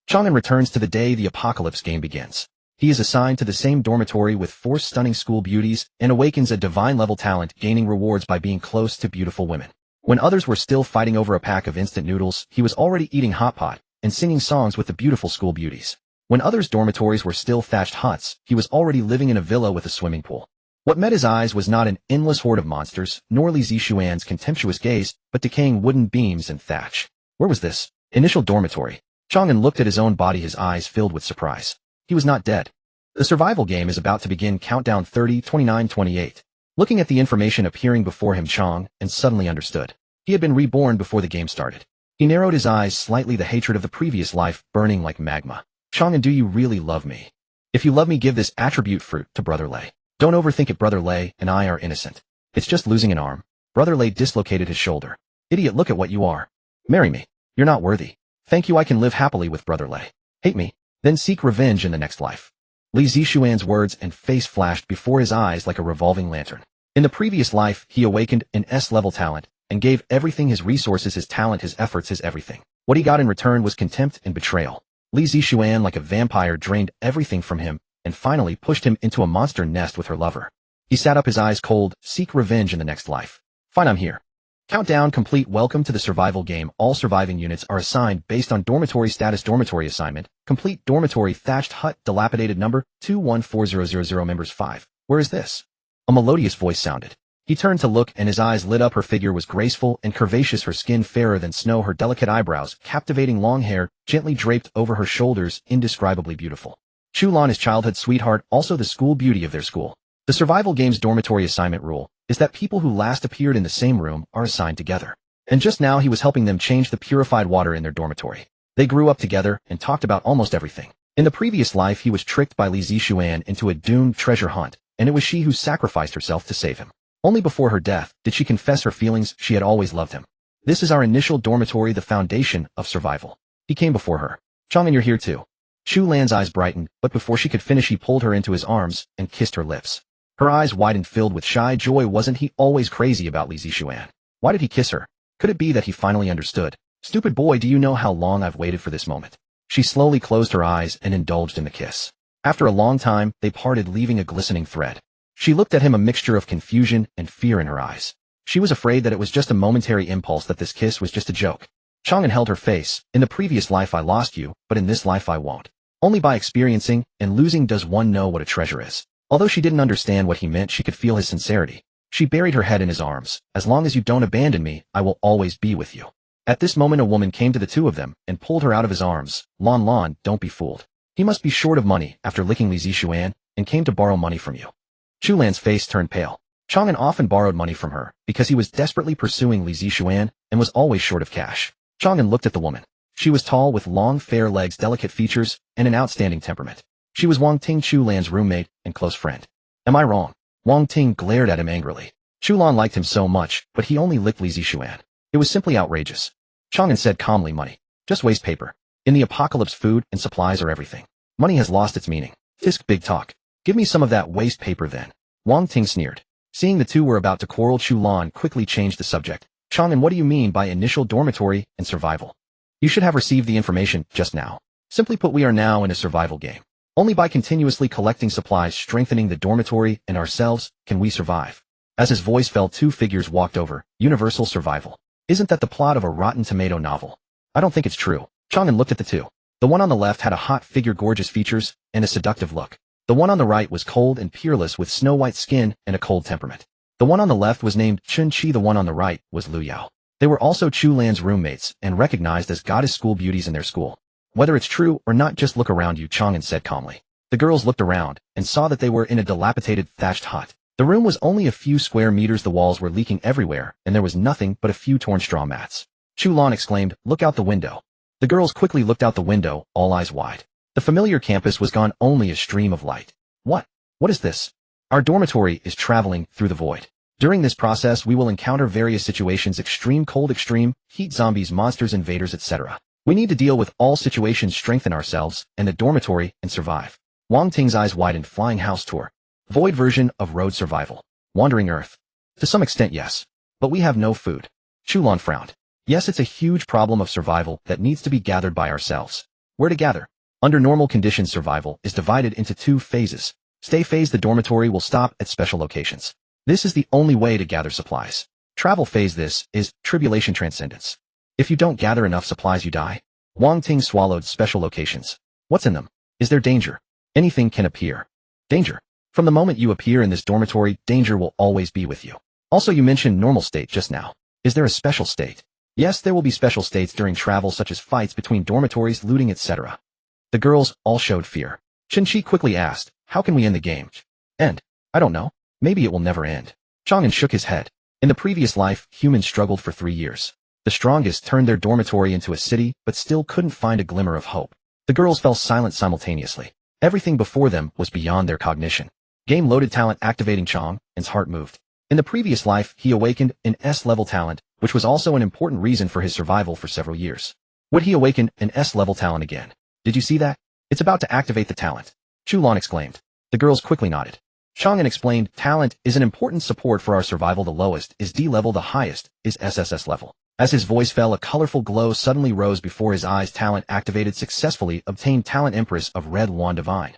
Chang An returns to the day the apocalypse game begins. He is assigned to the same dormitory with 4 stunning school beauties and awakens a divine-level talent, gaining rewards by being close to beautiful women. When others were still fighting over a pack of instant noodles, he was already eating hot pot and singing songs with the beautiful school beauties. When others' dormitories were still thatched huts, he was already living in a villa with a swimming pool. What met his eyes was not an endless horde of monsters, nor Li Zixuan's contemptuous gaze, but decaying wooden beams and thatch. Where was this initial dormitory? Chang An looked at his own body, his eyes filled with surprise. He was not dead. The survival game is about to begin. Countdown 30, 29, 28. Looking at the information appearing before him, Chang An suddenly understood. He had been reborn before the game started. He narrowed his eyes slightly, the hatred of the previous life burning like magma. Chang An, do you really love me? If you love me, give this attribute fruit to Brother Lei. Don't overthink it. Brother Lei and I are innocent. It's just losing an arm. Brother Lei dislocated his shoulder. Idiot, look at what you are. Marry me. You're not worthy. Thank you, I can live happily with Brother Lei. Hate me, then seek revenge in the next life. Li Zixuan's words and face flashed before his eyes like a revolving lantern. In the previous life, he awakened an S-level talent and gave everything, his resources, his talent, his efforts, his everything. What he got in return was contempt and betrayal. Li Zixuan, like a vampire, drained everything from him and finally pushed him into a monster nest with her lover. He sat up, his eyes cold. Seek revenge in the next life. Fine, I'm here. Countdown complete. Welcome to the survival game. All surviving units are assigned based on dormitory status. Dormitory assignment complete. Dormitory thatched hut, dilapidated, number 214000, members 5. Where is this? A melodious voice sounded. He turned to look and his eyes lit up. Her figure was graceful and curvaceous, her skin fairer than snow, her delicate eyebrows, captivating long hair, gently draped over her shoulders, indescribably beautiful. Chulan, his childhood sweetheart, also the school beauty of their school. The survival game's dormitory assignment rule is that people who last appeared in the same room are assigned together. And just now he was helping them change the purified water in their dormitory. They grew up together and talked about almost everything. In the previous life, he was tricked by Li Zixuan into a doomed treasure hunt, and it was she who sacrificed herself to save him. Only before her death did she confess her feelings. She had always loved him. This is our initial dormitory, the foundation of survival. He came before her. Chang An, you're here too. Chu Lan's eyes brightened, but before she could finish, he pulled her into his arms and kissed her lips. Her eyes widened, filled with shy joy. Wasn't he always crazy about Li Zixuan? Why did he kiss her? Could it be that he finally understood? Stupid boy, do you know how long I've waited for this moment? She slowly closed her eyes and indulged in the kiss. After a long time, they parted, leaving a glistening thread. She looked at him, a mixture of confusion and fear in her eyes. She was afraid that it was just a momentary impulse, that this kiss was just a joke. Chang An held her face. In the previous life I lost you, but in this life I won't. Only by experiencing and losing does one know what a treasure is. Although she didn't understand what he meant, she could feel his sincerity. She buried her head in his arms. As long as you don't abandon me, I will always be with you. At this moment, a woman came to the two of them and pulled her out of his arms. Lan, don't be fooled. He must be short of money after licking Li Zixuan and came to borrow money from you. Chu Lan's face turned pale. Chang An often borrowed money from her because he was desperately pursuing Li Zixuan and was always short of cash. Chang An looked at the woman. She was tall, with long, fair legs, delicate features, and an outstanding temperament. She was Wang Ting, Chu Lan's roommate and close friend. Am I wrong? Wang Ting glared at him angrily. Chu Lan liked him so much, but he only licked Li Zixuan. It was simply outrageous. Chang An said calmly, money. Just waste paper. In the apocalypse, food and supplies are everything. Money has lost its meaning. Tisk, big talk. Give me some of that waste paper then. Wang Ting sneered. Seeing the two were about to quarrel, Chu Lan quickly changed the subject. Chang An, what do you mean by initial dormitory and survival? You should have received the information just now. Simply put, we are now in a survival game. Only by continuously collecting supplies, strengthening the dormitory and ourselves, can we survive. As his voice fell, two figures walked over. Universal survival. Isn't that the plot of a Rotten Tomato novel? I don't think it's true. Chang An looked at the two. The one on the left had a hot figure, gorgeous features, and a seductive look. The one on the right was cold and peerless, with snow-white skin and a cold temperament. The one on the left was named Chun Chi. The one on the right was Lu Yao. They were also Chu Lan's roommates and recognized as goddess school beauties in their school. Whether it's true or not, just look around you, Chang An said calmly. The girls looked around and saw that they were in a dilapidated thatched hut. The room was only a few square meters, the walls were leaking everywhere, and there was nothing but a few torn straw mats. Chu Lan exclaimed, look out the window. The girls quickly looked out the window, all eyes wide. The familiar campus was gone, only a stream of light. What is this? Our dormitory is traveling through the void. During this process, we will encounter various situations: extreme cold, extreme heat, zombies, monsters, invaders, etc. We need to deal with all situations, strengthen ourselves and the dormitory, and survive. Wang Ting's eyes widened. Flying house tour. Void version of road survival. Wandering Earth. To some extent, yes. But we have no food. Chu Lan frowned. Yes, it's a huge problem of survival that needs to be gathered by ourselves. Where to gather? Under normal conditions, survival is divided into two phases. Stay phase, the dormitory will stop at special locations. This is the only way to gather supplies. Travel phase, this is tribulation transcendence. If you don't gather enough supplies, you die. Wang Ting swallowed. Special locations. What's in them? Is there danger? Anything can appear. Danger. From the moment you appear in this dormitory, danger will always be with you. Also, you mentioned normal state just now. Is there a special state? Yes, there will be special states during travel, such as fights between dormitories, looting, etc. The girls all showed fear. Chen-Chi quickly asked, how can we end the game? End? I don't know. Maybe it will never end. Chang An shook his head. In the previous life, humans struggled for 3 years. The strongest turned their dormitory into a city, but still couldn't find a glimmer of hope. The girls fell silent simultaneously. Everything before them was beyond their cognition. Game loaded talent activating. Chang An's heart moved. In the previous life, he awakened an S-level talent, which was also an important reason for his survival for several years. Would he awaken an S-level talent again? Did you see that? It's about to activate the talent. Chulan exclaimed. The girls quickly nodded. Chang An explained, talent is an important support for our survival. The lowest is D level, the highest is SSS level. As his voice fell, a colorful glow suddenly rose before his eyes. Talent activated successfully. Obtained talent Empress of Red Wand Divine.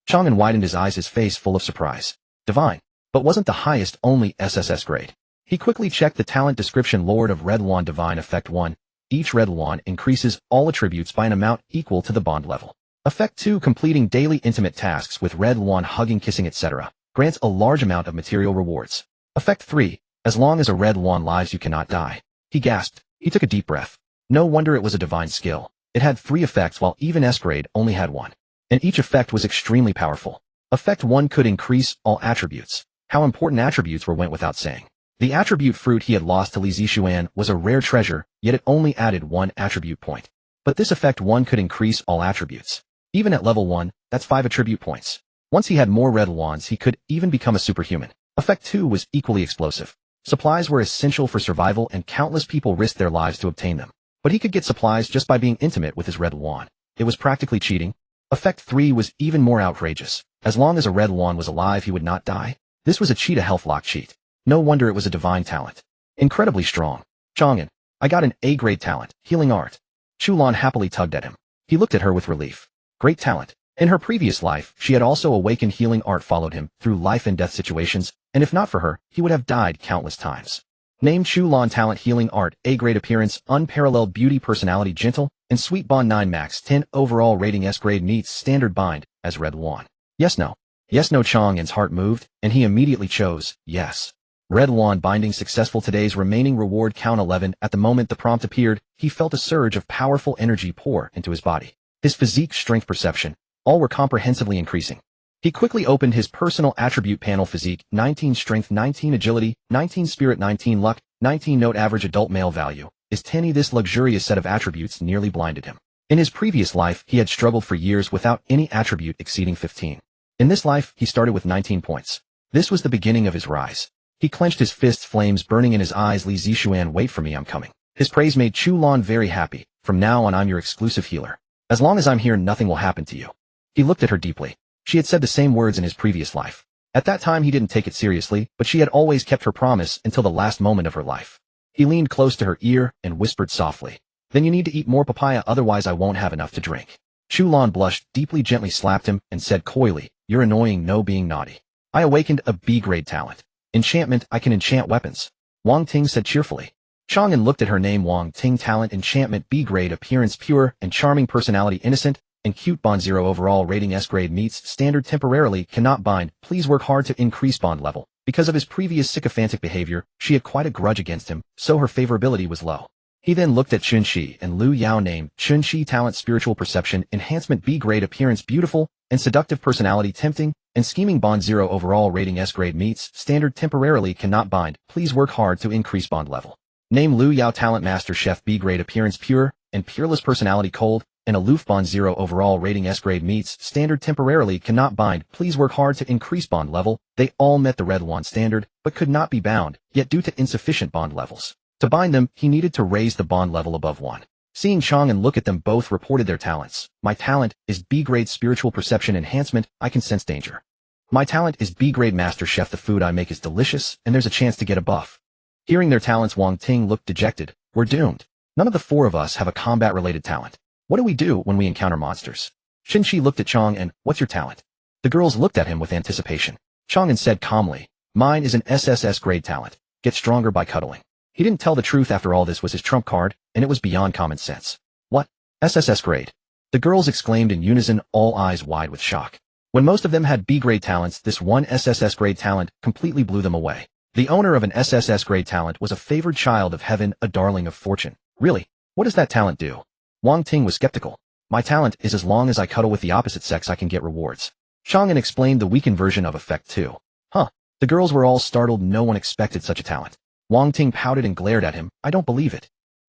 Chang An widened his eyes, his face full of surprise. Divine. But wasn't the highest only SSS grade? He quickly checked the talent description. Lord of Red Wand Divine. Effect 1. Each Red Wand increases all attributes by an amount equal to the bond level. Effect 2. Completing daily intimate tasks with Red Wand, hugging, kissing, etc. grants a large amount of material rewards. Effect 3. As long as a Red Wand lives, you cannot die. He gasped. He took a deep breath. No wonder it was a divine skill. It had 3 effects while even S-grade only had 1. And each effect was extremely powerful. Effect 1 could increase all attributes. How important attributes went without saying. The attribute fruit he had lost to Li Zixuan was a rare treasure, yet it only added 1 attribute point. But this effect 1 could increase all attributes. Even at level 1, that's 5 attribute points. Once he had more red wands, he could even become a superhuman. Effect 2 was equally explosive. Supplies were essential for survival and countless people risked their lives to obtain them. But he could get supplies just by being intimate with his red wand. It was practically cheating. Effect 3 was even more outrageous. As long as a red wand was alive, he would not die. This was a cheetah health lock cheat. No wonder it was a divine talent. Incredibly strong. Chang An, I got an A-grade talent, healing art. Chulan happily tugged at him. He looked at her with relief. Great talent. In her previous life, she had also awakened healing art, followed him through life and death situations, and if not for her, he would have died countless times. Name Chulan talent healing art, A-grade appearance, unparalleled beauty, personality, gentle, and sweet bond 9 max 10 overall rating. S-grade meets standard bind as red wand. Yes, no. Yes, no. Chang An's heart moved, and he immediately chose yes. Red wand binding successful. Today's remaining reward count 11. At the moment the prompt appeared, he felt a surge of powerful energy pour into his body. His physique, strength, perception, all were comprehensively increasing. He quickly opened his personal attribute panel. Physique, 19 strength, 19 agility, 19 spirit, 19 luck, 19 note. Average adult male value is 10. This luxurious set of attributes nearly blinded him. In his previous life, he had struggled for years without any attribute exceeding 15. In this life, he started with 19 points. This was the beginning of his rise. He clenched his fists, flames burning in his eyes. Li Zixuan, wait for me, I'm coming. His praise made Chulan very happy. From now on, I'm your exclusive healer. As long as I'm here, nothing will happen to you. He looked at her deeply. She had said the same words in his previous life. At that time, he didn't take it seriously, but she had always kept her promise until the last moment of her life. He leaned close to her ear and whispered softly, then you need to eat more papaya, otherwise I won't have enough to drink. Chulan blushed deeply, gently slapped him, and said coyly, you're annoying, no being naughty. I awakened a B-grade talent. Enchantment, I can enchant weapons. Wang Ting said cheerfully. Chang An looked at her name. Wang Ting talent, enchantment, B-grade, appearance, pure and charming, personality, innocent and cute, bond 0 overall rating. S-grade meets standard, temporarily cannot bind. Please work hard to increase bond level. Because of his previous sycophantic behavior, she had quite a grudge against him, so her favorability was low. He then looked at Chun-Chi and Lu Yao. Name, Chun-Chi talent, spiritual perception, enhancement, B-grade, appearance, beautiful and seductive, personality, tempting and scheming, bond 0 overall rating. S-grade meets standard, temporarily cannot bind. Please work hard to increase bond level. Name, Lu Yao talent, master chef, B-grade, appearance, pure and peerless, personality, cold and aloof, bond 0 overall rating. S-grade meets standard, temporarily cannot bind. Please work hard to increase bond level. They all met the red wand standard, but could not be bound, yet due to insufficient bond levels. To bind them, he needed to raise the bond level above 1. Seeing Chang An look at them, both reported their talents. My talent is B-grade, spiritual perception, enhancement, I can sense danger. My talent is B-grade, master chef, the food I make is delicious, and there's a chance to get a buff. Hearing their talents, Wang Ting looked dejected. We're doomed. None of the 4 of us have a combat-related talent. What do we do when we encounter monsters? Qin looked at Chang An. What's your talent? The girls looked at him with anticipation. Chang An said calmly, mine is an SSS grade talent. Get stronger by cuddling. He didn't tell the truth after all. This was his trump card, and it was beyond common sense. What? SSS grade? The girls exclaimed in unison, all eyes wide with shock. When most of them had B-grade talents, this one SSS grade talent completely blew them away. The owner of an SSS grade talent was a favored child of heaven, a darling of fortune. Really? What does that talent do? Wang Ting was skeptical. My talent is as long as I cuddle with the opposite sex I can get rewards. Chang An explained the weakened version of effect too. Huh. The girls were all startled. No one expected such a talent. Wang Ting pouted and glared at him. I don't believe it.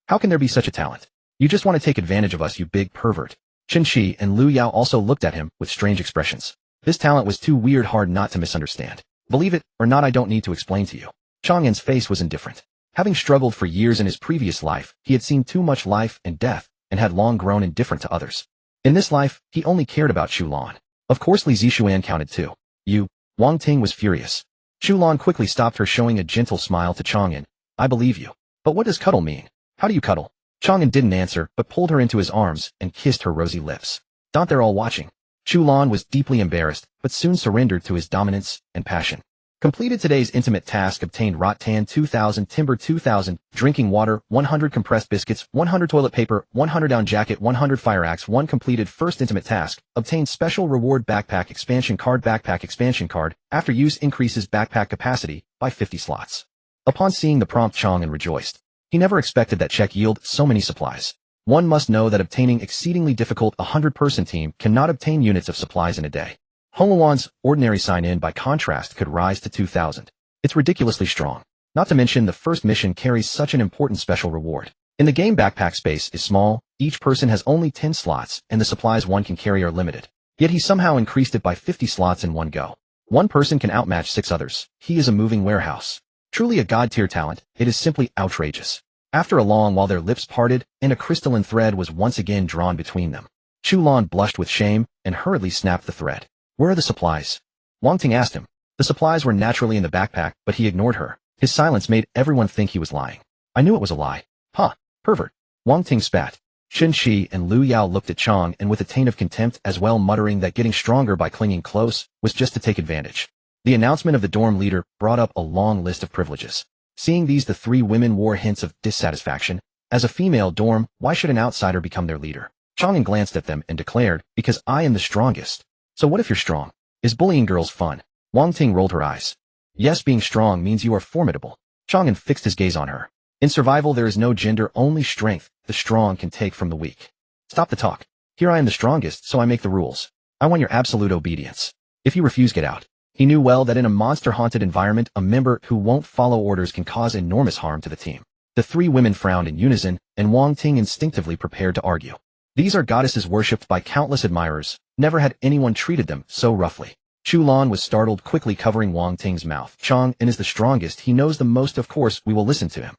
How can there be such a talent? You just want to take advantage of us, you big pervert. Qin and Lu Yao also looked at him with strange expressions. This talent was too weird, hard not to misunderstand. Believe it or not, I don't need to explain to you. Chang An's face was indifferent. Having struggled for years in his previous life, he had seen too much life and death, and had long grown indifferent to others. In this life, he only cared about Shulan. Of course Li Zixuan counted too. You. Wang Ting was furious. Shulan quickly stopped her, showing a gentle smile to Chang An. I believe you. But what does cuddle mean? How do you cuddle? Chang An didn't answer, but pulled her into his arms and kissed her rosy lips. They're all watching. Shulan was deeply embarrassed, but soon surrendered to his dominance and passion. Completed today's intimate task. Obtained rattan 2000, timber 2000, drinking water 100, compressed biscuits 100, toilet paper 100, down jacket 100, fire axe 1. Completed first intimate task. Obtained special reward backpack expansion card. Backpack expansion card after use increases backpack capacity by 50 slots. Upon seeing the prompt, Chang An rejoiced. He never expected that check yield so many supplies. One must know that obtaining exceedingly difficult 100-person team cannot obtain units of supplies in a day. Hongluan's ordinary sign-in by contrast could rise to 2,000. It's ridiculously strong. Not to mention the first mission carries such an important special reward. In the game, backpack space is small, each person has only 10 slots, and the supplies one can carry are limited. Yet he somehow increased it by 50 slots in one go. One person can outmatch 6 others. He is a moving warehouse. Truly a god-tier talent, it is simply outrageous. After a long while their lips parted, and a crystalline thread was once again drawn between them. Shulan blushed with shame, and hurriedly snapped the thread. Where are the supplies? Wang Ting asked him. The supplies were naturally in the backpack, but he ignored her. His silence made everyone think he was lying. I knew it was a lie. Huh, pervert. Wang Ting spat. Qin and Lu Yao looked at Chang and with a taint of contempt as well, muttering that getting stronger by clinging close was just to take advantage. The announcement of the dorm leader brought up a long list of privileges. Seeing these, the 3 women wore hints of dissatisfaction. As a female dorm, why should an outsider become their leader? Chang An glanced at them and declared, because I am the strongest. So what if you're strong? Is bullying girls fun? Wang Ting rolled her eyes. Yes, being strong means you are formidable. Chang An fixed his gaze on her. In survival there is no gender, only strength. The strong can take from the weak. Stop the talk. Here I am the strongest, so I make the rules. I want your absolute obedience. If you refuse, get out. He knew well that in a monster-haunted environment, a member who won't follow orders can cause enormous harm to the team. The 3 women frowned in unison, and Wang Ting instinctively prepared to argue. These are goddesses worshipped by countless admirers. Never had anyone treated them so roughly. Shulan was startled, quickly covering Wang Ting's mouth. Chang An is the strongest, he knows the most, of course we will listen to him.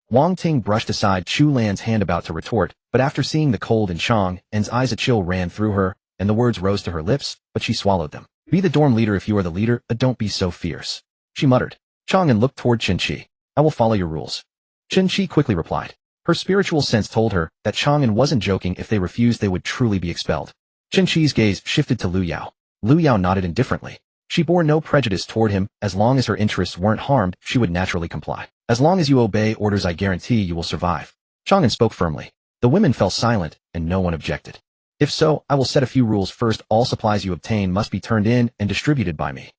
Wang Ting brushed aside Shulan's hand, about to retort, but after seeing the cold in Chang An's eyes, a chill ran through her, and the words rose to her lips, but she swallowed them. Be the dorm leader if you are the leader, don't be so fierce. She muttered. Chang An looked toward Qin. I will follow your rules. Qin quickly replied. Her spiritual sense told her that Chang An wasn't joking. If they refused, they would truly be expelled. Qin's gaze shifted to Lu Yao. Lu Yao nodded indifferently. She bore no prejudice toward him. As long as her interests weren't harmed, she would naturally comply. As long as you obey orders, I guarantee you will survive. Chang An spoke firmly. The women fell silent, and no one objected. If so, I will set a few rules. First, all supplies you obtain must be turned in and distributed by me.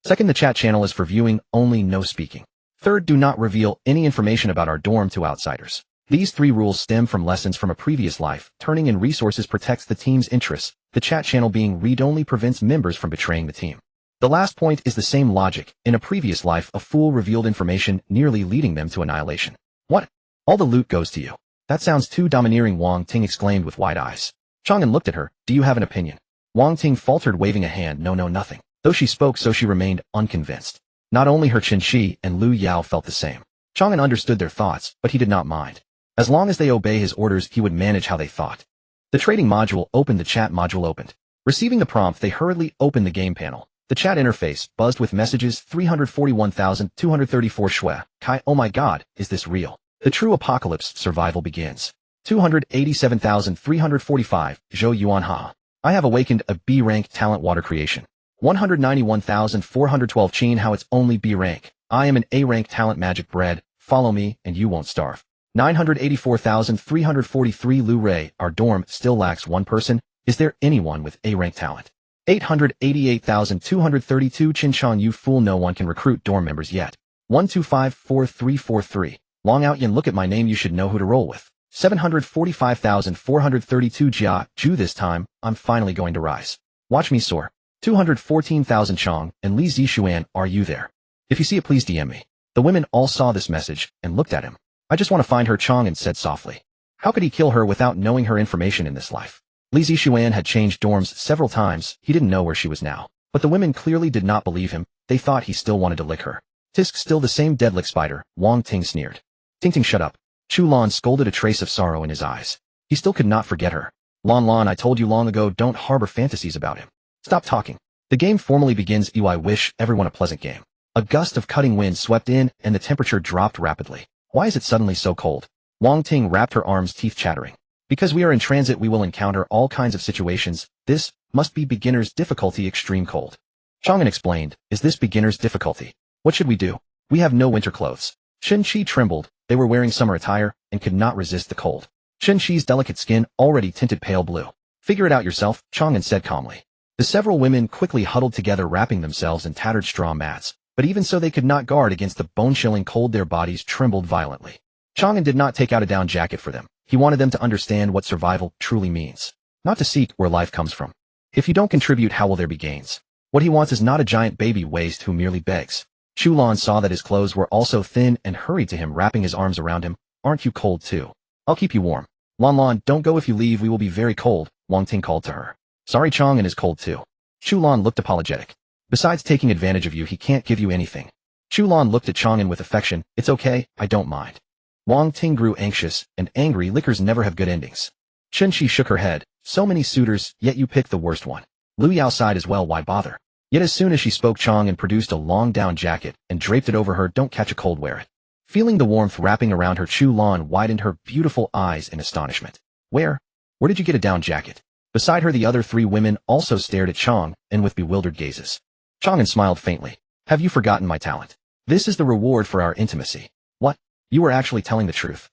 Second, the chat channel is for viewing only, no speaking. Third, do not reveal any information about our dorm to outsiders. These 3 rules stem from lessons from a previous life. Turning in resources protects the team's interests. The chat channel being read-only prevents members from betraying the team. The last point is the same logic. In a previous life, a fool revealed information, nearly leading them to annihilation. What? All the loot goes to you. That sounds too domineering, Wang Ting exclaimed with wide eyes. Chang An looked at her. Do you have an opinion? Wang Ting faltered, waving a hand. No, nothing. Though she spoke so, she remained unconvinced. Not only her, Qin and Lu Yao felt the same. Chang An understood their thoughts, but he did not mind. As long as they obey his orders, he would manage how they thought. The trading module opened. The chat module opened. Receiving the prompt, they hurriedly opened the game panel. The chat interface buzzed with messages. 341,234 Shui. Kai, oh my god, is this real? The true apocalypse survival begins. 287,345, Zhou Yuan Ha. I have awakened a B-rank talent water creation. 191,412 Qin how it's only B rank. I am an A rank talent magic bread. Follow me and you won't starve. 984,343 Lu Ray. Our dorm still lacks one person. Is there anyone with A rank talent? 888,232 Chin Chong you fool no one can recruit dorm members yet. 1254343. Long out Yin look at my name you should know who to roll with. 745,432 Jia Ju this time, I'm finally going to rise. Watch me soar. 214,000 Chong and Li Zixuan are you there? If you see it please DM me. The women all saw this message and looked at him. I just want to find her Chang An said softly. How could he kill her without knowing her information in this life? Li Zixuan had changed dorms several times, he didn't know where she was now. But the women clearly did not believe him, they thought he still wanted to lick her. Tisk still the same deadlick spider, Wang Ting sneered. Ting Ting shut up. Chu Lan scolded a trace of sorrow in his eyes. He still could not forget her. Lan, I told you long ago don't harbor fantasies about him. Stop talking. The game formally begins. I wish everyone a pleasant game. A gust of cutting wind swept in and the temperature dropped rapidly. Why is it suddenly so cold? Wang Ting wrapped her arms, teeth chattering. Because we are in transit we will encounter all kinds of situations. This must be beginner's difficulty extreme cold. Chang An explained, is this beginner's difficulty? What should we do? We have no winter clothes. Shen Qi trembled, they were wearing summer attire and could not resist the cold. Shen Qi's delicate skin already tinted pale blue. Figure it out yourself, Chang An said calmly. The several women quickly huddled together wrapping themselves in tattered straw mats, but even so they could not guard against the bone-chilling cold their bodies trembled violently. Chang An did not take out a down jacket for them. He wanted them to understand what survival truly means. Not to seek where life comes from. If you don't contribute how will there be gains? What he wants is not a giant baby waist who merely begs. Chu Lan saw that his clothes were also thin and hurried to him wrapping his arms around him. Aren't you cold too? I'll keep you warm. Lan, don't go if you leave we will be very cold, Wang Ting called to her. Sorry Chang An is cold too. Chu Lan looked apologetic. Besides taking advantage of you he can't give you anything. Chu Lan looked at Chang An with affection. It's okay, I don't mind. Wang Ting grew anxious, and angry liquors never have good endings. Chen Qi shook her head. So many suitors, yet you picked the worst one. Lu Yao sighed as well, why bother? Yet as soon as she spoke Chang An produced a long down jacket and draped it over her. Don't catch a cold, wear it. Feeling the warmth wrapping around her, Chu Lan widened her beautiful eyes in astonishment. Where did you get a down jacket? Beside her the other three women also stared at Chang An with bewildered gazes. Chang An smiled faintly. Have you forgotten my talent? This is the reward for our intimacy. What? You were actually telling the truth.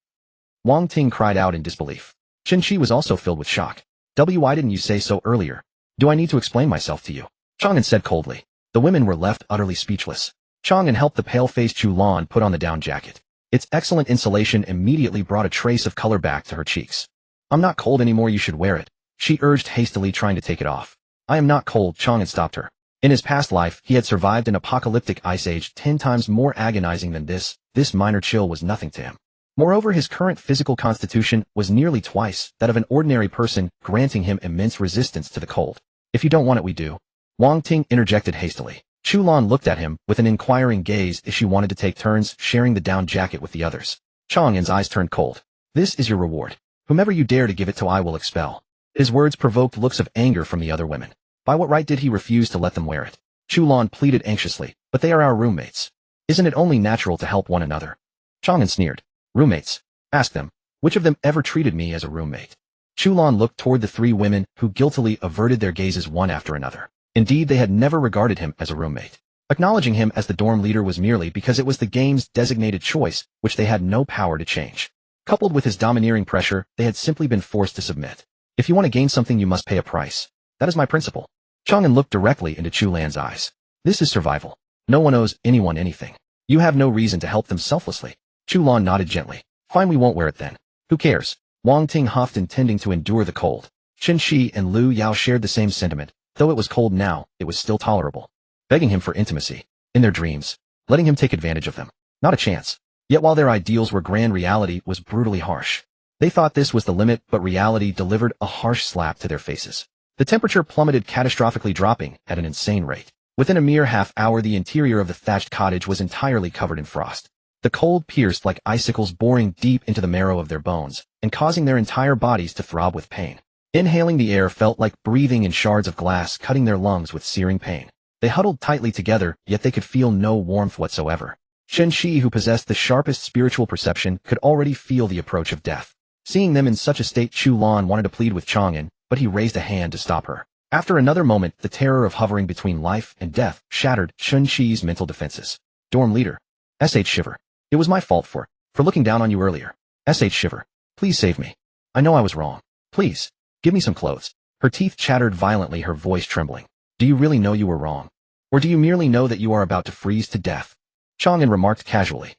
Wang Ting cried out in disbelief. Chen Qi was also filled with shock. Why didn't you say so earlier? Do I need to explain myself to you? Chang An said coldly. The women were left utterly speechless. Chang An helped the pale-faced Chu Lan put on the down jacket. Its excellent insulation immediately brought a trace of color back to her cheeks. I'm not cold anymore, you should wear it. She urged hastily, trying to take it off. I am not cold, Chang An stopped her. In his past life, he had survived an apocalyptic ice age 10 times more agonizing than this. This minor chill was nothing to him. Moreover, his current physical constitution was nearly twice that of an ordinary person, granting him immense resistance to the cold. If you don't want it, we do. Wang Ting interjected hastily. Chu Lan looked at him with an inquiring gaze as she wanted to take turns sharing the down jacket with the others. Chang An's eyes turned cold. This is your reward. Whomever you dare to give it to I will expel. His words provoked looks of anger from the other women. By what right did he refuse to let them wear it? Chu Lan pleaded anxiously, but they are our roommates. Isn't it only natural to help one another? Chang An sneered. Roommates? Ask them. Which of them ever treated me as a roommate? Chu Lan looked toward the three women who guiltily averted their gazes one after another. Indeed, they had never regarded him as a roommate. Acknowledging him as the dorm leader was merely because it was the game's designated choice, which they had no power to change. Coupled with his domineering pressure, they had simply been forced to submit. If you want to gain something, you must pay a price. That is my principle. Chang An looked directly into Chu Lan's eyes. This is survival. No one owes anyone anything. You have no reason to help them selflessly. Chu Lan nodded gently. Fine, we won't wear it then. Who cares? Wang Ting huffed, intending to endure the cold. Chen Qi and Lu Yao shared the same sentiment. Though it was cold now, it was still tolerable. Begging him for intimacy. In their dreams. Letting him take advantage of them. Not a chance. Yet while their ideals were grand, reality was brutally harsh. They thought this was the limit, but reality delivered a harsh slap to their faces. The temperature plummeted, catastrophically dropping at an insane rate. Within a mere half hour, the interior of the thatched cottage was entirely covered in frost. The cold pierced like icicles, boring deep into the marrow of their bones, and causing their entire bodies to throb with pain. Inhaling the air felt like breathing in shards of glass, cutting their lungs with searing pain. They huddled tightly together, yet they could feel no warmth whatsoever. Chen Qi, who possessed the sharpest spiritual perception, could already feel the approach of death. Seeing them in such a state, Chu Lan wanted to plead with Chang An, but he raised a hand to stop her. After another moment, the terror of hovering between life and death shattered Chun Chi's mental defenses. Dorm leader. SH shiver. It was my fault for looking down on you earlier. SH shiver. Please save me. I know I was wrong. Please. Give me some clothes. Her teeth chattered violently, her voice trembling. Do you really know you were wrong? Or do you merely know that you are about to freeze to death? Chang An remarked casually.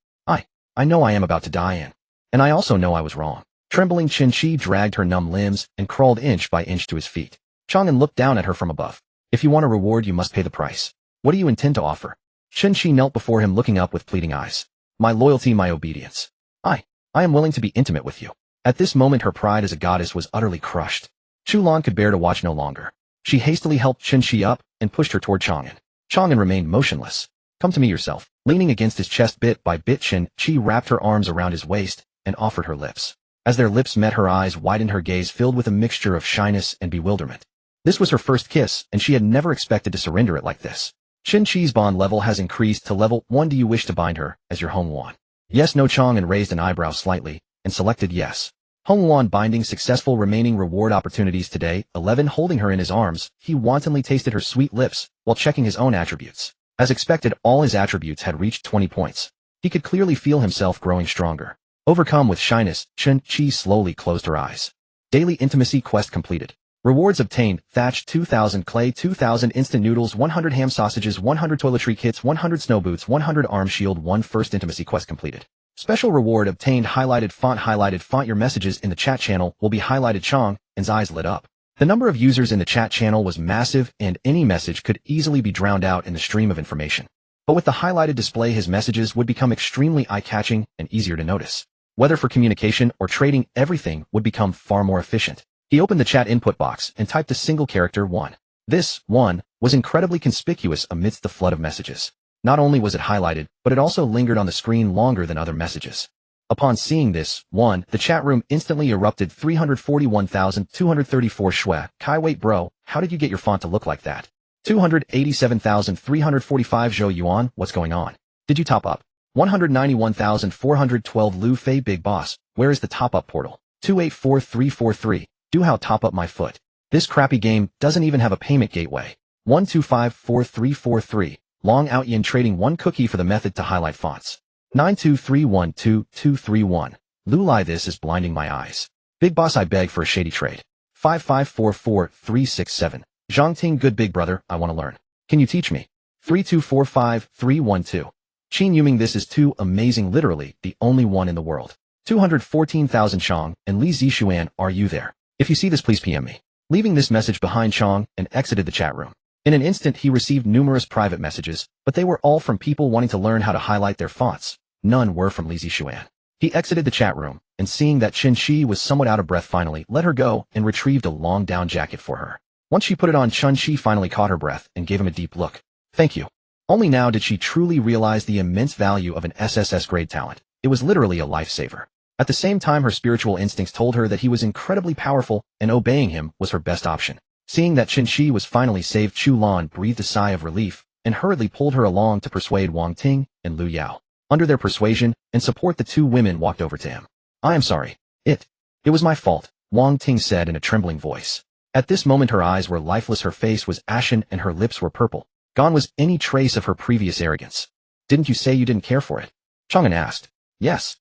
I know I am about to die, and I also know I was wrong. Trembling Chun Chi dragged her numb limbs and crawled inch by inch to his feet. Chang An looked down at her from above. If you want a reward, you must pay the price. What do you intend to offer? Chun Chi knelt before him, looking up with pleading eyes. My loyalty, my obedience. I am willing to be intimate with you. At this moment, her pride as a goddess was utterly crushed. Chu Lan could bear to watch no longer. She hastily helped Chun Chi up and pushed her toward Chang An. Chang An remained motionless. Come to me yourself. Leaning against his chest bit by bit, Chun Chi wrapped her arms around his waist and offered her lips. As their lips met, her eyes widened, her gaze filled with a mixture of shyness and bewilderment. This was her first kiss, and she had never expected to surrender it like this. Chun Chi's bond level has increased to level 1. Do you wish to bind her as your Hong Wan? Yes, no. Chang An raised an eyebrow slightly and selected yes. Hong Wan binding successful. Remaining reward opportunities today. 11. Holding her in his arms, he wantonly tasted her sweet lips while checking his own attributes. As expected, all his attributes had reached 20 points. He could clearly feel himself growing stronger. Overcome with shyness, Chun Chi slowly closed her eyes. Daily intimacy quest completed. Rewards obtained: thatched 2,000 clay, 2,000 instant noodles, 100 ham sausages, 100 toiletry kits, 100 snow boots, 100 arm shield. 1 first intimacy quest completed. Special reward obtained: highlighted font. Your messages in the chat channel will be highlighted. Chang An's eyes lit up. The number of users in the chat channel was massive, and any message could easily be drowned out in the stream of information. But with the highlighted display, his messages would become extremely eye-catching and easier to notice. Whether for communication or trading, everything would become far more efficient. He opened the chat input box and typed a single character: 1. This 1 was incredibly conspicuous amidst the flood of messages. Not only was it highlighted, but it also lingered on the screen longer than other messages. Upon seeing this 1, the chat room instantly erupted. 341,234 Shui. Kai, wait bro, how did you get your font to look like that? 287,345 Zhou Yuan, what's going on? Did you top up? 191,412 Lu Fei, big boss, where is the top-up portal? 284343, do how top up my foot. This crappy game doesn't even have a payment gateway. 1254343, Long Out Yin trading 1 cookie for the method to highlight fonts. 923122231, Lulai, this is blinding my eyes. Big boss, I beg for a shady trade. 5544367, Zhangting, good big brother, I want to learn. Can you teach me? 3245312. Qin Yuming, this is too amazing, literally the only one in the world. 214,000 Chang and Li Zixuan, are you there? If you see this, please PM me. Leaving this message behind, Chang and exited the chat room. In an instant, he received numerous private messages, but they were all from people wanting to learn how to highlight their fonts. None were from Li Zixuan. He exited the chat room, and seeing that Chun Chi was somewhat out of breath, finally let her go and retrieved a long down jacket for her. Once she put it on, Chun Chi finally caught her breath and gave him a deep look. Thank you. Only now did she truly realize the immense value of an SSS grade talent. It was literally a lifesaver. At the same time, her spiritual instincts told her that he was incredibly powerful, and obeying him was her best option. Seeing that Chun Chi was finally saved, Chu Lan breathed a sigh of relief and hurriedly pulled her along to persuade Wang Ting and Lu Yao. Under their persuasion and support, the two women walked over to him. I am sorry. It was my fault, Wang Ting said in a trembling voice. At this moment, her eyes were lifeless, her face was ashen, and her lips were purple. Gone was any trace of her previous arrogance. Didn't you say you didn't care for it? Chang An asked. Yes,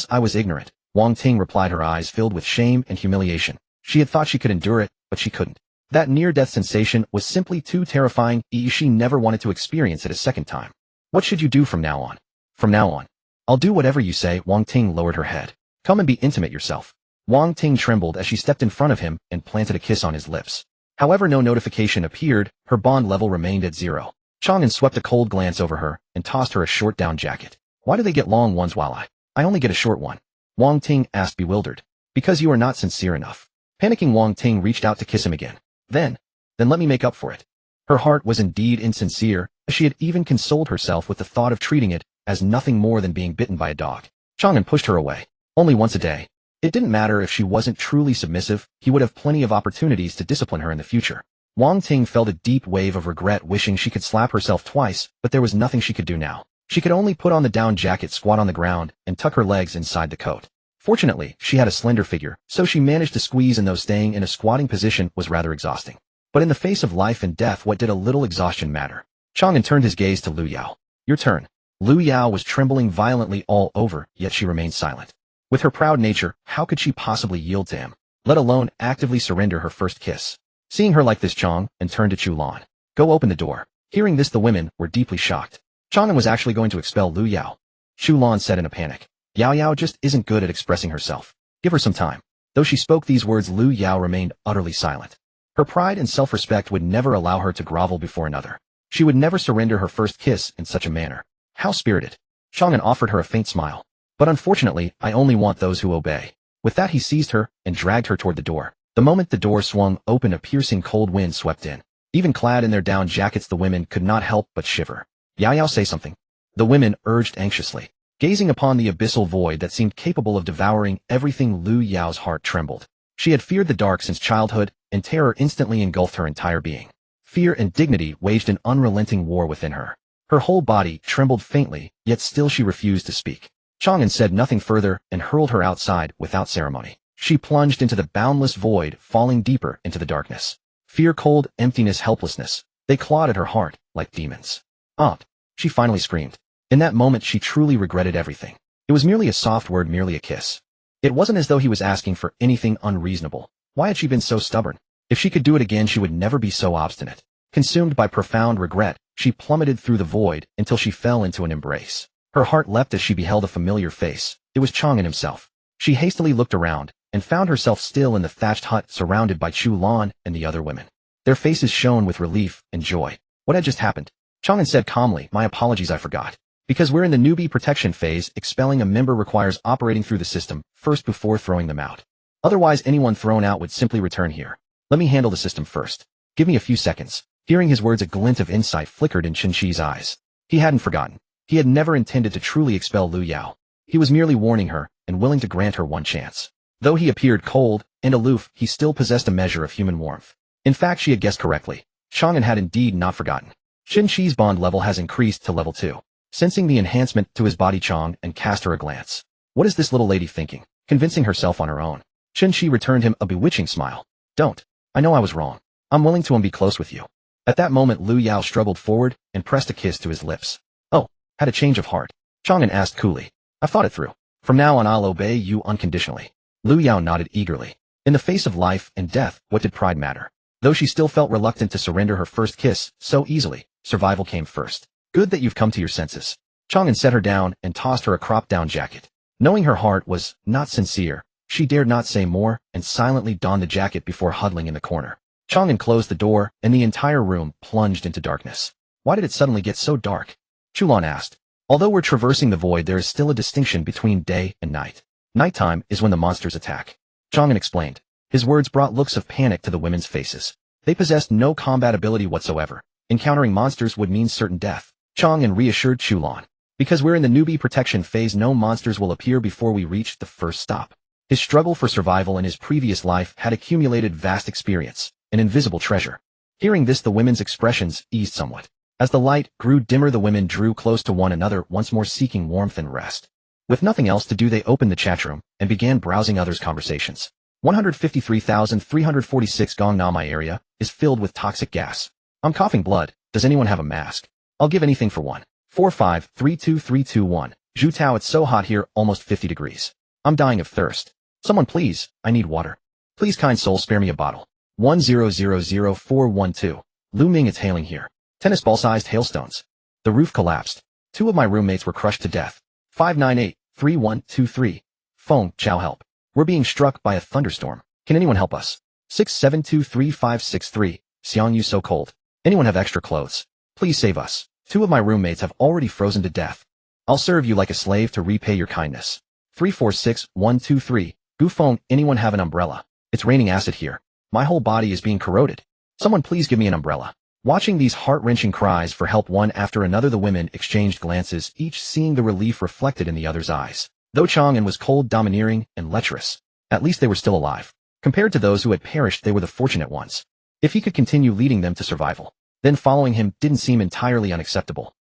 I was ignorant, Wang Ting replied, her eyes filled with shame and humiliation. She had thought she could endure it, but she couldn't. That near-death sensation was simply too terrifying. She never wanted to experience it a second time. What should you do from now on? From now on, I'll do whatever you say. Wang Ting lowered her head. Come and be intimate yourself. Wang Ting trembled as she stepped in front of him and planted a kiss on his lips. However, no notification appeared, her bond level remained at 0. Chang An swept a cold glance over her and tossed her a short down jacket. Why do they get long ones while I only get a short one? Wang Ting asked, bewildered. Because you are not sincere enough. Panicking, Wang Ting reached out to kiss him again. Then let me make up for it. Her heart was indeed insincere, as she had even consoled herself with the thought of treating it as nothing more than being bitten by a dog. Chang An pushed her away. Only once a day. It didn't matter if she wasn't truly submissive, he would have plenty of opportunities to discipline her in the future. Wang Ting felt a deep wave of regret, wishing she could slap herself twice, but there was nothing she could do now. She could only put on the down jacket, squat on the ground, and tuck her legs inside the coat. Fortunately, she had a slender figure, so she managed to squeeze in, though staying in a squatting position was rather exhausting. But in the face of life and death, what did a little exhaustion matter? Chang An turned his gaze to Lu Yao. Your turn. Lu Yao was trembling violently all over, yet she remained silent. With her proud nature, how could she possibly yield to him, let alone actively surrender her first kiss? Seeing her like this, Chang An turned to Chu Lan. Go open the door. Hearing this, the women were deeply shocked. Chang An was actually going to expel Lu Yao. Chu Lan said in a panic. Yao Yao just isn't good at expressing herself. Give her some time. Though she spoke these words, Lu Yao remained utterly silent. Her pride and self-respect would never allow her to grovel before another. She would never surrender her first kiss in such a manner. How spirited. Chang An offered her a faint smile. But unfortunately, I only want those who obey. With that, he seized her and dragged her toward the door. The moment the door swung open, a piercing cold wind swept in. Even clad in their down jackets, the women could not help but shiver. Yao Yao, say something. The women urged anxiously. Gazing upon the abyssal void that seemed capable of devouring everything, Lu Yao's heart trembled. She had feared the dark since childhood, and terror instantly engulfed her entire being. Fear and dignity waged an unrelenting war within her. Her whole body trembled faintly, yet still she refused to speak. Chang An said nothing further and hurled her outside without ceremony. She plunged into the boundless void, falling deeper into the darkness. Fear, cold, emptiness, helplessness. They clawed at her heart like demons. Aunt, she finally screamed. In that moment, she truly regretted everything. It was merely a soft word, merely a kiss. It wasn't as though he was asking for anything unreasonable. Why had she been so stubborn? If she could do it again, she would never be so obstinate. Consumed by profound regret, she plummeted through the void until she fell into an embrace. Her heart leapt as she beheld a familiar face. It was Chang An himself. She hastily looked around and found herself still in the thatched hut, surrounded by Chu Lan and the other women. Their faces shone with relief and joy. What had just happened? Chang An said calmly, my apologies, I forgot. Because we're in the newbie protection phase, expelling a member requires operating through the system first before throwing them out. Otherwise, anyone thrown out would simply return here. Let me handle the system first. Give me a few seconds. Hearing his words, a glint of insight flickered in Chen Shi's eyes. He hadn't forgotten. He had never intended to truly expel Lu Yao. He was merely warning her and willing to grant her one chance. Though he appeared cold and aloof, he still possessed a measure of human warmth. In fact, she had guessed correctly. Chang An had indeed not forgotten. Chen Shi's bond level has increased to level 2. Sensing the enhancement to his body, Chang An cast her a glance. What is this little lady thinking? Convincing herself on her own. Chen Shi returned him a bewitching smile. Don't. I know I was wrong. I'm willing to be close with you. At that moment, Lu Yao struggled forward and pressed a kiss to his lips. Oh, had a change of heart? Chang An asked coolly. I've thought it through. From now on, I'll obey you unconditionally. Lu Yao nodded eagerly. In the face of life and death, what did pride matter? Though she still felt reluctant to surrender her first kiss so easily, survival came first. Good that you've come to your senses. Chang An set her down and tossed her a cropped-down jacket. Knowing her heart was not sincere, she dared not say more and silently donned the jacket before huddling in the corner. Chang An closed the door, and the entire room plunged into darkness. Why did it suddenly get so dark? Chu Lan asked. Although we're traversing the void, there is still a distinction between day and night. Nighttime is when the monsters attack. Chang An explained. His words brought looks of panic to the women's faces. They possessed no combat ability whatsoever. Encountering monsters would mean certain death. Chang An reassured Chu Lan. Because we're in the newbie protection phase, no monsters will appear before we reach the first stop. His struggle for survival in his previous life had accumulated vast experience, an invisible treasure. Hearing this, the women's expressions eased somewhat. As the light grew dimmer, the women drew close to one another, once more seeking warmth and rest. With nothing else to do, they opened the chat room and began browsing others' conversations. 153,346 Gangnam. My area is filled with toxic gas. I'm coughing blood. Does anyone have a mask? I'll give anything for one. 4532321. Zhu Tao, it's so hot here, almost 50 degrees. I'm dying of thirst. Someone please, I need water. Please, kind soul, spare me a bottle. 1000412. Lu Ming, it's hailing here. Tennis ball-sized hailstones. The roof collapsed. 2 of my roommates were crushed to death. 5983123. Phone, Chow, help. We're being struck by a thunderstorm. Can anyone help us? 67235563. Xiang, you so cold. Anyone have extra clothes? Please save us. 2 of my roommates have already frozen to death. I'll serve you like a slave to repay your kindness. 346123. Gu Feng, anyone have an umbrella? It's raining acid here. My whole body is being corroded. Someone please give me an umbrella. Watching these heart-wrenching cries for help one after another, the women exchanged glances, each seeing the relief reflected in the other's eyes. Though Chang An was cold, domineering, and lecherous, at least they were still alive. Compared to those who had perished, they were the fortunate ones. If he could continue leading them to survival, then following him didn't seem entirely unacceptable.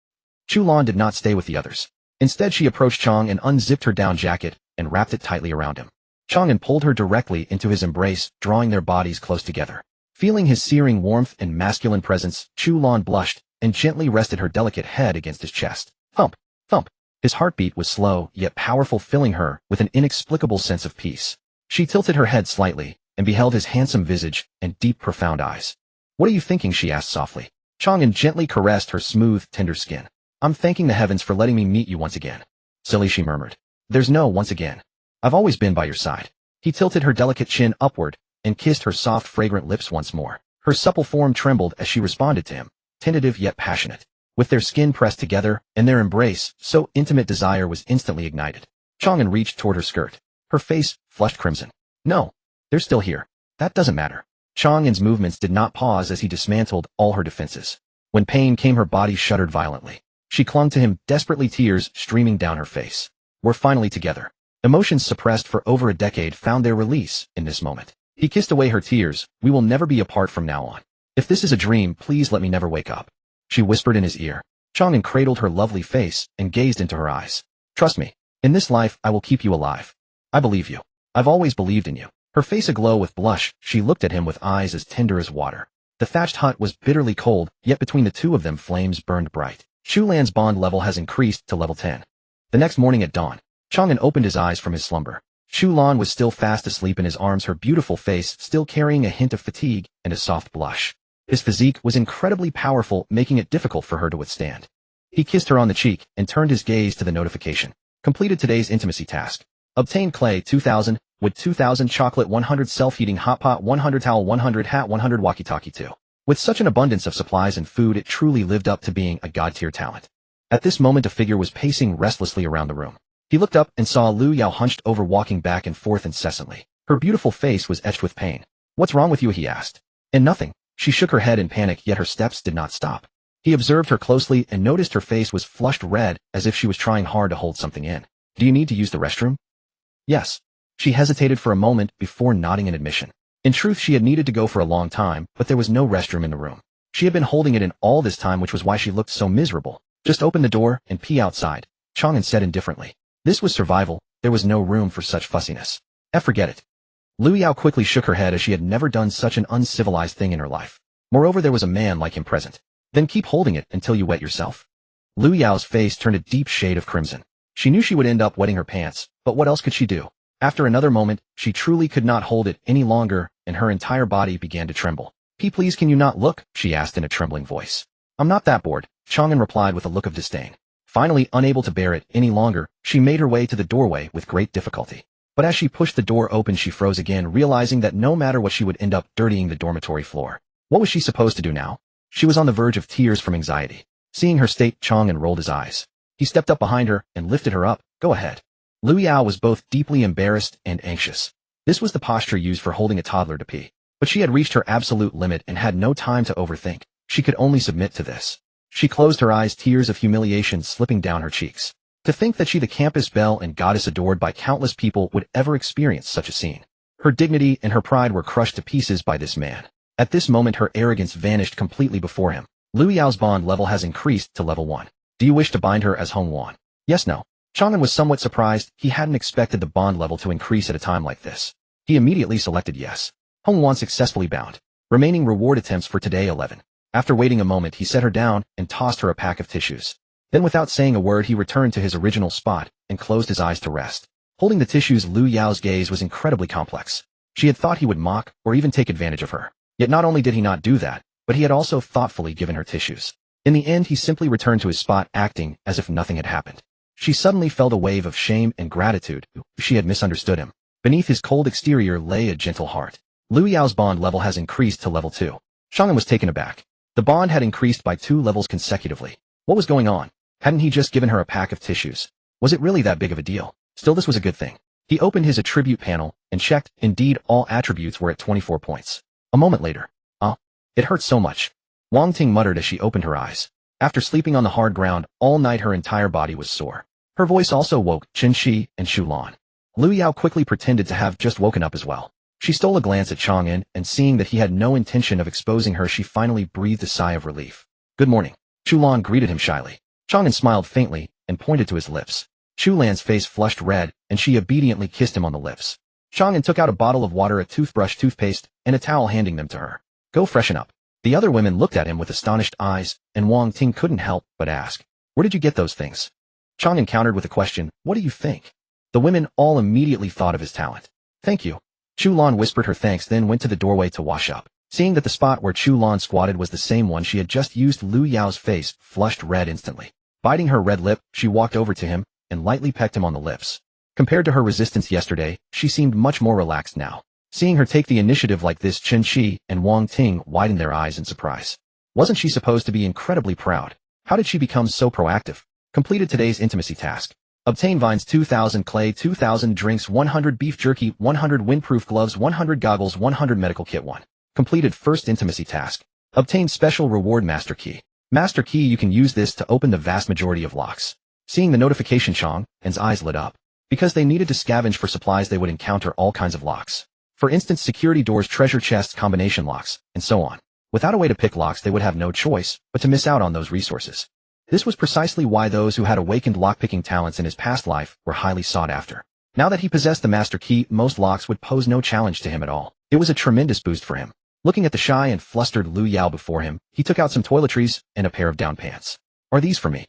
Chu Lan did not stay with the others. Instead, she approached Chang and unzipped her down jacket and wrapped it tightly around him. Chang An pulled her directly into his embrace, drawing their bodies close together. Feeling his searing warmth and masculine presence, Chu Lan blushed and gently rested her delicate head against his chest. Thump, thump. His heartbeat was slow, yet powerful, filling her with an inexplicable sense of peace. She tilted her head slightly and beheld his handsome visage and deep, profound eyes. "What are you thinking?" she asked softly. Chang An gently caressed her smooth, tender skin. "I'm thanking the heavens for letting me meet you once again." "Silly," she murmured. "There's no once again. I've always been by your side." He tilted her delicate chin upward and kissed her soft, fragrant lips once more. Her supple form trembled as she responded to him, tentative yet passionate. With their skin pressed together and their embrace, so intimate, desire was instantly ignited. Chang An reached toward her skirt. Her face flushed crimson. "No, they're still here. That doesn't matter." Chang An's movements did not pause as he dismantled all her defenses. When pain came, her body shuddered violently. She clung to him, desperately, tears streaming down her face. "We're finally together." Emotions suppressed for over a decade found their release in this moment. He kissed away her tears. "We will never be apart from now on. If this is a dream, please let me never wake up," she whispered in his ear. Chang An cradled her lovely face and gazed into her eyes. "Trust me. In this life, I will keep you alive. I believe you. I've always believed in you." Her face aglow with blush, she looked at him with eyes as tender as water. The thatched hut was bitterly cold, yet between the two of them flames burned bright. Chu Lan's bond level has increased to level 10. The next morning at dawn, Chang An opened his eyes from his slumber. Chu Lan was still fast asleep in his arms, her beautiful face still carrying a hint of fatigue and a soft blush. His physique was incredibly powerful, making it difficult for her to withstand. He kissed her on the cheek and turned his gaze to the notification. Completed today's intimacy task. Obtained clay 2000, wood 2000, chocolate 100, self-heating hot pot 100, towel 100, hat 100, walkie-talkie 2. With such an abundance of supplies and food, it truly lived up to being a god-tier talent. At this moment, a figure was pacing restlessly around the room. He looked up and saw Lu Yao hunched over, walking back and forth incessantly. Her beautiful face was etched with pain. "What's wrong with you?" he asked. "And nothing." She shook her head in panic, yet her steps did not stop. He observed her closely and noticed her face was flushed red, as if she was trying hard to hold something in. "Do you need to use the restroom?" "Yes." She hesitated for a moment before nodding in admission. In truth, she had needed to go for a long time, but there was no restroom in the room. She had been holding it in all this time, which was why she looked so miserable. "Just open the door and pee outside," Chang An said indifferently. This was survival. There was no room for such fussiness. Forget it." Lu Yao quickly shook her head, as she had never done such an uncivilized thing in her life. Moreover, there was a man like him present. "Then keep holding it until you wet yourself." Lu Yao's face turned a deep shade of crimson. She knew she would end up wetting her pants, but what else could she do? After another moment, she truly could not hold it any longer, and her entire body began to tremble. Please, can you not look?" she asked in a trembling voice. "I'm not that bored," Chang An replied with a look of disdain. Finally, unable to bear it any longer, she made her way to the doorway with great difficulty. But as she pushed the door open, she froze again, realizing that no matter what, she would end up dirtying the dormitory floor. What was she supposed to do now? She was on the verge of tears from anxiety. Seeing her state, Chang An rolled his eyes. He stepped up behind her and lifted her up. "Go ahead." Lu Yao was both deeply embarrassed and anxious. This was the posture used for holding a toddler to pee. But she had reached her absolute limit and had no time to overthink. She could only submit to this. She closed her eyes, tears of humiliation slipping down her cheeks. To think that she, the campus belle and goddess adored by countless people, would ever experience such a scene. Her dignity and her pride were crushed to pieces by this man. At this moment, her arrogance vanished completely before him. "Lu Yao's bond level has increased to level 1. Do you wish to bind her as Hong Wan?" "Yes, no." Chang An was somewhat surprised. He hadn't expected the bond level to increase at a time like this. He immediately selected yes. Hong Wan successfully bound. Remaining reward attempts for today 11. After waiting a moment, he set her down and tossed her a pack of tissues. Then, without saying a word, he returned to his original spot and closed his eyes to rest. Holding the tissues, Lu Yao's gaze was incredibly complex. She had thought he would mock or even take advantage of her. Yet not only did he not do that, but he had also thoughtfully given her tissues. In the end, he simply returned to his spot, acting as if nothing had happened. She suddenly felt a wave of shame and gratitude. She had misunderstood him. Beneath his cold exterior lay a gentle heart. Lu Yao's bond level has increased to level 2. Chang An was taken aback. The bond had increased by 2 levels consecutively. What was going on? Hadn't he just given her a pack of tissues? Was it really that big of a deal? Still, this was a good thing. He opened his attribute panel and checked. Indeed, all attributes were at 24 points. A moment later. It hurts so much. Wang Ting muttered as she opened her eyes. After sleeping on the hard ground all night, her entire body was sore. Her voice also woke Chen Shi and Shu Lan. Lu Yao quickly pretended to have just woken up as well. She stole a glance at Chang An, and seeing that he had no intention of exposing her, she finally breathed a sigh of relief. "Good morning." Shu Lan greeted him shyly. Chang An smiled faintly and pointed to his lips. Chu Lan's face flushed red, and she obediently kissed him on the lips. Chang An took out a bottle of water, a toothbrush, toothpaste, and a towel, handing them to her. Go freshen up. The other women looked at him with astonished eyes, and Wang Ting couldn't help but ask, where did you get those things? Chang An countered with a question, what do you think? The women all immediately thought of his talent. Thank you. Chu Lan whispered her thanks, then went to the doorway to wash up. Seeing that the spot where Chu Lan squatted was the same one she had just used, Lu Yao's face flushed red instantly. Biting her red lip, she walked over to him and lightly pecked him on the lips. Compared to her resistance yesterday, she seemed much more relaxed now. Seeing her take the initiative like this, Chen Qi and Wang Ting widened their eyes in surprise. Wasn't she supposed to be incredibly proud? How did she become so proactive? Completed today's intimacy task. Obtain vines 2,000 clay, 2,000 drinks, 100 beef jerky, 100 windproof gloves, 100 goggles, 100 medical kit 1. Completed first intimacy task. Obtain special reward master key. Master key, you can use this to open the vast majority of locks. Seeing the notification, Chang An's eyes lit up. Because they needed to scavenge for supplies, they would encounter all kinds of locks. For instance, security doors, treasure chests, combination locks, and so on. Without a way to pick locks, they would have no choice but to miss out on those resources. This was precisely why those who had awakened lockpicking talents in his past life were highly sought after. Now that he possessed the master key, most locks would pose no challenge to him at all. It was a tremendous boost for him. Looking at the shy and flustered Lu Yao before him, he took out some toiletries and a pair of down pants. Are these for me?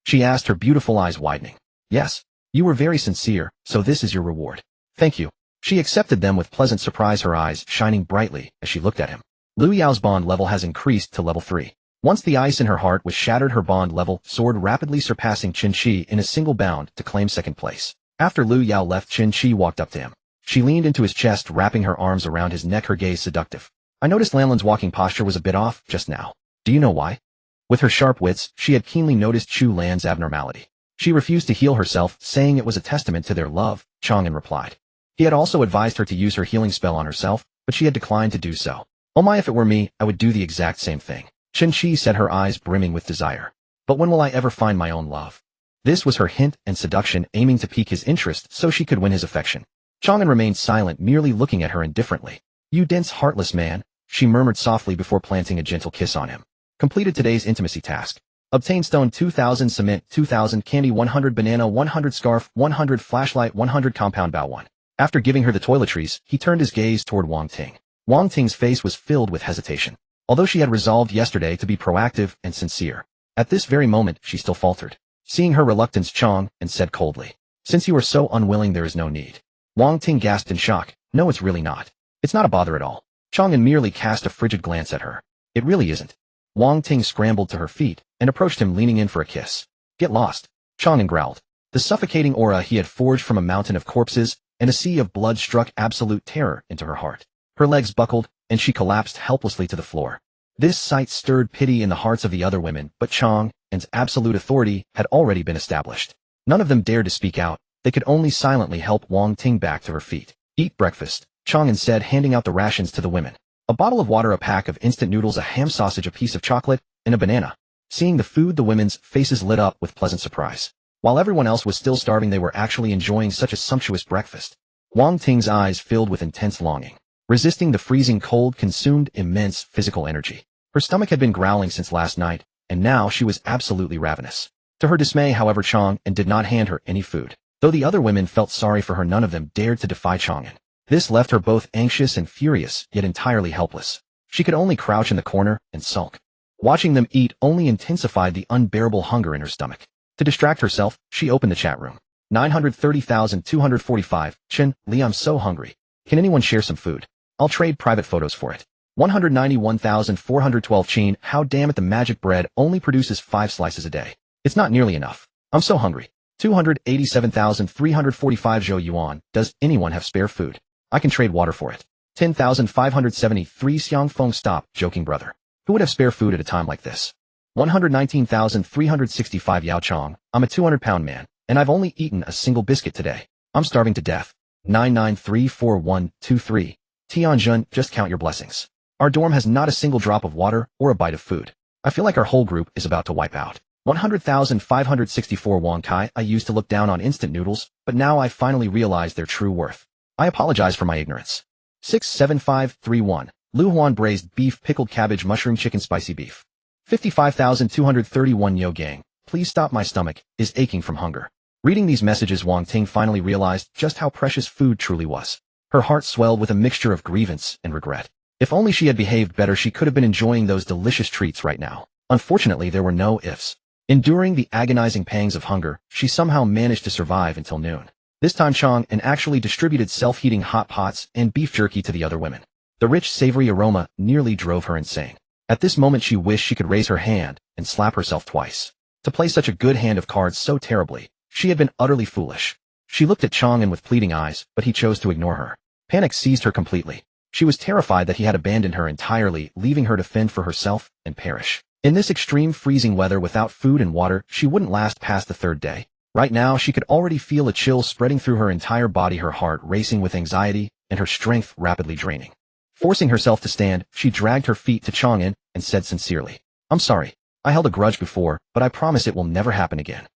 She asked, her beautiful eyes widening. Yes. You were very sincere, so this is your reward. Thank you. She accepted them with pleasant surprise, her eyes shining brightly as she looked at him. Lu Yao's bond level has increased to level 3. Once the ice in her heart was shattered, her bond level soared, rapidly surpassing Chen Qi in a single bound to claim second place. After Lu Yao left, Chen Qi walked up to him. She leaned into his chest, wrapping her arms around his neck, her gaze seductive. I noticed Lanlan's walking posture was a bit off just now. Do you know why? With her sharp wits, she had keenly noticed Chu Lan's abnormality. She refused to heal herself, saying it was a testament to their love, Chang An replied. He had also advised her to use her healing spell on herself, but she had declined to do so. Oh my, if it were me, I would do the exact same thing. Chen Qi said, her eyes brimming with desire. But when will I ever find my own love? This was her hint and seduction, aiming to pique his interest so she could win his affection. Chang An remained silent, merely looking at her indifferently. You dense, heartless man, she murmured softly before planting a gentle kiss on him. Completed today's intimacy task. Obtain stone 2,000, cement 2,000, candy 100, banana 100, scarf 100, flashlight 100, compound bow 1. After giving her the toiletries, he turned his gaze toward Wang Ting. Wang Ting's face was filled with hesitation. Although she had resolved yesterday to be proactive and sincere, at this very moment she still faltered. Seeing her reluctance, Chang An said coldly, since you are so unwilling, there is no need. Wang Ting gasped in shock. No, it's really not. It's not a bother at all. Chang An merely cast a frigid glance at her. It really isn't. Wang Ting scrambled to her feet and approached him, leaning in for a kiss. Get lost. Chang An growled. The suffocating aura he had forged from a mountain of corpses and a sea of blood struck absolute terror into her heart. Her legs buckled, and she collapsed helplessly to the floor. This sight stirred pity in the hearts of the other women, but Chang An's absolute authority had already been established. None of them dared to speak out. They could only silently help Wang Ting back to her feet. Eat breakfast, Chang An said, handing out the rations to the women. A bottle of water, a pack of instant noodles, a ham sausage, a piece of chocolate, and a banana. Seeing the food, the women's faces lit up with pleasant surprise. While everyone else was still starving, they were actually enjoying such a sumptuous breakfast. Wang Ting's eyes filled with intense longing. Resisting the freezing cold consumed immense physical energy. Her stomach had been growling since last night, and now she was absolutely ravenous. To her dismay, however, Chang An did not hand her any food. Though the other women felt sorry for her, none of them dared to defy Chang An. This left her both anxious and furious, yet entirely helpless. She could only crouch in the corner and sulk. Watching them eat only intensified the unbearable hunger in her stomach. To distract herself, she opened the chat room. 930,245, Chen, Li, I'm so hungry. Can anyone share some food? I'll trade private photos for it. 191,412, Chin, how damn it, the magic bread only produces 5 slices a day. It's not nearly enough. I'm so hungry. 287,345, Zhou Yuan, does anyone have spare food? I can trade water for it. 10,573, Xiang Feng, stop, joking brother. Who would have spare food at a time like this? 119,365, Yao Chong, I'm a 200-pound man, and I've only eaten a single biscuit today. I'm starving to death. 99,34123, Tianjun, just count your blessings. Our dorm has not a single drop of water or a bite of food. I feel like our whole group is about to wipe out. 100,564, Wang Kai, I used to look down on instant noodles, but now I finally realize their true worth. I apologize for my ignorance. 67531, Lu Huan, braised beef, pickled cabbage, mushroom, chicken, spicy beef. 55,231, Yo Gang, please stop, my stomach is aching from hunger. Reading these messages, Wang Ting finally realized just how precious food truly was. Her heart swelled with a mixture of grievance and regret. If only she had behaved better, she could have been enjoying those delicious treats right now. Unfortunately, there were no ifs. Enduring the agonizing pangs of hunger, she somehow managed to survive until noon. This time Chang An actually distributed self-heating hot pots and beef jerky to the other women. The rich, savory aroma nearly drove her insane. At this moment she wished she could raise her hand and slap herself twice. To play such a good hand of cards so terribly, she had been utterly foolish. She looked at Chang An with pleading eyes, but he chose to ignore her. Panic seized her completely. She was terrified that he had abandoned her entirely, leaving her to fend for herself and perish. In this extreme freezing weather without food and water, she wouldn't last past the third day. Right now, she could already feel a chill spreading through her entire body, her heart racing with anxiety, and her strength rapidly draining. Forcing herself to stand, she dragged her feet to Chang An and said sincerely, "I'm sorry. I held a grudge before, but I promise it will never happen again."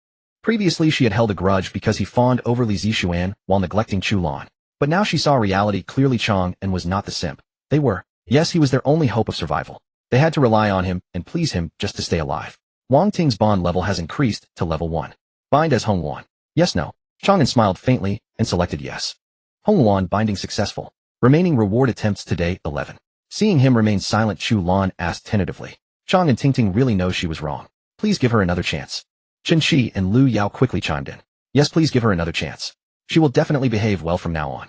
Previously, she had held a grudge because he fawned over Li Zixuan while neglecting Chu Lan. But now she saw reality clearly. Chang An was not the simp. They were. Yes, he was their only hope of survival. They had to rely on him and please him just to stay alive. Wang Ting's bond level has increased to level 1. Bind as Hong Luan. Yes, no. Chang An smiled faintly and selected yes. Hong Luan binding successful. Remaining reward attempts today 11. Seeing him remain silent, Chu Lan asked tentatively. Chang An Ting really knows she was wrong. Please give her another chance. Chen Qi and Lu Yao quickly chimed in. Yes, please give her another chance. She will definitely behave well from now on.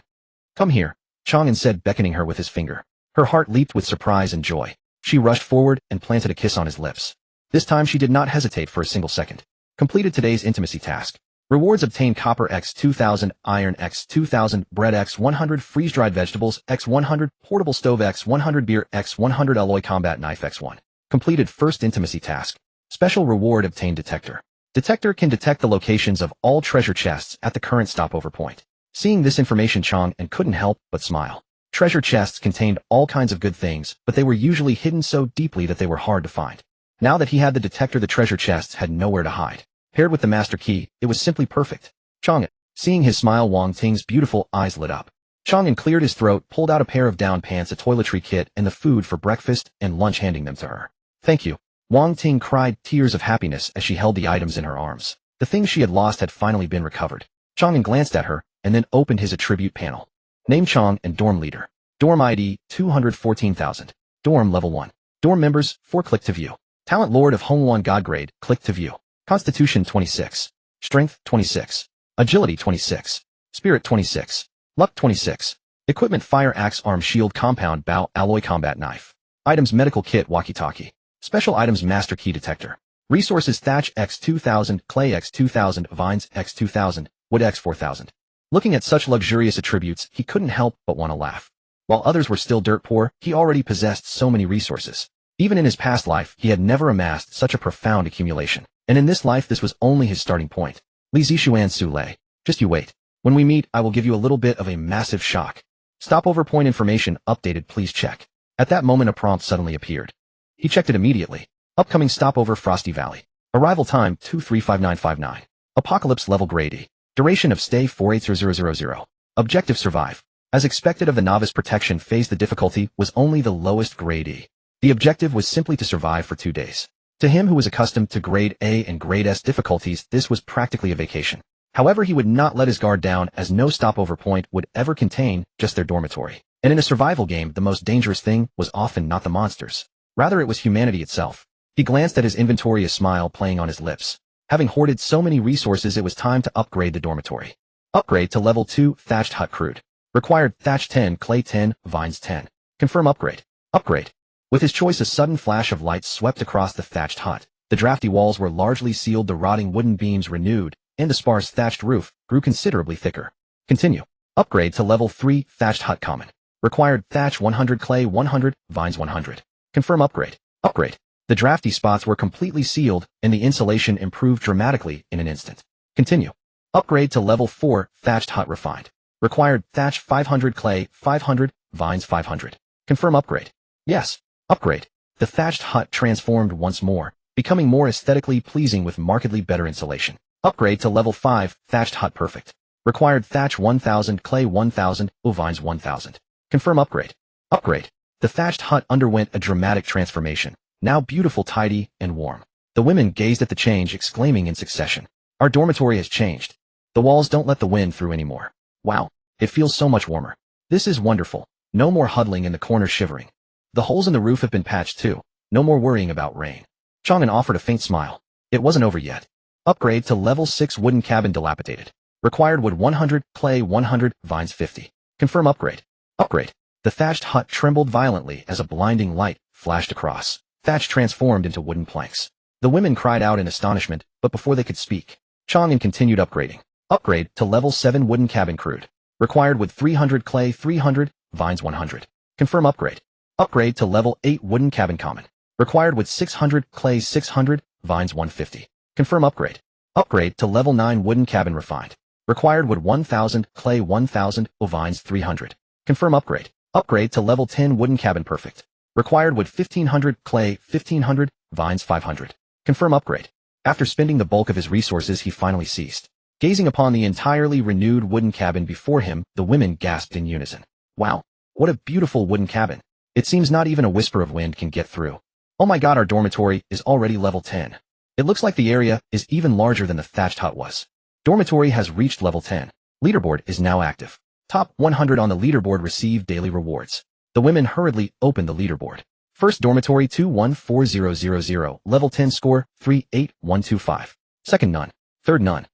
Come here, Chang An said, beckoning her with his finger. Her heart leaped with surprise and joy. She rushed forward and planted a kiss on his lips. This time she did not hesitate for a single second. Completed today's intimacy task. Rewards obtained: copper x 2000, iron x 2000, bread x 100, freeze-dried vegetables x 100, portable stove x 100, beer x 100, alloy combat knife x 1. Completed first intimacy task. Special reward obtained: detector. Detector can detect the locations of all treasure chests at the current stopover point. Seeing this information, Chang An couldn't help but smile. Treasure chests contained all kinds of good things, but they were usually hidden so deeply that they were hard to find. Now that he had the detector, the treasure chests had nowhere to hide. Paired with the master key, it was simply perfect. Chang An. Seeing his smile, Wang Ting's beautiful eyes lit up. Chang An cleared his throat, pulled out a pair of down pants, a toiletry kit, and the food for breakfast and lunch, handing them to her. Thank you. Wang Ting cried tears of happiness as she held the items in her arms. The things she had lost had finally been recovered. Chang An glanced at her, and then opened his attribute panel. Name: Chang An, dorm leader. Dorm ID 214,000. Dorm level 1. Dorm members 4. Click to view. Talent: Lord of Hongluan, God grade. Click to view. Constitution 26. Strength 26. Agility 26. Spirit 26. Luck 26. Equipment: fire axe, arm, shield, compound bow, alloy combat knife. Items: medical kit, walkie-talkie. Special items: master key, detector. Resources: thatch x 2000, clay x 2000, vines x 2000, wood x 4000. Looking at such luxurious attributes, he couldn't help but want to laugh. While others were still dirt poor, he already possessed so many resources. Even in his past life, he had never amassed such a profound accumulation. And in this life, this was only his starting point. Li Zixuan Su Lei. Just you wait. When we meet, I will give you a little bit of a massive shock. Stopover point information updated, please check. At that moment, a prompt suddenly appeared. He checked it immediately. Upcoming stopover: Frosty Valley. Arrival time 235959. Apocalypse level grade E. Duration of stay 480000. Objective: survive. As expected of the novice protection phase, the difficulty was only the lowest, grade E. The objective was simply to survive for 2 days. To him, who was accustomed to grade A and grade S difficulties, this was practically a vacation. However, he would not let his guard down, as no stopover point would ever contain just their dormitory. And in a survival game, the most dangerous thing was often not the monsters. Rather, it was humanity itself. He glanced at his inventory, a smile playing on his lips. Having hoarded so many resources, it was time to upgrade the dormitory. Upgrade to level 2, thatched hut, crude. Required: thatch 10, clay 10, vines 10. Confirm upgrade. Upgrade. With his choice, a sudden flash of light swept across the thatched hut. The drafty walls were largely sealed, the rotting wooden beams renewed, and the sparse thatched roof grew considerably thicker. Continue. Upgrade to level 3, thatched hut, common. Required: thatch 100, clay 100, vines 100. Confirm upgrade. Upgrade. The drafty spots were completely sealed, and the insulation improved dramatically in an instant. Continue. Upgrade to level 4, thatched hut, refined. Required: thatch 500, clay 500, vines 500. Confirm upgrade. Yes. Upgrade. The thatched hut transformed once more, becoming more aesthetically pleasing with markedly better insulation. Upgrade to level 5, thatched hut, perfect. Required: thatch 1000, clay 1000, vines 1000. Confirm upgrade. Upgrade. The thatched hut underwent a dramatic transformation, now beautiful, tidy, and warm. The women gazed at the change, exclaiming in succession. Our dormitory has changed. The walls don't let the wind through anymore. Wow, it feels so much warmer. This is wonderful. No more huddling in the corner shivering. The holes in the roof have been patched too. No more worrying about rain. Chang An offered a faint smile. It wasn't over yet. Upgrade to level 6 wooden cabin dilapidated. Required wood 100, clay 100, vines 50. Confirm upgrade. Upgrade. The thatched hut trembled violently as a blinding light flashed across. Thatch transformed into wooden planks. The women cried out in astonishment, but before they could speak, Chang An continued upgrading. Upgrade to level 7 wooden cabin crude. Required wood 300, clay 300, vines 100. Confirm upgrade. Upgrade to level 8 wooden cabin common. Required wood 600, clay 600, vines 150. Confirm upgrade. Upgrade to level 9 wooden cabin refined. Required wood 1000, clay 1000, vines 300. Confirm upgrade. Upgrade to level 10 wooden cabin perfect. Required wood 1500, clay 1500, vines 500. Confirm upgrade. After spending the bulk of his resources, he finally ceased. Gazing upon the entirely renewed wooden cabin before him, the women gasped in unison. Wow, what a beautiful wooden cabin. It seems not even a whisper of wind can get through. Oh my god, our dormitory is already level 10. It looks like the area is even larger than the thatched hut was. Dormitory has reached level 10. Leaderboard is now active. Top 100 on the leaderboard receive daily rewards. The women hurriedly opened the leaderboard. First dormitory 214000, level 10 score 38125. Second none. Third none.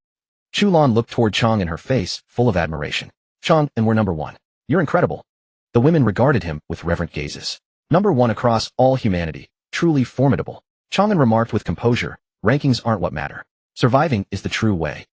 Chulan looked toward Chang An, her face full of admiration. Chang An, we're number 1. You're incredible. The women regarded him with reverent gazes. Number 1 across all humanity. Truly formidable. Chang An remarked with composure, rankings aren't what matter. Surviving is the true way.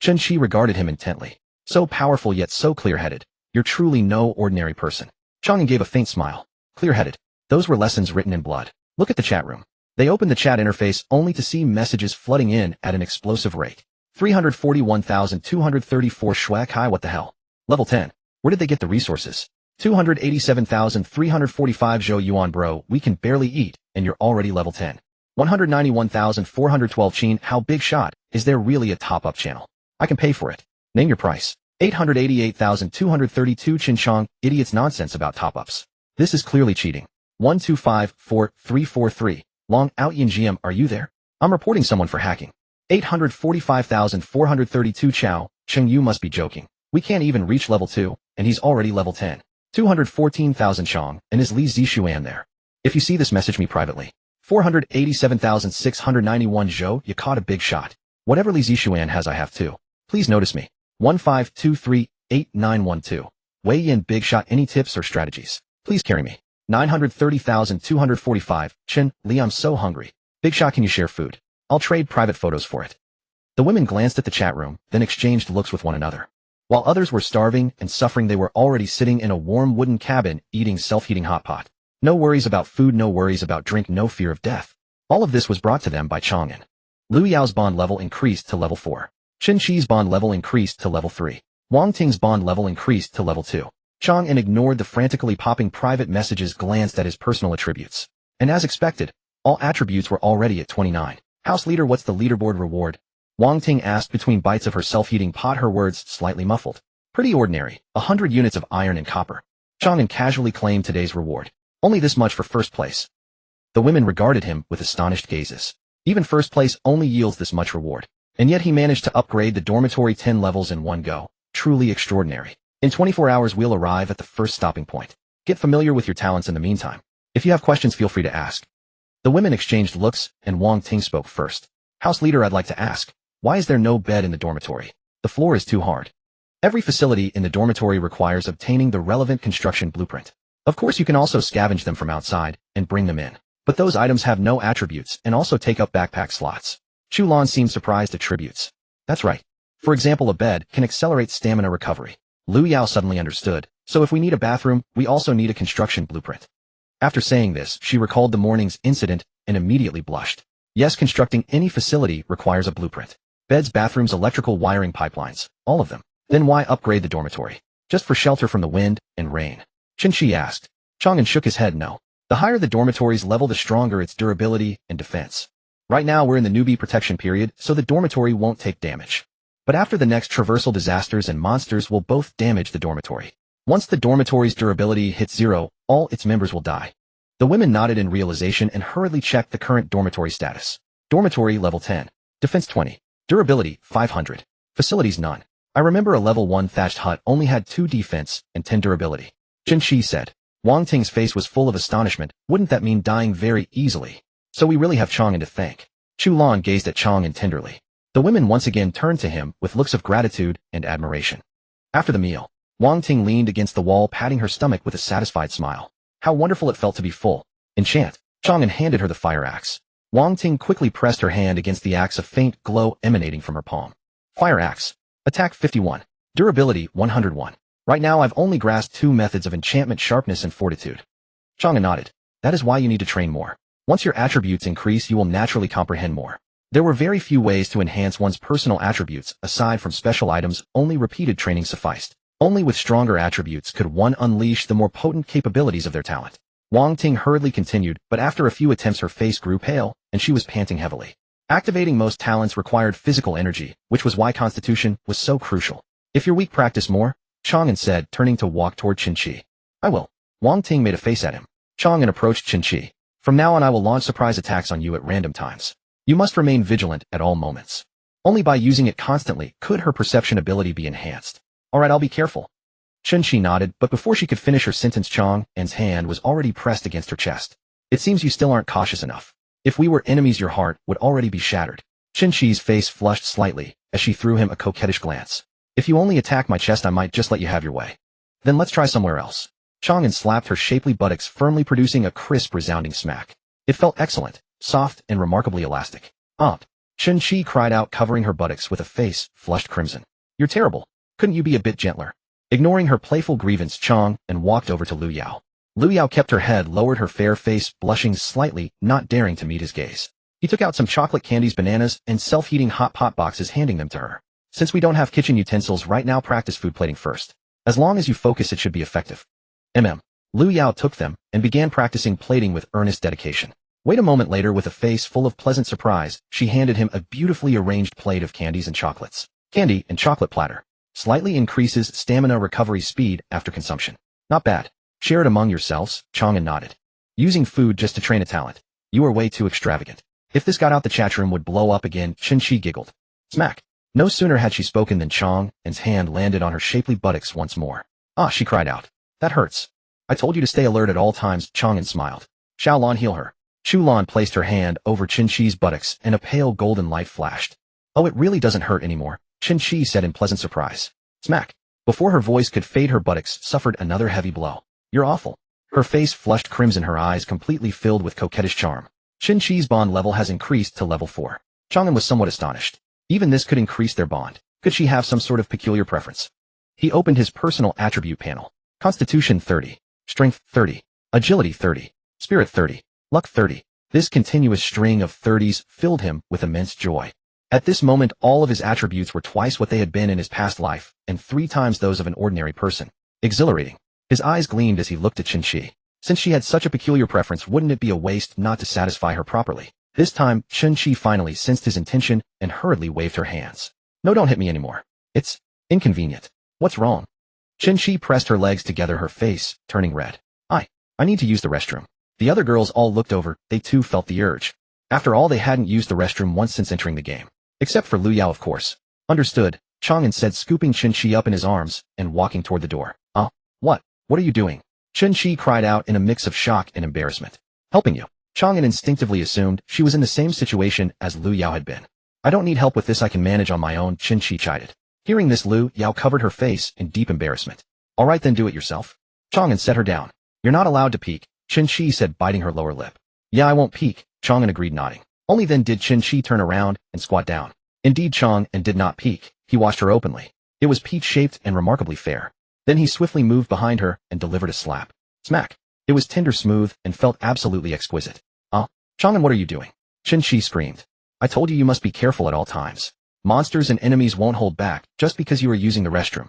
Chen Qi regarded him intently. So powerful yet so clear-headed. You're truly no ordinary person. Chang An gave a faint smile. Clear-headed. Those were lessons written in blood. Look at the chat room. They opened the chat interface only to see messages flooding in at an explosive rate. 341,234 schwack high, what the hell? Level 10. Where did they get the resources? 287,345 zhou yuan, bro, we can barely eat, and you're already level 10. 191,412 chin, how big shot, is there really a top-up channel? I can pay for it. Name your price. 888,232 chin chong, idiots nonsense about top-ups. This is clearly cheating. 1254343, long out yin GM, are you there? I'm reporting someone for hacking. 845,432 chow, Cheng, you must be joking. We can't even reach level 2, and he's already level 10. 214,000 Chong, and is Li Zixuan there? If you see this, message me privately. 487,691 Zhou, you caught a big shot. Whatever Li Zixuan has I have too. Please notice me. 15238912. Wei Yin, big shot, any tips or strategies? Please carry me. 930,245, Chen, Li, I'm so hungry. Big shot, can you share food? I'll trade private photos for it. The women glanced at the chat room, then exchanged looks with one another. While others were starving and suffering, they were already sitting in a warm wooden cabin, eating self-heating hot pot. No worries about food, no worries about drink, no fear of death. All of this was brought to them by Chang An. Lu Yao's bond level increased to level 4. Qin Shi's bond level increased to level 3. Wang Ting's bond level increased to level 2. Chang An ignored the frantically popping private messages, glanced at his personal attributes. And as expected, all attributes were already at 29. House leader, what's the leaderboard reward? Wang Ting asked between bites of her self-heating pot, her words slightly muffled. Pretty ordinary, 100 units of iron and copper. Chang An casually claimed today's reward. Only this much for first place. The women regarded him with astonished gazes. Even first place only yields this much reward. And yet he managed to upgrade the dormitory 10 levels in one go. Truly extraordinary. In 24 hours we'll arrive at the first stopping point. Get familiar with your talents in the meantime. If you have questions, feel free to ask. The women exchanged looks, and Wang Ting spoke first. House leader, I'd like to ask, why is there no bed in the dormitory? The floor is too hard. Every facility in the dormitory requires obtaining the relevant construction blueprint. Of course, you can also scavenge them from outside and bring them in. But those items have no attributes and also take up backpack slots. Chu Lan seemed surprised. Attributes. That's right. For example, a bed can accelerate stamina recovery. Lu Yao suddenly understood. So if we need a bathroom, we also need a construction blueprint. After saying this, she recalled the morning's incident and immediately blushed. Yes, constructing any facility requires a blueprint. Beds, bathrooms, electrical wiring, pipelines, all of them. Then why upgrade the dormitory? Just for shelter from the wind and rain? Qin Shi asked. Chang An shook his head no. The higher the dormitory's level, the stronger its durability and defense. Right now we're in the newbie protection period, so the dormitory won't take damage. But after the next traversal, disasters and monsters will both damage the dormitory. Once the dormitory's durability hits 0, all its members will die. The women nodded in realization and hurriedly checked the current dormitory status. Dormitory level 10. Defense 20. Durability 500. Facilities none. I remember a level 1 thatched hut only had 2 defense and 10 durability. Chen Shi said. Wang Ting's face was full of astonishment. Wouldn't that mean dying very easily? So we really have Chang An to thank. Chu Lan gazed at Chang An tenderly. The women once again turned to him with looks of gratitude and admiration. After the meal, Wang Ting leaned against the wall, patting her stomach with a satisfied smile. How wonderful it felt to be full. Enchant. Chang An handed her the fire axe. Wang Ting quickly pressed her hand against the axe, a faint glow emanating from her palm. Fire axe. Attack 51. Durability 101. Right now I've only grasped 2 methods of enchantment: sharpness and fortitude. Chang An nodded. That is why you need to train more. Once your attributes increase, you will naturally comprehend more. There were very few ways to enhance one's personal attributes aside from special items. Only repeated training sufficed. Only with stronger attributes could one unleash the more potent capabilities of their talent. Wang Ting hurriedly continued, but after a few attempts her face grew pale, and she was panting heavily. Activating most talents required physical energy, which was why constitution was so crucial. If you're weak, practice more, Chang An said, turning to walk toward Chen Qi. I will. Wang Ting made a face at him. Chang An approached Chen Qi. From now on I will launch surprise attacks on you at random times. You must remain vigilant at all moments. Only by using it constantly could her perception ability be enhanced. Alright, I'll be careful. Chen Qi nodded, but before she could finish her sentence, Chang An's hand was already pressed against her chest. It seems you still aren't cautious enough. If we were enemies, your heart would already be shattered. Chen Qi's face flushed slightly as she threw him a coquettish glance. If you only attack my chest, I might just let you have your way. Then let's try somewhere else. Chang An slapped her shapely buttocks firmly, producing a crisp, resounding smack. It felt excellent, soft, and remarkably elastic. Chen Qi cried out, covering her buttocks with a face flushed crimson. You're terrible. Couldn't you be a bit gentler? Ignoring her playful grievance, Chang An walked over to Lu Yao. Lu Yao kept her head lowered, her fair face blushing slightly, not daring to meet his gaze. He took out some chocolate candies, bananas, and self-heating hot pot boxes, handing them to her. Since we don't have kitchen utensils right now, practice food plating first. As long as you focus, it should be effective. Lu Yao took them and began practicing plating with earnest dedication. Wait a moment later, with a face full of pleasant surprise, she handed him a beautifully arranged plate of candies and chocolates. Candy and chocolate platter. Slightly increases stamina recovery speed after consumption. Not bad. Share it among yourselves, Chang An nodded. Using food just to train a talent. You are way too extravagant. If this got out, the chat room would blow up again. Chen Qi giggled. Smack. No sooner had she spoken than Chang An's hand landed on her shapely buttocks once more. Ah, she cried out. That hurts. I told you to stay alert at all times. Chang An smiled. Xiao Lan, heal her. Chu Lan placed her hand over Chen Qi's buttocks and a pale golden light flashed. Oh, it really doesn't hurt anymore, Chen Qi said in pleasant surprise. Smack. Before her voice could fade, her buttocks suffered another heavy blow. You're awful. Her face flushed crimson, her eyes completely filled with coquettish charm. Chen Qi's bond level has increased to level 4. Chang An was somewhat astonished. Even this could increase their bond. Could she have some sort of peculiar preference? He opened his personal attribute panel. Constitution 30. Strength 30. Agility 30. Spirit 30. Luck 30. This continuous string of 30s filled him with immense joy. At this moment, all of his attributes were twice what they had been in his past life, and 3 times those of an ordinary person. Exhilarating. His eyes gleamed as he looked at Chen Qi. Since she had such a peculiar preference, wouldn't it be a waste not to satisfy her properly? This time, Chen Qi finally sensed his intention and hurriedly waved her hands. No, don't hit me anymore. It's inconvenient. What's wrong? Chen Qi pressed her legs together, her face turning red. I need to use the restroom. The other girls all looked over. They too felt the urge. After all, they hadn't used the restroom once since entering the game. Except for Lu Yao, of course. Understood, Chang An said, scooping Chen Qi up in his arms and walking toward the door. What? What are you doing? Chen Qi cried out in a mix of shock and embarrassment. Helping you. Chang An instinctively assumed she was in the same situation as Lu Yao had been. I don't need help with this, I can manage on my own, Chen Qi chided. Hearing this, Lu Yao covered her face in deep embarrassment. Alright then, do it yourself. Chang An set her down. You're not allowed to peek, Chen Qi said, biting her lower lip. Yeah, I won't peek, Chang An agreed, nodding. Only then did Chen Qi turn around and squat down. Indeed, Chang An did not peek. He watched her openly. It was peach-shaped and remarkably fair. Then he swiftly moved behind her and delivered a slap. Smack. It was tender, smooth, and felt absolutely exquisite. Chang An, what are you doing? Chen Qi screamed. I told you must be careful at all times. Monsters and enemies won't hold back just because you are using the restroom.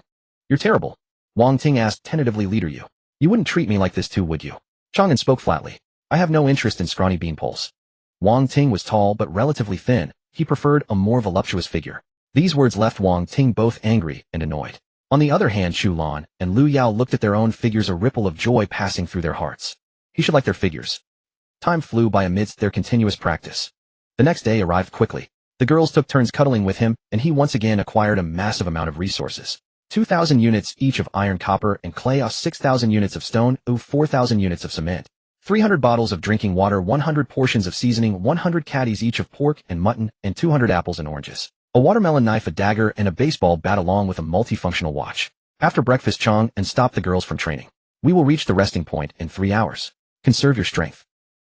You're terrible. Wang Ting asked tentatively, leader, you wouldn't treat me like this too, would you? Chang An spoke flatly. I have no interest in scrawny beanpoles. Wang Ting was tall but relatively thin. He preferred a more voluptuous figure. These words left Wang Ting both angry and annoyed. On the other hand, Chu Lan and Lu Yao looked at their own figures, a ripple of joy passing through their hearts. He should like their figures. Time flew by amidst their continuous practice. The next day arrived quickly. The girls took turns cuddling with him, and he once again acquired a massive amount of resources. 2,000 units each of iron, copper, and clay, 6,000 units of stone, 4,000 units of cement, 300 bottles of drinking water, 100 portions of seasoning, 100 caddies each of pork and mutton, and 200 apples and oranges. A watermelon knife, a dagger, and a baseball bat along with a multifunctional watch. After breakfast, Chang An stopped the girls from training. We will reach the resting point in 3 hours. Conserve your strength.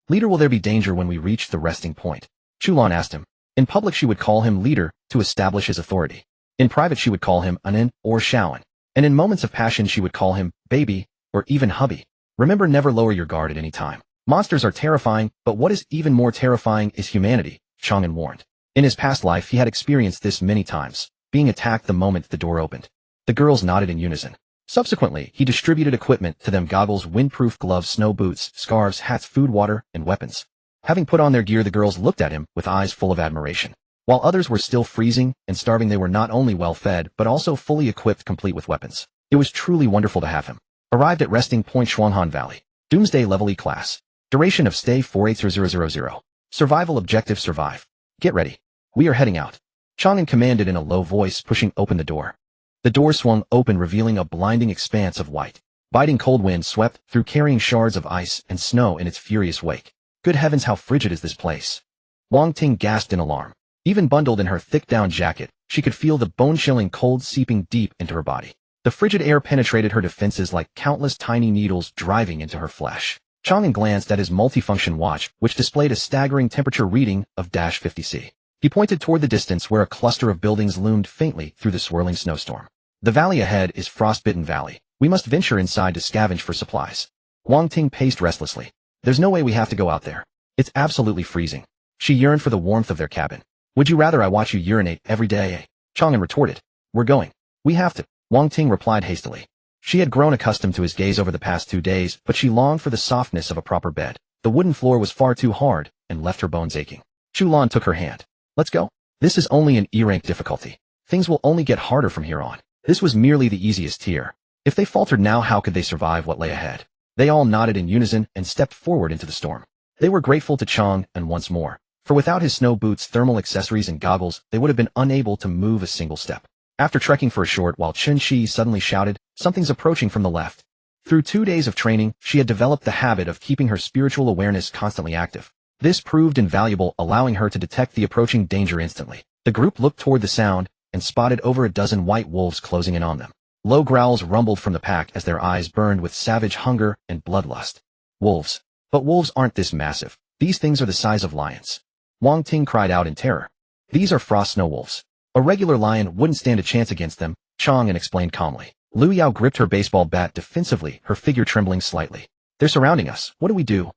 Leader, will there be danger when we reach the resting point? Chulan asked him. In public she would call him leader to establish his authority. In private she would call him Anin or Shaoan. And in moments of passion she would call him baby or even hubby. Remember, never lower your guard at any time. Monsters are terrifying, but what is even more terrifying is humanity, Chang An warned. In his past life he had experienced this many times, being attacked the moment the door opened. The girls nodded in unison. Subsequently, he distributed equipment to them: goggles, windproof gloves, snow boots, scarves, hats, food, water, and weapons. Having put on their gear, the girls looked at him with eyes full of admiration. While others were still freezing and starving, they were not only well fed, but also fully equipped, complete with weapons. It was truly wonderful to have him. Arrived at resting point Shuanghan Valley. Doomsday level E class. Duration of stay 48000. Survival objective: survive. Get ready. We are heading out. Chang An commanded in a low voice, pushing open the door. The door swung open, revealing a blinding expanse of white. Biting cold wind swept through, carrying shards of ice and snow in its furious wake. Good heavens, how frigid is this place! Wang Ting gasped in alarm. Even bundled in her thick down jacket, she could feel the bone-chilling cold seeping deep into her body. The frigid air penetrated her defenses like countless tiny needles driving into her flesh. Chang An glanced at his multifunction watch, which displayed a staggering temperature reading of -50°C. He pointed toward the distance where a cluster of buildings loomed faintly through the swirling snowstorm. The valley ahead is Frostbitten Valley. We must venture inside to scavenge for supplies. Wang Ting paced restlessly. There's no way we have to go out there. It's absolutely freezing. She yearned for the warmth of their cabin. Would you rather I watch you urinate every day? Chang An retorted. We're going. We have to. Wang Ting replied hastily. She had grown accustomed to his gaze over the past 2 days, but she longed for the softness of a proper bed. The wooden floor was far too hard and left her bones aching. Chulan took her hand. Let's go. This is only an E-rank difficulty. Things will only get harder from here on. This was merely the easiest tier. If they faltered now, how could they survive what lay ahead? They all nodded in unison and stepped forward into the storm. They were grateful to Chang An once more, for without his snow boots, thermal accessories, and goggles, they would have been unable to move a single step. After trekking for a short while, Chen Shi suddenly shouted, "Something's approaching from the left." Through 2 days of training, she had developed the habit of keeping her spiritual awareness constantly active. This proved invaluable, allowing her to detect the approaching danger instantly. The group looked toward the sound and spotted over a dozen white wolves closing in on them. Low growls rumbled from the pack as their eyes burned with savage hunger and bloodlust. Wolves. But wolves aren't this massive. These things are the size of lions. Wang Ting cried out in terror. These are frost snow wolves. A regular lion wouldn't stand a chance against them, Chang An explained calmly. Lu Yao gripped her baseball bat defensively, her figure trembling slightly. They're surrounding us. What do we do?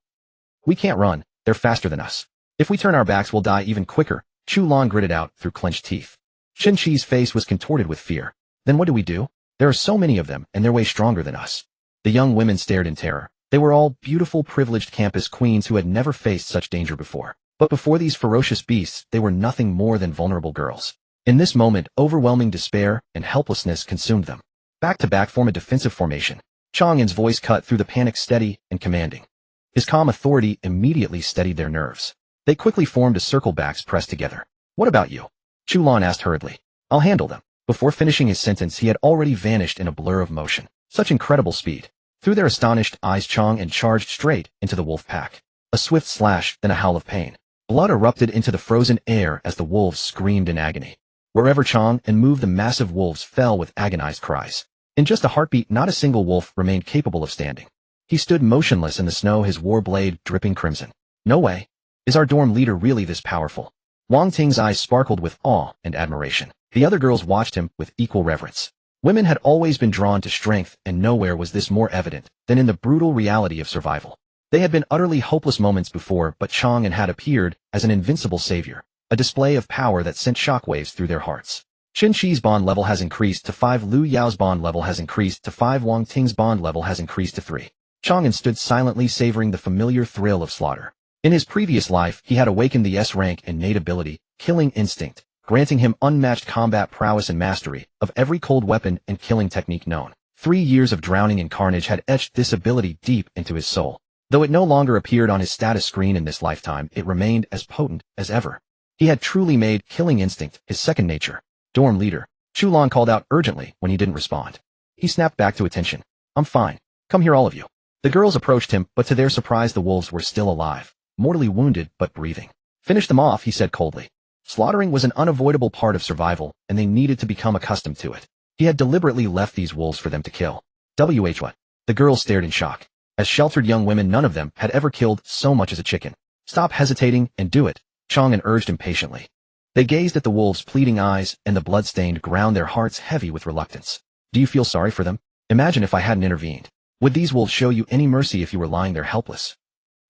We can't run. They're faster than us. If we turn our backs, we'll die even quicker, Chu Lan gritted out through clenched teeth. Chen Chi's face was contorted with fear. Then what do we do? There are so many of them, and they're way stronger than us. The young women stared in terror. They were all beautiful, privileged campus queens who had never faced such danger before. But before these ferocious beasts, they were nothing more than vulnerable girls. In this moment, overwhelming despair and helplessness consumed them. Back to back, form a defensive formation. Chang An's voice cut through the panic, steady and commanding. His calm authority immediately steadied their nerves. They quickly formed a circle, backs pressed together. What about you? Chu Lan asked hurriedly. I'll handle them. Before finishing his sentence, he had already vanished in a blur of motion. Such incredible speed. Through their astonished eyes, Chang An charged straight into the wolf pack. A swift slash, then a howl of pain. Blood erupted into the frozen air as the wolves screamed in agony. Wherever Chang An moved, the massive wolves fell with agonized cries. In just a heartbeat, not a single wolf remained capable of standing. He stood motionless in the snow, his war blade dripping crimson. No way. Is our dorm leader really this powerful? Wang Ting's eyes sparkled with awe and admiration. The other girls watched him with equal reverence. Women had always been drawn to strength, and nowhere was this more evident than in the brutal reality of survival. They had been utterly hopeless moments before, but Chang An had appeared as an invincible savior, a display of power that sent shockwaves through their hearts. Chen Chi's bond level has increased to 5, Lu Yao's bond level has increased to 5, Wang Ting's bond level has increased to 3. Chang An stood silently, savoring the familiar thrill of slaughter. In his previous life, he had awakened the S-rank innate ability, killing instinct, granting him unmatched combat prowess and mastery of every cold weapon and killing technique known. 3 years of drowning in carnage had etched this ability deep into his soul. Though it no longer appeared on his status screen in this lifetime, it remained as potent as ever. He had truly made killing instinct his second nature. Dorm leader. Chu Lan called out urgently when he didn't respond. He snapped back to attention. I'm fine. Come here all of you. The girls approached him, but to their surprise the wolves were still alive, mortally wounded but breathing. Finish them off, he said coldly. Slaughtering was an unavoidable part of survival, and they needed to become accustomed to it. He had deliberately left these wolves for them to kill. What? The girls stared in shock. As sheltered young women, none of them had ever killed so much as a chicken. Stop hesitating and do it, Chang An urged impatiently. They gazed at the wolves' pleading eyes, and the blood-stained ground, their hearts heavy with reluctance. Do you feel sorry for them? Imagine if I hadn't intervened. Would these wolves show you any mercy if you were lying there helpless?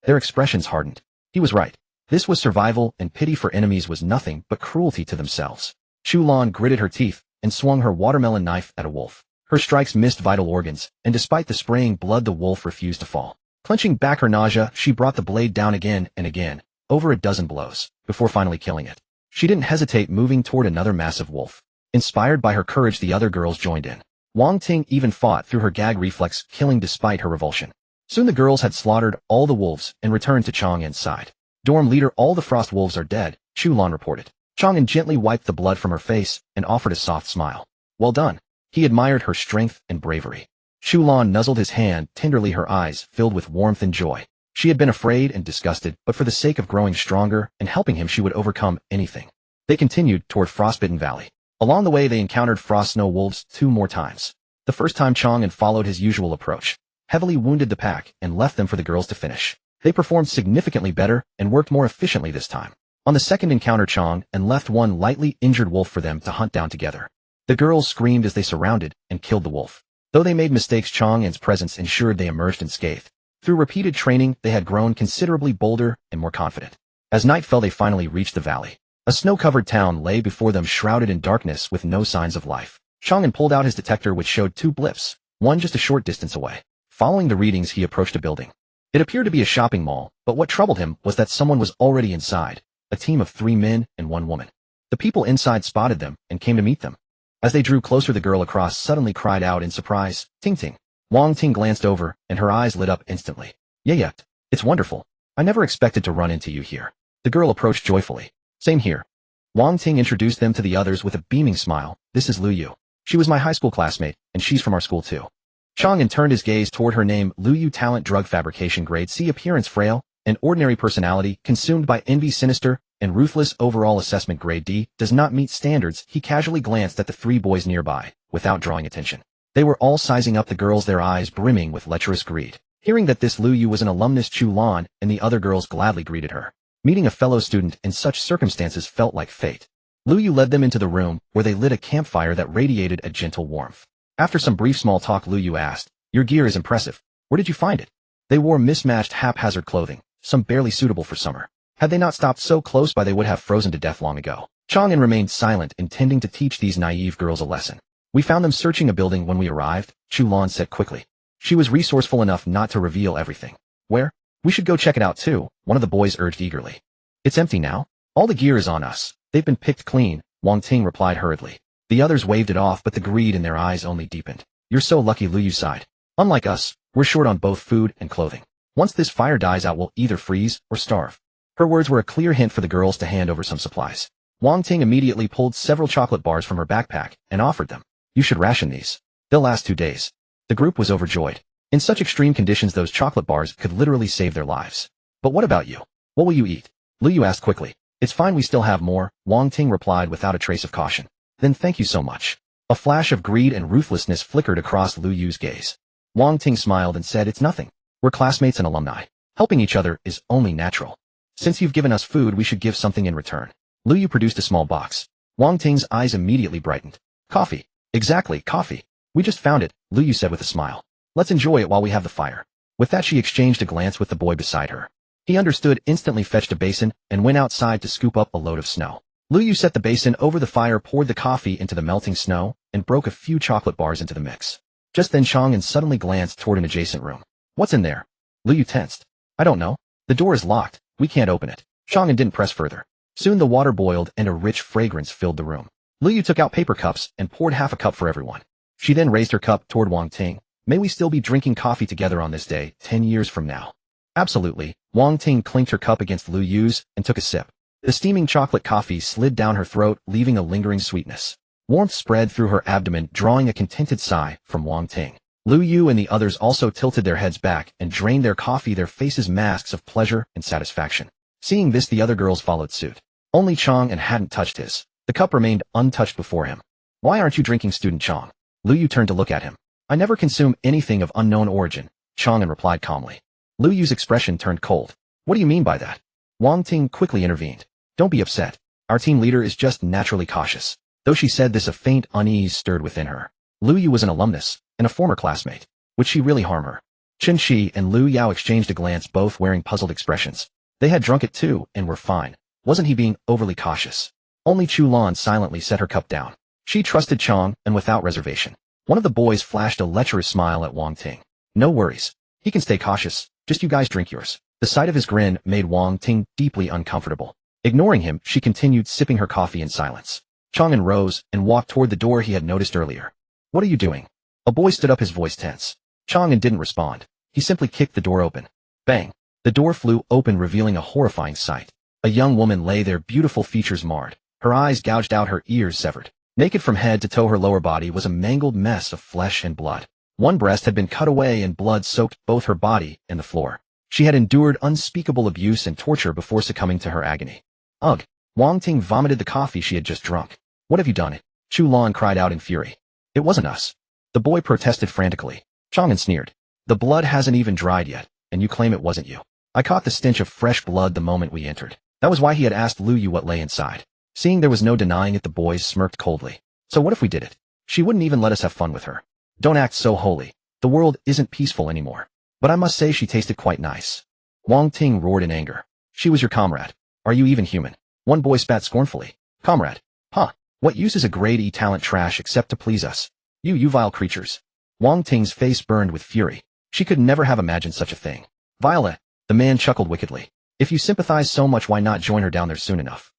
Their expressions hardened. He was right. This was survival, and pity for enemies was nothing but cruelty to themselves. Chu Lan gritted her teeth and swung her watermelon knife at a wolf. Her strikes missed vital organs, and despite the spraying blood the wolf refused to fall. Clenching back her nausea, she brought the blade down again and again, over a dozen blows, before finally killing it. She didn't hesitate, moving toward another massive wolf. Inspired by her courage, the other girls joined in. Wang Ting even fought through her gag reflex, killing despite her revulsion. Soon the girls had slaughtered all the wolves and returned to Chang An's side. Dorm leader, all the frost wolves are dead, Chu Lan reported. Chang An gently wiped the blood from her face and offered a soft smile. Well done. He admired her strength and bravery. Chu Lan nuzzled his hand tenderly, her eyes filled with warmth and joy. She had been afraid and disgusted, but for the sake of growing stronger and helping him she would overcome anything. They continued toward Frostbitten Valley. Along the way they encountered frost snow wolves 2 more times. The first time Chang An followed his usual approach, heavily wounded the pack and left them for the girls to finish. They performed significantly better and worked more efficiently this time. On the second encounter, Chang An left one lightly injured wolf for them to hunt down together. The girls screamed as they surrounded and killed the wolf. Though they made mistakes, Chang An's presence ensured they emerged unscathed. Through repeated training, they had grown considerably bolder and more confident. As night fell, they finally reached the valley. A snow-covered town lay before them, shrouded in darkness with no signs of life. Chang An pulled out his detector, which showed 2 blips, one just a short distance away. Following the readings, he approached a building. It appeared to be a shopping mall, but what troubled him was that someone was already inside, a team of 3 men and 1 woman. The people inside spotted them and came to meet them. As they drew closer, the girl across suddenly cried out in surprise, Ting Ting. Wang Ting glanced over, and her eyes lit up instantly. Yeah, it's wonderful. I never expected to run into you here. The girl approached joyfully. Same here. Wang Ting introduced them to the others with a beaming smile. This is Lu Yu. She was my high school classmate, and she's from our school too. Chang An turned his gaze toward her name, Lu Yu, talent drug fabrication, grade C, appearance frail, an ordinary personality, consumed by envy, sinister, and ruthless, overall assessment grade D, does not meet standards. He casually glanced at the 3 boys nearby, without drawing attention. They were all sizing up the girls, their eyes brimming with lecherous greed. Hearing that this Lu Yu was an alumnus, Chu Lan and the other girls gladly greeted her. Meeting a fellow student in such circumstances felt like fate. Lu Yu led them into the room, where they lit a campfire that radiated a gentle warmth. After some brief small talk, Lu Yu asked, Your gear is impressive. Where did you find it? They wore mismatched, haphazard clothing, some barely suitable for summer. Had they not stopped so close by, they would have frozen to death long ago. Chang An remained silent, intending to teach these naive girls a lesson. We found them searching a building when we arrived, Chu Lan said quickly. She was resourceful enough not to reveal everything. Where? We should go check it out too, one of the boys urged eagerly. It's empty now. All the gear is on us. They've been picked clean, Wang Ting replied hurriedly. The others waved it off, but the greed in their eyes only deepened. You're so lucky, Lu Yu sighed. Unlike us, we're short on both food and clothing. Once this fire dies out, we'll either freeze or starve. Her words were a clear hint for the girls to hand over some supplies. Wang Ting immediately pulled several chocolate bars from her backpack and offered them. You should ration these. They'll last 2 days. The group was overjoyed. In such extreme conditions, those chocolate bars could literally save their lives. But what about you? What will you eat? Lu Yu asked quickly. It's fine, we still have more, Wang Ting replied without a trace of caution. Then thank you so much. A flash of greed and ruthlessness flickered across Lu Yu's gaze. Wang Ting smiled and said, It's nothing. We're classmates and alumni. Helping each other is only natural. Since you've given us food, we should give something in return. Lu Yu produced a small box. Wang Ting's eyes immediately brightened. Coffee. Exactly, coffee. We just found it, Lu Yu said with a smile. Let's enjoy it while we have the fire. With that, she exchanged a glance with the boy beside her. He understood, instantly fetched a basin, and went outside to scoop up a load of snow. Lu Yu set the basin over the fire, poured the coffee into the melting snow, and broke a few chocolate bars into the mix. Just then Chang An suddenly glanced toward an adjacent room. What's in there? Lu Yu tensed. I don't know. The door is locked. We can't open it. Chang An didn't press further. Soon the water boiled and a rich fragrance filled the room. Lu Yu took out paper cups and poured half a cup for everyone. She then raised her cup toward Wang Ting. May we still be drinking coffee together on this day, 10 years from now. Absolutely. Wang Ting clinked her cup against Lu Yu's and took a sip. The steaming chocolate coffee slid down her throat, leaving a lingering sweetness. Warmth spread through her abdomen, drawing a contented sigh from Wang Ting. Lu Yu and the others also tilted their heads back and drained their coffee, their faces masks of pleasure and satisfaction. Seeing this, the other girls followed suit. Only Chang An hadn't touched his. The cup remained untouched before him. Why aren't you drinking, student Chang? Lu Yu turned to look at him. I never consume anything of unknown origin, Chang An replied calmly. Lu Yu's expression turned cold. What do you mean by that? Wang Ting quickly intervened. Don't be upset. Our team leader is just naturally cautious. Though she said this, a faint unease stirred within her. Lu Yu was an alumnus and a former classmate. Would she really harm her? Chen Shi and Lu Yao exchanged a glance, both wearing puzzled expressions. They had drunk it too and were fine. Wasn't he being overly cautious? Only Chu Lan silently set her cup down. She trusted Chang and without reservation. One of the boys flashed a lecherous smile at Wang Ting. No worries. He can stay cautious. Just you guys drink yours. The sight of his grin made Wang Ting deeply uncomfortable. Ignoring him, she continued sipping her coffee in silence. Chang An rose and walked toward the door he had noticed earlier. What are you doing? A boy stood up, his voice tense. Chang An didn't respond. He simply kicked the door open. Bang! The door flew open, revealing a horrifying sight. A young woman lay there, beautiful features marred, her eyes gouged out, her ears severed. Naked from head to toe, her lower body was a mangled mess of flesh and blood. One breast had been cut away and blood soaked both her body and the floor. She had endured unspeakable abuse and torture before succumbing to her agony. Ugh! Wang Ting vomited the coffee she had just drunk. What have you done? Chu Lan cried out in fury. It wasn't us. The boy protested frantically. Chang An sneered. The blood hasn't even dried yet, and you claim it wasn't you. I caught the stench of fresh blood the moment we entered. That was why he had asked Lu Yu what lay inside. Seeing there was no denying it, the boys smirked coldly. So what if we did it? She wouldn't even let us have fun with her. Don't act so holy. The world isn't peaceful anymore. But I must say she tasted quite nice. Wang Ting roared in anger. She was your comrade. Are you even human? One boy spat scornfully. Comrade? Huh. What use is a grade E talent trash except to please us? You vile creatures. Wang Ting's face burned with fury. She could never have imagined such a thing. Violet, the man chuckled wickedly. If you sympathize so much, why not join her down there soon enough?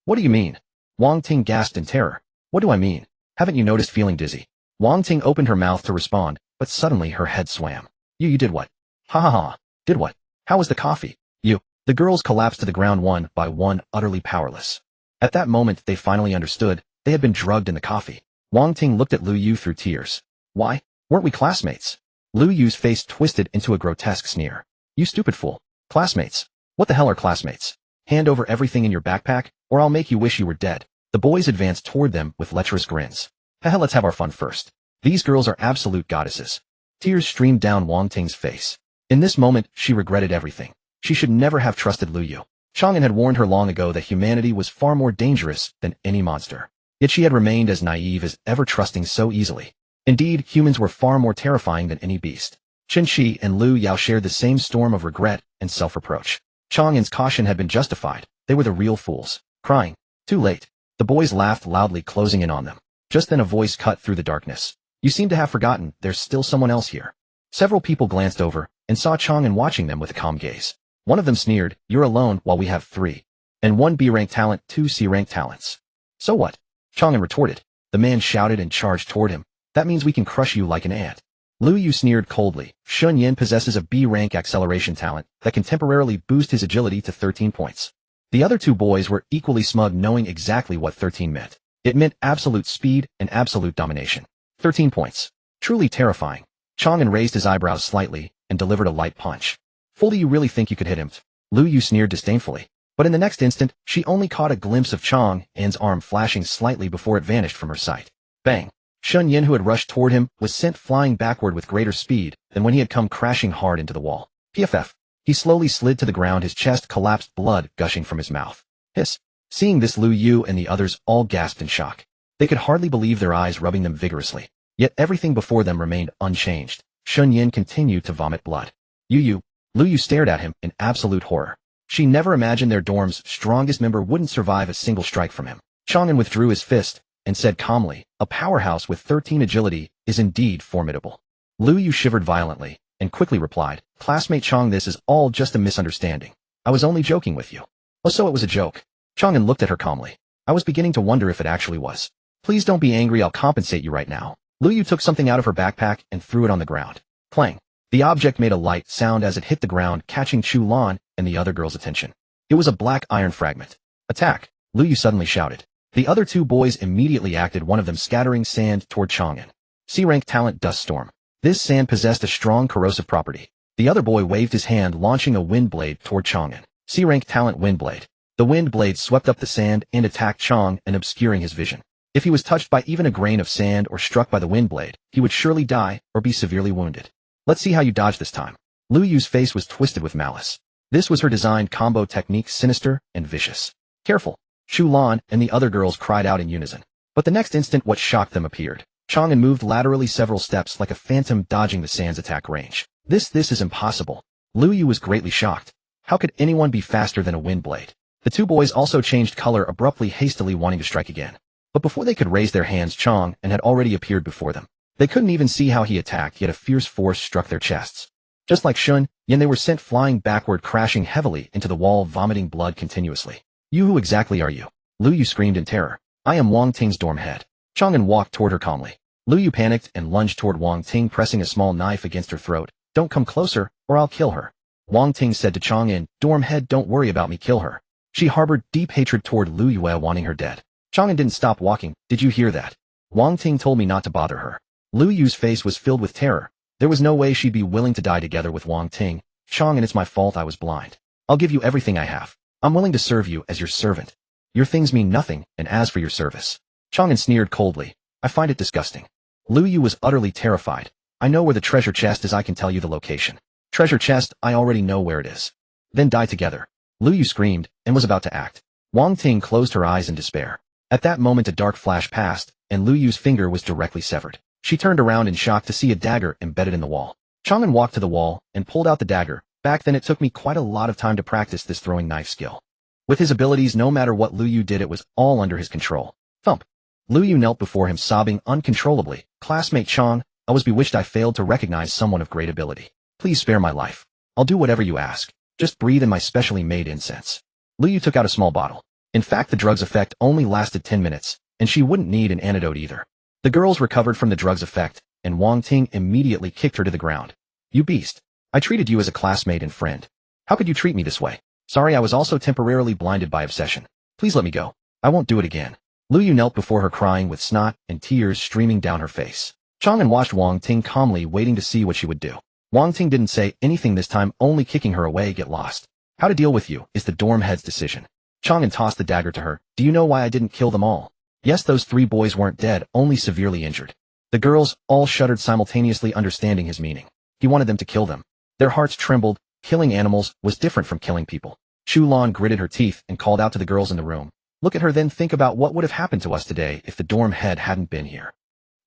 What do you mean? Wang Ting gasped in terror. What do I mean? Haven't you noticed feeling dizzy? Wang Ting opened her mouth to respond, but suddenly her head swam. You did what? Ha ha ha. Did what? How was the coffee? You. The girls collapsed to the ground one by one, utterly powerless. At that moment they finally understood. They had been drugged in the coffee. Wang Ting looked at Lu Yu through tears. Why? Weren't we classmates? Lu Yu's face twisted into a grotesque sneer. You stupid fool. Classmates? What the hell are classmates? Hand over everything in your backpack, or I'll make you wish you were dead. The boys advanced toward them with lecherous grins. Haha, let's have our fun first. These girls are absolute goddesses. Tears streamed down Wang Ting's face. In this moment, she regretted everything. She should never have trusted Lu Yu. Chang An had warned her long ago that humanity was far more dangerous than any monster. Yet she had remained as naive as ever, trusting so easily. Indeed, humans were far more terrifying than any beast. Chen Shi and Lu Yao shared the same storm of regret and self-reproach. Chang An's caution had been justified. They were the real fools. Crying. Too late. The boys laughed loudly, closing in on them. Just then a voice cut through the darkness. You seem to have forgotten, there's still someone else here. Several people glanced over and saw Chang An watching them with a calm gaze. One of them sneered, you're alone while we have 3. And 1 B-rank talent, 2 C-rank talents. So what? Chang An retorted. The man shouted and charged toward him. That means we can crush you like an ant. Lu Yu sneered coldly. Shun Yin possesses a B-rank acceleration talent that can temporarily boost his agility to 13 points. The other 2 boys were equally smug, knowing exactly what 13 meant. It meant absolute speed and absolute domination. 13 points. Truly terrifying. Chang An raised his eyebrows slightly and delivered a light punch. Fool, do you really think you could hit him? Lu Yu sneered disdainfully. But in the next instant, she only caught a glimpse of Chang An's arm flashing slightly before it vanished from her sight. Bang! Shun Yin, who had rushed toward him, was sent flying backward with greater speed than when he had come crashing hard into the wall. PFF. He slowly slid to the ground, his chest collapsed, blood gushing from his mouth. Hiss. Seeing this, Lu Yu and the others all gasped in shock. They could hardly believe their eyes, rubbing them vigorously. Yet everything before them remained unchanged. Shun Yin continued to vomit blood. Lu Yu stared at him in absolute horror. She never imagined their dorm's strongest member wouldn't survive a single strike from him. Chang An withdrew his fist and said calmly, a powerhouse with 13 agility is indeed formidable. Lu Yu shivered violently and quickly replied, Classmate Chang, this is all just a misunderstanding. I was only joking with you. Oh, so it was a joke. Chang An looked at her calmly. I was beginning to wonder if it actually was. Please don't be angry, I'll compensate you right now. Lu Yu took something out of her backpack and threw it on the ground. Clang. The object made a light sound as it hit the ground, catching Chu Lan and the other girl's attention. It was a black iron fragment. Attack! Lu Yu suddenly shouted. The other two boys immediately acted, one of them scattering sand toward Chang An. C-rank talent Dust Storm. This sand possessed a strong corrosive property. The other boy waved his hand, launching a wind blade toward Chang An. C-rank talent Wind Blade. The wind blade swept up the sand and attacked Chang An, obscuring his vision. If he was touched by even a grain of sand or struck by the wind blade, he would surely die or be severely wounded. Let's see how you dodge this time. Lu Yu's face was twisted with malice. This was her designed combo technique, sinister and vicious. Careful! Shu Lan and the other girls cried out in unison. But the next instant what shocked them appeared. Chang An moved laterally several steps like a phantom, dodging the sand's attack range. This is impossible. Lu Yu was greatly shocked. How could anyone be faster than a wind blade? The two boys also changed color abruptly, hastily wanting to strike again. But before they could raise their hands, Chang An had already appeared before them. They couldn't even see how he attacked, yet a fierce force struck their chests. Just like Shun Yan, they were sent flying backward, crashing heavily into the wall, vomiting blood continuously. You, who exactly are you? Lu Yu screamed in terror. I am Wang Ting's dorm head. Chang An walked toward her calmly. Lu Yu panicked and lunged toward Wang Ting, pressing a small knife against her throat. Don't come closer, or I'll kill her. Wang Ting said to Chang An, dorm head, don't worry about me, kill her. She harbored deep hatred toward Lu Yu, wanting her dead. Chang An didn't stop walking. Did you hear that? Wang Ting told me not to bother her. Lu Yu's face was filled with terror. There was no way she'd be willing to die together with Wang Ting. Chang An, it's my fault, I was blind. I'll give you everything I have. I'm willing to serve you as your servant. Your things mean nothing, and as for your service. Chang An sneered coldly. I find it disgusting. Lu Yu was utterly terrified. I know where the treasure chest is, I can tell you the location. Treasure chest, I already know where it is. Then die together. Lu Yu screamed, and was about to act. Wang Ting closed her eyes in despair. At that moment a dark flash passed, and Lu Yu's finger was directly severed. She turned around in shock to see a dagger embedded in the wall. Chang An walked to the wall, and pulled out the dagger. Back then it took me quite a lot of time to practice this throwing knife skill. With his abilities, no matter what Lu Yu did, it was all under his control. Thump! Lu Yu knelt before him, sobbing uncontrollably. Classmate Chang, I was bewitched, I failed to recognize someone of great ability. Please spare my life. I'll do whatever you ask. Just breathe in my specially made incense. Lu Yu took out a small bottle. In fact, the drug's effect only lasted 10 minutes, and she wouldn't need an antidote either. The girls recovered from the drug's effect, and Wang Ting immediately kicked her to the ground. You beast. I treated you as a classmate and friend. How could you treat me this way? Sorry, I was also temporarily blinded by obsession. Please let me go. I won't do it again. Lu Yu knelt before her, crying with snot and tears streaming down her face. Chang An watched Wang Ting calmly, waiting to see what she would do. Wang Ting didn't say anything this time, only kicking her away. Get lost. How to deal with you is the dorm head's decision. Chang An tossed the dagger to her. Do you know why I didn't kill them all? Yes, those 3 boys weren't dead, only severely injured. The girls all shuddered simultaneously, understanding his meaning. He wanted them to kill them. Their hearts trembled. Killing animals was different from killing people. Shu Lan gritted her teeth and called out to the girls in the room. Look at her, then think about what would have happened to us today if the dorm head hadn't been here.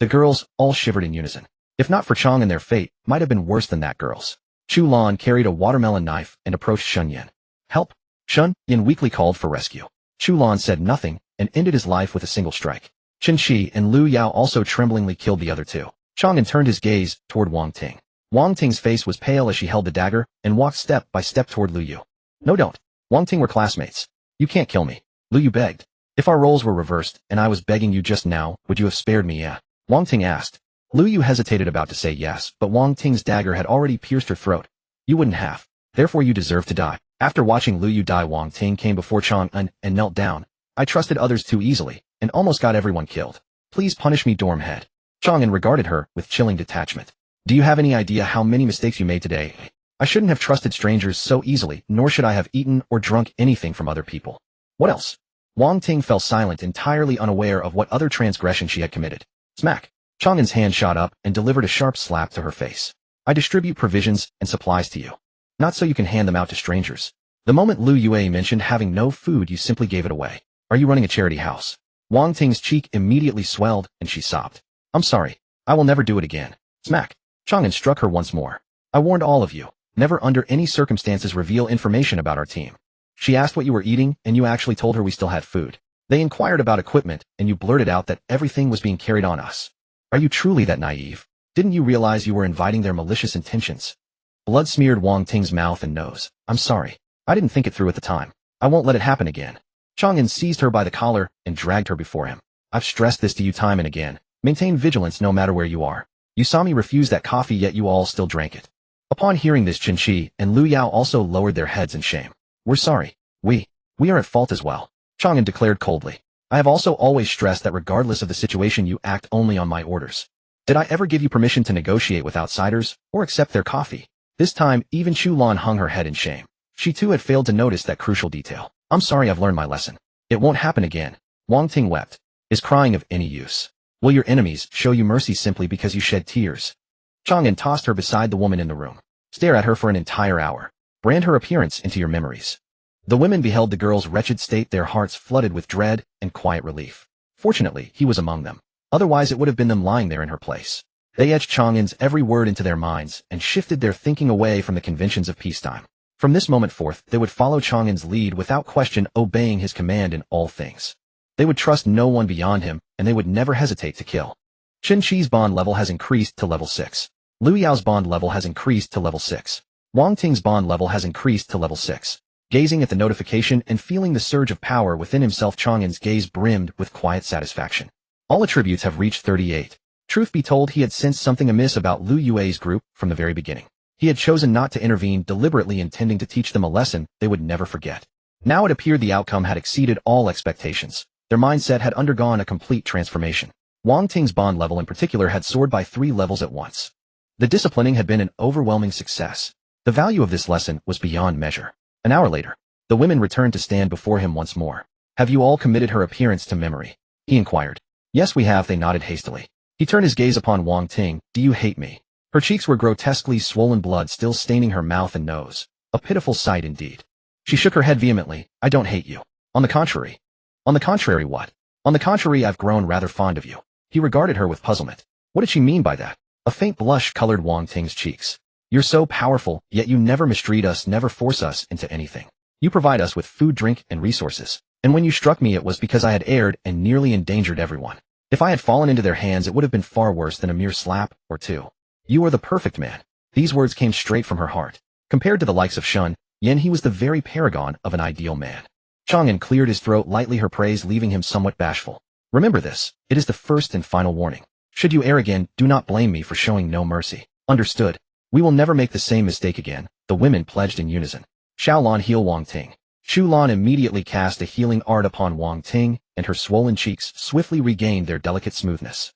The girls all shivered in unison. If not for Chang An, their fate might have been worse than that girl's. Shu Lan carried a watermelon knife and approached Shun Yan. Help! Shun Yan weakly called for rescue. Shu Lan said nothing and ended his life with a single strike. Chen Shi and Lu Yao also tremblingly killed the other 2. Chang An turned his gaze toward Wang Ting. Wang Ting's face was pale as she held the dagger and walked step by step toward Lu Yu. No, don't. Wang Ting, we're classmates. You can't kill me. Lu Yu begged. If our roles were reversed and I was begging you just now, would you have spared me? Yeah. Wang Ting asked. Lu Yu hesitated, about to say yes, but Wang Ting's dagger had already pierced her throat. You wouldn't have. Therefore you deserve to die. After watching Lu Yu die, Wang Ting came before Chang An and knelt down. I trusted others too easily, and almost got everyone killed. Please punish me, dorm head. Chang An regarded her with chilling detachment. Do you have any idea how many mistakes you made today? I shouldn't have trusted strangers so easily, nor should I have eaten or drunk anything from other people. What else? Wang Ting fell silent, entirely unaware of what other transgression she had committed. Smack! Chang An's hand shot up and delivered a sharp slap to her face. I distribute provisions and supplies to you. Not so you can hand them out to strangers. The moment Lu Yue mentioned having no food, you simply gave it away. Are you running a charity house? Wang Ting's cheek immediately swelled, and she sobbed. I'm sorry. I will never do it again. Smack! Chang An struck her once more. I warned all of you. Never under any circumstances reveal information about our team. She asked what you were eating, and you actually told her we still had food. They inquired about equipment, and you blurted out that everything was being carried on us. Are you truly that naive? Didn't you realize you were inviting their malicious intentions? Blood smeared Wang Ting's mouth and nose. I'm sorry. I didn't think it through at the time. I won't let it happen again. Chang An seized her by the collar and dragged her before him. I've stressed this to you time and again. Maintain vigilance no matter where you are. You saw me refuse that coffee, yet you all still drank it. Upon hearing this, Chen Shi and Lu Yao also lowered their heads in shame. We're sorry. We are at fault as well. Chang An declared coldly. I have also always stressed that regardless of the situation you act only on my orders. Did I ever give you permission to negotiate with outsiders, or accept their coffee? This time, even Chu Lan hung her head in shame. She too had failed to notice that crucial detail. I'm sorry, I've learned my lesson. It won't happen again. Wang Ting wept. Is crying of any use? Will your enemies show you mercy simply because you shed tears? Chang An tossed her beside the woman in the room. Stare at her for an entire hour. Brand her appearance into your memories. The women beheld the girl's wretched state, their hearts flooded with dread and quiet relief. Fortunately, he was among them. Otherwise it would have been them lying there in her place. They etched Chang An's every word into their minds and shifted their thinking away from the conventions of peacetime. From this moment forth, they would follow Chang An's lead without question, obeying his command in all things. They would trust no one beyond him, and they would never hesitate to kill. Chen Qi's bond level has increased to level 6. Liu Yao's bond level has increased to level 6. Wang Ting's bond level has increased to level 6. Gazing at the notification and feeling the surge of power within himself, Chang An's gaze brimmed with quiet satisfaction. All attributes have reached 38. Truth be told, he had sensed something amiss about Liu Yue's group from the very beginning. He had chosen not to intervene, deliberately intending to teach them a lesson they would never forget. Now it appeared the outcome had exceeded all expectations. Their mindset had undergone a complete transformation. Wang Ting's bond level in particular had soared by 3 levels at once. The disciplining had been an overwhelming success. The value of this lesson was beyond measure. An hour later, the women returned to stand before him once more. Have you all committed her appearance to memory? He inquired. Yes, we have, they nodded hastily. He turned his gaze upon Wang Ting. Do you hate me? Her cheeks were grotesquely swollen, blood still staining her mouth and nose. A pitiful sight indeed. She shook her head vehemently. I don't hate you. On the contrary. On the contrary what? On the contrary, I've grown rather fond of you. He regarded her with puzzlement. What did she mean by that? A faint blush colored Wang Ting's cheeks. You're so powerful, yet you never mistreat us, never force us into anything. You provide us with food, drink, and resources. And when you struck me, it was because I had erred and nearly endangered everyone. If I had fallen into their hands, it would have been far worse than a mere slap or two. You are the perfect man. These words came straight from her heart. Compared to the likes of Shun, Yen, he was the very paragon of an ideal man. Chang An cleared his throat lightly, her praise leaving him somewhat bashful. Remember this. It is the first and final warning. Should you err again, do not blame me for showing no mercy. Understood? We will never make the same mistake again, the women pledged in unison. Xiaolan heal Wang Ting. Shu Lan immediately cast a healing art upon Wang Ting, and her swollen cheeks swiftly regained their delicate smoothness.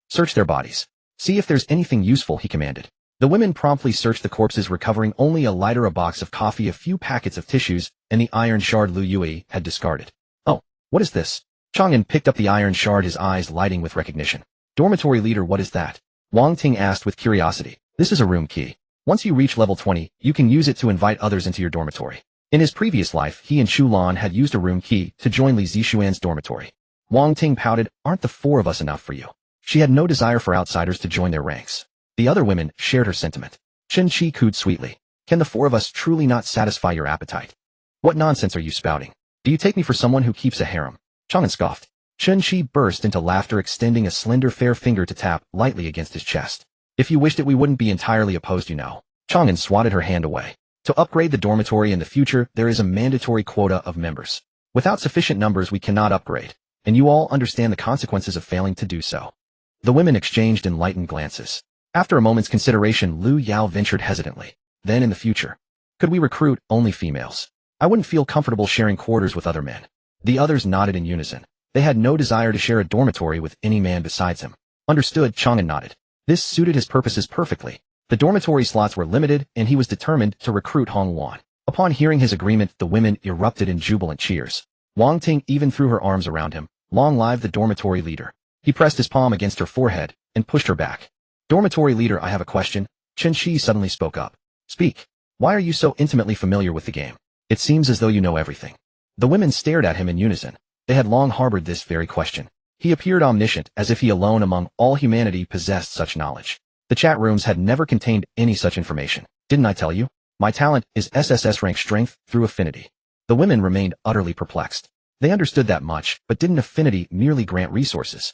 Search their bodies. See if there's anything useful, he commanded. The women promptly searched the corpses, recovering only a lighter, a box of coffee, a few packets of tissues, and the iron shard Liu Yue had discarded. Oh, what is this? Chang An picked up the iron shard, his eyes lighting with recognition. Dormitory leader, what is that? Wang Ting asked with curiosity. This is a room key. Once you reach level 20, you can use it to invite others into your dormitory. In his previous life, he and Chu Lan had used a room key to join Li Zixuan's dormitory. Wang Ting pouted, aren't the 4 of us enough for you? She had no desire for outsiders to join their ranks. The other women shared her sentiment. Chen Qi cooed sweetly. Can the 4 of us truly not satisfy your appetite? What nonsense are you spouting? Do you take me for someone who keeps a harem? Chang An scoffed. Chen Qi burst into laughter, extending a slender fair finger to tap lightly against his chest. If you wished it, we wouldn't be entirely opposed, you know. Chang An swatted her hand away. To upgrade the dormitory in the future, there is a mandatory quota of members. Without sufficient numbers, we cannot upgrade, and you all understand the consequences of failing to do so. The women exchanged enlightened glances. After a moment's consideration, Liu Yao ventured hesitantly. Then in the future, could we recruit only females? I wouldn't feel comfortable sharing quarters with other men. The others nodded in unison. They had no desire to share a dormitory with any man besides him. Understood, Chang An nodded. This suited his purposes perfectly. The dormitory slots were limited, and he was determined to recruit Hong Wan. Upon hearing his agreement, the women erupted in jubilant cheers. Wang Ting even threw her arms around him. Long live the dormitory leader. He pressed his palm against her forehead and pushed her back. Dormitory leader, I have a question. Chen Qi suddenly spoke up. Speak. Why are you so intimately familiar with the game? It seems as though you know everything. The women stared at him in unison. They had long harbored this very question. He appeared omniscient, as if he alone among all humanity possessed such knowledge. The chat rooms had never contained any such information. Didn't I tell you? My talent is SSS rank strength through affinity. The women remained utterly perplexed. They understood that much, but didn't affinity merely grant resources?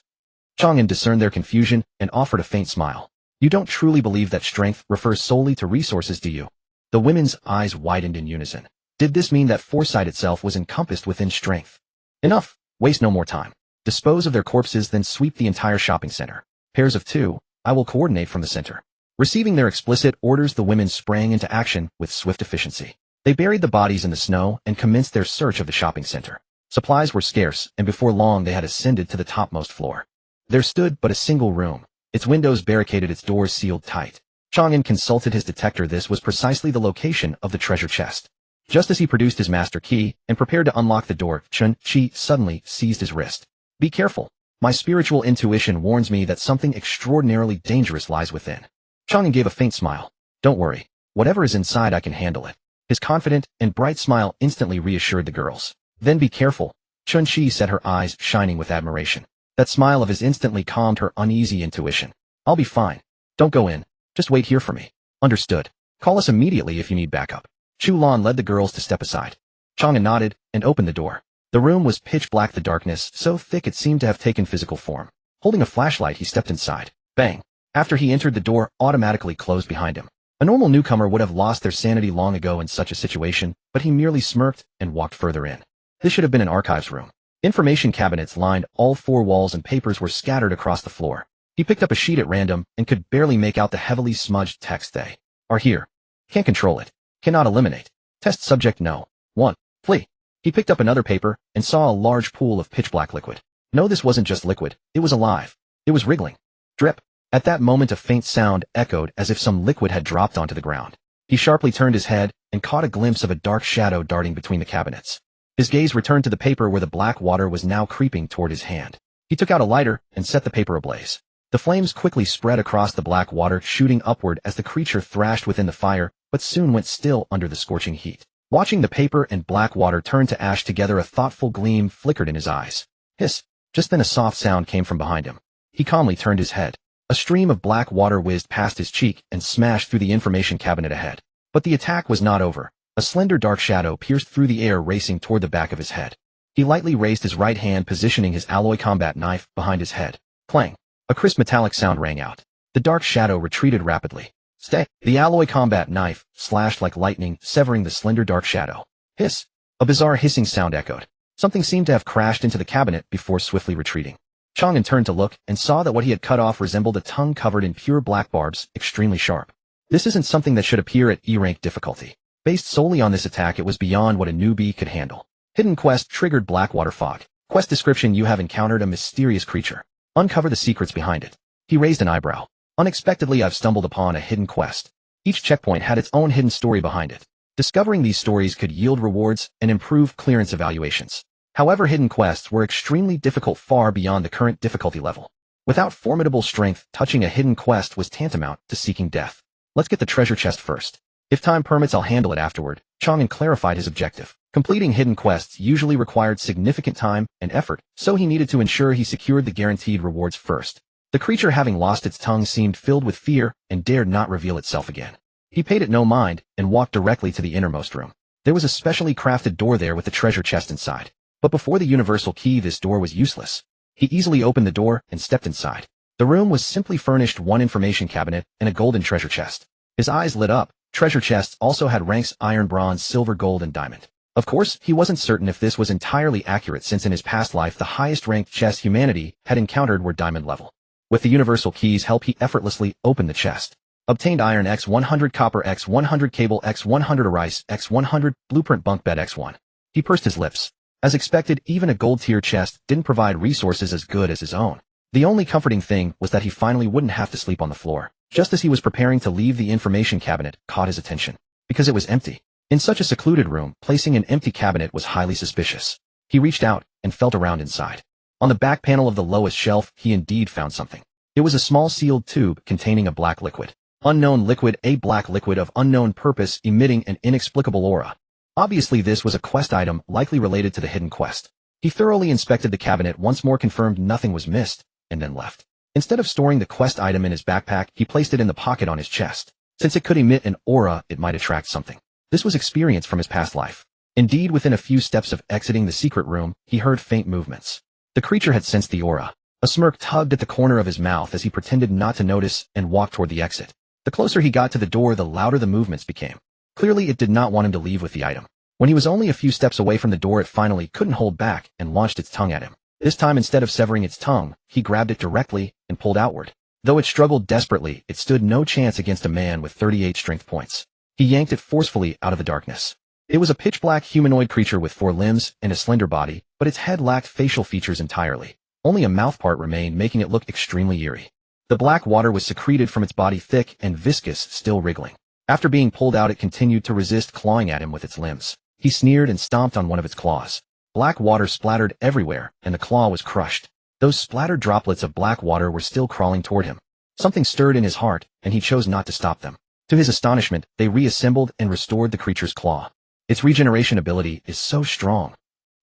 Chang An discerned their confusion and offered a faint smile. You don't truly believe that strength refers solely to resources, do you? The women's eyes widened in unison. Did this mean that foresight itself was encompassed within strength? Enough! Waste no more time. Dispose of their corpses, then sweep the entire shopping center. Pairs of 2, I will coordinate from the center. Receiving their explicit orders, the women sprang into action with swift efficiency. They buried the bodies in the snow and commenced their search of the shopping center. Supplies were scarce, and before long they had ascended to the topmost floor. There stood but a single room. Its windows barricaded, its doors sealed tight. Chang An consulted his detector. This was precisely the location of the treasure chest. Just as he produced his master key and prepared to unlock the door, Chun-Chi suddenly seized his wrist. "Be careful. My spiritual intuition warns me that something extraordinarily dangerous lies within." Chang An gave a faint smile. "Don't worry. Whatever is inside, I can handle it." His confident and bright smile instantly reassured the girls. "Then be careful." Chun-Chi said, her eyes shining with admiration. That smile of his instantly calmed her uneasy intuition. "I'll be fine. Don't go in. Just wait here for me." "Understood. Call us immediately if you need backup." Chu Lan led the girls to step aside. Chang An nodded and opened the door. The room was pitch black, the darkness so thick it seemed to have taken physical form. Holding a flashlight, he stepped inside. Bang! After he entered, the door automatically closed behind him. A normal newcomer would have lost their sanity long ago in such a situation, but he merely smirked and walked further in. This should have been an archives room. Information cabinets lined all four walls and papers were scattered across the floor. He picked up a sheet at random and could barely make out the heavily smudged text. "They are here. Can't control it. Cannot eliminate. Test subject no. 1. Flee." He picked up another paper and saw a large pool of pitch-black liquid. No, this wasn't just liquid. It was alive. It was wriggling. Drip. At that moment, a faint sound echoed as if some liquid had dropped onto the ground. He sharply turned his head and caught a glimpse of a dark shadow darting between the cabinets. His gaze returned to the paper where the black water was now creeping toward his hand. He took out a lighter and set the paper ablaze. The flames quickly spread across the black water, shooting upward as the creature thrashed within the fire, but soon went still under the scorching heat. Watching the paper and black water turn to ash together, a thoughtful gleam flickered in his eyes. Hiss! Just then a soft sound came from behind him. He calmly turned his head. A stream of black water whizzed past his cheek and smashed through the information cabinet ahead. But the attack was not over. A slender dark shadow pierced through the air, racing toward the back of his head. He lightly raised his right hand, positioning his alloy combat knife behind his head. Clang! A crisp metallic sound rang out. The dark shadow retreated rapidly. Stay! The alloy combat knife slashed like lightning, severing the slender dark shadow. Hiss! A bizarre hissing sound echoed. Something seemed to have crashed into the cabinet before swiftly retreating. Chang An turned to look and saw that what he had cut off resembled a tongue covered in pure black barbs, extremely sharp. This isn't something that should appear at E-rank difficulty. Based solely on this attack, it was beyond what a newbie could handle. Hidden quest triggered Blackwater fog. Quest description: you have encountered a mysterious creature. Uncover the secrets behind it. He raised an eyebrow. Unexpectedly, I've stumbled upon a hidden quest. Each checkpoint had its own hidden story behind it. Discovering these stories could yield rewards and improve clearance evaluations. However, hidden quests were extremely difficult, far beyond the current difficulty level. Without formidable strength, touching a hidden quest was tantamount to seeking death. Let's get the treasure chest first. If time permits, I'll handle it afterward. Chang An clarified his objective. Completing hidden quests usually required significant time and effort, so he needed to ensure he secured the guaranteed rewards first. The creature, having lost its tongue, seemed filled with fear and dared not reveal itself again. He paid it no mind and walked directly to the innermost room. There was a specially crafted door there with the treasure chest inside. But before the universal key, this door was useless. He easily opened the door and stepped inside. The room was simply furnished: one information cabinet and a golden treasure chest. His eyes lit up. Treasure chests also had ranks: iron, bronze, silver, gold, and diamond. Of course, he wasn't certain if this was entirely accurate, since in his past life the highest-ranked chests humanity had encountered were diamond level. With the universal key's help, he effortlessly opened the chest. Obtained iron X100, copper X100, cable X100, rice X100, blueprint bunk bed X1. He pursed his lips. As expected, even a gold-tier chest didn't provide resources as good as his own. The only comforting thing was that he finally wouldn't have to sleep on the floor. Just as he was preparing to leave, the information cabinet caught his attention. Because it was empty. In such a secluded room, placing an empty cabinet was highly suspicious. He reached out and felt around inside. On the back panel of the lowest shelf, he indeed found something. It was a small sealed tube containing a black liquid. Unknown liquid, a black liquid of unknown purpose, emitting an inexplicable aura. Obviously, this was a quest item, likely related to the hidden quest. He thoroughly inspected the cabinet once more, confirmed nothing was missed, and then left. Instead of storing the quest item in his backpack, he placed it in the pocket on his chest. Since it could emit an aura, it might attract something. This was experience from his past life. Indeed, within a few steps of exiting the secret room, he heard faint movements. The creature had sensed the aura. A smirk tugged at the corner of his mouth as he pretended not to notice and walked toward the exit. The closer he got to the door, the louder the movements became. Clearly, it did not want him to leave with the item. When he was only a few steps away from the door, it finally couldn't hold back and launched its tongue at him. This time, instead of severing its tongue, he grabbed it directly and pulled outward. Though it struggled desperately, it stood no chance against a man with 38 strength points. He yanked it forcefully out of the darkness. It was a pitch-black humanoid creature with 4 limbs and a slender body, but its head lacked facial features entirely. Only a mouth part remained, making it look extremely eerie. The black water was secreted from its body, thick and viscous, still wriggling. After being pulled out, it continued to resist, clawing at him with its limbs. He sneered and stomped on one of its claws. Black water splattered everywhere, and the claw was crushed. Those splattered droplets of black water were still crawling toward him. Something stirred in his heart, and he chose not to stop them. To his astonishment, they reassembled and restored the creature's claw. Its regeneration ability is so strong.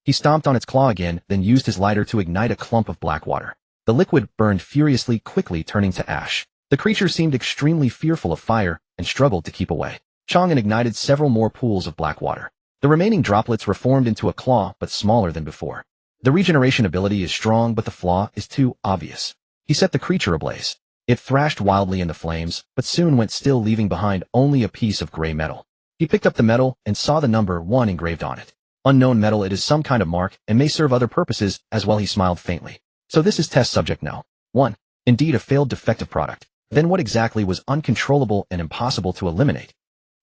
He stomped on its claw again, then used his lighter to ignite a clump of black water. The liquid burned furiously, quickly turning to ash. The creature seemed extremely fearful of fire and struggled to keep away. Chang An ignited several more pools of black water. The remaining droplets reformed into a claw, but smaller than before. The regeneration ability is strong, but the flaw is too obvious. He set the creature ablaze. It thrashed wildly in the flames, but soon went still, leaving behind only a piece of gray metal. He picked up the metal and saw the number 1 engraved on it. Unknown metal, it is some kind of mark and may serve other purposes as well. He smiled faintly. So this is test subject no. 1. Indeed a failed defective product. Then what exactly was uncontrollable and impossible to eliminate?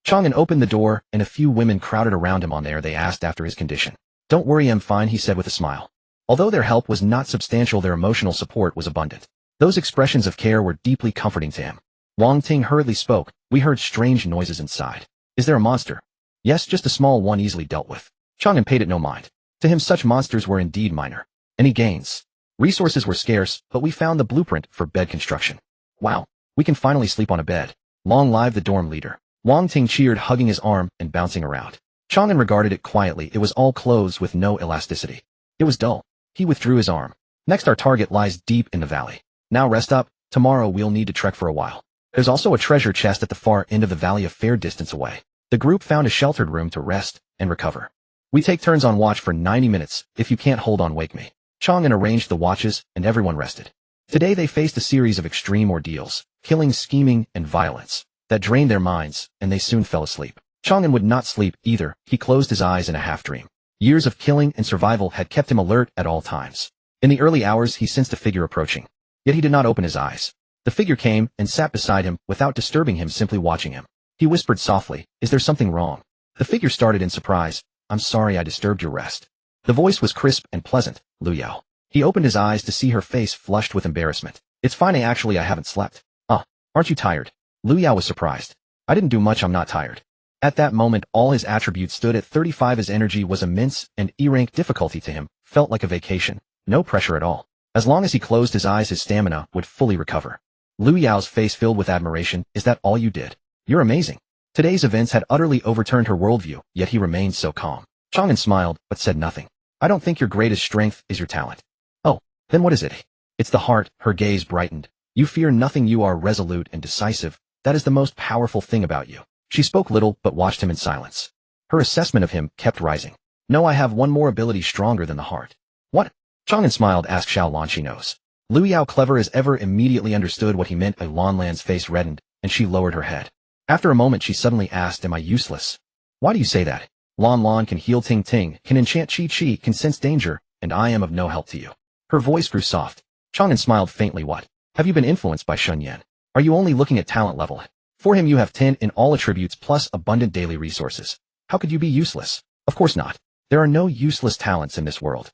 Chang An opened the door, and a few women crowded around him. On there, they asked after his condition. Don't worry, I'm fine, he said with a smile. Although their help was not substantial, their emotional support was abundant. Those expressions of care were deeply comforting to him. Wang Ting hurriedly spoke. We heard strange noises inside. Is there a monster? Yes, just a small one, easily dealt with. Chang An paid it no mind. To him such monsters were indeed minor. Any gains? Resources were scarce, but we found the blueprint for bed construction. Wow, we can finally sleep on a bed. Long live the dorm leader. Wang Ting cheered, hugging his arm and bouncing around. Chang An regarded it quietly. It was all clothes with no elasticity. It was dull. He withdrew his arm. Next, our target lies deep in the valley. Now rest up. Tomorrow we'll need to trek for a while. There's also a treasure chest at the far end of the valley, a fair distance away. The group found a sheltered room to rest and recover. We take turns on watch for 90 minutes. If you can't hold on, wake me. Chang An arranged the watches, and everyone rested. Today they faced a series of extreme ordeals, killing, scheming, and violence, that drained their minds, and they soon fell asleep. Chang An would not sleep either. He closed his eyes in a half-dream. Years of killing and survival had kept him alert at all times. In the early hours he sensed a figure approaching. Yet he did not open his eyes. The figure came and sat beside him without disturbing him, simply watching him. He whispered softly, "Is there something wrong?" The figure started in surprise. "I'm sorry I disturbed your rest." The voice was crisp and pleasant. Lu Yao. He opened his eyes to see her face flushed with embarrassment. "It's fine, actually I haven't slept." "Ah, aren't you tired?" Lu Yao was surprised. "I didn't do much, I'm not tired." At that moment all his attributes stood at 35. His energy was immense, and E-rank difficulty to him felt like a vacation. No pressure at all. As long as he closed his eyes, his stamina would fully recover. Lu Yao's face filled with admiration. "Is that all you did? You're amazing." Today's events had utterly overturned her worldview, yet he remained so calm. Chang An smiled, but said nothing. "I don't think your greatest strength is your talent." "Oh, then what is it?" "It's the heart." Her gaze brightened. "You fear nothing. You are resolute and decisive. That is the most powerful thing about you." She spoke little, but watched him in silence. Her assessment of him kept rising. "No, I have one more ability stronger than the heart." "What?" Chang An smiled. "Ask Xiaolan, she knows." Lu Yao, clever as ever, immediately understood what he meant. Lan Lan's face reddened, and she lowered her head. After a moment she suddenly asked, "Am I useless?" "Why do you say that?" "Lan Lan can heal Ting Ting, can enchant Chi Chi, can sense danger, and I am of no help to you." Her voice grew soft. Chang An smiled faintly. "What? Have you been influenced by Shun Yan? Are you only looking at talent level? For him you have 10 in all attributes plus abundant daily resources. How could you be useless?" "Of course not. There are no useless talents in this world.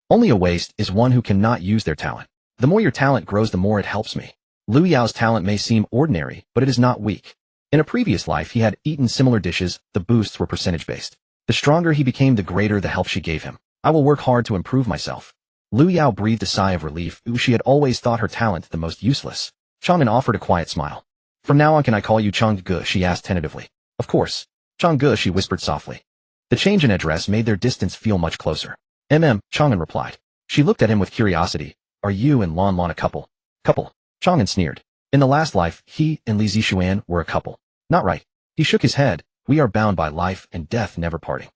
Only a waste is one who cannot use their talent. The more your talent grows, the more it helps me." Lu Yao's talent may seem ordinary, but it is not weak. In a previous life he had eaten similar dishes. The boosts were percentage-based. The stronger he became, the greater the help she gave him. "I will work hard to improve myself." Lu Yao breathed a sigh of relief. She had always thought her talent the most useless. Chang An offered a quiet smile. "From now on can I call you Chang Ge?" she asked tentatively. "Of course." "Chang Ge," she whispered softly. The change in address made their distance feel much closer. Chang An replied. She looked at him with curiosity. "Are you and Lan Lan a couple?" "Couple?" Chang An sneered. "In the last life, he and Li Zixuan were a couple." "Not right." He shook his head. "We are bound by life and death, never parting."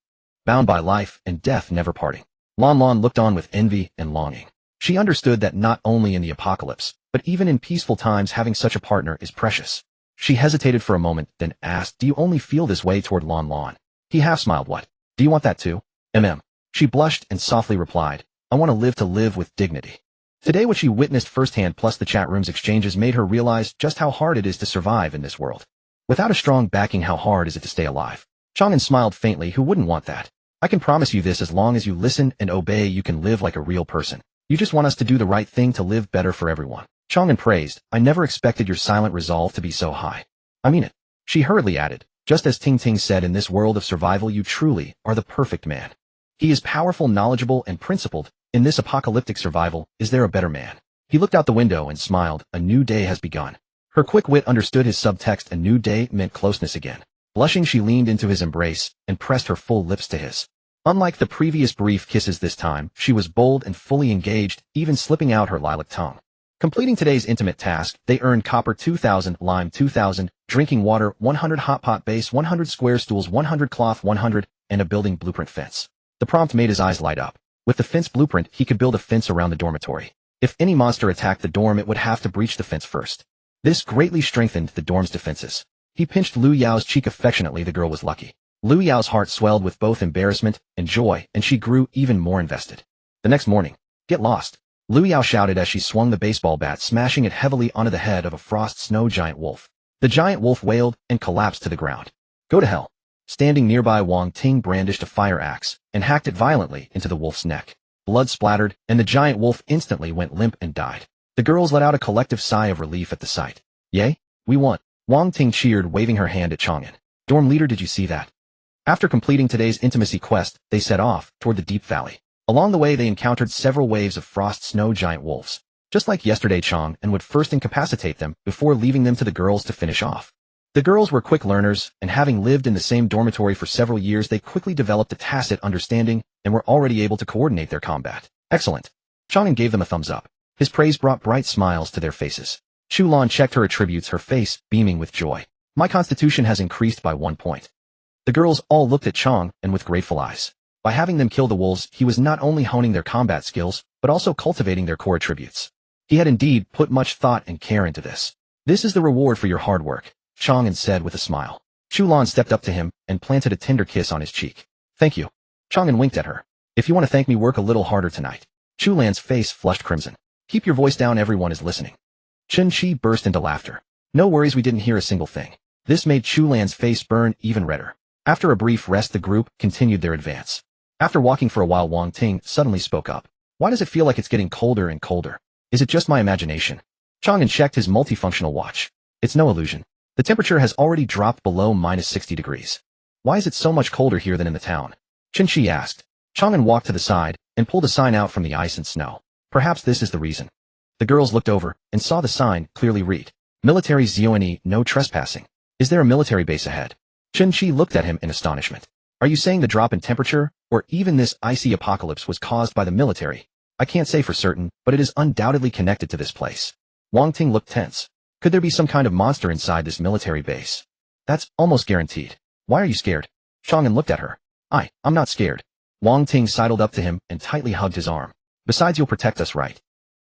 Bound by life and death, never parting. Lan Lan looked on with envy and longing. She understood that not only in the apocalypse, but even in peaceful times, having such a partner is precious. She hesitated for a moment, then asked, "Do you only feel this way toward Lan Lan?" He half smiled. "What? Do you want that too?" She blushed and softly replied, "I want to live with dignity." Today what she witnessed firsthand, plus the chat room's exchanges, made her realize just how hard it is to survive in this world. Without a strong backing, how hard is it to stay alive? Chang An smiled faintly. Who wouldn't want that? I can promise you this: as long as you listen and obey, you can live like a real person. You just want us to do the right thing to live better for everyone. Chang An praised. I never expected your silent resolve to be so high. I mean it. She hurriedly added, just as Ting Ting said, in this world of survival you truly are the perfect man. He is powerful, knowledgeable, and principled. In this apocalyptic survival, is there a better man? He looked out the window and smiled. A new day has begun. Her quick wit understood his subtext. A new day meant closeness again. Blushing, she leaned into his embrace and pressed her full lips to his. Unlike the previous brief kisses, this time, she was bold and fully engaged, even slipping out her lilac tongue. Completing today's intimate task, they earned copper 2,000, lime 2,000, drinking water 100, hot pot base 100, square stools 100, cloth 100, and a building blueprint fence. The prompt made his eyes light up. With the fence blueprint, he could build a fence around the dormitory. If any monster attacked the dorm, it would have to breach the fence first. This greatly strengthened the dorm's defenses. He pinched Lu Yao's cheek affectionately. The girl was lucky. Lu Yao's heart swelled with both embarrassment and joy, and she grew even more invested. The next morning, get lost, Lu Yao shouted as she swung the baseball bat, smashing it heavily onto the head of a frost snow giant wolf. The giant wolf wailed and collapsed to the ground. Go to hell. Standing nearby, Wang Ting brandished a fire axe and hacked it violently into the wolf's neck. Blood splattered, and the giant wolf instantly went limp and died. The girls let out a collective sigh of relief at the sight. Yay, we won. Wang Ting cheered, waving her hand at Chang An. Dorm leader, did you see that? After completing today's intimacy quest, they set off toward the deep valley. Along the way, they encountered several waves of frost snow giant wolves. Just like yesterday, Chang An would first incapacitate them before leaving them to the girls to finish off. The girls were quick learners, and having lived in the same dormitory for several years, they quickly developed a tacit understanding and were already able to coordinate their combat. Excellent. Chang An gave them a thumbs up. His praise brought bright smiles to their faces. Chu Lan checked her attributes, her face beaming with joy. My constitution has increased by 1 point. The girls all looked at Chang An with grateful eyes. By having them kill the wolves, he was not only honing their combat skills, but also cultivating their core attributes. He had indeed put much thought and care into this. This is the reward for your hard work, Chang An said with a smile. Chu Lan stepped up to him and planted a tender kiss on his cheek. Thank you. Chang An winked at her. If you want to thank me, work a little harder tonight. Chu Lan's face flushed crimson. Keep your voice down, everyone is listening. Chen Chi burst into laughter. No worries, we didn't hear a single thing. This made Chu Lan's face burn even redder. After a brief rest, the group continued their advance. After walking for a while, Wang Ting suddenly spoke up. Why does it feel like it's getting colder and colder? Is it just my imagination? Chang An checked his multifunctional watch. It's no illusion. The temperature has already dropped below -60 degrees. Why is it so much colder here than in the town? Chen Chi asked. Chang An walked to the side and pulled a sign out from the ice and snow. Perhaps this is the reason. The girls looked over and saw the sign clearly read. Military Zone, no trespassing. Is there a military base ahead? Chen Chi looked at him in astonishment. Are you saying the drop in temperature, or even this icy apocalypse, was caused by the military? I can't say for certain, but it is undoubtedly connected to this place. Wang Ting looked tense. Could there be some kind of monster inside this military base? That's almost guaranteed. Why are you scared? Chang An looked at her. I'm not scared. Wang Ting sidled up to him and tightly hugged his arm. Besides, you'll protect us, right?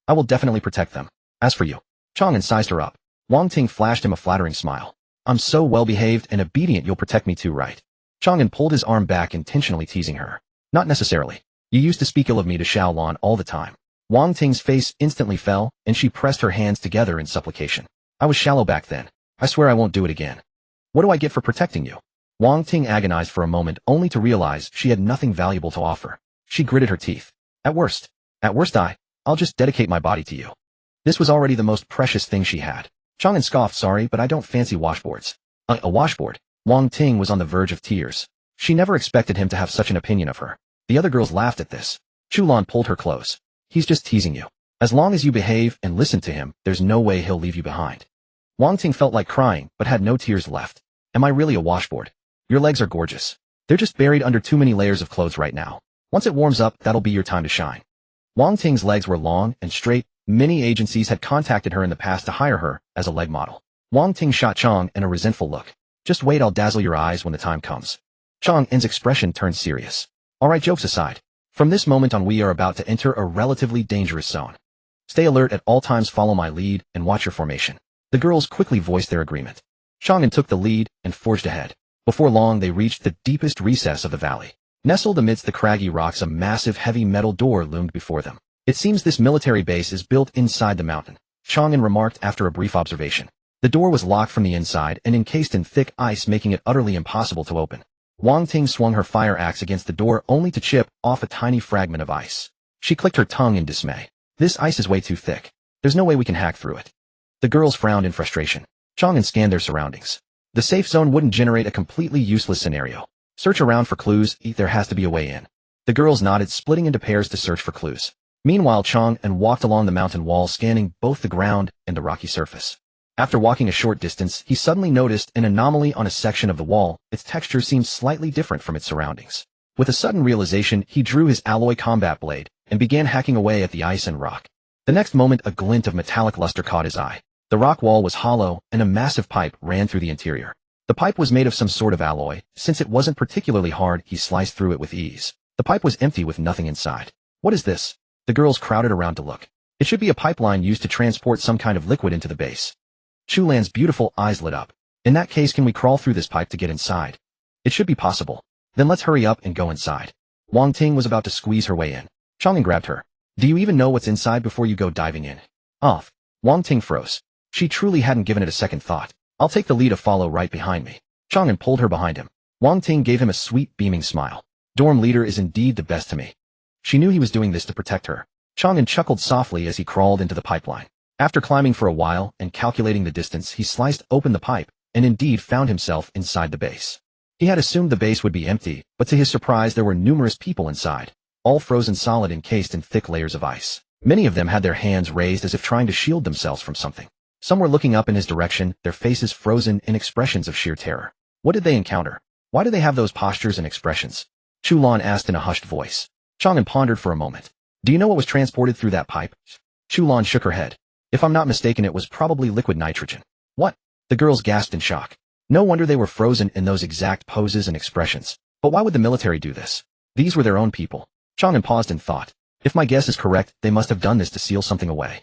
I will definitely protect them. As for you. Chang An sized her up. Wang Ting flashed him a flattering smile. I'm so well-behaved and obedient, you'll protect me too, right? Chang An pulled his arm back, intentionally teasing her. Not necessarily. You used to speak ill of me to Xiao Lan all the time. Wang Ting's face instantly fell, and she pressed her hands together in supplication. I was shallow back then. I swear I won't do it again. What do I get for protecting you? Wang Ting agonized for a moment, only to realize she had nothing valuable to offer. She gritted her teeth. At worst, I'll just dedicate my body to you. This was already the most precious thing she had. Chang An scoffed. Sorry, but I don't fancy washboards. A washboard? Wang Ting was on the verge of tears. She never expected him to have such an opinion of her. The other girls laughed at this. Chu Lan pulled her close. He's just teasing you. As long as you behave and listen to him, there's no way he'll leave you behind. Wang Ting felt like crying, but had no tears left. Am I really a washboard? Your legs are gorgeous. They're just buried under too many layers of clothes right now. Once it warms up, that'll be your time to shine. Wang Ting's legs were long and straight. Many agencies had contacted her in the past to hire her as a leg model. Wang Ting shot Chang An a resentful look. Just wait, I'll dazzle your eyes when the time comes. Chang An's expression turned serious. Alright, jokes aside. From this moment on, we are about to enter a relatively dangerous zone. Stay alert at all times, follow my lead, and watch your formation. The girls quickly voiced their agreement. Chang An took the lead and forged ahead. Before long, they reached the deepest recess of the valley. Nestled amidst the craggy rocks, a massive heavy metal door loomed before them. It seems this military base is built inside the mountain, Chang An remarked after a brief observation. The door was locked from the inside and encased in thick ice, making it utterly impossible to open. Wang Ting swung her fire axe against the door only to chip off a tiny fragment of ice. She clicked her tongue in dismay. This ice is way too thick. There's no way we can hack through it. The girls frowned in frustration. Chang An scanned their surroundings. The safe zone wouldn't generate a completely useless scenario. Search around for clues, there has to be a way in. The girls nodded, splitting into pairs to search for clues. Meanwhile, Chang An walked along the mountain wall, scanning both the ground and the rocky surface. After walking a short distance, he suddenly noticed an anomaly on a section of the wall. Its texture seemed slightly different from its surroundings. With a sudden realization, he drew his alloy combat blade and began hacking away at the ice and rock. The next moment, a glint of metallic luster caught his eye. The rock wall was hollow, and a massive pipe ran through the interior. The pipe was made of some sort of alloy. Since it wasn't particularly hard, he sliced through it with ease. The pipe was empty with nothing inside. What is this? The girls crowded around to look. It should be a pipeline used to transport some kind of liquid into the base. Chu Lan's beautiful eyes lit up. In that case, can we crawl through this pipe to get inside? It should be possible. Then let's hurry up and go inside. Wang Ting was about to squeeze her way in. Chang An grabbed her. Do you even know what's inside before you go diving in? Off. Wang Ting froze. She truly hadn't given it a second thought. I'll take the lead to follow right behind me. Chang An pulled her behind him. Wang Ting gave him a sweet, beaming smile. Dorm leader is indeed the best to me. She knew he was doing this to protect her. Chang An chuckled softly as he crawled into the pipeline. After climbing for a while and calculating the distance, he sliced open the pipe and indeed found himself inside the base. He had assumed the base would be empty, but to his surprise there were numerous people inside, all frozen solid, encased in thick layers of ice. Many of them had their hands raised as if trying to shield themselves from something. Some were looking up in his direction, their faces frozen in expressions of sheer terror. What did they encounter? Why do they have those postures and expressions? Chu Lan asked in a hushed voice. Chang An pondered for a moment. Do you know what was transported through that pipe? Chu Lan shook her head. If I'm not mistaken, it was probably liquid nitrogen. What? The girls gasped in shock. No wonder they were frozen in those exact poses and expressions. But why would the military do this? These were their own people. Chang An paused in thought. If my guess is correct, they must have done this to seal something away.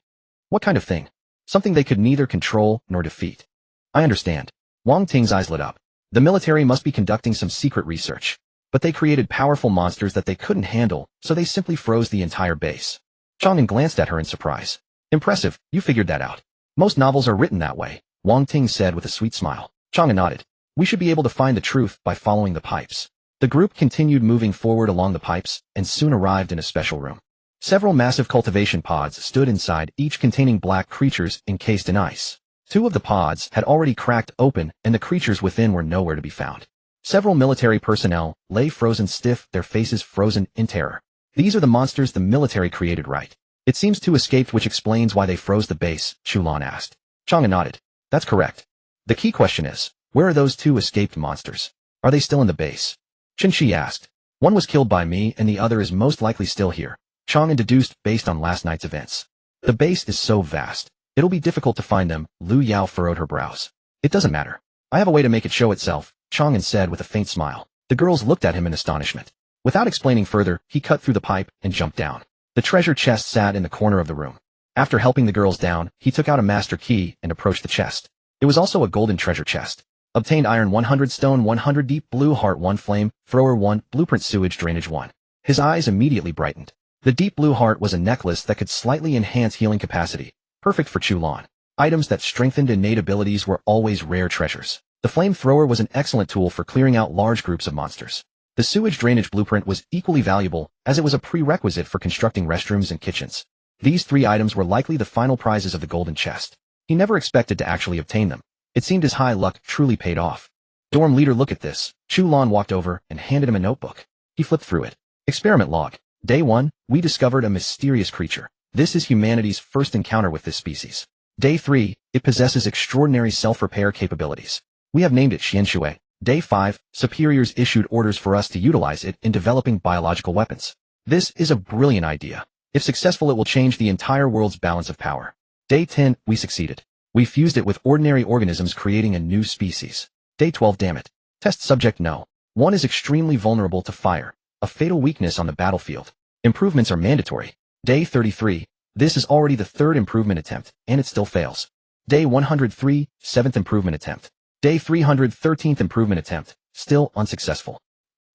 What kind of thing? Something they could neither control nor defeat. I understand. Wang Ting's eyes lit up. The military must be conducting some secret research. But they created powerful monsters that they couldn't handle, so they simply froze the entire base. Chang An glanced at her in surprise. Impressive, you figured that out. Most novels are written that way, Wang Ting said with a sweet smile. Chang An nodded. We should be able to find the truth by following the pipes. The group continued moving forward along the pipes and soon arrived in a special room. Several massive cultivation pods stood inside, each containing black creatures encased in ice. Two of the pods had already cracked open and the creatures within were nowhere to be found. Several military personnel lay frozen stiff, their faces frozen in terror. These are the monsters the military created, right? It seems two escaped, which explains why they froze the base, Chu Lan asked. Chang An nodded. That's correct. The key question is, where are those two escaped monsters? Are they still in the base? Chen Shi asked. One was killed by me and the other is most likely still here. Chang An deduced based on last night's events. The base is so vast. It'll be difficult to find them, Lu Yao furrowed her brows. It doesn't matter. I have a way to make it show itself, Chang An said with a faint smile. The girls looked at him in astonishment. Without explaining further, he cut through the pipe and jumped down. The treasure chest sat in the corner of the room. After helping the girls down, he took out a master key and approached the chest. It was also a golden treasure chest. Obtained iron 100, stone 100, deep blue heart 1, flame thrower 1, blueprint sewage drainage 1. His eyes immediately brightened. The deep blue heart was a necklace that could slightly enhance healing capacity, perfect for Chu Lan. Items that strengthened innate abilities were always rare treasures. The flamethrower was an excellent tool for clearing out large groups of monsters. The sewage drainage blueprint was equally valuable, as it was a prerequisite for constructing restrooms and kitchens. These three items were likely the final prizes of the golden chest. He never expected to actually obtain them. It seemed his high luck truly paid off. Dorm leader, look at this. Chu Lan walked over and handed him a notebook. He flipped through it. Experiment log. Day 1, we discovered a mysterious creature. This is humanity's first encounter with this species. Day 3, it possesses extraordinary self-repair capabilities. We have named it Xianshui. Day 5, superiors issued orders for us to utilize it in developing biological weapons. This is a brilliant idea. If successful, it will change the entire world's balance of power. Day 10, we succeeded. We fused it with ordinary organisms, creating a new species. Day 12, damn it. Test subject no. One is extremely vulnerable to fire, a fatal weakness on the battlefield. Improvements are mandatory. Day 33, this is already the third improvement attempt, and it still fails. Day 103, seventh improvement attempt. Day 313th improvement attempt, still unsuccessful.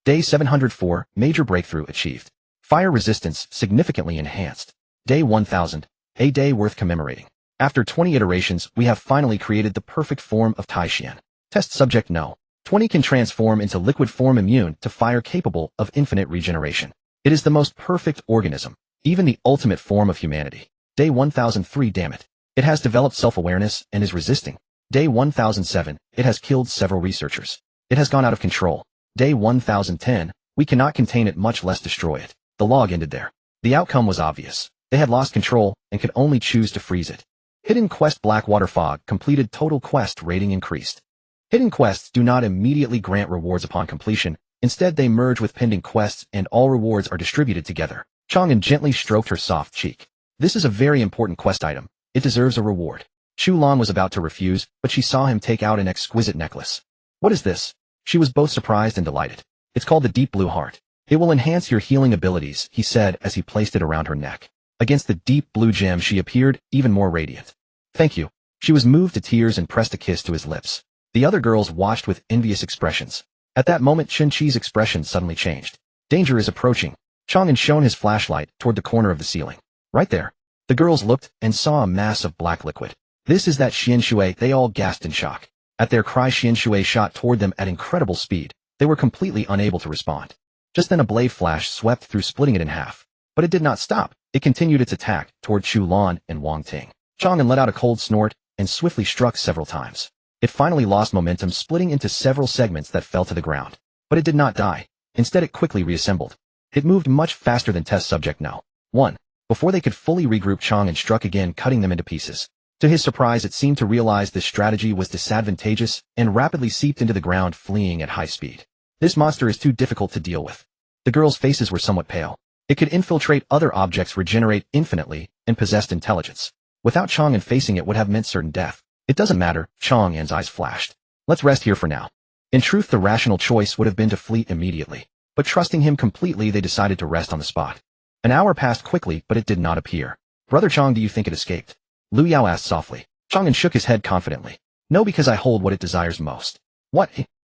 Day 704, major breakthrough achieved. Fire resistance significantly enhanced. Day 1000, a day worth commemorating. After 20 iterations, we have finally created the perfect form of Taishian. Test subject no. 20 can transform into liquid form immune to fire capable of infinite regeneration. It is the most perfect organism, even the ultimate form of humanity. Day 1003 damn it. It has developed self-awareness and is resisting. Day 1007, it has killed several researchers. It has gone out of control. Day 1010, we cannot contain it much less destroy it. The log ended there. The outcome was obvious. They had lost control and could only choose to freeze it. Hidden quest Blackwater Fog completed total quest rating increased. Hidden quests do not immediately grant rewards upon completion. Instead, they merge with pending quests and all rewards are distributed together. Chang An gently stroked her soft cheek. This is a very important quest item. It deserves a reward. Chu Lan was about to refuse, but she saw him take out an exquisite necklace. What is this? She was both surprised and delighted. It's called the Deep Blue Heart. It will enhance your healing abilities, he said as he placed it around her neck. Against the deep blue gem she appeared even more radiant. Thank you. She was moved to tears and pressed a kiss to his lips. The other girls watched with envious expressions. At that moment Chen Chi's expression suddenly changed. Danger is approaching. Chang An shone his flashlight toward the corner of the ceiling. Right there. The girls looked and saw a mass of black liquid. This is that Xian Shui. They all gasped in shock. At their cry Xian Shui shot toward them at incredible speed. They were completely unable to respond. Just then a blade flash swept through, splitting it in half. But it did not stop. It continued its attack toward Chu Lan and Wang Ting. Chang An let out a cold snort and swiftly struck several times. It finally lost momentum, splitting into several segments that fell to the ground. But it did not die. Instead it quickly reassembled. It moved much faster than test subject No. 1. Before they could fully regroup, Chang An struck again, cutting them into pieces. To his surprise, it seemed to realize this strategy was disadvantageous and rapidly seeped into the ground, fleeing at high speed. This monster is too difficult to deal with. The girls' faces were somewhat pale. It could infiltrate other objects, regenerate infinitely, and possessed intelligence. Without Chang An facing it would have meant certain death. It doesn't matter, Chang An's eyes flashed. Let's rest here for now. In truth, the rational choice would have been to flee immediately. But trusting him completely, they decided to rest on the spot. An hour passed quickly, but it did not appear. Brother Chang, do you think it escaped? Lu Yao asked softly. Chang An shook his head confidently. No, because I hold what it desires most. What?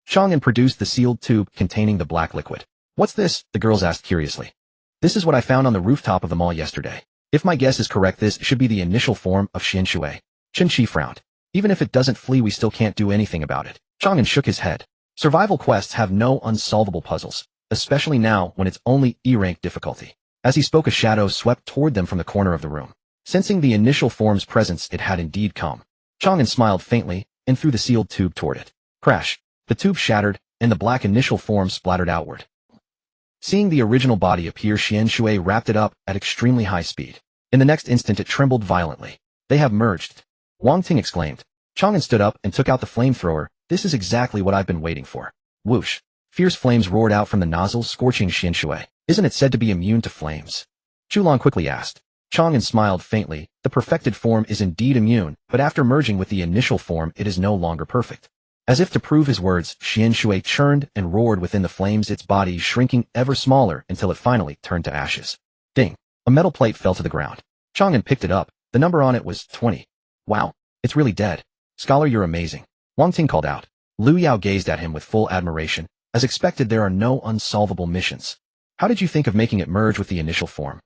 Chang An produced the sealed tube containing the black liquid. What's this? The girls asked curiously. This is what I found on the rooftop of the mall yesterday. If my guess is correct, this should be the initial form of Xian Shui. Chen Chi frowned. Even if it doesn't flee, we still can't do anything about it. Chang An shook his head. Survival quests have no unsolvable puzzles, especially now when it's only E-rank difficulty. As he spoke, a shadow swept toward them from the corner of the room. Sensing the initial form's presence, it had indeed come. Chang An smiled faintly and threw the sealed tube toward it. Crash! The tube shattered, and the black initial form splattered outward. Seeing the original body appear, Xian Shui wrapped it up at extremely high speed. In the next instant it trembled violently. They have merged. Wang Ting exclaimed. Chang An stood up and took out the flamethrower. This is exactly what I've been waiting for. Whoosh! Fierce flames roared out from the nozzle, scorching Xian Shui. Isn't it said to be immune to flames? Chu Lan quickly asked. Chang An smiled faintly. The perfected form is indeed immune, but after merging with the initial form it is no longer perfect. As if to prove his words, Xian Shui churned and roared within the flames, its body shrinking ever smaller until it finally turned to ashes. Ding! A metal plate fell to the ground. Chang An picked it up. The number on it was 20. Wow, it's really dead. Scholar, you're amazing. Wang Ting called out. Lu Yao gazed at him with full admiration. As expected, there are no unsolvable missions. How did you think of making it merge with the initial form?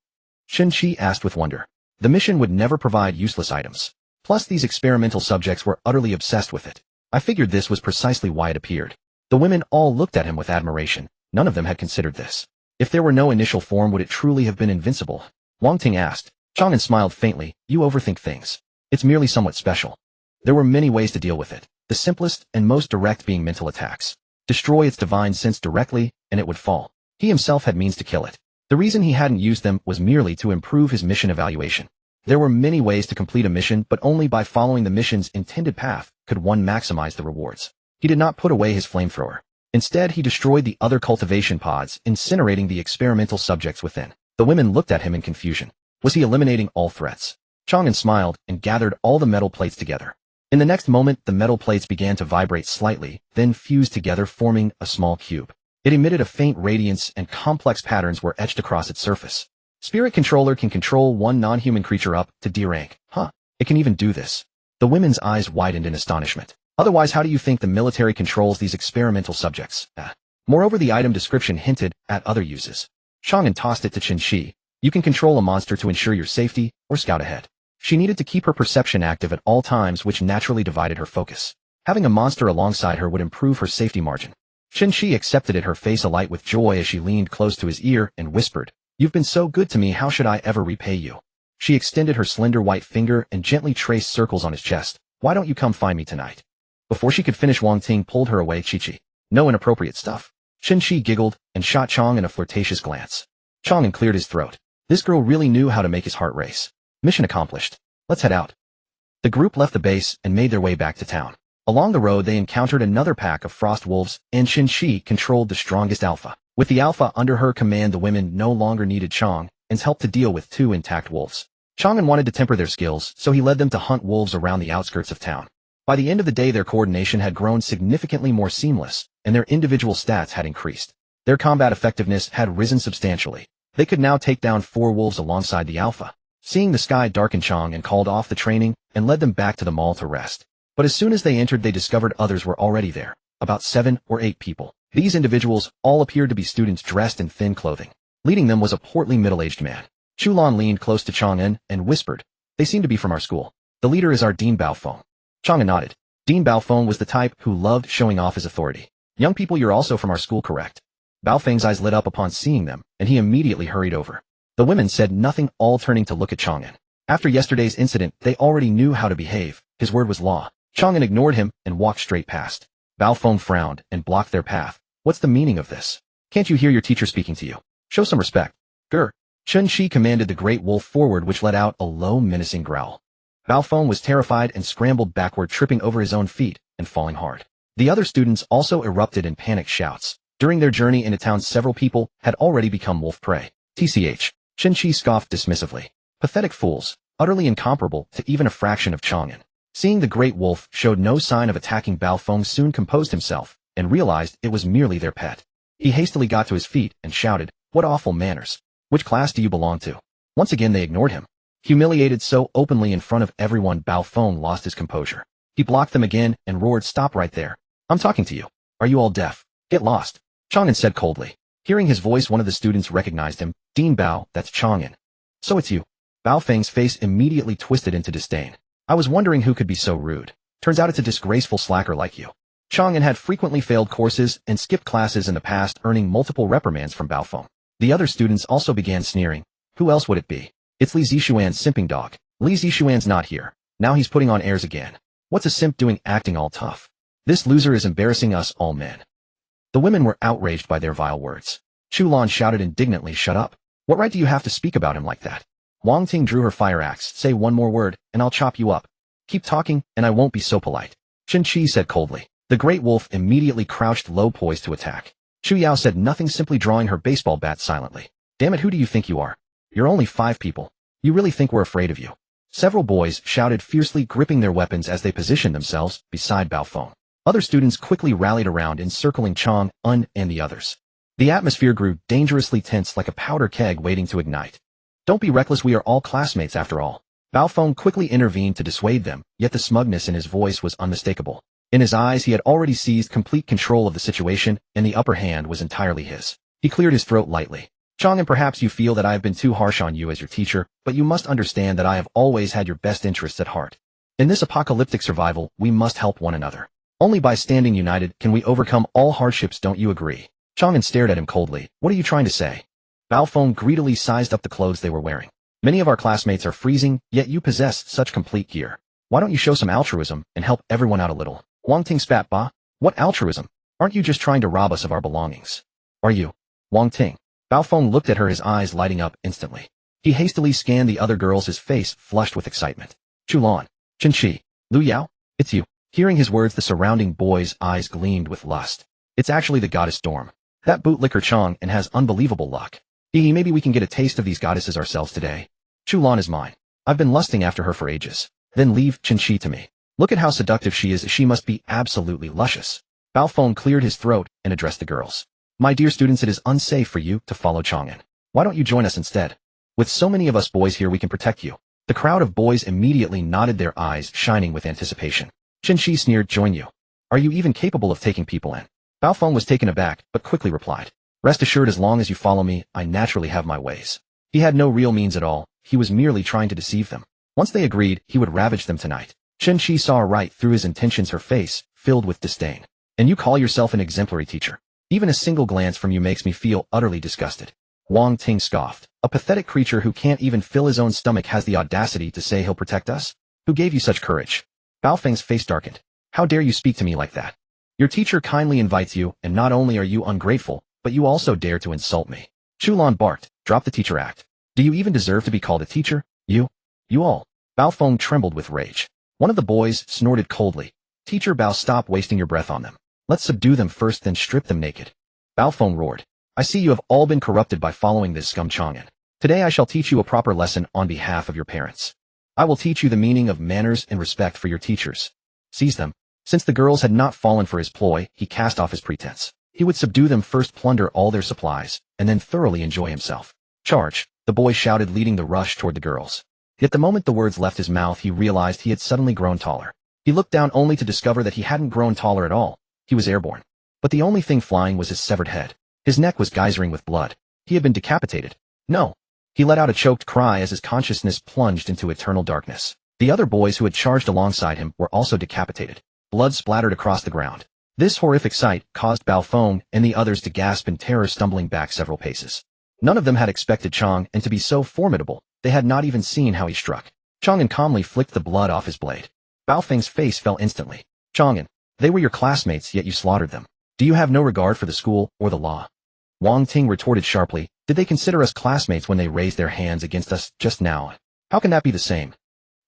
Chen Chi asked with wonder. The mission would never provide useless items. Plus, these experimental subjects were utterly obsessed with it. I figured this was precisely why it appeared. The women all looked at him with admiration. None of them had considered this. If there were no initial form, would it truly have been invincible? Wang Ting asked. Chang An smiled faintly. You overthink things. It's merely somewhat special. There were many ways to deal with it. The simplest and most direct being mental attacks. Destroy its divine sense directly, and it would fall. He himself had means to kill it. The reason he hadn't used them was merely to improve his mission evaluation. There were many ways to complete a mission, but only by following the mission's intended path could one maximize the rewards. He did not put away his flamethrower. Instead, he destroyed the other cultivation pods, incinerating the experimental subjects within. The women looked at him in confusion. Was he eliminating all threats? Chang An smiled and gathered all the metal plates together. In the next moment, the metal plates began to vibrate slightly, then fused together, forming a small cube. It emitted a faint radiance and complex patterns were etched across its surface. Spirit Controller can control one non-human creature up to D rank. Huh, it can even do this. The women's eyes widened in astonishment. Otherwise, how do you think the military controls these experimental subjects? Moreover, the item description hinted at other uses. Chang An tossed it to Chen Chi. You can control a monster to ensure your safety or scout ahead. She needed to keep her perception active at all times, which naturally divided her focus. Having a monster alongside her would improve her safety margin. Qin accepted it, her face alight with joy as she leaned close to his ear and whispered, "You've been so good to me, how should I ever repay you?" She extended her slender white finger and gently traced circles on his chest. "Why don't you come find me tonight?" Before she could finish, Wang Ting pulled her away. Chi. No inappropriate stuff. Qin giggled and shot Chang An a flirtatious glance. Chang An cleared his throat. This girl really knew how to make his heart race. Mission accomplished. Let's head out. The group left the base and made their way back to town. Along the road they encountered another pack of frost wolves, and Qin controlled the strongest alpha. With the alpha under her command, the women no longer needed Chang An's help to deal with two intact wolves. Chang An wanted to temper their skills, so he led them to hunt wolves around the outskirts of town. By the end of the day, their coordination had grown significantly more seamless, and their individual stats had increased. Their combat effectiveness had risen substantially. They could now take down 4 wolves alongside the alpha. Seeing the sky darken, Chang An called off the training and led them back to the mall to rest. But as soon as they entered, they discovered others were already there, about 7 or 8 people. These individuals all appeared to be students dressed in thin clothing. Leading them was a portly middle-aged man. Chulan leaned close to Chang An and whispered, "They seem to be from our school. The leader is our Dean Baofeng." Chang An nodded. Dean Baofeng was the type who loved showing off his authority. "Young people, you're also from our school, correct?" Baofeng's eyes lit up upon seeing them, and he immediately hurried over. The women said nothing, all turning to look at Chang An. After yesterday's incident, they already knew how to behave. His word was law. Chang An ignored him and walked straight past. Baofeng frowned and blocked their path. "What's the meaning of this? Can't you hear your teacher speaking to you? Show some respect." "Grr." Qin commanded the great wolf forward, which let out a low, menacing growl. Baofeng was terrified and scrambled backward, tripping over his own feet and falling hard. The other students also erupted in panicked shouts. During their journey into town, several people had already become wolf prey. TCH. Qin scoffed dismissively. Pathetic fools, utterly incomparable to even a fraction of Chang An. Seeing the great wolf showed no sign of attacking, Baofeng soon composed himself and realized it was merely their pet. He hastily got to his feet and shouted, "What awful manners! Which class do you belong to?" Once again they ignored him. Humiliated so openly in front of everyone, Baofeng lost his composure. He blocked them again and roared, "Stop right there. I'm talking to you. Are you all deaf? Get lost." Chang An said coldly. Hearing his voice, one of the students recognized him. "Dean Bao, that's Chang An." "So it's you." Baofeng's face immediately twisted into disdain. "I was wondering who could be so rude. Turns out it's a disgraceful slacker like you." Chang An had frequently failed courses and skipped classes in the past, earning multiple reprimands from Baofeng. The other students also began sneering. Who else would it be? It's Li Zixuan's simping dog. Li Zixuan's not here. Now he's putting on airs again. What's a simp doing acting all tough? This loser is embarrassing us all men. The women were outraged by their vile words. Chulan shouted indignantly, "Shut up. What right do you have to speak about him like that?" Wang Ting drew her fire axe. "Say one more word, and I'll chop you up. Keep talking, and I won't be so polite." Qin said coldly. The great wolf immediately crouched low, poised to attack. Chu Yao said nothing, simply drawing her baseball bat silently. "Damn it, who do you think you are? You're only 5 people. You really think we're afraid of you?" Several boys shouted fiercely, gripping their weapons as they positioned themselves beside Baofeng. Other students quickly rallied around, encircling Chang An and the others. The atmosphere grew dangerously tense, like a powder keg waiting to ignite. "Don't be reckless, we are all classmates after all." Baofeng quickly intervened to dissuade them, yet the smugness in his voice was unmistakable. In his eyes, he had already seized complete control of the situation, and the upper hand was entirely his. He cleared his throat lightly. "Chang An, perhaps you feel that I have been too harsh on you as your teacher, but you must understand that I have always had your best interests at heart. In this apocalyptic survival, we must help one another. Only by standing united can we overcome all hardships, don't you agree?" Chang An stared at him coldly. "What are you trying to say?" Baofeng greedily sized up the clothes they were wearing. "Many of our classmates are freezing, yet you possess such complete gear. Why don't you show some altruism and help everyone out a little?" Wang Ting spat. "Bah? What altruism? Aren't you just trying to rob us of our belongings?" "Are you?" Wang Ting. Baofeng looked at her, his eyes lighting up instantly. He hastily scanned the other girls, his face flushed with excitement. "Chulan, Qin, Lu Yao, it's you." Hearing his words, the surrounding boys' eyes gleamed with lust. "It's actually the goddess Storm. That bootlicker Chang An has unbelievable luck. Maybe we can get a taste of these goddesses ourselves today. Chulan is mine. I've been lusting after her for ages. Then leave Qin to me. Look at how seductive she is. She must be absolutely luscious." Baofeng cleared his throat and addressed the girls. "My dear students, it is unsafe for you to follow Chang An. Why don't you join us instead? With so many of us boys here, we can protect you." The crowd of boys immediately nodded, their eyes shining with anticipation. Qin sneered, "Join you? Are you even capable of taking people in?" Baofeng was taken aback, but quickly replied, "Rest assured, as long as you follow me, I naturally have my ways." He had no real means at all. He was merely trying to deceive them. Once they agreed, he would ravage them tonight. Qin saw right through his intentions. Her face filled with disdain. And you call yourself an exemplary teacher? Even a single glance from you makes me feel utterly disgusted. Wang Ting scoffed. A pathetic creature who can't even fill his own stomach has the audacity to say he'll protect us? Who gave you such courage? Baofeng's face darkened. How dare you speak to me like that? Your teacher kindly invites you, and not only are you ungrateful, but you also dare to insult me. Chulan barked. Drop the teacher act. Do you even deserve to be called a teacher? You all. Baofeng trembled with rage. One of the boys snorted coldly. Teacher Bao, stop wasting your breath on them. Let's subdue them first, then strip them naked. Baofeng roared. I see you have all been corrupted by following this scum Chang An. Today I shall teach you a proper lesson on behalf of your parents. I will teach you the meaning of manners and respect for your teachers. Seize them. Since the girls had not fallen for his ploy, he cast off his pretense. He would subdue them first, plunder all their supplies, and then thoroughly enjoy himself. Charge, the boy shouted, leading the rush toward the girls. Yet the moment the words left his mouth, he realized he had suddenly grown taller. He looked down only to discover that he hadn't grown taller at all. He was airborne. But the only thing flying was his severed head. His neck was geysering with blood. He had been decapitated. No. He let out a choked cry as his consciousness plunged into eternal darkness. The other boys who had charged alongside him were also decapitated. Blood splattered across the ground. This horrific sight caused Baofeng and the others to gasp in terror, stumbling back several paces. None of them had expected Chang An to be so formidable. They had not even seen how he struck. Chang An calmly flicked the blood off his blade. Baofeng's face fell instantly. Chang An, they were your classmates, yet you slaughtered them. Do you have no regard for the school or the law? Wang Ting retorted sharply. Did they consider us classmates when they raised their hands against us just now? How can that be the same?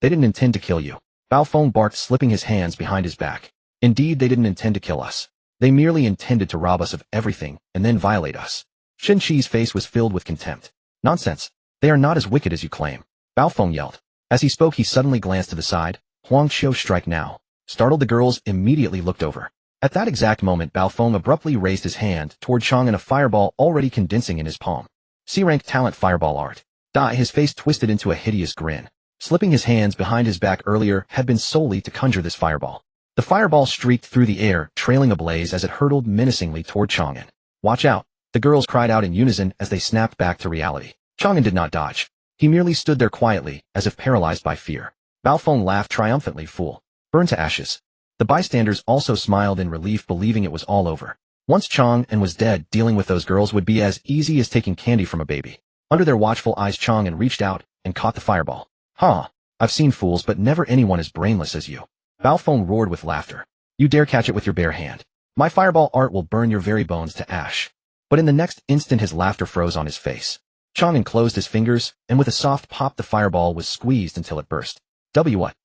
They didn't intend to kill you. Baofeng barked, slipping his hands behind his back. Indeed, they didn't intend to kill us. They merely intended to rob us of everything and then violate us. Shin Chi's face was filled with contempt. Nonsense. They are not as wicked as you claim. Baofeng yelled. As he spoke, he suddenly glanced to the side. Huang Qiu, strike now. Startled, the girls immediately looked over. At that exact moment, Baofeng abruptly raised his hand toward Chang An, a fireball already condensing in his palm. C-rank talent fireball art. His face twisted into a hideous grin. Slipping his hands behind his back earlier had been solely to conjure this fireball. The fireball streaked through the air, trailing ablaze as it hurtled menacingly toward Chang An. Watch out! The girls cried out in unison as they snapped back to reality. Chang An did not dodge. He merely stood there quietly, as if paralyzed by fear. Baofeng laughed triumphantly. Fool. Burn to ashes. The bystanders also smiled in relief, believing it was all over. Once Chang An was dead, dealing with those girls would be as easy as taking candy from a baby. Under their watchful eyes, Chang An reached out and caught the fireball. Ha! I've seen fools, but never anyone as brainless as you. Baofeng roared with laughter. You dare catch it with your bare hand. My fireball art will burn your very bones to ash. But in the next instant, his laughter froze on his face. Chang An closed his fingers, and with a soft pop, the fireball was squeezed until it burst. What?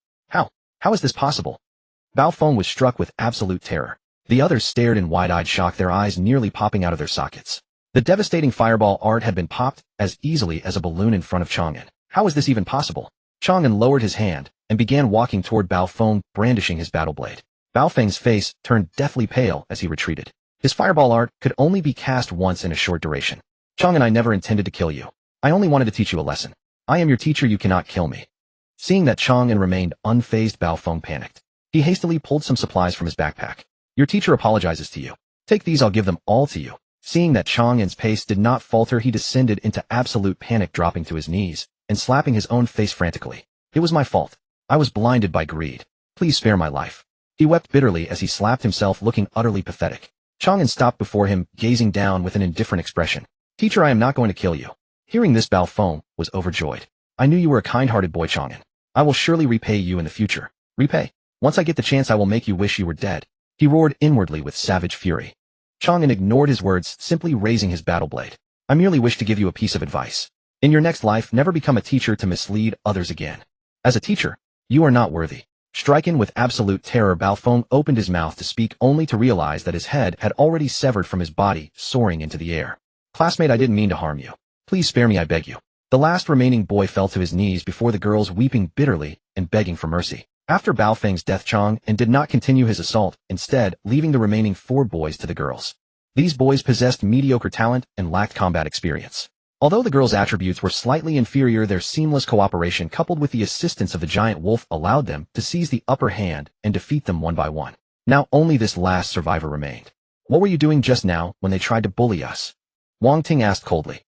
How is this possible? Baofeng was struck with absolute terror. The others stared in wide-eyed shock, their eyes nearly popping out of their sockets. The devastating fireball art had been popped as easily as a balloon in front of Chang An. How is this even possible? Chang An lowered his hand and began walking toward Baofeng, brandishing his battle blade. Baofeng's face turned deathly pale as he retreated. His fireball art could only be cast once in a short duration. Chang An, I never intended to kill you. I only wanted to teach you a lesson. I am your teacher, you cannot kill me. Seeing that Chang An remained unfazed, Baofeng panicked. He hastily pulled some supplies from his backpack. Your teacher apologizes to you. Take these, I'll give them all to you. Seeing that Chang An's pace did not falter, he descended into absolute panic, dropping to his knees and slapping his own face frantically. It was my fault. I was blinded by greed. Please spare my life. He wept bitterly as he slapped himself, looking utterly pathetic. Chang An stopped before him, gazing down with an indifferent expression. Teacher, I am not going to kill you. Hearing this, Baofeng was overjoyed. I knew you were a kind-hearted boy, Chang An. I will surely repay you in the future. Repay? Once I get the chance, I will make you wish you were dead. He roared inwardly with savage fury. Chang An ignored his words, simply raising his battle blade. I merely wish to give you a piece of advice. In your next life, never become a teacher to mislead others again. As a teacher, you are not worthy. Stricken with absolute terror, Baofeng opened his mouth to speak, only to realize that his head had already severed from his body, soaring into the air. Classmate, I didn't mean to harm you. Please spare me, I beg you. The last remaining boy fell to his knees before the girls, weeping bitterly and begging for mercy. After Baofeng's death, Chang An did not continue his assault, instead leaving the remaining 4 boys to the girls. These boys possessed mediocre talent and lacked combat experience. Although the girls' attributes were slightly inferior, their seamless cooperation coupled with the assistance of the giant wolf allowed them to seize the upper hand and defeat them one by one. Now only this last survivor remained. What were you doing just now when they tried to bully us? Wang Ting asked coldly.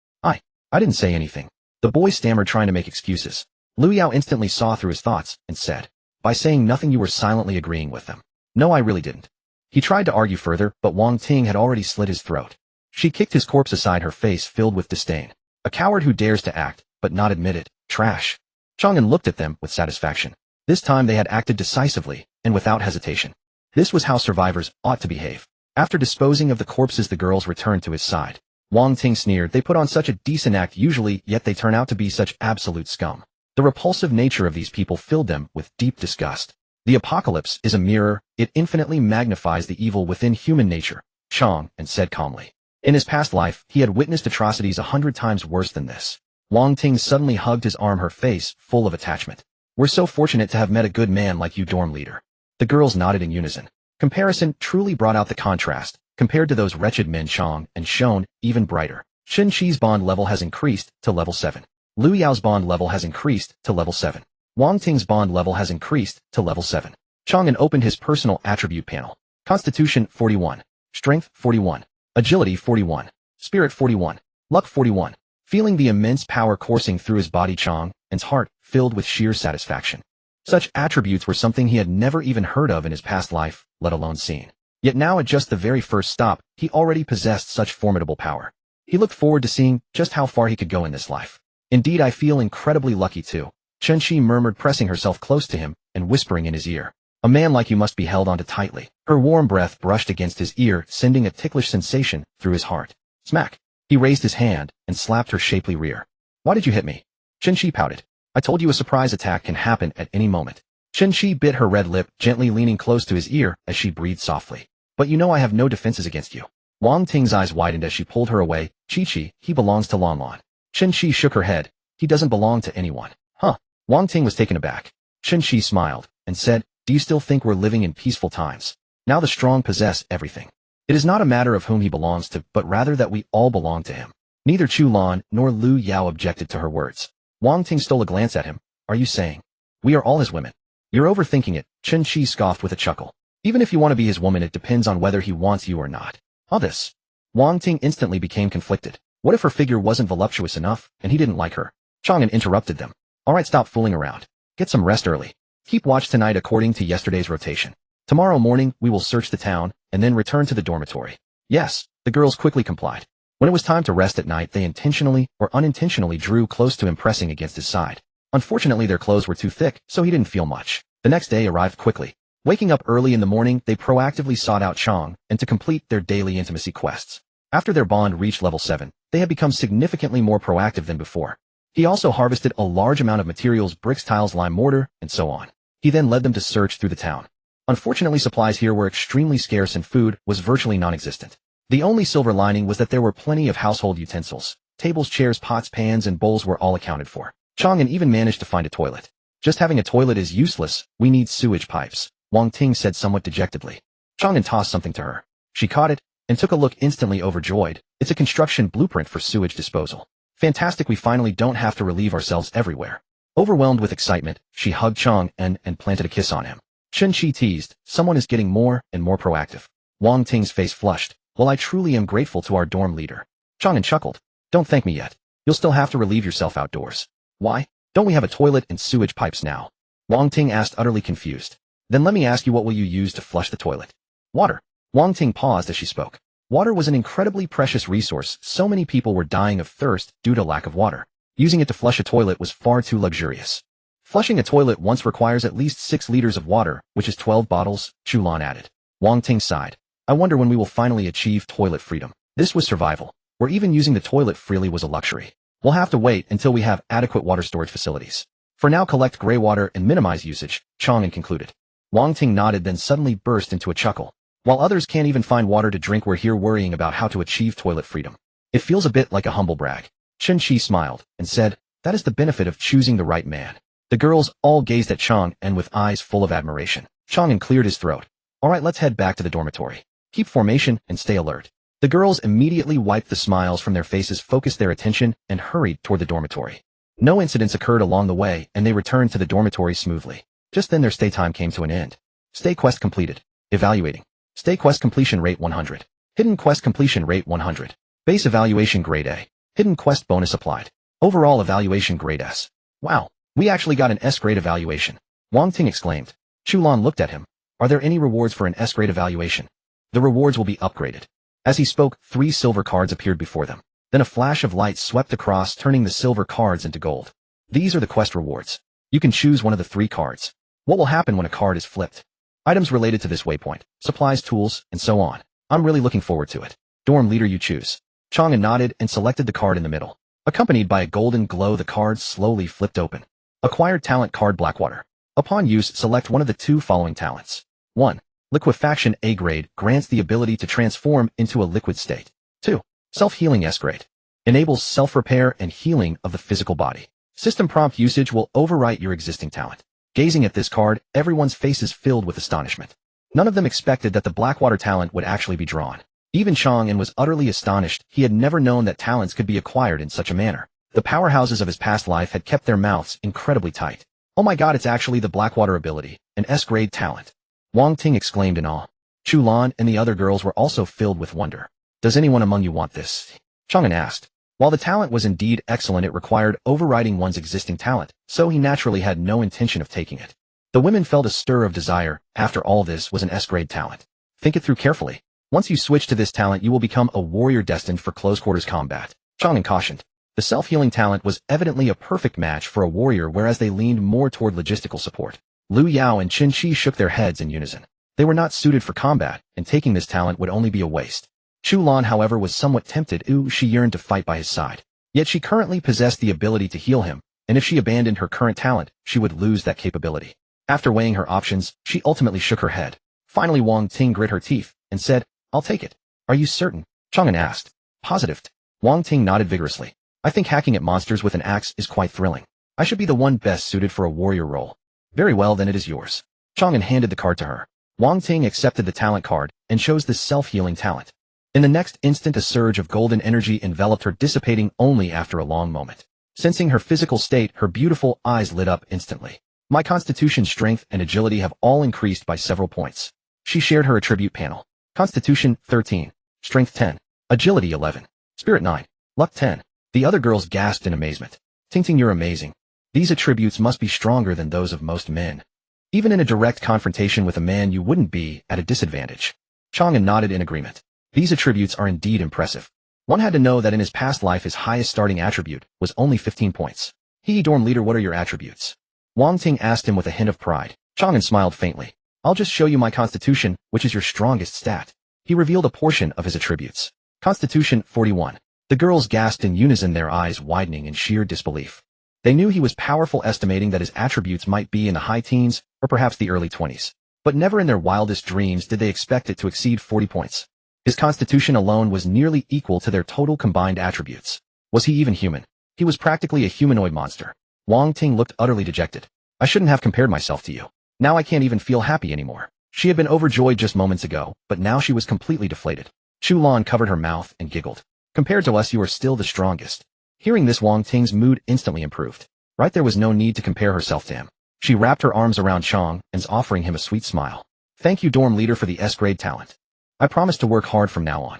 I didn't say anything. The boy stammered, trying to make excuses. Lu Yao instantly saw through his thoughts and said, by saying nothing, you were silently agreeing with them. No, I really didn't. He tried to argue further, but Wang Ting had already slit his throat. She kicked his corpse aside, her face filled with disdain. A coward who dares to act, but not admit it. Trash. Chang An looked at them with satisfaction. This time they had acted decisively, and without hesitation. This was how survivors ought to behave. After disposing of the corpses, the girls returned to his side. Wang Ting sneered, they put on such a decent act usually, yet they turn out to be such absolute scum. The repulsive nature of these people filled them with deep disgust. The apocalypse is a mirror, it infinitely magnifies the evil within human nature, Chang An said calmly. In his past life, he had witnessed atrocities 100 times worse than this. Wang Ting suddenly hugged his arm, her face full of attachment. We're so fortunate to have met a good man like you, dorm leader. The girls nodded in unison. Comparison truly brought out the contrast. Compared to those wretched men, Chang An shone even brighter. Shen Qi's bond level has increased to level 7. Liu Yao's bond level has increased to level 7. Wang Ting's bond level has increased to level 7. Chang An opened his personal attribute panel. Constitution 41. Strength 41. Agility 41. Spirit 41. Luck 41. Feeling the immense power coursing through his body, Chang An's heart filled with sheer satisfaction. Such attributes were something he had never even heard of in his past life, let alone seen. Yet now at just the very first stop, he already possessed such formidable power. He looked forward to seeing just how far he could go in this life. Indeed, I feel incredibly lucky too, Chen Qi murmured, pressing herself close to him and whispering in his ear. A man like you must be held onto tightly. Her warm breath brushed against his ear, sending a ticklish sensation through his heart. Smack! He raised his hand and slapped her shapely rear. Why did you hit me? Chen Qi pouted. I told you a surprise attack can happen at any moment. Chen Qi bit her red lip, gently leaning close to his ear as she breathed softly. But you know I have no defenses against you. Wang Ting's eyes widened as she pulled her away. Chi-Chi, he belongs to Lan Lan. Chen Qi shook her head. He doesn't belong to anyone. Huh. Wang Ting was taken aback. Chen Qi smiled and said, do you still think we're living in peaceful times? Now the strong possess everything. It is not a matter of whom he belongs to, but rather that we all belong to him. Neither Chu Lan nor Liu Yao objected to her words. Wang Ting stole a glance at him. Are you saying we are all his women? You're overthinking it, Chen Qi scoffed with a chuckle. Even if you want to be his woman, it depends on whether he wants you or not. All this. Wang Ting instantly became conflicted. What if her figure wasn't voluptuous enough, and he didn't like her? Chang An interrupted them. Alright, stop fooling around. Get some rest early. Keep watch tonight according to yesterday's rotation. Tomorrow morning, we will search the town, and then return to the dormitory. Yes, the girls quickly complied. When it was time to rest at night, they intentionally or unintentionally drew close to him, pressing against his side. Unfortunately, their clothes were too thick, so he didn't feel much. The next day arrived quickly. Waking up early in the morning, they proactively sought out Chang An to complete their daily intimacy quests. After their bond reached level 7, they had become significantly more proactive than before. He also harvested a large amount of materials, bricks, tiles, lime, mortar, and so on. He then led them to search through the town. Unfortunately, supplies here were extremely scarce and food was virtually non-existent. The only silver lining was that there were plenty of household utensils. Tables, chairs, pots, pans, and bowls were all accounted for. Chang An even managed to find a toilet. Just having a toilet is useless, we need sewage pipes, Wang Ting said somewhat dejectedly. Chang An tossed something to her. She caught it and took a look, instantly overjoyed. It's a construction blueprint for sewage disposal. Fantastic, we finally don't have to relieve ourselves everywhere. Overwhelmed with excitement, she hugged Chang An and planted a kiss on him. Chen Qi teased, someone is getting more and more proactive. Wang Ting's face flushed. Well, I truly am grateful to our dorm leader. Chang An chuckled. Don't thank me yet. You'll still have to relieve yourself outdoors. Why? Don't we have a toilet and sewage pipes now? Wang Ting asked, utterly confused. Then let me ask you, what will you use to flush the toilet? Water. Wang Ting paused as she spoke. Water was an incredibly precious resource. So many people were dying of thirst due to lack of water. Using it to flush a toilet was far too luxurious. Flushing a toilet once requires at least 6 liters of water, which is 12 bottles, Chu Lan added. Wang Ting sighed. I wonder when we will finally achieve toilet freedom. This was survival, where even using the toilet freely was a luxury. We'll have to wait until we have adequate water storage facilities. For now, collect gray water and minimize usage, Chang An concluded. Wang Ting nodded, then suddenly burst into a chuckle. While others can't even find water to drink, we're here worrying about how to achieve toilet freedom. It feels a bit like a humble brag. Chen Qi smiled and said, that is the benefit of choosing the right man. The girls all gazed at Chang An with eyes full of admiration. Chang An cleared his throat. Alright, let's head back to the dormitory. Keep formation and stay alert. The girls immediately wiped the smiles from their faces, focused their attention, and hurried toward the dormitory. No incidents occurred along the way, and they returned to the dormitory smoothly. Just then their stay time came to an end. Stay quest completed. Evaluating. Stay quest completion rate 100. Hidden quest completion rate 100. Base evaluation grade A. Hidden quest bonus applied. Overall evaluation grade S. Wow, we actually got an S grade evaluation. Wang Ting exclaimed. Chu Lan looked at him. Are there any rewards for an S-grade evaluation? The rewards will be upgraded. As he spoke, 3 silver cards appeared before them. Then a flash of light swept across, turning the silver cards into gold. These are the quest rewards. You can choose one of the 3 cards. What will happen when a card is flipped? Items related to this waypoint, supplies, tools, and so on. I'm really looking forward to it. Dorm leader, you choose. Chang An nodded and selected the card in the middle. Accompanied by a golden glow, the card slowly flipped open. Acquired talent card Blackwater. Upon use, select one of the 2 following talents. 1. Liquefaction A grade grants the ability to transform into a liquid state. 2. Self-healing S grade. Enables self-repair and healing of the physical body. System prompt usage will overwrite your existing talent. Gazing at this card, everyone's faces filled with astonishment. None of them expected that the Blackwater talent would actually be drawn. Even Chang An was utterly astonished. He had never known that talents could be acquired in such a manner. The powerhouses of his past life had kept their mouths incredibly tight. Oh my god, it's actually the Blackwater ability, an S-grade talent. Wang Ting exclaimed in awe. Chu Lan and the other girls were also filled with wonder. Does anyone among you want this? Chang An asked. While the talent was indeed excellent, it required overriding one's existing talent, so he naturally had no intention of taking it. The women felt a stir of desire. After all, this was an S-grade talent. Think it through carefully. Once you switch to this talent, you will become a warrior destined for close-quarters combat. Chang An cautioned. The self-healing talent was evidently a perfect match for a warrior, whereas they leaned more toward logistical support. Liu Yao and Qin Shi shook their heads in unison. They were not suited for combat, and taking this talent would only be a waste. Chu Lan, however, was somewhat tempted. She yearned to fight by his side. Yet she currently possessed the ability to heal him, and if she abandoned her current talent, she would lose that capability. After weighing her options, she ultimately shook her head. Finally, Wang Ting grit her teeth and said, I'll take it. Are you certain? Chang An asked. Positive. Wang Ting nodded vigorously. I think hacking at monsters with an axe is quite thrilling. I should be the one best suited for a warrior role. Very well, then it is yours. Chang An handed the card to her. Wang Ting accepted the talent card and chose the self-healing talent. In the next instant, a surge of golden energy enveloped her, dissipating only after a long moment. Sensing her physical state, her beautiful eyes lit up instantly. My constitution, strength, and agility have all increased by several points. She shared her attribute panel. Constitution, 13. Strength, 10. Agility, 11. Spirit, 9. Luck, 10. The other girls gasped in amazement. Ting, you're amazing. These attributes must be stronger than those of most men. Even in a direct confrontation with a man, you wouldn't be at a disadvantage. Chang An nodded in agreement. These attributes are indeed impressive. One had to know that in his past life his highest starting attribute was only 15 points. Dorm leader, what are your attributes? Wang Ting asked him with a hint of pride. Chang An smiled faintly. I'll just show you my constitution, which is your strongest stat. He revealed a portion of his attributes. Constitution, 41. The girls gasped in unison, their eyes widening in sheer disbelief. They knew he was powerful, estimating that his attributes might be in the high teens or perhaps the early 20s. But never in their wildest dreams did they expect it to exceed 40 points. His constitution alone was nearly equal to their total combined attributes. Was he even human? He was practically a humanoid monster. Wang Ting looked utterly dejected. I shouldn't have compared myself to you. Now I can't even feel happy anymore. She had been overjoyed just moments ago, but now she was completely deflated. Chu Lan covered her mouth and giggled. Compared to us, you are still the strongest. Hearing this, Wang Ting's mood instantly improved. Right, there was no need to compare herself to him. She wrapped her arms around Chang An's, offering him a sweet smile. Thank you, dorm leader, for the S-grade talent. I promise to work hard from now on.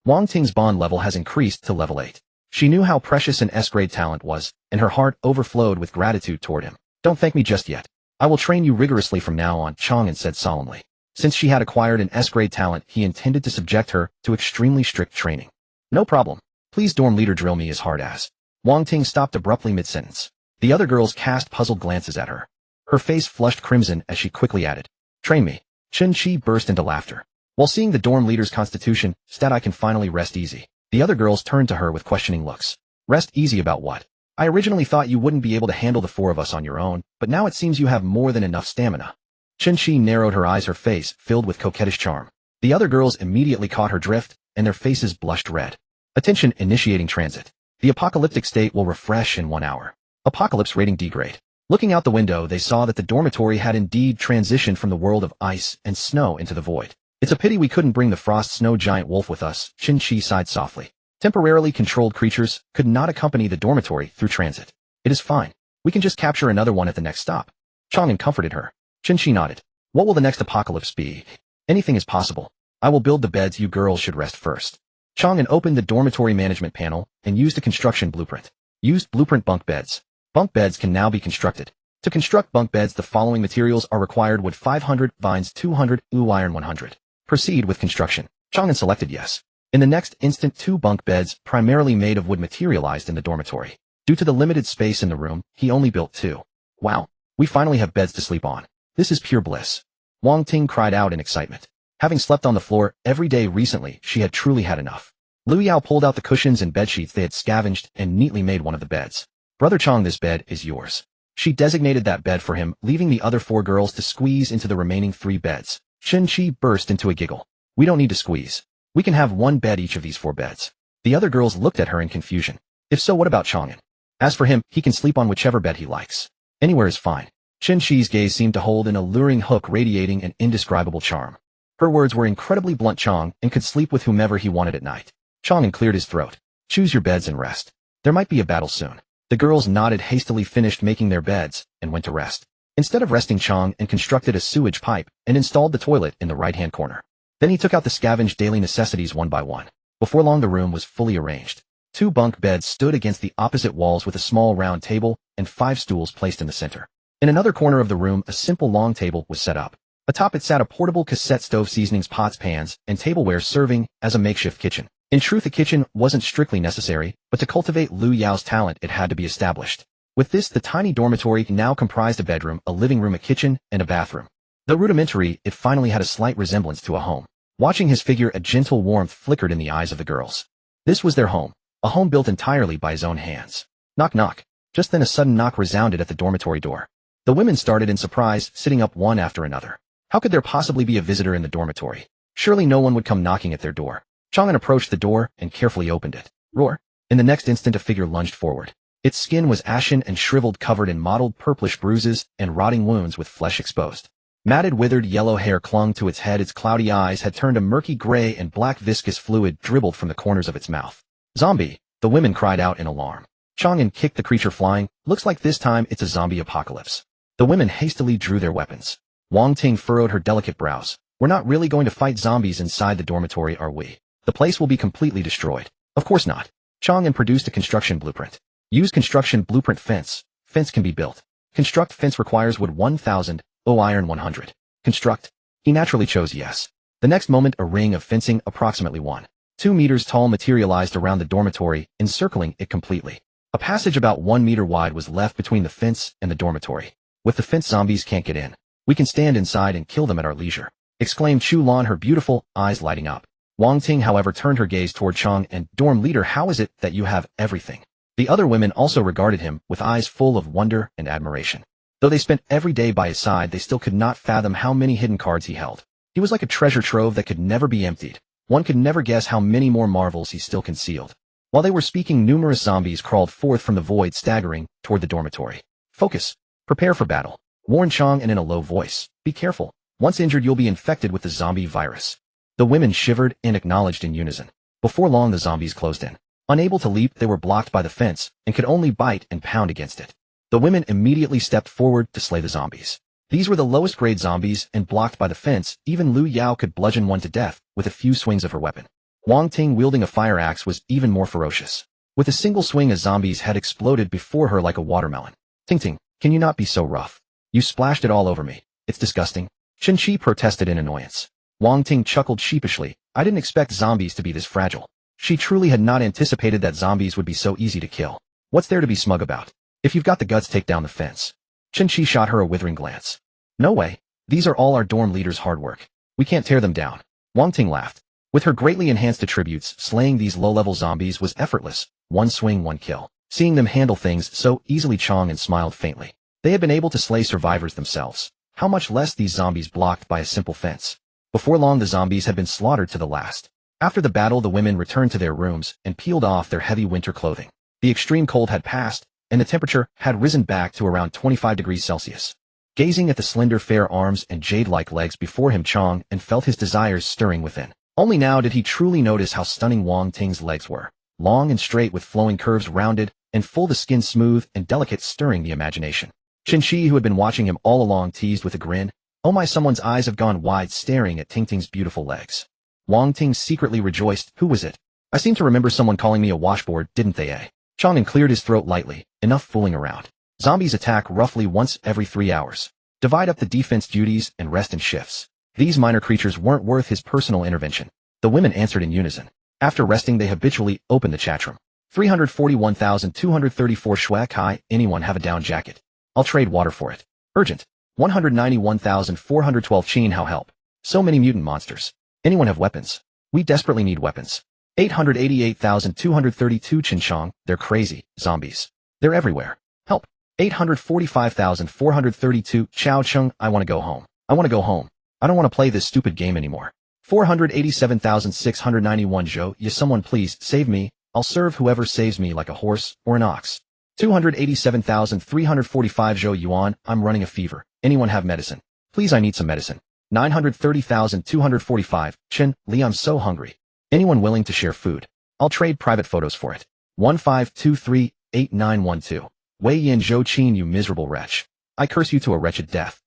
Wang Ting's bond level has increased to level 8. She knew how precious an S-grade talent was, and her heart overflowed with gratitude toward him. Don't thank me just yet. I will train you rigorously from now on, Chang An said solemnly. Since she had acquired an S-grade talent, he intended to subject her to extremely strict training. No problem. Please, dorm leader, drill me as hard as. Wang Ting stopped abruptly mid-sentence. The other girls cast puzzled glances at her. Her face flushed crimson as she quickly added, Train me. Qin Shi burst into laughter. While seeing the dorm leader's constitution stat, I can finally rest easy. The other girls turned to her with questioning looks. Rest easy about what? I originally thought you wouldn't be able to handle the 4 of us on your own, but now it seems you have more than enough stamina. Qin Shi narrowed her eyes, her face filled with coquettish charm. The other girls immediately caught her drift, and their faces blushed red. Attention, initiating transit. The apocalyptic state will refresh in 1 hour. Apocalypse rating D grade. Looking out the window, they saw that the dormitory had indeed transitioned from the world of ice and snow into the void. It's a pity we couldn't bring the frost snow giant wolf with us, Qin Shi sighed softly. Temporarily controlled creatures could not accompany the dormitory through transit. It is fine. We can just capture another one at the next stop. Chang An comforted her. Qin Shi nodded. What will the next apocalypse be? Anything is possible. I will build the beds, you girls should rest first. Chang An opened the dormitory management panel and used a construction blueprint. Used blueprint bunk beds. Bunk beds can now be constructed. To construct bunk beds, the following materials are required: wood 500, vines 200, iron 100. Proceed with construction. Chang An selected yes. In the next instant, 2 bunk beds, primarily made of wood, materialized in the dormitory. Due to the limited space in the room, he only built 2. Wow, we finally have beds to sleep on. This is pure bliss. Wang Ting cried out in excitement. Having slept on the floor every day recently, she had truly had enough. Lu Yao pulled out the cushions and bedsheets they had scavenged and neatly made one of the beds. Brother Chang, this bed is yours. She designated that bed for him, leaving the other 4 girls to squeeze into the remaining 3 beds. Chen Qi burst into a giggle. We don't need to squeeze. We can have 1 bed each of these 4 beds. The other girls looked at her in confusion. If so, what about Chang An? As for him, he can sleep on whichever bed he likes. Anywhere is fine. Chen Qi's gaze seemed to hold an alluring hook radiating an indescribable charm. Her words were incredibly blunt. Chang An could sleep with whomever he wanted at night. Chang An cleared his throat. Choose your beds and rest. There might be a battle soon. The girls nodded, hastily finished making their beds, and went to rest. Instead of resting, Chang An constructed a sewage pipe and installed the toilet in the right-hand corner. Then he took out the scavenged daily necessities one by one. Before long, the room was fully arranged. 2 bunk beds stood against the opposite walls with a small round table and 5 stools placed in the center. In another corner of the room, a simple long table was set up. Atop it sat a portable cassette stove, seasonings, pots, pans, and tableware, serving as a makeshift kitchen. In truth, a kitchen wasn't strictly necessary, but to cultivate Lu Yao's talent, it had to be established. With this, the tiny dormitory now comprised a bedroom, a living room, a kitchen, and a bathroom. Though rudimentary, it finally had a slight resemblance to a home. Watching his figure, a gentle warmth flickered in the eyes of the girls. This was their home, a home built entirely by his own hands. Knock, knock. Just then a sudden knock resounded at the dormitory door. The women started in surprise, sitting up one after another. How could there possibly be a visitor in the dormitory? Surely no one would come knocking at their door. Chang An approached the door and carefully opened it. Roar! In the next instant, a figure lunged forward. Its skin was ashen and shriveled, covered in mottled purplish bruises and rotting wounds with flesh exposed. Matted, withered yellow hair clung to its head. Its cloudy eyes had turned a murky gray, and black viscous fluid dribbled from the corners of its mouth. Zombie! The women cried out in alarm. Chang An kicked the creature flying. Looks like this time it's a zombie apocalypse. The women hastily drew their weapons. Wang Ting furrowed her delicate brows. We're not really going to fight zombies inside the dormitory, are we? The place will be completely destroyed. Of course not. Chang An produced a construction blueprint. Use construction blueprint. Fence. Fence can be built. Construct fence requires wood 1,000, iron 100. Construct. He naturally chose yes. The next moment, a ring of fencing approximately 1.2 meters tall materialized around the dormitory, encircling it completely. A passage about 1 meter wide was left between the fence and the dormitory. With the fence, zombies can't get in. We can stand inside and kill them at our leisure, exclaimed Chu Lan, her beautiful eyes lighting up. Wang Ting, however, turned her gaze toward Chang An. Dorm leader, how is it that you have everything? The other women also regarded him with eyes full of wonder and admiration. Though they spent every day by his side, they still could not fathom how many hidden cards he held. He was like a treasure trove that could never be emptied. One could never guess how many more marvels he still concealed. While they were speaking, numerous zombies crawled forth from the void, staggering toward the dormitory. Focus. Prepare for battle, warned Chang An in a low voice. Be careful. Once injured, you'll be infected with the zombie virus. The women shivered and acknowledged in unison. Before long, the zombies closed in. Unable to leap, they were blocked by the fence and could only bite and pound against it. The women immediately stepped forward to slay the zombies. These were the lowest grade zombies, and blocked by the fence, even Lu Yao could bludgeon one to death with a few swings of her weapon. Wang Ting, wielding a fire axe, was even more ferocious. With a single swing, a zombie's head exploded before her like a watermelon. Ting Ting, can you not be so rough? You splashed it all over me. It's disgusting. Chen Qi protested in annoyance. Wang Ting chuckled sheepishly. I didn't expect zombies to be this fragile. She truly had not anticipated that zombies would be so easy to kill. What's there to be smug about? If you've got the guts, take down the fence. Chen Qi shot her a withering glance. No way. These are all our dorm leader's hard work. We can't tear them down. Wang Ting laughed. With her greatly enhanced attributes, slaying these low-level zombies was effortless. One swing, one kill. Seeing them handle things so easily, Chang An smiled faintly. They had been able to slay survivors themselves. How much less these zombies blocked by a simple fence. Before long, the zombies had been slaughtered to the last. After the battle, the women returned to their rooms and peeled off their heavy winter clothing. The extreme cold had passed, and the temperature had risen back to around 25 degrees Celsius. Gazing at the slender, fair arms and jade-like legs before him, Chang An felt his desires stirring within. Only now did he truly notice how stunning Wang Ting's legs were. Long and straight, with flowing curves, rounded and full, the skin smooth and delicate, stirring the imagination. Chen Qi, who had been watching him all along, teased with a grin. Oh my, someone's eyes have gone wide staring at Ting Ting's beautiful legs. Wang Ting secretly rejoiced. Who was it? I seem to remember someone calling me a washboard, didn't they, eh? Chang An cleared his throat lightly. Enough fooling around. Zombies attack roughly once every 3 hours. Divide up the defense duties and rest in shifts. These minor creatures weren't worth his personal intervention. The women answered in unison. After resting, they habitually opened the chat room. 341,234 Shwak Hi, anyone have a down jacket? I'll trade water for it. Urgent. 191,412 Chin how help. So many mutant monsters. Anyone have weapons? We desperately need weapons. 888,232 Chin Chong, they're crazy, zombies. They're everywhere. Help. 845,432 Chao Chung, I want to go home. I want to go home. I don't want to play this stupid game anymore. 487,691 Zhou, yes someone please save me. I'll serve whoever saves me like a horse or an ox. 287,345 Zhou Yuan, I'm running a fever. Anyone have medicine? Please I need some medicine. 930,245 Chen, Li I'm so hungry. Anyone willing to share food? I'll trade private photos for it. 15238912. Wei Yin Zhou Qin you miserable wretch. I curse you to a wretched death.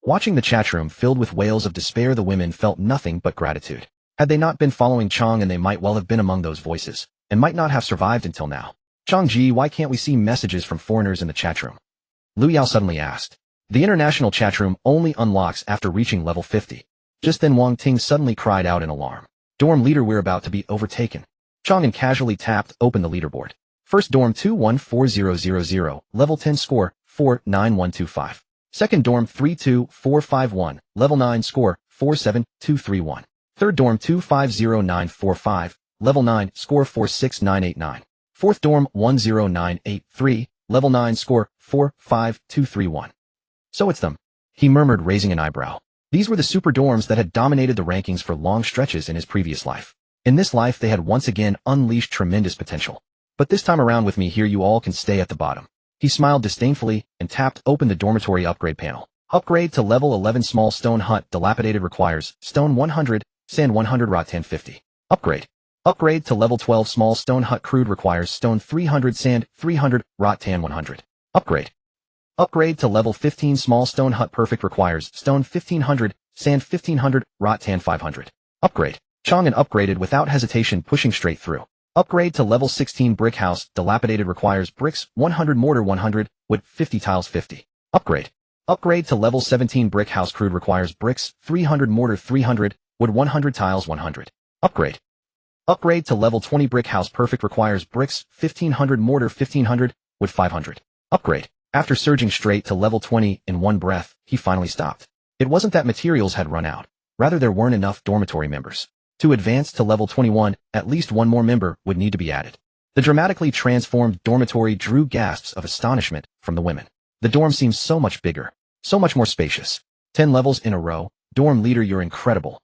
Watching the chat room filled with wails of despair, the women felt nothing but gratitude. Had they not been following Chang An, they might well have been among those voices, and might not have survived until now. Changji, why can't we see messages from foreigners in the chat room? Lu Yao suddenly asked. The international chat room only unlocks after reaching level 50. Just then Wang Ting suddenly cried out in alarm. Dorm leader, we're about to be overtaken. Chang An casually tapped open the leaderboard. First dorm 214000, level 10 score 49125. Second dorm 32451, level 9 score 47231. Third dorm 250945, level 9 score 46989. Fourth dorm 10983, level 9 score 45231. So it's them, he murmured, raising an eyebrow. These were the super dorms that had dominated the rankings for long stretches in his previous life. In this life they had once again unleashed tremendous potential. But this time around with me here you all can stay at the bottom. He smiled disdainfully and tapped open the dormitory upgrade panel. Upgrade to level 11 small stone hut dilapidated requires stone 100, sand 100 rot 1050. Upgrade. Upgrade to level 12 small stone hut crude requires stone 300 sand 300 rot tan 100. Upgrade. Upgrade to level 15 small stone hut perfect requires stone 1500 sand 1500 rot tan 500. Upgrade. Chang An upgraded without hesitation, pushing straight through. Upgrade to level 16 brick house dilapidated requires bricks 100 mortar 100 wood 50 tiles 50. Upgrade. Upgrade to level 17 brick house crude requires bricks 300 mortar 300 wood 100 tiles 100. Upgrade. Upgrade to level 20 brick house perfect requires bricks 1500 mortar 1500 wood 500. Upgrade. After surging straight to level 20 in one breath, he finally stopped. It wasn't that materials had run out. Rather, there weren't enough dormitory members. To advance to level 21, at least one more member would need to be added. The dramatically transformed dormitory drew gasps of astonishment from the women. The dorm seems so much bigger, so much more spacious. 10 levels in a row. Dorm leader, you're incredible.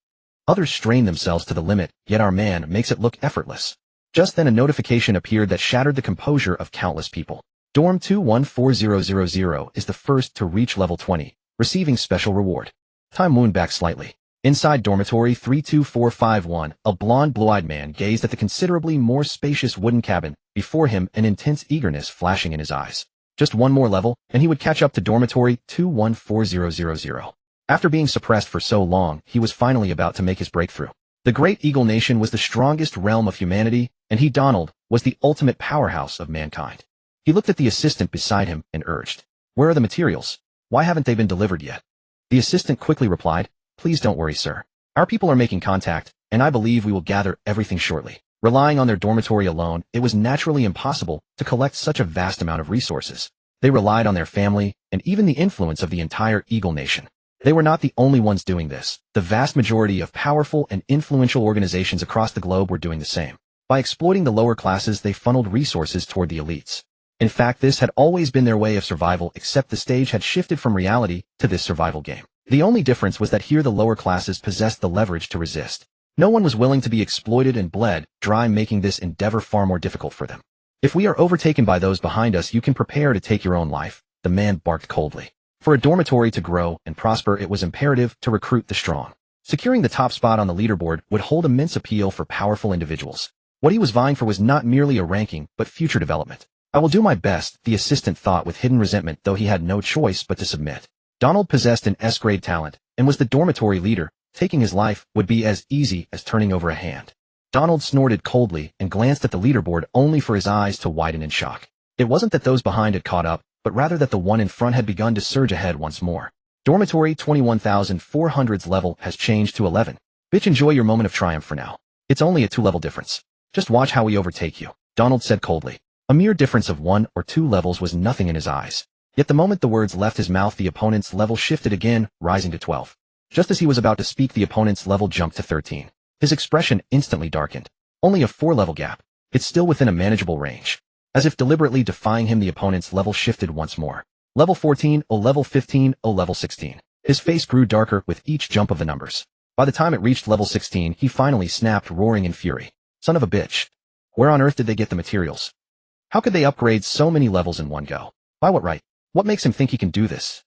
Others strain themselves to the limit, yet our man makes it look effortless. Just then a notification appeared that shattered the composure of countless people. Dorm 214000 is the first to reach level 20, receiving special reward. Time wound back slightly. Inside dormitory 32451, a blonde, blue-eyed man gazed at the considerably more spacious wooden cabin before him, an intense eagerness flashing in his eyes. Just one more level, and he would catch up to dormitory 214000. After being suppressed for so long, he was finally about to make his breakthrough. The Great Eagle Nation was the strongest realm of humanity, and he, Donald, was the ultimate powerhouse of mankind. He looked at the assistant beside him and urged, "Where are the materials? Why haven't they been delivered yet?" The assistant quickly replied, "Please don't worry, sir. Our people are making contact, and I believe we will gather everything shortly." Relying on their dormitory alone, it was naturally impossible to collect such a vast amount of resources. They relied on their family and even the influence of the entire Eagle Nation. They were not the only ones doing this. The vast majority of powerful and influential organizations across the globe were doing the same. By exploiting the lower classes, they funneled resources toward the elites. In fact, this had always been their way of survival, except the stage had shifted from reality to this survival game. The only difference was that here the lower classes possessed the leverage to resist. No one was willing to be exploited and bled dry, making this endeavor far more difficult for them. "If we are overtaken by those behind us, you can prepare to take your own life," the man barked coldly. For a dormitory to grow and prosper, it was imperative to recruit the strong. Securing the top spot on the leaderboard would hold immense appeal for powerful individuals. What he was vying for was not merely a ranking, but future development. "I will do my best," the assistant thought with hidden resentment, though he had no choice but to submit. Donald possessed an S-grade talent and was the dormitory leader. Taking his life would be as easy as turning over a hand. Donald snorted coldly and glanced at the leaderboard, only for his eyes to widen in shock. It wasn't that those behind had caught up, but rather that the one in front had begun to surge ahead once more. Dormitory 21,400's level has changed to 11. Bitch, enjoy your moment of triumph for now. It's only a 2-level difference. Just watch how we overtake you, Donald said coldly. A mere difference of 1 or 2 levels was nothing in his eyes. Yet the moment the words left his mouth, the opponent's level shifted again, rising to 12. Just as he was about to speak, the opponent's level jumped to 13. His expression instantly darkened. Only a 4-level gap. It's still within a manageable range. As if deliberately defying him, the opponent's level shifted once more. Level 14, level 15, level 16. His face grew darker with each jump of the numbers. By the time it reached level 16, he finally snapped, roaring in fury. Son of a bitch. Where on earth did they get the materials? How could they upgrade so many levels in one go? By what right? What makes him think he can do this?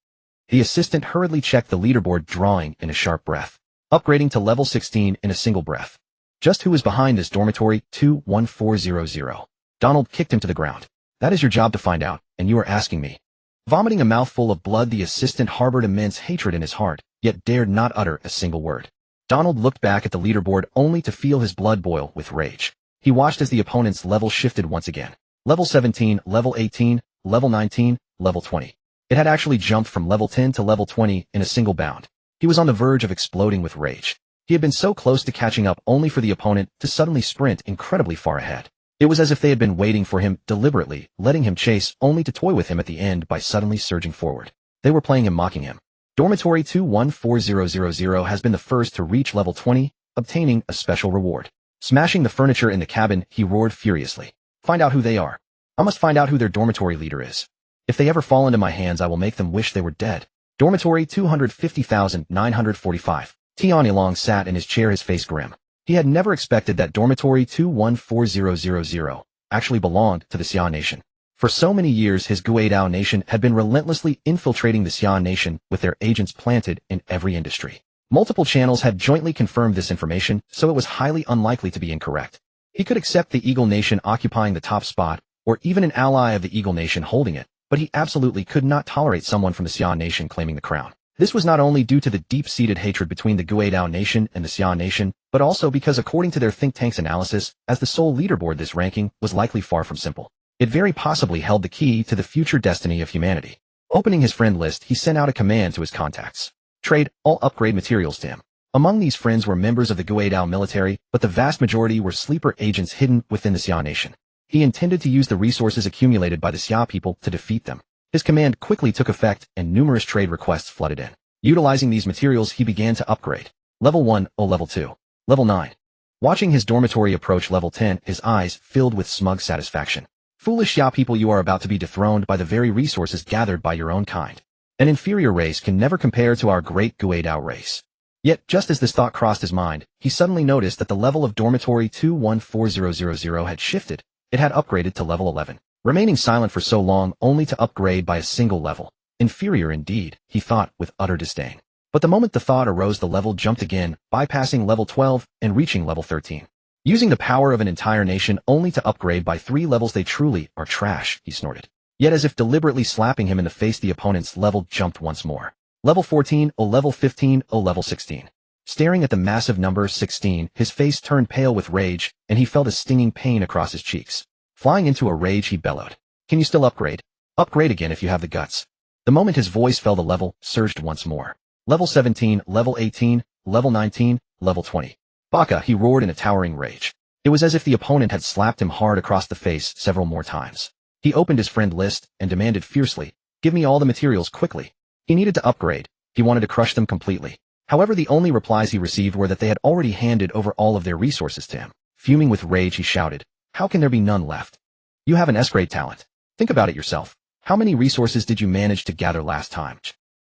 The assistant hurriedly checked the leaderboard, drawing in a sharp breath. Upgrading to level 16 in a single breath. Just who is behind this? Dormitory 21400. Donald kicked him to the ground. That is your job to find out, and you are asking me. Vomiting a mouthful of blood, the assistant harbored immense hatred in his heart, yet dared not utter a single word. Donald looked back at the leaderboard only to feel his blood boil with rage. He watched as the opponent's level shifted once again. Level 17, level 18, level 19, level 20. It had actually jumped from level 10 to level 20 in a single bound. He was on the verge of exploding with rage. He had been so close to catching up, only for the opponent to suddenly sprint incredibly far ahead. It was as if they had been waiting for him, deliberately letting him chase, only to toy with him at the end by suddenly surging forward. They were playing him, mocking him. Dormitory 214000 has been the first to reach level 20, obtaining a special reward. Smashing the furniture in the cabin, he roared furiously. Find out who they are. I must find out who their dormitory leader is. If they ever fall into my hands, I will make them wish they were dead. Dormitory 250,945. Tian Ilong sat in his chair, his face grim. He had never expected that Dormitory 214000 actually belonged to the Xia Nation. For so many years, his Guidao Nation had been relentlessly infiltrating the Xia Nation with their agents planted in every industry. Multiple channels had jointly confirmed this information, so it was highly unlikely to be incorrect. He could accept the Eagle Nation occupying the top spot, or even an ally of the Eagle Nation holding it, but he absolutely could not tolerate someone from the Xia Nation claiming the crown. This was not only due to the deep-seated hatred between the Guidao Nation and the Xia Nation, but also because, according to their think tank's analysis, as the sole leaderboard, this ranking was likely far from simple. It very possibly held the key to the future destiny of humanity. Opening his friend list, he sent out a command to his contacts. Trade all upgrade materials to him. Among these friends were members of the Guidao military, but the vast majority were sleeper agents hidden within the Xia Nation. He intended to use the resources accumulated by the Xia people to defeat them. His command quickly took effect, and numerous trade requests flooded in. Utilizing these materials, he began to upgrade. Level 1, level 2. Level 9. Watching his dormitory approach level 10, his eyes filled with smug satisfaction. Foolish Xia people, you are about to be dethroned by the very resources gathered by your own kind. An inferior race can never compare to our great Guidao race. Yet, just as this thought crossed his mind, he suddenly noticed that the level of Dormitory 214000 had shifted. It had upgraded to level 11. Remaining silent for so long only to upgrade by a single level. Inferior indeed, he thought with utter disdain. But the moment the thought arose, the level jumped again, bypassing level 12 and reaching level 13. Using the power of an entire nation only to upgrade by 3 levels, they truly are trash, he snorted. Yet as if deliberately slapping him in the face, the opponent's level jumped once more. Level 14, level 15, level 16. Staring at the massive number 16, his face turned pale with rage, and he felt a stinging pain across his cheeks. Flying into a rage, he bellowed. Can you still upgrade? Upgrade again if you have the guts. The moment his voice fell, the level surged once more. Level 17, level 18, level 19, level 20. Baka, he roared in a towering rage. It was as if the opponent had slapped him hard across the face several more times. He opened his friend list and demanded fiercely, give me all the materials quickly. He needed to upgrade. He wanted to crush them completely. However, the only replies he received were that they had already handed over all of their resources to him. Fuming with rage, he shouted, how can there be none left? You have an S-grade talent. Think about it yourself. How many resources did you manage to gather last time?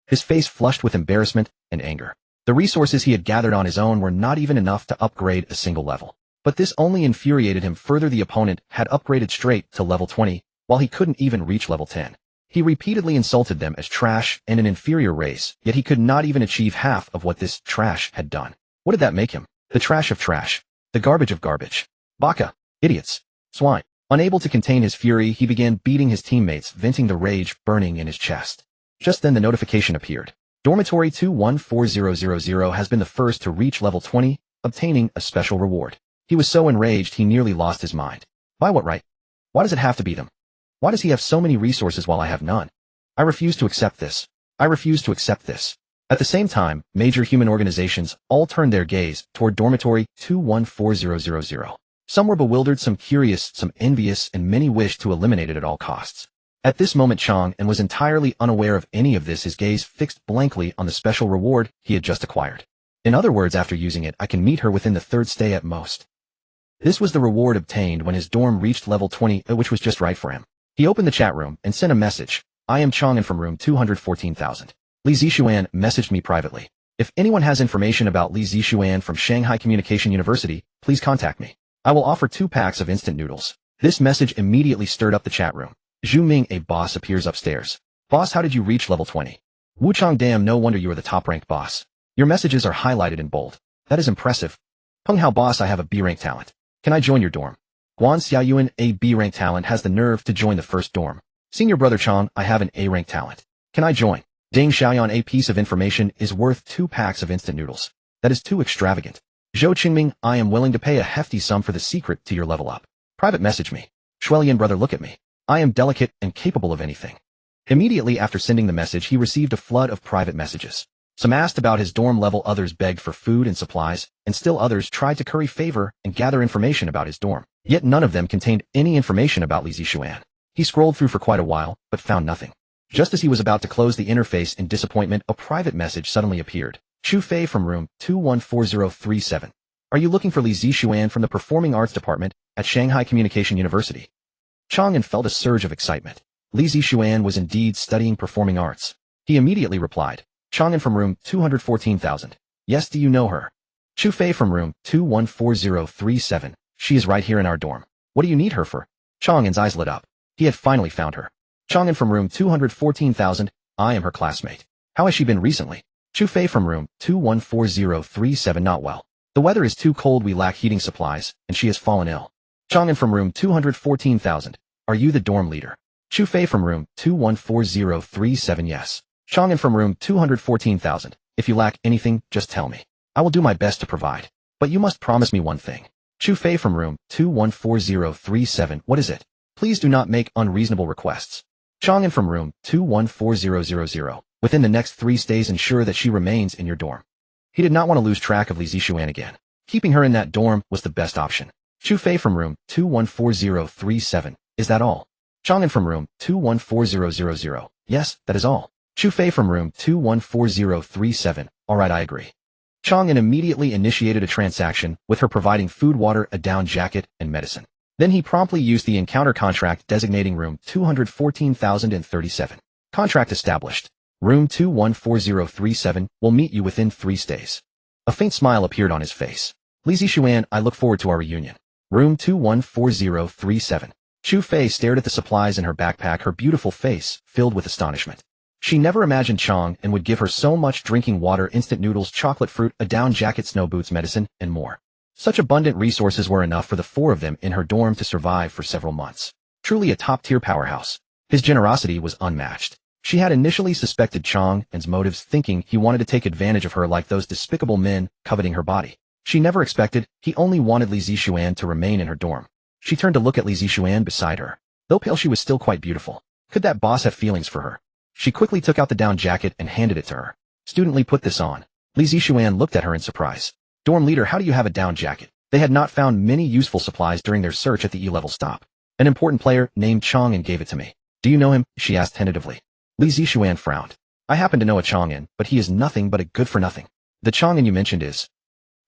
His face flushed with embarrassment and anger. The resources he had gathered on his own were not even enough to upgrade a single level. But this only infuriated him further. The opponent had upgraded straight to level 20, while he couldn't even reach level 10. He repeatedly insulted them as trash and an inferior race, yet he could not even achieve half of what this trash had done. What did that make him? The trash of trash. The garbage of garbage. Baka. Idiots. Swine. Unable to contain his fury, he began beating his teammates, venting the rage burning in his chest. Just then the notification appeared. Dormitory 214000 has been the first to reach level 20, obtaining a special reward. He was so enraged he nearly lost his mind. By what right? Why does it have to be them? Why does he have so many resources while I have none? I refuse to accept this. I refuse to accept this. At the same time, major human organizations all turned their gaze toward dormitory 214000. Some were bewildered, some curious, some envious, and many wished to eliminate it at all costs. At this moment Chang An was entirely unaware of any of this, his gaze fixed blankly on the special reward he had just acquired. In other words, after using it, I can meet her within the third stay at most. This was the reward obtained when his dorm reached level 20, which was just right for him. He opened the chat room and sent a message. I am Chang An from room 214,000. Li Zixuan messaged me privately. If anyone has information about Li Zixuan from Shanghai Communication University, please contact me. I will offer 2 packs of instant noodles. This message immediately stirred up the chat room. Zhu Ming, a boss, appears upstairs. Boss, how did you reach level 20? Wu Chang, damn, no wonder you are the top-ranked boss. Your messages are highlighted in bold. That is impressive. Peng Hao, boss, I have a B-rank talent. Can I join your dorm? Guan Xiaoyuan, a B-rank talent, has the nerve to join the first dorm. Senior brother Chang, I have an A-rank talent. Can I join? Ding Xiaoyan, a piece of information is worth 2 packs of instant noodles. That is too extravagant. Zhou Qingming, I am willing to pay a hefty sum for the secret to your level up. Private message me. Shuelian, brother, look at me. I am delicate and capable of anything. Immediately after sending the message, he received a flood of private messages. Some asked about his dorm level, others begged for food and supplies, and still others tried to curry favor and gather information about his dorm. Yet none of them contained any information about Li Zixuan. He scrolled through for quite a while, but found nothing. Just as he was about to close the interface in disappointment, a private message suddenly appeared. Chu Fei from room 214037. Are you looking for Li Zixuan from the Performing Arts Department at Shanghai Communication University? Chang An felt a surge of excitement. Li Zixuan was indeed studying performing arts. He immediately replied. Chang An from room 214,000. Yes, do you know her? Chu Fei from room 214037. She is right here in our dorm. What do you need her for? Chang An's eyes lit up. He had finally found her. Chang An from room 214,000. I am her classmate. How has she been recently? Chu Fei from room 214037. Not well. The weather is too cold, we lack heating supplies, and she has fallen ill. Chang An from room 214,000. Are you the dorm leader? Chu Fei from room 214037. Yes. Chang An from room 214,000. If you lack anything, just tell me. I will do my best to provide. But you must promise me one thing. Chu Fei from room 214037. What is it? Please do not make unreasonable requests. Chang An from room 214000. Within the next 3 stays, ensure that she remains in your dorm. He did not want to lose track of Li Zixuan again. Keeping her in that dorm was the best option. Chu Fei from room 214037. Is that all? Chang An from room 214000. Yes, that is all. Chu Fei from room 214037. Alright, I agree. Chang An immediately initiated a transaction, with her providing food, water, a down jacket, and medicine. Then he promptly used the encounter contract designating room 214,037. Contract established. Room 214037 will meet you within 3 stays. A faint smile appeared on his face. Li Zixuan, I look forward to our reunion. Room 214037. Chu Fei stared at the supplies in her backpack, her beautiful face filled with astonishment. She never imagined Chang An would give her so much: drinking water, instant noodles, chocolate fruit, a down jacket, snow boots, medicine, and more. Such abundant resources were enough for the 4 of them in her dorm to survive for several months. Truly a top-tier powerhouse. His generosity was unmatched. She had initially suspected Chang An's motives, thinking he wanted to take advantage of her like those despicable men coveting her body. She never expected he only wanted Li Zixuan to remain in her dorm. She turned to look at Li Zixuan beside her. Though pale, she was still quite beautiful. Could that boss have feelings for her? She quickly took out the down jacket and handed it to her. Student Li, put this on. Li Zixuan looked at her in surprise. Dorm leader, how do you have a down jacket? They had not found many useful supplies during their search at the E-level stop. An important player named Chang An gave it to me. Do you know him? She asked tentatively. Li Zixuan frowned. I happen to know a Chang An, but he is nothing but a good-for-nothing. The Chang An you mentioned is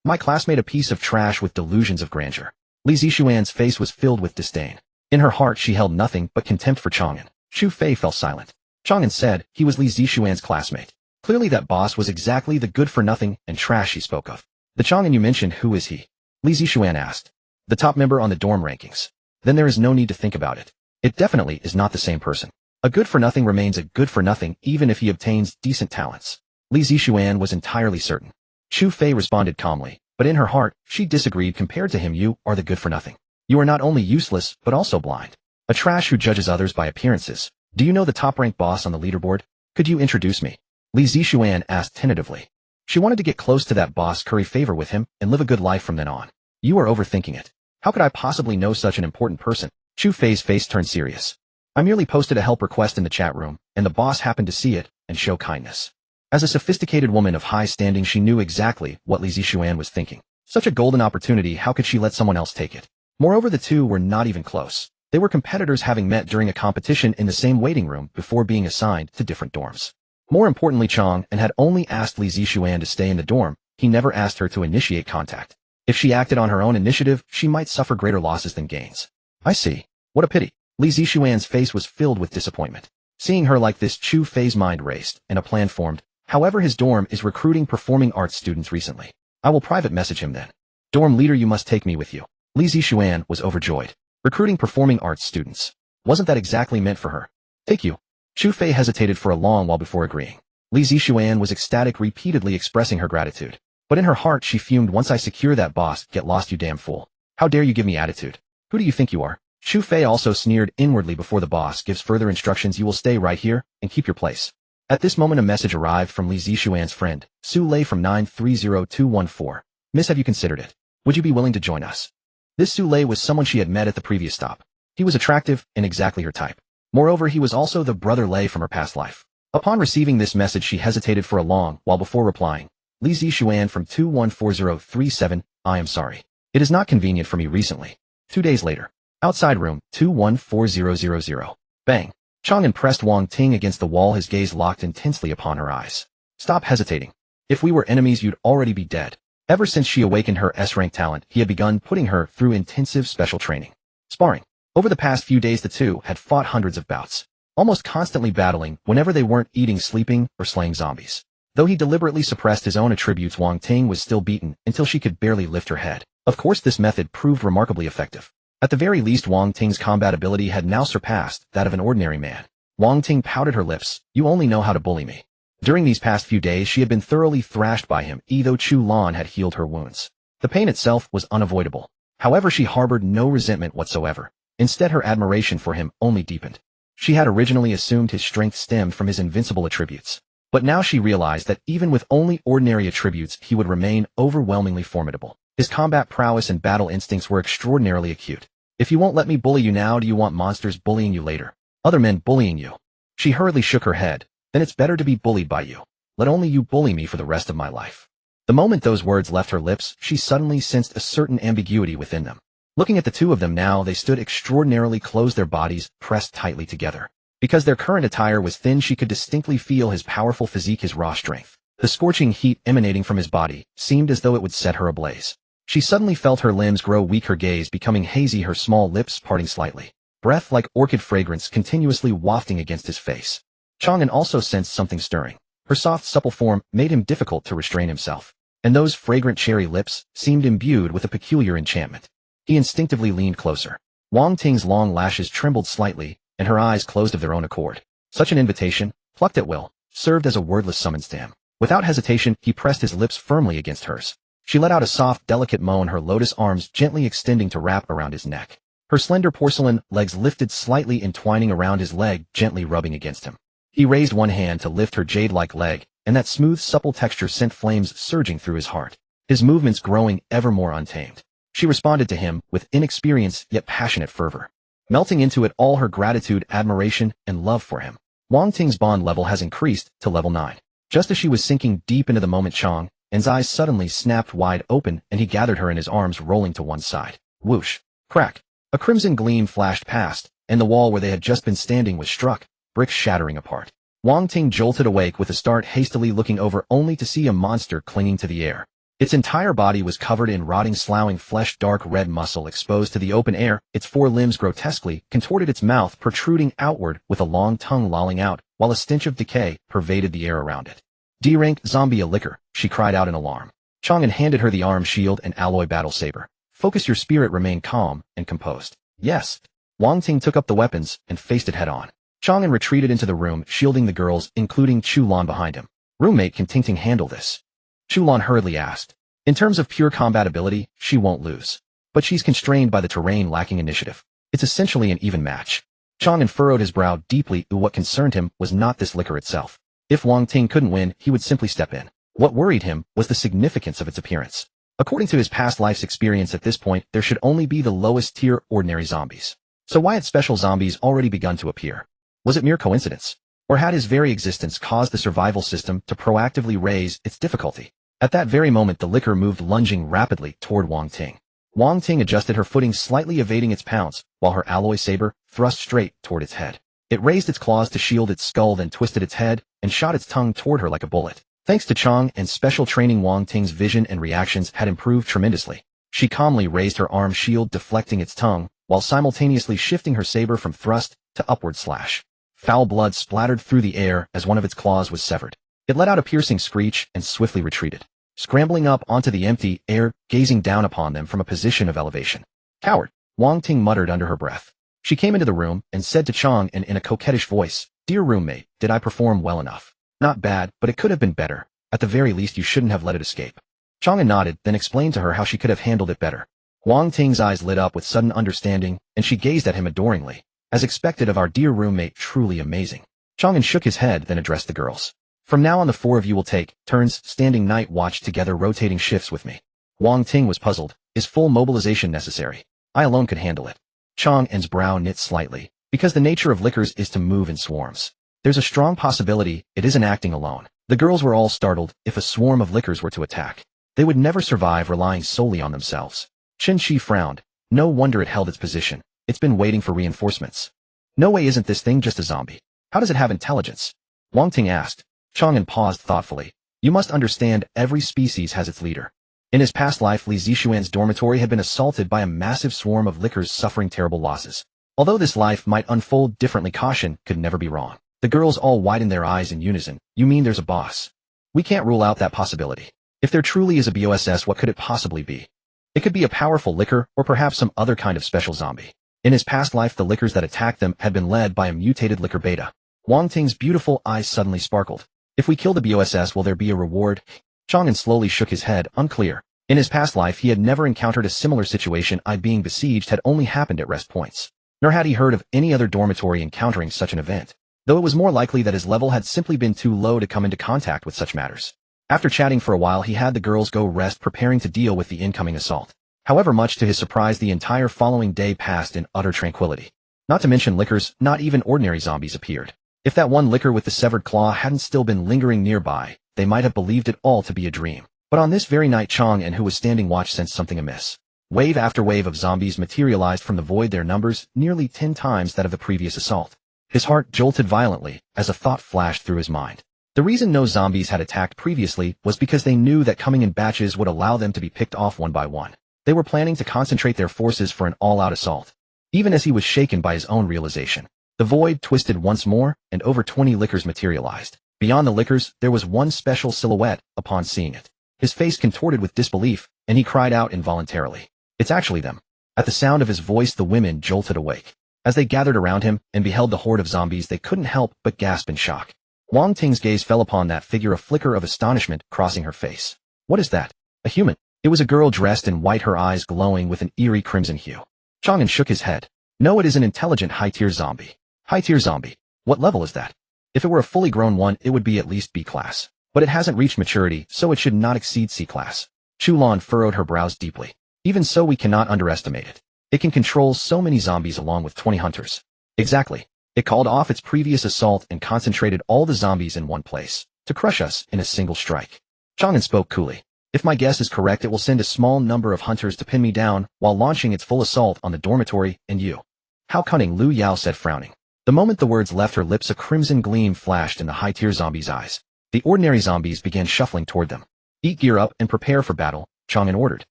my classmate, a piece of trash with delusions of grandeur. Li Zixuan's face was filled with disdain. In her heart she held nothing but contempt for Chang An. Chu Fei fell silent. Chang An said he was Li Zixuan's classmate. Clearly that boss was exactly the good-for-nothing and trash she spoke of. The Chang An you mentioned, who is he? Li Zixuan asked. The top member on the dorm rankings. Then there is no need to think about it. It definitely is not the same person. A good-for-nothing remains a good-for-nothing even if he obtains decent talents. Li Zixuan was entirely certain. Chu Fei responded calmly, but in her heart, she disagreed. Compared to him, you are the good-for-nothing. You are not only useless, but also blind. A trash who judges others by appearances. Do you know the top-ranked boss on the leaderboard? Could you introduce me? Li Zixuan asked tentatively. She wanted to get close to that boss, curry favor with him, and live a good life from then on. You are overthinking it. How could I possibly know such an important person? Chu Fei's face turned serious. I merely posted a help request in the chat room, and the boss happened to see it and show kindness. As a sophisticated woman of high standing, she knew exactly what Li Zixuan was thinking. Such a golden opportunity, how could she let someone else take it? Moreover, the two were not even close. They were competitors, having met during a competition in the same waiting room before being assigned to different dorms. More importantly, Chang An had only asked Li Zixuan to stay in the dorm. He never asked her to initiate contact. If she acted on her own initiative, she might suffer greater losses than gains. I see. What a pity. Li Zixuan's face was filled with disappointment. Seeing her like this, Chu Fei's mind raced, and a plan formed. However, his dorm is recruiting performing arts students recently. I will private message him then. Dorm leader, you must take me with you. Li Zixuan was overjoyed. Recruiting performing arts students. Wasn't that exactly meant for her? Take you. Chu Fei hesitated for a long while before agreeing. Li Zixuan was ecstatic, repeatedly expressing her gratitude. But in her heart she fumed. Once I secure that boss, get lost, you damn fool. How dare you give me attitude? Who do you think you are? Chu Fei also sneered inwardly before the boss gives further instructions. You will stay right here and keep your place. At this moment a message arrived from Li Zixuan's friend, Su Lei from 930214. Miss, have you considered it? Would you be willing to join us? This Su Lei was someone she had met at the previous stop. He was attractive and exactly her type. Moreover, he was also the brother Lei from her past life. Upon receiving this message she hesitated for a long while before replying. Li Zixuan from 214037, I am sorry. It is not convenient for me recently. 2 days later. Outside room, 214000. Bang. Chang An pressed Wang Ting against the wall, his gaze locked intensely upon her eyes. Stop hesitating. If we were enemies, you'd already be dead. Ever since she awakened her S-rank talent, he had begun putting her through intensive special training. Sparring. Over the past few days the two had fought hundreds of bouts, almost constantly battling whenever they weren't eating, sleeping, or slaying zombies. Though he deliberately suppressed his own attributes, Wang Ting was still beaten until she could barely lift her head. Of course, this method proved remarkably effective. At the very least, Wang Ting's combat ability had now surpassed that of an ordinary man. Wang Ting pouted her lips. You only know how to bully me. During these past few days she had been thoroughly thrashed by him, though Chu Lan had healed her wounds. The pain itself was unavoidable. However, she harbored no resentment whatsoever. Instead, her admiration for him only deepened. She had originally assumed his strength stemmed from his invincible attributes. But now she realized that even with only ordinary attributes he would remain overwhelmingly formidable. His combat prowess and battle instincts were extraordinarily acute. If you won't let me bully you now, do you want monsters bullying you later? Other men bullying you? She hurriedly shook her head. Then it's better to be bullied by you. Let only you bully me for the rest of my life. The moment those words left her lips, she suddenly sensed a certain ambiguity within them. Looking at the two of them now, they stood extraordinarily close, their bodies pressed tightly together. Because their current attire was thin, she could distinctly feel his powerful physique, his raw strength. The scorching heat emanating from his body seemed as though it would set her ablaze. She suddenly felt her limbs grow weak, her gaze becoming hazy, her small lips parting slightly. Breath like orchid fragrance continuously wafting against his face. Chang An also sensed something stirring. Her soft, supple form made him difficult to restrain himself. And those fragrant cherry lips seemed imbued with a peculiar enchantment. He instinctively leaned closer. Wang Ting's long lashes trembled slightly, and her eyes closed of their own accord. Such an invitation, plucked at will, served as a wordless summons to him. Without hesitation, he pressed his lips firmly against hers. She let out a soft, delicate moan, her lotus arms gently extending to wrap around his neck. Her slender porcelain legs lifted slightly, entwining around his leg, gently rubbing against him. He raised one hand to lift her jade-like leg, and that smooth, supple texture sent flames surging through his heart. His movements growing ever more untamed. She responded to him with inexperienced yet passionate fervor, melting into it all her gratitude, admiration, and love for him. Wang Ting's bond level has increased to level 9. Just as she was sinking deep into the moment, Chang An's eyes suddenly snapped wide open, and he gathered her in his arms, rolling to one side. Whoosh! Crack! A crimson gleam flashed past, and the wall where they had just been standing was struck, bricks shattering apart. Wang Ting jolted awake with a start, hastily looking over only to see a monster clinging to the air. Its entire body was covered in rotting, sloughing flesh, dark red muscle exposed to the open air, its four limbs grotesquely contorted, its mouth protruding outward with a long tongue lolling out, while a stench of decay pervaded the air around it. D-rank zombie, a liquor, she cried out in alarm. Chang An handed her the arm shield and alloy battle saber. Focus your spirit, remain calm and composed. Yes. Wang Ting took up the weapons and faced it head on. Chang An retreated into the room, shielding the girls, including Chu Lan behind him. Roommate, can Ting Ting handle this? Chu Lan hurriedly asked. In terms of pure combat ability, she won't lose. But she's constrained by the terrain, lacking initiative. It's essentially an even match. Chang An furrowed his brow deeply. What concerned him was not this liquor itself. If Wang Ting couldn't win, he would simply step in. What worried him was the significance of its appearance. According to his past life's experience, at this point, there should only be the lowest tier ordinary zombies. So why had special zombies already begun to appear? Was it mere coincidence? Or had his very existence caused the survival system to proactively raise its difficulty? At that very moment the licker moved lunging rapidly toward Wang Ting. Wang Ting adjusted her footing, slightly evading its pounce, while her alloy saber thrust straight toward its head. It raised its claws to shield its skull, then twisted its head and shot its tongue toward her like a bullet. Thanks to Chang An's special training, Wang Ting's vision and reactions had improved tremendously. She calmly raised her arm shield, deflecting its tongue, while simultaneously shifting her saber from thrust to upward slash. Foul blood splattered through the air as one of its claws was severed. It let out a piercing screech and swiftly retreated, scrambling up onto the empty air, gazing down upon them from a position of elevation. "Coward," Wang Ting muttered under her breath. She came into the room and said to Chang An in a coquettish voice, "Dear roommate, did I perform well enough? Not bad, but it could have been better. At the very least you shouldn't have let it escape." Chang An nodded, then explained to her how she could have handled it better. Wang Ting's eyes lit up with sudden understanding, and she gazed at him adoringly. "As expected of our dear roommate, truly amazing." Chang An shook his head, then addressed the girls. "From now on the four of you will take turns standing night watch together, rotating shifts with me." Wang Ting was puzzled. Is full mobilization necessary? I alone could handle it. Chang An's brow knit slightly. Because the nature of lickers is to move in swarms. There's a strong possibility it isn't acting alone. The girls were all startled. If a swarm of lickers were to attack, they would never survive relying solely on themselves. Chen Shi frowned. No wonder it held its position. It's been waiting for reinforcements. No way, isn't this thing just a zombie? How does it have intelligence? Wang Ting asked. Chang An paused thoughtfully. You must understand, every species has its leader. In his past life, Li Zixuan's dormitory had been assaulted by a massive swarm of lickers suffering terrible losses. Although this life might unfold differently, caution could never be wrong. The girls all widened their eyes in unison. You mean there's a boss? We can't rule out that possibility. If there truly is a boss, what could it possibly be? It could be a powerful licker, or perhaps some other kind of special zombie. In his past life, the lickers that attacked them had been led by a mutated licker beta. Wang Ting's beautiful eyes suddenly sparkled. If we kill the boss, will there be a reward? Chang An slowly shook his head, unclear. In his past life, he had never encountered a similar situation. Being besieged had only happened at rest points. Nor had he heard of any other dormitory encountering such an event, though it was more likely that his level had simply been too low to come into contact with such matters. After chatting for a while, he had the girls go rest, preparing to deal with the incoming assault. However, much to his surprise, the entire following day passed in utter tranquility. Not to mention lickers, not even ordinary zombies appeared. If that one licker with the severed claw hadn't still been lingering nearby, they might have believed it all to be a dream. But on this very night, Chang An, who was standing watch, sensed something amiss. Wave after wave of zombies materialized from the void, their numbers nearly 10 times that of the previous assault. His heart jolted violently as a thought flashed through his mind. The reason no zombies had attacked previously was because they knew that coming in batches would allow them to be picked off one by one. They were planning to concentrate their forces for an all-out assault. Even as he was shaken by his own realization, the void twisted once more, and over 20 lickers materialized. Beyond the lickers, there was one special silhouette. Upon seeing it, his face contorted with disbelief, and he cried out involuntarily. It's actually them. At the sound of his voice, the women jolted awake. As they gathered around him and beheld the horde of zombies, they couldn't help but gasp in shock. Wang Ting's gaze fell upon that figure, a flicker of astonishment crossing her face. What is that? A human? It was a girl dressed in white, her eyes glowing with an eerie crimson hue. Chang An shook his head. No, it is an intelligent high-tier zombie. High-tier zombie? What level is that? If it were a fully grown one, it would be at least B class. But it hasn't reached maturity, so it should not exceed C class. Chulan furrowed her brows deeply. Even so, we cannot underestimate it. It can control so many zombies along with 20 hunters. Exactly. It called off its previous assault and concentrated all the zombies in one place, to crush us in a single strike. Chang An spoke coolly. If my guess is correct, it will send a small number of hunters to pin me down while launching its full assault on the dormitory and you. How cunning, Lu Yao said, frowning. The moment the words left her lips, a crimson gleam flashed in the high-tier zombies' eyes. The ordinary zombies began shuffling toward them. Eat, gear up, and prepare for battle, Chang An ordered.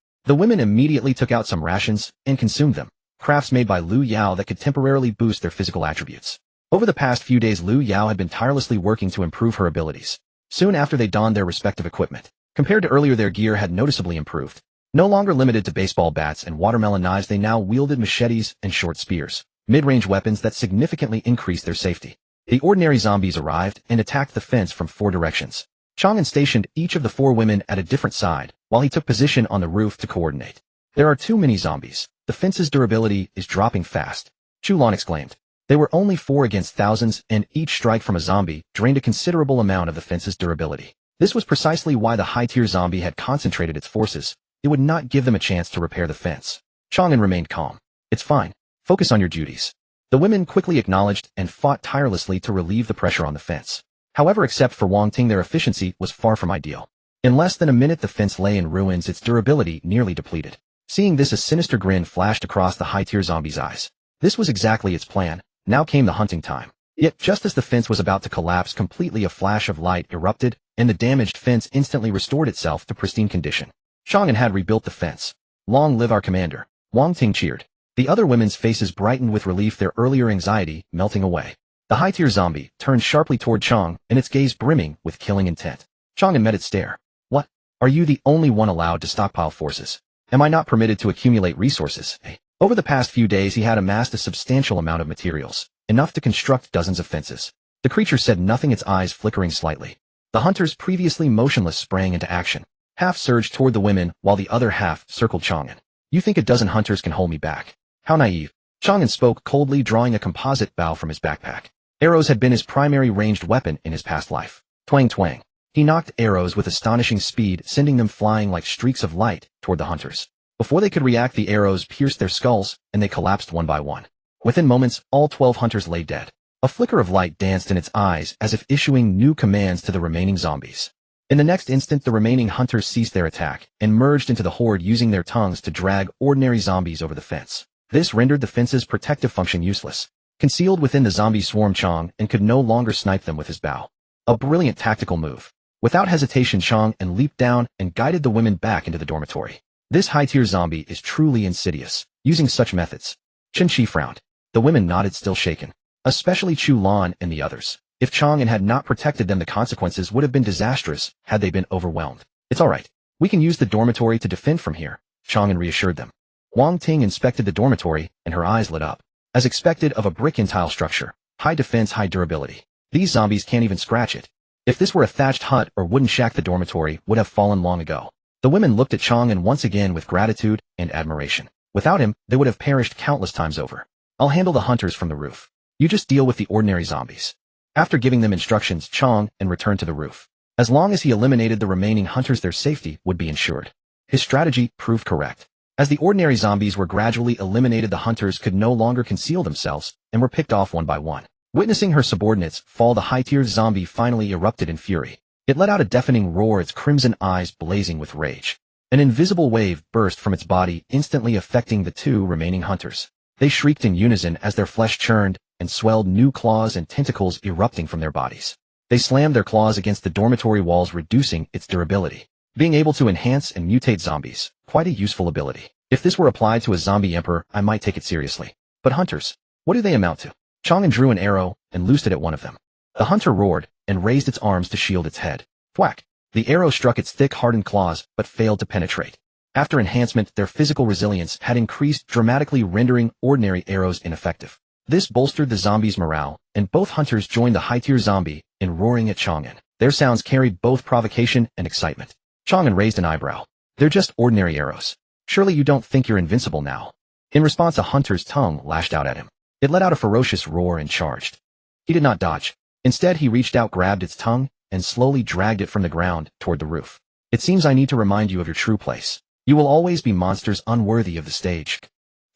The women immediately took out some rations and consumed them, crafts made by Lu Yao that could temporarily boost their physical attributes. Over the past few days, Lu Yao had been tirelessly working to improve her abilities. Soon after they donned their respective equipment, compared to earlier, their gear had noticeably improved. No longer limited to baseball bats and watermelon knives, they now wielded machetes and short spears, mid-range weapons that significantly increased their safety. The ordinary zombies arrived and attacked the fence from 4 directions. Chang An stationed each of the 4 women at a different side, while he took position on the roof to coordinate. There are too many zombies. The fence's durability is dropping fast, Chulan exclaimed. They were only 4 against thousands, and each strike from a zombie drained a considerable amount of the fence's durability. This was precisely why the high-tier zombie had concentrated its forces. It would not give them a chance to repair the fence. Chang An remained calm. It's fine. Focus on your duties. The women quickly acknowledged and fought tirelessly to relieve the pressure on the fence. However, except for Wang Ting, their efficiency was far from ideal. In less than a minute, the fence lay in ruins, its durability nearly depleted. Seeing this, a sinister grin flashed across the high-tier zombie's eyes. This was exactly its plan. Now came the hunting time. Yet, just as the fence was about to collapse completely, a flash of light erupted, and the damaged fence instantly restored itself to pristine condition. Chang An had rebuilt the fence. Long live our commander. Wang Ting cheered. The other women's faces brightened with relief, their earlier anxiety melting away. The high-tier zombie turned sharply toward Chang, and its gaze brimming with killing intent. Chang An met its stare. What? Are you the only one allowed to stockpile forces? Am I not permitted to accumulate resources? Over the past few days, he had amassed a substantial amount of materials, enough to construct dozens of fences. The creature said nothing, its eyes flickering slightly. The hunters, previously motionless, sprang into action. Half surged toward the women, while the other half circled Chang An. You think a dozen hunters can hold me back? How naive. Chang An spoke coldly, drawing a composite bow from his backpack. Arrows had been his primary ranged weapon in his past life. Twang twang. He knocked arrows with astonishing speed, sending them flying like streaks of light toward the hunters. Before they could react, the arrows pierced their skulls, and they collapsed one by one. Within moments, all 12 hunters lay dead. A flicker of light danced in its eyes, as if issuing new commands to the remaining zombies. In the next instant, the remaining hunters ceased their attack, and merged into the horde, using their tongues to drag ordinary zombies over the fence. This rendered the fence's protective function useless. Concealed within the zombie swarm, Chang An could no longer snipe them with his bow. A brilliant tactical move. Without hesitation, Chang An leaped down and guided the women back into the dormitory. This high-tier zombie is truly insidious, using such methods. Chen Qi frowned. The women nodded, still shaken. Especially Chu Lan and the others. If Chang An had not protected them, the consequences would have been disastrous had they been overwhelmed. It's all right. We can use the dormitory to defend from here, Chang An reassured them. Wang Ting inspected the dormitory, and her eyes lit up. As expected of a brick-and-tile structure, high defense, high durability. These zombies can't even scratch it. If this were a thatched hut or wooden shack, the dormitory would have fallen long ago. The women looked at Chang An once again with gratitude and admiration. Without him, they would have perished countless times over. I'll handle the hunters from the roof. You just deal with the ordinary zombies. After giving them instructions, Chang An returned to the roof. As long as he eliminated the remaining hunters, their safety would be ensured. His strategy proved correct. As the ordinary zombies were gradually eliminated, the hunters could no longer conceal themselves and were picked off one by one. Witnessing her subordinates fall, the high-tier zombie finally erupted in fury. It let out a deafening roar, its crimson eyes blazing with rage. An invisible wave burst from its body, instantly affecting the two remaining hunters. They shrieked in unison as their flesh churned and swelled, new claws and tentacles erupting from their bodies. They slammed their claws against the dormitory walls, reducing its durability. Being able to enhance and mutate zombies, quite a useful ability. If this were applied to a zombie emperor, I might take it seriously. But hunters, what do they amount to? Chang An drew an arrow and loosed it at one of them. The hunter roared and raised its arms to shield its head. Thwack! The arrow struck its thick, hardened claws, but failed to penetrate. After enhancement, their physical resilience had increased dramatically, rendering ordinary arrows ineffective. This bolstered the zombies' morale, and both hunters joined the high-tier zombie in roaring at Chang An. Their sounds carried both provocation and excitement. Chang An raised an eyebrow. They're just ordinary arrows. Surely you don't think you're invincible now? In response, a hunter's tongue lashed out at him. It let out a ferocious roar and charged. He did not dodge. Instead, he reached out, grabbed its tongue, and slowly dragged it from the ground toward the roof. It seems I need to remind you of your true place. You will always be monsters unworthy of the stage.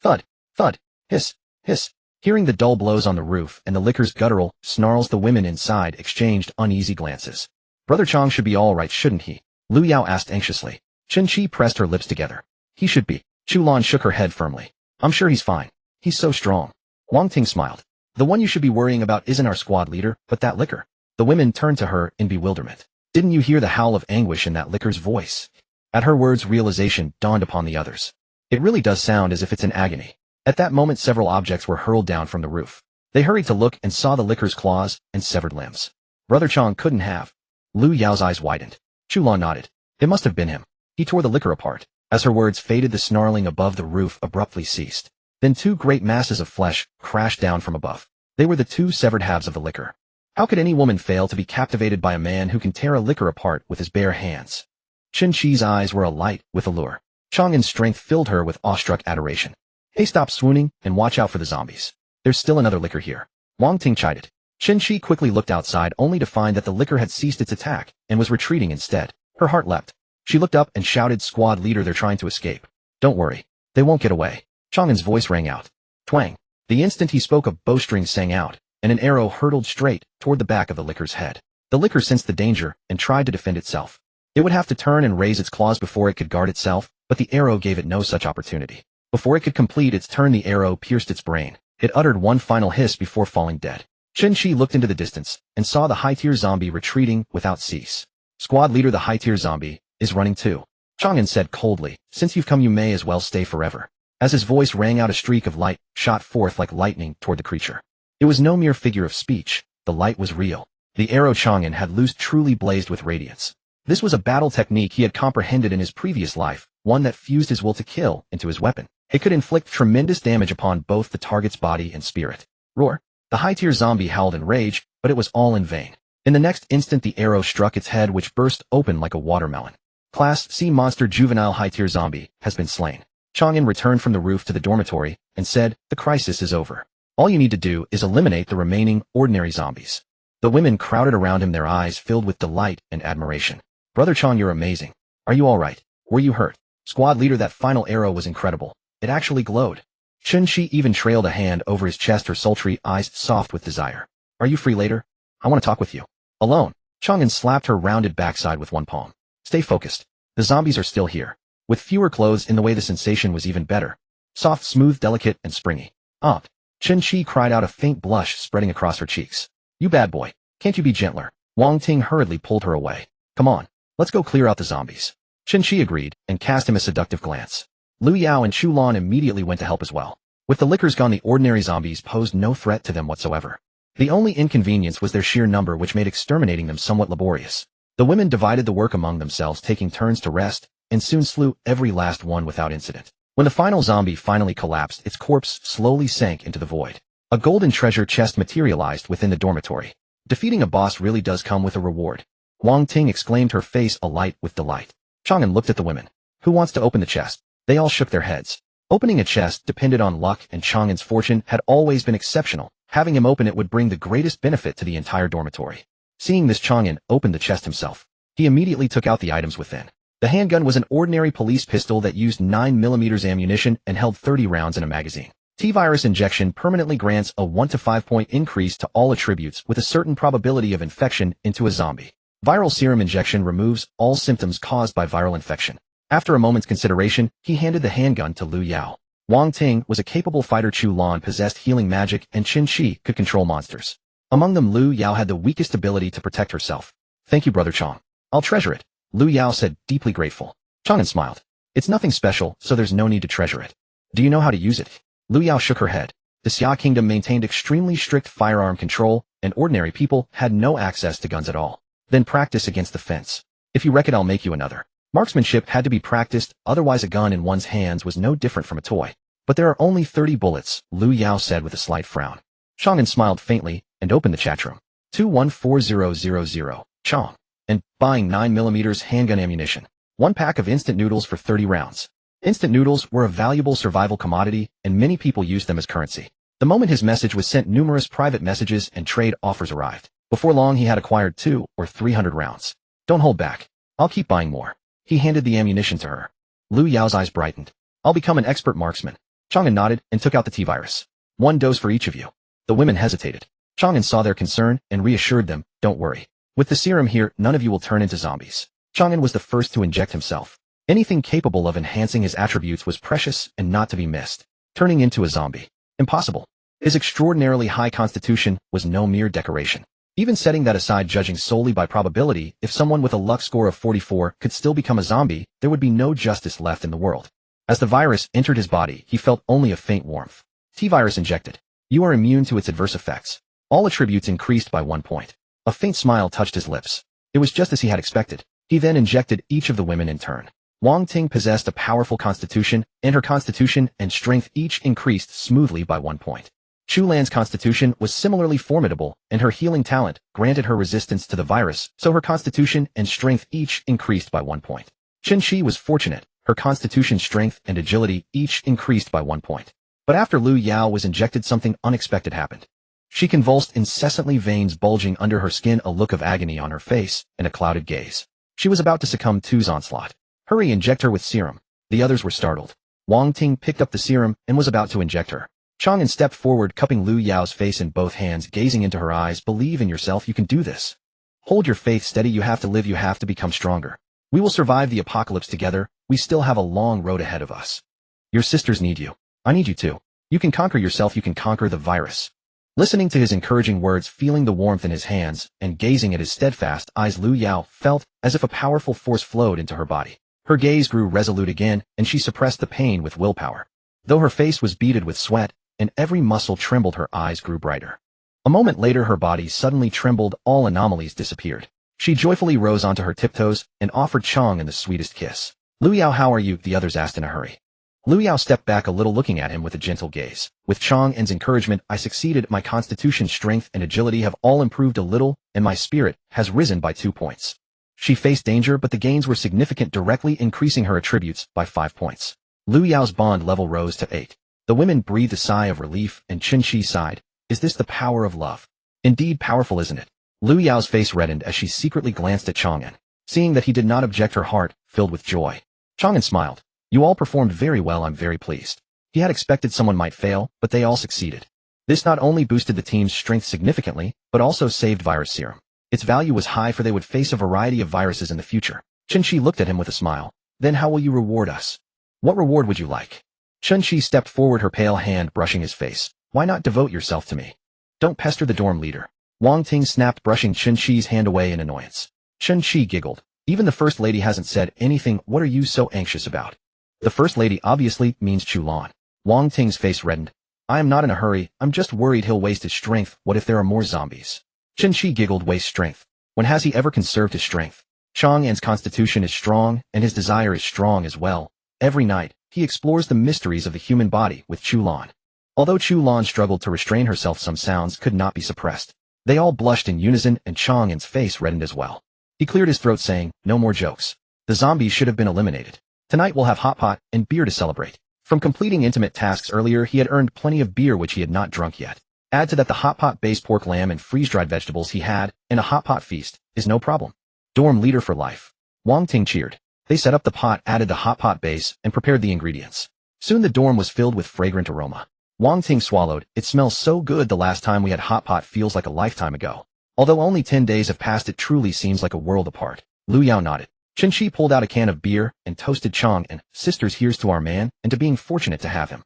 Thud, thud, hiss, hiss. Hearing the dull blows on the roof and the liquor's guttural snarls, the women inside exchanged uneasy glances. Brother Chang should be all right, shouldn't he? Lu Yao asked anxiously. Chen Qi pressed her lips together. He should be. Chu Lan shook her head firmly. I'm sure he's fine. He's so strong. Wang Ting smiled. The one you should be worrying about isn't our squad leader, but that liquor. The women turned to her in bewilderment. Didn't you hear the howl of anguish in that liquor's voice? At her words, realization dawned upon the others. It really does sound as if it's in agony. At that moment, several objects were hurled down from the roof. They hurried to look and saw the liquor's claws and severed limbs. Brother Chang couldn't have. Lu Yao's eyes widened. Chu Lan nodded. It must have been him. He tore the liquor apart. As her words faded, the snarling above the roof abruptly ceased. Then two great masses of flesh crashed down from above. They were the two severed halves of the liquor. How could any woman fail to be captivated by a man who can tear a liquor apart with his bare hands? Chen Qi's eyes were alight with allure. Chang An's strength filled her with awestruck adoration. Hey, stop swooning and watch out for the zombies. There's still another liquor here. Wang Ting chided. Chen Qi quickly looked outside, only to find that the liquor had ceased its attack and was retreating instead. Her heart leapt. She looked up and shouted, Squad leader, they're trying to escape. Don't worry. They won't get away. Chang An's voice rang out. Twang. The instant he spoke, a bowstring sang out, and an arrow hurtled straight toward the back of the licker's head. The licker sensed the danger and tried to defend itself. It would have to turn and raise its claws before it could guard itself, but the arrow gave it no such opportunity. Before it could complete its turn, the arrow pierced its brain. It uttered one final hiss before falling dead. Chen-Chi looked into the distance and saw the high-tier zombie retreating without cease. Squad leader, the high-tier zombie, is running too. Chang An said coldly, since you've come you may as well stay forever. As his voice rang out, a streak of light shot forth like lightning toward the creature. It was no mere figure of speech. The light was real. The arrow Chang An had loosed truly blazed with radiance. This was a battle technique he had comprehended in his previous life, one that fused his will to kill into his weapon. It could inflict tremendous damage upon both the target's body and spirit. Roar! The high-tier zombie howled in rage, but it was all in vain. In the next instant, the arrow struck its head, which burst open like a watermelon. Class C monster juvenile high-tier zombie has been slain. Chang An returned from the roof to the dormitory and said, the crisis is over. All you need to do is eliminate the remaining ordinary zombies. The women crowded around him, their eyes filled with delight and admiration. Brother Chang, you're amazing. Are you all right? Were you hurt? Squad leader, that final arrow was incredible. It actually glowed. Chen-Chi even trailed a hand over his chest, her sultry eyes soft with desire. Are you free later? I want to talk with you. Alone. Chang An slapped her rounded backside with one palm. Stay focused. The zombies are still here. With fewer clothes in the way, the sensation was even better. Soft, smooth, delicate, and springy. Opt. Chen-Chi cried out, a faint blush spreading across her cheeks. You bad boy. Can't you be gentler? Wang Ting hurriedly pulled her away. Come on. Let's go clear out the zombies. Chen-Chi agreed and cast him a seductive glance. Lu Yao and Chu Lan immediately went to help as well. With the lickers gone, the ordinary zombies posed no threat to them whatsoever. The only inconvenience was their sheer number, which made exterminating them somewhat laborious. The women divided the work among themselves, taking turns to rest, and soon slew every last one without incident. When the final zombie finally collapsed, its corpse slowly sank into the void. A golden treasure chest materialized within the dormitory. Defeating a boss really does come with a reward. Wang Ting exclaimed, her face alight with delight. Chang An looked at the women. Who wants to open the chest? They all shook their heads. Opening a chest depended on luck, and Chang An's fortune had always been exceptional. Having him open it would bring the greatest benefit to the entire dormitory. Seeing this, Chang An opened the chest himself. He immediately took out the items within. The handgun was an ordinary police pistol that used 9mm ammunition and held 30 rounds in a magazine. T-virus injection permanently grants a 1 to 5 point increase to all attributes with a certain probability of infection into a zombie. Viral serum injection removes all symptoms caused by viral infection. After a moment's consideration, he handed the handgun to Lu Yao. Wang Ting was a capable fighter. Chu Lan possessed healing magic, and Chen-Chi could control monsters. Among them, Lu Yao had the weakest ability to protect herself. Thank you, Brother Chang. I'll treasure it, Lu Yao said, deeply grateful. Chang An smiled. It's nothing special, so there's no need to treasure it. Do you know how to use it? Lu Yao shook her head. The Xia Kingdom maintained extremely strict firearm control, and ordinary people had no access to guns at all. Then practice against the fence. If you wreck it, I'll make you another. Marksmanship had to be practiced, otherwise a gun in one's hands was no different from a toy. But there are only 30 bullets, Lu Yao said with a slight frown. Chang An smiled faintly and opened the chat room. 214000, Chang. And buying 9mm handgun ammunition. 1 pack of instant noodles for 30 rounds. Instant noodles were a valuable survival commodity, and many people used them as currency. The moment his message was sent, numerous private messages and trade offers arrived. Before long, he had acquired 200 or 300 rounds. Don't hold back. I'll keep buying more. He handed the ammunition to her. Lu Yao's eyes brightened. I'll become an expert marksman. Chang An nodded and took out the T-virus. 1 dose for each of you. The women hesitated. Chang An saw their concern and reassured them, don't worry. With the serum here, none of you will turn into zombies. Chang An was the first to inject himself. Anything capable of enhancing his attributes was precious and not to be missed. Turning into a zombie. Impossible. His extraordinarily high constitution was no mere decoration. Even setting that aside, judging solely by probability, if someone with a luck score of 44 could still become a zombie, there would be no justice left in the world. As the virus entered his body, he felt only a faint warmth. T-virus injected. You are immune to its adverse effects. All attributes increased by 1 point. A faint smile touched his lips. It was just as he had expected. He then injected each of the women in turn. Wang Ting possessed a powerful constitution, and her constitution and strength each increased smoothly by 1 point. Chu Lan's constitution was similarly formidable, and her healing talent granted her resistance to the virus, so her constitution and strength each increased by 1 point. Chen-Chi was fortunate. Her constitution, strength, and agility each increased by 1 point. But after Lu Yao was injected, something unexpected happened. She convulsed incessantly, veins bulging under her skin, a look of agony on her face, and a clouded gaze. She was about to succumb to Tu's onslaught. Hurry, inject her with serum. The others were startled. Wang Ting picked up the serum and was about to inject her. Chang An stepped forward, cupping Lu Yao's face in both hands, gazing into her eyes. Believe in yourself, you can do this. Hold your faith steady, you have to live, you have to become stronger. We will survive the apocalypse together, we still have a long road ahead of us. Your sisters need you. I need you too. You can conquer yourself, you can conquer the virus. Listening to his encouraging words, feeling the warmth in his hands, and gazing at his steadfast eyes, Lu Yao felt as if a powerful force flowed into her body. Her gaze grew resolute again, and she suppressed the pain with willpower. Though her face was beaded with sweat, and every muscle trembled, her eyes grew brighter. A moment later her body suddenly trembled, all anomalies disappeared. She joyfully rose onto her tiptoes, and offered Chang An the sweetest kiss. Lu Yao, how are you? The others asked in a hurry. Lu Yao stepped back a little, looking at him with a gentle gaze. With Chang An's encouragement, I succeeded. My constitution, strength, and agility have all improved a little, and my spirit has risen by 2 points. She faced danger, but the gains were significant, directly increasing her attributes by 5 points. Lu Yao's bond level rose to 8. The women breathed a sigh of relief, and Chen Shi sighed. Is this the power of love? Indeed powerful, isn't it? Lu Yao's face reddened as she secretly glanced at Chang An. Seeing that he did not object, her heart filled with joy. Chang An smiled. You all performed very well, I'm very pleased. He had expected someone might fail, but they all succeeded. This not only boosted the team's strength significantly, but also saved virus serum. Its value was high, for they would face a variety of viruses in the future. Chen Shi looked at him with a smile. Then how will you reward us? What reward would you like? Chen Shi stepped forward, her pale hand brushing his face. Why not devote yourself to me? Don't pester the dorm leader. Wang Ting snapped, brushing Chen Shi's hand away in annoyance. Chen Shi giggled. Even the first lady hasn't said anything, what are you so anxious about? The first lady obviously means Chulan. Wang Ting's face reddened. I am not in a hurry, I'm just worried he'll waste his strength. What if there are more zombies? Chen Shi giggled. Waste strength? When has he ever conserved his strength? Chang An's constitution is strong, and his desire is strong as well. Every night, he explores the mysteries of the human body with Chulan. Although Chulan struggled to restrain herself, some sounds could not be suppressed. They all blushed in unison, and Chang An's face reddened as well. He cleared his throat, saying, no more jokes. The zombies should have been eliminated. Tonight we'll have hot pot and beer to celebrate. From completing intimate tasks earlier, he had earned plenty of beer which he had not drunk yet. Add to that the hot pot based pork, lamb, and freeze-dried vegetables he had, and a hot pot feast is no problem. Dorm leader for life. Wang Ting cheered. They set up the pot, added the hot pot base, and prepared the ingredients. Soon the dorm was filled with fragrant aroma. Wang Ting swallowed. It smells so good. The last time we had hot pot feels like a lifetime ago. Although only 10 days have passed, it truly seems like a world apart. Lu Yao nodded. Chen Shi pulled out a can of beer and toasted Chang An. Sisters, here's to our man, and to being fortunate to have him.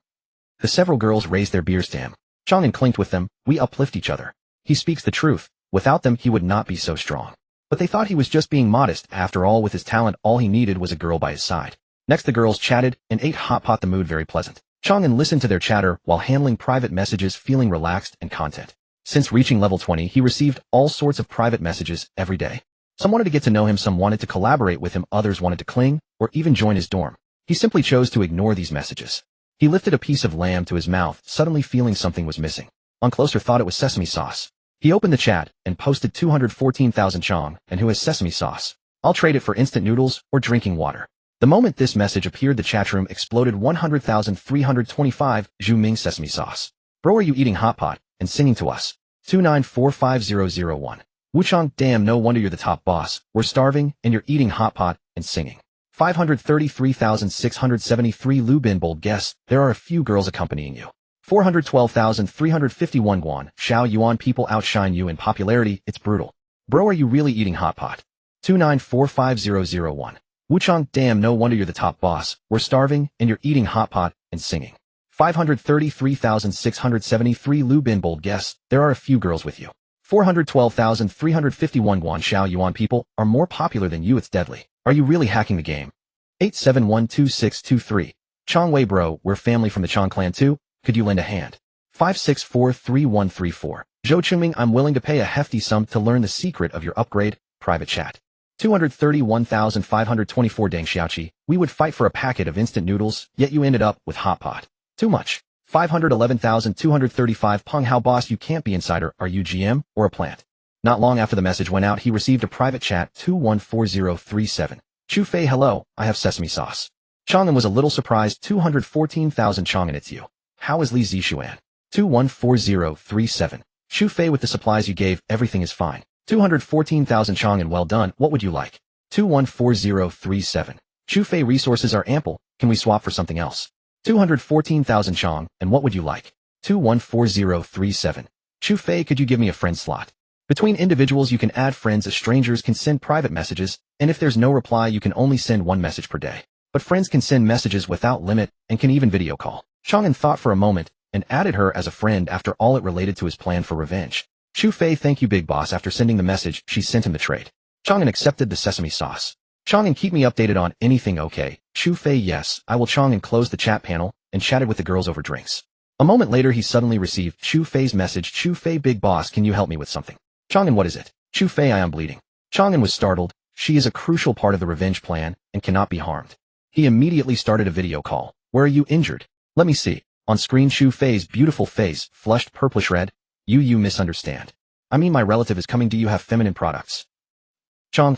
The several girls raised their beers to him. Chang An clinked with them. We uplift each other. He speaks the truth. Without them, he would not be so strong. But they thought he was just being modest. After all, with his talent, all he needed was a girl by his side. Next the girls chatted and ate hot pot, the mood very pleasant. Chang An listened to their chatter while handling private messages, feeling relaxed and content. Since reaching level 20, he received all sorts of private messages every day. Some wanted to get to know him, some wanted to collaborate with him, others wanted to cling, or even join his dorm. He simply chose to ignore these messages. He lifted a piece of lamb to his mouth, suddenly feeling something was missing. On closer thought, it was sesame sauce. He opened the chat, and posted 214,000 Chang, and who has sesame sauce? I'll trade it for instant noodles, or drinking water. The moment this message appeared, the chatroom exploded. 100,325, Zhu Ming sesame sauce. Bro, are you eating hot pot, and singing to us? 2945001. Wuchang, damn, no wonder you're the top boss. We're starving, and you're eating hot pot and singing. 533,673 Lu Bin, bold guess, there are a few girls accompanying you. 412,351 Guan, Xiao Yuan, people outshine you in popularity, it's brutal. Bro, are you really eating hot pot? 2945001. Wuchang, damn, no wonder you're the top boss. We're starving, and you're eating hot pot and singing. 533,673 Lu Bin, bold guess, there are a few girls with you. 412,351 Guan, Xiao Yuan, people are more popular than you, it's deadly. Are you really hacking the game? 8712623. Chang Wei, bro, we're family from the Chang clan too, could you lend a hand? 5643134. Zhou Chungming, I'm willing to pay a hefty sum to learn the secret of your upgrade, private chat. 231,524 Deng Xiaoqi, we would fight for a packet of instant noodles, yet you ended up with hot pot. Too much. 511,235 Peng Hao, boss, you can't be insider, are you GM or a plant? Not long after the message went out, he received a private chat. 214037. Chu Fei, hello, I have sesame sauce. Chang An was a little surprised. 214,000 Chang An, it's you. How is Li Zixuan? 214037. Chu Fei, with the supplies you gave, everything is fine. 214,000 Chang An, well done, what would you like? 214037. Chu Fei, resources are ample, can we swap for something else? 214,000 Chang, and what would you like? 214037. Chu Fei, could you give me a friend slot? Between individuals you can add friends as strangers can send private messages, and if there's no reply you can only send one message per day. But friends can send messages without limit and can even video call. Chang An thought for a moment and added her as a friend after all it related to his plan for revenge. Chu Fei, thank you big boss. After sending the message, she sent him the trade. Chang An accepted the sesame sauce. Chang An, keep me updated on anything, okay? Chu Fei, yes, I will. Chang An closed the chat panel and chatted with the girls over drinks. A moment later he suddenly received Chu Fei's message. Chu Fei, big boss, can you help me with something? Chang An, what is it? Chu Fei, I am bleeding. Chang An was startled. She is a crucial part of the revenge plan and cannot be harmed. He immediately started a video call. Where are you injured? Let me see. On screen Chu Fei's beautiful face flushed purplish red. You misunderstand. I mean my relative is coming. Do you have feminine products? Chang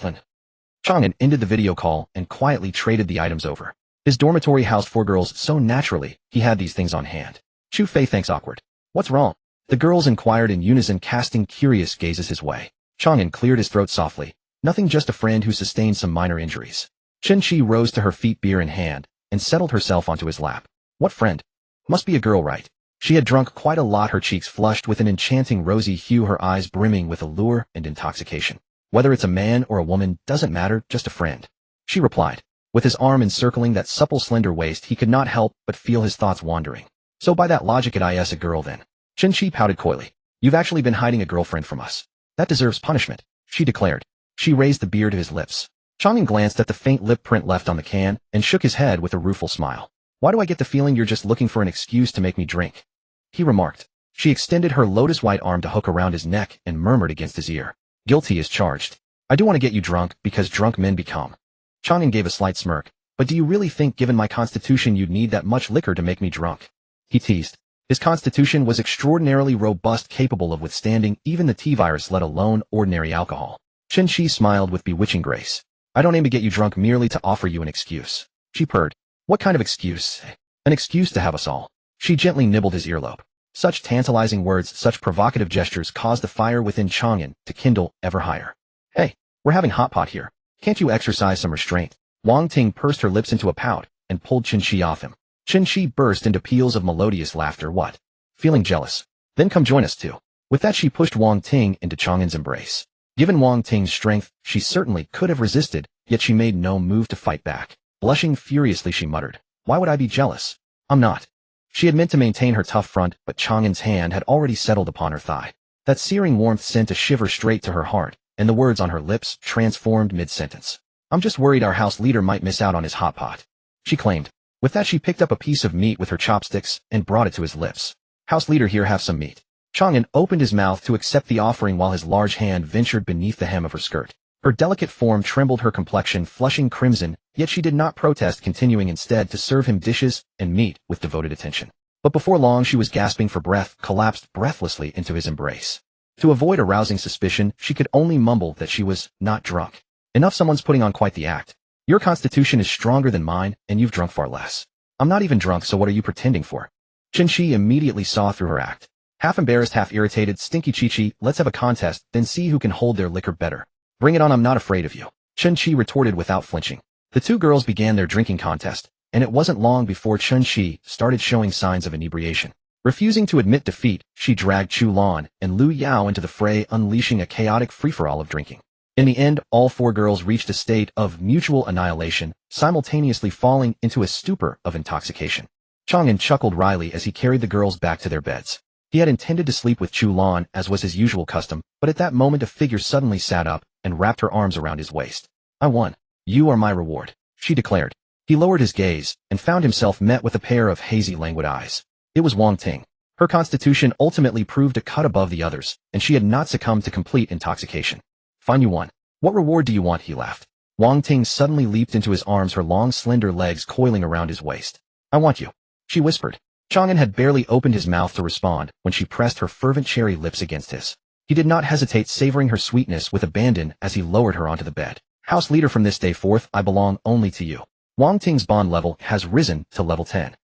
An ended the video call and quietly traded the items over. His dormitory housed 4 girls, so naturally, he had these things on hand. Chu Fei, thanks. Awkward. What's wrong? The girls inquired in unison, casting curious gazes his way. Chang An cleared his throat softly. Nothing, just a friend who sustained some minor injuries. Chen Qi rose to her feet, beer in hand, and settled herself onto his lap. What friend? Must be a girl, right? She had drunk quite a lot, her cheeks flushed with an enchanting rosy hue, her eyes brimming with allure and intoxication. Whether it's a man or a woman, doesn't matter, just a friend. She replied. With his arm encircling that supple slender waist, he could not help but feel his thoughts wandering. So by that logic, it is a girl then. Chen Qi pouted coyly. You've actually been hiding a girlfriend from us. That deserves punishment, she declared. She raised the beer to his lips. Chang An glanced at the faint lip print left on the can and shook his head with a rueful smile. Why do I get the feeling you're just looking for an excuse to make me drink? He remarked. She extended her lotus-white arm to hook around his neck and murmured against his ear. Guilty as charged. I do want to get you drunk because drunk men become. Chang An gave a slight smirk. But do you really think given my constitution you'd need that much liquor to make me drunk? He teased. His constitution was extraordinarily robust, capable of withstanding even the T-virus, let alone ordinary alcohol. Chen Qi smiled with bewitching grace. I don't aim to get you drunk, merely to offer you an excuse. She purred. What kind of excuse? An excuse to have us all. She gently nibbled his earlobe. Such tantalizing words, such provocative gestures caused the fire within Chang An to kindle ever higher. Hey, we're having hot pot here. Can't you exercise some restraint? Wang Ting pursed her lips into a pout and pulled Chen Qi off him. Chen Qi burst into peals of melodious laughter. What? Feeling jealous? Then come join us too. With that she pushed Wang Ting into Chang An's embrace. Given Wang Ting's strength, she certainly could have resisted, yet she made no move to fight back. Blushing furiously she muttered, why would I be jealous? I'm not. She had meant to maintain her tough front, but Chang An's hand had already settled upon her thigh. That searing warmth sent a shiver straight to her heart, and the words on her lips transformed mid-sentence. I'm just worried our house leader might miss out on his hot pot, she claimed. With that she picked up a piece of meat with her chopsticks and brought it to his lips. House leader, here, have some meat. Chang An opened his mouth to accept the offering while his large hand ventured beneath the hem of her skirt. Her delicate form trembled, her complexion flushing crimson, yet she did not protest, continuing instead to serve him dishes and meat with devoted attention. But before long she was gasping for breath, collapsed breathlessly into his embrace. To avoid arousing suspicion, she could only mumble that she was not drunk. Enough, someone's putting on quite the act. Your constitution is stronger than mine, and you've drunk far less. I'm not even drunk, so what are you pretending for? Chen Qi immediately saw through her act. Half embarrassed, half irritated, stinky Chi-Chi, let's have a contest, then see who can hold their liquor better. Bring it on, I'm not afraid of you. Chen Qi retorted without flinching. The two girls began their drinking contest, and it wasn't long before Chen Qi started showing signs of inebriation. Refusing to admit defeat, she dragged Chu Lan and Lu Yao into the fray, unleashing a chaotic free-for-all of drinking. In the end, all 4 girls reached a state of mutual annihilation, simultaneously falling into a stupor of intoxication. Chang An chuckled wryly as he carried the girls back to their beds. He had intended to sleep with Chu Lan as was his usual custom, but at that moment a figure suddenly sat up and wrapped her arms around his waist. I won. You are my reward, she declared. He lowered his gaze and found himself met with a pair of hazy, languid eyes. It was Wang Ting. Her constitution ultimately proved a cut above the others, and she had not succumbed to complete intoxication. Fine, you won. What reward do you want? He laughed. Wang Ting suddenly leaped into his arms, her long slender legs coiling around his waist. I want you, she whispered. Chang An had barely opened his mouth to respond when she pressed her fervent cherry lips against his. He did not hesitate, savoring her sweetness with abandon as he lowered her onto the bed. House leader, from this day forth, I belong only to you. Wang Ting's bond level has risen to level 10.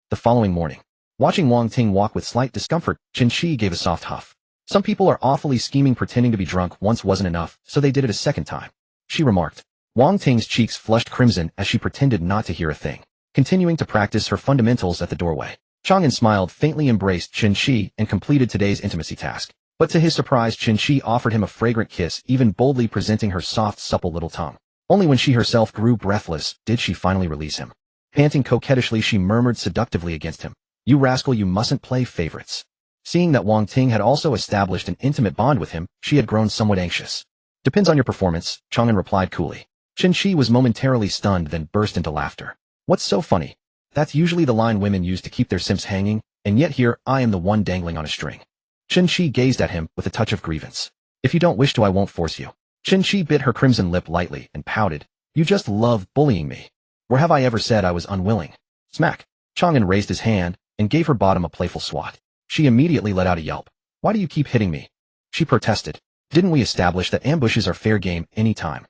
The following morning, watching Wang Ting walk with slight discomfort, Chen Qi gave a soft huff. Some people are awfully scheming, pretending to be drunk once wasn't enough, so they did it a second time, she remarked. Wang Ting's cheeks flushed crimson as she pretended not to hear a thing, continuing to practice her fundamentals at the doorway. Chang An smiled, faintly embraced Qin and completed today's intimacy task. But to his surprise, Qin offered him a fragrant kiss, even boldly presenting her soft, supple little tongue. Only when she herself grew breathless did she finally release him. Panting coquettishly, she murmured seductively against him, "You rascal, you mustn't play favorites." Seeing that Wang Ting had also established an intimate bond with him, she had grown somewhat anxious. "Depends on your performance," Chang An replied coolly. Qin was momentarily stunned, then burst into laughter. "What's so funny? That's usually the line women use to keep their simps hanging, and yet here I am the one dangling on a string." Qin gazed at him with a touch of grievance. "If you don't wish to, I won't force you." Qin bit her crimson lip lightly and pouted. "You just love bullying me. Where have I ever said I was unwilling?" Smack! Chang An raised his hand and gave her bottom a playful swat. She immediately let out a yelp. "Why do you keep hitting me?" she protested. "Didn't we establish that ambushes are fair game any time?"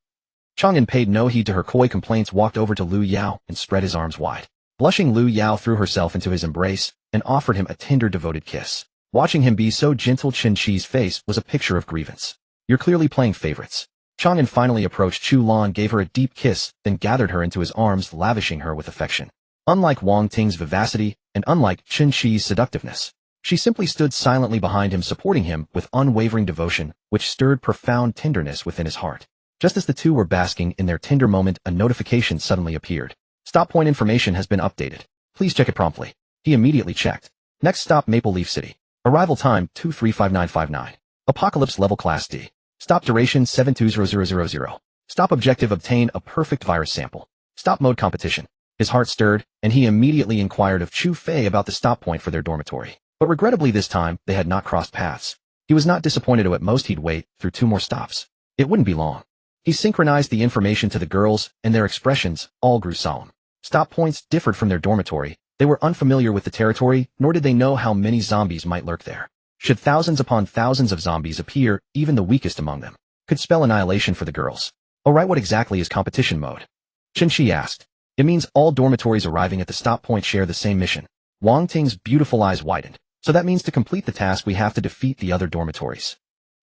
Chang An paid no heed to her coy complaints, walked over to Lu Yao and spread his arms wide. Blushing, Lu Yao threw herself into his embrace and offered him a tender, devoted kiss. Watching him be so gentle, Qin face was a picture of grievance. "You're clearly playing favorites." Chang An finally approached Chu Lan, gave her a deep kiss, then gathered her into his arms, lavishing her with affection. Unlike Wang Ting's vivacity, and unlike Qin seductiveness, she simply stood silently behind him, supporting him with unwavering devotion, which stirred profound tenderness within his heart. Just as the two were basking in their tender moment, a notification suddenly appeared. "Stop point information has been updated. Please check it promptly." He immediately checked. Next stop, Maple Leaf City. Arrival time 235959. Apocalypse level class D. Stop duration 720000. Stop objective, obtain a perfect virus sample. Stop mode, competition. His heart stirred, and he immediately inquired of Chu Fei about the stop point for their dormitory. But regrettably this time, they had not crossed paths. He was not disappointed, at most he'd wait through 2 more stops. It wouldn't be long. He synchronized the information to the girls, and their expressions all grew solemn. Stop points differed from their dormitory. They were unfamiliar with the territory, nor did they know how many zombies might lurk there. Should thousands upon thousands of zombies appear, even the weakest among them could spell annihilation for the girls. "Alright, what exactly is competition mode?" Qin asked. "It means all dormitories arriving at the stop point share the same mission." Wang Ting's beautiful eyes widened. "So that means to complete the task we have to defeat the other dormitories?"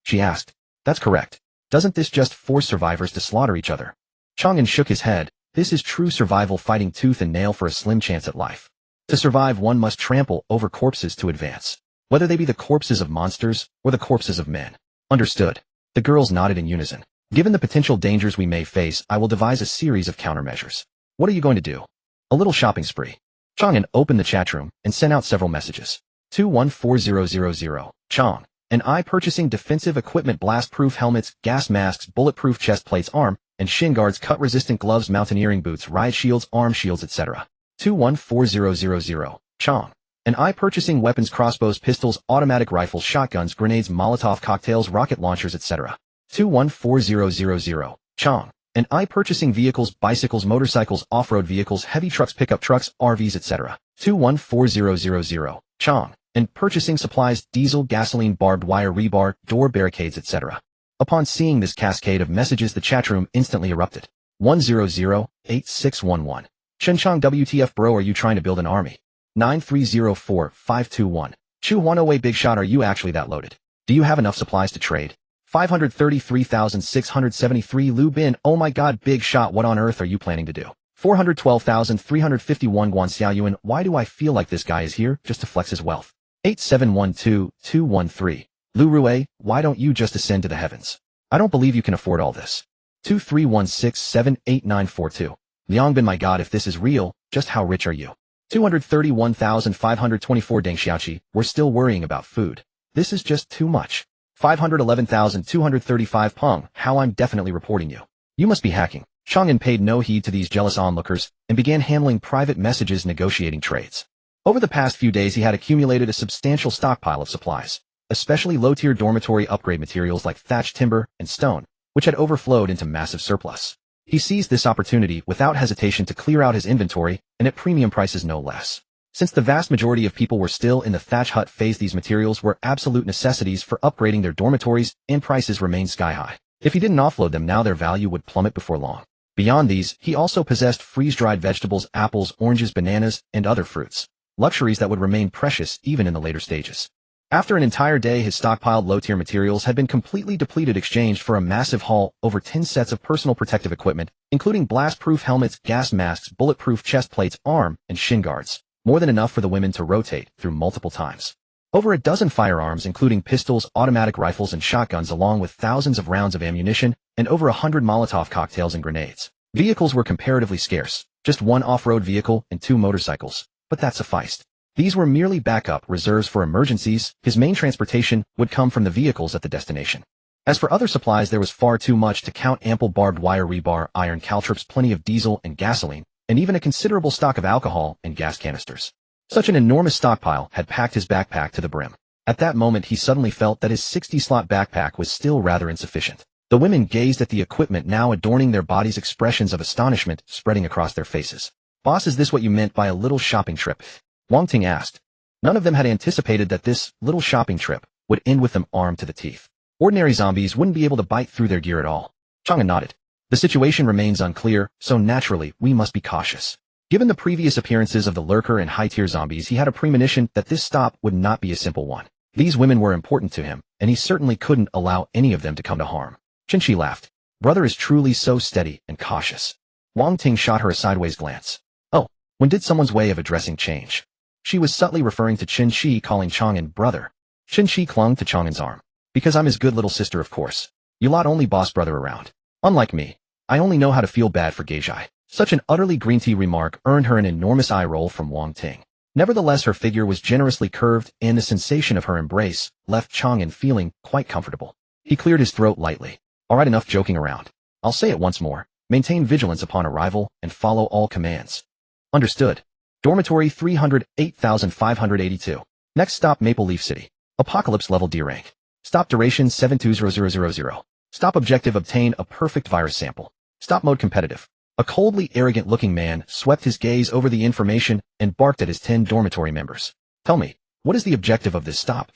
she asked. "That's correct. Doesn't this just force survivors to slaughter each other?" Chang An shook his head. "This is true survival, fighting tooth and nail for a slim chance at life. To survive, one must trample over corpses to advance. Whether they be the corpses of monsters or the corpses of men." "Understood." The girls nodded in unison. "Given the potential dangers we may face, I will devise a series of countermeasures." "What are you going to do?" "A little shopping spree." Chang An opened the chat room and sent out several messages. 214000. Chang and I purchasing defensive equipment, blast-proof helmets, gas masks, bulletproof chest plates, arm and shin guards, cut-resistant gloves, mountaineering boots, riot shields, arm shields, etc. 214000. Chang and I purchasing weapons, crossbows, pistols, automatic rifles, shotguns, grenades, Molotov cocktails, rocket launchers, etc. 214000. Chang and I purchasing vehicles, bicycles, motorcycles, off-road vehicles, heavy trucks, pickup trucks, RVs, etc. 214000. Chang and purchasing supplies, diesel, gasoline, barbed wire, rebar, door barricades, etc. Upon seeing this cascade of messages, the chatroom instantly erupted. 1008611. Shenchang, WTF bro, are you trying to build an army? 9304521. Chu Huanowei, big shot, are you actually that loaded? Do you have enough supplies to trade? 533,673. Lu Bin, oh my god, big shot, what on earth are you planning to do? 412,351. Guan Xiaoyuan, why do I feel like this guy is here just to flex his wealth? 8712213. Lu Rue, why don't you just ascend to the heavens? I don't believe you can afford all this. 2316788942. Liang Bin, my god, if this is real, just how rich are you? 231,524. Deng Xiaoqi, we're still worrying about food. This is just too much. 511,235. Peng, how I'm definitely reporting you. You must be hacking. Chang An paid no heed to these jealous onlookers and began handling private messages, negotiating trades. Over the past few days he had accumulated a substantial stockpile of supplies, especially low-tier dormitory upgrade materials like thatched timber and stone, which had overflowed into massive surplus. He seized this opportunity without hesitation to clear out his inventory, and at premium prices no less. Since the vast majority of people were still in the thatch hut phase, these materials were absolute necessities for upgrading their dormitories, and prices remained sky-high. If he didn't offload them now, their value would plummet before long. Beyond these, he also possessed freeze-dried vegetables, apples, oranges, bananas, and other fruits, luxuries that would remain precious even in the later stages. After an entire day, his stockpiled low-tier materials had been completely depleted, exchanged for a massive haul, over 10 sets of personal protective equipment, including blast-proof helmets, gas masks, bulletproof chest plates, arm and shin guards, more than enough for the women to rotate through multiple times. Over a dozen firearms including pistols, automatic rifles, and shotguns along with thousands of rounds of ammunition and over 100 Molotov cocktails and grenades. Vehicles were comparatively scarce, just one off-road vehicle and 2 motorcycles, but that sufficed. These were merely backup reserves for emergencies. His main transportation would come from the vehicles at the destination. As for other supplies, there was far too much to count: ample barbed wire rebar, iron caltrops, plenty of diesel and gasoline, and even a considerable stock of alcohol and gas canisters. Such an enormous stockpile had packed his backpack to the brim. At that moment he suddenly felt that his 60-slot backpack was still rather insufficient. The women gazed at the equipment now adorning their bodies, expressions of astonishment spreading across their faces. "Boss, is this what you meant by a little shopping trip?" Wang Ting asked. None of them had anticipated that this little shopping trip would end with them armed to the teeth. Ordinary zombies wouldn't be able to bite through their gear at all. Chang An nodded. The situation remains unclear, so naturally we must be cautious. Given the previous appearances of the lurker and high-tier zombies, he had a premonition that this stop would not be a simple one. These women were important to him, and he certainly couldn't allow any of them to come to harm. Qin laughed. Brother is truly so steady and cautious. Wang Ting shot her a sideways glance. Oh, when did someone's way of addressing change? She was subtly referring to Qin, calling Chang An brother. Qin clung to Chang An's arm. Because I'm his good little sister, of course. You lot only boss brother around. Unlike me, I only know how to feel bad for Geijai. Such an utterly green tea remark earned her an enormous eye roll from Wang Ting. Nevertheless, her figure was generously curved, and the sensation of her embrace left Chang An feeling quite comfortable. He cleared his throat lightly. All right, enough joking around. I'll say it once more. Maintain vigilance upon arrival and follow all commands. Understood. Dormitory 308,582. Next stop, Maple Leaf City. Apocalypse level D rank. Stop duration 720000. Stop objective, obtain a perfect virus sample. Stop mode competitive. A coldly arrogant-looking man swept his gaze over the information and barked at his 10 dormitory members. Tell me, what is the objective of this stop?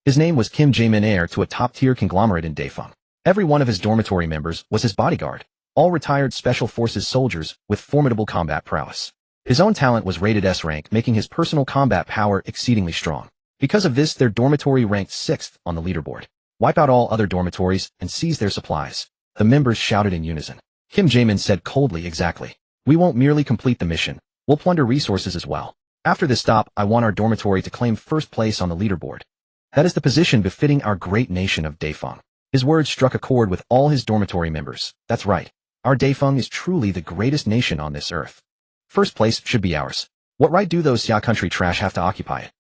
His name was Kim Jae-min, heir to a top-tier conglomerate in Daefeng. Every one of his dormitory members was his bodyguard, all retired special forces soldiers with formidable combat prowess. His own talent was rated S rank, making his personal combat power exceedingly strong. Because of this, their dormitory ranked 6th on the leaderboard. Wipe out all other dormitories and seize their supplies. The members shouted in unison. Kim Jae-min said coldly, exactly. We won't merely complete the mission, we'll plunder resources as well. After this stop, I want our dormitory to claim first place on the leaderboard. That is the position befitting our great nation of Daefeng. His words struck a chord with all his dormitory members. That's right. Our Daefeng is truly the greatest nation on this earth. First place should be ours. What right do those Xia country trash have to occupy it?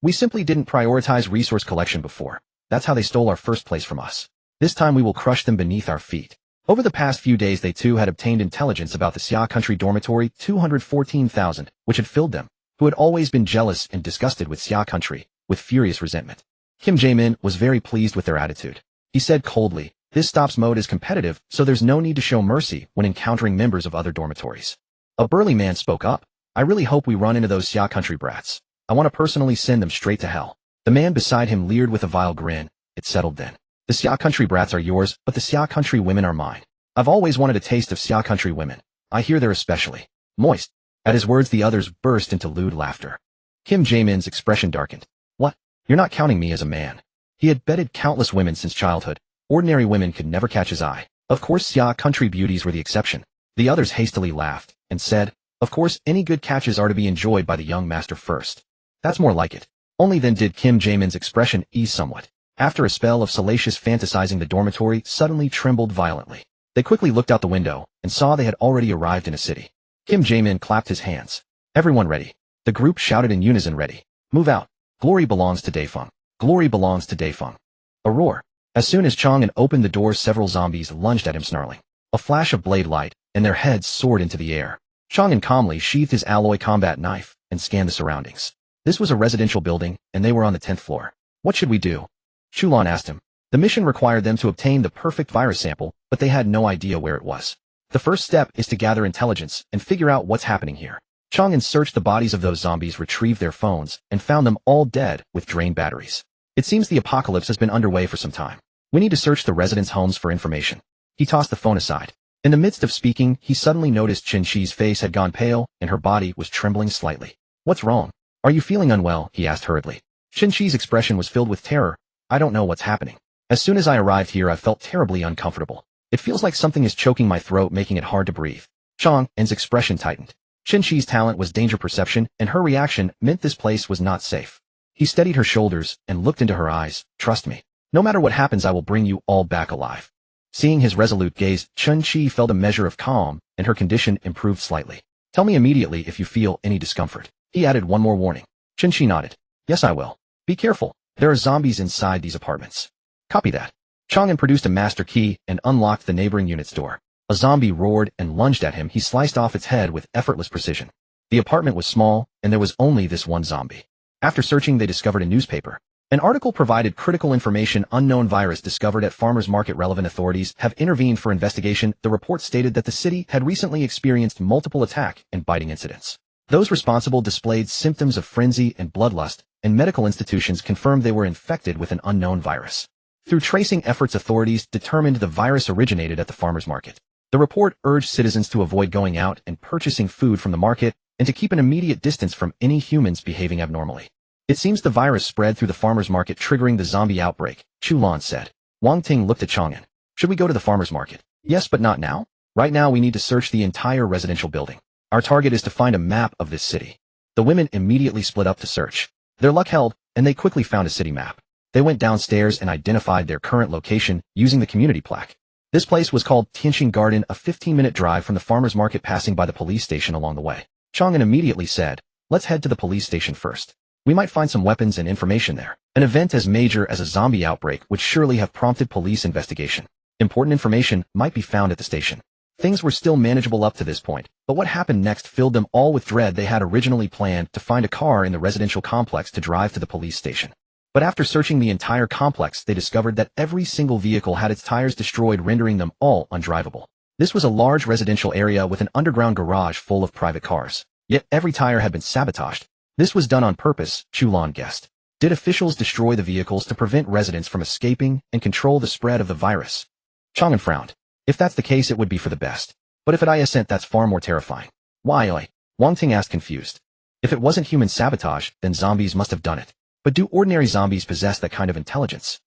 We simply didn't prioritize resource collection before. That's how they stole our first place from us. This time we will crush them beneath our feet. Over the past few days they too had obtained intelligence about the Xia country dormitory 214,000, which had filled them, who had always been jealous and disgusted with Xia country, with furious resentment. Kim Jae-min was very pleased with their attitude. He said coldly, this stops mode is competitive, so there's no need to show mercy when encountering members of other dormitories. A burly man spoke up. I really hope we run into those Xia country brats. I want to personally send them straight to hell. The man beside him leered with a vile grin. It settled then. The Xia country brats are yours, but the Xia country women are mine. I've always wanted a taste of Xia country women. I hear they're especially moist. At his words the others burst into lewd laughter. Kim Jae-min's expression darkened. What? You're not counting me as a man. He had bedded countless women since childhood. Ordinary women could never catch his eye. Of course Xia country beauties were the exception. The others hastily laughed and said, of course any good catches are to be enjoyed by the young master first. That's more like it. Only then did Kim Jae-min's expression ease somewhat. After a spell of salacious fantasizing, the dormitory suddenly trembled violently. They quickly looked out the window and saw they had already arrived in a city. Kim Jae-min clapped his hands. Everyone ready. The group shouted in unison, ready. Move out. Glory belongs to Daefeng. Glory belongs to Daefeng. A roar. As soon as Chang An opened the door, several zombies lunged at him, snarling. A flash of blade light, and their heads soared into the air. Chang An calmly sheathed his alloy combat knife and scanned the surroundings. This was a residential building, and they were on the 10th floor. What should we do? Chulan asked him. The mission required them to obtain the perfect virus sample, but they had no idea where it was. The first step is to gather intelligence and figure out what's happening here. Chang An searched the bodies of those zombies, retrieved their phones, and found them all dead with drained batteries. It seems the apocalypse has been underway for some time. We need to search the residents' homes for information. He tossed the phone aside. In the midst of speaking, he suddenly noticed Qin-Shi's face had gone pale, and her body was trembling slightly. What's wrong? Are you feeling unwell? He asked hurriedly. Qin-Shi's expression was filled with terror. I don't know what's happening. As soon as I arrived here I felt terribly uncomfortable. It feels like something is choking my throat, making it hard to breathe. Chang An's expression tightened. Chen Shi's talent was danger perception, and her reaction meant this place was not safe. He steadied her shoulders and looked into her eyes. Trust me. No matter what happens, I will bring you all back alive. Seeing his resolute gaze, Chen Shi felt a measure of calm, and her condition improved slightly. Tell me immediately if you feel any discomfort. He added one more warning. Chen Shi nodded. Yes, I will. Be careful. There are zombies inside these apartments. Copy that. Chang An produced a master key and unlocked the neighboring unit's door. A zombie roared and lunged at him. He sliced off its head with effortless precision. The apartment was small, and there was only this one zombie. After searching, they discovered a newspaper. An article provided critical information. Unknown virus discovered at farmers market. Relevant authorities have intervened for investigation. The report stated that the city had recently experienced multiple attack and biting incidents. Those responsible displayed symptoms of frenzy and bloodlust, and medical institutions confirmed they were infected with an unknown virus. Through tracing efforts, authorities determined the virus originated at the farmers market. The report urged citizens to avoid going out and purchasing food from the market and to keep an immediate distance from any humans behaving abnormally. It seems the virus spread through the farmers market, triggering the zombie outbreak, Chu Lan said. Wang Ting looked at Chang An. Should we go to the farmers market? Yes, but not now. Right now we need to search the entire residential building. Our target is to find a map of this city. The women immediately split up to search. Their luck held, and they quickly found a city map. They went downstairs and identified their current location using the community plaque. This place was called Tianxing Garden, a 15-minute drive from the farmers market, passing by the police station along the way. Chang An immediately said, let's head to the police station first. We might find some weapons and information there. An event as major as a zombie outbreak would surely have prompted police investigation. Important information might be found at the station. Things were still manageable up to this point, but what happened next filled them all with dread. They had originally planned to find a car in the residential complex to drive to the police station. But after searching the entire complex, they discovered that every single vehicle had its tires destroyed, rendering them all undrivable. This was a large residential area with an underground garage full of private cars. Yet every tire had been sabotaged. This was done on purpose, Chu Lan guessed. Did officials destroy the vehicles to prevent residents from escaping and control the spread of the virus? Chang An frowned. If that's the case, it would be for the best. But if it isn't, that's far more terrifying. Why? Wang Ting asked, confused. If it wasn't human sabotage, then zombies must have done it. But do ordinary zombies possess that kind of intelligence?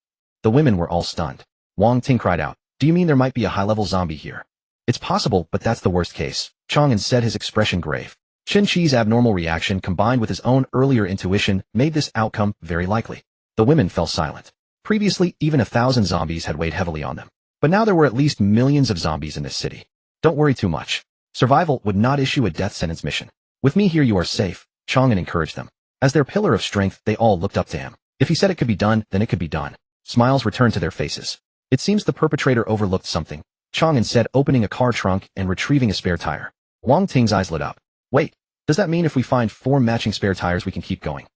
The women were all stunned. Wang Ting cried out, do you mean there might be a high-level zombie here? It's possible, but that's the worst case. Chang An said, his expression grave. Chen Shi's abnormal reaction combined with his own earlier intuition made this outcome very likely. The women fell silent. Previously, even 1,000 zombies had weighed heavily on them. But now there were at least millions of zombies in this city. Don't worry too much. Survival would not issue a death sentence mission. With me here you are safe, Chang An encouraged them. As their pillar of strength, they all looked up to him. If he said it could be done, then it could be done. Smiles returned to their faces. It seems the perpetrator overlooked something, Chang An said, opening a car trunk and retrieving a spare tire. Wang Ting's eyes lit up. Wait, does that mean if we find 4 matching spare tires we can keep going?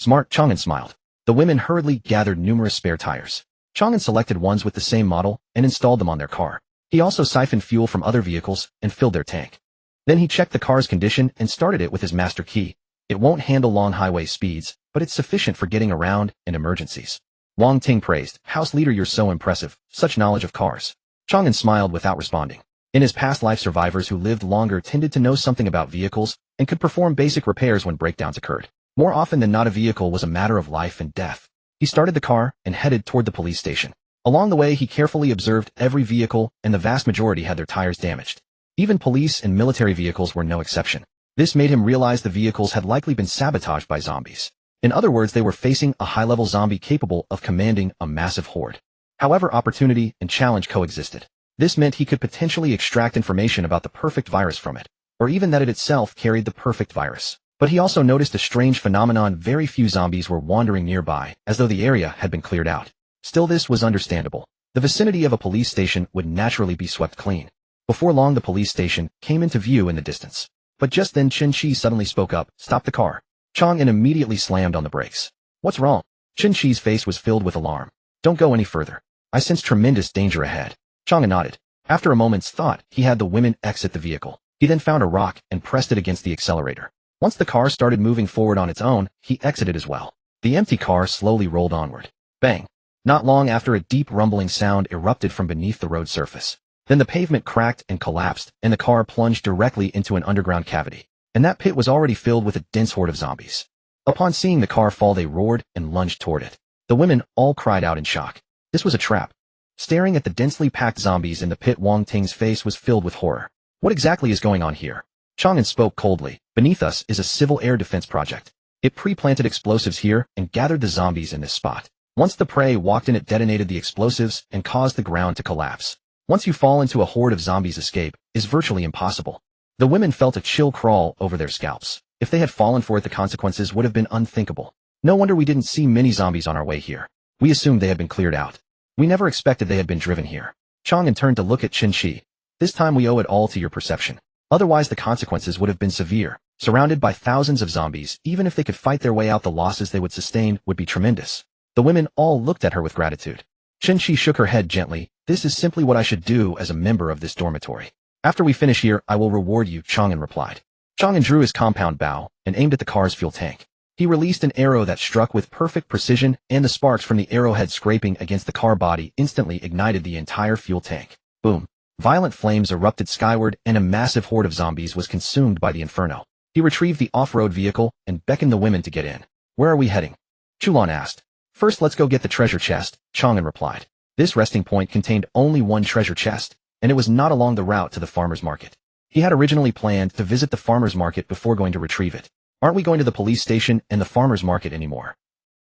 Smart, Chang An smiled. The women hurriedly gathered numerous spare tires. Chang An selected ones with the same model and installed them on their car. He also siphoned fuel from other vehicles and filled their tank. Then he checked the car's condition and started it with his master key. It won't handle long highway speeds, but it's sufficient for getting around in emergencies. Wang Ting praised, House Leader, you're so impressive, such knowledge of cars. Chang An smiled without responding. In his past life, survivors who lived longer tended to know something about vehicles and could perform basic repairs when breakdowns occurred. More often than not, a vehicle was a matter of life and death. He started the car and headed toward the police station. Along the way, he carefully observed every vehicle, and the vast majority had their tires damaged. Even police and military vehicles were no exception. This made him realize the vehicles had likely been sabotaged by zombies. In other words, they were facing a high-level zombie capable of commanding a massive horde. However, opportunity and challenge coexisted. This meant he could potentially extract information about the perfect virus from it, or even that it itself carried the perfect virus. But he also noticed a strange phenomenon: very few zombies were wandering nearby, as though the area had been cleared out. Still, this was understandable. The vicinity of a police station would naturally be swept clean. Before long, the police station came into view in the distance. But just then Chen Shi suddenly spoke up, "Stop the car." Chang An immediately slammed on the brakes. "What's wrong?" Chen Shi's face was filled with alarm. "Don't go any further. I sense tremendous danger ahead." Chang An nodded. After a moment's thought, he had the women exit the vehicle. He then found a rock and pressed it against the accelerator. Once the car started moving forward on its own, he exited as well. The empty car slowly rolled onward. Bang! Not long after, a deep rumbling sound erupted from beneath the road surface. Then the pavement cracked and collapsed, and the car plunged directly into an underground cavity. And that pit was already filled with a dense horde of zombies. Upon seeing the car fall, they roared and lunged toward it. The women all cried out in shock. This was a trap. Staring at the densely packed zombies in the pit, Wang Ting's face was filled with horror. What exactly is going on here? Chang An spoke coldly. Beneath us is a civil air defense project. It pre-planted explosives here and gathered the zombies in this spot. Once the prey walked in, it detonated the explosives and caused the ground to collapse. Once you fall into a horde of zombies, escape is virtually impossible. The women felt a chill crawl over their scalps. If they had fallen for it, the consequences would have been unthinkable. No wonder we didn't see many zombies on our way here. We assumed they had been cleared out. We never expected they had been driven here. Chang An turned to look at Qin Shi. This time we owe it all to your perception. Otherwise the consequences would have been severe. Surrounded by thousands of zombies, even if they could fight their way out, the losses they would sustain would be tremendous. The women all looked at her with gratitude. Qin Shi shook her head gently. This is simply what I should do as a member of this dormitory. After we finish here, I will reward you, Chang An replied. Chang An drew his compound bow and aimed at the car's fuel tank. He released an arrow that struck with perfect precision, and the sparks from the arrowhead scraping against the car body instantly ignited the entire fuel tank. Boom. Violent flames erupted skyward, and a massive horde of zombies was consumed by the inferno. He retrieved the off-road vehicle and beckoned the women to get in. Where are we heading? Chulan asked. First, let's go get the treasure chest, Chang An replied. This resting point contained only one treasure chest, and it was not along the route to the farmer's market. He had originally planned to visit the farmer's market before going to retrieve it. Aren't we going to the police station and the farmer's market anymore?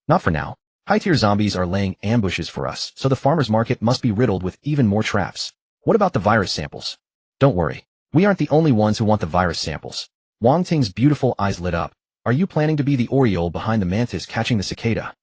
Not for now. High-tier zombies are laying ambushes for us, so the farmer's market must be riddled with even more traps. What about the virus samples? Don't worry. We aren't the only ones who want the virus samples. Wang Ting's beautiful eyes lit up. Are you planning to be the Oriole behind the mantis catching the cicada?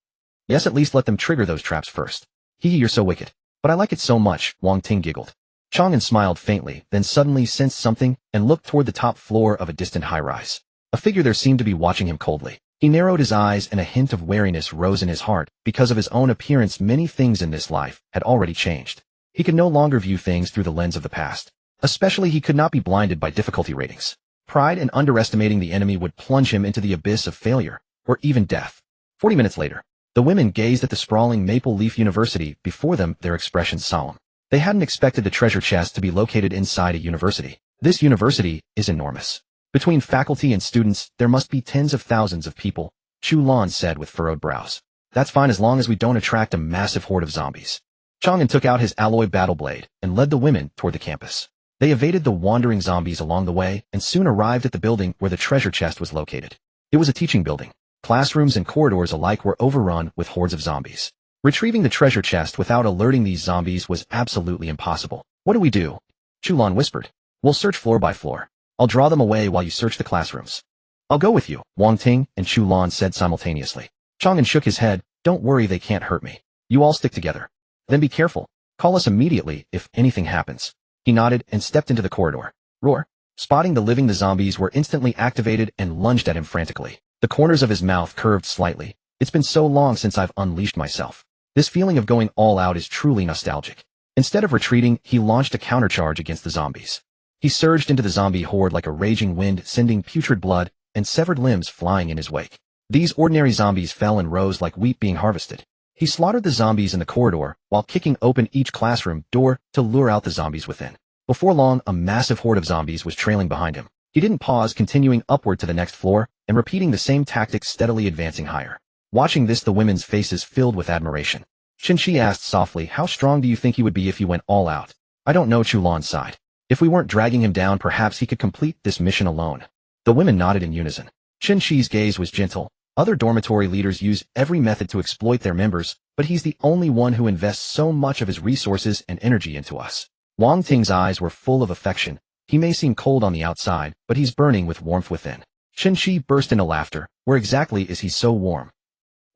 Yes, at least let them trigger those traps first. You're so wicked. But I like it so much, Wang Ting giggled. Chang An smiled faintly, then suddenly sensed something and looked toward the top floor of a distant high-rise. A figure there seemed to be watching him coldly. He narrowed his eyes and a hint of wariness rose in his heart. Because of his own appearance, many things in this life had already changed. He could no longer view things through the lens of the past. Especially, he could not be blinded by difficulty ratings. Pride and underestimating the enemy would plunge him into the abyss of failure, or even death. 40 minutes later, the women gazed at the sprawling Maple Leaf University, before them their expressions solemn. They hadn't expected the treasure chest to be located inside a university. This university is enormous. Between faculty and students, there must be tens of thousands of people, Chu Lan said with furrowed brows. That's fine as long as we don't attract a massive horde of zombies. Chang An took out his alloy battle blade and led the women toward the campus. They evaded the wandering zombies along the way and soon arrived at the building where the treasure chest was located. It was a teaching building. Classrooms and corridors alike were overrun with hordes of zombies. Retrieving the treasure chest without alerting these zombies was absolutely impossible. What do we do? Chulan whispered. We'll search floor by floor. I'll draw them away while you search the classrooms. I'll go with you, Wang Ting and Chulan said simultaneously. Chang An shook his head. Don't worry, they can't hurt me. You all stick together. Then be careful. Call us immediately if anything happens. He nodded and stepped into the corridor. Roar. Spotting the zombies were instantly activated and lunged at him frantically. The corners of his mouth curved slightly. It's been so long since I've unleashed myself. This feeling of going all out is truly nostalgic. Instead of retreating, he launched a countercharge against the zombies. He surged into the zombie horde like a raging wind, sending putrid blood and severed limbs flying in his wake. These ordinary zombies fell and rose like wheat being harvested. He slaughtered the zombies in the corridor while kicking open each classroom door to lure out the zombies within. Before long, a massive horde of zombies was trailing behind him. He didn't pause, continuing upward to the next floor and repeating the same tactics, steadily advancing higher. Watching this, the women's faces filled with admiration. Qin Shi asked softly, how strong do you think he would be if he went all out? I don't know, Chulan sighed. If we weren't dragging him down, perhaps he could complete this mission alone. The women nodded in unison. Qin Shi's gaze was gentle. Other dormitory leaders use every method to exploit their members, but he's the only one who invests so much of his resources and energy into us. Wang Ting's eyes were full of affection. He may seem cold on the outside, but he's burning with warmth within. Qin Shi burst into laughter. Where exactly is he so warm?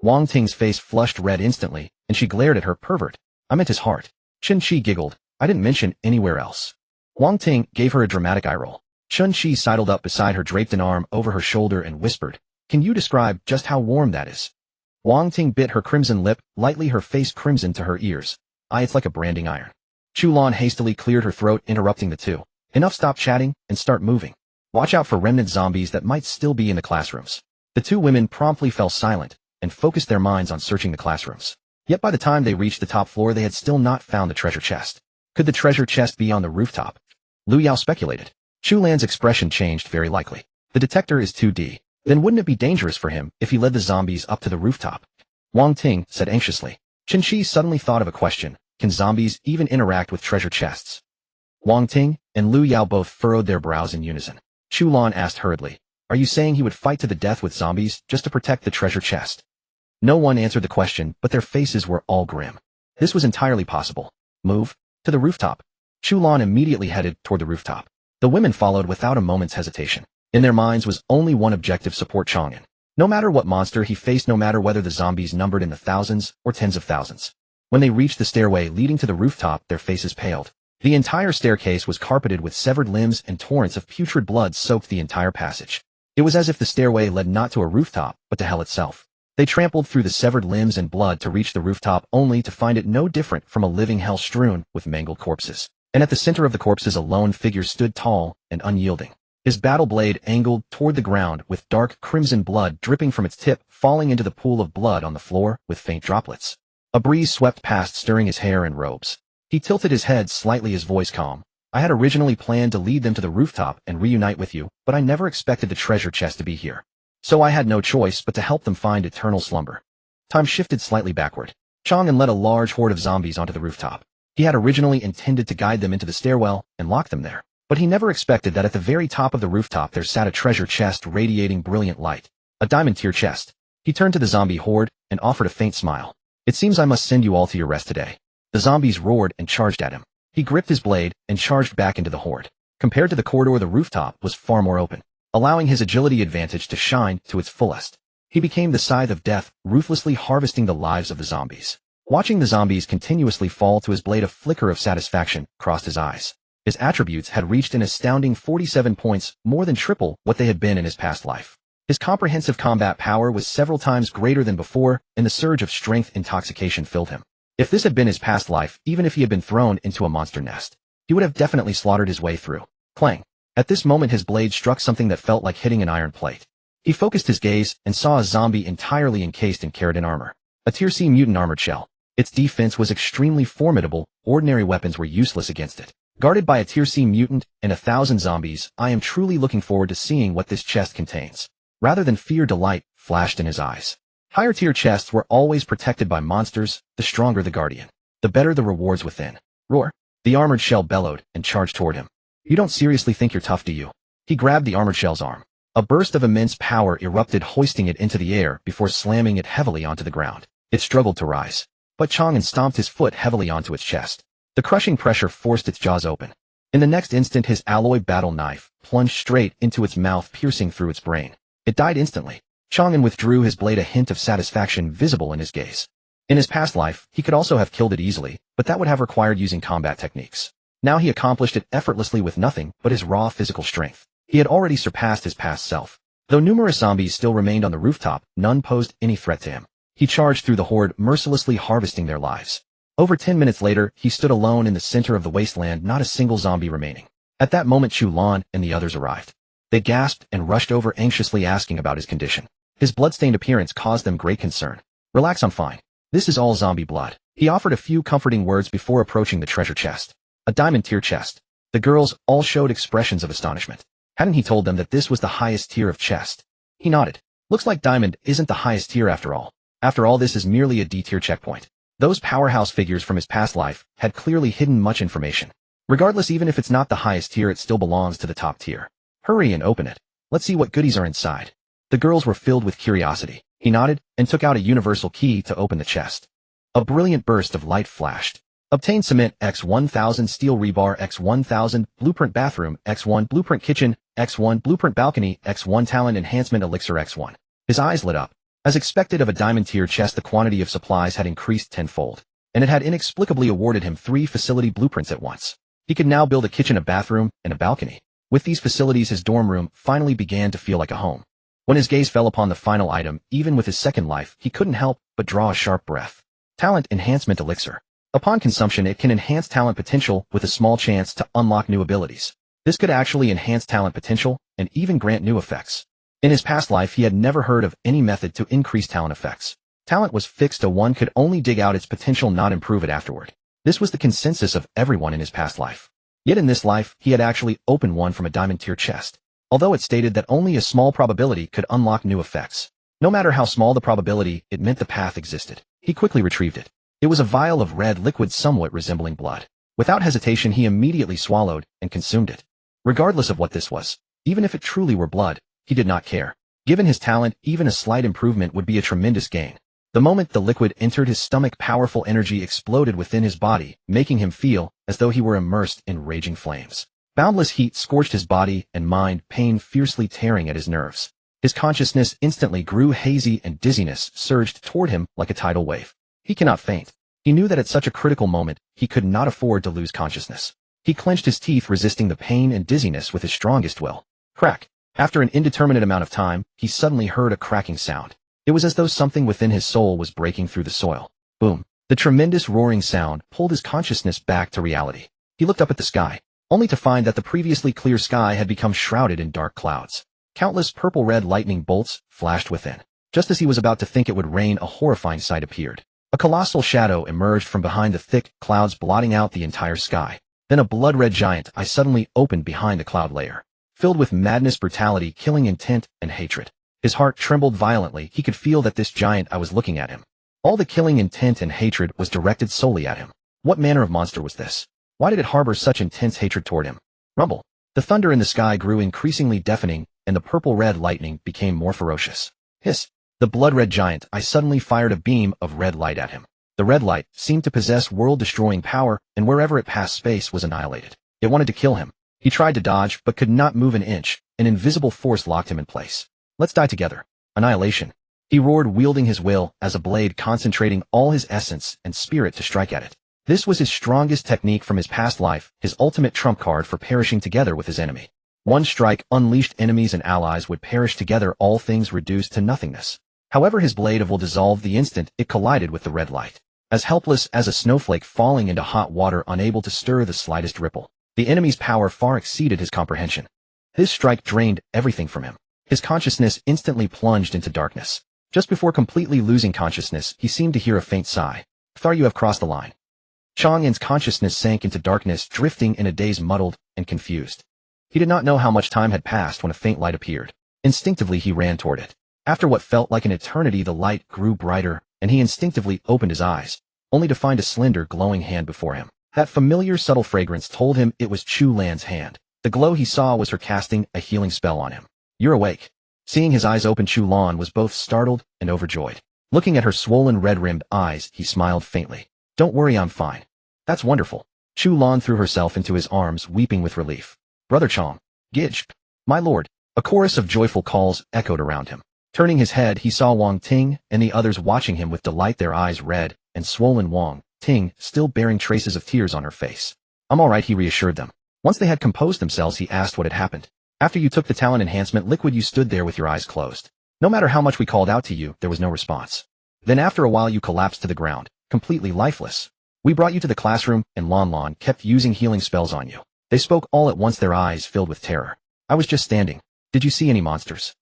Wang Ting's face flushed red instantly, and she glared at her. Pervert. I meant his heart. Qin Shi giggled. I didn't mention anywhere else. Wang Ting gave her a dramatic eye roll. Qin Shi sidled up beside her, draped an arm over her shoulder and whispered, can you describe just how warm that is? Wang Ting bit her crimson lip, lightly, her face crimson to her ears. It's like a branding iron. Chulan hastily cleared her throat, interrupting the two. Enough, stop chatting and start moving. Watch out for remnant zombies that might still be in the classrooms. The two women promptly fell silent and focused their minds on searching the classrooms. Yet by the time they reached the top floor, they had still not found the treasure chest. Could the treasure chest be on the rooftop? Lu Yao speculated. Chulan's expression changed. Very likely. The detector is 2D. Then wouldn't it be dangerous for him if he led the zombies up to the rooftop? Wang Ting said anxiously. Qin Shi suddenly thought of a question. Can zombies even interact with treasure chests? Wang Ting and Lu Yao both furrowed their brows in unison. Chu Lan asked hurriedly. Are you saying he would fight to the death with zombies just to protect the treasure chest? No one answered the question, but their faces were all grim. This was entirely possible. Move to the rooftop. Chu Lan immediately headed toward the rooftop. The women followed without a moment's hesitation. In their minds was only one objective: support Chang An. No matter what monster he faced, no matter whether the zombies numbered in the thousands or tens of thousands. When they reached the stairway leading to the rooftop, their faces paled. The entire staircase was carpeted with severed limbs, and torrents of putrid blood soaked the entire passage. It was as if the stairway led not to a rooftop, but to hell itself. They trampled through the severed limbs and blood to reach the rooftop, only to find it no different from a living hell strewn with mangled corpses. And at the center of the corpses a lone figure stood, tall and unyielding. His battle blade angled toward the ground, with dark crimson blood dripping from its tip, falling into the pool of blood on the floor with faint droplets. A breeze swept past, stirring his hair and robes. He tilted his head slightly, his voice calm. I had originally planned to lead them to the rooftop and reunite with you, but I never expected the treasure chest to be here. So I had no choice but to help them find eternal slumber. Time shifted slightly backward. Chang An led a large horde of zombies onto the rooftop. He had originally intended to guide them into the stairwell and lock them there. But he never expected that at the very top of the rooftop there sat a treasure chest radiating brilliant light. A diamond-tier chest. He turned to the zombie horde and offered a faint smile. It seems I must send you all to your rest today. The zombies roared and charged at him. He gripped his blade and charged back into the horde. Compared to the corridor, the rooftop was far more open, allowing his agility advantage to shine to its fullest. He became the scythe of death, ruthlessly harvesting the lives of the zombies. Watching the zombies continuously fall to his blade, a flicker of satisfaction crossed his eyes. His attributes had reached an astounding 47 points, more than triple what they had been in his past life. His comprehensive combat power was several times greater than before, and the surge of strength intoxication filled him. If this had been his past life, even if he had been thrown into a monster nest, he would have definitely slaughtered his way through. Clang. At this moment his blade struck something that felt like hitting an iron plate. He focused his gaze and saw a zombie entirely encased in keratin armor. A Tier C mutant armored shell. Its defense was extremely formidable, ordinary weapons were useless against it. Guarded by a Tier C mutant and 1,000 zombies, I am truly looking forward to seeing what this chest contains. Rather than fear, delight flashed in his eyes. Higher tier chests were always protected by monsters, the stronger the guardian, the better the rewards within. Roar! The armored shell bellowed and charged toward him. You don't seriously think you're tough, do you? He grabbed the armored shell's arm. A burst of immense power erupted, hoisting it into the air before slamming it heavily onto the ground. It struggled to rise, but Chang An stomped his foot heavily onto its chest. The crushing pressure forced its jaws open. In the next instant his alloy battle knife plunged straight into its mouth, piercing through its brain. It died instantly. Chang An withdrew his blade, a hint of satisfaction visible in his gaze. In his past life, he could also have killed it easily, but that would have required using combat techniques. Now he accomplished it effortlessly with nothing but his raw physical strength. He had already surpassed his past self. Though numerous zombies still remained on the rooftop, none posed any threat to him. He charged through the horde, mercilessly harvesting their lives. Over 10 minutes later, he stood alone in the center of the wasteland, not a single zombie remaining. At that moment Chu Lan and the others arrived. They gasped and rushed over, anxiously asking about his condition. His bloodstained appearance caused them great concern. Relax, I'm fine. This is all zombie blood. He offered a few comforting words before approaching the treasure chest. A diamond-tier chest. The girls all showed expressions of astonishment. Hadn't he told them that this was the highest tier of chest? He nodded. Looks like diamond isn't the highest tier after all. After all, this is merely a D-tier checkpoint. Those powerhouse figures from his past life had clearly hidden much information. Regardless, even if it's not the highest tier, it still belongs to the top tier. Hurry and open it. Let's see what goodies are inside. The girls were filled with curiosity. He nodded and took out a universal key to open the chest. A brilliant burst of light flashed. Obtain cement X1000, steel rebar X1000, blueprint bathroom X1, blueprint kitchen X1, blueprint balcony X1, talent enhancement elixir X1. His eyes lit up. As expected of a diamond-tier chest, the quantity of supplies had increased tenfold, and it had inexplicably awarded him 3 facility blueprints at once. He could now build a kitchen, a bathroom, and a balcony. With these facilities, his dorm room finally began to feel like a home. When his gaze fell upon the final item, even with his second life, he couldn't help but draw a sharp breath. Talent enhancement elixir. Upon consumption, it can enhance talent potential with a small chance to unlock new abilities. This could actually enhance talent potential and even grant new effects. In his past life, he had never heard of any method to increase talent effects. Talent was fixed to one could only dig out its potential, not improve it afterward. This was the consensus of everyone in his past life. Yet in this life, he had actually opened one from a diamond-tier chest. Although it stated that only a small probability could unlock new effects. No matter how small the probability, it meant the path existed. He quickly retrieved it. It was a vial of red liquid somewhat resembling blood. Without hesitation, he immediately swallowed and consumed it. Regardless of what this was, Even if it truly were blood, he did not care. Given his talent, even a slight improvement would be a tremendous gain. The moment the liquid entered his stomach, powerful energy exploded within his body, making him feel as though he were immersed in raging flames. Boundless heat scorched his body and mind, pain fiercely tearing at his nerves. His consciousness instantly grew hazy and dizziness surged toward him like a tidal wave. He cannot faint. He knew that at such a critical moment, he could not afford to lose consciousness. He clenched his teeth, resisting the pain and dizziness with his strongest will. Crack. After an indeterminate amount of time, he suddenly heard a cracking sound. It was as though something within his soul was breaking through the soil. Boom. The tremendous roaring sound pulled his consciousness back to reality. He looked up at the sky, only to find that the previously clear sky had become shrouded in dark clouds. Countless purple-red lightning bolts flashed within. Just as he was about to think it would rain, a horrifying sight appeared. A colossal shadow emerged from behind the thick clouds, blotting out the entire sky. Then a blood-red giant eye suddenly opened behind the cloud layer, filled with madness, brutality, killing intent, and hatred. His heart trembled violently. He could feel that this giant eye was looking at him. All the killing intent and hatred was directed solely at him. What manner of monster was this? Why did it harbor such intense hatred toward him? Rumble. The thunder in the sky grew increasingly deafening, and the purple-red lightning became more ferocious. Hiss. The blood-red giant eye suddenly fired a beam of red light at him. The red light seemed to possess world-destroying power, and wherever it passed, space was annihilated. It wanted to kill him. He tried to dodge, but could not move an inch. An invisible force locked him in place. Let's die together. Annihilation. He roared, wielding his will as a blade, concentrating all his essence and spirit to strike at it. This was his strongest technique from his past life, his ultimate trump card for perishing together with his enemy. One strike unleashed, enemies and allies would perish together, all things reduced to nothingness. However, his blade of will dissolved the instant it collided with the red light. As helpless as a snowflake falling into hot water, unable to stir the slightest ripple. The enemy's power far exceeded his comprehension. His strike drained everything from him. His consciousness instantly plunged into darkness. Just before completely losing consciousness, he seemed to hear a faint sigh. Thar, you have crossed the line. Chang An's consciousness sank into darkness, drifting in a daze, muddled and confused. He did not know how much time had passed when a faint light appeared. Instinctively, he ran toward it. After what felt like an eternity, the light grew brighter, and he instinctively opened his eyes, only to find a slender, glowing hand before him. That familiar, subtle fragrance told him it was Chu Lan's hand. The glow he saw was her casting a healing spell on him. You're awake. Seeing his eyes open, Chu Lan was both startled and overjoyed. Looking at her swollen, red-rimmed eyes, he smiled faintly. Don't worry, I'm fine. That's wonderful. Chu Lan threw herself into his arms, weeping with relief. Brother Chang. Gidge. My lord. A chorus of joyful calls echoed around him. Turning his head, he saw Wang Ting and the others watching him with delight, their eyes red and swollen. Wang Ting, still bearing traces of tears on her face. I'm all right, he reassured them. Once they had composed themselves, he asked what had happened. After you took the talent enhancement liquid, you stood there with your eyes closed. No matter how much we called out to you, there was no response. Then after a while you collapsed to the ground, completely lifeless. We brought you to the classroom, and Lan Lan kept using healing spells on you. They spoke all at once, their eyes filled with terror. I was just standing. Did you see any monsters?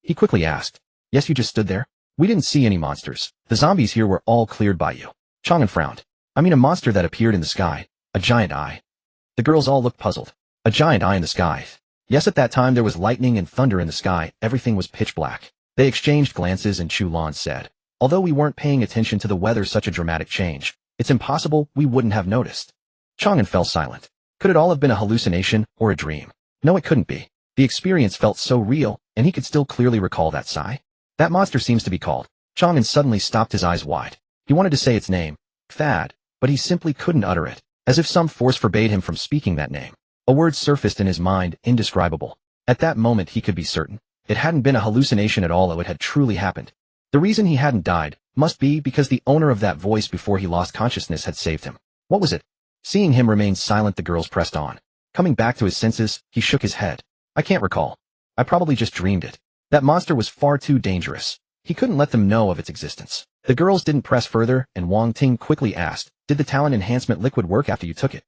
He quickly asked. Yes, you just stood there? We didn't see any monsters. The zombies here were all cleared by you. Chang An frowned. I mean, a monster that appeared in the sky. A giant eye. The girls all looked puzzled. A giant eye in the sky. Yes, at that time there was lightning and thunder in the sky. Everything was pitch black. They exchanged glances, and Chu Lan said, although we weren't paying attention to the weather, such a dramatic change. It's impossible we wouldn't have noticed. Chang An fell silent. Could it all have been a hallucination or a dream? No, it couldn't be. The experience felt so real, and he could still clearly recall that sigh. That monster seems to be called. Chang An suddenly stopped, his eyes wide. He wanted to say its name, Thad, but he simply couldn't utter it, as if some force forbade him from speaking that name. A word surfaced in his mind, indescribable. At that moment he could be certain. It hadn't been a hallucination at all, it had truly happened. The reason he hadn't died must be because the owner of that voice before he lost consciousness had saved him. What was it? Seeing him remain silent, the girls pressed on. Coming back to his senses, he shook his head. I can't recall. I probably just dreamed it. That monster was far too dangerous. He couldn't let them know of its existence. The girls didn't press further, and Wang Ting quickly asked, did the talent enhancement liquid work after you took it?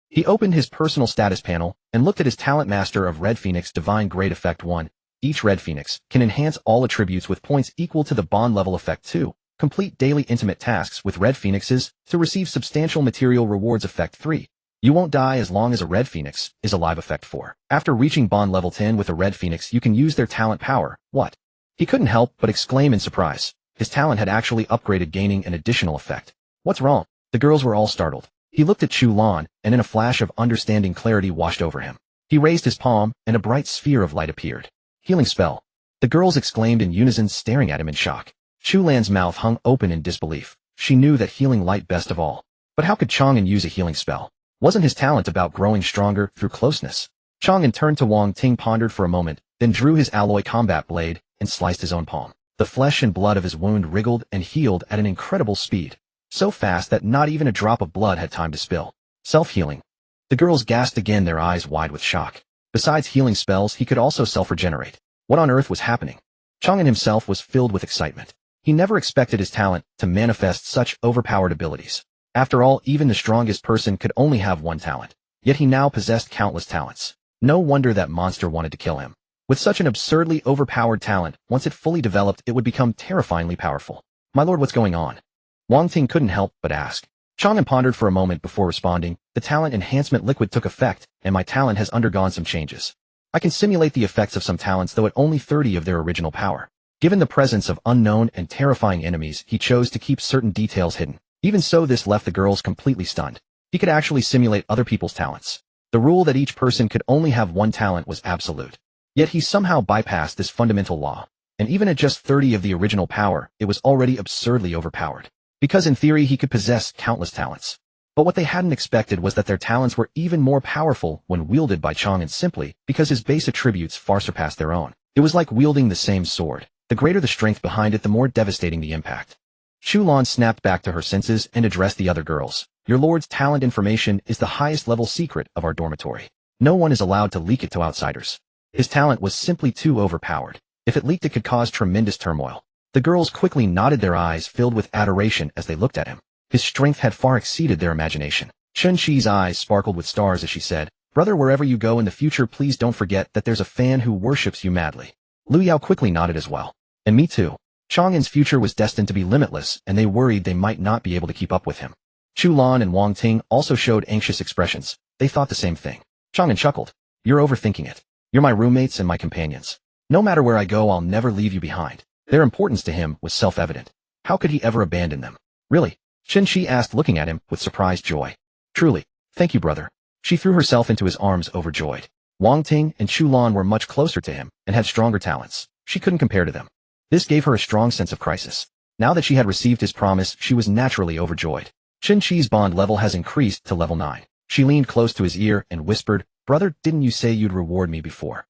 He opened his personal status panel and looked at his talent master of Red Phoenix Divine Grade Effect 1. Each Red Phoenix can enhance all attributes with points equal to the bond level. Effect 2. Complete daily intimate tasks with Red Phoenixes to receive substantial material rewards. Effect 3. You won't die as long as a Red Phoenix is alive. Effect 4. After reaching bond level 10 with a Red Phoenix, you can use their talent power. What? He couldn't help but exclaim in surprise. His talent had actually upgraded, gaining an additional effect. What's wrong? The girls were all startled. He looked at Chu Lan, and in a flash of understanding, clarity washed over him. He raised his palm, and a bright sphere of light appeared. Healing spell. The girls exclaimed in unison, staring at him in shock. Chu Lan's mouth hung open in disbelief. She knew that healing light best of all. But how could Chang An use a healing spell? Wasn't his talent about growing stronger through closeness? Chang An turned to Wang Ting, pondered for a moment, then drew his alloy combat blade and sliced his own palm. The flesh and blood of his wound wriggled and healed at an incredible speed. So fast that not even a drop of blood had time to spill. Self-healing. The girls gasped again, their eyes wide with shock. Besides healing spells, he could also self-regenerate. What on earth was happening? Chang An himself was filled with excitement. He never expected his talent to manifest such overpowered abilities. After all, even the strongest person could only have one talent. Yet he now possessed countless talents. No wonder that monster wanted to kill him. With such an absurdly overpowered talent, once it fully developed, it would become terrifyingly powerful. My lord, what's going on? Wang Ting couldn't help but ask. Chang An pondered for a moment before responding. The talent enhancement liquid took effect, and my talent has undergone some changes. I can simulate the effects of some talents, though at only 30 of their original power. Given the presence of unknown and terrifying enemies, he chose to keep certain details hidden. Even so, this left the girls completely stunned. He could actually simulate other people's talents. The rule that each person could only have one talent was absolute. Yet he somehow bypassed this fundamental law. And even at just 30 of the original power, it was already absurdly overpowered. Because in theory he could possess countless talents. But what they hadn't expected was that their talents were even more powerful when wielded by Chang An, simply because his base attributes far surpassed their own. It was like wielding the same sword. The greater the strength behind it, the more devastating the impact. Chu Lan snapped back to her senses and addressed the other girls. Your lord's talent information is the highest level secret of our dormitory. No one is allowed to leak it to outsiders. His talent was simply too overpowered. If it leaked, it could cause tremendous turmoil. The girls quickly nodded, their eyes filled with adoration as they looked at him. His strength had far exceeded their imagination. Chen Shi's eyes sparkled with stars as she said, Brother, wherever you go in the future, please don't forget that there's a fan who worships you madly. Lu Yao quickly nodded as well. And me too. Chang An's future was destined to be limitless, and they worried they might not be able to keep up with him. Chu Lan and Wang Ting also showed anxious expressions. They thought the same thing. Chang An chuckled. You're overthinking it. You're my roommates and my companions. No matter where I go, I'll never leave you behind. Their importance to him was self-evident. How could he ever abandon them? Really? Chen Shi asked, looking at him with surprised joy. Truly. Thank you, brother. She threw herself into his arms, overjoyed. Wang Ting and Chu Lan were much closer to him and had stronger talents. She couldn't compare to them. This gave her a strong sense of crisis. Now that she had received his promise, she was naturally overjoyed. Chen Shi's bond level has increased to level 9. She leaned close to his ear and whispered, Brother, didn't you say you'd reward me before?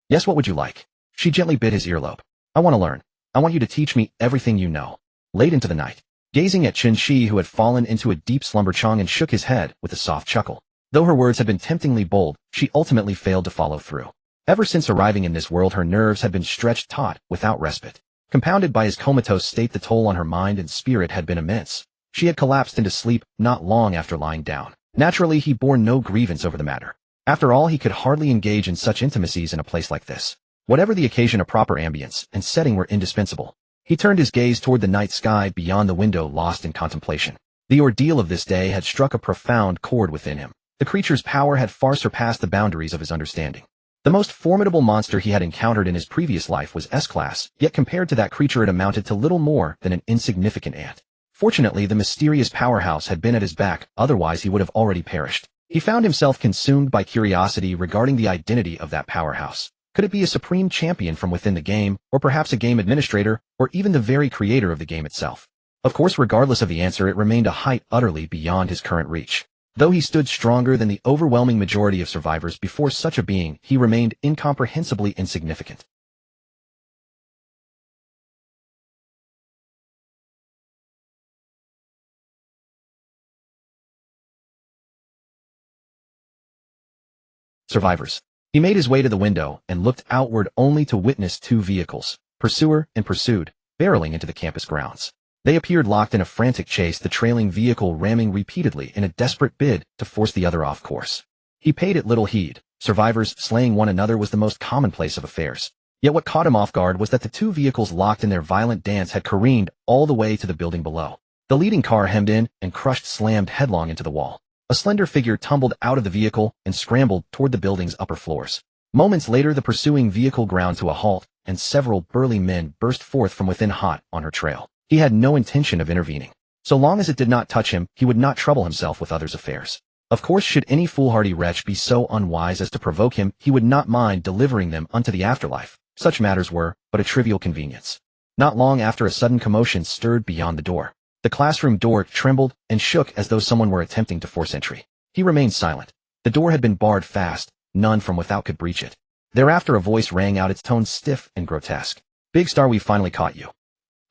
Yes, what would you like? She gently bit his earlobe. I want to learn. I want you to teach me everything you know. Late into the night, gazing at Chen Shi, who had fallen into a deep slumber, Chang An shook his head with a soft chuckle. Though her words had been temptingly bold, she ultimately failed to follow through. Ever since arriving in this world, her nerves had been stretched taut without respite. Compounded by his comatose state, the toll on her mind and spirit had been immense. She had collapsed into sleep not long after lying down. Naturally, he bore no grievance over the matter. After all, he could hardly engage in such intimacies in a place like this. Whatever the occasion, a proper ambience and setting were indispensable. He turned his gaze toward the night sky beyond the window, lost in contemplation. The ordeal of this day had struck a profound chord within him. The creature's power had far surpassed the boundaries of his understanding. The most formidable monster he had encountered in his previous life was S-class, yet compared to that creature it amounted to little more than an insignificant ant. Fortunately, the mysterious powerhouse had been at his back, otherwise he would have already perished. He found himself consumed by curiosity regarding the identity of that powerhouse. Could it be a supreme champion from within the game, or perhaps a game administrator, or even the very creator of the game itself? Of course, regardless of the answer, it remained a height utterly beyond his current reach. Though he stood stronger than the overwhelming majority of survivors before such a being, he remained incomprehensibly insignificant. Survivors. He made his way to the window and looked outward, only to witness two vehicles, pursuer and pursued, barreling into the campus grounds. They appeared locked in a frantic chase, the trailing vehicle ramming repeatedly in a desperate bid to force the other off course. He paid it little heed. Survivors slaying one another was the most commonplace of affairs. Yet what caught him off guard was that the two vehicles locked in their violent dance had careened all the way to the building below. The leading car hemmed in and crushed, slammed headlong into the wall. A slender figure tumbled out of the vehicle and scrambled toward the building's upper floors. Moments later, the pursuing vehicle ground to a halt, and several burly men burst forth from within, hot on her trail. He had no intention of intervening. So long as it did not touch him, he would not trouble himself with others' affairs. Of course, should any foolhardy wretch be so unwise as to provoke him, he would not mind delivering them unto the afterlife. Such matters were but a trivial convenience. Not long after, a sudden commotion stirred beyond the door. The classroom door trembled and shook as though someone were attempting to force entry. He remained silent. The door had been barred fast, none from without could breach it. Thereafter a voice rang out, its tone stiff and grotesque. "Big Star, we finally caught you."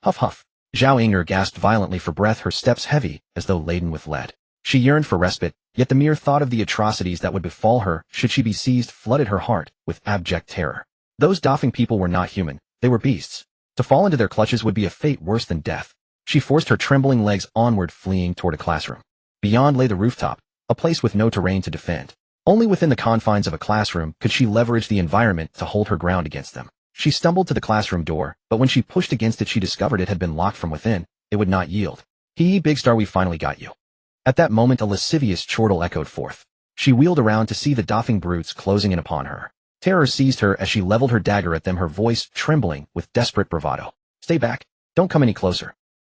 Huff huff. Zhao Inger gasped violently for breath, her steps heavy as though laden with lead. She yearned for respite, yet the mere thought of the atrocities that would befall her should she be seized flooded her heart with abject terror. Those doffing people were not human, they were beasts. To fall into their clutches would be a fate worse than death. She forced her trembling legs onward, fleeing toward a classroom. Beyond lay the rooftop, a place with no terrain to defend. Only within the confines of a classroom could she leverage the environment to hold her ground against them. She stumbled to the classroom door, but when she pushed against it she discovered it had been locked from within. It would not yield. "Hee, Big Star, we finally got you." At that moment a lascivious chortle echoed forth. She wheeled around to see the doffing brutes closing in upon her. Terror seized her as she leveled her dagger at them, her voice trembling with desperate bravado. "Stay back. Don't come any closer."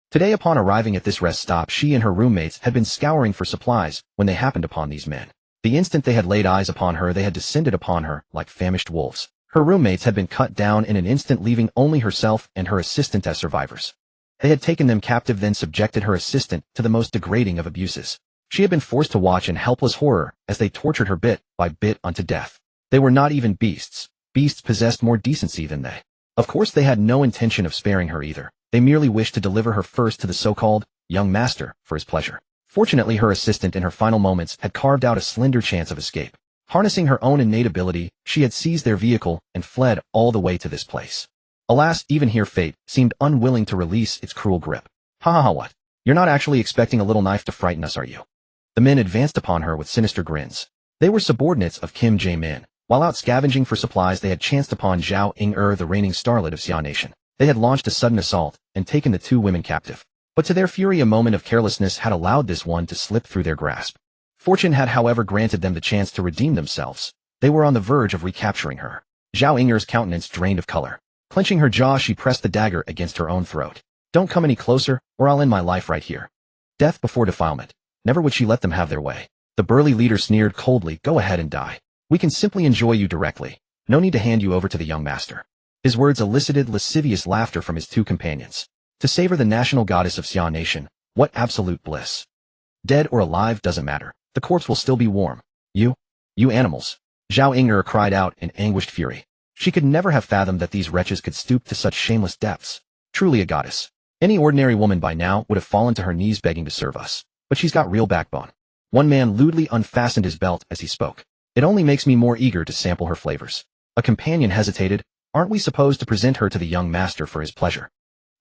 Today, upon arriving at this rest stop, she and her roommates had been scouring for supplies when they happened upon these men. The instant they had laid eyes upon her, they had descended upon her like famished wolves. Her roommates had been cut down in an instant, leaving only herself and her assistant as survivors. They had taken them captive, then subjected her assistant to the most degrading of abuses. She had been forced to watch in helpless horror as they tortured her bit by bit unto death. They were not even beasts. Beasts possessed more decency than they. Of course, they had no intention of sparing her either. They merely wished to deliver her first to the so-called young master for his pleasure. Fortunately, her assistant in her final moments had carved out a slender chance of escape. Harnessing her own innate ability, she had seized their vehicle and fled all the way to this place. Alas, even here fate seemed unwilling to release its cruel grip. "Ha ha ha, what? You're not actually expecting a little knife to frighten us, are you?" The men advanced upon her with sinister grins. They were subordinates of Kim Jae-min. While out scavenging for supplies, they had chanced upon Zhao Inger, the reigning starlet of Xia Nation. They had launched a sudden assault and taken the two women captive. But to their fury, a moment of carelessness had allowed this one to slip through their grasp. Fortune had, however, granted them the chance to redeem themselves. They were on the verge of recapturing her. Zhao Inger's countenance drained of color. Clenching her jaw, she pressed the dagger against her own throat. "Don't come any closer, or I'll end my life right here." Death before defilement. Never would she let them have their way. The burly leader sneered coldly, "Go ahead and die. We can simply enjoy you directly. No need to hand you over to the young master." His words elicited lascivious laughter from his two companions. To savor the national goddess of Xia Nation, what absolute bliss. Dead or alive doesn't matter. The corpse will still be warm. You animals. Zhao Inger cried out in anguished fury. She could never have fathomed that these wretches could stoop to such shameless depths. Truly a goddess. Any ordinary woman by now would have fallen to her knees begging to serve us. But she's got real backbone. One man lewdly unfastened his belt as he spoke. "It only makes me more eager to sample her flavors." A companion hesitated. "Aren't we supposed to present her to the young master for his pleasure?"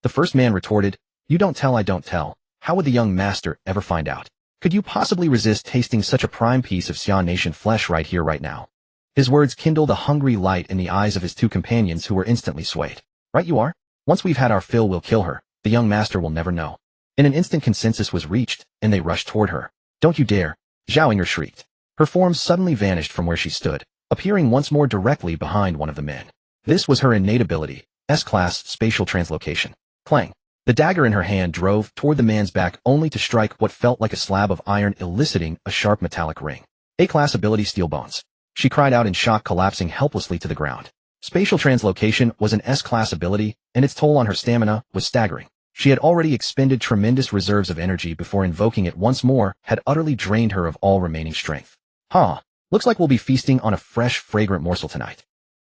The first man retorted, "You don't tell, I don't tell. How would the young master ever find out? Could you possibly resist tasting such a prime piece of Xia Nation flesh right here, right now?" His words kindled a hungry light in the eyes of his two companions, who were instantly swayed. "Right you are. Once we've had our fill, we'll kill her. The young master will never know." In an instant consensus was reached, and they rushed toward her. "Don't you dare!" Zhao Inger shrieked. Her form suddenly vanished from where she stood, appearing once more directly behind one of the men. This was her innate ability, S-class spatial translocation. Clang. The dagger in her hand drove toward the man's back, only to strike what felt like a slab of iron, eliciting a sharp metallic ring. A-class ability, steel bones. She cried out in shock, collapsing helplessly to the ground. Spatial translocation was an S-class ability, and its toll on her stamina was staggering. She had already expended tremendous reserves of energy before invoking it once more had utterly drained her of all remaining strength. Looks like we'll be feasting on a fresh, fragrant morsel tonight.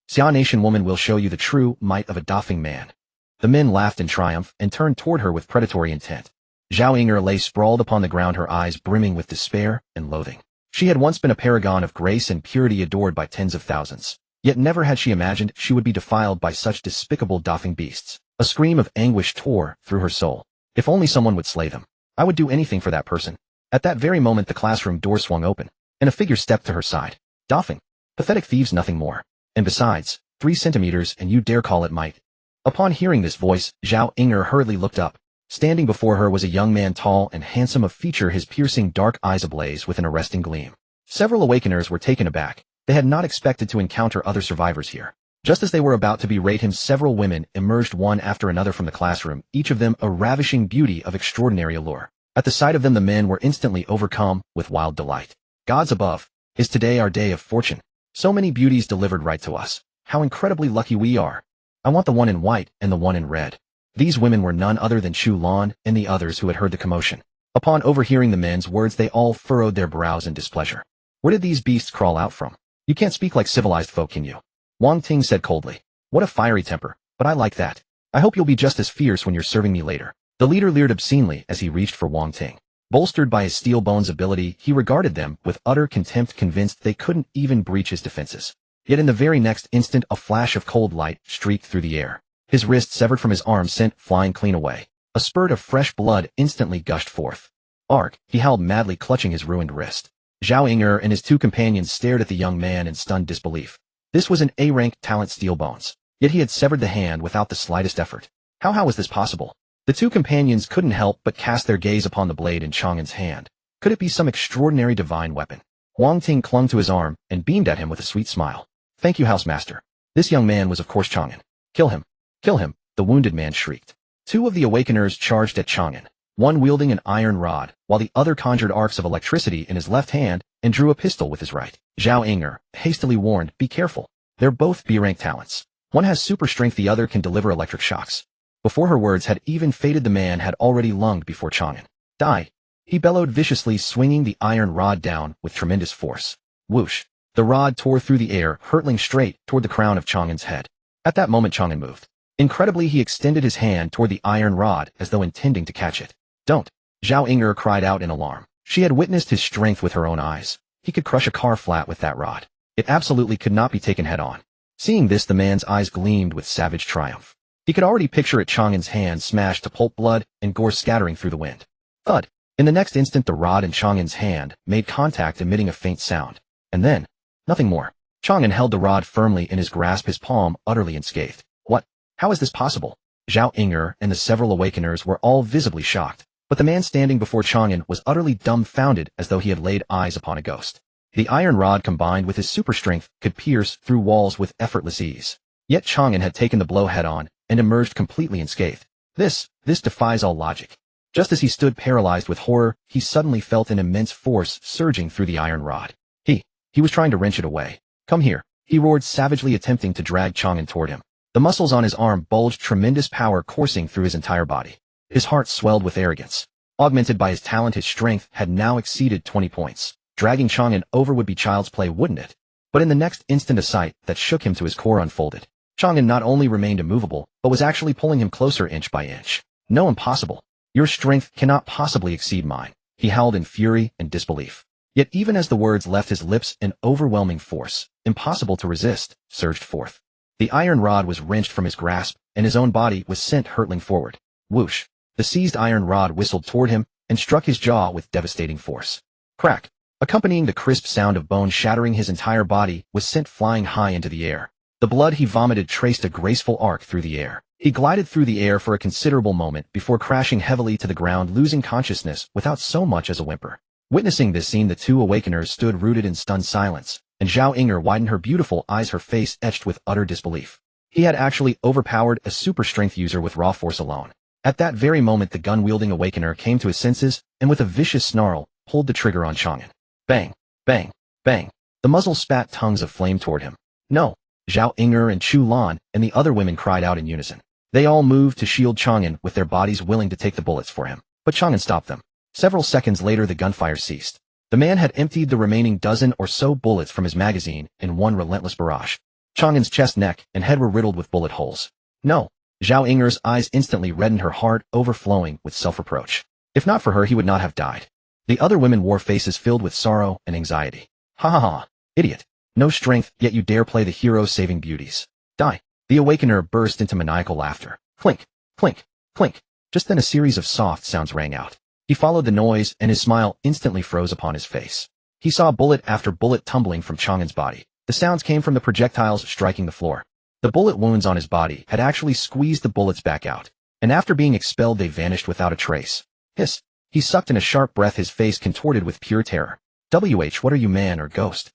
Xia Nation woman will show you the true might of a doffing man. The men laughed in triumph and turned toward her with predatory intent. Zhao Inger lay sprawled upon the ground, her eyes brimming with despair and loathing. She had once been a paragon of grace and purity, adored by tens of thousands. Yet never had she imagined she would be defiled by such despicable doffing beasts. A scream of anguish tore through her soul. If only someone would slay them. I would do anything for that person. At that very moment the classroom door swung open, and a figure stepped to her side. Doffing. Pathetic thieves, nothing more. And besides, 3 centimeters and you dare call it might. Upon hearing this voice, Zhao Inger hurriedly looked up. Standing before her was a young man, tall and handsome of feature, his piercing dark eyes ablaze with an arresting gleam. Several awakeners were taken aback. They had not expected to encounter other survivors here. Just as they were about to berate him, several women emerged one after another from the classroom, each of them a ravishing beauty of extraordinary allure. At the sight of them the men were instantly overcome with wild delight. Gods above, is today our day of fortune? So many beauties delivered right to us. How incredibly lucky we are. I want the one in white and the one in red. These women were none other than Chu Lan and the others who had heard the commotion. Upon overhearing the men's words, they all furrowed their brows in displeasure. Where did these beasts crawl out from? You can't speak like civilized folk, can you? Wang Ting said coldly. What a fiery temper, but I like that. I hope you'll be just as fierce when you're serving me later. The leader leered obscenely as he reached for Wang Ting. Bolstered by his steel bones ability, he regarded them with utter contempt, convinced they couldn't even breach his defenses. Yet in the very next instant, a flash of cold light streaked through the air. His wrist, severed from his arm, sent flying clean away. A spurt of fresh blood instantly gushed forth. Ark, he howled madly, clutching his ruined wrist. Zhao Ying'er and his two companions stared at the young man in stunned disbelief. This was an A-rank talent, steel bones. Yet he had severed the hand without the slightest effort. How was this possible? The two companions couldn't help but cast their gaze upon the blade in Chang An's hand. Could it be some extraordinary divine weapon? Wang Ting clung to his arm and beamed at him with a sweet smile. Thank you, Housemaster. This young man was of course Chang An. Kill him. Kill him, the wounded man shrieked. Two of the awakeners charged at Chang An, one wielding an iron rod, while the other conjured arcs of electricity in his left hand and drew a pistol with his right. Zhao Ying'er hastily warned, be careful. They're both B-rank talents. One has super strength, the other can deliver electric shocks. Before her words had even faded, the man had already lunged before Chang An. Die! He bellowed viciously, swinging the iron rod down with tremendous force. Whoosh! The rod tore through the air, hurtling straight toward the crown of Chang An's head. At that moment, Chang An moved. Incredibly, he extended his hand toward the iron rod as though intending to catch it. Don't! Zhao Ying'er cried out in alarm. She had witnessed his strength with her own eyes. He could crush a car flat with that rod. It absolutely could not be taken head-on. Seeing this, the man's eyes gleamed with savage triumph. He could already picture it, Chang An's hand smashed to pulp, blood and gore scattering through the wind. Thud! In the next instant, the rod in Chang An's hand made contact, emitting a faint sound. And then, nothing more. Chang An held the rod firmly in his grasp, his palm utterly unscathed. What? How is this possible? Zhao Ying'er and the several awakeners were all visibly shocked, but the man standing before Chang An was utterly dumbfounded, as though he had laid eyes upon a ghost. The iron rod, combined with his super strength, could pierce through walls with effortless ease. Yet Chang An had taken the blow head-on and emerged completely unscathed. This defies all logic. Just as he stood paralyzed with horror, he suddenly felt an immense force surging through the iron rod. He was trying to wrench it away. Come here, he roared savagely, attempting to drag Chang An toward him. The muscles on his arm bulged, tremendous power coursing through his entire body. His heart swelled with arrogance. Augmented by his talent, his strength had now exceeded 20 points. Dragging Chang An over would be child's play, wouldn't it? But in the next instant, a sight that shook him to his core unfolded. Chang An not only remained immovable, but was actually pulling him closer inch by inch. No, impossible. Your strength cannot possibly exceed mine, he howled in fury and disbelief. Yet even as the words left his lips, an overwhelming force, impossible to resist, surged forth. The iron rod was wrenched from his grasp, and his own body was sent hurtling forward. Whoosh! The seized iron rod whistled toward him and struck his jaw with devastating force. Crack! Accompanying the crisp sound of bone shattering, his entire body was sent flying high into the air. The blood he vomited traced a graceful arc through the air. He glided through the air for a considerable moment before crashing heavily to the ground, losing consciousness without so much as a whimper. Witnessing this scene, the two awakeners stood rooted in stunned silence, and Zhao Ying'er widened her beautiful eyes, her face etched with utter disbelief. He had actually overpowered a super strength user with raw force alone. At that very moment, the gun-wielding awakener came to his senses, and with a vicious snarl, pulled the trigger on Chang An. Bang! Bang! Bang! The muzzle spat tongues of flame toward him. No! Zhao Ying'er and Chu Lan and the other women cried out in unison. They all moved to shield Chang An with their bodies, willing to take the bullets for him. But Chang An stopped them. Several seconds later, the gunfire ceased. The man had emptied the remaining dozen or so bullets from his magazine in one relentless barrage. Chang An's chest, neck, and head were riddled with bullet holes. No! Zhao Ying'er's eyes instantly reddened, her heart overflowing with self-reproach. If not for her, he would not have died. The other women wore faces filled with sorrow and anxiety. Ha ha ha! Idiot! No strength, yet you dare play the hero saving beauties. Die! The awakener burst into maniacal laughter. Clink! Clink! Clink! Just then a series of soft sounds rang out. He followed the noise, and his smile instantly froze upon his face. He saw bullet after bullet tumbling from Chang An's body. The sounds came from the projectiles striking the floor. The bullet wounds on his body had actually squeezed the bullets back out, and after being expelled they vanished without a trace. Hiss! He sucked in a sharp breath, his face contorted with pure terror. What are you, man or ghost?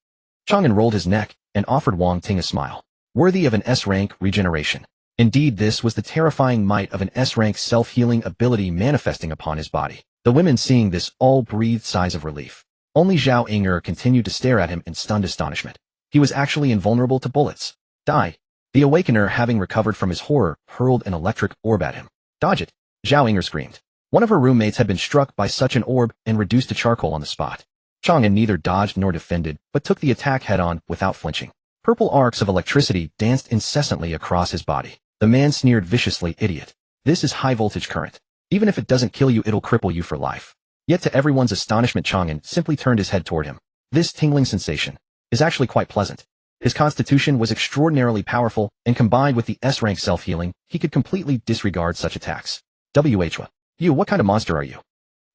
Chang An rolled his neck and offered Wang Ting a smile. Worthy of an S-rank regeneration. Indeed, this was the terrifying might of an S-rank self-healing ability manifesting upon his body. The women, seeing this, all breathed sighs of relief. Only Zhao Ying'er continued to stare at him in stunned astonishment. He was actually invulnerable to bullets. Die. The Awakener, having recovered from his horror, hurled an electric orb at him. Dodge it. Zhao Ying'er screamed. One of her roommates had been struck by such an orb and reduced to charcoal on the spot. Chang An neither dodged nor defended, but took the attack head-on without flinching. Purple arcs of electricity danced incessantly across his body. The man sneered viciously, "Idiot. This is high-voltage current. Even if it doesn't kill you, it'll cripple you for life." Yet to everyone's astonishment, Chang An simply turned his head toward him. This tingling sensation is actually quite pleasant. His constitution was extraordinarily powerful, and combined with the S-rank self-healing, he could completely disregard such attacks. You, what kind of monster are you?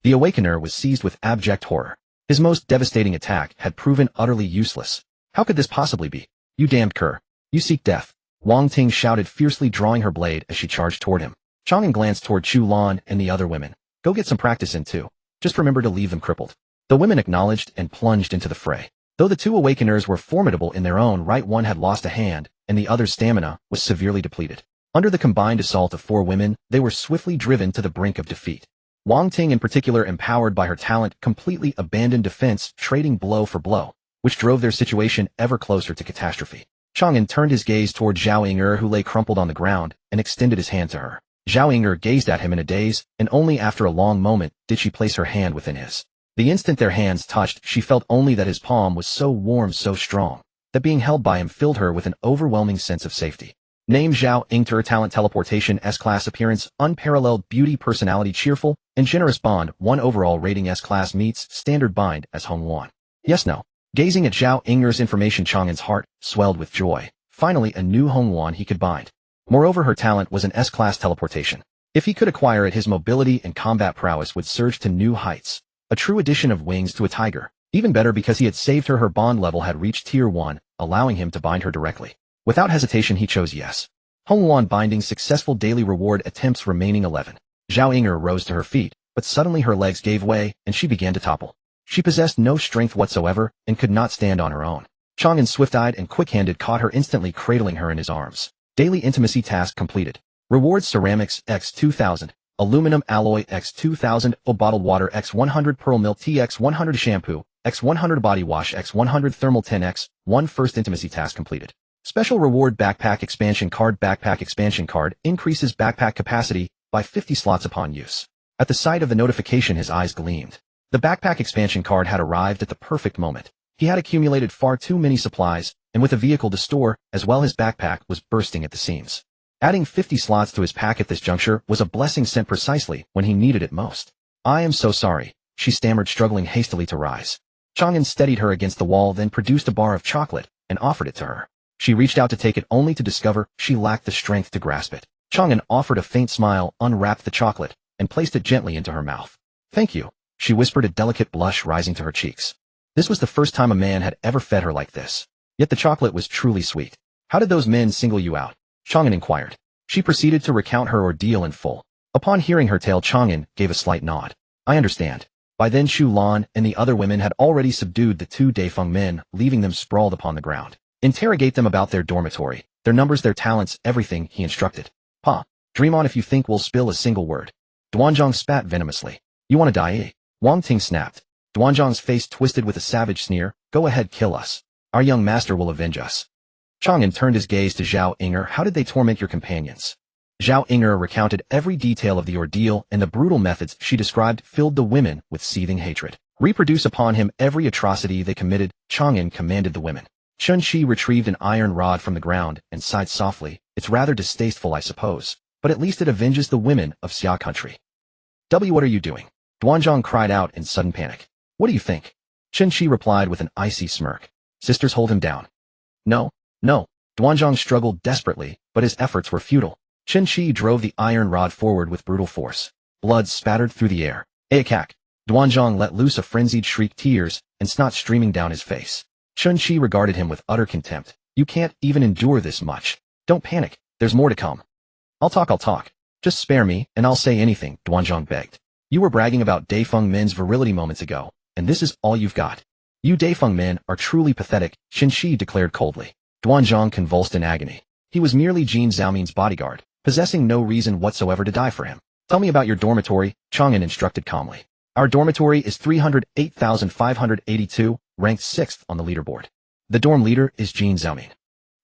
The Awakener was seized with abject horror. His most devastating attack had proven utterly useless. How could this possibly be? You damned cur. You seek death. Wang Ting shouted fiercely, drawing her blade as she charged toward him. Chang An glanced toward Chu Lan and the other women. Go get some practice in too. Just remember to leave them crippled. The women acknowledged and plunged into the fray. Though the two Awakeners were formidable in their own right, one had lost a hand, and the other's stamina was severely depleted. Under the combined assault of 4 women, they were swiftly driven to the brink of defeat. Wang Ting, in particular, empowered by her talent, completely abandoned defense, trading blow for blow, which drove their situation ever closer to catastrophe. Chang An turned his gaze toward Zhao Ying'er, who lay crumpled on the ground, and extended his hand to her. Zhao Ying'er gazed at him in a daze, and only after a long moment did she place her hand within his. The instant their hands touched, she felt only that his palm was so warm, so strong, that being held by him filled her with an overwhelming sense of safety. Name Zhao Ying'er, talent teleportation, S-class appearance, unparalleled beauty, personality, cheerful, and generous bond, 1 overall rating, S-class, meets standard bind as Hong Wan. Yes, no. Gazing at Zhao Ying'er's information, Chang An's heart swelled with joy. Finally, a new Hong Wan he could bind. Moreover, her talent was an S-class teleportation. If he could acquire it, his mobility and combat prowess would surge to new heights. A true addition of wings to a tiger. Even better because he had saved her bond level had reached tier 1, allowing him to bind her directly. Without hesitation, he chose yes. Hong Wan binding successful, daily reward attempts remaining 11. Zhao Ying'er rose to her feet, but suddenly her legs gave way, and she began to topple. She possessed no strength whatsoever, and could not stand on her own. Chang An, swift-eyed and quick-handed, caught her, instantly cradling her in his arms. Daily intimacy task completed. Rewards: ceramics x 2000. Aluminum alloy x 2000, bottled water x 100, pearl milk tea x 100, shampoo x 100, body wash x 100, thermal 10x, 1. First intimacy task completed. Special reward: backpack expansion card. Backpack expansion card increases backpack capacity by 50 slots upon use. At the sight of the notification, his eyes gleamed. The backpack expansion card had arrived at the perfect moment. He had accumulated far too many supplies, and with a vehicle to store, as well, his backpack was bursting at the seams. Adding 50 slots to his pack at this juncture was a blessing sent precisely when he needed it most. I am so sorry, she stammered, struggling hastily to rise. Chang An steadied her against the wall, then produced a bar of chocolate and offered it to her. She reached out to take it, only to discover she lacked the strength to grasp it. Chang An offered a faint smile, unwrapped the chocolate, and placed it gently into her mouth. Thank you, she whispered, a delicate blush rising to her cheeks. This was the first time a man had ever fed her like this. Yet the chocolate was truly sweet. How did those men single you out? Chang An inquired. She proceeded to recount her ordeal in full. Upon hearing her tale, Chang An gave a slight nod. I understand. By then Chu Lan and the other women had already subdued the 2 Daifeng men, leaving them sprawled upon the ground. Interrogate them about their dormitory, their numbers, their talents, everything, he instructed. Pa, dream on if you think we'll spill a single word. Duanzhang spat venomously. You want to die, eh? Wang Ting snapped. Duanzhang's face twisted with a savage sneer. Go ahead, kill us. Our young master will avenge us. Chang An turned his gaze to Zhao Ying'er. How did they torment your companions? Zhao Ying'er recounted every detail of the ordeal, and the brutal methods she described filled the women with seething hatred. Reproduce upon him every atrocity they committed, Chang An commanded the women. Chun Shi retrieved an iron rod from the ground and sighed softly. It's rather distasteful, I suppose, but at least it avenges the women of Xia country. What are you doing? Duanzhang cried out in sudden panic. What do you think? Chun Shi replied with an icy smirk. Sisters, hold him down. No. Duanzhang struggled desperately, but his efforts were futile. Chun Shi drove the iron rod forward with brutal force. Blood spattered through the air. Aakak! Duanzhang let loose a frenzied shriek, tears and snot streaming down his face. Chun Shi regarded him with utter contempt. You can't even endure this much. Don't panic, there's more to come. I'll talk. Just spare me, and I'll say anything, Duanzhang begged. You were bragging about Daifeng men's virility moments ago, and this is all you've got. You Daifeng men are truly pathetic, Chun Shi declared coldly. Duanzhang convulsed in agony. He was merely Jin Xiaomin's bodyguard, possessing no reason whatsoever to die for him. Tell me about your dormitory, Chang An instructed calmly. Our dormitory is 308,582, ranked 6th on the leaderboard. The dorm leader is Jin Xiaoming.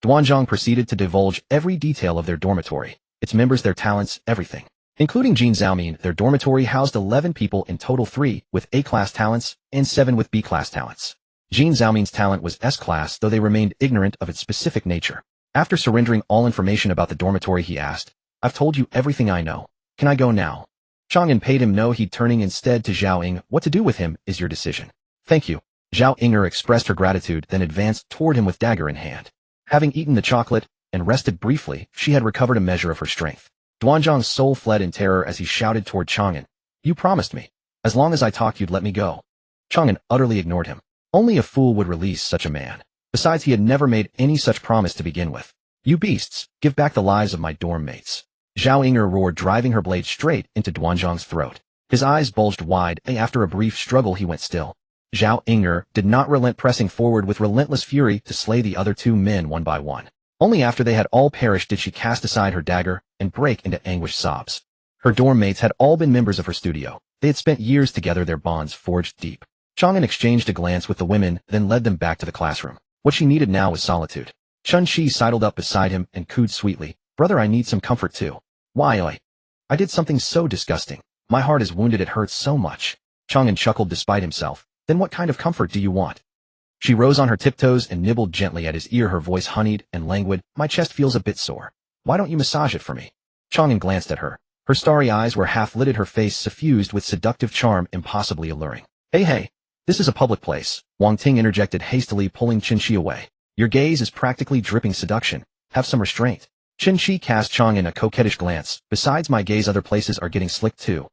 Duanzhang proceeded to divulge every detail of their dormitory, its members, their talents, everything. Including Jin Xiaoming, their dormitory housed 11 people in total, 3 with A-class talents and 7 with B-class talents. Jin Xiaoming's talent was S-class, though they remained ignorant of its specific nature. After surrendering all information about the dormitory, he asked, "I've told you everything I know. Can I go now?" Chang An paid him no heed, turning instead to Zhao Ying. "What to do with him is your decision." "Thank you." Zhao Ying expressed her gratitude, then advanced toward him with dagger in hand. Having eaten the chocolate and rested briefly, she had recovered a measure of her strength. Duanzhang's soul fled in terror as he shouted toward Chang An, "You promised me. As long as I talk, you'd let me go." Chang An utterly ignored him. Only a fool would release such a man. Besides, he had never made any such promise to begin with. "You beasts, give back the lives of my dorm mates." Zhao Ying roared, driving her blade straight into Duanzhang's throat. His eyes bulged wide, and after a brief struggle he went still. Zhao Ying did not relent, pressing forward with relentless fury to slay the other 2 men one by one. Only after they had all perished did she cast aside her dagger and break into anguished sobs. Her dorm mates had all been members of her studio. They had spent years together, their bonds forged deep. Chang An exchanged a glance with the women, then led them back to the classroom. What she needed now was solitude. Chun Shi sidled up beside him and cooed sweetly, "Brother, I need some comfort too." "Why, I did something so disgusting. My heart is wounded, it hurts so much." Chang An chuckled despite himself. "Then what kind of comfort do you want?" She rose on her tiptoes and nibbled gently at his ear, her voice honeyed and languid. "My chest feels a bit sore. Why don't you massage it for me?" Chang An glanced at her. Her starry eyes were half-lidded, her face suffused with seductive charm, impossibly alluring. Hey, this is a public place," Wang Ting interjected hastily, pulling Qin Shi away. "Your gaze is practically dripping seduction. Have some restraint." Qin Shi cast Chang An a coquettish glance. "Besides my gaze, other places are getting slick too."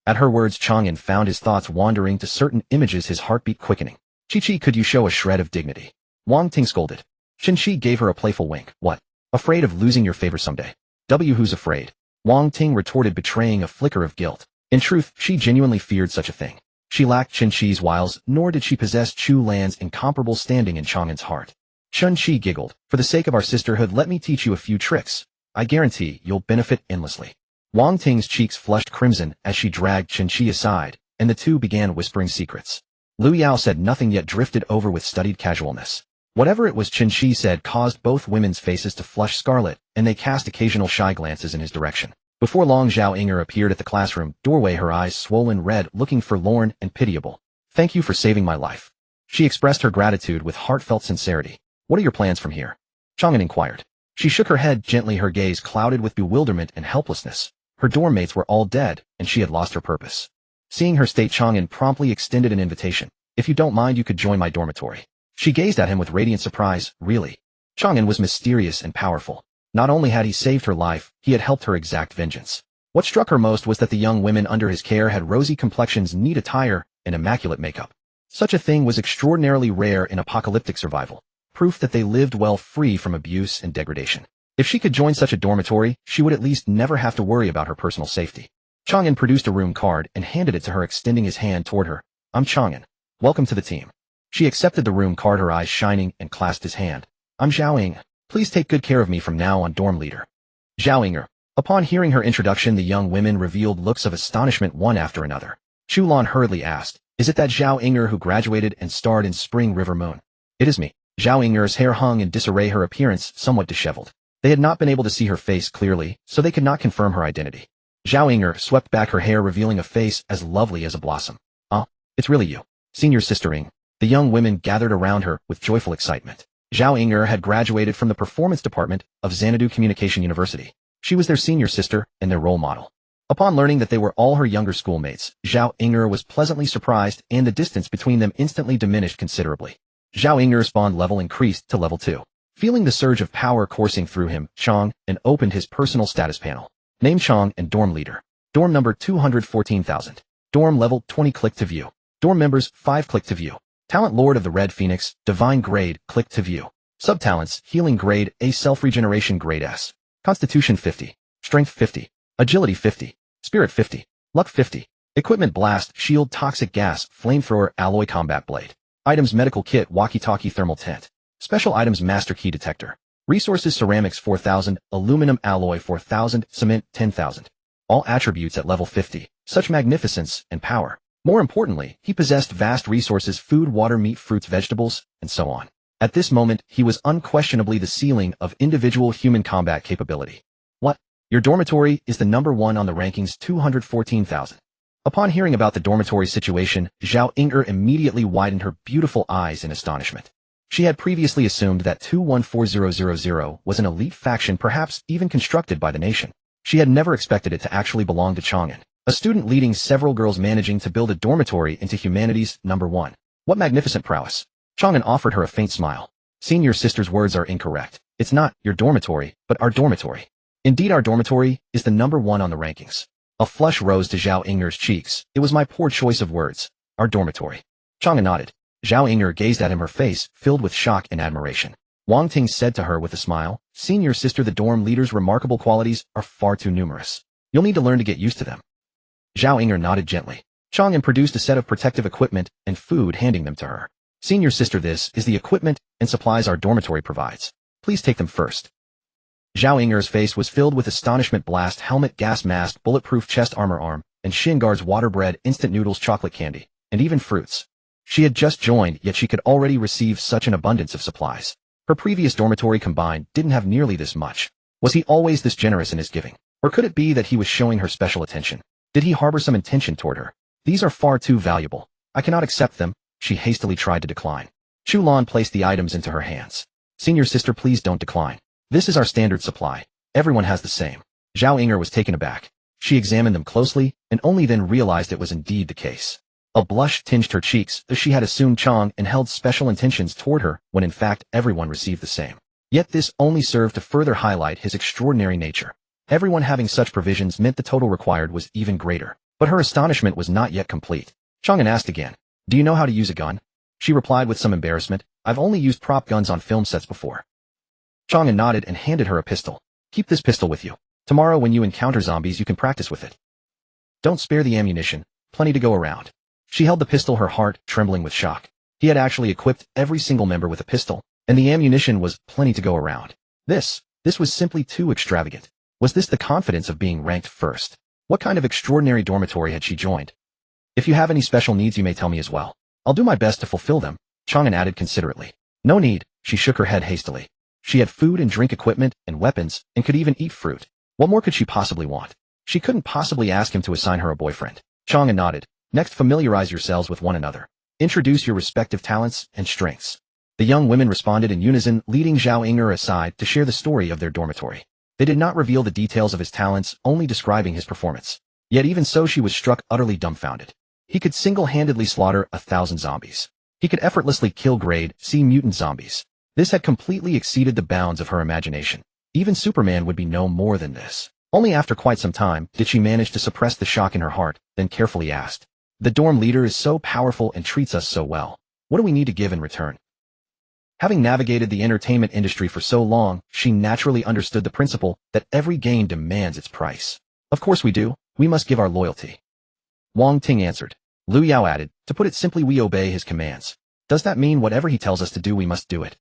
At her words, Chang An found his thoughts wandering to certain images, his heartbeat quickening. "Chi-Chi, could you show a shred of dignity?" Wang Ting scolded. Qin Shi gave her a playful wink. "What? Afraid of losing your favor someday?" "Who's afraid?" Wang Ting retorted, betraying a flicker of guilt. In truth, she genuinely feared such a thing. She lacked Qin Shi's wiles, nor did she possess Chu Lan's incomparable standing in Chang An's heart. Qin Shi giggled. "For the sake of our sisterhood, let me teach you a few tricks. I guarantee you'll benefit endlessly." Wang Ting's cheeks flushed crimson as she dragged Qin Shi aside, and the two began whispering secrets. Liu Yao said nothing, yet drifted over with studied casualness. Whatever it was Qin Shi said caused both women's faces to flush scarlet, and they cast occasional shy glances in his direction. Before long, Zhao Ying appeared at the classroom doorway, her eyes swollen red, looking forlorn and pitiable. "Thank you for saving my life." She expressed her gratitude with heartfelt sincerity. "What are your plans from here?" Chang An inquired. She shook her head gently, her gaze clouded with bewilderment and helplessness. Her dorm mates were all dead, and she had lost her purpose. Seeing her state, Chang An promptly extended an invitation. "If you don't mind, you could join my dormitory." She gazed at him with radiant surprise. "Really?" Chang An was mysterious and powerful. Not only had he saved her life, he had helped her exact vengeance. What struck her most was that the young women under his care had rosy complexions, neat attire, and immaculate makeup. Such a thing was extraordinarily rare in apocalyptic survival, proof that they lived well, free from abuse and degradation. If she could join such a dormitory, she would at least never have to worry about her personal safety. Chang An produced a room card and handed it to her, extending his hand toward her. "I'm Chang An. Welcome to the team." She accepted the room card, her eyes shining, and clasped his hand. "I'm Zhao Ying. Please take good care of me from now on, dorm leader." Zhao Ying. Upon hearing her introduction, the young women revealed looks of astonishment one after another. Chu Lan hurriedly asked, "Is it that Zhao Ying who graduated and starred in Spring River Moon?" "It is me." Zhao Ying's hair hung in disarray, her appearance somewhat disheveled. They had not been able to see her face clearly, so they could not confirm her identity. Zhao Ying swept back her hair, revealing a face as lovely as a blossom. "Ah, it's really you. Senior Sister Ying." The young women gathered around her with joyful excitement. Zhao Ying had graduated from the performance department of Xanadu Communication University. She was their senior sister and their role model. Upon learning that they were all her younger schoolmates, Zhao Ying was pleasantly surprised, and the distance between them instantly diminished considerably. Zhao Ying's bond level increased to level 2. Feeling the surge of power coursing through him, Chang An opened his personal status panel. Name Chang and dorm leader. Dorm number 214,000. Dorm level 20, click to view. Dorm members 5, click to view. Talent Lord of the Red Phoenix, Divine Grade, click to view. Subtalents, Healing Grade A, Self-Regeneration Grade S. Constitution 50. Strength 50. Agility 50. Spirit 50. Luck 50. Equipment Blast, Shield, Toxic Gas, Flamethrower, Alloy Combat Blade. Items Medical Kit, Walkie-Talkie, Thermal Tent. Special Items Master Key Detector. Resources Ceramics 4,000, Aluminum Alloy 4,000, Cement 10,000. All attributes at level 50. Such magnificence and power. More importantly, he possessed vast resources: food, water, meat, fruits, vegetables, and so on. At this moment, he was unquestionably the ceiling of individual human combat capability. What? Your dormitory is the number 1 on the rankings, 214,000. Upon hearing about the dormitory situation, Zhao Ying'er immediately widened her beautiful eyes in astonishment. She had previously assumed that 214000 was an elite faction, perhaps even constructed by the nation. She had never expected it to actually belong to Chang An, a student leading several girls managing to build a dormitory into humanity's number 1. What magnificent prowess. Chang An offered her a faint smile. Senior sister's words are incorrect. It's not your dormitory, but our dormitory. Indeed, our dormitory is the number 1 on the rankings. A flush rose to Zhao Ying'er's cheeks. It was my poor choice of words. Our dormitory. Chang An nodded. Zhao Ying'er gazed at him, her face filled with shock and admiration. Wang Ting said to her with a smile, Senior sister, the dorm leader's remarkable qualities are far too numerous. You'll need to learn to get used to them. Zhao Ying'er nodded gently. Chang An produced a set of protective equipment and food, handing them to her. Senior sister, this is the equipment and supplies our dormitory provides. Please take them first. Zhao Ying'er's face was filled with astonishment. Blast helmet, gas mask, bulletproof chest armor, and shin guards, water, bread, instant noodles, chocolate candy, and even fruits. She had just joined, yet she could already receive such an abundance of supplies. Her previous dormitory combined didn't have nearly this much. Was he always this generous in his giving? Or could it be that he was showing her special attention? Did he harbor some intention toward her? These are far too valuable. I cannot accept them. She hastily tried to decline. Chu Lan placed the items into her hands. Senior sister, please don't decline. This is our standard supply. Everyone has the same. Zhao Ying'er was taken aback. She examined them closely, and only then realized it was indeed the case. A blush tinged her cheeks, as she had assumed Chang and held special intentions toward her, when in fact everyone received the same. Yet this only served to further highlight his extraordinary nature. Everyone having such provisions meant the total required was even greater. But her astonishment was not yet complete. Chang An asked again, Do you know how to use a gun? She replied with some embarrassment, I've only used prop guns on film sets before. Chang An nodded and handed her a pistol. Keep this pistol with you. Tomorrow when you encounter zombies you can practice with it. Don't spare the ammunition, plenty to go around. She held the pistol, her heart trembling with shock. He had actually equipped every single member with a pistol, and the ammunition was plenty to go around. This was simply too extravagant. Was this the confidence of being ranked first? What kind of extraordinary dormitory had she joined? If you have any special needs you may tell me as well. I'll do my best to fulfill them, Chang An added considerately. No need, she shook her head hastily. She had food and drink equipment and weapons, and could even eat fruit. What more could she possibly want? She couldn't possibly ask him to assign her a boyfriend. Chang An nodded. Next, familiarize yourselves with one another. Introduce your respective talents and strengths. The young women responded in unison, leading Zhao Ying'er aside to share the story of their dormitory. They did not reveal the details of his talents, only describing his performance. Yet even so she was struck, utterly dumbfounded. He could single-handedly slaughter 1,000 zombies. He could effortlessly kill grade C mutant zombies. This had completely exceeded the bounds of her imagination. Even Superman would be no more than this. Only after quite some time did she manage to suppress the shock in her heart, then carefully asked, The dorm leader is so powerful and treats us so well. What do we need to give in return? Having navigated the entertainment industry for so long, she naturally understood the principle that every gain demands its price. Of course we do. We must give our loyalty. Wang Ting answered. Lu Yao added, To put it simply, we obey his commands. Does that mean whatever he tells us to do we must do it?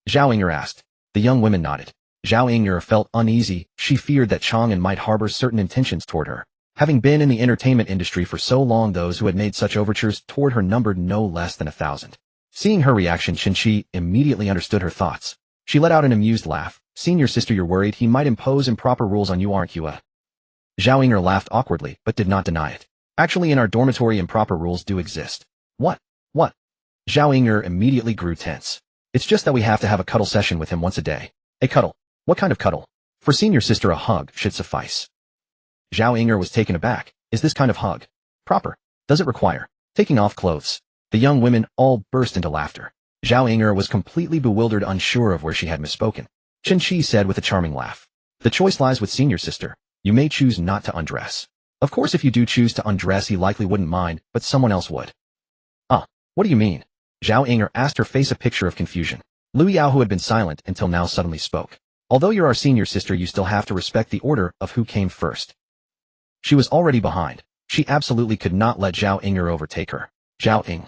Zhao Ying'er asked. The young women nodded. Zhao Ying'er felt uneasy. She feared that Chang An might harbor certain intentions toward her. Having been in the entertainment industry for so long, those who had made such overtures toward her numbered no less than 1,000. Seeing her reaction, Qin immediately understood her thoughts. She let out an amused laugh. Senior sister, you're worried he might impose improper rules on you, aren't you? Zhao Ying'er laughed awkwardly, but did not deny it. Actually, in our dormitory improper rules do exist. What? What? Zhao Ying'er immediately grew tense. It's just that we have to have a cuddle session with him once a day. A cuddle? What kind of cuddle? For senior sister, a hug should suffice. Zhao Ying'er was taken aback. Is this kind of hug proper? Does it require taking off clothes? The young women all burst into laughter. Zhao Ying'er was completely bewildered, unsure of where she had misspoken. Qin said with a charming laugh. The choice lies with senior sister. You may choose not to undress. Of course, if you do choose to undress, he likely wouldn't mind, but someone else would. What do you mean? Zhao Ying'er asked, her face a picture of confusion. Lu Yao, who had been silent until now, suddenly spoke. Although you're our senior sister, you still have to respect the order of who came first. She was already behind. She absolutely could not let Zhao Ying'er overtake her. Zhao Ying.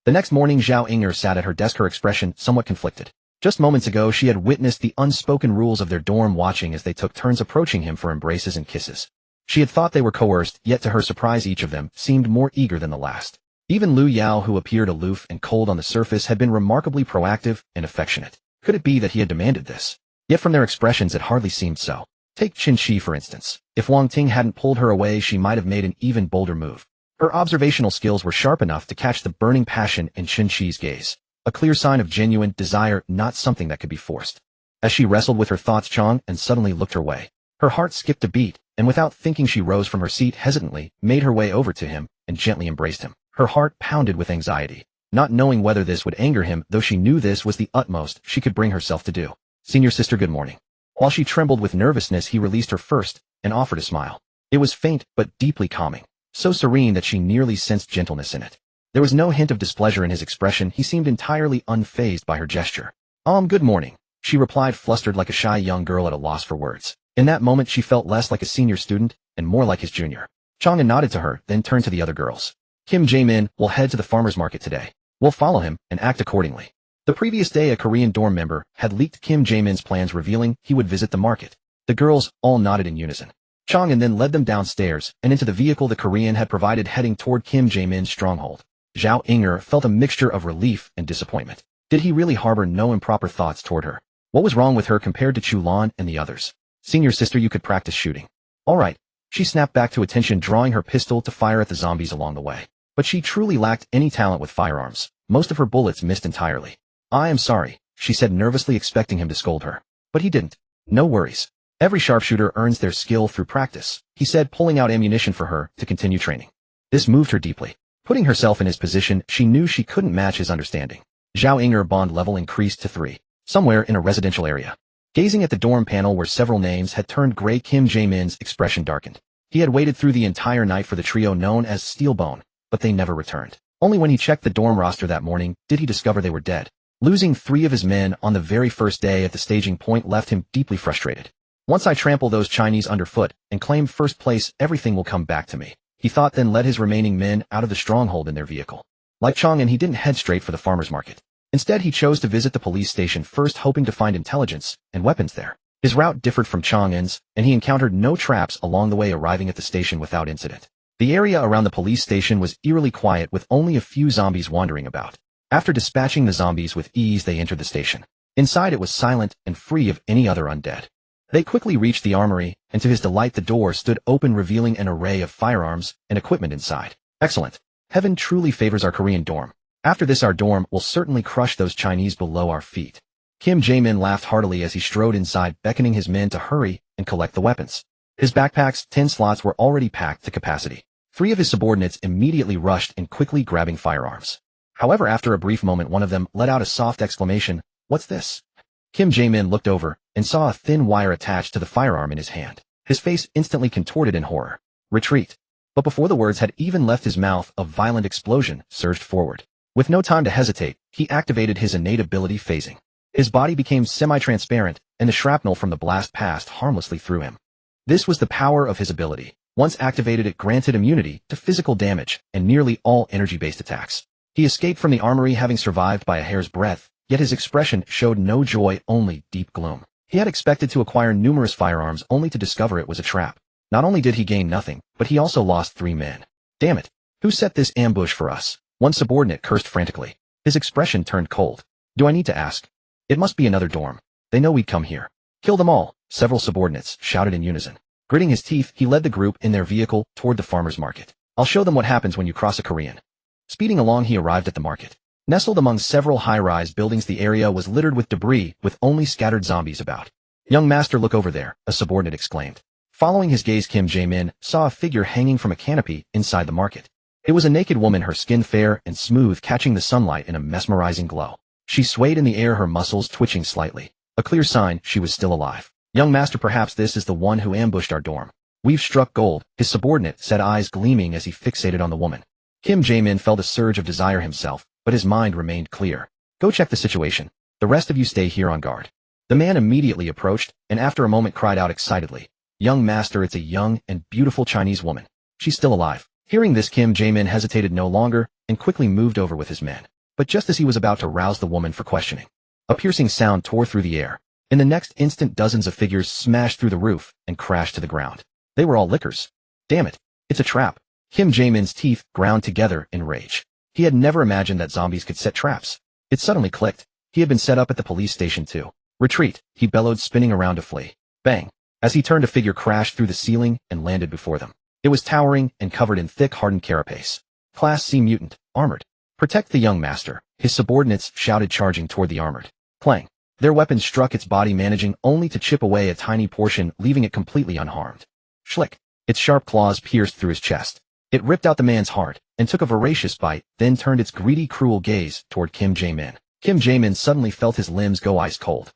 The next morning, Zhao Ying'er sat at her desk, her expression somewhat conflicted. Just moments ago, she had witnessed the unspoken rules of their dorm, watching as they took turns approaching him for embraces and kisses. She had thought they were coerced, yet to her surprise each of them seemed more eager than the last. Even Lu Yao, who appeared aloof and cold on the surface, had been remarkably proactive and affectionate. Could it be that he had demanded this? Yet from their expressions it hardly seemed so. Take Qin Shi for instance. If Wang Ting hadn't pulled her away, she might have made an even bolder move. Her observational skills were sharp enough to catch the burning passion in Qin Shi's gaze. A clear sign of genuine desire, not something that could be forced. As she wrestled with her thoughts, Chang An suddenly looked her way. Her heart skipped a beat, and without thinking she rose from her seat hesitantly, made her way over to him, and gently embraced him. Her heart pounded with anxiety, not knowing whether this would anger him, though she knew this was the utmost she could bring herself to do. Senior sister, good morning. While she trembled with nervousness, he released her first, and offered a smile. It was faint, but deeply calming, so serene that she nearly sensed gentleness in it. There was no hint of displeasure in his expression. He seemed entirely unfazed by her gesture. Good morning, she replied, flustered like a shy young girl at a loss for words. In that moment she felt less like a senior student, and more like his junior. Chang An nodded to her, then turned to the other girls. Kim Jae-min will head to the farmer's market today. We'll follow him, and act accordingly. The previous day a Korean dorm member had leaked Kim Jae-min's plans, revealing he would visit the market. The girls all nodded in unison. Chang An then led them downstairs, and into the vehicle the Korean had provided, heading toward Kim Jae-min's stronghold. Zhao Inger felt a mixture of relief and disappointment. Did he really harbor no improper thoughts toward her? What was wrong with her compared to Chu Lan and the others? Senior sister, you could practice shooting. All right. She snapped back to attention, drawing her pistol to fire at the zombies along the way. But she truly lacked any talent with firearms. Most of her bullets missed entirely. I am sorry, she said nervously, expecting him to scold her. But he didn't. No worries. Every sharpshooter earns their skill through practice, he said, pulling out ammunition for her to continue training. This moved her deeply. Putting herself in his position, she knew she couldn't match his understanding. Zhao Inger bond level increased to 3. Somewhere in a residential area. Gazing at the dorm panel where several names had turned gray, Kim Jae-min's expression darkened. He had waited through the entire night for the trio known as Steelbone, but they never returned. Only when he checked the dorm roster that morning did he discover they were dead. Losing 3 of his men on the very first day at the staging point left him deeply frustrated. Once I trample those Chinese underfoot and claim first place, everything will come back to me, he thought, then led his remaining men out of the stronghold in their vehicle. Like Chang An, he didn't head straight for the farmer's market. Instead, he chose to visit the police station first, hoping to find intelligence and weapons there. His route differed from Chang An's, and he encountered no traps along the way, arriving at the station without incident. The area around the police station was eerily quiet, with only a few zombies wandering about. After dispatching the zombies with ease, they entered the station. Inside it was silent and free of any other undead. They quickly reached the armory, and to his delight the door stood open, revealing an array of firearms and equipment inside. Excellent. Heaven truly favors our Korean dorm. After this, our dorm will certainly crush those Chinese below our feet. Kim Jae-min laughed heartily as he strode inside, beckoning his men to hurry and collect the weapons. His backpack's 10 slots were already packed to capacity. 3 of his subordinates immediately rushed in, quickly grabbing firearms. However, after a brief moment, one of them let out a soft exclamation. What's this? Kim Jae-min looked over and saw a thin wire attached to the firearm in his hand. His face instantly contorted in horror. Retreat. But before the words had even left his mouth, a violent explosion surged forward. With no time to hesitate, he activated his innate ability, phasing. His body became semi-transparent, and the shrapnel from the blast passed harmlessly through him. This was the power of his ability. Once activated, it granted immunity to physical damage and nearly all energy-based attacks. He escaped from the armory, having survived by a hair's breadth, yet his expression showed no joy, only deep gloom. He had expected to acquire numerous firearms, only to discover it was a trap. Not only did he gain nothing, but he also lost 3 men. Damn it! Who set this ambush for us? One subordinate cursed frantically. His expression turned cold. Do I need to ask? It must be another dorm. They know we'd come here. Kill them all, several subordinates shouted in unison. Gritting his teeth, he led the group in their vehicle toward the farmer's market. I'll show them what happens when you cross a Korean. Speeding along, he arrived at the market. Nestled among several high-rise buildings, the area was littered with debris, with only scattered zombies about. Young master, look over there, a subordinate exclaimed. Following his gaze, Kim Jae-min saw a figure hanging from a canopy inside the market. It was a naked woman, her skin fair and smooth, catching the sunlight in a mesmerizing glow. She swayed in the air, her muscles twitching slightly, a clear sign she was still alive. Young master, perhaps this is the one who ambushed our dorm. We've struck gold, his subordinate said, eyes gleaming as he fixated on the woman. Kim Jae-min felt a surge of desire himself, but his mind remained clear. Go check the situation. The rest of you stay here on guard. The man immediately approached, and after a moment cried out excitedly. Young master, it's a young and beautiful Chinese woman. She's still alive. Hearing this, Kim Jae-min hesitated no longer and quickly moved over with his men. But just as he was about to rouse the woman for questioning, a piercing sound tore through the air. In the next instant, dozens of figures smashed through the roof and crashed to the ground. They were all lickers. Damn it. It's a trap. Kim Jae-min's teeth ground together in rage. He had never imagined that zombies could set traps. It suddenly clicked. He had been set up at the police station too. Retreat, he bellowed, spinning around to flee. Bang. As he turned, a figure crashed through the ceiling and landed before them. It was towering and covered in thick, hardened carapace. Class C mutant, armored. Protect the young master, his subordinates shouted, charging toward the armored. Clang. Their weapons struck its body, managing only to chip away a tiny portion, leaving it completely unharmed. Schlick. Its sharp claws pierced through his chest. It ripped out the man's heart and took a voracious bite, then turned its greedy, cruel gaze toward Kim Jae-min. Kim Jae-min suddenly felt his limbs go ice cold.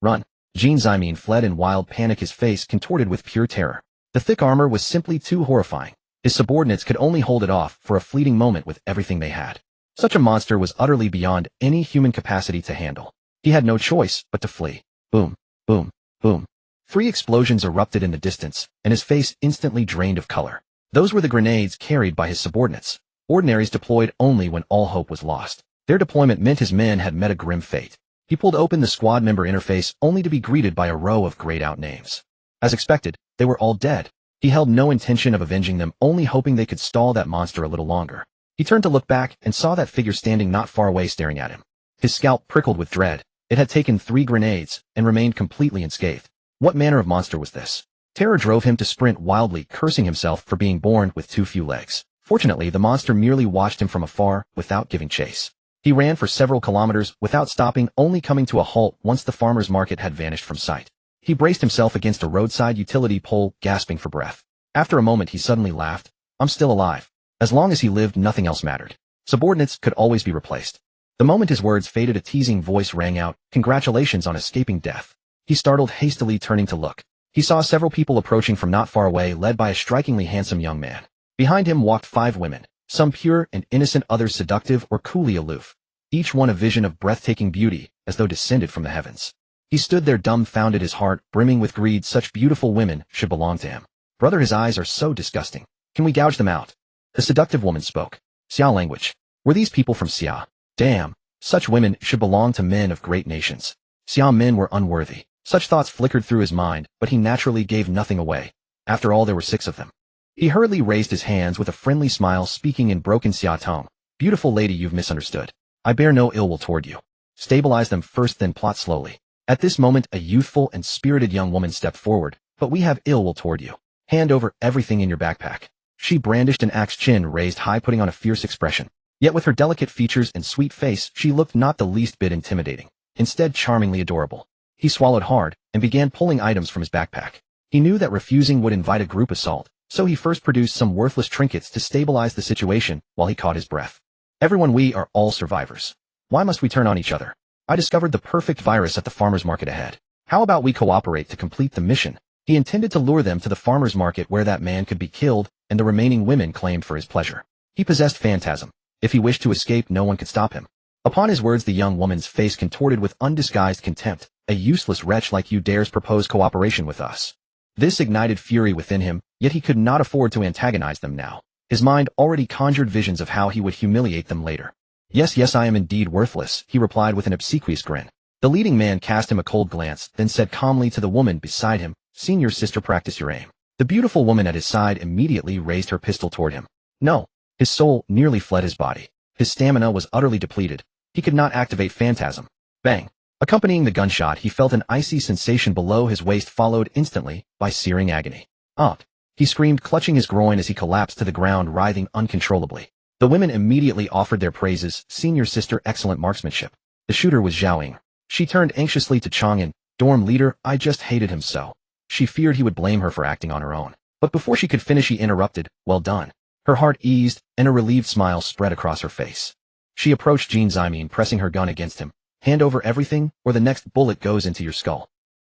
Run. Jin Zaimin fled in wild panic, his face contorted with pure terror. The thick armor was simply too horrifying. His subordinates could only hold it off for a fleeting moment with everything they had. Such a monster was utterly beyond any human capacity to handle. He had no choice but to flee. Boom, boom, boom. 3 explosions erupted in the distance, and his face instantly drained of color. Those were the grenades carried by his subordinates. Ordinaries deployed only when all hope was lost. Their deployment meant his men had met a grim fate. He pulled open the squad member interface only to be greeted by a row of grayed out names. As expected, they were all dead. He held no intention of avenging them, only hoping they could stall that monster a little longer. He turned to look back and saw that figure standing not far away, staring at him. His scalp prickled with dread. It had taken 3 grenades and remained completely unscathed. What manner of monster was this? Terror drove him to sprint wildly, cursing himself for being born with too few legs. Fortunately, the monster merely watched him from afar without giving chase. He ran for several kilometers without stopping, only coming to a halt once the farmer's market had vanished from sight. He braced himself against a roadside utility pole, gasping for breath. After a moment, he suddenly laughed. I'm still alive. As long as he lived, nothing else mattered. Subordinates could always be replaced. The moment his words faded, a teasing voice rang out, "Congratulations on escaping death." He startled, hastily turning to look. He saw several people approaching from not far away, led by a strikingly handsome young man. Behind him walked 5 women, some pure and innocent, others seductive or coolly aloof. Each one a vision of breathtaking beauty, as though descended from the heavens. He stood there dumbfounded, his heart brimming with greed. Such beautiful women should belong to him. Brother, his eyes are so disgusting. Can we gouge them out? The seductive woman spoke. Xia language. Were these people from Xia? Damn. Such women should belong to men of great nations. Xia men were unworthy. Such thoughts flickered through his mind, but he naturally gave nothing away. After all, there were 6 of them. He hurriedly raised his hands with a friendly smile, speaking in broken Xia tongue. Beautiful lady, you've misunderstood. I bear no ill will toward you. Stabilize them first, then plot slowly. At this moment, a youthful and spirited young woman stepped forward. But we have ill will toward you. Hand over everything in your backpack. She brandished an axe, chin raised high, putting on a fierce expression. Yet with her delicate features and sweet face, she looked not the least bit intimidating. Instead, charmingly adorable. He swallowed hard and began pulling items from his backpack. He knew that refusing would invite a group assault, so he first produced some worthless trinkets to stabilize the situation while he caught his breath. Everyone, we are all survivors. Why must we turn on each other? I discovered the perfect virus at the farmer's market ahead. How about we cooperate to complete the mission? He intended to lure them to the farmer's market where that man could be killed and the remaining women claimed for his pleasure. He possessed phantasm. If he wished to escape, no one could stop him. Upon his words, the young woman's face contorted with undisguised contempt. A useless wretch like you dares propose cooperation with us. This ignited fury within him, yet he could not afford to antagonize them now. His mind already conjured visions of how he would humiliate them later. Yes, I am indeed worthless, he replied with an obsequious grin. The leading man cast him a cold glance, then said calmly to the woman beside him, "Senior sister, practice your aim." The beautiful woman at his side immediately raised her pistol toward him. No. His soul nearly fled his body. His stamina was utterly depleted. He could not activate phantasm. Bang. Accompanying the gunshot, he felt an icy sensation below his waist, followed instantly by searing agony. "Up!" He screamed, clutching his groin as he collapsed to the ground, writhing uncontrollably. The women immediately offered their praises. "Senior sister, excellent marksmanship." The shooter was Zhao Ying. She turned anxiously to Chang An, dorm leader. "I just hated him so." She feared he would blame her for acting on her own. But before she could finish, he interrupted, "Well done." Her heart eased, and a relieved smile spread across her face. She approached Jin Zaimin, pressing her gun against him. "Hand over everything, or the next bullet goes into your skull."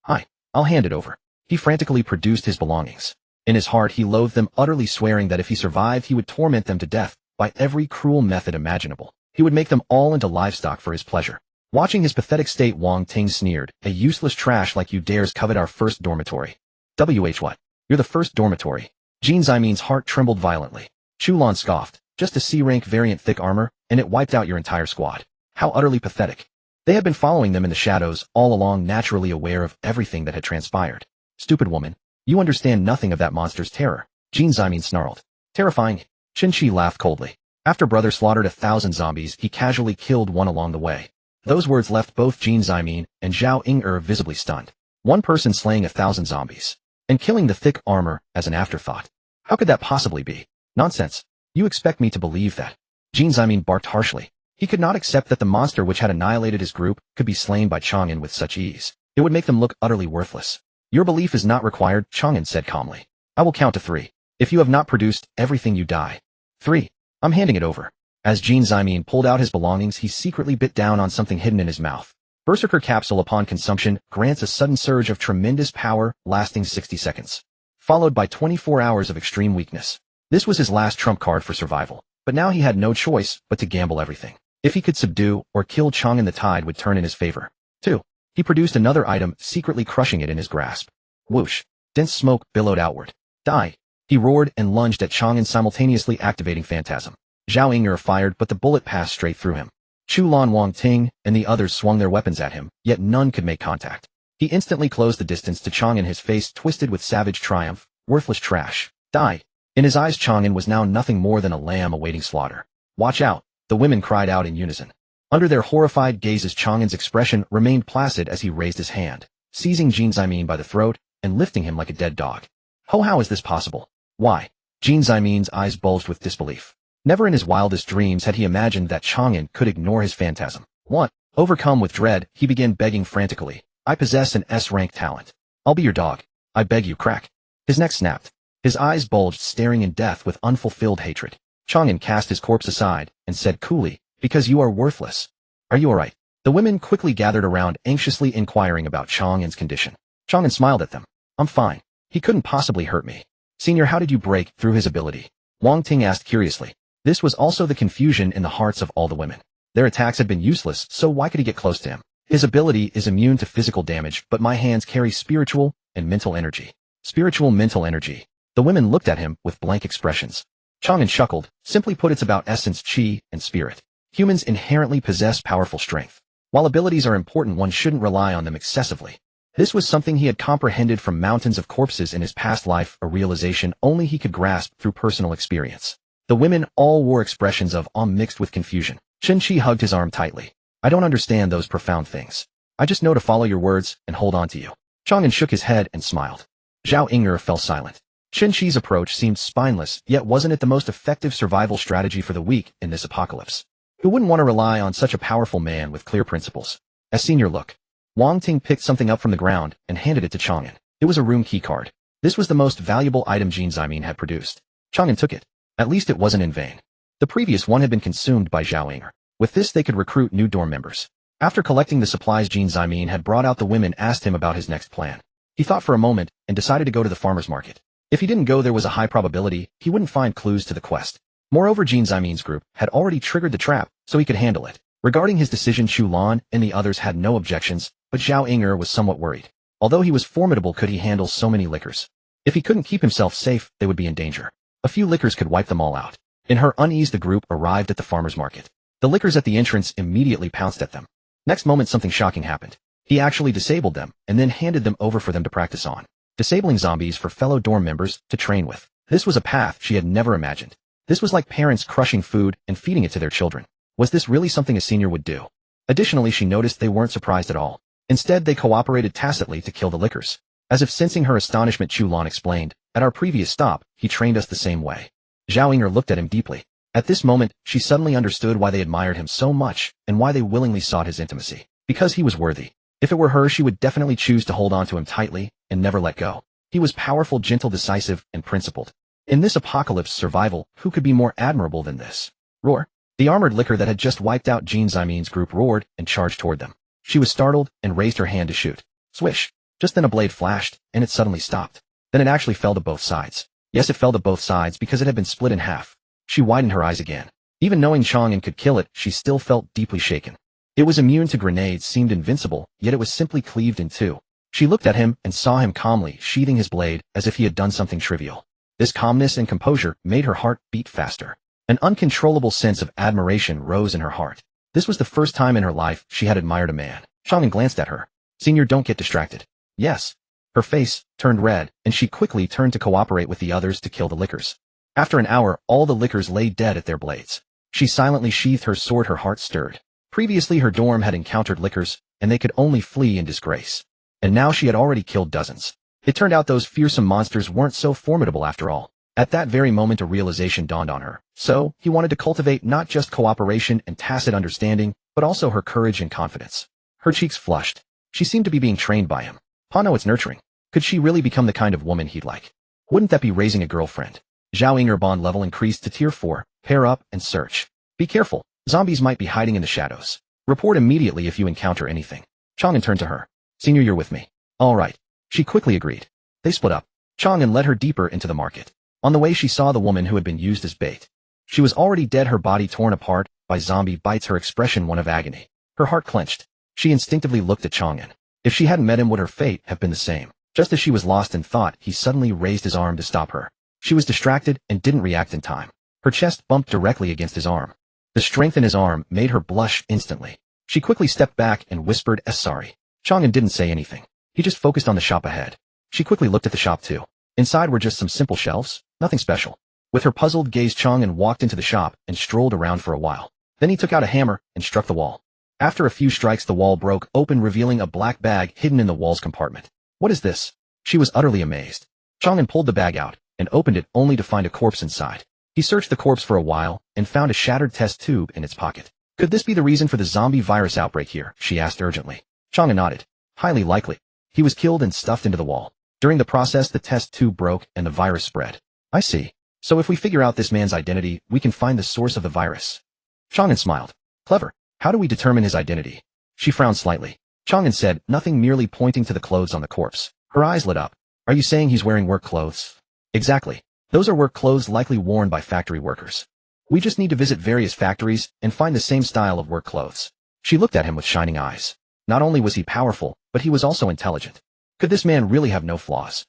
I'll hand it over." He frantically produced his belongings. In his heart, he loathed them, utterly swearing that if he survived, he would torment them to death by every cruel method imaginable. He would make them all into livestock for his pleasure. Watching his pathetic state, Wang Ting sneered, "A useless trash like you dares covet our first dormitory." What? You're the first dormitory? Jin Zaimin's heart trembled violently. Chulan scoffed, "Just a C-rank variant thick armor, and it wiped out your entire squad." How utterly pathetic. They had been following them in the shadows all along, naturally aware of everything that had transpired. "Stupid woman, you understand nothing of that monster's terror. Jean Zimin snarled. Terrifying. Qin laughed coldly. After brother slaughtered 1,000 zombies, he casually killed one along the way. Those words left both Jean Zimin and Zhao Ying'er visibly stunned. One person slaying 1,000 zombies. And killing the thick armor as an afterthought. How could that possibly be? Nonsense. You expect me to believe that? Jean Zimin barked harshly. He could not accept that the monster which had annihilated his group could be slain by Chang An with such ease. It would make them look utterly worthless. Your belief is not required, Chang An said calmly. I will count to 3. If you have not produced everything, you die. 3. I'm handing it over. As Jean Zimin pulled out his belongings, he secretly bit down on something hidden in his mouth. Berserker capsule upon consumption grants a sudden surge of tremendous power lasting 60 seconds. Followed by 24 hours of extreme weakness. This was his last trump card for survival. But now he had no choice but to gamble everything. If he could subdue or kill Chang An, the tide would turn in his favor. 2. He produced another item, secretly crushing it in his grasp. Whoosh. Dense smoke billowed outward. Die. He roared and lunged at Chang An, simultaneously activating Phantasm. Zhao Ying'er fired, but the bullet passed straight through him. Chu Lan Wang Ting and the others swung their weapons at him, yet none could make contact. He instantly closed the distance to Chang An, his face twisted with savage triumph. Worthless trash. Die. In his eyes, Chang An was now nothing more than a lamb awaiting slaughter. Watch out, the women cried out in unison. Under their horrified gazes, Chang An's expression remained placid as he raised his hand, seizing Jean Zimin by the throat and lifting him like a dead dog. Oh, how is this possible? Why? Jean Zimin's eyes bulged with disbelief. Never in his wildest dreams had he imagined that Chang An could ignore his phantasm. What? Overcome with dread, he began begging frantically. I possess an S-rank talent. I'll be your dog. I beg you, crack. His neck snapped. His eyes bulged, staring in death with unfulfilled hatred. Chang An cast his corpse aside and said coolly, because you are worthless. Are you alright? The women quickly gathered around, anxiously inquiring about Chang An's condition. Chang An smiled at them. I'm fine. He couldn't possibly hurt me. Senior, how did you break through his ability? Wang Ting asked curiously. This was also the confusion in the hearts of all the women. Their attacks had been useless, so why could he get close to him? His ability is immune to physical damage, but my hands carry spiritual and mental energy. Spiritual mental energy. The women looked at him with blank expressions. Chang An chuckled. Simply put, it's about essence, chi, and spirit. Humans inherently possess powerful strength. While abilities are important, one shouldn't rely on them excessively. This was something he had comprehended from mountains of corpses in his past life, a realization only he could grasp through personal experience. The women all wore expressions of awe mixed with confusion. Chen Qi hugged his arm tightly. I don't understand those profound things. I just know to follow your words and hold on to you. Chang An shook his head and smiled. Zhao Ying'er fell silent. Chen Qi's approach seemed spineless, yet wasn't it the most effective survival strategy for the weak in this apocalypse? Who wouldn't want to rely on such a powerful man with clear principles? As senior, look. Wang Ting picked something up from the ground and handed it to Chang An. It was a room key card. This was the most valuable item Jean Zimin had produced. Chang An took it. At least it wasn't in vain. The previous one had been consumed by Zhao Ying'er. With this they could recruit new dorm members. After collecting the supplies Jean Zimin had brought out, the women asked him about his next plan. He thought for a moment and decided to go to the farmer's market. If he didn't go, there was a high probability he wouldn't find clues to the quest. Moreover, Jean Zimin's group had already triggered the trap, so he could handle it. Regarding his decision, Chu Lan and the others had no objections, but Zhao Ying'er was somewhat worried. Although he was formidable, could he handle so many lickers? If he couldn't keep himself safe, they would be in danger. A few lickers could wipe them all out. In her unease, the group arrived at the farmer's market. The lickers at the entrance immediately pounced at them. Next moment, something shocking happened. He actually disabled them and then handed them over for them to practice on. Disabling zombies for fellow dorm members to train with. This was a path she had never imagined. This was like parents crushing food and feeding it to their children. Was this really something a senior would do? Additionally, she noticed they weren't surprised at all. Instead, they cooperated tacitly to kill the lickers. As if sensing her astonishment, Chu Lan explained, at our previous stop, he trained us the same way. Zhao Ying'er looked at him deeply. At this moment, she suddenly understood why they admired him so much and why they willingly sought his intimacy. Because he was worthy. If it were her, she would definitely choose to hold on to him tightly and never let go. He was powerful, gentle, decisive, and principled. In this apocalypse survival, who could be more admirable than this? Roar. The armored licker that had just wiped out Jean Zimin's group roared and charged toward them. She was startled and raised her hand to shoot. Swish. Just then a blade flashed, and it suddenly stopped. Then it actually fell to both sides. Yes, it fell to both sides because it had been split in half. She widened her eyes again. Even knowing Chang An could kill it, she still felt deeply shaken. It was immune to grenades, seemed invincible, yet it was simply cleaved in two. She looked at him and saw him calmly sheathing his blade as if he had done something trivial. This calmness and composure made her heart beat faster. An uncontrollable sense of admiration rose in her heart. This was the first time in her life she had admired a man. Chang An glanced at her. Senior, don't get distracted. Yes. Her face turned red, and she quickly turned to cooperate with the others to kill the lickers. After an hour, all the lickers lay dead at their blades. She silently sheathed her sword, her heart stirred. Previously her dorm had encountered lickers, and they could only flee in disgrace. And now she had already killed dozens. It turned out those fearsome monsters weren't so formidable after all. At that very moment a realization dawned on her. So, he wanted to cultivate not just cooperation and tacit understanding, but also her courage and confidence. Her cheeks flushed. She seemed to be being trained by him. No, it's nurturing. Could she really become the kind of woman he'd like? Wouldn't that be raising a girlfriend? Zhao Ying'er bond level increased to tier 4, pair up and search. Be careful, zombies might be hiding in the shadows. Report immediately if you encounter anything. Chang An turned to her. Senior, you're with me. All right. She quickly agreed. They split up. Chang An led her deeper into the market. On the way she saw the woman who had been used as bait. She was already dead, her body torn apart by zombie bites, her expression one of agony. Her heart clenched. She instinctively looked at Chang An. If she hadn't met him, would her fate have been the same? Just as she was lost in thought, he suddenly raised his arm to stop her. She was distracted and didn't react in time. Her chest bumped directly against his arm. The strength in his arm made her blush instantly. She quickly stepped back and whispered, sorry. Chang An didn't say anything. He just focused on the shop ahead. She quickly looked at the shop too. Inside were just some simple shelves, nothing special. With her puzzled gaze, Chang An walked into the shop and strolled around for a while. Then he took out a hammer and struck the wall. After a few strikes, the wall broke open, revealing a black bag hidden in the wall's compartment. What is this? She was utterly amazed. Chang An pulled the bag out and opened it only to find a corpse inside. He searched the corpse for a while and found a shattered test tube in its pocket. Could this be the reason for the zombie virus outbreak here? She asked urgently. Chang An nodded. Highly likely. He was killed and stuffed into the wall. During the process, the test tube broke and the virus spread. I see. So if we figure out this man's identity, we can find the source of the virus. Chang An smiled. Clever. How do we determine his identity? She frowned slightly. Chang An said nothing, merely pointing to the clothes on the corpse. Her eyes lit up. Are you saying he's wearing work clothes? Exactly. Those are work clothes likely worn by factory workers. We just need to visit various factories and find the same style of work clothes. She looked at him with shining eyes. Not only was he powerful, but he was also intelligent. Could this man really have no flaws?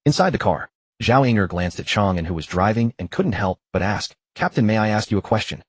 Inside the car, Zhao Ying'er glanced at Chang An, who was driving, and couldn't help but ask, Captain, may I ask you a question?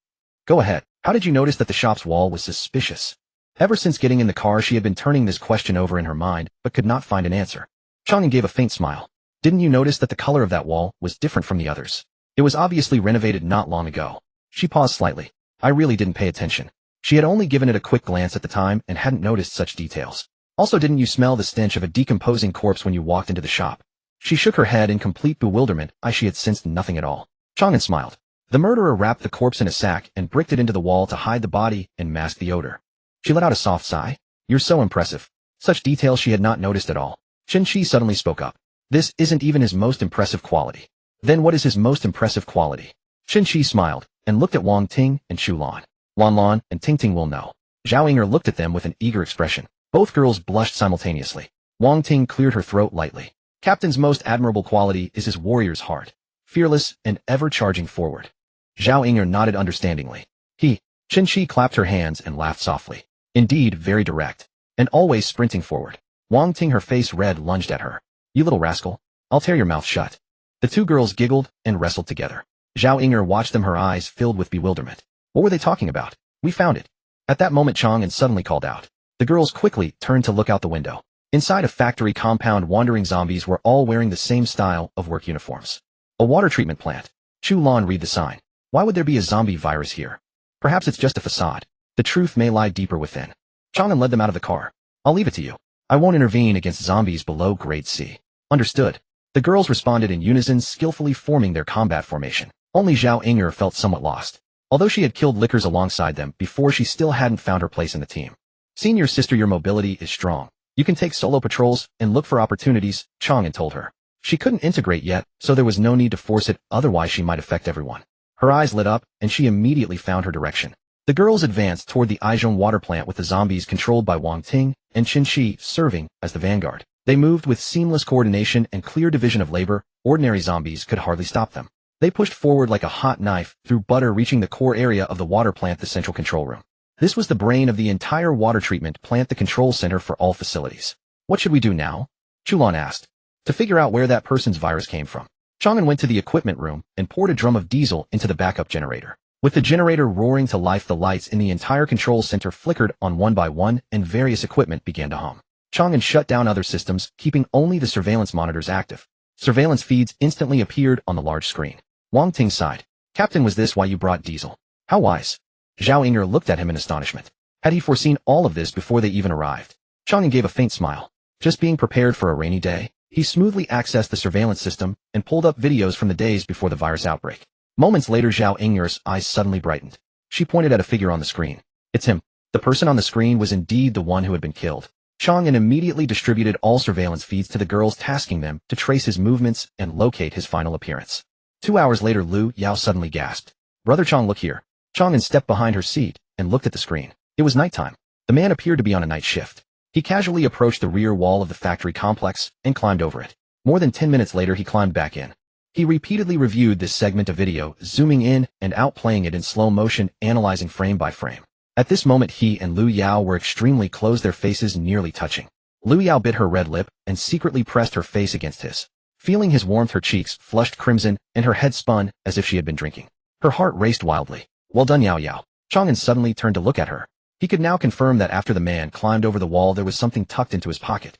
Go ahead. How did you notice that the shop's wall was suspicious? Ever since getting in the car, she had been turning this question over in her mind, but could not find an answer. Chang An gave a faint smile. Didn't you notice that the color of that wall was different from the others? It was obviously renovated not long ago. She paused slightly. I really didn't pay attention. She had only given it a quick glance at the time and hadn't noticed such details. Also, didn't you smell the stench of a decomposing corpse when you walked into the shop? She shook her head in complete bewilderment. She had sensed nothing at all. Chang An smiled. The murderer wrapped the corpse in a sack and bricked it into the wall to hide the body and mask the odor. She let out a soft sigh. You're so impressive. Such details she had not noticed at all. Chen Qi suddenly spoke up. This isn't even his most impressive quality. Then what is his most impressive quality? Chen Qi smiled and looked at Wang Ting and Chu Lan. Lan Lan and Ting Ting will know. Zhao Ying'er looked at them with an eager expression. Both girls blushed simultaneously. Wang Ting cleared her throat lightly. Captain's most admirable quality is his warrior's heart. Fearless and ever charging forward. Zhao Ying'er nodded understandingly. Chen Qi clapped her hands and laughed softly. Indeed, very direct. And always sprinting forward. Wang Ting, her face red, lunged at her. You little rascal. I'll tear your mouth shut. The two girls giggled and wrestled together. Zhao Ying'er watched them, her eyes filled with bewilderment. What were they talking about? We found it. At that moment Chang An suddenly called out. The girls quickly turned to look out the window. Inside a factory compound, wandering zombies were all wearing the same style of work uniforms. A water treatment plant. Chu Lan, read the sign. Why would there be a zombie virus here? Perhaps it's just a facade. The truth may lie deeper within. Chang An led them out of the car. I'll leave it to you. I won't intervene against zombies below grade C. Understood. The girls responded in unison, skillfully forming their combat formation. Only Zhao Ying'er felt somewhat lost. Although she had killed lickers alongside them before, she still hadn't found her place in the team. Senior sister, your mobility is strong. You can take solo patrols and look for opportunities, Chang An told her. She couldn't integrate yet, so there was no need to force it, otherwise she might affect everyone. Her eyes lit up, and she immediately found her direction. The girls advanced toward the Aizhong water plant with the zombies controlled by Wang Ting and Chen Qi serving as the vanguard. They moved with seamless coordination and clear division of labor. Ordinary zombies could hardly stop them. They pushed forward like a hot knife through butter, reaching the core area of the water plant, the central control room. This was the brain of the entire water treatment plant, the control center for all facilities. What should we do now? Chu Lan asked. To figure out where that person's virus came from. Chang An went to the equipment room and poured a drum of diesel into the backup generator. With the generator roaring to life, the lights in the entire control center flickered on one by one, and various equipment began to hum. Chang An shut down other systems, keeping only the surveillance monitors active. Surveillance feeds instantly appeared on the large screen. Wang Ting sighed. Captain, was this why you brought Diesel? How wise. Zhao Inger looked at him in astonishment. Had he foreseen all of this before they even arrived? Chang An gave a faint smile. Just being prepared for a rainy day. He smoothly accessed the surveillance system and pulled up videos from the days before the virus outbreak. Moments later, Zhao Inger's eyes suddenly brightened. She pointed at a figure on the screen. It's him. The person on the screen was indeed the one who had been killed. Chang An immediately distributed all surveillance feeds to the girls, tasking them to trace his movements and locate his final appearance. 2 hours later, Lu Yao suddenly gasped. Brother Chang, look here. Chang An stepped behind her seat and looked at the screen. It was nighttime. The man appeared to be on a night shift. He casually approached the rear wall of the factory complex and climbed over it. More than 10 minutes later, he climbed back in. He repeatedly reviewed this segment of video, zooming in and out, playing it in slow motion, analyzing frame by frame. At this moment, he and Lu Yao were extremely close, their faces nearly touching. Lu Yao bit her red lip and secretly pressed her face against his. Feeling his warmth, her cheeks flushed crimson and her head spun as if she had been drinking. Her heart raced wildly. Well done, Yao Yao. Chang An suddenly turned to look at her. He could now confirm that after the man climbed over the wall, there was something tucked into his pocket.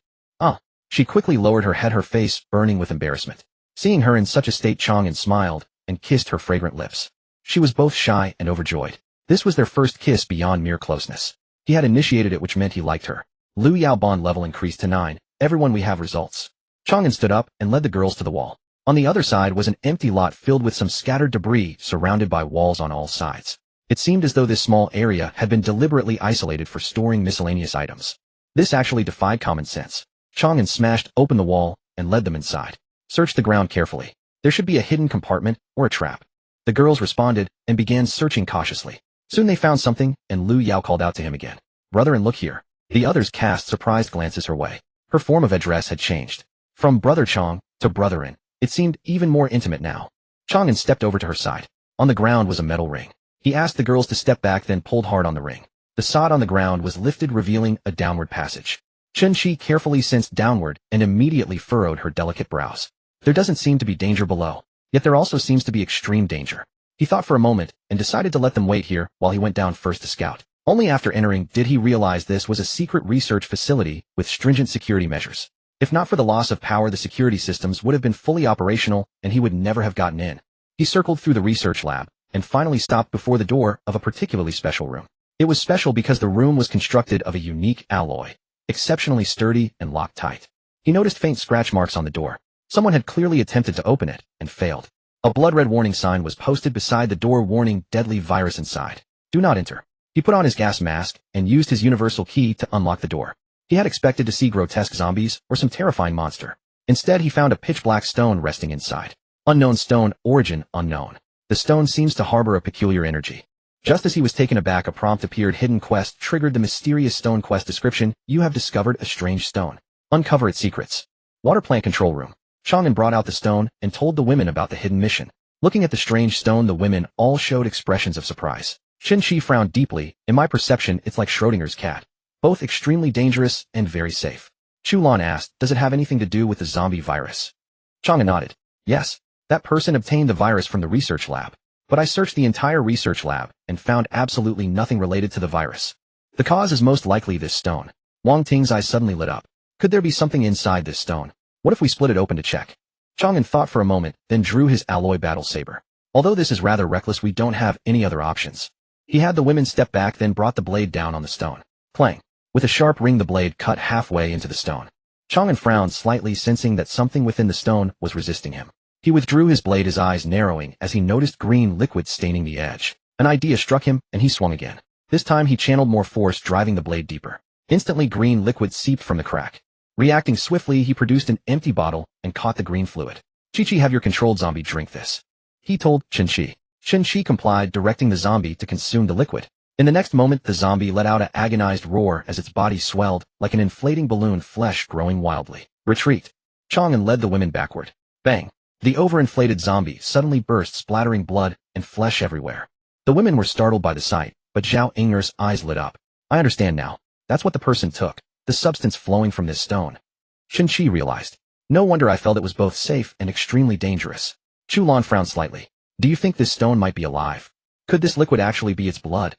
She quickly lowered her head, her face burning with embarrassment. Seeing her in such a state, Chang An smiled and kissed her fragrant lips. She was both shy and overjoyed. This was their first kiss beyond mere closeness. He had initiated it, which meant he liked her. Lu Yao bond level increased to 9. Everyone, we have results. Chang An stood up and led the girls to the wall. On the other side was an empty lot filled with some scattered debris, surrounded by walls on all sides. It seemed as though this small area had been deliberately isolated for storing miscellaneous items. This actually defied common sense. Chang An smashed open the wall and led them inside. Search the ground carefully. There should be a hidden compartment or a trap. The girls responded and began searching cautiously. Soon they found something, and Lu Yao called out to him again. Brother, and look here. The others cast surprised glances her way. Her form of address had changed. From Brother Chang to Brother In. It seemed even more intimate now. Chang An stepped over to her side. On the ground was a metal ring. He asked the girls to step back, then pulled hard on the ring. The sod on the ground was lifted, revealing a downward passage. Chen Shi carefully sensed downward and immediately furrowed her delicate brows. There doesn't seem to be danger below, yet there also seems to be extreme danger. He thought for a moment and decided to let them wait here while he went down first to scout. Only after entering did he realize this was a secret research facility with stringent security measures. If not for the loss of power, the security systems would have been fully operational and he would never have gotten in. He circled through the research lab and finally stopped before the door of a particularly special room. It was special because the room was constructed of a unique alloy, exceptionally sturdy and locked tight. He noticed faint scratch marks on the door. Someone had clearly attempted to open it and failed. A blood-red warning sign was posted beside the door, warning deadly virus inside. Do not enter. He put on his gas mask and used his universal key to unlock the door. He had expected to see grotesque zombies or some terrifying monster. Instead, he found a pitch-black stone resting inside. Unknown stone, origin unknown. The stone seems to harbor a peculiar energy. Just as he was taken aback, a prompt appeared. Hidden quest triggered. The mysterious stone quest description. You have discovered a strange stone. Uncover its secrets. Water plant control room. Chang An brought out the stone and told the women about the hidden mission. Looking at the strange stone, the women all showed expressions of surprise. Chen Shi frowned deeply. In my perception, it's like Schrodinger's cat. Both extremely dangerous and very safe. Chu Lan asked, does it have anything to do with the zombie virus? Chang An nodded. Yes, that person obtained the virus from the research lab. But I searched the entire research lab and found absolutely nothing related to the virus. The cause is most likely this stone. Wang Ting's eyes suddenly lit up. Could there be something inside this stone? What if we split it open to check? Chang An thought for a moment, then drew his alloy battle saber. Although this is rather reckless, we don't have any other options. He had the women step back, then brought the blade down on the stone. Clang. With a sharp ring, the blade cut halfway into the stone. Chang An frowned slightly, sensing that something within the stone was resisting him. He withdrew his blade, his eyes narrowing as he noticed green liquid staining the edge. An idea struck him, and he swung again. This time he channeled more force, driving the blade deeper. Instantly, green liquid seeped from the crack. Reacting swiftly, he produced an empty bottle and caught the green fluid. Chi-Chi, have your controlled zombie drink this. He told Chen Shi. Chen Shi complied, directing the zombie to consume the liquid. In the next moment, the zombie let out an agonized roar as its body swelled like an inflating balloon, flesh growing wildly. Retreat. Chang An led the women backward. Bang. The overinflated zombie suddenly burst, splattering blood and flesh everywhere. The women were startled by the sight, but Zhao Inger's eyes lit up. I understand now. That's what the person took. The substance flowing from this stone. Chen Shi realized. No wonder I felt it was both safe and extremely dangerous. Chu Lan frowned slightly. Do you think this stone might be alive? Could this liquid actually be its blood?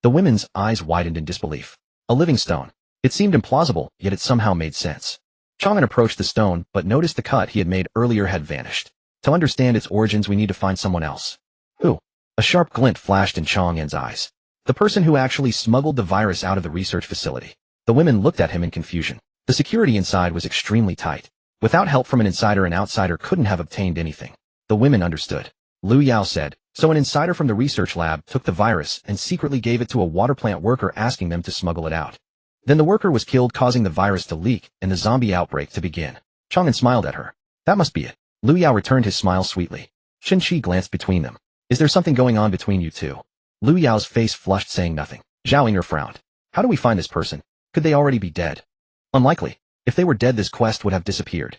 The women's eyes widened in disbelief. A living stone. It seemed implausible, yet it somehow made sense. Chang An approached the stone, but noticed the cut he had made earlier had vanished. To understand its origins, we need to find someone else. Who? A sharp glint flashed in Chang An's eyes. The person who actually smuggled the virus out of the research facility. The women looked at him in confusion. The security inside was extremely tight. Without help from an insider, an outsider couldn't have obtained anything. The women understood. Liu Yao said, so an insider from the research lab took the virus and secretly gave it to a water plant worker, asking them to smuggle it out. Then the worker was killed, causing the virus to leak and the zombie outbreak to begin. Chang An smiled at her. That must be it. Liu Yao returned his smile sweetly. Shen Qi glanced between them. Is there something going on between you two? Liu Yao's face flushed, saying nothing. Zhao Ying'er frowned. How do we find this person? Could they already be dead? Unlikely. If they were dead, this quest would have disappeared.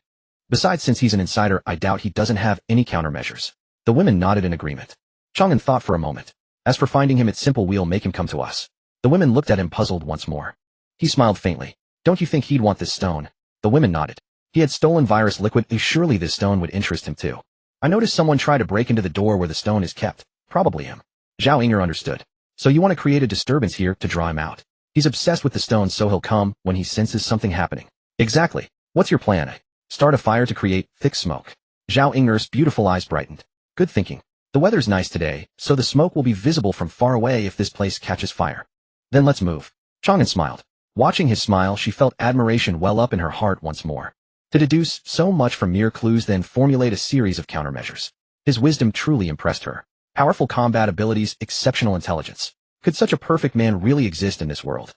Besides, since he's an insider, I doubt he doesn't have any countermeasures. The women nodded in agreement. Chang An thought for a moment. As for finding him, it's simple, we'll make him come to us. The women looked at him, puzzled once more. He smiled faintly. Don't you think he'd want this stone? The women nodded. He had stolen virus liquid, surely this stone would interest him too. I noticed someone try to break into the door where the stone is kept. Probably him. Zhao Ying'er understood. So you want to create a disturbance here to draw him out. He's obsessed with the stone, so he'll come when he senses something happening. Exactly. What's your plan? Start a fire to create thick smoke. Zhao Ying'er's beautiful eyes brightened. Good thinking. The weather's nice today, so the smoke will be visible from far away if this place catches fire. Then let's move. Chang An smiled. Watching his smile, she felt admiration well up in her heart once more. To deduce so much from mere clues, then formulate a series of countermeasures. His wisdom truly impressed her. Powerful combat abilities, exceptional intelligence. Could such a perfect man really exist in this world?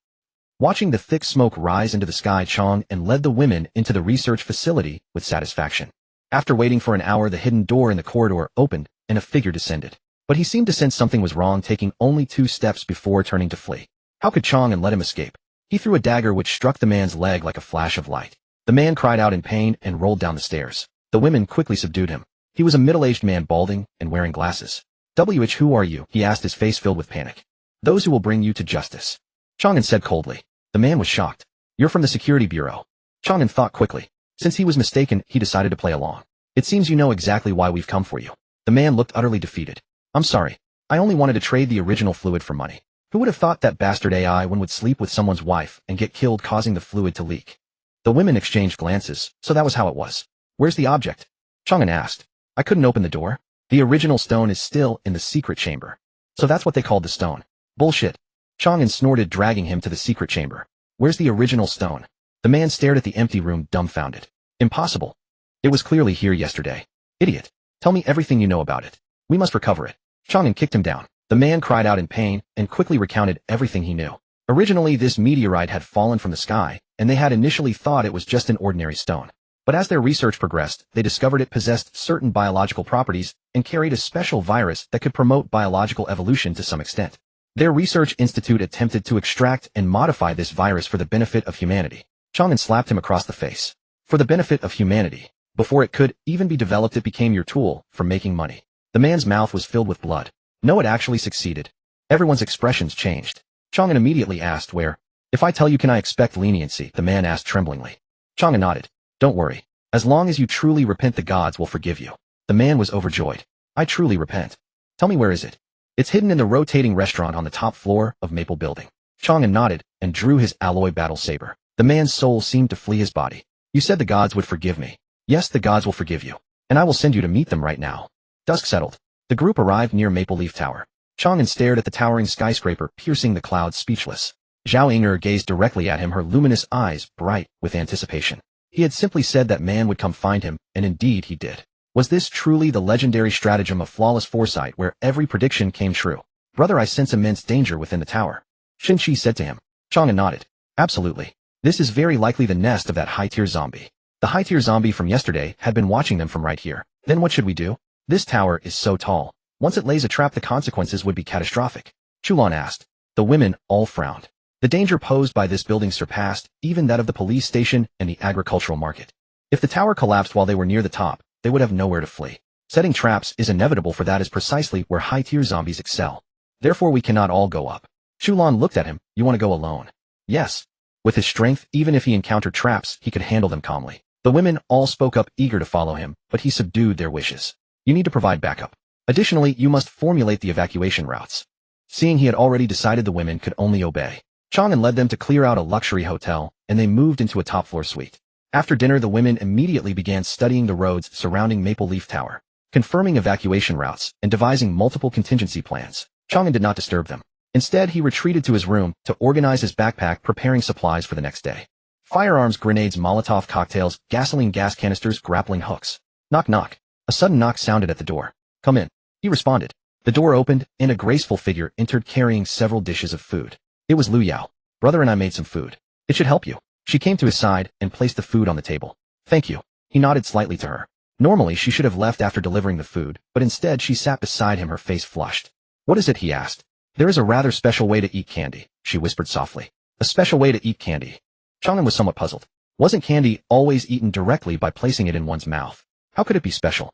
Watching the thick smoke rise into the sky, Chang An led the women into the research facility with satisfaction. After waiting for an hour, the hidden door in the corridor opened, and a figure descended. But he seemed to sense something was wrong, taking only 2 steps before turning to flee. How could Chang An let him escape? He threw a dagger which struck the man's leg like a flash of light. The man cried out in pain and rolled down the stairs. The women quickly subdued him. He was a middle-aged man, balding and wearing glasses. Who are you? He asked, his face filled with panic. Those who will bring you to justice. Chang An said coldly. The man was shocked. You're from the security bureau. Chang An thought quickly. Since he was mistaken, he decided to play along. It seems you know exactly why we've come for you. The man looked utterly defeated. I'm sorry. I only wanted to trade the original fluid for money. Who would have thought that bastard AI would sleep with someone's wife and get killed, causing the fluid to leak? The women exchanged glances, so that was how it was. Where's the object? Chang An asked. I couldn't open the door. The original stone is still in the secret chamber. So that's what they called the stone. Bullshit. Chang An snorted, dragging him to the secret chamber. Where's the original stone? The man stared at the empty room, dumbfounded. Impossible. It was clearly here yesterday. Idiot. Tell me everything you know about it. We must recover it. Chang An kicked him down. The man cried out in pain and quickly recounted everything he knew. Originally, this meteorite had fallen from the sky, and they had initially thought it was just an ordinary stone. But as their research progressed, they discovered it possessed certain biological properties and carried a special virus that could promote biological evolution to some extent. Their research institute attempted to extract and modify this virus for the benefit of humanity. Chang An slapped him across the face. For the benefit of humanity. Before it could even be developed, it became your tool for making money. The man's mouth was filled with blood. No, it actually succeeded. Everyone's expressions changed. Chang An immediately asked, where? If I tell you, can I expect leniency? The man asked tremblingly. Chang An nodded. Don't worry. As long as you truly repent, the gods will forgive you. The man was overjoyed. I truly repent. Tell me, where is it? It's hidden in the rotating restaurant on the top floor of Maple Building. Chang An nodded and drew his alloy battle saber. The man's soul seemed to flee his body. You said the gods would forgive me. Yes, the gods will forgive you. And I will send you to meet them right now. Dusk settled. The group arrived near Maple Leaf Tower. Chang An stared at the towering skyscraper, piercing the clouds, speechless. Zhao Ying'er gazed directly at him, her luminous eyes bright with anticipation. He had simply said that man would come find him, and indeed he did. Was this truly the legendary stratagem of flawless foresight where every prediction came true? Brother, I sense immense danger within the tower. Shen Qi said to him. Chang An nodded. Absolutely. This is very likely the nest of that high-tier zombie. The high-tier zombie from yesterday had been watching them from right here. Then what should we do? This tower is so tall. Once it lays a trap, the consequences would be catastrophic. Chulan asked. The women all frowned. The danger posed by this building surpassed even that of the police station and the agricultural market. If the tower collapsed while they were near the top, they would have nowhere to flee. Setting traps is inevitable, for that is precisely where high-tier zombies excel. Therefore we cannot all go up. Chulan looked at him. You want to go alone? Yes. With his strength, even if he encountered traps, he could handle them calmly. The women all spoke up, eager to follow him, but he subdued their wishes. You need to provide backup. Additionally, you must formulate the evacuation routes. Seeing he had already decided, the women could only obey. Chang An led them to clear out a luxury hotel, and they moved into a top-floor suite. After dinner, the women immediately began studying the roads surrounding Maple Leaf Tower, confirming evacuation routes, and devising multiple contingency plans. Chang An did not disturb them. Instead, he retreated to his room to organize his backpack, preparing supplies for the next day. Firearms, grenades, Molotov cocktails, gasoline gas canisters, grappling hooks. Knock knock. A sudden knock sounded at the door. Come in. He responded. The door opened, and a graceful figure entered carrying several dishes of food. It was Lu Yao. Brother and I made some food. It should help you. She came to his side and placed the food on the table. Thank you. He nodded slightly to her. Normally, she should have left after delivering the food, but instead she sat beside him, her face flushed. What is it? He asked. There is a rather special way to eat candy, she whispered softly. A special way to eat candy. Chang An was somewhat puzzled. Wasn't candy always eaten directly by placing it in one's mouth? How could it be special?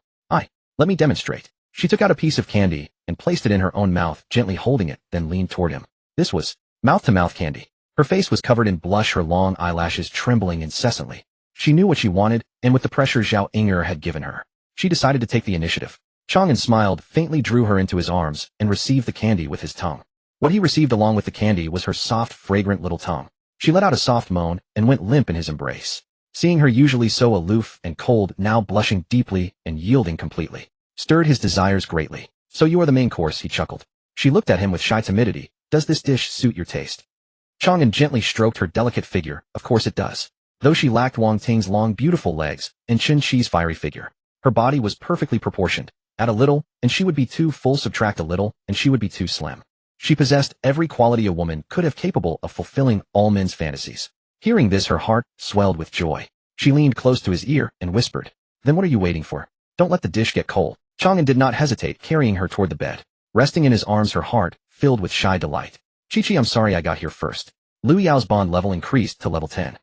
Let me demonstrate. She took out a piece of candy and placed it in her own mouth, gently holding it, then leaned toward him. This was mouth-to-mouth candy. Her face was covered in blush, her long eyelashes trembling incessantly. She knew what she wanted, and with the pressure Zhao Ying'er had given her, she decided to take the initiative. Chang An smiled, faintly drew her into his arms, and received the candy with his tongue. What he received along with the candy was her soft, fragrant little tongue. She let out a soft moan and went limp in his embrace. Seeing her usually so aloof and cold, now blushing deeply and yielding completely, stirred his desires greatly. So you are the main course, he chuckled. She looked at him with shy timidity. Does this dish suit your taste? Chang An gently stroked her delicate figure. Of course it does. Though she lacked Wang Ting's long, beautiful legs and Chen Shi's fiery figure, her body was perfectly proportioned. Add a little, and she would be too full. Subtract a little, and she would be too slim. She possessed every quality a woman could have, capable of fulfilling all men's fantasies. Hearing this, her heart swelled with joy. She leaned close to his ear and whispered, Then what are you waiting for? Don't let the dish get cold. Chang An did not hesitate, carrying her toward the bed. Resting in his arms, her heart filled with shy delight. Chi-Chi, I'm sorry I got here first. Lu Yao's bond level increased to level 10.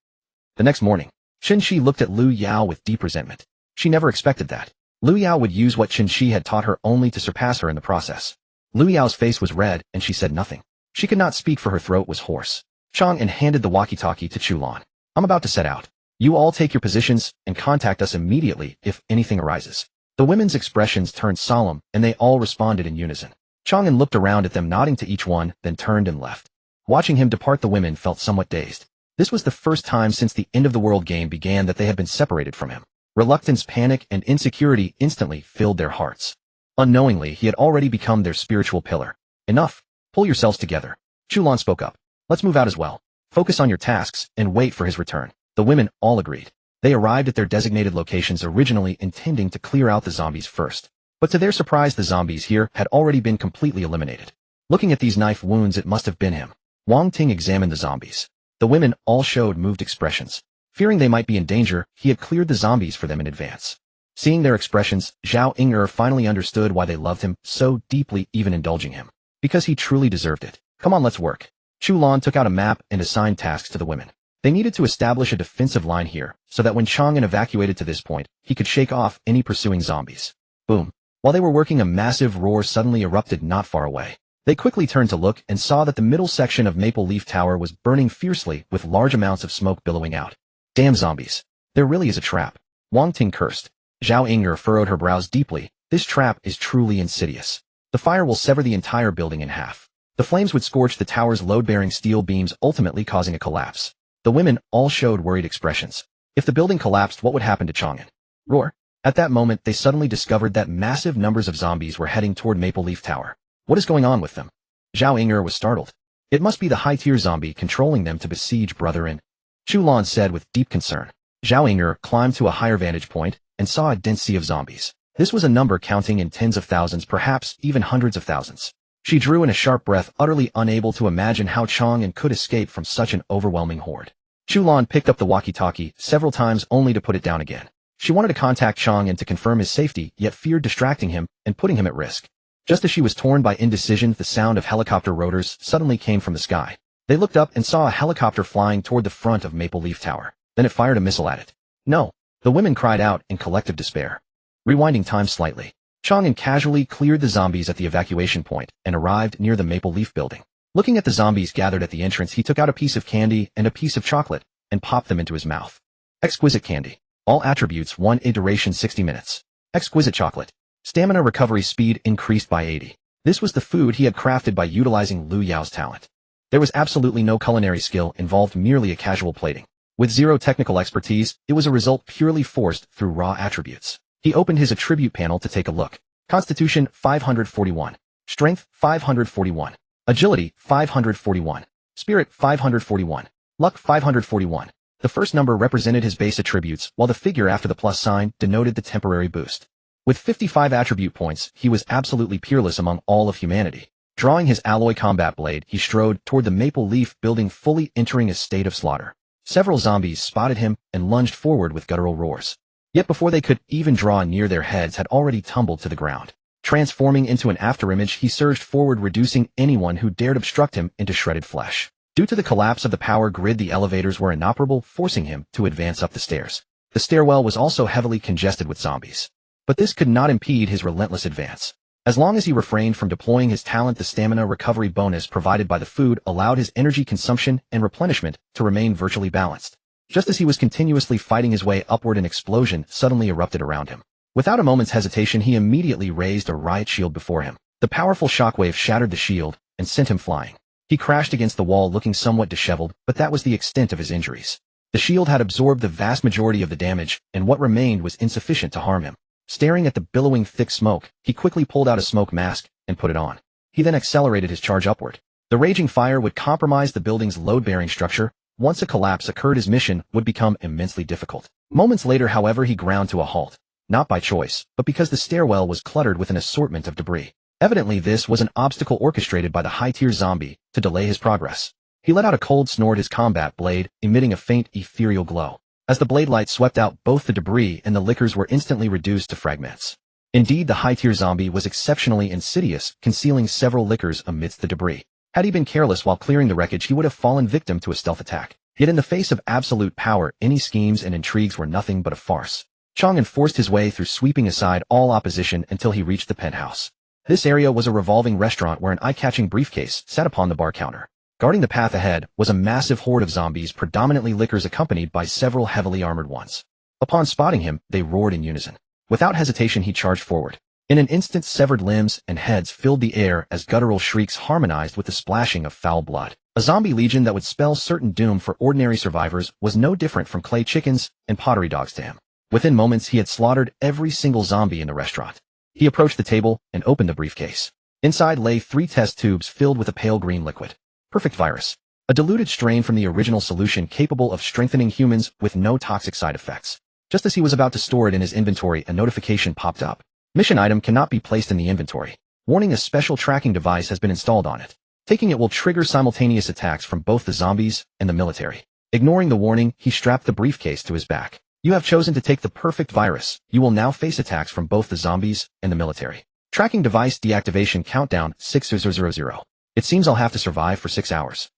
The next morning, Chen Shi looked at Lu Yao with deep resentment. She never expected that Lu Yao would use what Chen Shi had taught her, only to surpass her in the process. Lu Yao's face was red, and she said nothing. She could not speak, for her throat was hoarse. Chang An handed the walkie-talkie to Chulan. I'm about to set out. You all take your positions and contact us immediately if anything arises. The women's expressions turned solemn, and they all responded in unison. Chang An looked around at them, nodding to each one, then turned and left. Watching him depart, the women felt somewhat dazed. This was the first time since the end of the world game began that they had been separated from him. Reluctance, panic, and insecurity instantly filled their hearts. Unknowingly, he had already become their spiritual pillar. Enough. Pull yourselves together. Chulan spoke up. Let's move out as well. Focus on your tasks and wait for his return. The women all agreed. They arrived at their designated locations, originally intending to clear out the zombies first. But to their surprise, the zombies here had already been completely eliminated. Looking at these knife wounds, it must have been him. Wang Ting examined the zombies. The women all showed moved expressions. Fearing they might be in danger, he had cleared the zombies for them in advance. Seeing their expressions, Zhao Ying'er finally understood why they loved him so deeply, even indulging him. Because he truly deserved it. Come on, let's work. Chulan took out a map and assigned tasks to the women. They needed to establish a defensive line here, so that when Chang An evacuated to this point, he could shake off any pursuing zombies. Boom. While they were working, a massive roar suddenly erupted not far away. They quickly turned to look and saw that the middle section of Maple Leaf Tower was burning fiercely, with large amounts of smoke billowing out. Damn zombies. There really is a trap. Wang Ting cursed. Zhao Ying'er furrowed her brows deeply. This trap is truly insidious. The fire will sever the entire building in half. The flames would scorch the tower's load-bearing steel beams, ultimately causing a collapse. The women all showed worried expressions. If the building collapsed, what would happen to Chang An? Roar. At that moment, they suddenly discovered that massive numbers of zombies were heading toward Maple Leaf Tower. What is going on with them? Zhao Ying'er was startled. It must be the high-tier zombie controlling them to besiege Brother In. Chulan said with deep concern. Zhao Ying'er climbed to a higher vantage point and saw a dense sea of zombies. This was a number counting in tens of thousands, perhaps even hundreds of thousands. She drew in a sharp breath, utterly unable to imagine how Chang An could escape from such an overwhelming horde. Chulan picked up the walkie-talkie several times, only to put it down again. She wanted to contact Chang An to confirm his safety, yet feared distracting him and putting him at risk. Just as she was torn by indecision, the sound of helicopter rotors suddenly came from the sky. They looked up and saw a helicopter flying toward the front of Maple Leaf Tower. Then it fired a missile at it. No! The women cried out in collective despair. Rewinding time slightly, Chang An casually cleared the zombies at the evacuation point and arrived near the Maple Leaf building. Looking at the zombies gathered at the entrance, he took out a piece of candy and a piece of chocolate and popped them into his mouth. Exquisite candy. All attributes 1A, duration 60 minutes. Exquisite chocolate. Stamina recovery speed increased by 80. This was the food he had crafted by utilizing Lu Yao's talent. There was absolutely no culinary skill involved, merely a casual plating. With zero technical expertise, it was a result purely forced through raw attributes. He opened his attribute panel to take a look. Constitution 541. Strength 541. Agility 541. Spirit 541. Luck 541. The first number represented his base attributes, while the figure after the plus sign denoted the temporary boost. With 55 attribute points, he was absolutely peerless among all of humanity. Drawing his alloy combat blade, he strode toward the maple leaf building, fully entering a state of slaughter. Several zombies spotted him and lunged forward with guttural roars. Yet before they could even draw near, their heads had already tumbled to the ground. Transforming into an afterimage, he surged forward, reducing anyone who dared obstruct him into shredded flesh. Due to the collapse of the power grid, the elevators were inoperable, forcing him to advance up the stairs. The stairwell was also heavily congested with zombies. But this could not impede his relentless advance. As long as he refrained from deploying his talent, the stamina recovery bonus provided by the food allowed his energy consumption and replenishment to remain virtually balanced. Just as he was continuously fighting his way upward, an explosion suddenly erupted around him. Without a moment's hesitation, he immediately raised a riot shield before him. The powerful shockwave shattered the shield and sent him flying. He crashed against the wall, looking somewhat disheveled, but that was the extent of his injuries. The shield had absorbed the vast majority of the damage, and what remained was insufficient to harm him. Staring at the billowing thick smoke, he quickly pulled out a smoke mask and put it on. He then accelerated his charge upward. The raging fire would compromise the building's load-bearing structure. Once a collapse occurred, his mission would become immensely difficult. Moments later, however, he ground to a halt. Not by choice, but because the stairwell was cluttered with an assortment of debris. Evidently, this was an obstacle orchestrated by the high-tier zombie to delay his progress. He let out a cold snort, his combat blade emitting a faint, ethereal glow. As the blade light swept out, both the debris and the liquors were instantly reduced to fragments. Indeed, the high-tier zombie was exceptionally insidious, concealing several liquors amidst the debris. Had he been careless while clearing the wreckage, he would have fallen victim to a stealth attack. Yet in the face of absolute power, any schemes and intrigues were nothing but a farce. Chang An forced his way through, sweeping aside all opposition until he reached the penthouse. This area was a revolving restaurant where an eye-catching briefcase sat upon the bar counter. Guarding the path ahead was a massive horde of zombies, predominantly lickers, accompanied by several heavily armored ones. Upon spotting him, they roared in unison. Without hesitation, he charged forward. In an instant, severed limbs and heads filled the air as guttural shrieks harmonized with the splashing of foul blood. A zombie legion that would spell certain doom for ordinary survivors was no different from clay chickens and pottery dogs to him. Within moments, he had slaughtered every single zombie in the restaurant. He approached the table and opened the briefcase. Inside lay 3 test tubes filled with a pale green liquid. Perfect virus. A diluted strain from the original solution, capable of strengthening humans with no toxic side effects. Just as he was about to store it in his inventory, a notification popped up. Mission item cannot be placed in the inventory. Warning: a special tracking device has been installed on it. Taking it will trigger simultaneous attacks from both the zombies and the military. Ignoring the warning, he strapped the briefcase to his back. You have chosen to take the perfect virus. You will now face attacks from both the zombies and the military. Tracking device deactivation countdown 6000. It seems I'll have to survive for 6 hours.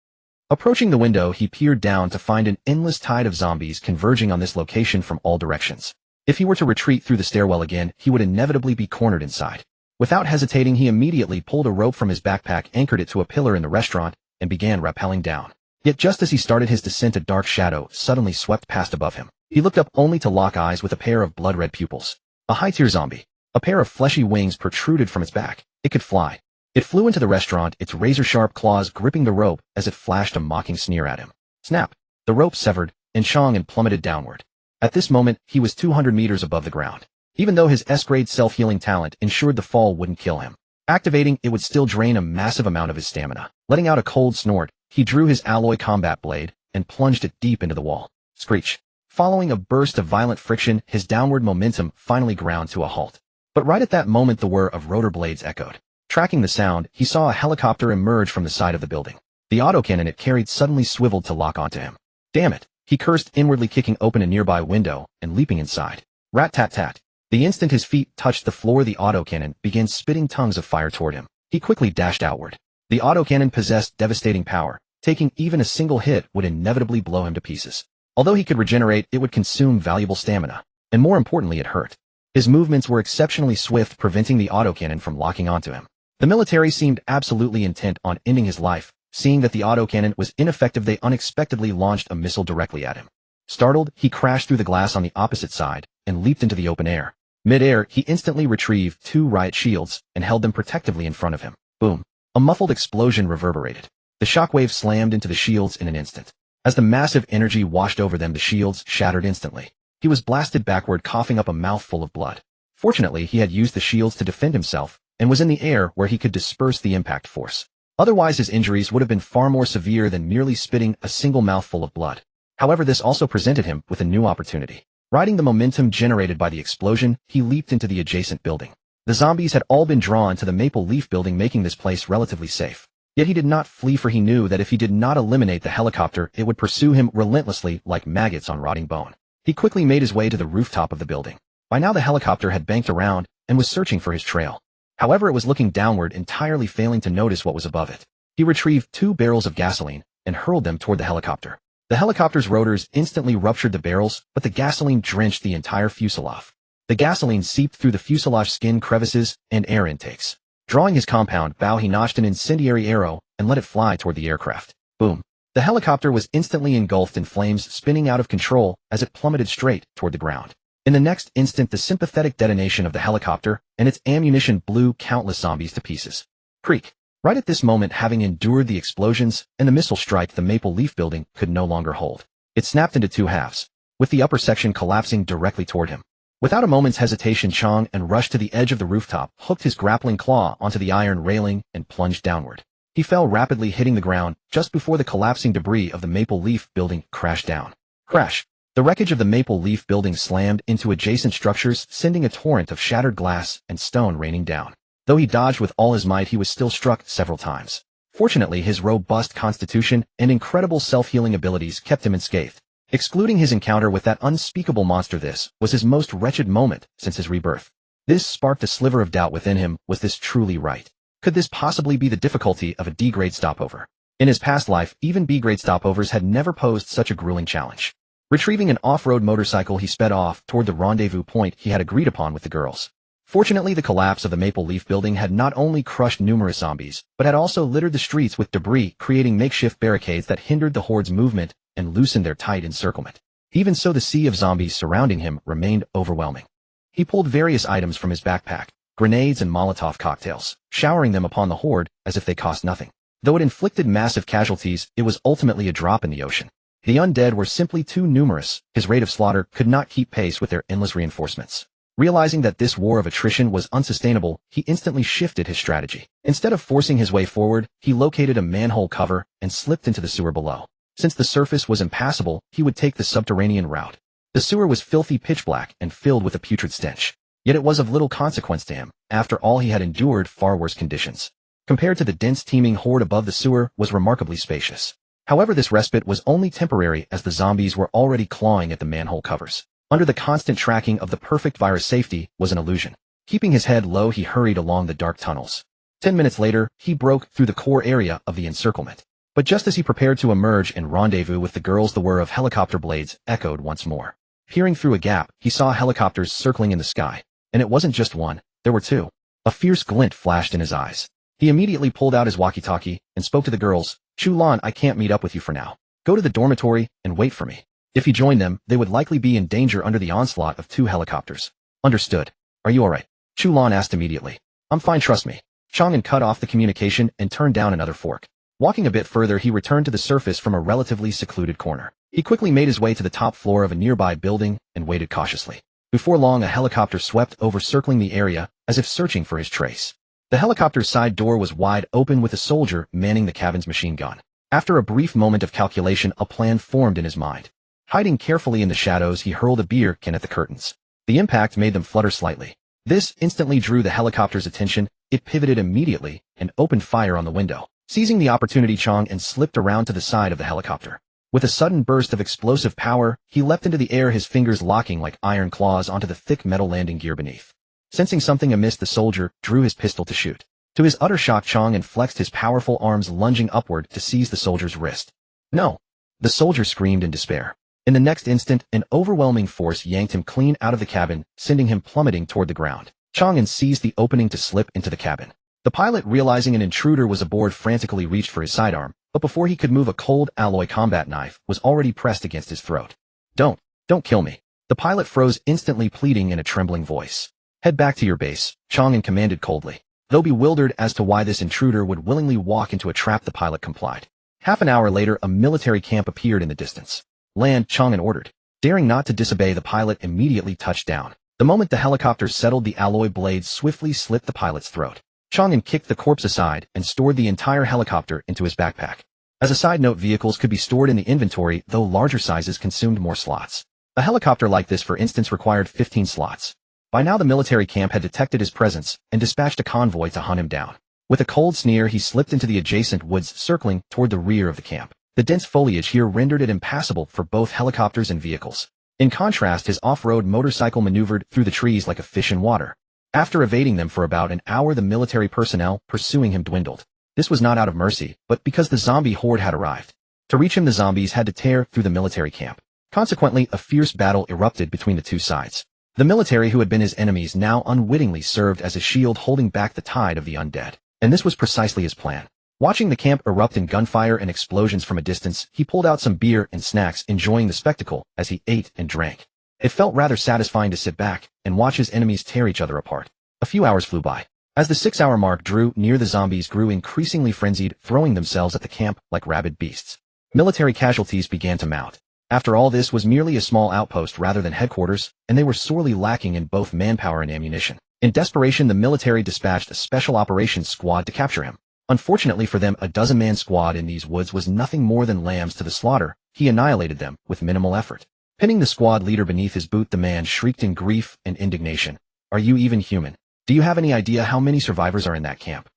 Approaching the window, he peered down to find an endless tide of zombies converging on this location from all directions. If he were to retreat through the stairwell again, he would inevitably be cornered inside. Without hesitating, he immediately pulled a rope from his backpack, anchored it to a pillar in the restaurant, and began rappelling down. Yet just as he started his descent, a dark shadow suddenly swept past above him. He looked up only to lock eyes with a pair of blood-red pupils. A high-tier zombie. A pair of fleshy wings protruded from its back. It could fly. It flew into the restaurant, its razor-sharp claws gripping the rope as it flashed a mocking sneer at him. Snap! The rope severed, and Chang An plummeted downward. At this moment, he was 200 meters above the ground. Even though his S-grade self-healing talent ensured the fall wouldn't kill him, activating it would still drain a massive amount of his stamina. Letting out a cold snort, he drew his alloy combat blade and plunged it deep into the wall. Screech! Following a burst of violent friction, his downward momentum finally ground to a halt. But right at that moment, the whir of rotor blades echoed. Tracking the sound, he saw a helicopter emerge from the side of the building. The autocannon it carried suddenly swiveled to lock onto him. Damn it! He cursed, inwardly kicking open a nearby window and leaping inside. Rat-tat-tat. The instant his feet touched the floor, the autocannon began spitting tongues of fire toward him. He quickly dashed outward. The autocannon possessed devastating power. Taking even a single hit would inevitably blow him to pieces. Although he could regenerate, it would consume valuable stamina. And more importantly, it hurt. His movements were exceptionally swift, preventing the autocannon from locking onto him. The military seemed absolutely intent on ending his life. Seeing that the autocannon was ineffective, they unexpectedly launched a missile directly at him. Startled, he crashed through the glass on the opposite side and leaped into the open air. Mid-air, he instantly retrieved 2 riot shields and held them protectively in front of him. Boom! A muffled explosion reverberated. The shockwave slammed into the shields in an instant. As the massive energy washed over them, the shields shattered instantly. He was blasted backward, coughing up a mouthful of blood. Fortunately, he had used the shields to defend himself and was in the air where he could disperse the impact force. Otherwise, his injuries would have been far more severe than merely spitting a single mouthful of blood. However, this also presented him with a new opportunity. Riding the momentum generated by the explosion, he leaped into the adjacent building. The zombies had all been drawn to the Maple Leaf building, making this place relatively safe. Yet he did not flee, for he knew that if he did not eliminate the helicopter, it would pursue him relentlessly like maggots on rotting bone. He quickly made his way to the rooftop of the building. By now the helicopter had banked around and was searching for his trail. However, it was looking downward, entirely failing to notice what was above it. He retrieved 2 barrels of gasoline and hurled them toward the helicopter. The helicopter's rotors instantly ruptured the barrels, but the gasoline drenched the entire fuselage. The gasoline seeped through the fuselage skin crevices and air intakes. Drawing his compound bow, he notched an incendiary arrow and let it fly toward the aircraft. Boom! The helicopter was instantly engulfed in flames, spinning out of control as it plummeted straight toward the ground. In the next instant, the sympathetic detonation of the helicopter and its ammunition blew countless zombies to pieces. Creak! Right at this moment, having endured the explosions and the missile strike, the Maple Leaf building could no longer hold. It snapped into 2 halves, with the upper section collapsing directly toward him. Without a moment's hesitation, Chang An rushed to the edge of the rooftop, hooked his grappling claw onto the iron railing, and plunged downward. He fell rapidly, hitting the ground just before the collapsing debris of the Maple Leaf building crashed down. Crash! The wreckage of the Maple Leaf building slammed into adjacent structures, sending a torrent of shattered glass and stone raining down. Though he dodged with all his might, he was still struck several times. Fortunately, his robust constitution and incredible self-healing abilities kept him unscathed. Excluding his encounter with that unspeakable monster, this was his most wretched moment since his rebirth. This sparked a sliver of doubt within him. Was this truly right? Could this possibly be the difficulty of a D-grade stopover? In his past life, even B-grade stopovers had never posed such a grueling challenge. Retrieving an off-road motorcycle, he sped off toward the rendezvous point he had agreed upon with the girls. Fortunately, the collapse of the Maple Leaf building had not only crushed numerous zombies, but had also littered the streets with debris, creating makeshift barricades that hindered the horde's movement and loosened their tight encirclement. Even so, the sea of zombies surrounding him remained overwhelming. He pulled various items from his backpack, grenades and Molotov cocktails, showering them upon the horde as if they cost nothing. Though it inflicted massive casualties, it was ultimately a drop in the ocean. The undead were simply too numerous. His rate of slaughter could not keep pace with their endless reinforcements. Realizing that this war of attrition was unsustainable, he instantly shifted his strategy. Instead of forcing his way forward, he located a manhole cover and slipped into the sewer below. Since the surface was impassable, he would take the subterranean route. The sewer was filthy pitch black and filled with a putrid stench. Yet it was of little consequence to him. After all, he had endured far worse conditions. Compared to the dense teeming horde above, the sewer was remarkably spacious. However, this respite was only temporary, as the zombies were already clawing at the manhole covers. Under the constant tracking of the perfect virus, safety was an illusion. Keeping his head low, he hurried along the dark tunnels. 10 minutes later, he broke through the core area of the encirclement. But just as he prepared to emerge and rendezvous with the girls, the whir of helicopter blades echoed once more. Peering through a gap, he saw helicopters circling in the sky. And it wasn't just one, there were 2. A fierce glint flashed in his eyes. He immediately pulled out his walkie-talkie and spoke to the girls. Chu Lan, I can't meet up with you for now. Go to the dormitory and wait for me. If he joined them, they would likely be in danger under the onslaught of 2 helicopters. Understood. Are you alright? Chu Lan asked immediately. I'm fine, trust me. Chang An cut off the communication and turned down another fork. Walking a bit further, he returned to the surface from a relatively secluded corner. He quickly made his way to the top floor of a nearby building and waited cautiously. Before long, a helicopter swept over, circling the area as if searching for his trace. The helicopter's side door was wide open, with a soldier manning the cabin's machine gun. After a brief moment of calculation, a plan formed in his mind. Hiding carefully in the shadows, he hurled a beer can at the curtains. The impact made them flutter slightly. This instantly drew the helicopter's attention. It pivoted immediately and opened fire on the window. Seizing the opportunity, Chang An slipped around to the side of the helicopter. With a sudden burst of explosive power, he leapt into the air, his fingers locking like iron claws onto the thick metal landing gear beneath. Sensing something amiss, the soldier drew his pistol to shoot. To his utter shock, Chang An flexed his powerful arms, lunging upward to seize the soldier's wrist. No! The soldier screamed in despair. In the next instant, an overwhelming force yanked him clean out of the cabin, sending him plummeting toward the ground. Chang An seized the opening to slip into the cabin. The pilot, realizing an intruder was aboard, frantically reached for his sidearm, but before he could move, a cold alloy combat knife was already pressed against his throat. Don't kill me. The pilot froze, instantly pleading in a trembling voice. Head back to your base, Chang An commanded coldly. Though bewildered as to why this intruder would willingly walk into a trap, the pilot complied. Half an hour later, a military camp appeared in the distance. Land, Chang An ordered. Daring not to disobey, the pilot immediately touched down. The moment the helicopter settled, the alloy blades swiftly slit the pilot's throat. Chang An kicked the corpse aside and stored the entire helicopter into his backpack. As a side note, vehicles could be stored in the inventory, though larger sizes consumed more slots. A helicopter like this, for instance, required 15 slots. By now the military camp had detected his presence and dispatched a convoy to hunt him down. With a cold sneer, he slipped into the adjacent woods, circling toward the rear of the camp. The dense foliage here rendered it impassable for both helicopters and vehicles. In contrast, his off-road motorcycle maneuvered through the trees like a fish in water. After evading them for about an hour, the military personnel pursuing him dwindled. This was not out of mercy, but because the zombie horde had arrived. To reach him, the zombies had to tear through the military camp. Consequently, a fierce battle erupted between the two sides. The military, who had been his enemies, now unwittingly served as a shield holding back the tide of the undead. And this was precisely his plan. Watching the camp erupt in gunfire and explosions from a distance, he pulled out some beer and snacks, enjoying the spectacle as he ate and drank. It felt rather satisfying to sit back and watch his enemies tear each other apart. A few hours flew by. As the 6-hour mark drew near, the zombies grew increasingly frenzied, throwing themselves at the camp like rabid beasts. Military casualties began to mount. After all, this was merely a small outpost rather than headquarters, and they were sorely lacking in both manpower and ammunition. In desperation, the military dispatched a special operations squad to capture him. Unfortunately for them, a dozen-man squad in these woods was nothing more than lambs to the slaughter. He annihilated them with minimal effort. Pinning the squad leader beneath his boot, the man shrieked in grief and indignation. "Are you even human? Do you have any idea how many survivors are in that camp?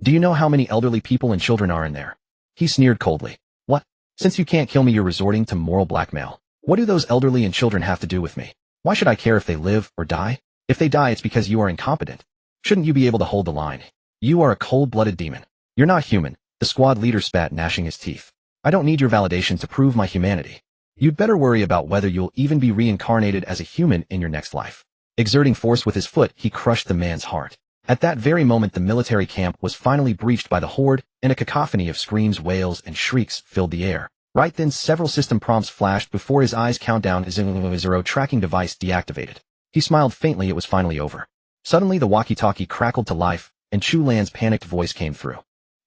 Do you know how many elderly people and children are in there?" He sneered coldly. "What? Since you can't kill me, you're resorting to moral blackmail. What do those elderly and children have to do with me? Why should I care if they live or die? If they die, it's because you are incompetent. Shouldn't you be able to hold the line? You are a cold-blooded demon. You're not human," the squad leader spat, gnashing his teeth. "I don't need your validation to prove my humanity. You'd better worry about whether you'll even be reincarnated as a human in your next life." Exerting force with his foot, he crushed the man's heart. At that very moment, the military camp was finally breached by the horde, and a cacophony of screams, wails, and shrieks filled the air. Right then, several system prompts flashed before his eyes. Countdown 0 tracking device deactivated. He smiled faintly. It was finally over. Suddenly, the walkie-talkie crackled to life, and Chu Lan's panicked voice came through.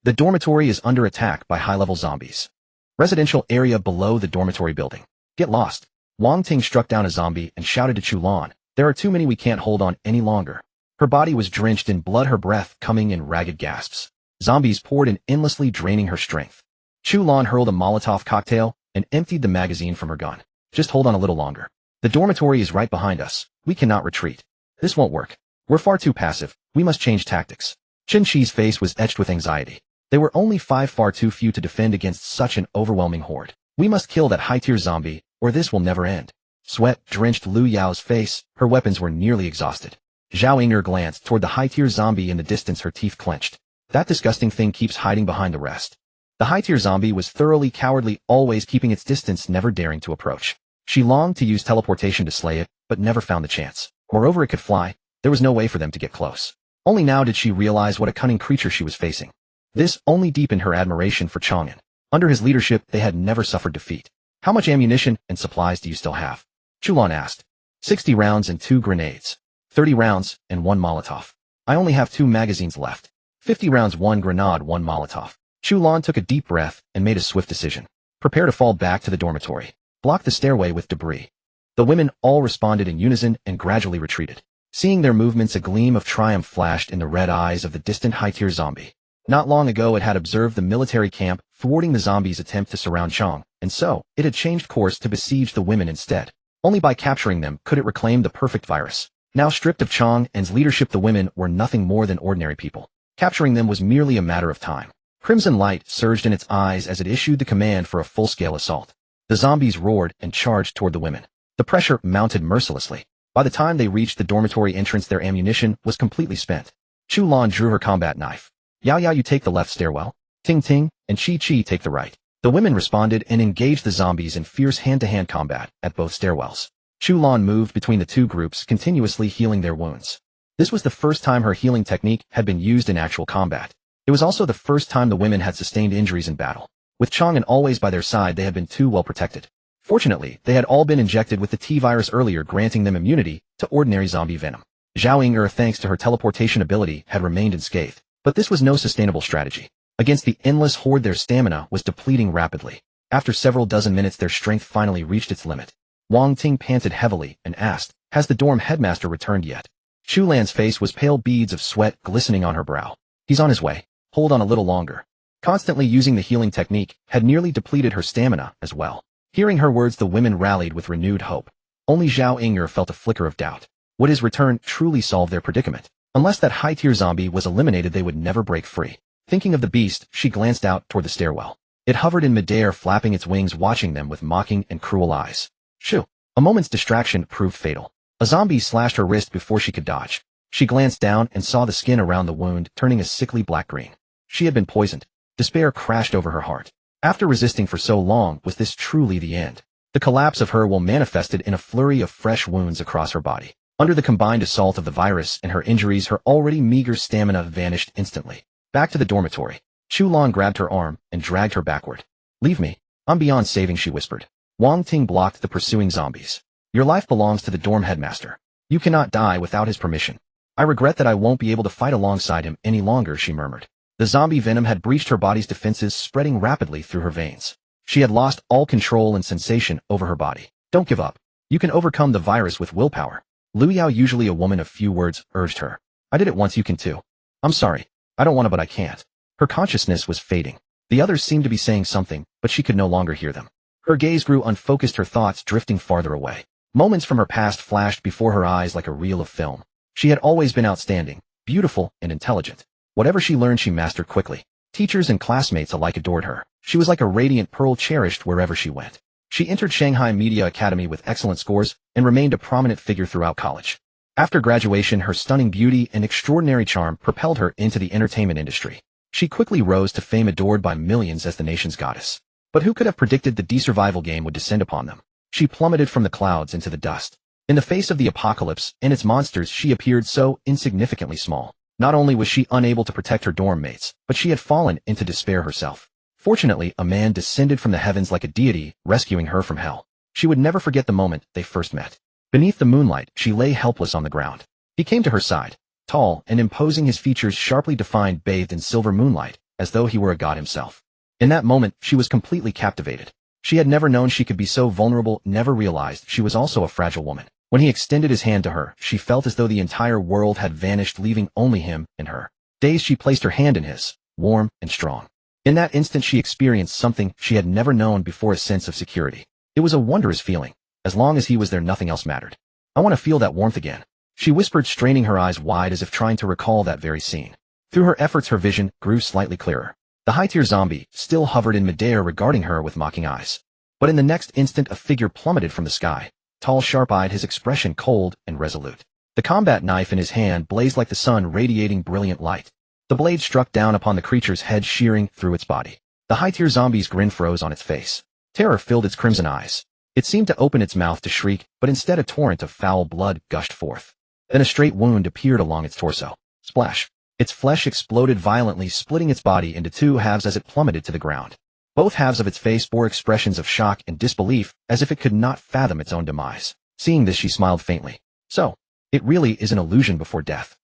"The dormitory is under attack by high-level zombies. Residential area below the dormitory building. Get lost." Wang Ting struck down a zombie and shouted to Chu Lan, "There are too many. We can't hold on any longer." Her body was drenched in blood, her breath coming in ragged gasps. Zombies poured in, endlessly draining her strength. Chu Lan hurled a Molotov cocktail and emptied the magazine from her gun. "Just hold on a little longer. The dormitory is right behind us. We cannot retreat. This won't work. We're far too passive. We must change tactics." Chen Chi's face was etched with anxiety. They were only 5, far too few to defend against such an overwhelming horde. "We must kill that high-tier zombie, or this will never end." Sweat drenched Lu Yao's face. Her weapons were nearly exhausted. Zhao Ying'er glanced toward the high-tier zombie in the distance, her teeth clenched. "That disgusting thing keeps hiding behind the rest." The high-tier zombie was thoroughly cowardly, always keeping its distance, never daring to approach. She longed to use teleportation to slay it, but never found the chance. Moreover, it could fly. There was no way for them to get close. Only now did she realize what a cunning creature she was facing. This only deepened her admiration for Chang An. Under his leadership, they had never suffered defeat. "How much ammunition and supplies do you still have?" Chu Lan asked. 60 rounds and 2 grenades. 30 rounds and 1 Molotov. I only have 2 magazines left. 50 rounds, 1 grenade, 1 Molotov. Chu Lan took a deep breath and made a swift decision. Prepare to fall back to the dormitory. Block the stairway with debris. The women all responded in unison and gradually retreated. Seeing their movements, a gleam of triumph flashed in the red eyes of the distant high-tier zombie. Not long ago, it had observed the military camp thwarting the zombies' attempt to surround Chang, and so, it had changed course to besiege the women instead. Only by capturing them could it reclaim the perfect virus. Now stripped of Chang An's leadership, the women were nothing more than ordinary people. Capturing them was merely a matter of time. Crimson light surged in its eyes as it issued the command for a full-scale assault. The zombies roared and charged toward the women. The pressure mounted mercilessly. By the time they reached the dormitory entrance, their ammunition was completely spent. Chu Lan drew her combat knife. "Yao Yao, you take the left stairwell. Ting Ting and Chi Chi take the right." The women responded and engaged the zombies in fierce hand-to-hand combat at both stairwells. Chu Lan moved between the two groups, continuously healing their wounds. This was the first time her healing technique had been used in actual combat. It was also the first time the women had sustained injuries in battle. With Chang An always by their side, they had been too well protected. Fortunately, they had all been injected with the T-virus earlier, granting them immunity to ordinary zombie venom. Zhao Ying'er, thanks to her teleportation ability, had remained unscathed. But this was no sustainable strategy. Against the endless horde their stamina was depleting rapidly. After several dozen minutes their strength finally reached its limit. Wang Ting panted heavily and asked, "Has the dorm headmaster returned yet?" Shu Lan's face was pale, beads of sweat glistening on her brow. "He's on his way. Hold on a little longer." Constantly using the healing technique had nearly depleted her stamina as well. Hearing her words the women rallied with renewed hope. Only Zhao Ying'er felt a flicker of doubt. Would his return truly solve their predicament? Unless that high-tier zombie was eliminated they would never break free. Thinking of the beast, she glanced out toward the stairwell. It hovered in midair, flapping its wings, watching them with mocking and cruel eyes. Shoo! A moment's distraction proved fatal. A zombie slashed her wrist before she could dodge. She glanced down and saw the skin around the wound turning a sickly black-green. She had been poisoned. Despair crashed over her heart. After resisting for so long, was this truly the end? The collapse of her will manifested in a flurry of fresh wounds across her body. Under the combined assault of the virus and her injuries, her already meager stamina vanished instantly. Back to the dormitory. Chu Lan grabbed her arm and dragged her backward. "Leave me. I'm beyond saving," she whispered. Wang Ting blocked the pursuing zombies. "Your life belongs to the dorm headmaster. You cannot die without his permission." "I regret that I won't be able to fight alongside him any longer," she murmured. The zombie venom had breached her body's defenses, spreading rapidly through her veins. She had lost all control and sensation over her body. "Don't give up. You can overcome the virus with willpower." Lu Yao, usually a woman of few words, urged her. "I did it once, you can too." "I'm sorry. I don't want to, but I can't." Her consciousness was fading. The others seemed to be saying something, but she could no longer hear them. Her gaze grew unfocused, her thoughts drifting farther away. Moments from her past flashed before her eyes like a reel of film. She had always been outstanding, beautiful, and intelligent. Whatever she learned she mastered quickly. Teachers and classmates alike adored her. She was like a radiant pearl, cherished wherever she went. She entered Shanghai Media Academy with excellent scores and remained a prominent figure throughout college. After graduation, her stunning beauty and extraordinary charm propelled her into the entertainment industry. She quickly rose to fame, adored by millions as the nation's goddess. But who could have predicted the de-survival game would descend upon them? She plummeted from the clouds into the dust. In the face of the apocalypse and its monsters, she appeared so insignificantly small. Not only was she unable to protect her dorm mates, but she had fallen into despair herself. Fortunately, a man descended from the heavens like a deity, rescuing her from hell. She would never forget the moment they first met. Beneath the moonlight, she lay helpless on the ground. He came to her side, tall and imposing, his features sharply defined, bathed in silver moonlight, as though he were a god himself. In that moment, she was completely captivated. She had never known she could be so vulnerable, never realized she was also a fragile woman. When he extended his hand to her, she felt as though the entire world had vanished, leaving only him and her. Dazed, she placed her hand in his, warm and strong. In that instant she experienced something she had never known before, a sense of security. It was a wondrous feeling. As long as he was there, nothing else mattered. "I want to feel that warmth again," she whispered, straining her eyes wide as if trying to recall that very scene. Through her efforts, her vision grew slightly clearer. The high-tier zombie still hovered in midair, regarding her with mocking eyes. But in the next instant, a figure plummeted from the sky. Tall, sharp-eyed, his expression cold and resolute. The combat knife in his hand blazed like the sun, radiating brilliant light. The blade struck down upon the creature's head, shearing through its body. The high-tier zombie's grin froze on its face. Terror filled its crimson eyes. It seemed to open its mouth to shriek, but instead a torrent of foul blood gushed forth. Then a straight wound appeared along its torso. Splash! Its flesh exploded violently, splitting its body into two halves as it plummeted to the ground. Both halves of its face bore expressions of shock and disbelief, as if it could not fathom its own demise. Seeing this, she smiled faintly. "So, it really is an illusion before death."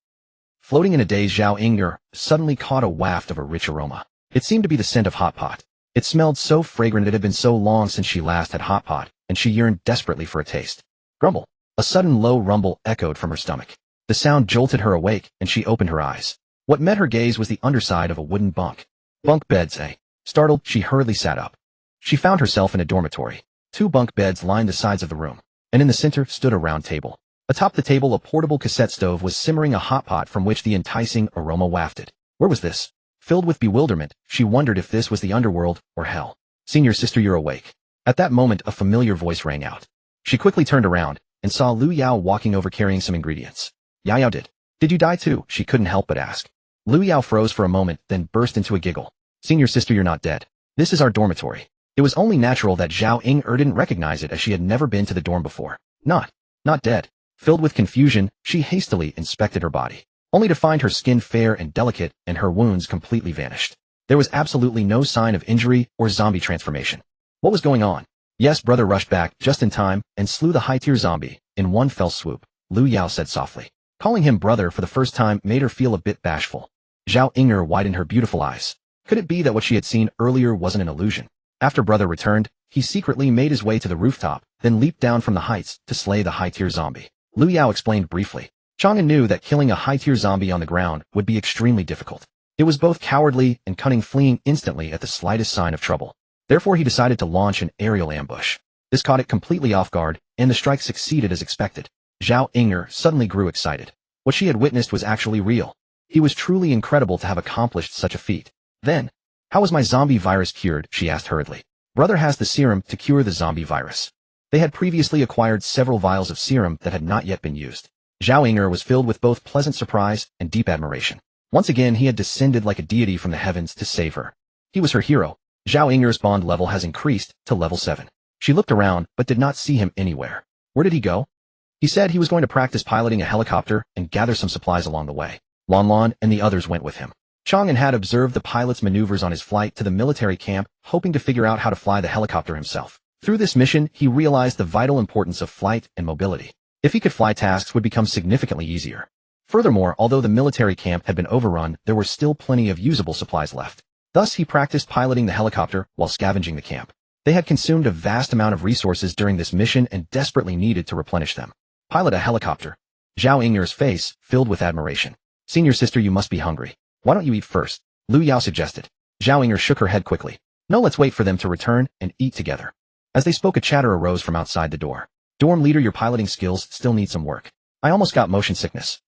Floating in a daze, Zhao Ying'er suddenly caught a waft of a rich aroma. It seemed to be the scent of hot pot. It smelled so fragrant. It had been so long since she last had hot pot, and she yearned desperately for a taste. Grumble. A sudden low rumble echoed from her stomach. The sound jolted her awake, and she opened her eyes. What met her gaze was the underside of a wooden bunk. "Bunk beds, eh?" Startled, she hurriedly sat up. She found herself in a dormitory. 2 bunk beds lined the sides of the room, and in the center stood a round table. Atop the table, a portable cassette stove was simmering a hot pot from which the enticing aroma wafted. Where was this? Filled with bewilderment, she wondered if this was the underworld or hell. "Senior sister, you're awake." At that moment, a familiar voice rang out. She quickly turned around and saw Lu Yao walking over carrying some ingredients. "Yao did. Did you die too?" she couldn't help but ask. Lu Yao froze for a moment, then burst into a giggle. "Senior sister, you're not dead. This is our dormitory." It was only natural that Zhao Ying'er didn't recognize it, as she had never been to the dorm before. Not dead. Filled with confusion, she hastily inspected her body, only to find her skin fair and delicate and her wounds completely vanished. There was absolutely no sign of injury or zombie transformation. What was going on? "Yes, brother rushed back just in time and slew the high-tier zombie in one fell swoop," Lu Yao said softly. Calling him brother for the first time made her feel a bit bashful. Zhao Ying'er widened her beautiful eyes. Could it be that what she had seen earlier wasn't an illusion? After brother returned, he secretly made his way to the rooftop, then leaped down from the heights to slay the high-tier zombie. Liu Yao explained briefly. Chang An knew that killing a high-tier zombie on the ground would be extremely difficult. It was both cowardly and cunning, fleeing instantly at the slightest sign of trouble. Therefore he decided to launch an aerial ambush. This caught it completely off guard, and the strike succeeded as expected. Zhao Ying'er suddenly grew excited. What she had witnessed was actually real. He was truly incredible to have accomplished such a feat. Then, how was my zombie virus cured? She asked hurriedly. Brother has the serum to cure the zombie virus. They had previously acquired several vials of serum that had not yet been used. Zhao Ying'er was filled with both pleasant surprise and deep admiration. Once again he had descended like a deity from the heavens to save her. He was her hero. Zhao Ying'er's bond level has increased to level 7. She looked around but did not see him anywhere. Where did he go? He said he was going to practice piloting a helicopter and gather some supplies along the way. Lan Lan and the others went with him. Chang An had observed the pilot's maneuvers on his flight to the military camp, hoping to figure out how to fly the helicopter himself. Through this mission, he realized the vital importance of flight and mobility. If he could fly, tasks would become significantly easier. Furthermore, although the military camp had been overrun, there were still plenty of usable supplies left. Thus, he practiced piloting the helicopter while scavenging the camp. They had consumed a vast amount of resources during this mission and desperately needed to replenish them. Pilot a helicopter. Zhao Ying'er's face filled with admiration. Senior sister, you must be hungry. Why don't you eat first? Liu Yao suggested. Zhao Ying'er shook her head quickly. No, let's wait for them to return and eat together. As they spoke, a chatter arose from outside the door. Dorm leader, your piloting skills still need some work. I almost got motion sickness.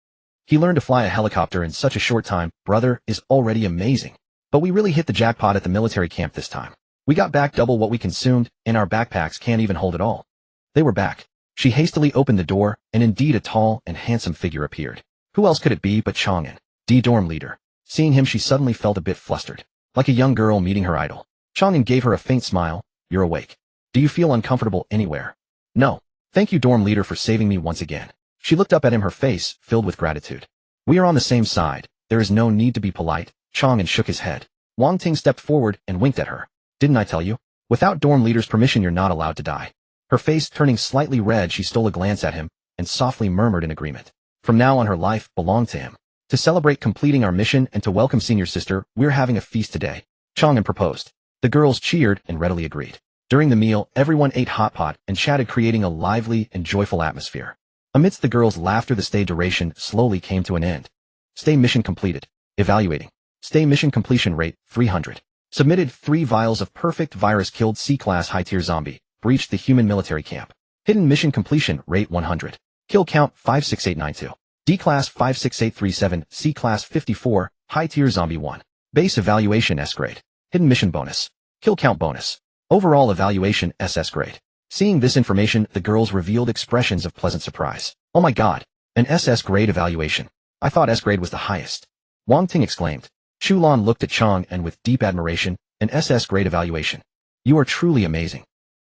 He learned to fly a helicopter in such a short time. Brother is already amazing. But we really hit the jackpot at the military camp this time. We got back double what we consumed, and our backpacks can't even hold it all. They were back. She hastily opened the door, and indeed a tall and handsome figure appeared. Who else could it be but Chang An, the dorm leader? Seeing him, she suddenly felt a bit flustered, like a young girl meeting her idol. Chang An gave her a faint smile. You're awake. Do you feel uncomfortable anywhere? No. Thank you, dorm leader, for saving me once again. She looked up at him, her face filled with gratitude. We are on the same side. There is no need to be polite. Chang An shook his head. Wang Ting stepped forward and winked at her. Didn't I tell you? Without dorm leader's permission, you're not allowed to die. Her face turning slightly red, she stole a glance at him and softly murmured in agreement. From now on, her life belonged to him. To celebrate completing our mission and to welcome senior sister, we're having a feast today. Chang An proposed. The girls cheered and readily agreed. During the meal, everyone ate hot pot and chatted, creating a lively and joyful atmosphere. Amidst the girls' laughter, the stay duration slowly came to an end. Stay mission completed. Evaluating. Stay mission completion rate, 300. Submitted 3 vials of perfect virus, killed C-class high-tier zombie, breached the human military camp. Hidden mission completion rate, 100. Kill count, 56892. D-class 56837, C-class 54, high-tier zombie 1. Base evaluation S grade. Hidden mission bonus. Kill count bonus. Overall evaluation SS grade. Seeing this information, the girls revealed expressions of pleasant surprise. Oh my god, an SS grade evaluation. I thought S grade was the highest. Wang Ting exclaimed. Chu Lan looked at Chang An with deep admiration. An SS grade evaluation. You are truly amazing.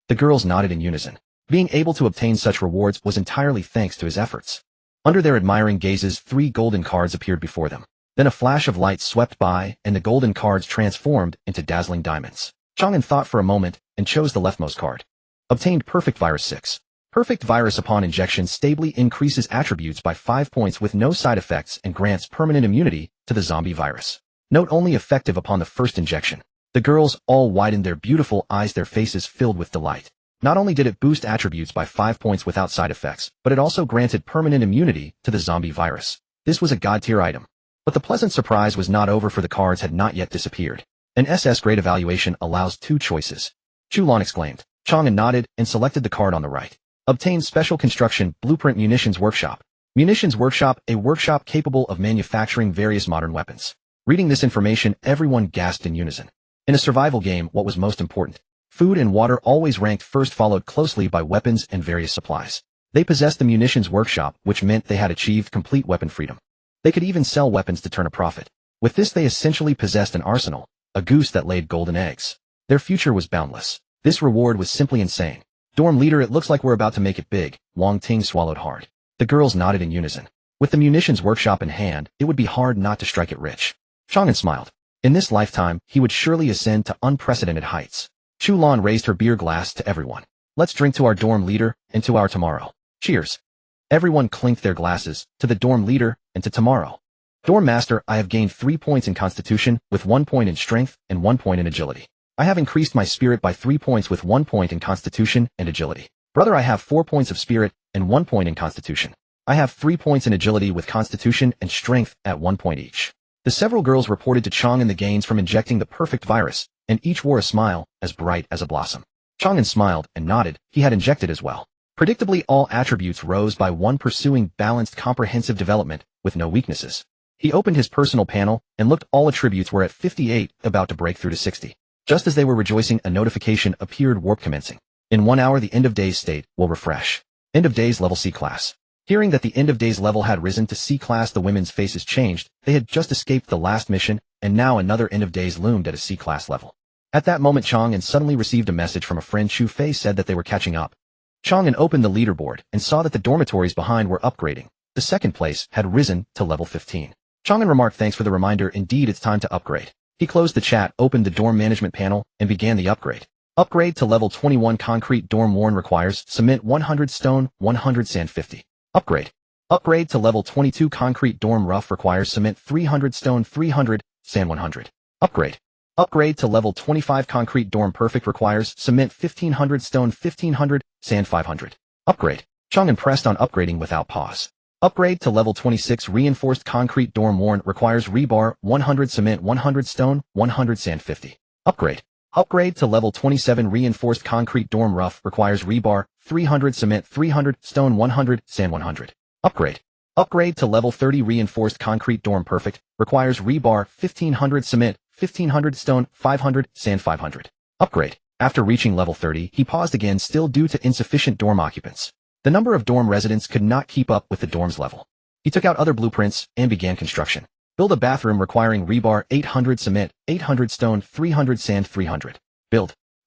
The girls nodded in unison. Being able to obtain such rewards was entirely thanks to his efforts. Under their admiring gazes, 3 golden cards appeared before them. Then a flash of light swept by, and the golden cards transformed into dazzling diamonds. Chang An thought for a moment and chose the leftmost card. Obtained Perfect Virus 6. Perfect Virus upon injection stably increases attributes by 5 points with no side effects and grants permanent immunity to the zombie virus. Note: only effective upon the first injection. The girls all widened their beautiful eyes, their faces filled with delight. Not only did it boost attributes by 5 points without side effects, but it also granted permanent immunity to the zombie virus. This was a god-tier item. But the pleasant surprise was not over, for the cards had not yet disappeared. An SS grade evaluation allows 2 choices. Chu Lan exclaimed. Chang An nodded and selected the card on the right. Obtained Special Construction Blueprint Munitions Workshop. Munitions Workshop, a workshop capable of manufacturing various modern weapons. Reading this information, everyone gasped in unison. In a survival game, what was most important? Food and water always ranked first, followed closely by weapons and various supplies. They possessed the Munitions Workshop, which meant they had achieved complete weapon freedom. They could even sell weapons to turn a profit. With this, they essentially possessed an arsenal, a goose that laid golden eggs. Their future was boundless. This reward was simply insane. Dorm leader, it looks like we're about to make it big. Wang Ting swallowed hard. The girls nodded in unison. With the Munitions Workshop in hand, it would be hard not to strike it rich. Chang An smiled. In this lifetime, he would surely ascend to unprecedented heights. Chu Lan raised her beer glass to everyone. Let's drink to our dorm leader and to our tomorrow. Cheers. Everyone clinked their glasses, to the dorm leader and to tomorrow. Dorm Master, I have gained 3 points in Constitution, with 1 point in Strength, and 1 point in Agility. I have increased my Spirit by 3 points with 1 point in Constitution and Agility. Brother, I have 4 points of Spirit, and 1 point in Constitution. I have 3 points in Agility with Constitution and Strength at 1 point each. The several girls reported to Chang An the gains from injecting the perfect virus, and each wore a smile, as bright as a blossom. Chang An smiled and nodded, he had injected as well. Predictably, all attributes rose by 1, pursuing balanced comprehensive development, with no weaknesses. He opened his personal panel, and looked all attributes were at 58, about to break through to 60. Just as they were rejoicing, a notification appeared: warp commencing. In 1 hour the end of days state will refresh. End of days level C class. Hearing that the end of days level had risen to C class, the women's faces changed. They had just escaped the last mission, and now another end of days loomed at a C class level. At that moment Chang An suddenly received a message from a friend. Chu Fei said that they were catching up. Chang An opened the leaderboard, and saw that the dormitories behind were upgrading. The second place had risen to level 15. Chang An remarked, thanks for the reminder, indeed it's time to upgrade. He closed the chat, opened the dorm management panel, and began the upgrade. Upgrade to level 21 concrete dorm worn requires cement 100 stone, 100 sand 50. Upgrade. Upgrade to level 22 concrete dorm rough requires cement 300 stone 300, sand 100. Upgrade. Upgrade to level 25 concrete dorm perfect requires cement 1500 stone 1500, sand 500. Upgrade. Chang An pressed on upgrading without pause. Upgrade to level 26 reinforced concrete dorm worn requires rebar 100 cement 100 stone 100 sand 50. Upgrade. Upgrade to level 27 reinforced concrete dorm rough requires rebar 300 cement 300 stone 100 sand 100. Upgrade. Upgrade to level 30 reinforced concrete dorm perfect requires rebar 1500 cement 1500 stone 500 sand 500. Upgrade. After reaching level 30, he paused again, still due to insufficient dorm occupants. The number of dorm residents could not keep up with the dorm's level. He took out other blueprints and began construction. Build a bathroom requiring rebar 800 cement, 800 stone, 300 sand 300.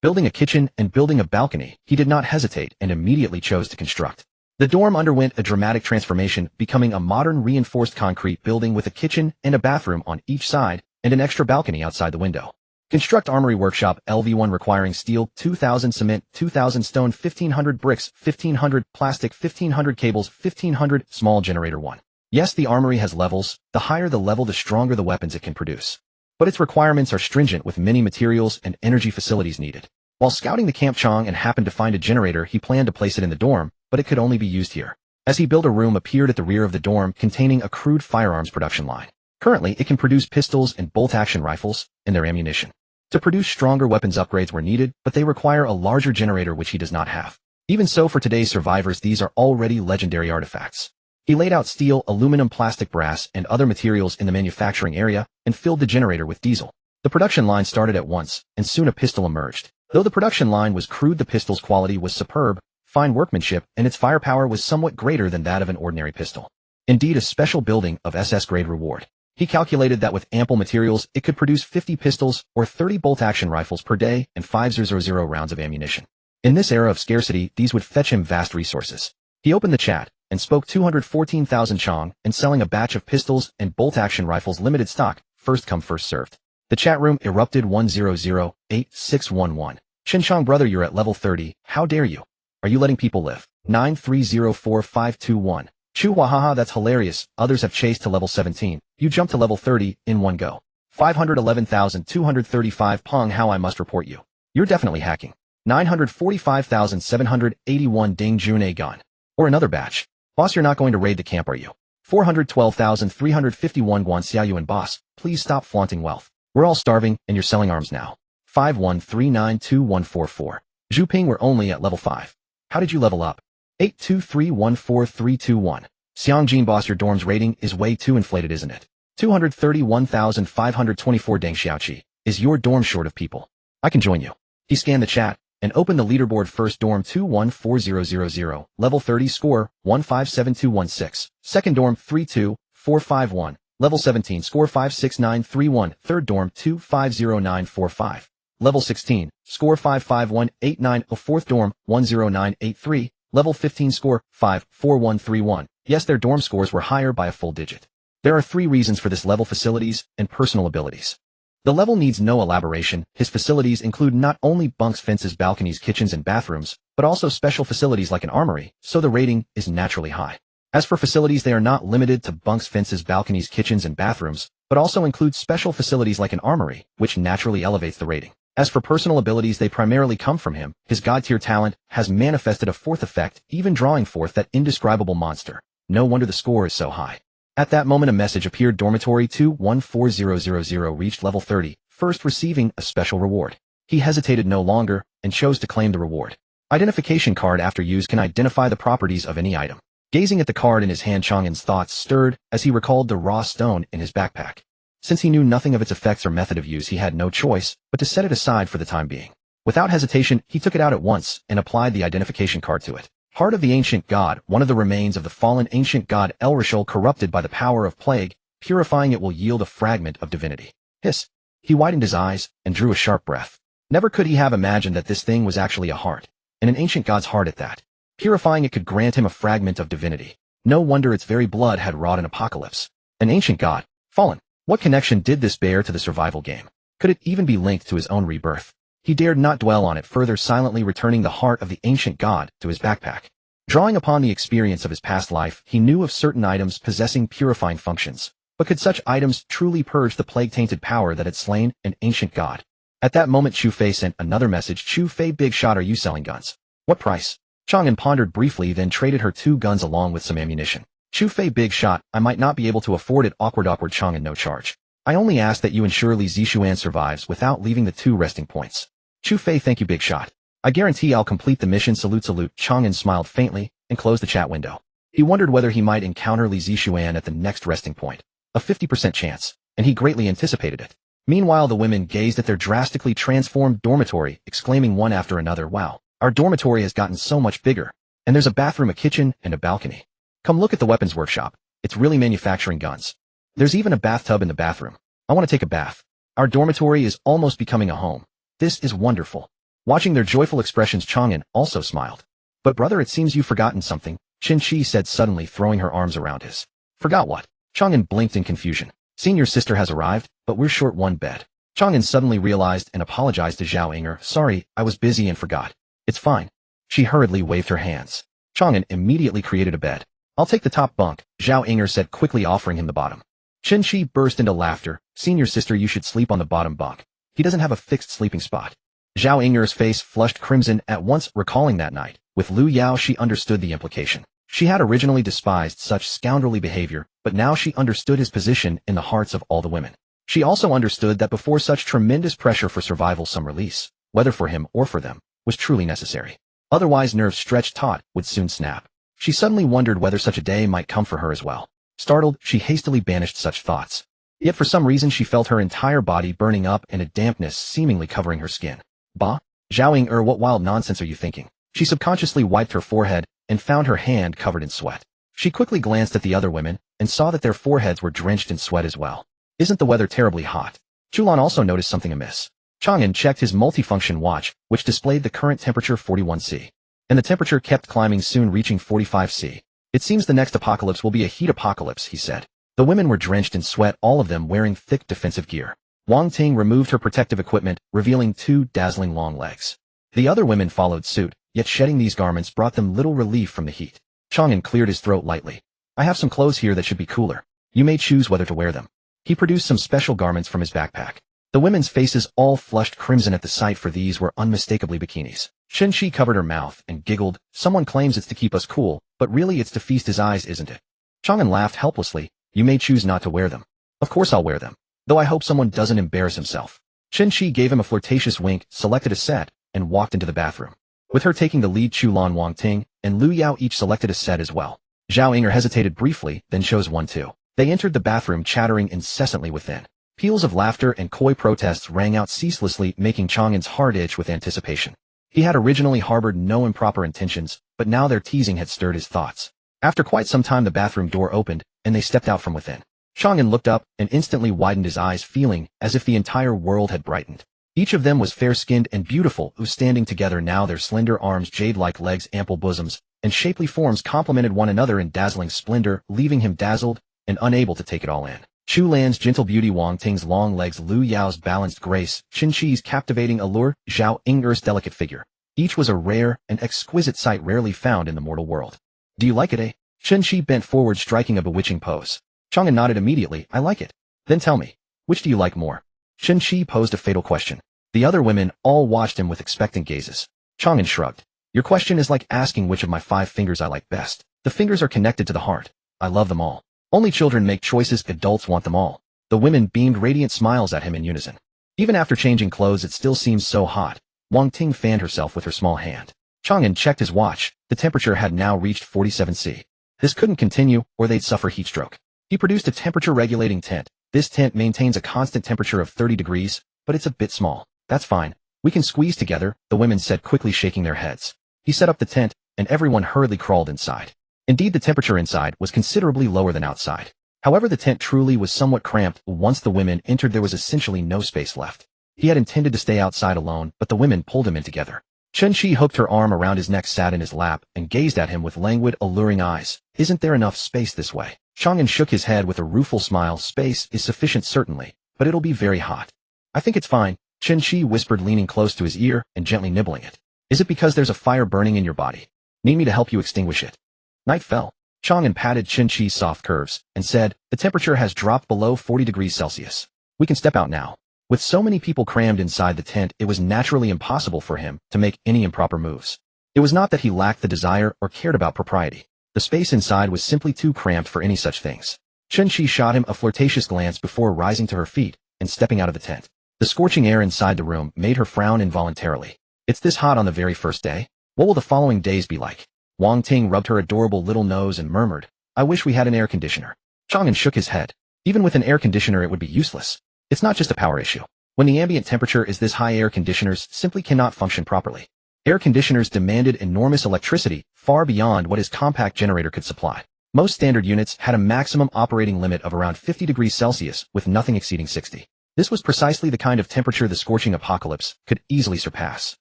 Building a kitchen and building a balcony, he did not hesitate and immediately chose to construct. The dorm underwent a dramatic transformation, becoming a modern reinforced concrete building with a kitchen and a bathroom on each side and an extra balcony outside the window. Construct armory workshop LV1 requiring steel 2000 cement, 2000 stone, 1500 bricks, 1500 plastic, 1500 cables, 1500 small generator 1. Yes, the armory has levels. The higher the level, the stronger the weapons it can produce. But its requirements are stringent, with many materials and energy facilities needed. While scouting the camp, Chang An happened to find a generator. He planned to place it in the dorm, but it could only be used here. As he built, a room appeared at the rear of the dorm containing a crude firearms production line. Currently, it can produce pistols and bolt-action rifles and their ammunition. To produce stronger weapons, upgrades were needed, but they require a larger generator, which he does not have. Even so, for today's survivors, these are already legendary artifacts. He laid out steel, aluminum, plastic, brass, and other materials in the manufacturing area and filled the generator with diesel. The production line started at once, and soon a pistol emerged. Though the production line was crude, the pistol's quality was superb, fine workmanship, and its firepower was somewhat greater than that of an ordinary pistol. Indeed, a special building of SS-grade reward. He calculated that with ample materials, it could produce 50 pistols or 30 bolt-action rifles per day and 500 rounds of ammunition. In this era of scarcity, these would fetch him vast resources. He opened the chat and spoke 214,000 Chang and selling a batch of pistols and bolt-action rifles, limited stock, first come first served. The chat room erupted. 1008611. Shin Chang, brother, you're at level 30. How dare you? Are you letting people live? 9304521. Chu, wahaha, that's hilarious. Others have chased to level 17. You jumped to level 30 in one go. 511,235 Pong, how I must report you. You're definitely hacking. 945,781 Ding June Gon. Or another batch. Boss, you're not going to raid the camp, are you? 412,351 Guan Xiaoyuan. Boss, please stop flaunting wealth. We're all starving, and you're selling arms now. 51392144. Zhu Ping, we're only at level 5. How did you level up? 8231431. Xiangjin, boss, your dorm's rating is way too inflated, isn't it? 231,524 Deng Xiaoqi. Is your dorm short of people? I can join you. He scanned the chat and opened the leaderboard. First dorm 214000, level 30, score 157216. Second dorm 32451, level 17, score 56931. Third dorm 250945, level 16, score 55189. Fourth dorm 10983, level 15, score 54131. Yes, their dorm scores were higher by a full digit. There are 3 reasons for this level: facilities and personal abilities. The level needs no elaboration. His facilities include not only bunks, fences, balconies, kitchens, and bathrooms, but also special facilities like an armory, so the rating is naturally high. As for facilities, they are not limited to bunks, fences, balconies, kitchens, and bathrooms, but also include special facilities like an armory, which naturally elevates the rating. As for personal abilities, they primarily come from him. His god-tier talent has manifested a fourth effect, even drawing forth that indescribable monster. No wonder the score is so high. At that moment, a message appeared. Dormitory 214000 reached level 30, first receiving a special reward. He hesitated no longer and chose to claim the reward. Identification card after use can identify the properties of any item. Gazing at the card in his hand, Chang An's thoughts stirred as he recalled the raw stone in his backpack. Since he knew nothing of its effects or method of use, he had no choice but to set it aside for the time being. Without hesitation, he took it out at once and applied the identification card to it. Heart of the Ancient God, one of the remains of the fallen ancient god Elrishol, corrupted by the power of plague. Purifying it will yield a fragment of divinity. Hiss. He widened his eyes and drew a sharp breath. Never could he have imagined that this thing was actually a heart, and an ancient god's heart at that. Purifying it could grant him a fragment of divinity. No wonder its very blood had wrought an apocalypse. An ancient god, fallen. What connection did this bear to the survival game? Could it even be linked to his own rebirth? He dared not dwell on it further, silently returning the heart of the ancient god to his backpack. Drawing upon the experience of his past life, he knew of certain items possessing purifying functions. But could such items truly purge the plague-tainted power that had slain an ancient god? At that moment, Chu Fei sent another message. Chu Fei, big shot, are you selling guns? What price? Chang An pondered briefly, then traded her 2 guns along with some ammunition. Chu Fei, big shot, I might not be able to afford it. Awkward Chang An, no charge. I only ask that you ensure Li Zixuan survives without leaving the 2 resting points. Chu Fei, thank you, big shot. I guarantee I'll complete the mission. Salute. Chang An smiled faintly and closed the chat window. He wondered whether he might encounter Li Zixuan at the next resting point. A 50% chance, and he greatly anticipated it. Meanwhile, the women gazed at their drastically transformed dormitory, exclaiming one after another, wow, our dormitory has gotten so much bigger. And there's a bathroom, a kitchen, and a balcony. Come look at the weapons workshop. It's really manufacturing guns. There's even a bathtub in the bathroom. I want to take a bath. Our dormitory is almost becoming a home. This is wonderful. Watching their joyful expressions, Chang An also smiled. But brother, it seems you've forgotten something, Qin Shi said suddenly, throwing her arms around his. Forgot what? Chang An blinked in confusion. Senior sister has arrived, but we're short one bed. Chang An suddenly realized and apologized to Zhao Inger. Sorry, I was busy and forgot. It's fine. She hurriedly waved her hands. Chang An immediately created a bed. I'll take the top bunk, Zhao Inger said, quickly offering him the bottom. Qin Shi burst into laughter. Senior sister, you should sleep on the bottom bunk. He doesn't have a fixed sleeping spot. Zhao Inger's face flushed crimson at once, recalling that night. With Lu Yao, she understood the implication. She had originally despised such scoundrelly behavior, but now she understood his position in the hearts of all the women. She also understood that before such tremendous pressure for survival, some release, whether for him or for them, was truly necessary. Otherwise, nerves stretched taut would soon snap. She suddenly wondered whether such a day might come for her as well. Startled, she hastily banished such thoughts. Yet for some reason she felt her entire body burning up and a dampness seemingly covering her skin. Bah? Zhao Inger, what wild nonsense are you thinking? She subconsciously wiped her forehead and found her hand covered in sweat. She quickly glanced at the other women and saw that their foreheads were drenched in sweat as well. Isn't the weather terribly hot? Chulan also noticed something amiss. Chang An checked his multifunction watch, which displayed the current temperature 41 C. And the temperature kept climbing, soon reaching 45 C. It seems the next apocalypse will be a heat apocalypse, he said. The women were drenched in sweat, all of them wearing thick defensive gear. Wang Ting removed her protective equipment, revealing 2 dazzling long legs. The other women followed suit, yet shedding these garments brought them little relief from the heat. Chang An cleared his throat lightly. I have some clothes here that should be cooler. You may choose whether to wear them. He produced some special garments from his backpack. The women's faces all flushed crimson at the sight, for these were unmistakably bikinis. Qin Shi covered her mouth and giggled. Someone claims it's to keep us cool, but really it's to feast his eyes, isn't it? Chang An laughed helplessly. You may choose not to wear them. Of course I'll wear them. Though I hope someone doesn't embarrass himself. Qin Shi gave him a flirtatious wink, selected a set, and walked into the bathroom. With her taking the lead, Chulan, Wang Ting, and Lu Yao each selected a set as well. Zhao Inger hesitated briefly, then chose one too. They entered the bathroom, chattering incessantly within. Peals of laughter and coy protests rang out ceaselessly, making Chang An's heart itch with anticipation. He had originally harbored no improper intentions, but now their teasing had stirred his thoughts. After quite some time, the bathroom door opened, and they stepped out from within. Chang An looked up and instantly widened his eyes, feeling as if the entire world had brightened. Each of them was fair-skinned and beautiful, standing together now, their slender arms, jade-like legs, ample bosoms, and shapely forms complemented one another in dazzling splendor, leaving him dazzled and unable to take it all in. Chu Lan's gentle beauty, Wang Ting's long legs, Lu Yao's balanced grace, Qin Shi's captivating allure, Zhao Inger's delicate figure. Each was a rare and exquisite sight rarely found in the mortal world. Do you like it, eh? Chen Shi bent forward, striking a bewitching pose. Chang An nodded immediately. I like it. Then tell me, which do you like more? Chen Shi posed a fatal question. The other women all watched him with expectant gazes. Chang An shrugged. Your question is like asking which of my 5 fingers I like best. The fingers are connected to the heart. I love them all. Only children make choices, adults want them all. The women beamed radiant smiles at him in unison. Even after changing clothes, it still seems so hot. Wang Ting fanned herself with her small hand. Chang An checked his watch. The temperature had now reached 47°C. This couldn't continue, or they'd suffer heat stroke. He produced a temperature-regulating tent. This tent maintains a constant temperature of 30 degrees, but it's a bit small. That's fine. We can squeeze together, the women said, quickly shaking their heads. He set up the tent, and everyone hurriedly crawled inside. Indeed, the temperature inside was considerably lower than outside. However, the tent truly was somewhat cramped. Once the women entered, there was essentially no space left. He had intended to stay outside alone, but the women pulled him in together. Chen Shi hooked her arm around his neck, sat in his lap, and gazed at him with languid, alluring eyes. Isn't there enough space this way? Chang An shook his head with a rueful smile. Space is sufficient certainly, but it'll be very hot. I think it's fine, Chen Shi whispered, leaning close to his ear and gently nibbling it. Is it because there's a fire burning in your body? Need me to help you extinguish it? Night fell. Chang An patted Chen Shi's soft curves and said, the temperature has dropped below 40 degrees Celsius. We can step out now. With so many people crammed inside the tent, it was naturally impossible for him to make any improper moves. It was not that he lacked the desire or cared about propriety. The space inside was simply too cramped for any such things. Chen Shi shot him a flirtatious glance before rising to her feet and stepping out of the tent. The scorching air inside the room made her frown involuntarily. It's this hot on the very first day? What will the following days be like? Wang Ting rubbed her adorable little nose and murmured, I wish we had an air conditioner. Chang An shook his head. Even with an air conditioner, it would be useless. It's not just a power issue. When the ambient temperature is this high, air conditioners simply cannot function properly. Air conditioners demanded enormous electricity, far beyond what his compact generator could supply. Most standard units had a maximum operating limit of around 50 degrees Celsius, with nothing exceeding 60. This was precisely the kind of temperature the scorching apocalypse could easily surpass.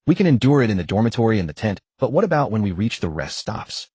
We can endure it in the dormitory and the tent, but what about when we reach the rest stops?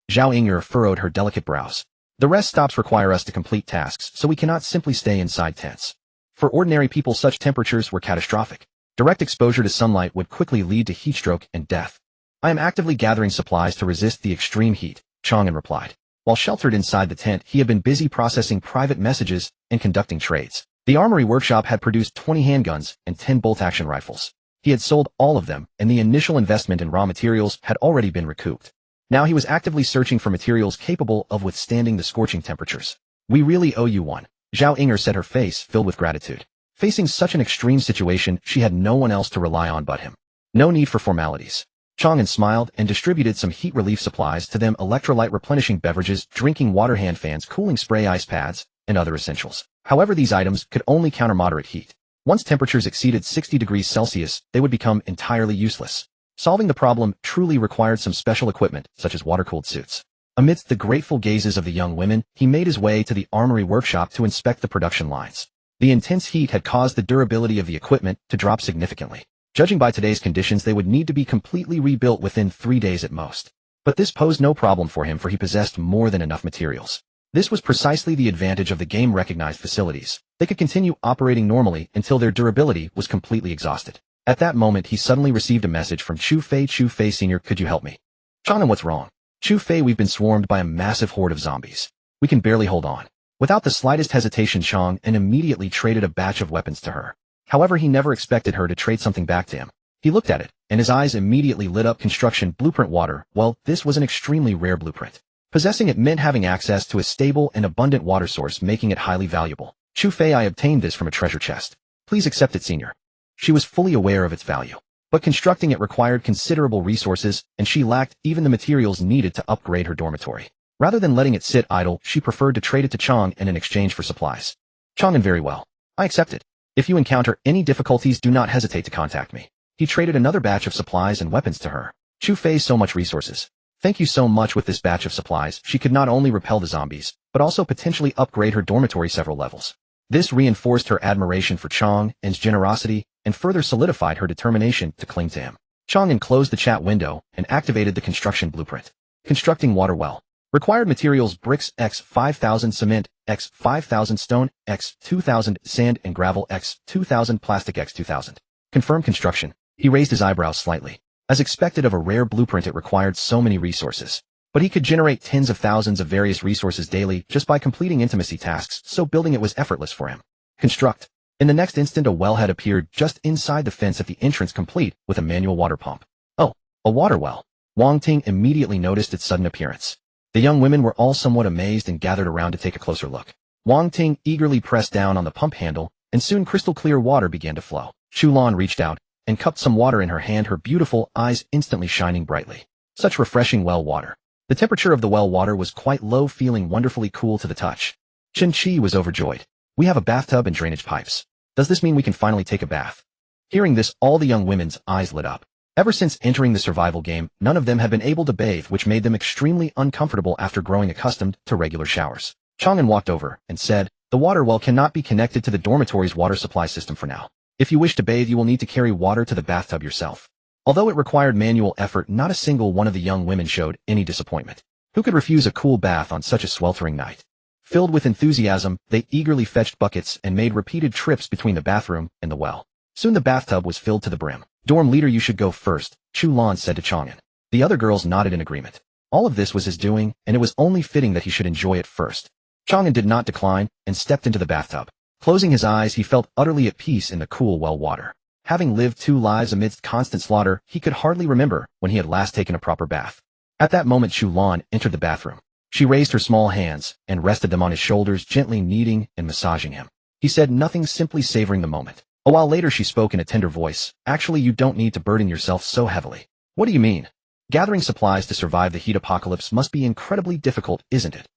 Zhao Ying'er furrowed her delicate brows. The rest stops require us to complete tasks, so we cannot simply stay inside tents. For ordinary people, such temperatures were catastrophic. Direct exposure to sunlight would quickly lead to heat stroke and death. I am actively gathering supplies to resist the extreme heat, Chang An replied. While sheltered inside the tent, he had been busy processing private messages and conducting trades. The armory workshop had produced 20 handguns and 10 bolt-action rifles. He had sold all of them, and the initial investment in raw materials had already been recouped. Now he was actively searching for materials capable of withstanding the scorching temperatures. We really owe you one, Zhao Ying'er said, her face filled with gratitude. Facing such an extreme situation, she had no one else to rely on but him. No need for formalities. Chang An smiled and distributed some heat relief supplies to them: electrolyte replenishing beverages, drinking water, hand fans, cooling spray, ice pads, and other essentials. However, these items could only counter moderate heat. Once temperatures exceeded 60 degrees Celsius, they would become entirely useless. Solving the problem truly required some special equipment, such as water-cooled suits. Amidst the grateful gazes of the young women, he made his way to the armory workshop to inspect the production lines. The intense heat had caused the durability of the equipment to drop significantly. Judging by today's conditions, they would need to be completely rebuilt within 3 days at most. But this posed no problem for him, for he possessed more than enough materials. This was precisely the advantage of the game-recognized facilities. They could continue operating normally until their durability was completely exhausted. At that moment, he suddenly received a message from Chu Fei. Chu Fei Sr., could you help me? Chang An, what's wrong? Chu Fei, we've been swarmed by a massive horde of zombies. We can barely hold on. Without the slightest hesitation, Chang An immediately traded a batch of weapons to her. However, he never expected her to trade something back to him. He looked at it, and his eyes immediately lit up. Construction blueprint water. Well, this was an extremely rare blueprint. Possessing it meant having access to a stable and abundant water source, making it highly valuable. Chu Fei, I obtained this from a treasure chest. Please accept it, Senior. She was fully aware of its value. But constructing it required considerable resources, and she lacked even the materials needed to upgrade her dormitory. Rather than letting it sit idle, she preferred to trade it to Chang An in exchange for supplies. Chang An, very well. I accept it. If you encounter any difficulties, do not hesitate to contact me. He traded another batch of supplies and weapons to her. Chu Fei, so much resources. Thank you so much. With this batch of supplies, she could not only repel the zombies, but also potentially upgrade her dormitory several levels. This reinforced her admiration for Chang An's generosity and further solidified her determination to cling to him. Chang An closed the chat window and activated the construction blueprint. Constructing water well. Required materials: bricks x 5,000, cement x 5,000, stone x 2,000, sand and gravel x 2,000, plastic x 2,000. Confirm construction. He raised his eyebrows slightly. As expected of a rare blueprint, it required so many resources. But he could generate tens of thousands of various resources daily just by completing intimacy tasks, so building it was effortless for him. Construct. In the next instant, a wellhead appeared just inside the fence at the entrance, complete with a manual water pump. Oh, a water well. Wang Ting immediately noticed its sudden appearance. The young women were all somewhat amazed and gathered around to take a closer look. Wang Ting eagerly pressed down on the pump handle, and soon crystal clear water began to flow. Shulan reached out and cupped some water in her hand, her beautiful eyes instantly shining brightly. Such refreshing well water. The temperature of the well water was quite low, feeling wonderfully cool to the touch. Chen Qi was overjoyed. We have a bathtub and drainage pipes. Does this mean we can finally take a bath? Hearing this, all the young women's eyes lit up. Ever since entering the survival game, none of them had been able to bathe, which made them extremely uncomfortable after growing accustomed to regular showers. Chang An walked over and said, "The water well cannot be connected to the dormitory's water supply system for now. If you wish to bathe, you will need to carry water to the bathtub yourself." Although it required manual effort, not a single one of the young women showed any disappointment. Who could refuse a cool bath on such a sweltering night? Filled with enthusiasm, they eagerly fetched buckets and made repeated trips between the bathroom and the well. Soon the bathtub was filled to the brim. "Dorm leader, you should go first," Chu Lan said to Chang An. The other girls nodded in agreement. All of this was his doing, and it was only fitting that he should enjoy it first. Chang An did not decline and stepped into the bathtub. Closing his eyes, he felt utterly at peace in the cool well water. Having lived 2 lives amidst constant slaughter, he could hardly remember when he had last taken a proper bath. At that moment, Chu Lan entered the bathroom. She raised her small hands and rested them on his shoulders, gently kneading and massaging him. He said nothing, simply savoring the moment. A while later, she spoke in a tender voice. "Actually, you don't need to burden yourself so heavily." "What do you mean?" "Gathering supplies to survive the heat apocalypse must be incredibly difficult, isn't it?"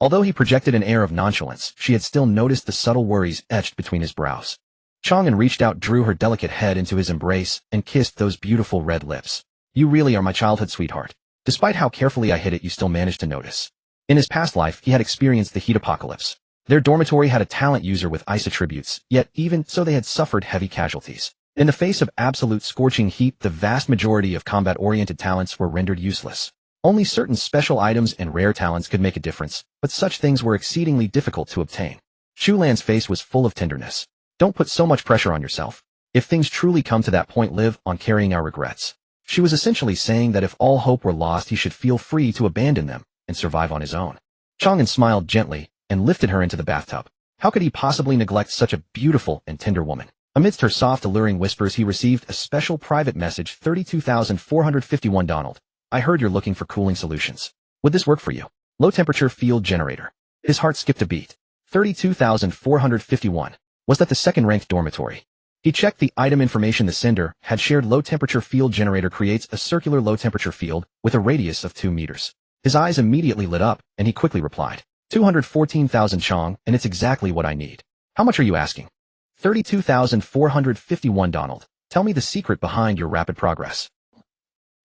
Although he projected an air of nonchalance, she had still noticed the subtle worries etched between his brows. Chang An reached out, drew her delicate head into his embrace, and kissed those beautiful red lips. "You really are my childhood sweetheart. Despite how carefully I hid it, you still managed to notice." In his past life, he had experienced the heat apocalypse. Their dormitory had a talent user with ice attributes, yet even so they had suffered heavy casualties. In the face of absolute scorching heat, the vast majority of combat-oriented talents were rendered useless. Only certain special items and rare talents could make a difference, but such things were exceedingly difficult to obtain. Shulan's face was full of tenderness. "Don't put so much pressure on yourself. If things truly come to that point, live on carrying our regrets." She was essentially saying that if all hope were lost, he should feel free to abandon them and survive on his own. Chang An smiled gently and lifted her into the bathtub. How could he possibly neglect such a beautiful and tender woman? Amidst her soft, alluring whispers, he received a special private message. 32,451 Donald. I heard you're looking for cooling solutions. Would this work for you? Low temperature field generator. His heart skipped a beat. 32,451. Was that the second-ranked dormitory? He checked the item information. The sender had shared. Low temperature field generator creates a circular low temperature field with a radius of 2 meters. His eyes immediately lit up, and he quickly replied. 214,000 Chong, and it's exactly what I need. How much are you asking? 32,451 Donald. Tell me the secret behind your rapid progress.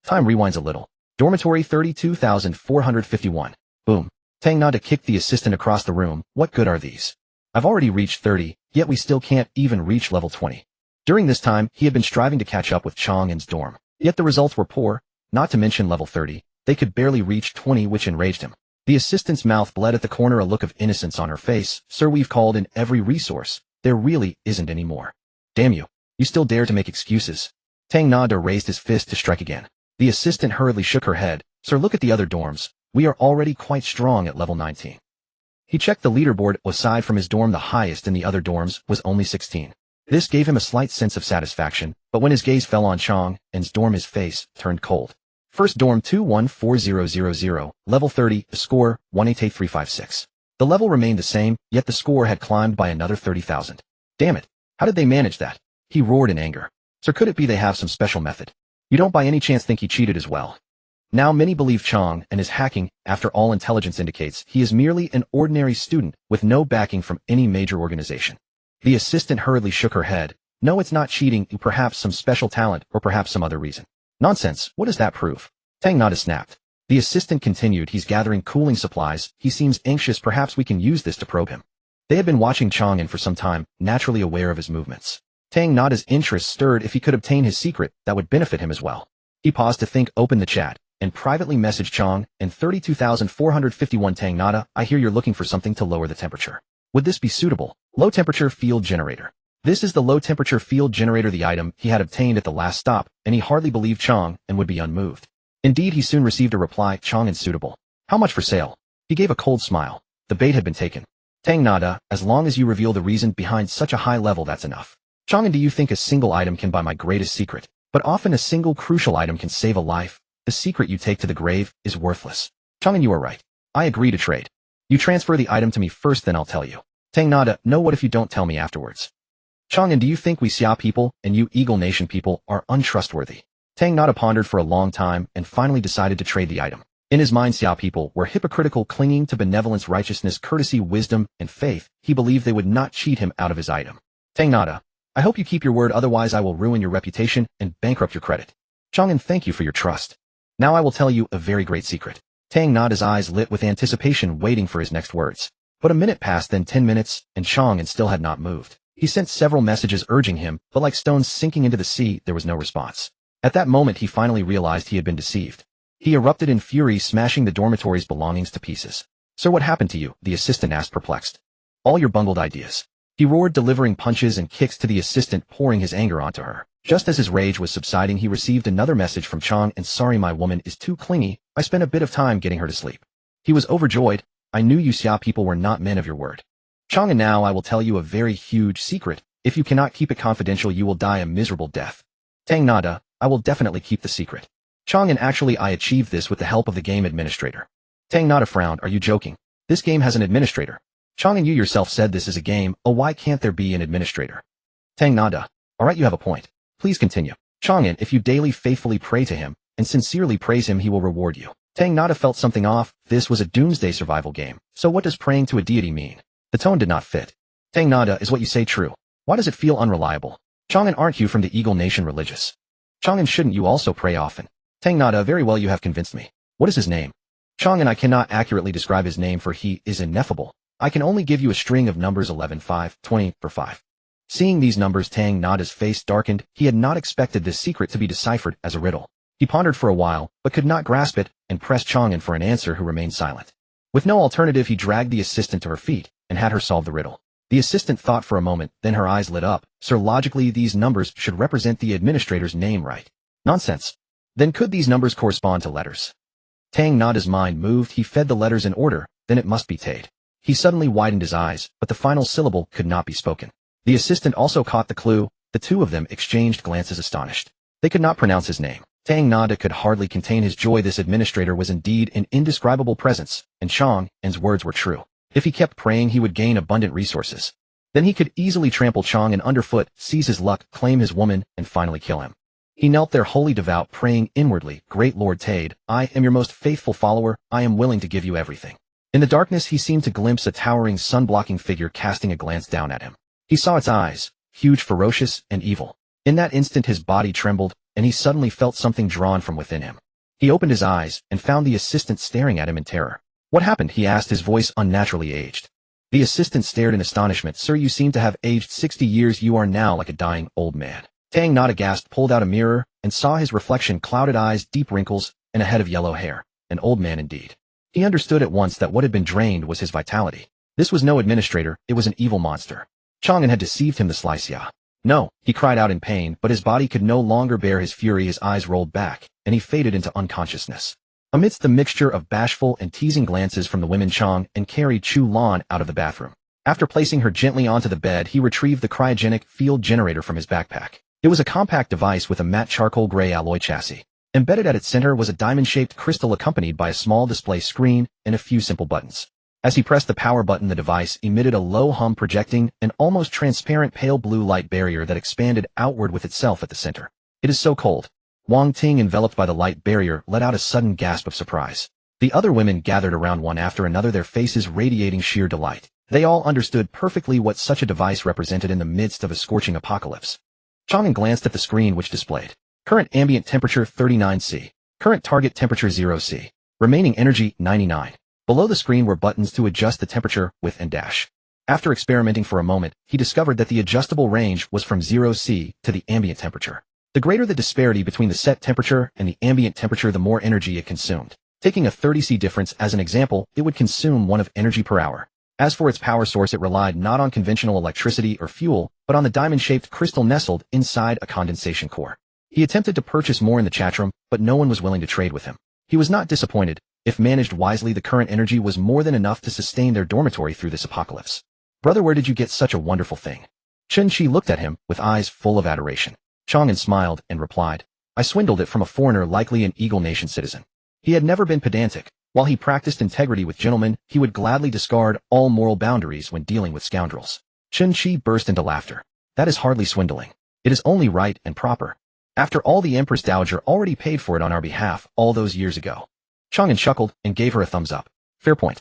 Time rewinds a little. Dormitory 32,451. Boom. Tang Nada kicked the assistant across the room. What good are these? I've already reached 30, yet we still can't even reach level 20. During this time, he had been striving to catch up with Chang An's dorm. Yet the results were poor, not to mention level 30. They could barely reach 20, which enraged him. The assistant's mouth bled at the corner, a look of innocence on her face. Sir, we've called in every resource. There really isn't any more. Damn you. You still dare to make excuses. Tang Nada raised his fist to strike again. The assistant hurriedly shook her head. Sir, look at the other dorms. We are already quite strong at level 19. He checked the leaderboard. Aside from his dorm, the highest in the other dorms was only 16. This gave him a slight sense of satisfaction, but when his gaze fell on Chang An's dorm, his face turned cold. First dorm 214000, level 30, the score 188356. The level remained the same, yet the score had climbed by another 30,000. Damn it. How did they manage that? He roared in anger. Sir, could it be they have some special method? You don't by any chance think he cheated as well? Now many believe Chang An is hacking. After all, intelligence indicates he is merely an ordinary student with no backing from any major organization. The assistant hurriedly shook her head. No, it's not cheating, perhaps some special talent or perhaps some other reason. Nonsense, what does that prove? Tang Nada snapped. The assistant continued. He's gathering cooling supplies. He seems anxious. Perhaps we can use this to probe him. They had been watching Chang An for some time, naturally aware of his movements. Tang Nada's interest stirred. If he could obtain his secret, that would benefit him as well. He paused to think, opened the chat, and privately messaged Chang An. 32,451 Tang Nada, I hear you're looking for something to lower the temperature. Would this be suitable? Low temperature field generator. This is the low temperature field generator, the item he had obtained at the last stop, and he hardly believed Chang An would be unmoved. Indeed, he soon received a reply, Chang An suitable. How much for sale? He gave a cold smile. The bait had been taken. Tang nada, as long as you reveal the reason behind such a high level, that's enough. Chang An, do you think a single item can buy my greatest secret? But often a single crucial item can save a life. The secret you take to the grave is worthless. Chang An, you are right. I agree to trade. You transfer the item to me first, then I'll tell you. Tang nada, no, what if you don't tell me afterwards? Chang An, do you think we Xia people and you Eagle Nation people are untrustworthy? Tang nada pondered for a long time and finally decided to trade the item. In his mind, Xia people were hypocritical, clinging to benevolence, righteousness, courtesy, wisdom, and faith. He believed they would not cheat him out of his item. Tang nada, I hope you keep your word, otherwise I will ruin your reputation and bankrupt your credit. Chang An, thank you for your trust. Now I will tell you a very great secret. Tang nada's eyes lit with anticipation, waiting for his next words. But a minute passed, then 10 minutes, and Chang An still had not moved. He sent several messages urging him, but like stones sinking into the sea, there was no response. At that moment, he finally realized he had been deceived. He erupted in fury, smashing the dormitory's belongings to pieces. Sir, what happened to you? The assistant asked, perplexed. All your bungled ideas. He roared, delivering punches and kicks to the assistant, pouring his anger onto her. Just as his rage was subsiding, he received another message from Chang An. Sorry, my woman is too clingy. I spent a bit of time getting her to sleep. He was overjoyed. I knew you Xia people were not men of your word. Chang An, now I will tell you a very huge secret. If you cannot keep it confidential, you will die a miserable death. Tang nada, I will definitely keep the secret. Chang An, actually I achieved this with the help of the game administrator. Tang nada frowned. Are you joking? This game has an administrator. Chang An, you yourself said this is a game. Oh, why can't there be an administrator? Tang nada. Alright, you have a point. Please continue. Chang An, if you daily faithfully pray to him and sincerely praise him, he will reward you. Tang nada felt something off. This was a doomsday survival game. So what does praying to a deity mean? The tone did not fit. Tang nada, is what you say true? Why does it feel unreliable? Chang An, aren't you from the Eagle Nation religious? Chang An, shouldn't you also pray often? Tang nada, very well, you have convinced me. What is his name? Chang An, I cannot accurately describe his name, for he is ineffable. I can only give you a string of numbers 11, 5, 20, for 5. Seeing these numbers, Tang nada's face darkened. He had not expected this secret to be deciphered as a riddle. He pondered for a while, but could not grasp it, and pressed Chang An for an answer, who remained silent. With no alternative, he dragged the assistant to her feet and had her solve the riddle. The assistant thought for a moment, then her eyes lit up. Sir, logically these numbers should represent the administrator's name, right? Nonsense. Then could these numbers correspond to letters? Tang nada's mind moved. He fed the letters in order, then it must be Tade. He suddenly widened his eyes, but the final syllable could not be spoken. The assistant also caught the clue. The two of them exchanged glances, astonished. They could not pronounce his name. Tang nada could hardly contain his joy. This administrator was indeed an indescribable presence, and Chang An's words were true. If he kept praying, he would gain abundant resources. Then he could easily trample Chang An underfoot, seize his luck, claim his woman, and finally kill him. He knelt there, wholly devout, praying inwardly, Great Lord Tade, I am your most faithful follower. I am willing to give you everything. In the darkness, he seemed to glimpse a towering, sun-blocking figure casting a glance down at him. He saw its eyes, huge, ferocious, and evil. In that instant, his body trembled, and he suddenly felt something drawn from within him. He opened his eyes and found the assistant staring at him in terror. What happened? He asked, his voice unnaturally aged. The assistant stared in astonishment. Sir, you seem to have aged 60 years. You are now like a dying old man. Tang nada gasped, pulled out a mirror, and saw his reflection, clouded eyes, deep wrinkles, and a head of yellow hair. An old man indeed. He understood at once that what had been drained was his vitality. This was no administrator, it was an evil monster. Chang An had deceived him, the sly Xia. No, he cried out in pain, but his body could no longer bear his fury. His eyes rolled back, and he faded into unconsciousness. Amidst the mixture of bashful and teasing glances from the women, Chang An carried Chu Lan out of the bathroom. After placing her gently onto the bed, he retrieved the cryogenic field generator from his backpack. It was a compact device with a matte charcoal gray alloy chassis. Embedded at its center was a diamond-shaped crystal accompanied by a small display screen and a few simple buttons. As he pressed the power button, the device emitted a low hum, projecting an almost transparent pale blue light barrier that expanded outward with itself at the center. It is so cold. Wang Ting, enveloped by the light barrier, let out a sudden gasp of surprise. The other women gathered around one after another, their faces radiating sheer delight. They all understood perfectly what such a device represented in the midst of a scorching apocalypse. Chang An glanced at the screen, which displayed current ambient temperature 39°C, current target temperature 0°C, remaining energy 99. Below the screen were buttons to adjust the temperature with and dash. After experimenting for a moment, he discovered that the adjustable range was from 0°C to the ambient temperature. The greater the disparity between the set temperature and the ambient temperature, the more energy it consumed. Taking a 30°C difference as an example, it would consume 1 of energy per hour. As for its power source, it relied not on conventional electricity or fuel, but on the diamond-shaped crystal nestled inside a condensation core. He attempted to purchase more in the chatroom, but no one was willing to trade with him. He was not disappointed. If managed wisely, the current energy was more than enough to sustain their dormitory through this apocalypse. Brother, where did you get such a wonderful thing? Chen Shi looked at him with eyes full of adoration. Chang An smiled and replied, I swindled it from a foreigner, likely an Eagle Nation citizen. He had never been pedantic. While he practiced integrity with gentlemen, he would gladly discard all moral boundaries when dealing with scoundrels. Chen Shi burst into laughter. That is hardly swindling. It is only right and proper. After all, the Empress Dowager already paid for it on our behalf all those years ago. Chang An chuckled and gave her a thumbs up. Fair point.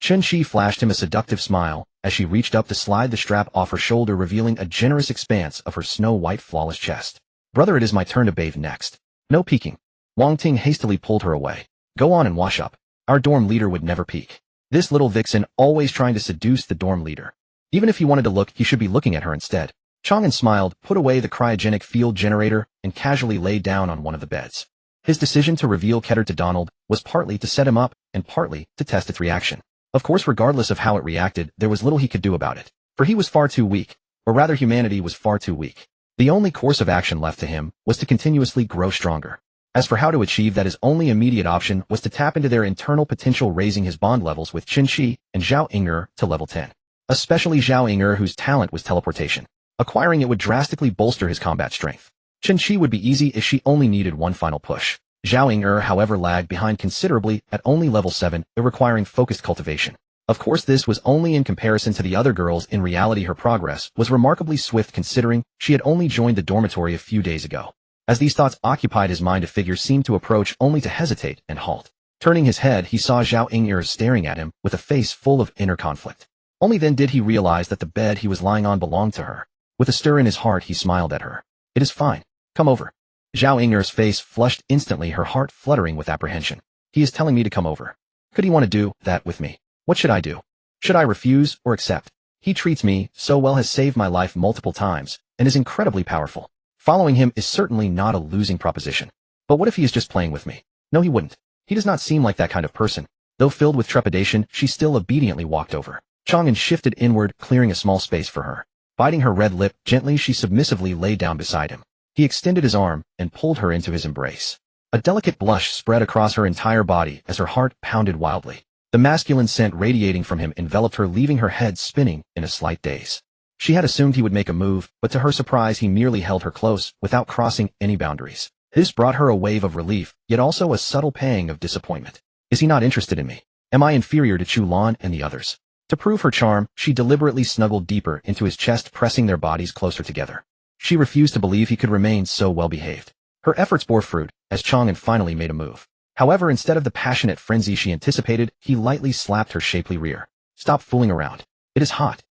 Chen Shi flashed him a seductive smile as she reached up to slide the strap off her shoulder, revealing a generous expanse of her snow-white flawless chest. Brother, it is my turn to bathe next. No peeking. Wang Ting hastily pulled her away. Go on and wash up. Our dorm leader would never peek. This little vixen always trying to seduce the dorm leader. Even if he wanted to look, he should be looking at her instead. Chang An smiled, put away the cryogenic field generator, and casually lay down on one of the beds. His decision to reveal Keter to Donald was partly to set him up and partly to test its reaction. Of course, regardless of how it reacted, there was little he could do about it, for he was far too weak, or rather humanity was far too weak. The only course of action left to him was to continuously grow stronger. As for how to achieve that, his only immediate option was to tap into their internal potential, raising his bond levels with Chen Shi and Zhao Ying'er to level 10. Especially Zhao Ying'er, whose talent was teleportation. Acquiring it would drastically bolster his combat strength. Chen Shi would be easy if she only needed one final push. Zhao Ying'er, however, lagged behind considerably at only level 7, requiring focused cultivation. Of course, this was only in comparison to the other girls. In reality, her progress was remarkably swift considering she had only joined the dormitory a few days ago. As these thoughts occupied his mind, a figure seemed to approach, only to hesitate and halt. Turning his head, he saw Zhao Ying'er staring at him with a face full of inner conflict. Only then did he realize that the bed he was lying on belonged to her. With a stir in his heart, he smiled at her. It is fine. Come over. Zhao Ying'er's face flushed instantly, her heart fluttering with apprehension. He is telling me to come over. Could he want to do that with me? What should I do? Should I refuse or accept? He treats me so well, has saved my life multiple times, and is incredibly powerful. Following him is certainly not a losing proposition. But what if he is just playing with me? No, he wouldn't. He does not seem like that kind of person. Though filled with trepidation, she still obediently walked over. Chang An shifted inward, clearing a small space for her. Biting her red lip, gently she submissively lay down beside him. He extended his arm and pulled her into his embrace. A delicate blush spread across her entire body as her heart pounded wildly. The masculine scent radiating from him enveloped her, leaving her head spinning in a slight daze. She had assumed he would make a move, but to her surprise he merely held her close, without crossing any boundaries. This brought her a wave of relief, yet also a subtle pang of disappointment. Is he not interested in me? Am I inferior to Chu Lan and the others? To prove her charm, she deliberately snuggled deeper into his chest, pressing their bodies closer together. She refused to believe he could remain so well-behaved. Her efforts bore fruit, as Chang An finally made a move. However, instead of the passionate frenzy she anticipated, he lightly slapped her shapely rear. Stop fooling around. It is hot.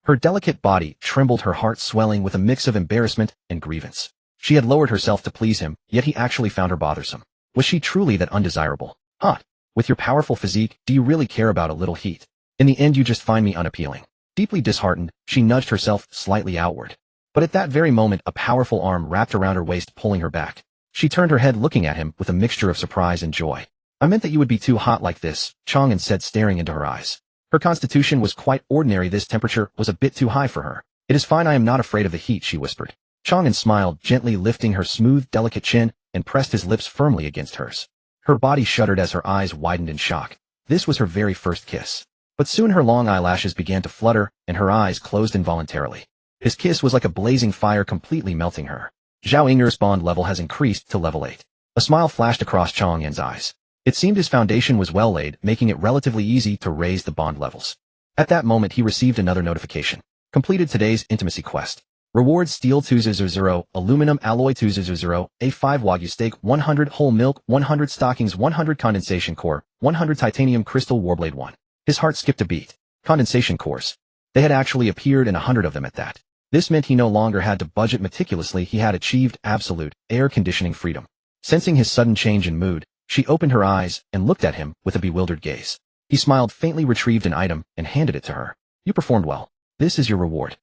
Her delicate body trembled, her heart swelling with a mix of embarrassment and grievance. She had lowered herself to please him, yet he actually found her bothersome. Was she truly that undesirable? Hot. With your powerful physique, do you really care about a little heat? In the end, you just find me unappealing. Deeply disheartened, she nudged herself slightly outward. But at that very moment, a powerful arm wrapped around her waist, pulling her back. She turned her head, looking at him with a mixture of surprise and joy. I meant that you would be too hot like this, Chang An said, staring into her eyes. Her constitution was quite ordinary. This temperature was a bit too high for her. It is fine, I am not afraid of the heat, she whispered. Chang An smiled, gently lifting her smooth, delicate chin, and pressed his lips firmly against hers. Her body shuddered as her eyes widened in shock. This was her very first kiss. But soon her long eyelashes began to flutter, and her eyes closed involuntarily. His kiss was like a blazing fire, completely melting her. Zhao Ying'er's bond level has increased to level 8. A smile flashed across Chang An's eyes. It seemed his foundation was well laid, making it relatively easy to raise the bond levels. At that moment he received another notification. Completed today's intimacy quest. Reward: steel 200, aluminum alloy 200, A5 Wagyu steak 100, whole milk 100, stockings 100, condensation core 100, titanium crystal warblade 1. His heart skipped a beat. Condensation cores. They had actually appeared, in 100 of them at that. This meant he no longer had to budget meticulously. He had achieved absolute air conditioning freedom. Sensing his sudden change in mood, she opened her eyes and looked at him with a bewildered gaze. He smiled faintly, retrieved an item, and handed it to her. You performed well. This is your reward.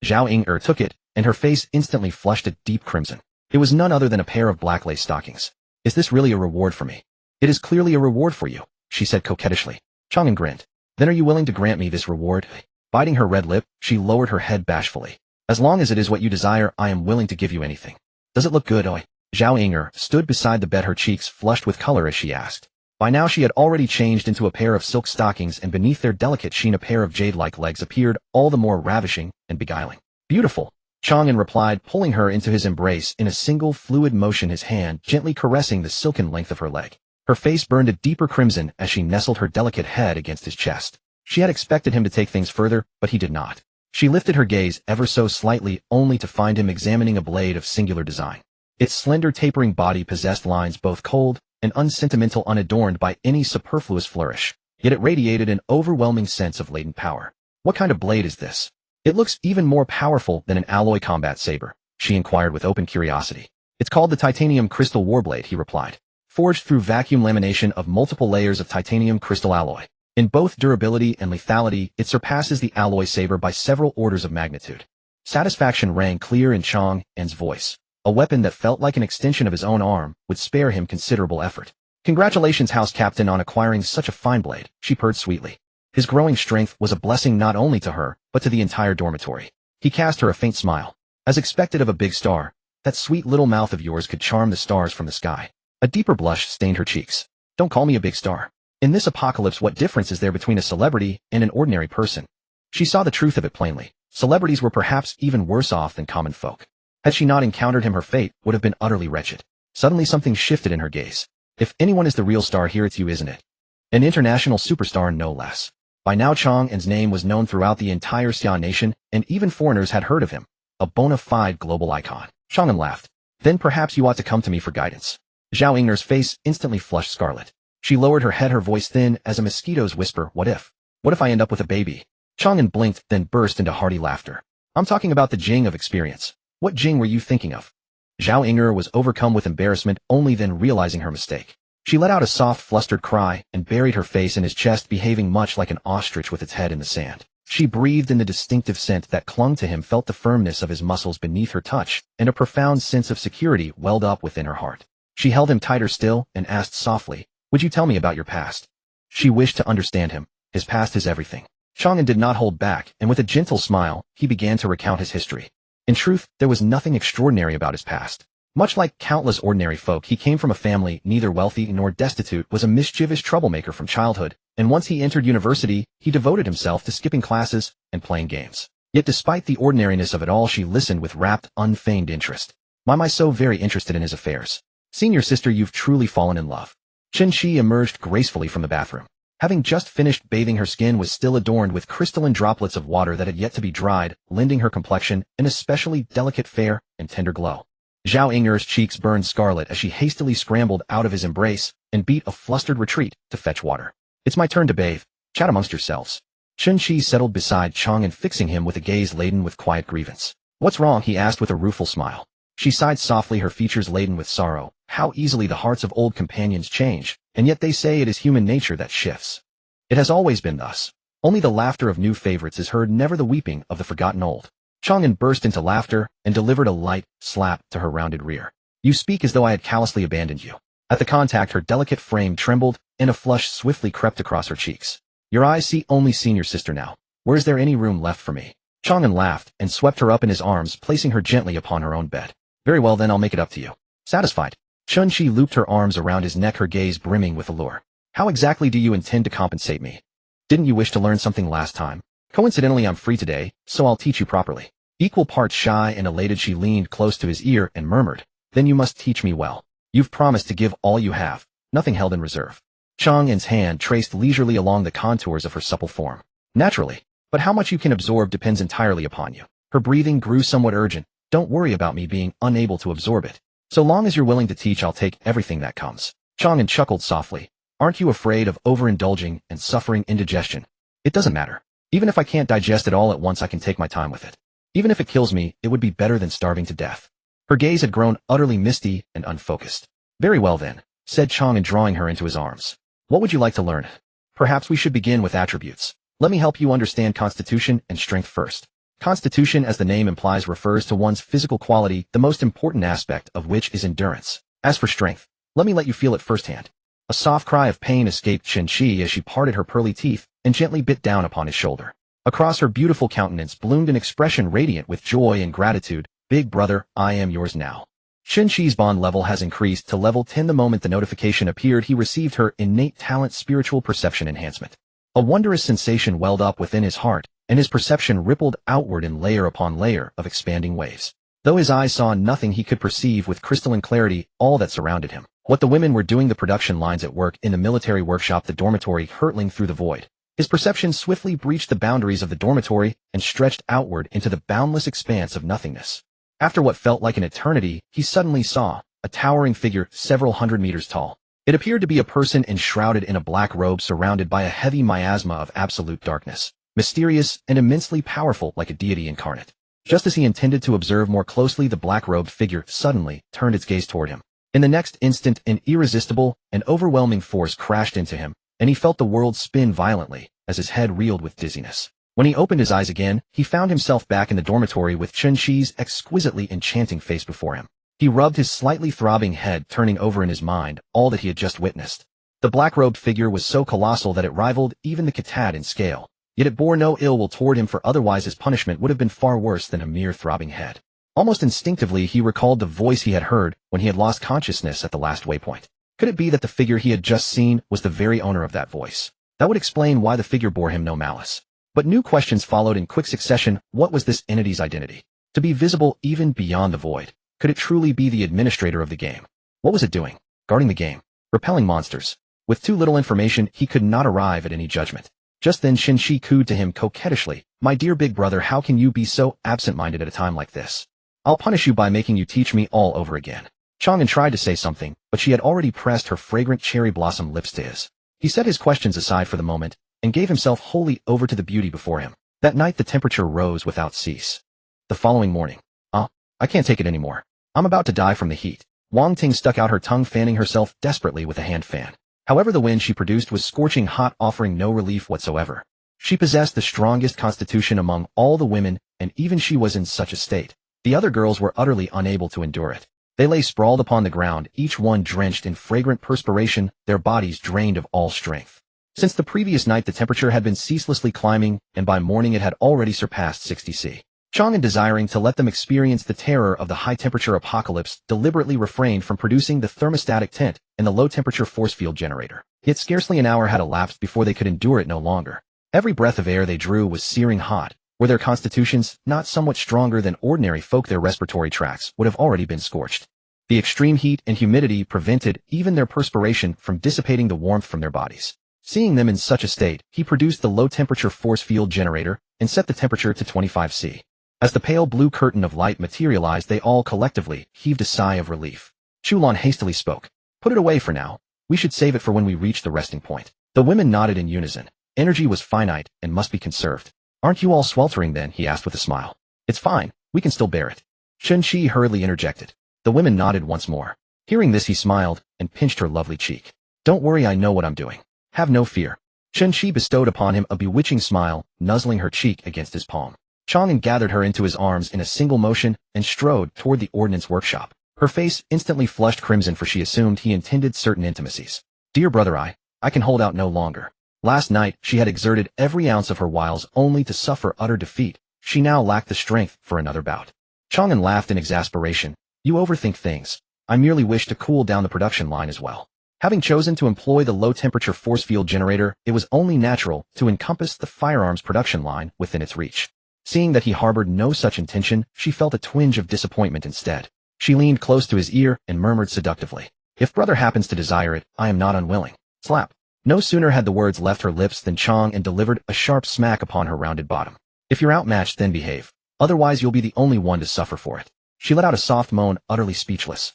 Zhao Ying'er took it, and her face instantly flushed a deep crimson. It was none other than a pair of black lace stockings. Is this really a reward for me? It is clearly a reward for you, she said coquettishly. Chang An grinned. Then are you willing to grant me this reward? Biting her red lip, she lowered her head bashfully. As long as it is what you desire, I am willing to give you anything. Does it look good, Oi? Zhao Ying'er stood beside the bed, her cheeks flushed with color as she asked. By now she had already changed into a pair of silk stockings, and beneath their delicate sheen a pair of jade-like legs appeared, all the more ravishing and beguiling. Beautiful, Chang An replied, pulling her into his embrace in a single fluid motion, his hand gently caressing the silken length of her leg. Her face burned a deeper crimson as she nestled her delicate head against his chest. She had expected him to take things further, but he did not. She lifted her gaze ever so slightly, only to find him examining a blade of singular design. Its slender tapering body possessed lines both cold and unsentimental, unadorned by any superfluous flourish, yet it radiated an overwhelming sense of latent power. What kind of blade is this? It looks even more powerful than an alloy combat saber, she inquired with open curiosity. It's called the titanium crystal warblade, he replied. Forged through vacuum lamination of multiple layers of titanium crystal alloy. In both durability and lethality, it surpasses the alloy saber by several orders of magnitude. Satisfaction rang clear in Chang An's voice. A weapon that felt like an extension of his own arm would spare him considerable effort. Congratulations, House Captain, on acquiring such a fine blade, she purred sweetly. His growing strength was a blessing not only to her, but to the entire dormitory. He cast her a faint smile. As expected of a big star, that sweet little mouth of yours could charm the stars from the sky. A deeper blush stained her cheeks. Don't call me a big star. In this apocalypse, what difference is there between a celebrity and an ordinary person? She saw the truth of it plainly. Celebrities were perhaps even worse off than common folk. Had she not encountered him, her fate would have been utterly wretched. Suddenly something shifted in her gaze. If anyone is the real star here, it's you, isn't it? An international superstar, no less. By now Chang An's name was known throughout the entire Xian nation, and even foreigners had heard of him. A bona fide global icon. Chang An laughed. Then perhaps you ought to come to me for guidance. Zhao Ying'er's face instantly flushed scarlet. She lowered her head, her voice thin as a mosquito's whisper. What if? What if I end up with a baby? Chang An blinked, then burst into hearty laughter. I'm talking about the Jing of experience. What Jing were you thinking of? Zhao Ying'er was overcome with embarrassment, only then realizing her mistake. She let out a soft, flustered cry and buried her face in his chest, behaving much like an ostrich with its head in the sand. She breathed in the distinctive scent that clung to him, felt the firmness of his muscles beneath her touch, and a profound sense of security welled up within her heart. She held him tighter still and asked softly, would you tell me about your past? She wished to understand him. His past is everything. Chang An did not hold back, and with a gentle smile, he began to recount his history. In truth, there was nothing extraordinary about his past. Much like countless ordinary folk, he came from a family neither wealthy nor destitute, was a mischievous troublemaker from childhood, and once he entered university, he devoted himself to skipping classes and playing games. Yet despite the ordinariness of it all, she listened with rapt, unfeigned interest. Why am I so very interested in his affairs? Senior sister, you've truly fallen in love. Chen Shi emerged gracefully from the bathroom. Having just finished bathing, her skin was still adorned with crystalline droplets of water that had yet to be dried, lending her complexion an especially delicate, fair, and tender glow. Zhao Ying'er's cheeks burned scarlet as she hastily scrambled out of his embrace and beat a flustered retreat to fetch water. It's my turn to bathe. Chat amongst yourselves. Chen Shi settled beside Chang An, fixing him with a gaze laden with quiet grievance. What's wrong? He asked with a rueful smile. She sighed softly, her features laden with sorrow. How easily the hearts of old companions change, and yet they say it is human nature that shifts. It has always been thus. Only the laughter of new favorites is heard, never the weeping of the forgotten old. Chang An burst into laughter and delivered a light slap to her rounded rear. You speak as though I had callously abandoned you. At the contact, her delicate frame trembled, and a flush swiftly crept across her cheeks. Your eyes see only senior sister now. Where is there any room left for me? Chang An laughed and swept her up in his arms, placing her gently upon her own bed. Very well then, I'll make it up to you. Satisfied, Chen Shi looped her arms around his neck, her gaze brimming with allure. How exactly do you intend to compensate me? Didn't you wish to learn something last time? Coincidentally, I'm free today, so I'll teach you properly. Equal parts shy and elated, she leaned close to his ear and murmured, then you must teach me well. You've promised to give all you have, nothing held in reserve. Chang An's hand traced leisurely along the contours of her supple form. Naturally, but how much you can absorb depends entirely upon you. Her breathing grew somewhat urgent. Don't worry about me being unable to absorb it. So long as you're willing to teach, I'll take everything that comes. Chang An chuckled softly. Aren't you afraid of overindulging and suffering indigestion? It doesn't matter. Even if I can't digest it all at once, I can take my time with it. Even if it kills me, it would be better than starving to death. Her gaze had grown utterly misty and unfocused. Very well then, said Chang An, drawing her into his arms. What would you like to learn? Perhaps we should begin with attributes. Let me help you understand constitution and strength first. Constitution, as the name implies, refers to one's physical quality, the most important aspect of which is endurance. As for strength, let me let you feel it firsthand. A soft cry of pain escaped Chen Shi as she parted her pearly teeth and gently bit down upon his shoulder. Across her beautiful countenance bloomed an expression radiant with joy and gratitude. Big brother, I am yours now. Xi's bond level has increased to level 10 the moment the notification appeared. He received her innate talent spiritual perception enhancement. A wondrous sensation welled up within his heart, and his perception rippled outward in layer upon layer of expanding waves. Though his eyes saw nothing, he could perceive with crystalline clarity all that surrounded him. What the women were doing, the production lines at work in the military workshop, the dormitory hurtling through the void. His perception swiftly breached the boundaries of the dormitory and stretched outward into the boundless expanse of nothingness. After what felt like an eternity, he suddenly saw a towering figure several hundred meters tall. It appeared to be a person enshrouded in a black robe surrounded by a heavy miasma of absolute darkness, mysterious and immensely powerful like a deity incarnate. Just as he intended to observe more closely, the black-robed figure suddenly turned its gaze toward him. In the next instant, an irresistible and overwhelming force crashed into him, and he felt the world spin violently as his head reeled with dizziness. When he opened his eyes again, he found himself back in the dormitory with Xi's exquisitely enchanting face before him. He rubbed his slightly throbbing head, turning over in his mind all that he had just witnessed. The black-robed figure was so colossal that it rivaled even the Katad in scale, yet it bore no ill will toward him, for otherwise his punishment would have been far worse than a mere throbbing head. Almost instinctively he recalled the voice he had heard when he had lost consciousness at the last waypoint. Could it be that the figure he had just seen was the very owner of that voice? That would explain why the figure bore him no malice. But new questions followed in quick succession. What was this entity's identity? To be visible even beyond the void. Could it truly be the administrator of the game? What was it doing? Guarding the game? Repelling monsters? With too little information, he could not arrive at any judgment. Just then Shi cooed to him coquettishly, "My dear big brother, how can you be so absent-minded at a time like this? I'll punish you by making you teach me all over again." Chang An tried to say something, but she had already pressed her fragrant cherry blossom lips to his. He set his questions aside for the moment, and gave himself wholly over to the beauty before him. That night the temperature rose without cease. The following morning, I can't take it anymore. I'm about to die from the heat. Wang Ting stuck out her tongue, fanning herself desperately with a hand fan. However, the wind she produced was scorching hot, offering no relief whatsoever. She possessed the strongest constitution among all the women, and even she was in such a state. The other girls were utterly unable to endure it. They lay sprawled upon the ground, each one drenched in fragrant perspiration, their bodies drained of all strength. Since the previous night the temperature had been ceaselessly climbing, and by morning it had already surpassed 60 C. Chang An, desiring to let them experience the terror of the high-temperature apocalypse, deliberately refrained from producing the thermostatic tent and the low-temperature force field generator. Yet scarcely an hour had elapsed before they could endure it no longer. Every breath of air they drew was searing hot. Were their constitutions not somewhat stronger than ordinary folk, their respiratory tracts would have already been scorched. The extreme heat and humidity prevented even their perspiration from dissipating the warmth from their bodies. Seeing them in such a state, he produced the low-temperature force field generator and set the temperature to 25 C. As the pale blue curtain of light materialized, they all collectively heaved a sigh of relief. Chulan hastily spoke. "Put it away for now. We should save it for when we reach the resting point." The women nodded in unison. Energy was finite and must be conserved. "Aren't you all sweltering then?" he asked with a smile. "It's fine. We can still bear it." Shi hurriedly interjected. The women nodded once more. Hearing this, he smiled and pinched her lovely cheek. "Don't worry, I know what I'm doing. Have no fear." Shi bestowed upon him a bewitching smile, nuzzling her cheek against his palm. Chang An gathered her into his arms in a single motion and strode toward the ordnance workshop. Her face instantly flushed crimson, for she assumed he intended certain intimacies. "Dear brother, I can hold out no longer." Last night, she had exerted every ounce of her wiles only to suffer utter defeat. She now lacked the strength for another bout. Chang An laughed in exasperation. "You overthink things. I merely wish to cool down the production line as well." Having chosen to employ the low-temperature force field generator, it was only natural to encompass the firearms production line within its reach. Seeing that he harbored no such intention, she felt a twinge of disappointment instead. She leaned close to his ear and murmured seductively, "If brother happens to desire it, I am not unwilling." Slap. No sooner had the words left her lips than Chang An delivered a sharp smack upon her rounded bottom. "If you're outmatched, then behave. Otherwise you'll be the only one to suffer for it." She let out a soft moan, utterly speechless.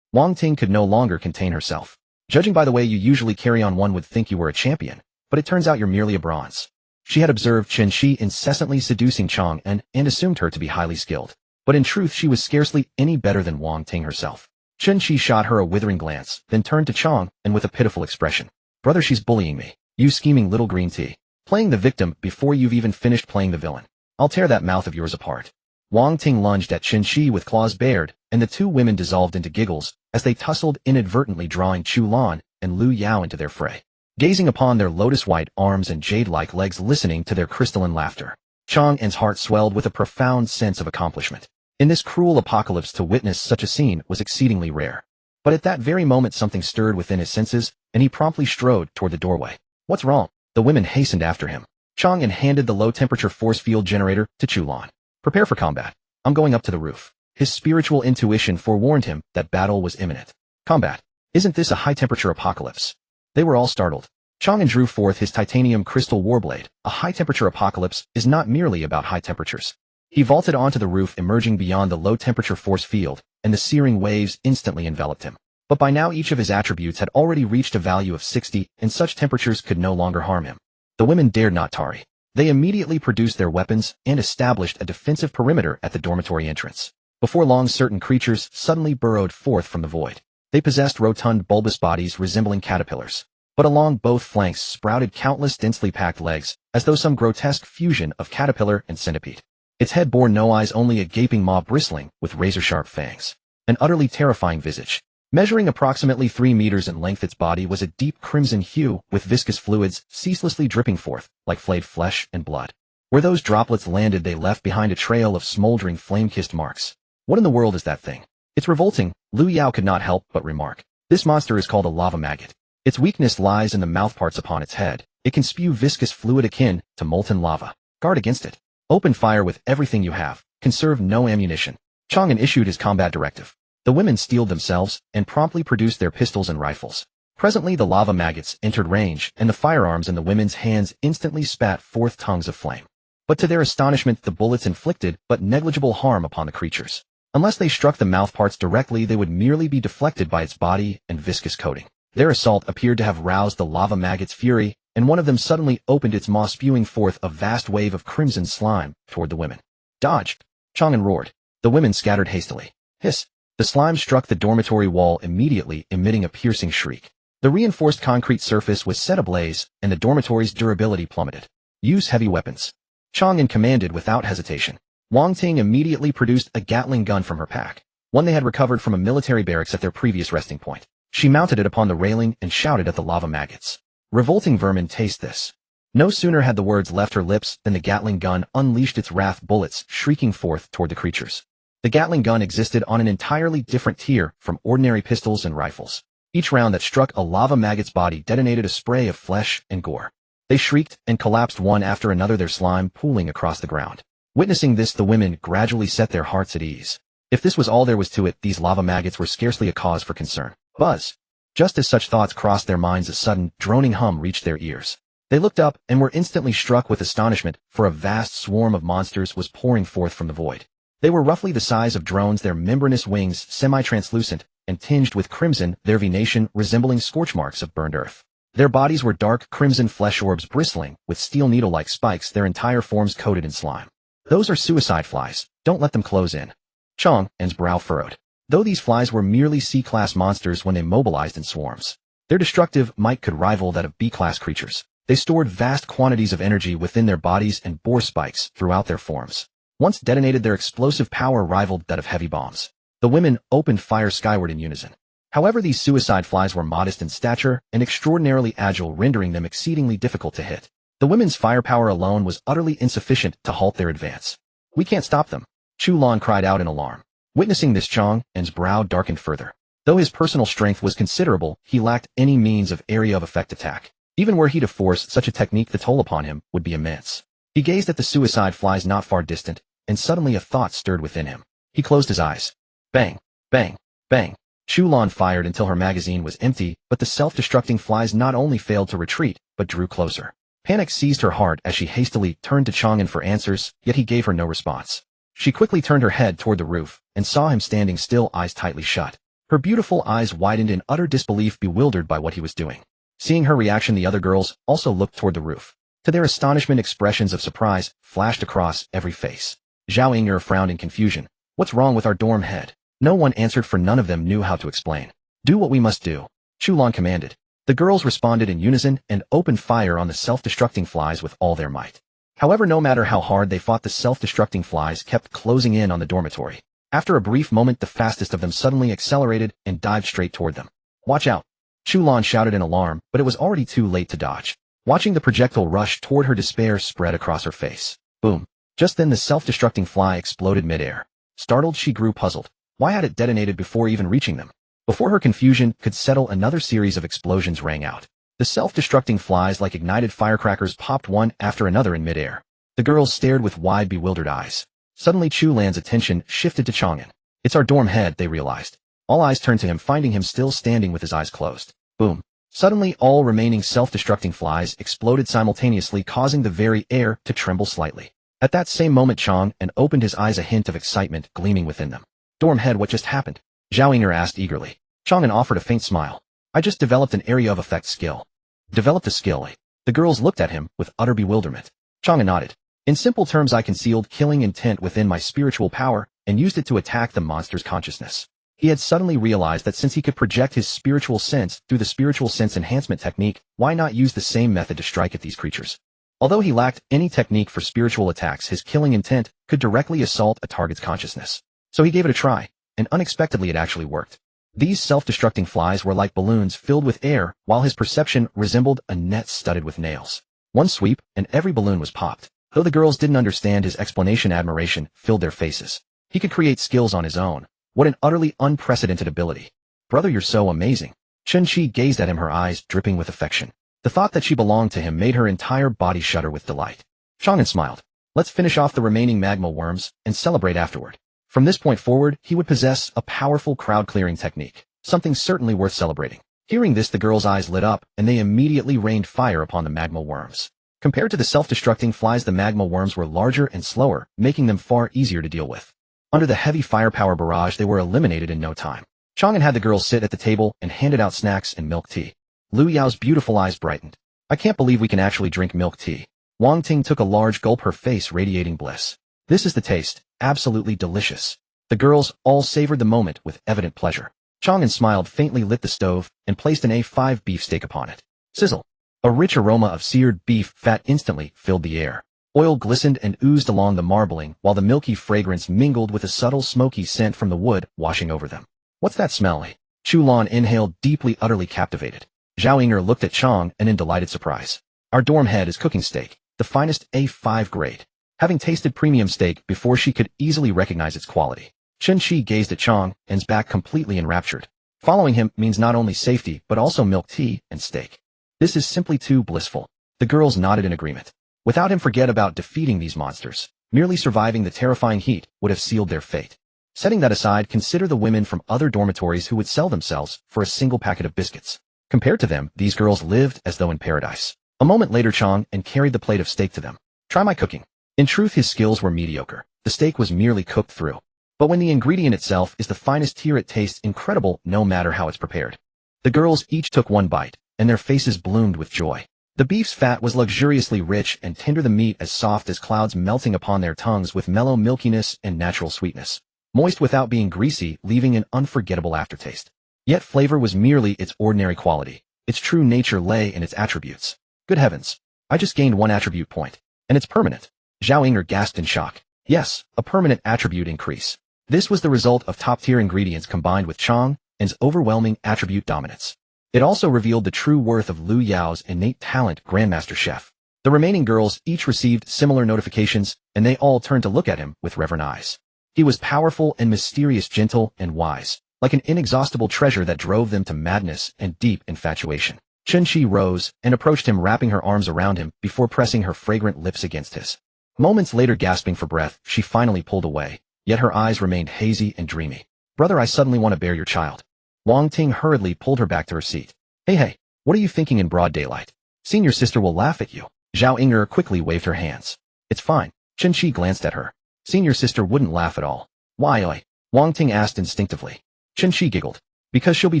Wang Ting could no longer contain herself. "Judging by the way you usually carry on, one would think you were a champion, but it turns out you're merely a bronze." She had observed Shi incessantly seducing Chang An and assumed her to be highly skilled. But in truth she was scarcely any better than Wang Ting herself. Shi shot her a withering glance, then turned to Chang An with a pitiful expression. "Brother, she's bullying me. You scheming little green tea. Playing the victim before you've even finished playing the villain. I'll tear that mouth of yours apart." Wang Ting lunged at Shi with claws bared, and the two women dissolved into giggles as they tussled, inadvertently drawing Chu Lan and Lu Yao into their fray. Gazing upon their lotus-white arms and jade-like legs, listening to their crystalline laughter, Chang An's heart swelled with a profound sense of accomplishment. In this cruel apocalypse, to witness such a scene was exceedingly rare. But at that very moment something stirred within his senses, and he promptly strode toward the doorway. What's wrong? The women hastened after him. Chang An handed the low-temperature force field generator to Chulan. Prepare for combat. I'm going up to the roof. His spiritual intuition forewarned him that battle was imminent. Combat. Isn't this a high-temperature apocalypse? They were all startled. Chang An drew forth his titanium crystal warblade. A high-temperature apocalypse is not merely about high temperatures. He vaulted onto the roof, emerging beyond the low-temperature force field, and the searing waves instantly enveloped him. But by now each of his attributes had already reached a value of 60, and such temperatures could no longer harm him. The women dared not tarry. They immediately produced their weapons and established a defensive perimeter at the dormitory entrance. Before long, certain creatures suddenly burrowed forth from the void. They possessed rotund, bulbous bodies resembling caterpillars. But along both flanks sprouted countless densely packed legs, as though some grotesque fusion of caterpillar and centipede. Its head bore no eyes, only a gaping maw bristling with razor-sharp fangs. An utterly terrifying visage. Measuring approximately 3 meters in length, its body was a deep crimson hue, with viscous fluids ceaselessly dripping forth, like flayed flesh and blood. Where those droplets landed, they left behind a trail of smoldering, flame-kissed marks. What in the world is that thing? It's revolting, Liu Yao could not help but remark. This monster is called a lava maggot. Its weakness lies in the mouthparts upon its head. It can spew viscous fluid akin to molten lava. Guard against it. Open fire with everything you have. Conserve no ammunition. Chang An issued his combat directive. The women steeled themselves and promptly produced their pistols and rifles. Presently the lava maggots entered range, and the firearms in the women's hands instantly spat forth tongues of flame. But to their astonishment, the bullets inflicted but negligible harm upon the creatures. Unless they struck the mouthparts directly, they would merely be deflected by its body and viscous coating. Their assault appeared to have roused the lava maggot's fury, and one of them suddenly opened its maw, spewing forth a vast wave of crimson slime toward the women. Dodge! Chang An roared. The women scattered hastily. Hiss! The slime struck the dormitory wall immediately, emitting a piercing shriek. The reinforced concrete surface was set ablaze, and the dormitory's durability plummeted. Use heavy weapons. Chang An commanded without hesitation. Wang Ting immediately produced a Gatling gun from her pack, one they had recovered from a military barracks at their previous resting point. She mounted it upon the railing and shouted at the lava maggots. Revolting vermin, taste this. No sooner had the words left her lips than the Gatling gun unleashed its wrath, bullets shrieking forth toward the creatures. The Gatling gun existed on an entirely different tier from ordinary pistols and rifles. Each round that struck a lava maggot's body detonated a spray of flesh and gore. They shrieked and collapsed one after another, their slime pooling across the ground. Witnessing this, the women gradually set their hearts at ease. If this was all there was to it, these lava maggots were scarcely a cause for concern. Buzz! Just as such thoughts crossed their minds, a sudden, droning hum reached their ears. They looked up and were instantly struck with astonishment, for a vast swarm of monsters was pouring forth from the void. They were roughly the size of drones, their membranous wings semi-translucent and tinged with crimson, their venation resembling scorch marks of burned earth. Their bodies were dark crimson flesh orbs bristling with steel needle-like spikes, their entire forms coated in slime. Those are suicide flies. Don't let them close in. Chang An's brow furrowed. Though these flies were merely C-class monsters when they mobilized in swarms, their destructive might could rival that of B-class creatures. They stored vast quantities of energy within their bodies and bore spikes throughout their forms. Once detonated, their explosive power rivaled that of heavy bombs. The women opened fire skyward in unison. However, these suicide flies were modest in stature and extraordinarily agile, rendering them exceedingly difficult to hit. The women's firepower alone was utterly insufficient to halt their advance. We can't stop them, Chu Lan cried out in alarm. Witnessing this, Chang An's brow darkened further. Though his personal strength was considerable, he lacked any means of area of effect attack. Even were he to force such a technique, the toll upon him would be immense. He gazed at the suicide flies not far distant, and suddenly a thought stirred within him. He closed his eyes. Bang! Bang! Bang! Chu Lan fired until her magazine was empty, but the self-destructing flies not only failed to retreat, but drew closer. Panic seized her heart as she hastily turned to Chang An for answers, yet he gave her no response. She quickly turned her head toward the roof, and saw him standing still, eyes tightly shut. Her beautiful eyes widened in utter disbelief, bewildered by what he was doing. Seeing her reaction, the other girls also looked toward the roof. To their astonishment, expressions of surprise flashed across every face. Zhao Ying'er frowned in confusion. What's wrong with our dorm head? No one answered, for none of them knew how to explain. Do what we must do, Chu Lan commanded. The girls responded in unison and opened fire on the self-destructing flies with all their might. However, no matter how hard they fought, the self-destructing flies kept closing in on the dormitory. After a brief moment, the fastest of them suddenly accelerated and dived straight toward them. Watch out! Chu Lan shouted in alarm, but it was already too late to dodge. Watching the projectile rush toward her, despair spread across her face. Boom! Just then the self-destructing fly exploded midair. Startled, she grew puzzled. Why had it detonated before even reaching them? Before her confusion could settle, another series of explosions rang out. The self-destructing flies like ignited firecrackers popped one after another in midair. The girls stared with wide, bewildered eyes. Suddenly Chu Lan's attention shifted to Chang An. It's our dorm head, they realized. All eyes turned to him, finding him still standing with his eyes closed. Boom. Suddenly, all remaining self-destructing flies exploded simultaneously, causing the very air to tremble slightly. At that same moment, Chang An opened his eyes, a hint of excitement gleaming within them. Dorm head, what just happened? Zhao Ying'er asked eagerly. Chang An offered a faint smile. I just developed an area of effect skill. Developed a skill? The girls looked at him with utter bewilderment. Chang An nodded. In simple terms, I concealed killing intent within my spiritual power and used it to attack the monster's consciousness. He had suddenly realized that since he could project his spiritual sense through the spiritual sense enhancement technique, why not use the same method to strike at these creatures? Although he lacked any technique for spiritual attacks, his killing intent could directly assault a target's consciousness. So he gave it a try, and unexpectedly it actually worked. These self-destructing flies were like balloons filled with air, while his perception resembled a net studded with nails. One sweep, and every balloon was popped. Though the girls didn't understand his explanation, admiration filled their faces. He could create skills on his own. What an utterly unprecedented ability. Brother, you're so amazing. Chen-Chi gazed at him, her eyes dripping with affection. The thought that she belonged to him made her entire body shudder with delight. Chang An smiled. Let's finish off the remaining magma worms and celebrate afterward. From this point forward, he would possess a powerful crowd-clearing technique, something certainly worth celebrating. Hearing this, the girls' eyes lit up, and they immediately rained fire upon the magma worms. Compared to the self-destructing flies, the magma worms were larger and slower, making them far easier to deal with. Under the heavy firepower barrage, they were eliminated in no time. Chang An had the girls sit at the table and handed out snacks and milk tea. Lu Yao's beautiful eyes brightened. I can't believe we can actually drink milk tea. Wang Ting took a large gulp, her face radiating bliss. This is the taste, absolutely delicious. The girls all savored the moment with evident pleasure. Chang An smiled faintly, lit the stove, and placed an A5 beefsteak upon it. Sizzle. A rich aroma of seared beef fat instantly filled the air. Oil glistened and oozed along the marbling, while the milky fragrance mingled with a subtle smoky scent from the wood washing over them. What's that smell? Chu Lan inhaled deeply, utterly captivated. Zhao Ying'er looked at Chang An in delighted surprise. Our dorm head is cooking steak, the finest A5 grade. Having tasted premium steak before she could easily recognize its quality, Chen-Chi gazed at Chang An's back, completely enraptured. Following him means not only safety but also milk tea and steak. This is simply too blissful. The girls nodded in agreement. Without him, forget about defeating these monsters. Merely surviving the terrifying heat would have sealed their fate. Setting that aside, consider the women from other dormitories who would sell themselves for a single packet of biscuits. Compared to them, these girls lived as though in paradise. A moment later, Chang An carried the plate of steak to them. Try my cooking. In truth, his skills were mediocre. The steak was merely cooked through. But when the ingredient itself is the finest tier, it tastes incredible no matter how it's prepared. The girls each took one bite, and their faces bloomed with joy. The beef's fat was luxuriously rich and tender, the meat as soft as clouds, melting upon their tongues with mellow milkiness and natural sweetness. Moist without being greasy, leaving an unforgettable aftertaste. Yet flavor was merely its ordinary quality. Its true nature lay in its attributes. Good heavens. I just gained one attribute point. And it's permanent. Zhao Ying'er gasped in shock. Yes, a permanent attribute increase. This was the result of top-tier ingredients combined with Chang An's overwhelming attribute dominance. It also revealed the true worth of Lu Yao's innate talent, Grandmaster Chef. The remaining girls each received similar notifications, and they all turned to look at him with reverent eyes. He was powerful and mysterious, gentle and wise, like an inexhaustible treasure that drove them to madness and deep infatuation. Chen-Chi rose and approached him, wrapping her arms around him before pressing her fragrant lips against his. Moments later, gasping for breath, she finally pulled away, yet her eyes remained hazy and dreamy. Brother, I suddenly want to bear your child. Wang Ting hurriedly pulled her back to her seat. Hey, what are you thinking in broad daylight? Senior sister will laugh at you. Zhao Ying'er quickly waved her hands. It's fine. Chen-Chi glanced at her. Senior sister wouldn't laugh at all. Why? Wang Ting asked instinctively. Chen-Chi giggled. Because she'll be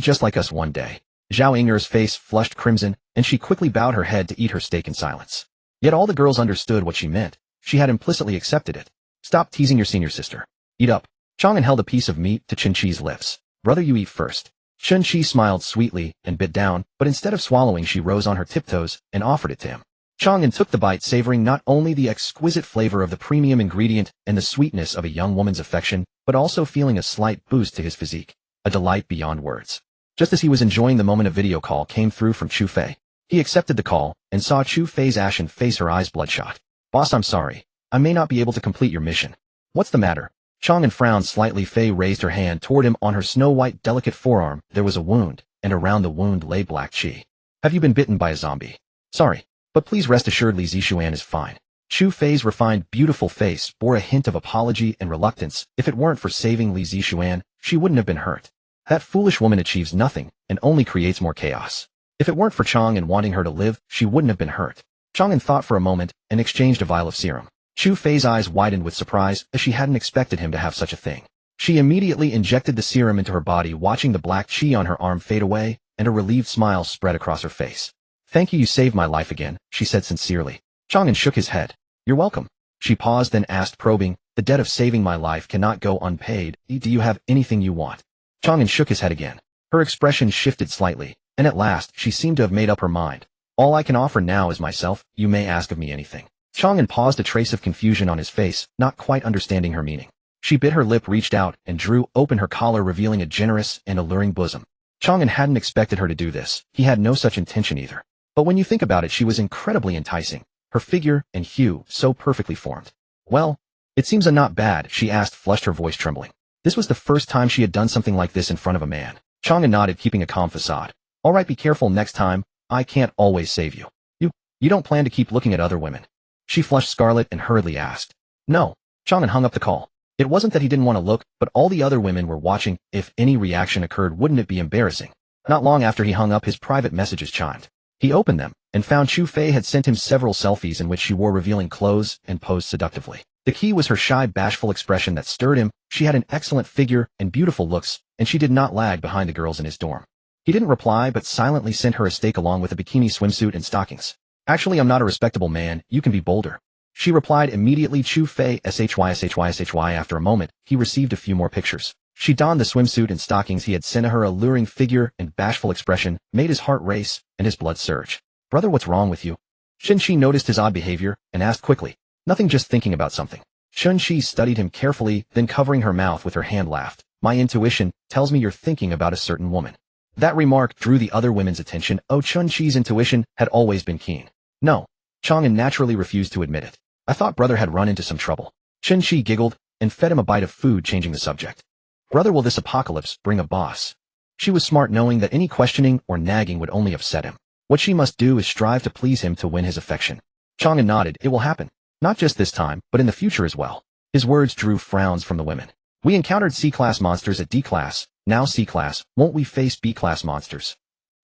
just like us one day. Zhao Ying'er's face flushed crimson, and she quickly bowed her head to eat her steak in silence. Yet all the girls understood what she meant. She had implicitly accepted it. Stop teasing your senior sister. Eat up. Chang An held a piece of meat to Chen-Chi's lips. Brother, you eat first. Chen-Chi smiled sweetly and bit down, but instead of swallowing, she rose on her tiptoes and offered it to him. Chang An took the bite, savoring not only the exquisite flavor of the premium ingredient and the sweetness of a young woman's affection, but also feeling a slight boost to his physique. A delight beyond words. Just as he was enjoying the moment, a video call came through from Chu Fei. He accepted the call and saw Chu Fei's ashen face, her eyes bloodshot. Boss, I'm sorry. I may not be able to complete your mission. What's the matter? Chang An frowned slightly. Fei raised her hand toward him. On her snow-white, delicate forearm, there was a wound, and around the wound lay black qi. Have you been bitten by a zombie? Sorry, but please rest assured Li Zixuan is fine. Chu Fei's refined, beautiful face bore a hint of apology and reluctance. If it weren't for saving Li Zixuan, she wouldn't have been hurt. That foolish woman achieves nothing and only creates more chaos. If it weren't for Chang An wanting her to live, she wouldn't have been hurt. Chang An thought for a moment and exchanged a vial of serum. Chu Fei's eyes widened with surprise as she hadn't expected him to have such a thing. She immediately injected the serum into her body, watching the black qi on her arm fade away, and a relieved smile spread across her face. Thank you, you saved my life again, she said sincerely. Chang An shook his head. You're welcome. She paused, then asked, probing, the debt of saving my life cannot go unpaid. Do you have anything you want? Chang An shook his head again. Her expression shifted slightly, and at last she seemed to have made up her mind. All I can offer now is myself. You may ask of me anything. Chang An paused, a trace of confusion on his face, not quite understanding her meaning. She bit her lip, reached out, and drew open her collar, revealing a generous and alluring bosom. Chang An hadn't expected her to do this. He had no such intention either. But when you think about it, she was incredibly enticing. Her figure and hue so perfectly formed. Well, it seems not bad, she asked, flushed, her voice trembling. This was the first time she had done something like this in front of a man. Chang An nodded, keeping a calm facade. All right, be careful next time. I can't always save you. You don't plan to keep looking at other women? She flushed scarlet and hurriedly asked. No. Chang An hung up the call. It wasn't that he didn't want to look, but all the other women were watching. If any reaction occurred, wouldn't it be embarrassing? Not long after he hung up, his private messages chimed. He opened them and found Chu Fei had sent him several selfies in which she wore revealing clothes and posed seductively. The key was her shy, bashful expression that stirred him. She had an excellent figure and beautiful looks, and she did not lag behind the girls in his dorm. He didn't reply, but silently sent her a steak along with a bikini swimsuit and stockings. Actually, I'm not a respectable man. You can be bolder. She replied immediately. Chu Fei shy. After a moment, he received a few more pictures. She donned the swimsuit and stockings he had sent. Her alluring figure and bashful expression made his heart race and his blood surge. Brother, what's wrong with you? Shun-Chi noticed his odd behavior and asked quickly. Nothing, just thinking about something. Shun-Chi studied him carefully, then covering her mouth with her hand laughed. My intuition tells me you're thinking about a certain woman. That remark drew the other women's attention. Oh, Shun-Chi's intuition had always been keen. No. Chang An naturally refused to admit it. I thought brother had run into some trouble. Shun-Chi giggled and fed him a bite of food, changing the subject. Brother, will this apocalypse bring a boss? She was smart, knowing that any questioning or nagging would only upset him. What she must do is strive to please him to win his affection. Chang An nodded. It will happen. Not just this time, but in the future as well. His words drew frowns from the women. We encountered C-class monsters at D-class. Now C-class, won't we face B-class monsters?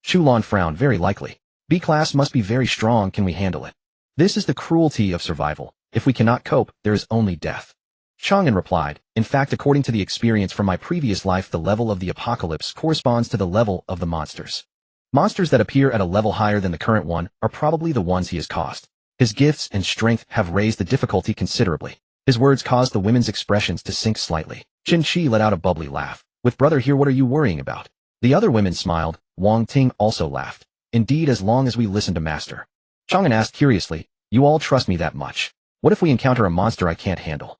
Shulan frowned. Very likely. B-class must be very strong. Can we handle it? This is the cruelty of survival. If we cannot cope, there is only death. Chang An replied, in fact, according to the experience from my previous life, the level of the apocalypse corresponds to the level of the monsters. Monsters that appear at a level higher than the current one are probably the ones he has caused. His gifts and strength have raised the difficulty considerably. His words caused the women's expressions to sink slightly. Shun-Chi let out a bubbly laugh. With brother here, what are you worrying about? The other women smiled. Wang Ting also laughed. Indeed, as long as we listen to master. Chang An asked curiously, you all trust me that much? What if we encounter a monster I can't handle?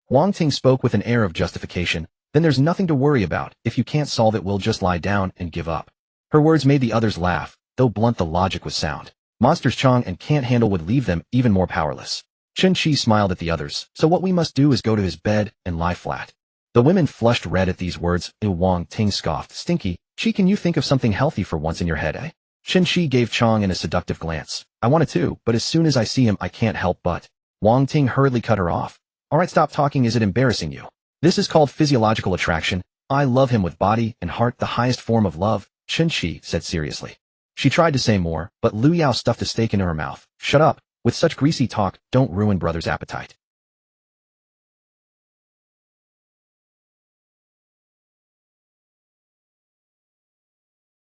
Wang Ting spoke with an air of justification. Then there's nothing to worry about. If you can't solve it, we'll just lie down and give up. Her words made the others laugh, though blunt, the logic was sound. Monsters Chang An can't handle would leave them even more powerless. Shun-Chi smiled at the others. So what we must do is go to his bed and lie flat. The women flushed red at these words. Wang Ting scoffed. Stinky. Chi, can you think of something healthy for once in your head, eh? Shun-Chi gave Chang An a seductive glance. I wanted to, but as soon as I see him, I can't help but. Wang Ting hurriedly cut her off. Alright, stop talking. Is it embarrassing you? This is called physiological attraction. I love him with body and heart, the highest form of love, Shun-Chi said seriously. She tried to say more, but Liu Yao stuffed a steak into her mouth. Shut up. With such greasy talk, don't ruin brother's appetite.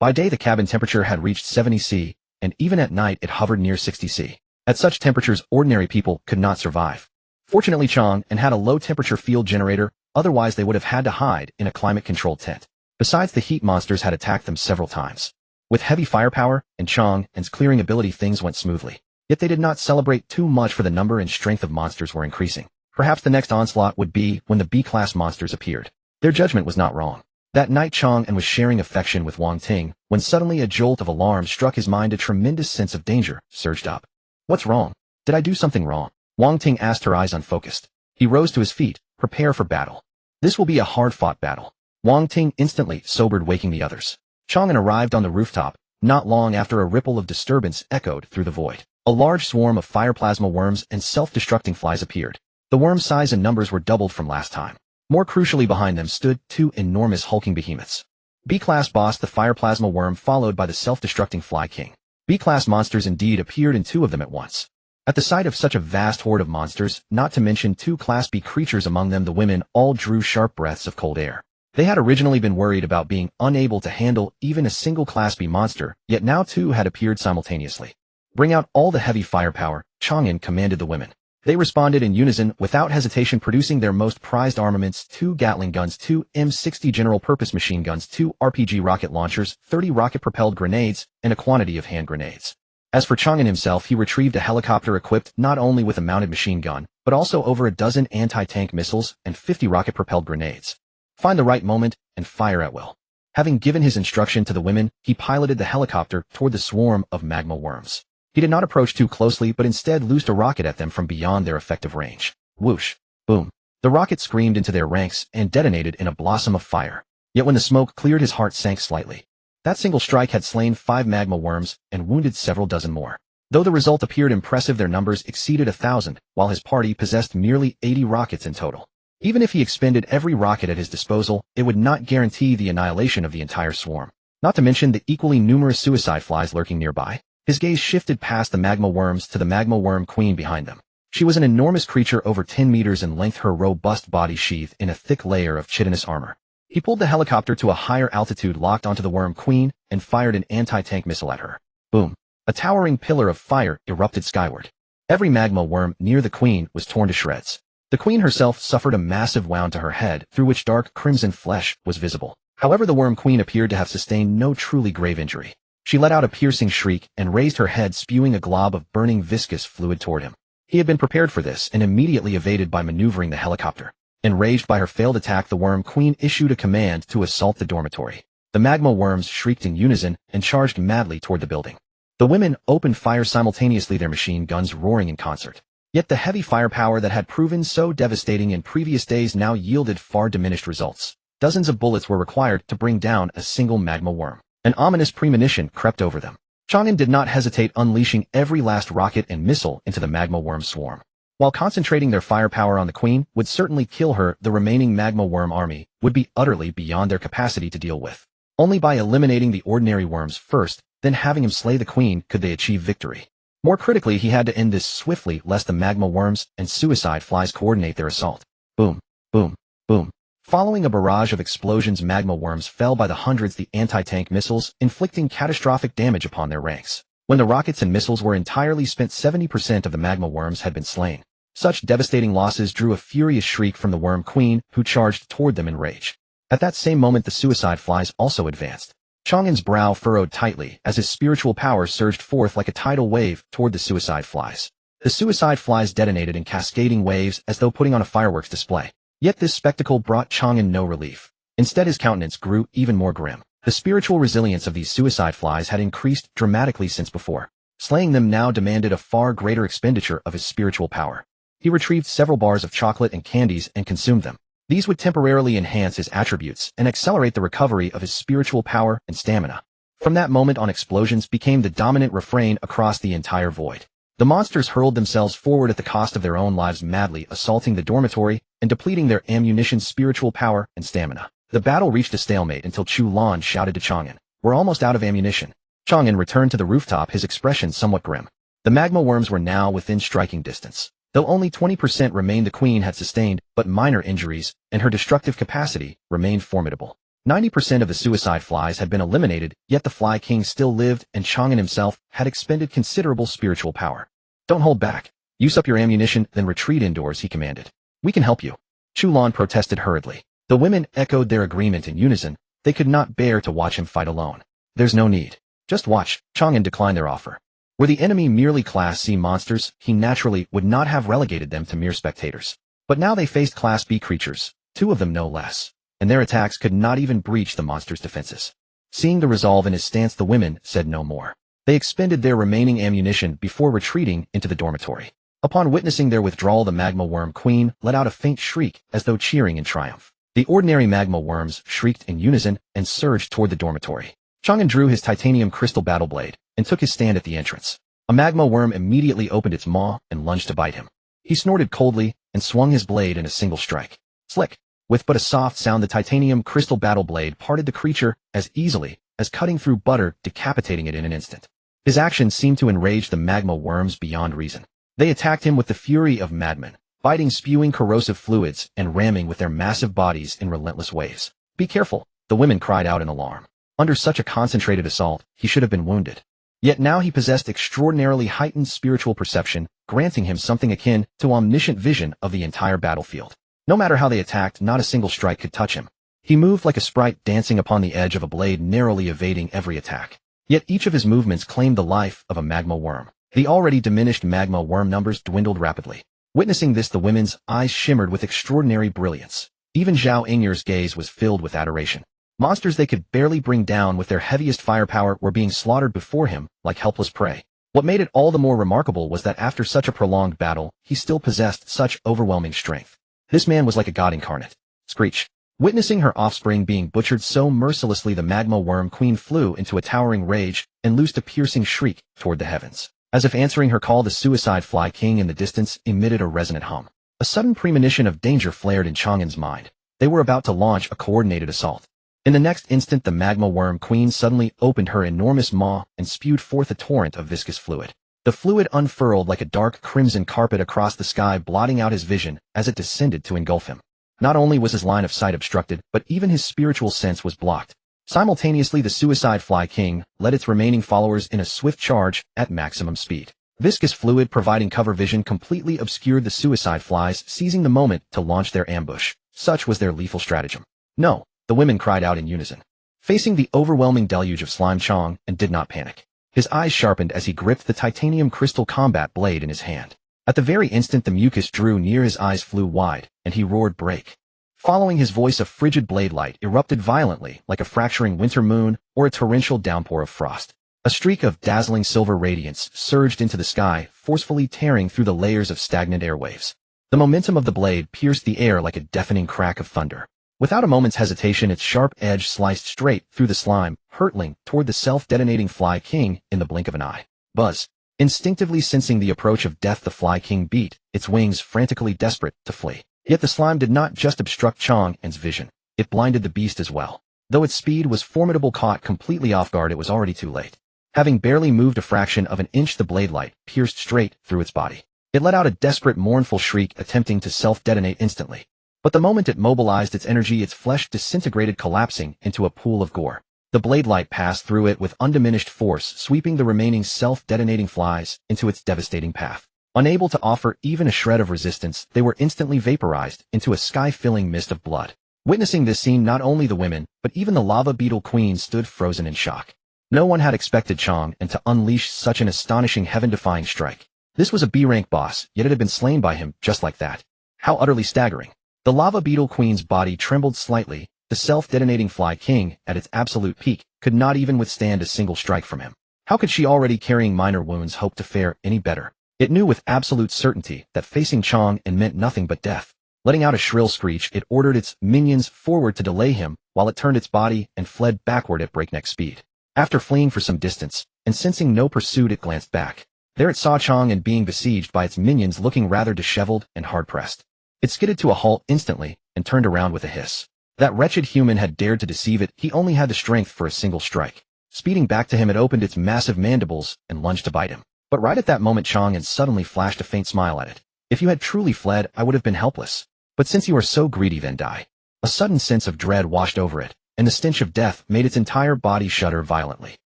By day the cabin temperature had reached 70 C, and even at night it hovered near 60 C. At such temperatures, ordinary people could not survive. Fortunately, Chang An had a low-temperature field generator, otherwise they would have had to hide in a climate-controlled tent. Besides, the heat monsters had attacked them several times. With heavy firepower and Chang An's clearing ability, things went smoothly. Yet they did not celebrate too much, for the number and strength of monsters were increasing. Perhaps the next onslaught would be when the B-class monsters appeared. Their judgment was not wrong. That night Chang An was sharing affection with Wang Ting, when suddenly a jolt of alarm struck his mind. A tremendous sense of danger surged up. What's wrong? Did I do something wrong? Wang Ting asked, her eyes unfocused. He rose to his feet, prepare for battle. This will be a hard-fought battle. Wang Ting instantly sobered, waking the others. Chang An arrived on the rooftop, not long after a ripple of disturbance echoed through the void. A large swarm of fire plasma worms and self-destructing flies appeared. The worms' size and numbers were doubled from last time. More crucially, behind them stood two enormous hulking behemoths. B-class boss the fire plasma worm, followed by the self-destructing fly king. B-class monsters indeed appeared, and two of them at once. At the sight of such a vast horde of monsters, not to mention two Class B creatures among them, the women all drew sharp breaths of cold air. They had originally been worried about being unable to handle even a single Class B monster, yet now two had appeared simultaneously. Bring out all the heavy firepower, Chang An commanded the women. They responded in unison, without hesitation, producing their most prized armaments: 2 Gatling guns, 2 M60 general-purpose machine guns, 2 RPG rocket launchers, 30 rocket-propelled grenades, and a quantity of hand grenades. As for Chang An himself, he retrieved a helicopter equipped not only with a mounted machine gun, but also over a dozen anti-tank missiles and 50 rocket-propelled grenades. Find the right moment and fire at will. Having given his instruction to the women, he piloted the helicopter toward the swarm of magma worms. He did not approach too closely, but instead loosed a rocket at them from beyond their effective range. Whoosh! Boom! The rocket screamed into their ranks and detonated in a blossom of fire. Yet when the smoke cleared, his heart sank slightly. That single strike had slain 5 magma worms and wounded several dozen more. Though the result appeared impressive, their numbers exceeded 1,000, while his party possessed merely 80 rockets in total. Even if he expended every rocket at his disposal, it would not guarantee the annihilation of the entire swarm. Not to mention the equally numerous suicide flies lurking nearby. His gaze shifted past the magma worms to the magma worm queen behind them. She was an enormous creature over 10 meters in length, her robust body sheathed in a thick layer of chitinous armor. He pulled the helicopter to a higher altitude, locked onto the worm queen, and fired an anti-tank missile at her. Boom! A towering pillar of fire erupted skyward. Every magma worm near the queen was torn to shreds. The queen herself suffered a massive wound to her head, through which dark crimson flesh was visible. However, the worm queen appeared to have sustained no truly grave injury. She let out a piercing shriek and raised her head, spewing a glob of burning viscous fluid toward him. He had been prepared for this and immediately evaded by maneuvering the helicopter. Enraged by her failed attack, the worm queen issued a command to assault the dormitory. The magma worms shrieked in unison and charged madly toward the building. The women opened fire simultaneously, their machine guns roaring in concert. Yet the heavy firepower that had proven so devastating in previous days now yielded far diminished results. Dozens of bullets were required to bring down a single magma worm. An ominous premonition crept over them. Chang An did not hesitate, unleashing every last rocket and missile into the magma worm swarm. While concentrating their firepower on the queen would certainly kill her, the remaining magma worm army would be utterly beyond their capacity to deal with. Only by eliminating the ordinary worms first, then having him slay the queen, could they achieve victory. More critically, he had to end this swiftly, lest the magma worms and suicide flies coordinate their assault. Boom, boom, boom. Following a barrage of explosions, magma worms fell by the hundreds, the anti-tank missiles inflicting catastrophic damage upon their ranks. When the rockets and missiles were entirely spent, 70% of the magma worms had been slain. Such devastating losses drew a furious shriek from the worm queen, who charged toward them in rage. At that same moment, the suicide flies also advanced. Chang An's brow furrowed tightly as his spiritual power surged forth like a tidal wave toward the suicide flies. The suicide flies detonated in cascading waves as though putting on a fireworks display. Yet this spectacle brought Chang An no relief. Instead, his countenance grew even more grim. The spiritual resilience of these suicide flies had increased dramatically since before. Slaying them now demanded a far greater expenditure of his spiritual power. He retrieved several bars of chocolate and candies and consumed them. These would temporarily enhance his attributes and accelerate the recovery of his spiritual power and stamina. From that moment on, explosions became the dominant refrain across the entire void. The monsters hurled themselves forward at the cost of their own lives, madly assaulting the dormitory and depleting their ammunition, spiritual power, and stamina. The battle reached a stalemate until Chu Lan shouted to Chang An, "We're almost out of ammunition." Chang An returned to the rooftop, his expression somewhat grim. The magma worms were now within striking distance. Though only 20% remained, the queen had sustained but minor injuries, and her destructive capacity remained formidable. 90% of the suicide flies had been eliminated, yet the Fly King still lived, and Chang An himself had expended considerable spiritual power. "Don't hold back. Use up your ammunition, then retreat indoors," he commanded. "We can help you." Chu Lan protested hurriedly. The women echoed their agreement in unison. They could not bear to watch him fight alone. "There's no need. Just watch." Chang An declined their offer. Were the enemy merely Class C monsters, he naturally would not have relegated them to mere spectators. But now they faced Class B creatures, 2 of them no less, and their attacks could not even breach the monsters' defenses. Seeing the resolve in his stance, the women said no more. They expended their remaining ammunition before retreating into the dormitory. Upon witnessing their withdrawal, the magma worm queen let out a faint shriek as though cheering in triumph. The ordinary magma worms shrieked in unison and surged toward the dormitory. Chang An drew his titanium crystal battle blade and took his stand at the entrance. A magma worm immediately opened its maw and lunged to bite him. He snorted coldly and swung his blade in a single strike. Slick! With but a soft sound, the titanium crystal battle blade parted the creature as easily as cutting through butter, decapitating it in an instant. His action seemed to enrage the magma worms beyond reason. They attacked him with the fury of madmen, biting, spewing corrosive fluids, and ramming with their massive bodies in relentless waves. "Be careful," the women cried out in alarm. Under such a concentrated assault, he should have been wounded. Yet now he possessed extraordinarily heightened spiritual perception, granting him something akin to omniscient vision of the entire battlefield. No matter how they attacked, not a single strike could touch him. He moved like a sprite dancing upon the edge of a blade, narrowly evading every attack. Yet each of his movements claimed the life of a magma worm. The already diminished magma worm numbers dwindled rapidly. Witnessing this, the women's eyes shimmered with extraordinary brilliance. Even Zhao Ying'er's gaze was filled with adoration. Monsters they could barely bring down with their heaviest firepower were being slaughtered before him like helpless prey. What made it all the more remarkable was that after such a prolonged battle, he still possessed such overwhelming strength. This man was like a god incarnate. Screech! Witnessing her offspring being butchered so mercilessly, the magma worm queen flew into a towering rage and loosed a piercing shriek toward the heavens. As if answering her call, the suicide fly king in the distance emitted a resonant hum. A sudden premonition of danger flared in Chang An's mind. They were about to launch a coordinated assault. In the next instant, the magma worm queen suddenly opened her enormous maw and spewed forth a torrent of viscous fluid. The fluid unfurled like a dark crimson carpet across the sky, blotting out his vision as it descended to engulf him. Not only was his line of sight obstructed, but even his spiritual sense was blocked. Simultaneously, the suicide fly king led its remaining followers in a swift charge at maximum speed. Viscous fluid providing cover vision completely obscured the suicide flies, seizing the moment to launch their ambush. Such was their lethal stratagem. "No!" the women cried out in unison. Facing the overwhelming deluge of slime, Chang An did not panic. His eyes sharpened as he gripped the titanium crystal combat blade in his hand. At the very instant the mucus drew near, his eyes flew wide, and he roared, "Break!" Following his voice, a frigid blade light erupted violently like a fracturing winter moon or a torrential downpour of frost. A streak of dazzling silver radiance surged into the sky, forcefully tearing through the layers of stagnant airwaves. The momentum of the blade pierced the air like a deafening crack of thunder. Without a moment's hesitation, its sharp edge sliced straight through the slime, hurtling toward the self-detonating fly king in the blink of an eye. Buzz! Instinctively sensing the approach of death, the fly king beat its wings, frantically desperate to flee. Yet the slime did not just obstruct Chang An's vision. It blinded the beast as well. Though its speed was formidable, caught completely off guard, it was already too late. Having barely moved a fraction of an inch, the blade light pierced straight through its body. It let out a desperate, mournful shriek, attempting to self-detonate instantly. But the moment it mobilized its energy, its flesh disintegrated, collapsing into a pool of gore. The blade light passed through it with undiminished force, sweeping the remaining self-detonating flies into its devastating path. Unable to offer even a shred of resistance, they were instantly vaporized into a sky-filling mist of blood. Witnessing this scene, not only the women, but even the lava beetle queen stood frozen in shock. No one had expected Chang An to unleash such an astonishing, heaven-defying strike. This was a B-rank boss, yet it had been slain by him just like that. How utterly staggering. The lava beetle queen's body trembled slightly. The self-detonating fly king, at its absolute peak, could not even withstand a single strike from him. How could she, already carrying minor wounds, hope to fare any better? It knew with absolute certainty that facing Chang An meant nothing but death. Letting out a shrill screech, it ordered its minions forward to delay him, while it turned its body and fled backward at breakneck speed. After fleeing for some distance, and sensing no pursuit, it glanced back. There it saw Chang An being besieged by its minions, looking rather disheveled and hard-pressed. It skidded to a halt instantly, and turned around with a hiss. That wretched human had dared to deceive it. He only had the strength for a single strike. Speeding back to him, it opened its massive mandibles and lunged to bite him. But right at that moment, Chang An suddenly flashed a faint smile at it. "If you had truly fled, I would have been helpless. But since you are so greedy, then die." A sudden sense of dread washed over it, and the stench of death made its entire body shudder violently.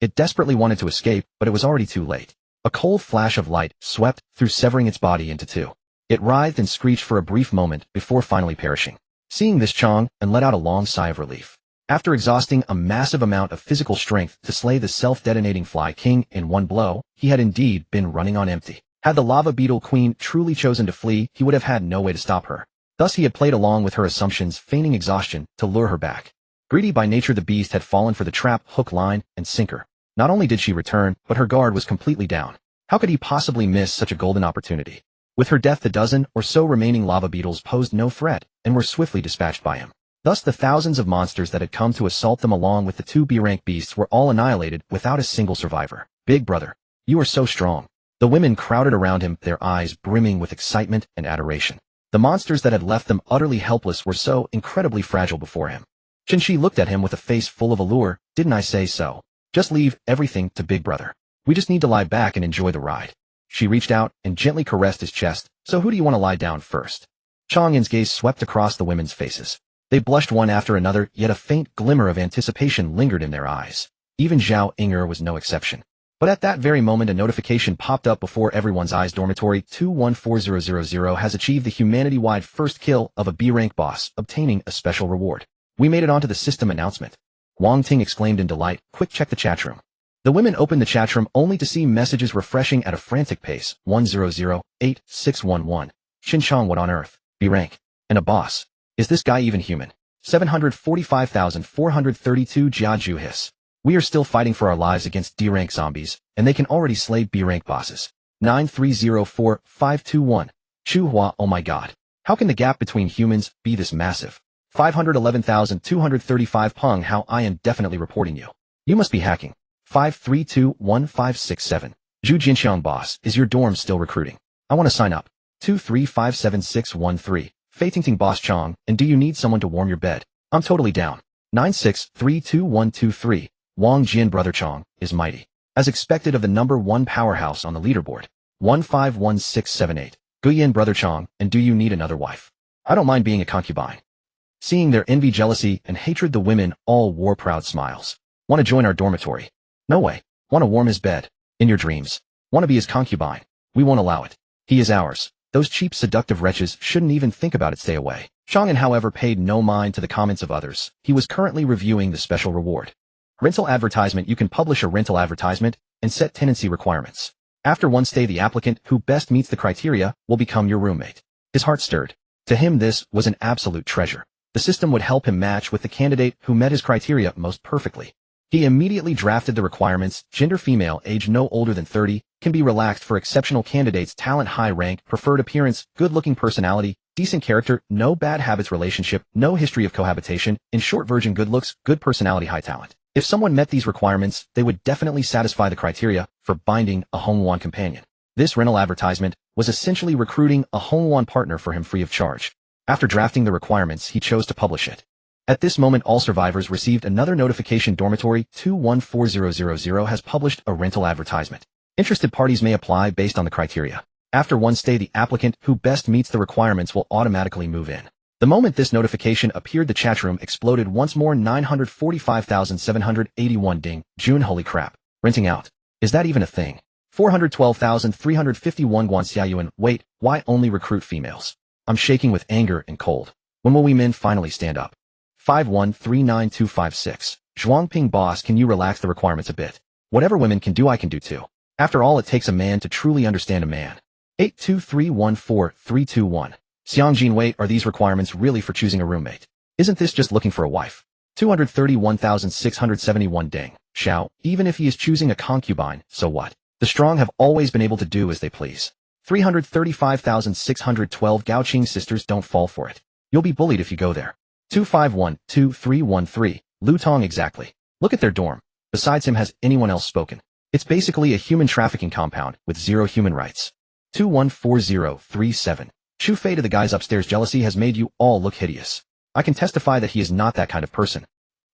It desperately wanted to escape, but it was already too late. A cold flash of light swept through, severing its body into two. It writhed and screeched for a brief moment before finally perishing. Seeing this, Chang An let out a long sigh of relief. After exhausting a massive amount of physical strength to slay the self-detonating fly king in one blow, he had indeed been running on empty. Had the lava beetle queen truly chosen to flee, he would have had no way to stop her. Thus he had played along with her assumptions, feigning exhaustion to lure her back. Greedy by nature, the beast had fallen for the trap, hook, line, and sinker. Not only did she return, but her guard was completely down. How could he possibly miss such a golden opportunity? With her death, the dozen or so remaining lava beetles posed no threat and were swiftly dispatched by him. Thus the thousands of monsters that had come to assault them along with the 2 B-rank beasts were all annihilated without a single survivor. Big brother, you are so strong. The women crowded around him, their eyes brimming with excitement and adoration. The monsters that had left them utterly helpless were so incredibly fragile before him. Qinshi looked at him with a face full of allure. Didn't I say so? Just leave everything to big brother. We just need to lie back and enjoy the ride. She reached out and gently caressed his chest. So who do you want to lie down first? Chang An's gaze swept across the women's faces. They blushed one after another, yet a faint glimmer of anticipation lingered in their eyes. Even Zhao Inger was no exception. But at that very moment a notification popped up before everyone's eyes. Dormitory 214000 has achieved the humanity-wide first kill of a B-rank boss, obtaining a special reward. We made it onto the system announcement. Wang Ting exclaimed in delight. Quick, check the chat room. The women opened the chat room only to see messages refreshing at a frantic pace. 1008611. Xinchang, what on earth? B-rank. And a boss. Is this guy even human? 745,432 Jiaju hiss. We are still fighting for our lives against D-rank zombies, and they can already slay B-rank bosses. 9304521. Chu Hua, oh my god. How can the gap between humans be this massive? 511,235 Peng How, I am definitely reporting you. You must be hacking. 5321567. Zhu Jinxiang boss, is your dorm still recruiting? I want to sign up. 2357613. Feitingting boss Chang, and do you need someone to warm your bed? I'm totally down. 9632123. Wang Jin brother Chang is mighty. As expected of the #1 powerhouse on the leaderboard. 151678. Guyan brother Chang, and do you need another wife? I don't mind being a concubine. Seeing their envy, jealousy, and hatred, the women all wore proud smiles. Want to join our dormitory? No way. Want to warm his bed? In your dreams. Want to be his concubine? We won't allow it. He is ours. Those cheap, seductive wretches shouldn't even think about it. Stay away. Chang An, however, paid no mind to the comments of others. He was currently reviewing the special reward. Rental advertisement. You can publish a rental advertisement and set tenancy requirements. After one stay, the applicant who best meets the criteria will become your roommate. His heart stirred. To him, this was an absolute treasure. The system would help him match with the candidate who met his criteria most perfectly. He immediately drafted the requirements. Gender female, age no older than 30, can be relaxed for exceptional candidates, talent high rank, preferred appearance, good-looking personality, decent character, no bad habits, relationship, no history of cohabitation, in short version good looks, good personality, high talent. If someone met these requirements, they would definitely satisfy the criteria for binding a Hongwan companion. This rental advertisement was essentially recruiting a Hongwan partner for him free of charge. After drafting the requirements, he chose to publish it. At this moment, all survivors received another notification. Dormitory 214000 has published a rental advertisement. Interested parties may apply based on the criteria. After one stay, the applicant who best meets the requirements will automatically move in. The moment this notification appeared, the chat room exploded once more. 945,781 ding. June, holy crap. Renting out. Is that even a thing? 412,351 Guanxiayuan. Wait, why only recruit females? I'm shaking with anger and cold. When will we men finally stand up? 5139256. Zhuangping boss, can you relax the requirements a bit? Whatever women can do, I can do too. After all, it takes a man to truly understand a man. 82314-321. Xiangjin, wait, are these requirements really for choosing a roommate? Isn't this just looking for a wife? 231,671 ding. Xiao, even if he is choosing a concubine, so what? The strong have always been able to do as they please. 335,612 Gaoqing sisters, don't fall for it. You'll be bullied if you go there. 251-2313. Lu Tong, exactly. Look at their dorm. Besides him, has anyone else spoken? It's basically a human trafficking compound with zero human rights. 214037. Chu Fei, to the guys upstairs, jealousy has made you all look hideous. I can testify that he is not that kind of person.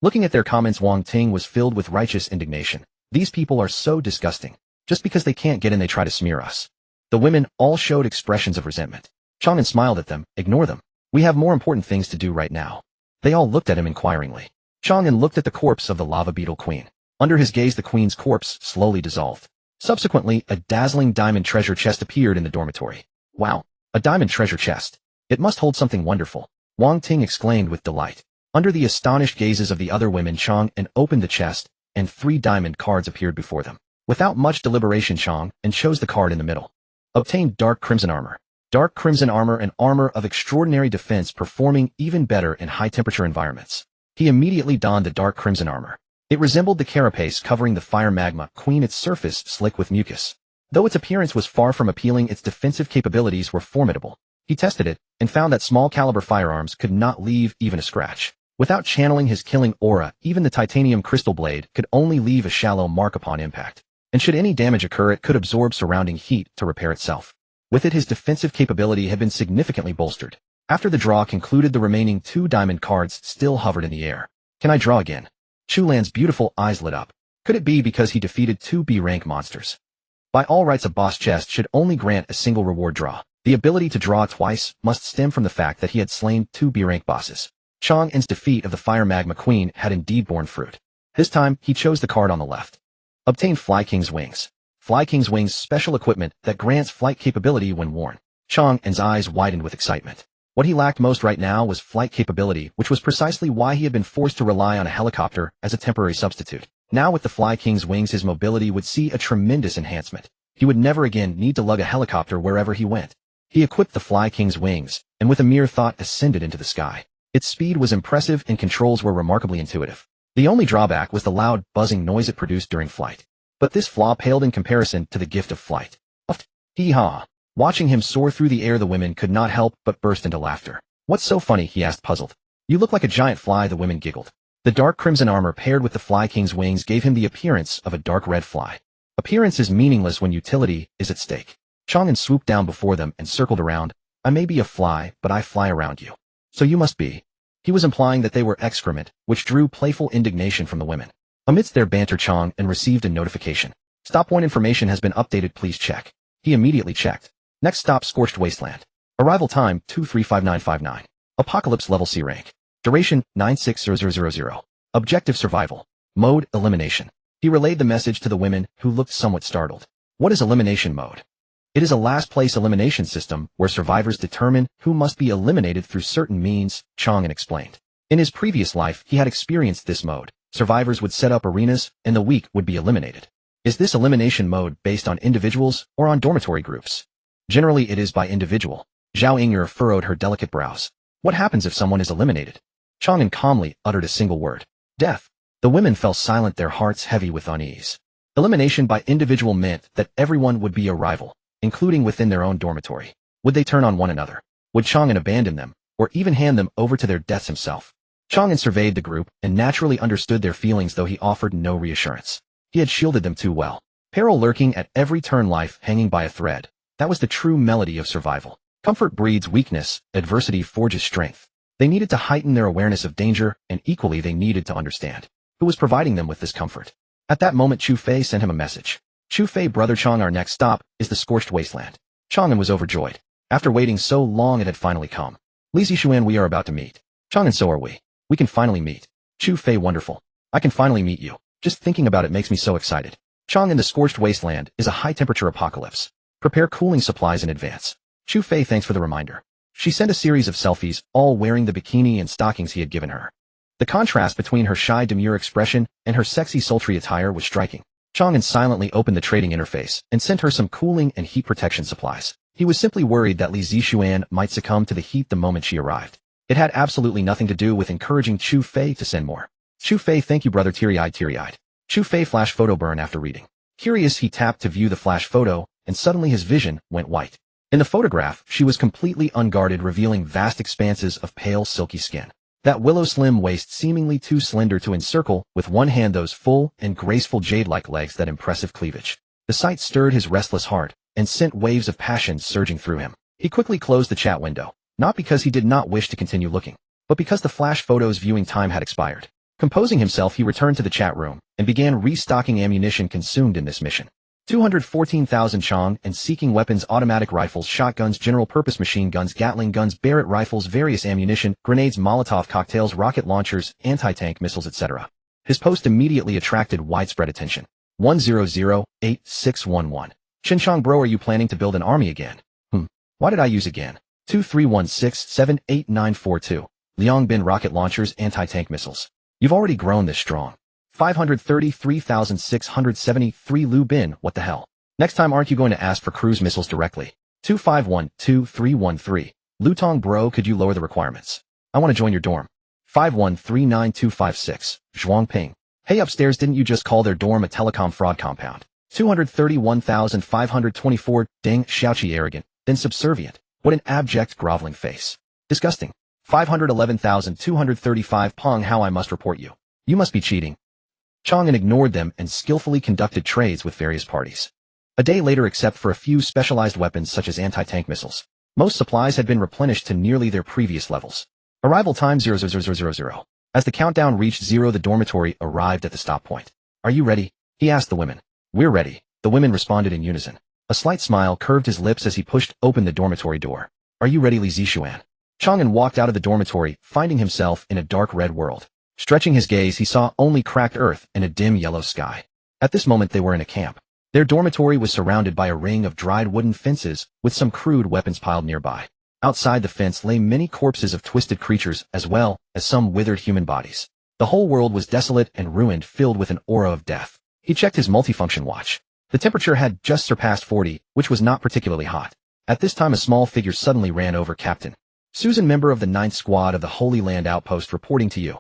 Looking at their comments, Wang Ting was filled with righteous indignation. These people are so disgusting. Just because they can't get in, they try to smear us. The women all showed expressions of resentment. Chang An smiled at them. Ignore them. We have more important things to do right now. They all looked at him inquiringly. Chang An looked at the corpse of the lava beetle queen. Under his gaze, the queen's corpse slowly dissolved. Subsequently, a dazzling diamond treasure chest appeared in the dormitory. Wow, a diamond treasure chest. It must hold something wonderful. Wang Ting exclaimed with delight. Under the astonished gazes of the other women, Chang An opened the chest, and 3 diamond cards appeared before them. Without much deliberation, Chang An chose the card in the middle. Obtained dark crimson armor. Dark crimson armor, an armor of extraordinary defense, performing even better in high-temperature environments. He immediately donned the dark crimson armor. It resembled the carapace covering the fire magma queen, its surface slick with mucus. Though its appearance was far from appealing, its defensive capabilities were formidable. He tested it, and found that small-caliber firearms could not leave even a scratch. Without channeling his killing aura, even the titanium crystal blade could only leave a shallow mark upon impact. And should any damage occur, it could absorb surrounding heat to repair itself. With it, his defensive capability had been significantly bolstered. After the draw concluded, the remaining 2 diamond cards still hovered in the air. Can I draw again? Chu Lan's beautiful eyes lit up. Could it be because he defeated 2 B-rank monsters? By all rights, a boss chest should only grant a single reward draw. The ability to draw twice must stem from the fact that he had slain 2 B-rank bosses. Chang An's defeat of the Fire Magma Queen had indeed borne fruit. This time, he chose the card on the left. Obtain Fly King's Wings. Fly King's Wings, special equipment that grants flight capability when worn. Chang An's eyes widened with excitement. What he lacked most right now was flight capability, which was precisely why he had been forced to rely on a helicopter as a temporary substitute. Now with the Fly King's Wings, his mobility would see a tremendous enhancement. He would never again need to lug a helicopter wherever he went. He equipped the Fly King's Wings, and with a mere thought ascended into the sky. Its speed was impressive and controls were remarkably intuitive. The only drawback was the loud, buzzing noise it produced during flight. But this flaw paled in comparison to the gift of flight. Hee-haw. Watching him soar through the air, the women could not help but burst into laughter. What's so funny? He asked, puzzled. You look like a giant fly, the women giggled. The dark crimson armor paired with the Fly King's Wings gave him the appearance of a dark red fly. Appearance is meaningless when utility is at stake. Chang An swooped down before them and circled around. I may be a fly, but I fly around you. So you must be. He was implying that they were excrement, which drew playful indignation from the women. Amidst their banter, Chang An received a notification. Stop point information has been updated, please check. He immediately checked. Next stop, Scorched Wasteland. Arrival time 235959. Apocalypse level C rank. Duration 960000. Objective survival. Mode elimination. He relayed the message to the women, who looked somewhat startled. What is elimination mode? It is a last-place elimination system where survivors determine who must be eliminated through certain means, Chang An explained. In his previous life, he had experienced this mode. Survivors would set up arenas, and the weak would be eliminated. Is this elimination mode based on individuals or on dormitory groups? Generally, it is by individual. Zhao Ying'er furrowed her delicate brows. What happens if someone is eliminated? Chang An calmly uttered a single word. Death. The women fell silent, their hearts heavy with unease. Elimination by individual meant that everyone would be a rival, including within their own dormitory. Would they turn on one another? Would Chang An abandon them, or even hand them over to their deaths himself? Chang An surveyed the group and naturally understood their feelings, though he offered no reassurance. He had shielded them too well. Peril lurking at every turn, life hanging by a thread. That was the true melody of survival. Comfort breeds weakness, adversity forges strength. They needed to heighten their awareness of danger, and equally they needed to understand who was providing them with this comfort. At that moment, Chu Fei sent him a message. Chu Fei, brother Chang, our next stop is the Scorched Wasteland. Chang An was overjoyed. After waiting so long, it had finally come. Li Zixuan, we are about to meet. Chang An, so are we. We can finally meet. Chu Fei, wonderful. I can finally meet you. Just thinking about it makes me so excited. Chang An, the Scorched Wasteland is a high-temperature apocalypse. Prepare cooling supplies in advance. Chu Fei, thanks for the reminder. She sent a series of selfies, all wearing the bikini and stockings he had given her. The contrast between her shy, demure expression and her sexy, sultry attire was striking. Chang An silently opened the trading interface and sent her some cooling and heat protection supplies. He was simply worried that Li Zixuan might succumb to the heat the moment she arrived. It had absolutely nothing to do with encouraging Chu Fei to send more. Chu Fei, thank you, brother, teary-eyed. Chu Fei, flash photo burn after reading. Curious, he tapped to view the flash photo, and suddenly his vision went white. In the photograph, she was completely unguarded, revealing vast expanses of pale, silky skin. That willow-slim waist seemingly too slender to encircle with one hand those full and graceful jade-like legs, that impressive cleavage. The sight stirred his restless heart and sent waves of passion surging through him. He quickly closed the chat window, not because he did not wish to continue looking, but because the flash photo's viewing time had expired. Composing himself, he returned to the chat room and began restocking ammunition consumed in this mission. 214,000 Chang and seeking weapons, automatic rifles, shotguns, general-purpose machine guns, Gatling guns, Barrett rifles, various ammunition, grenades, Molotov cocktails, rocket launchers, anti-tank missiles, etc. His post immediately attracted widespread attention. 1008611. Chinchong bro, are you planning to build an army again? Why did I use again? 2316788942. Liang Bin rocket launchers, anti-tank missiles. You've already grown this strong. 533,673 Lu Bin, what the hell? Next time, aren't you going to ask for cruise missiles directly? 2512313. Lutong bro, could you lower the requirements? I want to join your dorm. 5139256. Zhuang Ping. Hey upstairs, didn't you just call their dorm a telecom fraud compound? 231,524, dang, Xiaoqi arrogant, then subservient. What an abject groveling face. Disgusting. 511,235 Pong, how I must report you. You must be cheating. Chang An ignored them and skillfully conducted trades with various parties. A day later, except for a few specialized weapons such as anti-tank missiles, most supplies had been replenished to nearly their previous levels. Arrival time 00000. As the countdown reached 0, the dormitory arrived at the stop point. Are you ready? He asked the women. We're ready, the women responded in unison. A slight smile curved his lips as he pushed open the dormitory door. Are you ready, Li Zixuan? Chang An walked out of the dormitory, finding himself in a dark red world. Stretching his gaze, he saw only cracked earth and a dim yellow sky. At this moment they were in a camp. Their dormitory was surrounded by a ring of dried wooden fences, with some crude weapons piled nearby. Outside the fence lay many corpses of twisted creatures, as well as some withered human bodies. The whole world was desolate and ruined, filled with an aura of death. He checked his multifunction watch. The temperature had just surpassed 40, which was not particularly hot. At this time a small figure suddenly ran over. Captain Susan, member of the 9th Squad of the Holy Land Outpost, reporting to you.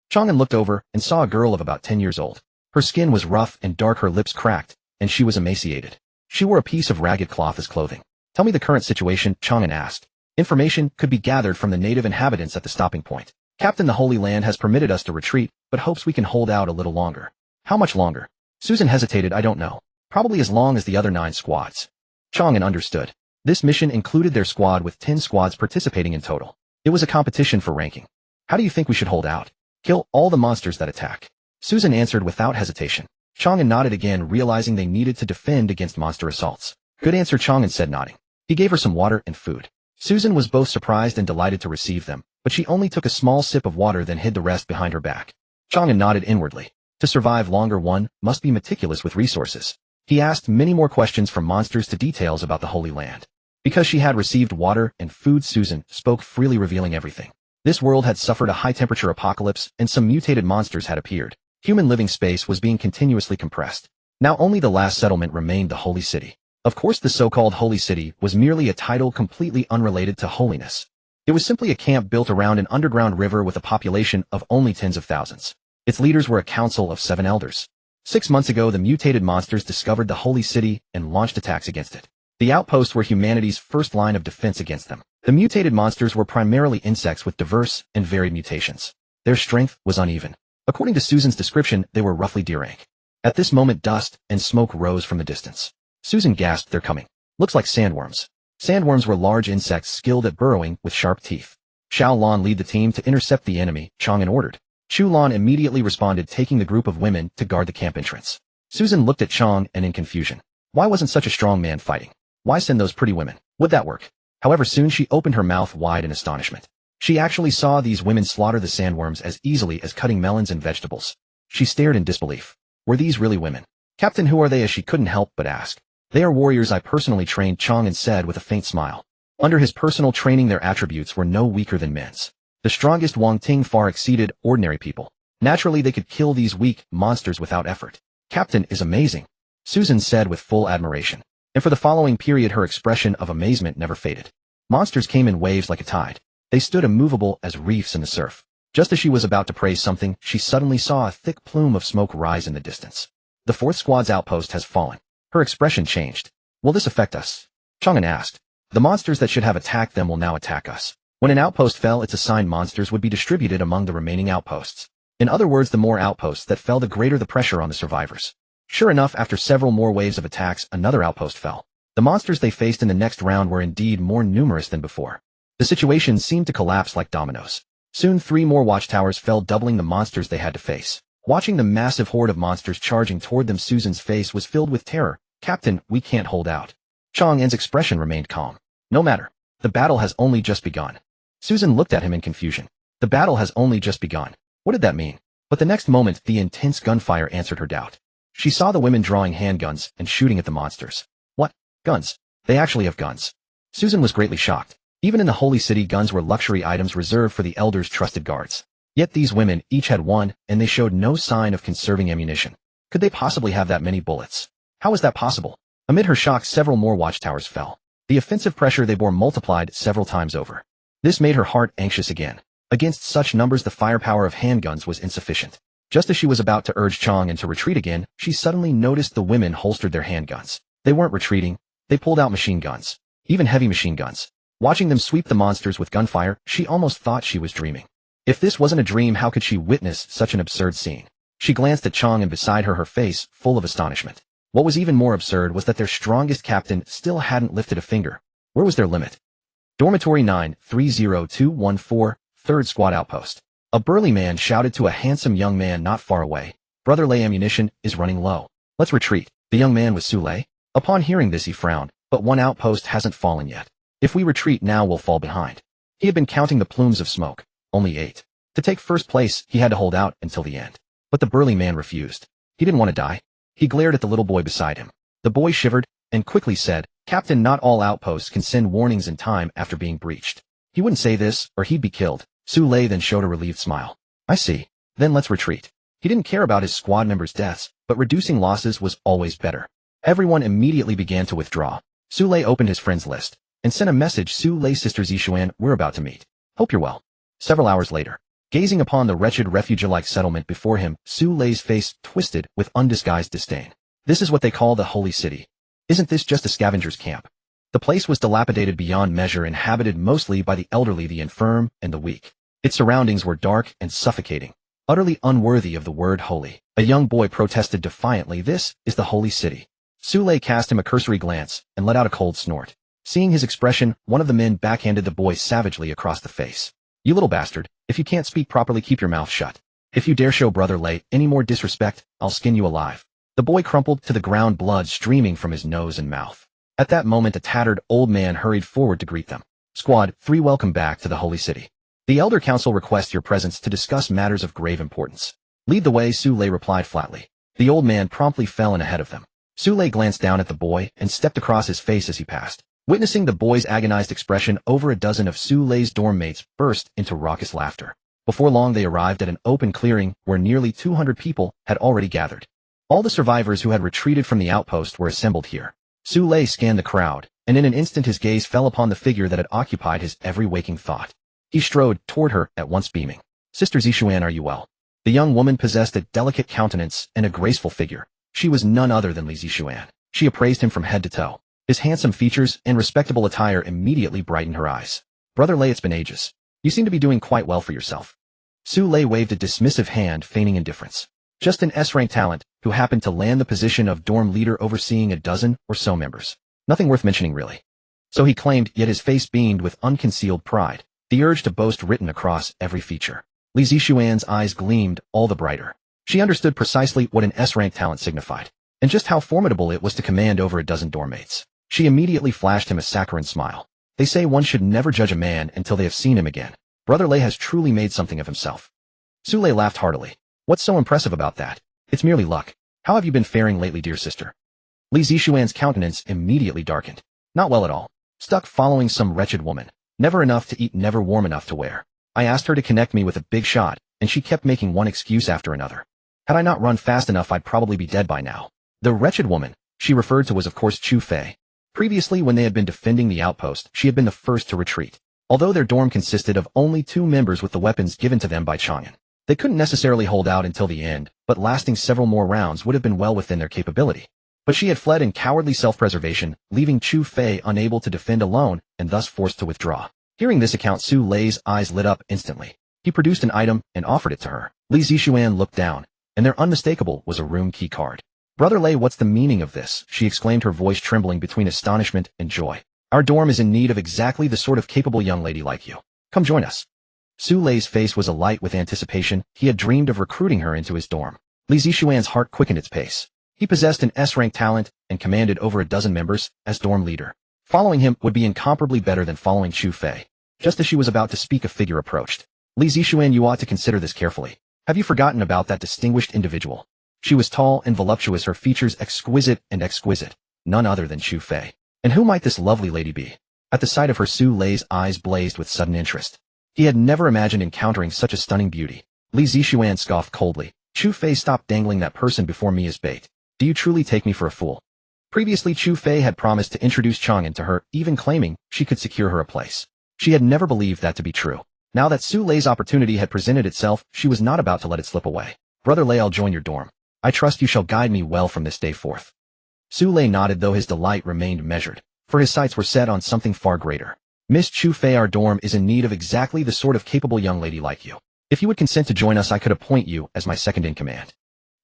Chang An looked over and saw a girl of about 10 years old. Her skin was rough and dark, her lips cracked, and she was emaciated. She wore a piece of ragged cloth as clothing. Tell me the current situation, Chang An asked. Information could be gathered from the native inhabitants at the stopping point. Captain, the Holy Land has permitted us to retreat, but hopes we can hold out a little longer. How much longer? Susan hesitated. I don't know. Probably as long as the other 9 squads. Chang An understood. This mission included their squad, with 10 squads participating in total. It was a competition for ranking. How do you think we should hold out? Kill all the monsters that attack. Susan answered without hesitation. Chang An nodded again, realizing they needed to defend against monster assaults. Good answer, Chang An said, nodding. He gave her some water and food. Susan was both surprised and delighted to receive them, but she only took a small sip of water, then hid the rest behind her back. Chang An nodded inwardly. To survive longer, one must be meticulous with resources. He asked many more questions, from monsters to details about the Holy Land. Because she had received water and food, Susan spoke freely, revealing everything. This world had suffered a high-temperature apocalypse, and some mutated monsters had appeared. Human living space was being continuously compressed. Now only the last settlement remained, the Holy City. Of course, the so-called Holy City was merely a title completely unrelated to holiness. It was simply a camp built around an underground river with a population of only tens of thousands. Its leaders were a council of 7 elders. 6 months ago, the mutated monsters discovered the Holy City and launched attacks against it. The outposts were humanity's first line of defense against them. The mutated monsters were primarily insects with diverse and varied mutations. Their strength was uneven. According to Susan's description, they were roughly deer rank. At this moment, dust and smoke rose from the distance. Susan gasped, they're coming. Looks like sandworms. Sandworms were large insects skilled at burrowing with sharp teeth. Xiao Lan, lead the team to intercept the enemy, Chang An ordered. Chu Lan immediately responded, taking the group of women to guard the camp entrance. Susan looked at Chang An in confusion. Why wasn't such a strong man fighting? Why send those pretty women? Would that work? However, soon she opened her mouth wide in astonishment. She actually saw these women slaughter the sandworms as easily as cutting melons and vegetables. She stared in disbelief. Were these really women? Captain, who are they? As she couldn't help but ask. They are warriors I personally trained, Chang An said with a faint smile. Under his personal training, their attributes were no weaker than men's. The strongest Wang Ting far exceeded ordinary people. Naturally, they could kill these weak monsters without effort. Captain is amazing, Susan said with full admiration. And for the following period, her expression of amazement never faded. Monsters came in waves like a tide. They stood immovable as reefs in the surf. Just as she was about to praise something, she suddenly saw a thick plume of smoke rise in the distance. The 4th Squad's outpost has fallen. Her expression changed. Will this affect us? Chang An asked. The monsters that should have attacked them will now attack us. When an outpost fell, its assigned monsters would be distributed among the remaining outposts. In other words, the more outposts that fell, the greater the pressure on the survivors. Sure enough, after several more waves of attacks, another outpost fell. The monsters they faced in the next round were indeed more numerous than before. The situation seemed to collapse like dominoes. Soon 3 more watchtowers fell, doubling the monsters they had to face. Watching the massive horde of monsters charging toward them, Susan's face was filled with terror. Captain, we can't hold out. Chang An's expression remained calm. No matter. The battle has only just begun. Susan looked at him in confusion. The battle has only just begun. What did that mean? But the next moment, the intense gunfire answered her doubt. She saw the women drawing handguns and shooting at the monsters. What? Guns? They actually have guns. Susan was greatly shocked. Even in the Holy City, guns were luxury items reserved for the elders' trusted guards. Yet these women each had one, and they showed no sign of conserving ammunition. Could they possibly have that many bullets? How was that possible? Amid her shock, several more watchtowers fell. The offensive pressure they bore multiplied several times over. This made her heart anxious again. Against such numbers, the firepower of handguns was insufficient. Just as she was about to urge Chang An to retreat again, she suddenly noticed the women holstered their handguns. They weren't retreating. They pulled out machine guns. Even heavy machine guns. Watching them sweep the monsters with gunfire, she almost thought she was dreaming. If this wasn't a dream, how could she witness such an absurd scene? She glanced at Chang An beside her face full of astonishment. What was even more absurd was that their strongest captain still hadn't lifted a finger. Where was their limit? Dormitory 9-30214, 3rd Squad Outpost. A burly man shouted to a handsome young man not far away. Brother Lei, ammunition is running low. Let's retreat. The young man was Su Lei. Upon hearing this, he frowned. But one outpost hasn't fallen yet. If we retreat now, we'll fall behind. He had been counting the plumes of smoke. Only 8. To take first place, he had to hold out until the end. But the burly man refused. He didn't want to die. He glared at the little boy beside him. The boy shivered and quickly said, "Captain, not all outposts can send warnings in time after being breached." He wouldn't say this, or he'd be killed. Su Lei then showed a relieved smile. "I see. Then let's retreat." He didn't care about his squad members' deaths, but reducing losses was always better. Everyone immediately began to withdraw. Su Lei opened his friends list and sent a message. "Su Lei, Sister Zixuan, we're about to meet. Hope you're well." Several hours later, gazing upon the wretched refugee-like settlement before him, Su Lei's face twisted with undisguised disdain. This is what they call the Holy City. Isn't this just a scavenger's camp? The place was dilapidated beyond measure, inhabited mostly by the elderly, the infirm, and the weak. Its surroundings were dark and suffocating, utterly unworthy of the word holy. A young boy protested defiantly, "This is the Holy City." Su Lei cast him a cursory glance and let out a cold snort. Seeing his expression, one of the men backhanded the boy savagely across the face. "You little bastard, if you can't speak properly, keep your mouth shut. If you dare show Brother Lei any more disrespect, I'll skin you alive." The boy crumpled to the ground, blood streaming from his nose and mouth. At that moment, a tattered old man hurried forward to greet them. "Squad 3, welcome back to the Holy City. The Elder Council requests your presence to discuss matters of grave importance." "Lead the way," Su Lei replied flatly. The old man promptly fell in ahead of them. Su Lei glanced down at the boy and stepped across his face as he passed. Witnessing the boy's agonized expression, over a dozen of Su Lei's dorm mates burst into raucous laughter. Before long, they arrived at an open clearing where nearly 200 people had already gathered. All the survivors who had retreated from the outpost were assembled here. Su Lei scanned the crowd, and in an instant his gaze fell upon the figure that had occupied his every waking thought. He strode toward her, at once beaming. "Sister Zixuan, are you well?" The young woman possessed a delicate countenance and a graceful figure. She was none other than Li Zixuan. She appraised him from head to toe. His handsome features and respectable attire immediately brightened her eyes. "Brother Lei, it's been ages. You seem to be doing quite well for yourself." Su Lei waved a dismissive hand, feigning indifference. Just an S-rank talent, who happened to land the position of dorm leader, overseeing a dozen or so members. Nothing worth mentioning, really. So he claimed, yet his face beamed with unconcealed pride, the urge to boast written across every feature. Li Zixuan's eyes gleamed all the brighter. She understood precisely what an S-rank talent signified, and just how formidable it was to command over a dozen dorm mates. She immediately flashed him a saccharine smile. "They say one should never judge a man until they have seen him again. Brother Lei has truly made something of himself." Su Lei laughed heartily. "What's so impressive about that? It's merely luck. How have you been faring lately, dear sister?" Li Zixuan's countenance immediately darkened. "Not well at all. Stuck following some wretched woman. Never enough to eat, never warm enough to wear. I asked her to connect me with a big shot, and she kept making one excuse after another. Had I not run fast enough, I'd probably be dead by now." The wretched woman she referred to was of course Chu Fei. Previously, when they had been defending the outpost, she had been the first to retreat. Although their dorm consisted of only 2 members with the weapons given to them by Chang An, they couldn't necessarily hold out until the end, but lasting several more rounds would have been well within their capability. But she had fled in cowardly self-preservation, leaving Chu Fei unable to defend alone and thus forced to withdraw. Hearing this account, Su Lei's eyes lit up instantly. He produced an item and offered it to her. Li Zixuan looked down, and there unmistakable was a room key card. "Brother Lei, what's the meaning of this?" she exclaimed, her voice trembling between astonishment and joy. "Our dorm is in need of exactly the sort of capable young lady like you. Come join us." Su Lei's face was alight with anticipation. He had dreamed of recruiting her into his dorm. Li Zixuan's heart quickened its pace. He possessed an S-rank talent and commanded over a dozen members as dorm leader. Following him would be incomparably better than following Chu Fei. Just as she was about to speak, a figure approached. "Li Zixuan, you ought to consider this carefully. Have you forgotten about that distinguished individual?" She was tall and voluptuous, her features exquisite and exquisite. None other than Chu Fei. And who might this lovely lady be? At the sight of her, Su Lei's eyes blazed with sudden interest. He had never imagined encountering such a stunning beauty. Li Zixuan scoffed coldly. "Chu Fei, stop dangling that person before me as bait. Do you truly take me for a fool?" Previously, Chu Fei had promised to introduce Chang An to her, even claiming she could secure her a place. She had never believed that to be true. Now that Su Lei's opportunity had presented itself, she was not about to let it slip away. Brother Lei, I'll join your dorm. I trust you shall guide me well from this day forth. Su Lei nodded, though his delight remained measured, for his sights were set on something far greater. Miss Chu Fei, our dorm is in need of exactly the sort of capable young lady like you. If you would consent to join us, I could appoint you as my second-in-command.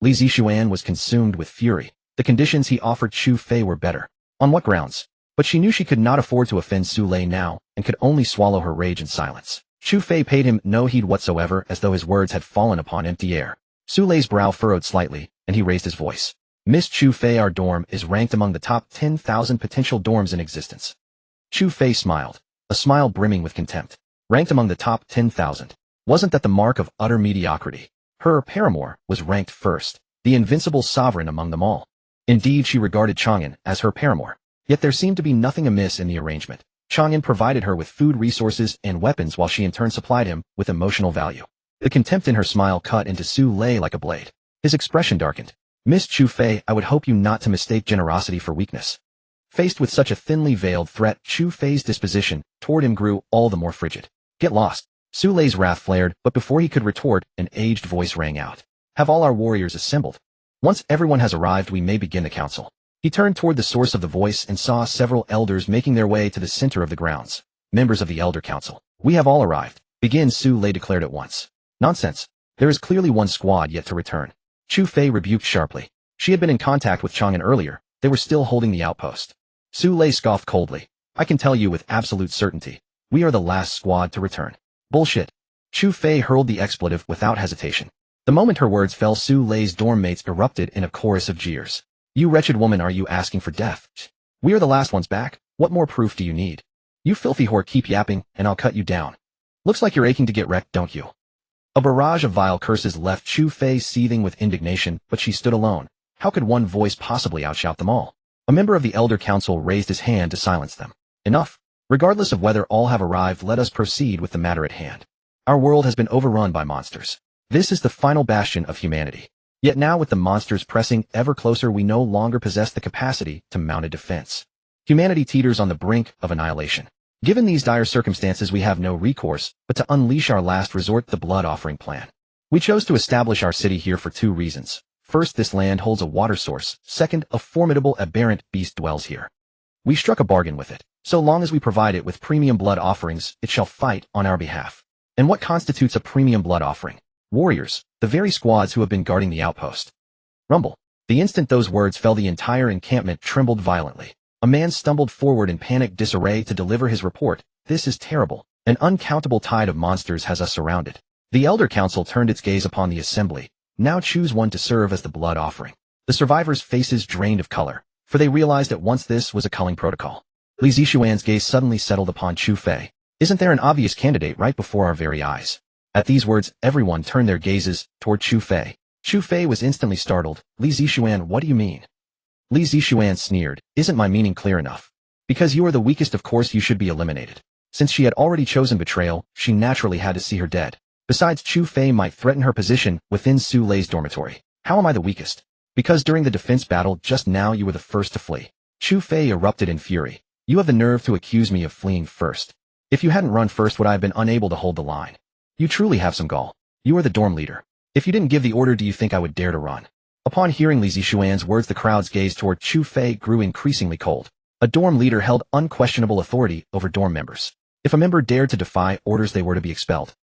Li Zixuan was consumed with fury. The conditions he offered Chu Fei were better. On what grounds? But she knew she could not afford to offend Su Lei now, and could only swallow her rage in silence. Chu Fei paid him no heed whatsoever, as though his words had fallen upon empty air. Su Lei's brow furrowed slightly, and he raised his voice. Miss Chu Fei, our dorm is ranked among the top 10,000 potential dorms in existence. Chu Fei smiled, a smile brimming with contempt. Ranked among the top 10,000. Wasn't that the mark of utter mediocrity? Her paramour was ranked first, the invincible sovereign among them all. Indeed, she regarded Chang An as her paramour. Yet there seemed to be nothing amiss in the arrangement. Chang An provided her with food, resources, and weapons, while she in turn supplied him with emotional value. The contempt in her smile cut into Su Lei like a blade. His expression darkened. Miss Chu Fei, I would hope you not to mistake generosity for weakness. Faced with such a thinly veiled threat, Chu Fei's disposition toward him grew all the more frigid. Get lost. Su Lei's wrath flared, but before he could retort, an aged voice rang out. Have all our warriors assembled? Once everyone has arrived, we may begin the council. He turned toward the source of the voice and saw several elders making their way to the center of the grounds. Members of the Elder Council. We have all arrived. Begin, Su Lei declared at once. Nonsense. There is clearly one squad yet to return. Chu Fei rebuked sharply. She had been in contact with Chang An earlier. They were still holding the outpost. Su Lei scoffed coldly. I can tell you with absolute certainty. We are the last squad to return. Bullshit. Chu Fei hurled the expletive without hesitation. The moment her words fell, Su Lei's dorm mates erupted in a chorus of jeers. You wretched woman, are you asking for death? We are the last ones back. What more proof do you need? You filthy whore, keep yapping, and I'll cut you down. Looks like you're aching to get wrecked, don't you? A barrage of vile curses left Chu Fei seething with indignation, but she stood alone. How could one voice possibly outshout them all? A member of the Elder Council raised his hand to silence them. Enough. Regardless of whether all have arrived, let us proceed with the matter at hand. Our world has been overrun by monsters. This is the final bastion of humanity. Yet now, with the monsters pressing ever closer, we no longer possess the capacity to mount a defense. Humanity teeters on the brink of annihilation. Given these dire circumstances, we have no recourse but to unleash our last resort, the blood offering plan. We chose to establish our city here for two reasons. First, this land holds a water source. Second, a formidable aberrant beast dwells here. We struck a bargain with it. So long as we provide it with premium blood offerings, it shall fight on our behalf. And what constitutes a premium blood offering? Warriors, the very squads who have been guarding the outpost. Rumble. The instant those words fell, the entire encampment trembled violently. A man stumbled forward in panicked disarray to deliver his report. This is terrible. An uncountable tide of monsters has us surrounded. The Elder Council turned its gaze upon the assembly. Now choose one to serve as the blood offering. The survivors' faces drained of color, for they realized at once this was a culling protocol. Li Zixuan's gaze suddenly settled upon Chu Fei. Isn't there an obvious candidate right before our very eyes? At these words, everyone turned their gazes toward Chu Fei. Chu Fei was instantly startled. Li Zixuan, what do you mean? Li Zixuan sneered. Isn't my meaning clear enough? Because you are the weakest, of course you should be eliminated. Since she had already chosen betrayal, she naturally had to see her dead. Besides, Chu Fei might threaten her position within Su Lei's dormitory. How am I the weakest? Because during the defense battle just now you were the first to flee. Chu Fei erupted in fury. You have the nerve to accuse me of fleeing first. If you hadn't run first, would I have been unable to hold the line? You truly have some gall. You are the dorm leader. If you didn't give the order, do you think I would dare to run? Upon hearing Li Zixuan's words, the crowd's gaze toward Chu Fei grew increasingly cold. A dorm leader held unquestionable authority over dorm members. If a member dared to defy orders, they were to be expelled.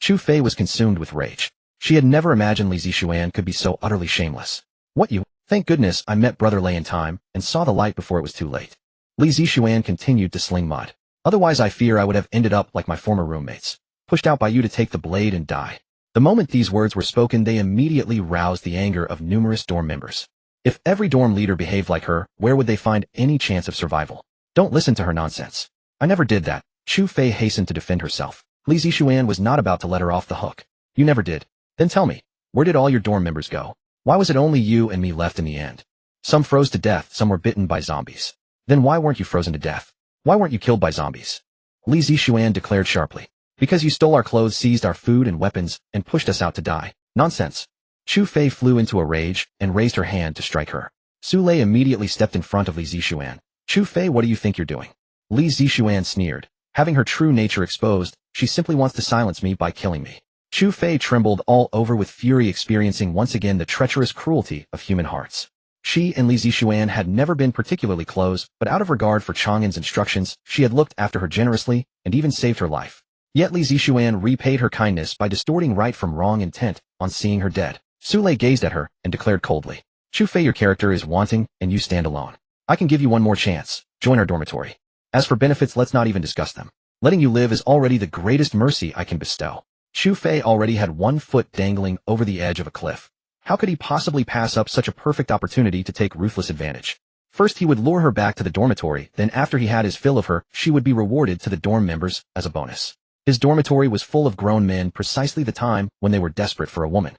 Chu Fei was consumed with rage. She had never imagined Li Zixuan could be so utterly shameless. What you? Thank goodness I met Brother Lei in time and saw the light before it was too late. Li Zixuan continued to sling mud. Otherwise, I fear I would have ended up like my former roommates, pushed out by you to take the blade and die. The moment these words were spoken, they immediately roused the anger of numerous dorm members. If every dorm leader behaved like her, where would they find any chance of survival? Don't listen to her nonsense. I never did that. Chu Fei hastened to defend herself. Li Zixuan was not about to let her off the hook. You never did. Then tell me, where did all your dorm members go? Why was it only you and me left in the end? Some froze to death, some were bitten by zombies. Then why weren't you frozen to death? Why weren't you killed by zombies? Li Zixuan declared sharply. Because you stole our clothes, seized our food and weapons, and pushed us out to die. Nonsense. Chu Fei flew into a rage and raised her hand to strike her. Su Lei immediately stepped in front of Li Zixuan. Chu Fei, what do you think you're doing? Li Zixuan sneered. Having her true nature exposed, she simply wants to silence me by killing me. Chu Fei trembled all over with fury, experiencing once again the treacherous cruelty of human hearts. She and Li Zixuan had never been particularly close, but out of regard for Chang An's instructions, she had looked after her generously and even saved her life. Yet Li Zixuan repaid her kindness by distorting right from wrong intent on seeing her dead. Su Lei gazed at her and declared coldly, "Chu Fei, your character is wanting, and you stand alone. I can give you one more chance. Join our dormitory. As for benefits, let's not even discuss them. Letting you live is already the greatest mercy I can bestow." Chu Fei already had one foot dangling over the edge of a cliff. How could he possibly pass up such a perfect opportunity to take ruthless advantage? First, he would lure her back to the dormitory, then after he had his fill of her, she would be rewarded to the dorm members as a bonus. His dormitory was full of grown men, precisely the time when they were desperate for a woman.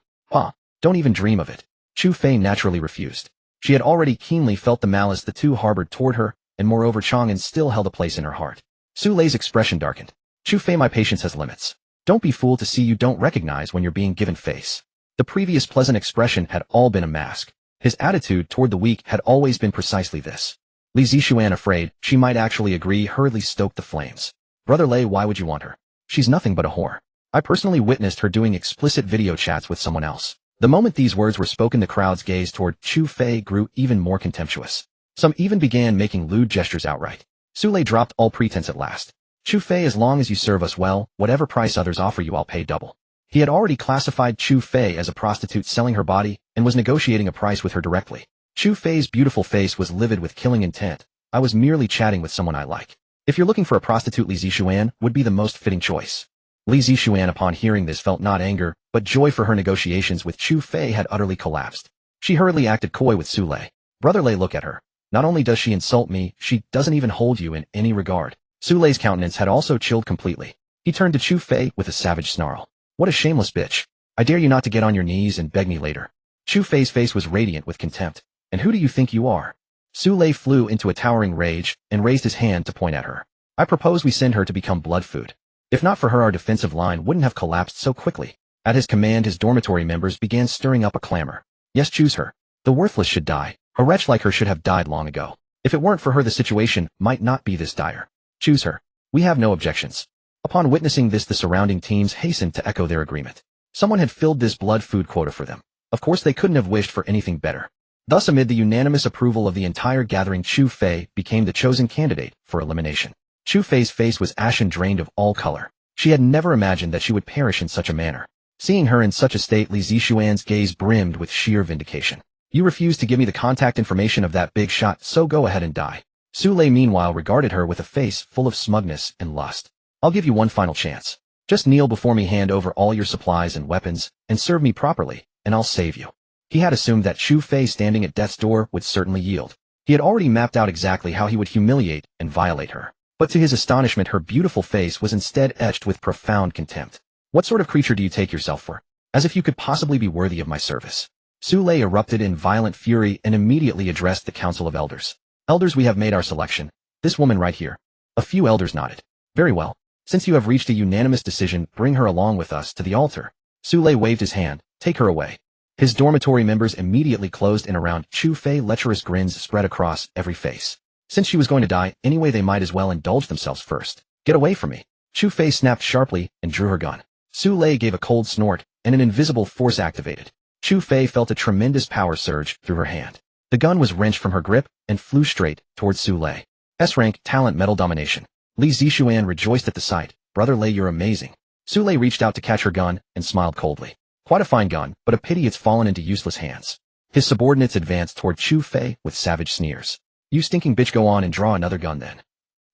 Don't even dream of it. Chu Fei naturally refused. She had already keenly felt the malice the two harbored toward her, and moreover Chang An still held a place in her heart. Su Lei's expression darkened. "Chu Fei, my patience has limits. Don't be fooled to see you don't recognize when you're being given face." The previous pleasant expression had all been a mask. His attitude toward the weak had always been precisely this. Li Zixuan, afraid she might actually agree, hurriedly stoked the flames. "Brother Lei, why would you want her? She's nothing but a whore. I personally witnessed her doing explicit video chats with someone else." The moment these words were spoken, the crowd's gaze toward Chu Fei grew even more contemptuous. Some even began making lewd gestures outright. Su Lei dropped all pretense at last. "Chu Fei, as long as you serve us well, whatever price others offer you, I'll pay double." He had already classified Chu Fei as a prostitute selling her body and was negotiating a price with her directly. Chu Fei's beautiful face was livid with killing intent. "I was merely chatting with someone I like. If you're looking for a prostitute, Li Zixuan would be the most fitting choice." Li Zixuan, upon hearing this, felt not anger, but joy, for her negotiations with Chu Fei had utterly collapsed. She hurriedly acted coy with Su Lei. "Brother Lei, look at her. Not only does she insult me, she doesn't even hold you in any regard." Su Lei's countenance had also chilled completely. He turned to Chu Fei with a savage snarl. "What a shameless bitch. I dare you not to get on your knees and beg me later." Chu Fei's face was radiant with contempt. "And who do you think you are?" Su Lei flew into a towering rage and raised his hand to point at her. "I propose we send her to become blood food. If not for her, our defensive line wouldn't have collapsed so quickly." At his command, his dormitory members began stirring up a clamor. "Yes, choose her. The worthless should die. A wretch like her should have died long ago. If it weren't for her, the situation might not be this dire. Choose her. We have no objections." Upon witnessing this, the surrounding teams hastened to echo their agreement. Someone had filled this blood food quota for them. Of course, they couldn't have wished for anything better. Thus, amid the unanimous approval of the entire gathering, Chu Fei became the chosen candidate for elimination. Chu Fei's face was ashen, drained of all color. She had never imagined that she would perish in such a manner. Seeing her in such a state, Li Zixuan's gaze brimmed with sheer vindication. "You refuse to give me the contact information of that big shot, so go ahead and die." Su Lei, meanwhile, regarded her with a face full of smugness and lust. "I'll give you one final chance. Just kneel before me, hand over all your supplies and weapons, and serve me properly, and I'll save you." He had assumed that Chu Fei, standing at death's door, would certainly yield. He had already mapped out exactly how he would humiliate and violate her. But to his astonishment, her beautiful face was instead etched with profound contempt. "What sort of creature do you take yourself for? As if you could possibly be worthy of my service." Su Lei erupted in violent fury and immediately addressed the Council of Elders. "Elders, we have made our selection. This woman right here." A few elders nodded. "Very well. Since you have reached a unanimous decision, bring her along with us to the altar." Su Lei waved his hand. "Take her away." His dormitory members immediately closed in around Chu Fei. Lecherous grins spread across every face. Since she was going to die anyway, they might as well indulge themselves first. "Get away from me." Chu Fei snapped sharply and drew her gun. Su Lei gave a cold snort, and an invisible force activated. Chu Fei felt a tremendous power surge through her hand. The gun was wrenched from her grip and flew straight towards Su Lei. S-rank, talent, metal domination. Li Zixuan rejoiced at the sight. "Brother Lei, you're amazing." Su Lei reached out to catch her gun and smiled coldly. "Quite a fine gun, but a pity it's fallen into useless hands." His subordinates advanced toward Chu Fei with savage sneers. "You stinking bitch, go on and draw another gun then.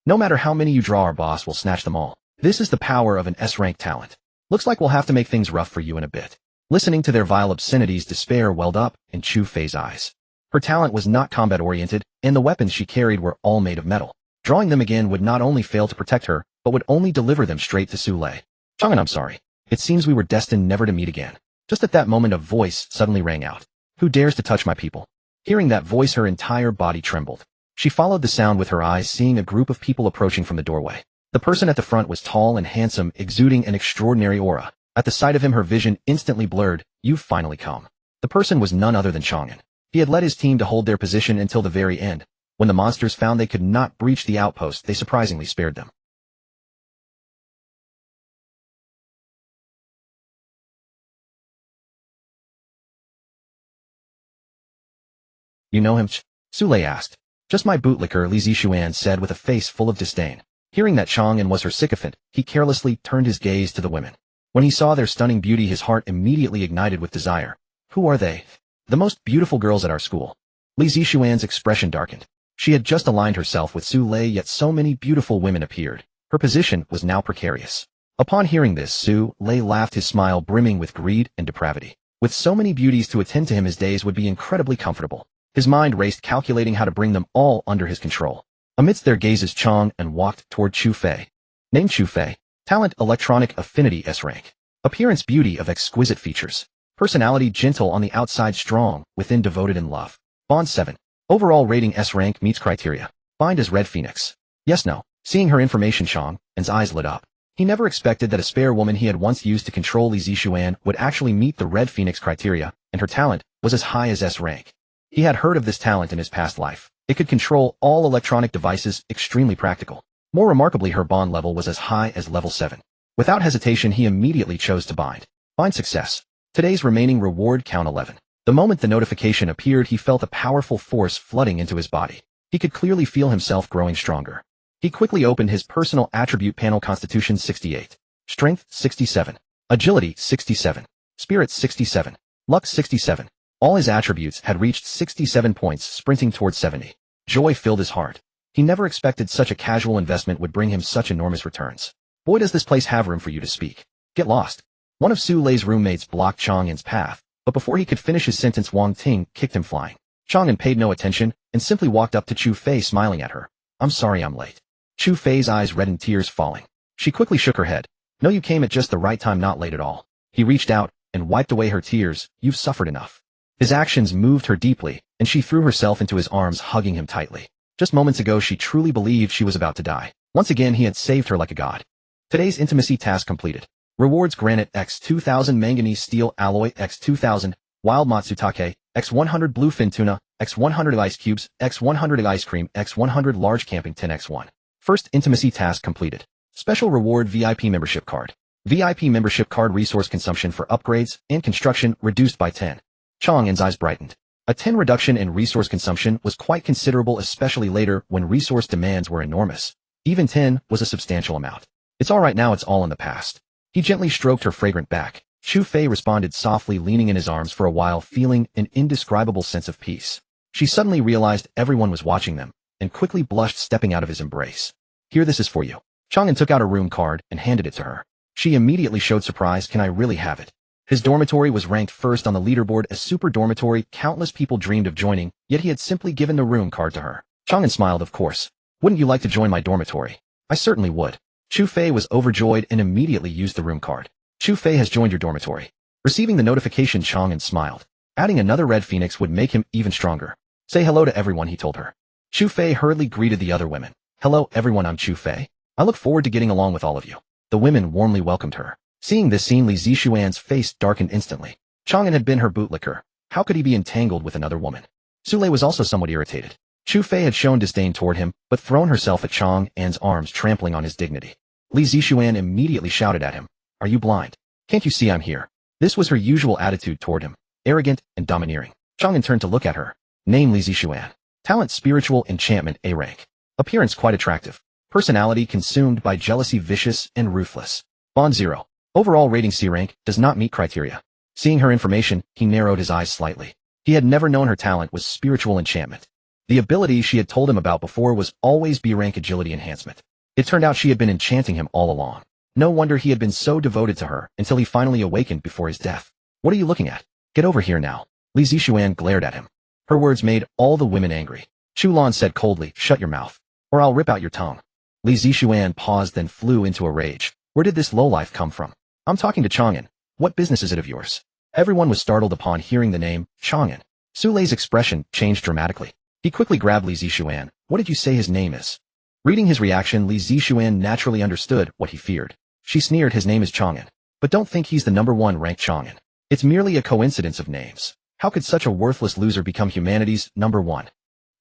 No matter how many you draw, our boss will snatch them all. This is the power of an S-rank talent. Looks like we'll have to make things rough for you in a bit." Listening to their vile obscenities, despair welled up in Chu Fei's eyes. Her talent was not combat-oriented, and the weapons she carried were all made of metal. Drawing them again would not only fail to protect her, but would only deliver them straight to Su Lei. "Chang An, I'm sorry. It seems we were destined never to meet again." Just at that moment, a voice suddenly rang out. "Who dares to touch my people?" Hearing that voice, her entire body trembled. She followed the sound with her eyes, seeing a group of people approaching from the doorway. The person at the front was tall and handsome, exuding an extraordinary aura. At the sight of him, her vision instantly blurred. "You've finally come." The person was none other than Chang An. He had led his team to hold their position until the very end. When the monsters found they could not breach the outpost, they surprisingly spared them. You know him? Su Lei asked. Just my bootlicker, Li Zixuan said with a face full of disdain. Hearing that Chang An was her sycophant, he carelessly turned his gaze to the women. When he saw their stunning beauty, his heart immediately ignited with desire. Who are they? The most beautiful girls at our school. Li Zixuan's expression darkened. She had just aligned herself with Su Lei, yet so many beautiful women appeared. Her position was now precarious. Upon hearing this, Su Lei laughed, his smile brimming with greed and depravity. With so many beauties to attend to him, his days would be incredibly comfortable. His mind raced, calculating how to bring them all under his control. Amidst their gazes, Chang An walked toward Chu Fei. Name Chu Fei. Talent electronic affinity S rank. Appearance beauty of exquisite features. Personality gentle on the outside, strong within, devoted in love. Bond 7. Overall rating S rank meets criteria. Bind as Red Phoenix. Yes, no. Seeing her information, Chang An's eyes lit up. He never expected that a spare woman he had once used to control Li Zixuan would actually meet the Red Phoenix criteria, and her talent was as high as S rank. He had heard of this talent in his past life. It could control all electronic devices, extremely practical. More remarkably, her bond level was as high as level 7. Without hesitation, he immediately chose to bind. Bind success. Today's remaining reward count 11. The moment the notification appeared, he felt a powerful force flooding into his body. He could clearly feel himself growing stronger. He quickly opened his personal attribute panel. Constitution 68. Strength 67. Agility 67. Spirit 67. Luck 67. All his attributes had reached 67 points, sprinting towards 70. Joy filled his heart. He never expected such a casual investment would bring him such enormous returns. Boy, does this place have room for you to speak. Get lost. One of Su Lei's roommates blocked Chang An's path, but before he could finish his sentence, Wang Ting kicked him flying. Chang An paid no attention and simply walked up to Chu Fei, smiling at her. I'm sorry I'm late. Chu Fei's eyes reddened, tears falling. She quickly shook her head. No, you came at just the right time, not late at all. He reached out and wiped away her tears. You've suffered enough. His actions moved her deeply, and she threw herself into his arms, hugging him tightly. Just moments ago, she truly believed she was about to die. Once again, he had saved her like a god. Today's intimacy task completed. Rewards: granite x 2000 manganese steel alloy x 2000 wild matsutake x 100 bluefin tuna x 100 ice cubes x 100 ice cream x 100 large camping 10 x 1. First intimacy task completed. Special reward: VIP membership card. VIP membership card resource consumption for upgrades and construction reduced by 10. Chang An's eyes brightened. A 10 reduction in resource consumption was quite considerable, especially later when resource demands were enormous. Even 10 was a substantial amount. It's all right now, it's all in the past. He gently stroked her fragrant back. Chu Fei responded softly, leaning in his arms for a while, feeling an indescribable sense of peace. She suddenly realized everyone was watching them, and quickly blushed, stepping out of his embrace. Here, this is for you. Chang An took out a room card and handed it to her. She immediately showed surprise. Can I really have it? His dormitory was ranked first on the leaderboard as super dormitory. Countless people dreamed of joining, yet he had simply given the room card to her. Chang An smiled. Of course. Wouldn't you like to join my dormitory? I certainly would. Chu Fei was overjoyed and immediately used the room card. Chu Fei has joined your dormitory. Receiving the notification, Chang An smiled. Adding another Red Phoenix would make him even stronger. Say hello to everyone, he told her. Chu Fei hurriedly greeted the other women. Hello everyone, I'm Chu Fei. I look forward to getting along with all of you. The women warmly welcomed her. Seeing this scene, Li Zixuan's face darkened instantly. Chang An had been her bootlicker. How could he be entangled with another woman? Su Lei was also somewhat irritated. Chu Fei had shown disdain toward him, but thrown herself at Chang An's arms, trampling on his dignity. Li Zixuan immediately shouted at him. Are you blind? Can't you see I'm here? This was her usual attitude toward him, arrogant and domineering. Chang An turned to look at her. Name: Li Zixuan. Talent: spiritual enchantment A rank. Appearance: quite attractive. Personality: consumed by jealousy, vicious and ruthless. Bond 0. Overall rating C rank, does not meet criteria. Seeing her information, he narrowed his eyes slightly. He had never known her talent was spiritual enchantment. The ability she had told him about before was always B rank agility enhancement. It turned out she had been enchanting him all along. No wonder he had been so devoted to her until he finally awakened before his death. What are you looking at? Get over here now. Li Zixuan glared at him. Her words made all the women angry. Chu Lan said coldly, shut your mouth, or I'll rip out your tongue. Li Zixuan paused, then flew into a rage. Where did this lowlife come from? I'm talking to Chang An. What business is it of yours? Everyone was startled upon hearing the name, Chang An. Su Lei's expression changed dramatically. He quickly grabbed Li Zixuan. What did you say his name is? Reading his reaction, Li Zixuan naturally understood what he feared. She sneered, his name is Chang An. But don't think he's the #1 ranked Chang An. It's merely a coincidence of names. How could such a worthless loser become humanity's #1?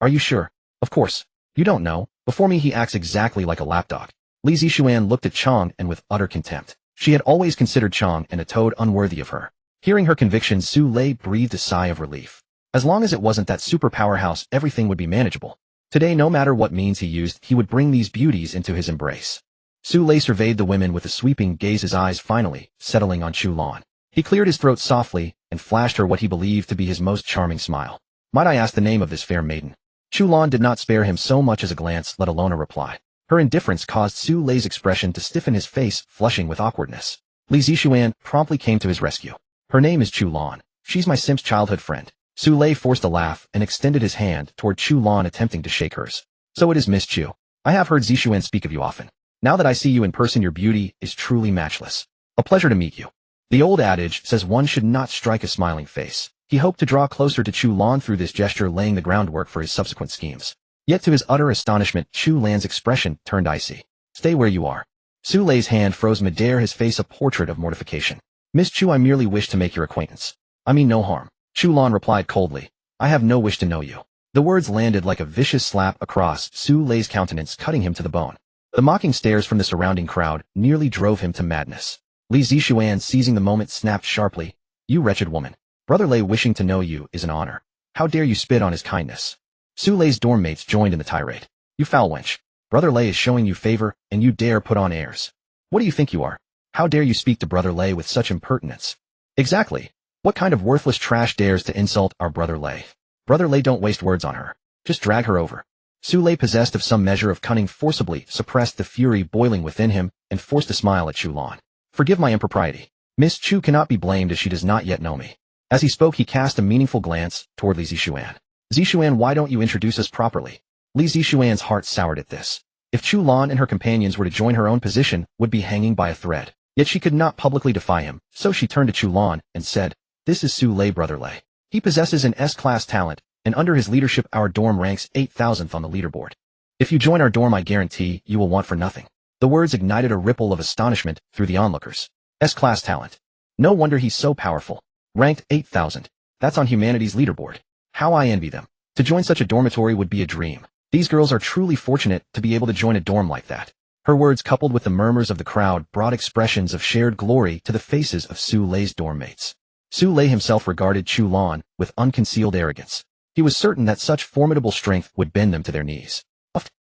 Are you sure? Of course. You don't know. Before me he acts exactly like a lapdog. Li Zixuan looked at Chang An with utter contempt. She had always considered Chang An a toad unworthy of her. Hearing her conviction, Su Lei breathed a sigh of relief. As long as it wasn't that super powerhouse, everything would be manageable. Today, no matter what means he used, he would bring these beauties into his embrace. Su Lei surveyed the women with a sweeping gaze, his eyes finally settling on Chu Lan. He cleared his throat softly and flashed her what he believed to be his most charming smile. Might I ask the name of this fair maiden? Chu Lan did not spare him so much as a glance, let alone a reply. Her indifference caused Su Lei's expression to stiffen, his face flushing with awkwardness. Li Zixuan promptly came to his rescue. Her name is Chu Lan. She's my simp's childhood friend. Su Lei forced a laugh and extended his hand toward Chu Lan, attempting to shake hers. So it is Miss Chu. I have heard Zixuan speak of you often. Now that I see you in person, your beauty is truly matchless. A pleasure to meet you. The old adage says one should not strike a smiling face. He hoped to draw closer to Chu Lan through this gesture, laying the groundwork for his subsequent schemes. Yet to his utter astonishment, Chu Lan's expression turned icy. Stay where you are. Su Lei's hand froze midair, his face a portrait of mortification. Miss Chu, I merely wish to make your acquaintance. I mean no harm. Chu Lan replied coldly. I have no wish to know you. The words landed like a vicious slap across Su Lei's countenance, cutting him to the bone. The mocking stares from the surrounding crowd nearly drove him to madness. Li Zixuan, seizing the moment, snapped sharply. You wretched woman. Brother Lei wishing to know you is an honor. How dare you spit on his kindness? Su Lei's dorm mates joined in the tirade. You foul wench. Brother Lei is showing you favor, and you dare put on airs. What do you think you are? How dare you speak to Brother Lei with such impertinence? Exactly. What kind of worthless trash dares to insult our Brother Lei? Brother Lei, don't waste words on her. Just drag her over. Su Lei, possessed of some measure of cunning, forcibly suppressed the fury boiling within him and forced a smile at Chu Lan. Forgive my impropriety. Miss Chu cannot be blamed as she does not yet know me. As he spoke, he cast a meaningful glance toward Li Zixuan. Zixuan, why don't you introduce us properly? Li Zixuan's heart soured at this. If Chu Lan and her companions were to join, her own position would be hanging by a thread. Yet she could not publicly defy him, so she turned to Chu Lan and said, This is Su Lei, Brother Lei. He possesses an S-class talent, and under his leadership our dorm ranks 8,000th on the leaderboard. If you join our dorm, I guarantee you will want for nothing. The words ignited a ripple of astonishment through the onlookers. S-class talent. No wonder he's so powerful. Ranked 8,000. That's on humanity's leaderboard. How I envy them. To join such a dormitory would be a dream. These girls are truly fortunate to be able to join a dorm like that. Her words, coupled with the murmurs of the crowd, brought expressions of shared glory to the faces of Su Lei's dorm mates. Su Lei himself regarded Chu Lan with unconcealed arrogance. He was certain that such formidable strength would bend them to their knees.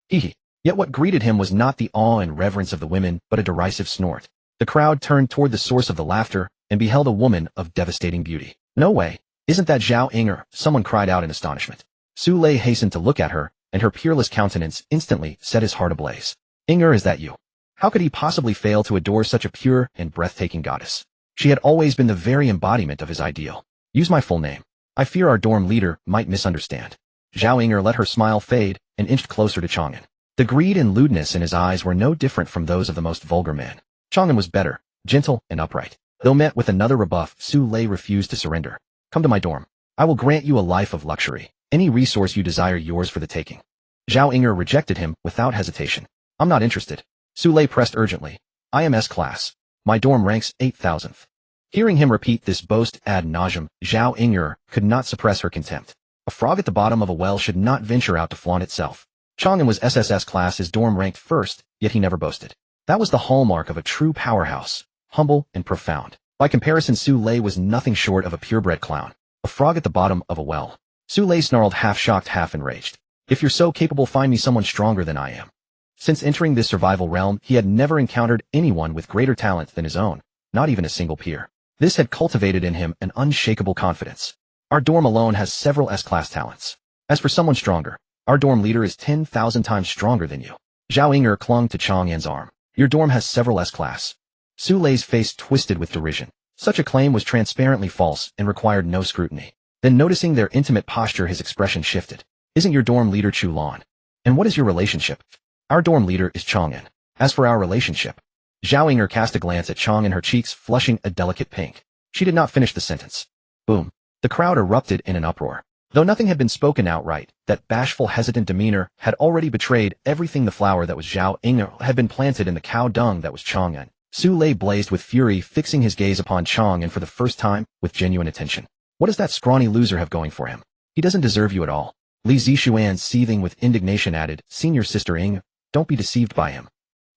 Hee. Yet what greeted him was not the awe and reverence of the women, but a derisive snort. The crowd turned toward the source of the laughter and beheld a woman of devastating beauty. No way. Isn't that Zhao Inger? Someone cried out in astonishment. Su Lei hastened to look at her, and her peerless countenance instantly set his heart ablaze. Inger, is that you? How could he possibly fail to adore such a pure and breathtaking goddess? She had always been the very embodiment of his ideal. Use my full name. I fear our dorm leader might misunderstand. Zhao Inger let her smile fade and inched closer to Chang An. The greed and lewdness in his eyes were no different from those of the most vulgar man. Chang An was better, gentle, and upright. Though met with another rebuff, Su Lei refused to surrender. Come to my dorm. I will grant you a life of luxury. Any resource you desire, yours for the taking. Zhao Inger rejected him without hesitation. I'm not interested. Su Lei pressed urgently. I am S-class. My dorm ranks 8,000th. Hearing him repeat this boast ad nauseum, Zhao Inger could not suppress her contempt. A frog at the bottom of a well should not venture out to flaunt itself. Chang An was SSS class, his dorm ranked first, yet he never boasted. That was the hallmark of a true powerhouse, humble and profound. By comparison, Su Lei was nothing short of a purebred clown. A frog at the bottom of a well. Su Lei snarled, half shocked, half enraged. If you're so capable, find me someone stronger than I am. Since entering this survival realm, he had never encountered anyone with greater talent than his own, not even a single peer. This had cultivated in him an unshakable confidence. Our dorm alone has several S-class talents. As for someone stronger, our dorm leader is 10,000 times stronger than you. Zhao Inger clung to Chang An's arm. Your dorm has several S-class. Su Lei's face twisted with derision. Such a claim was transparently false and required no scrutiny. Then, noticing their intimate posture, his expression shifted. Isn't your dorm leader Chu Lan? And what is your relationship? Our dorm leader is Chang An. As for our relationship, Zhao Inger cast a glance at Chang An, her cheeks flushing a delicate pink. She did not finish the sentence. Boom. The crowd erupted in an uproar. Though nothing had been spoken outright, that bashful, hesitant demeanor had already betrayed everything. The flower that was Zhao Inger had been planted in the cow dung that was Chang An. Su Lei blazed with fury, fixing his gaze upon Chang An for the first time with genuine attention. What does that scrawny loser have going for him? He doesn't deserve you at all. Li Zixuan, seething with indignation, added, Senior Sister Ing, don't be deceived by him.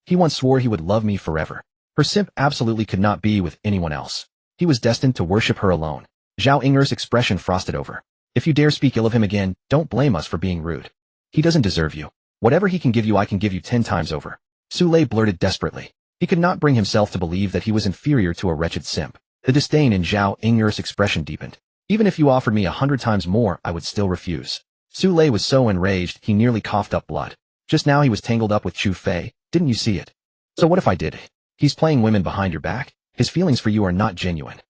He once swore he would love me forever. Her simp absolutely could not be with anyone else. He was destined to worship her alone. Zhao Inger's expression frosted over. If you dare speak ill of him again, don't blame us for being rude. He doesn't deserve you. Whatever he can give you I can give you 10 times over. Su Lei blurted desperately. He could not bring himself to believe that he was inferior to a wretched simp. The disdain in Zhao Ying'er's expression deepened. Even if you offered me 100 times more, I would still refuse. Su Lei was so enraged he nearly coughed up blood. Just now he was tangled up with Chu Fei, didn't you see it? So what if I did? He's playing women behind your back? His feelings for you are not genuine.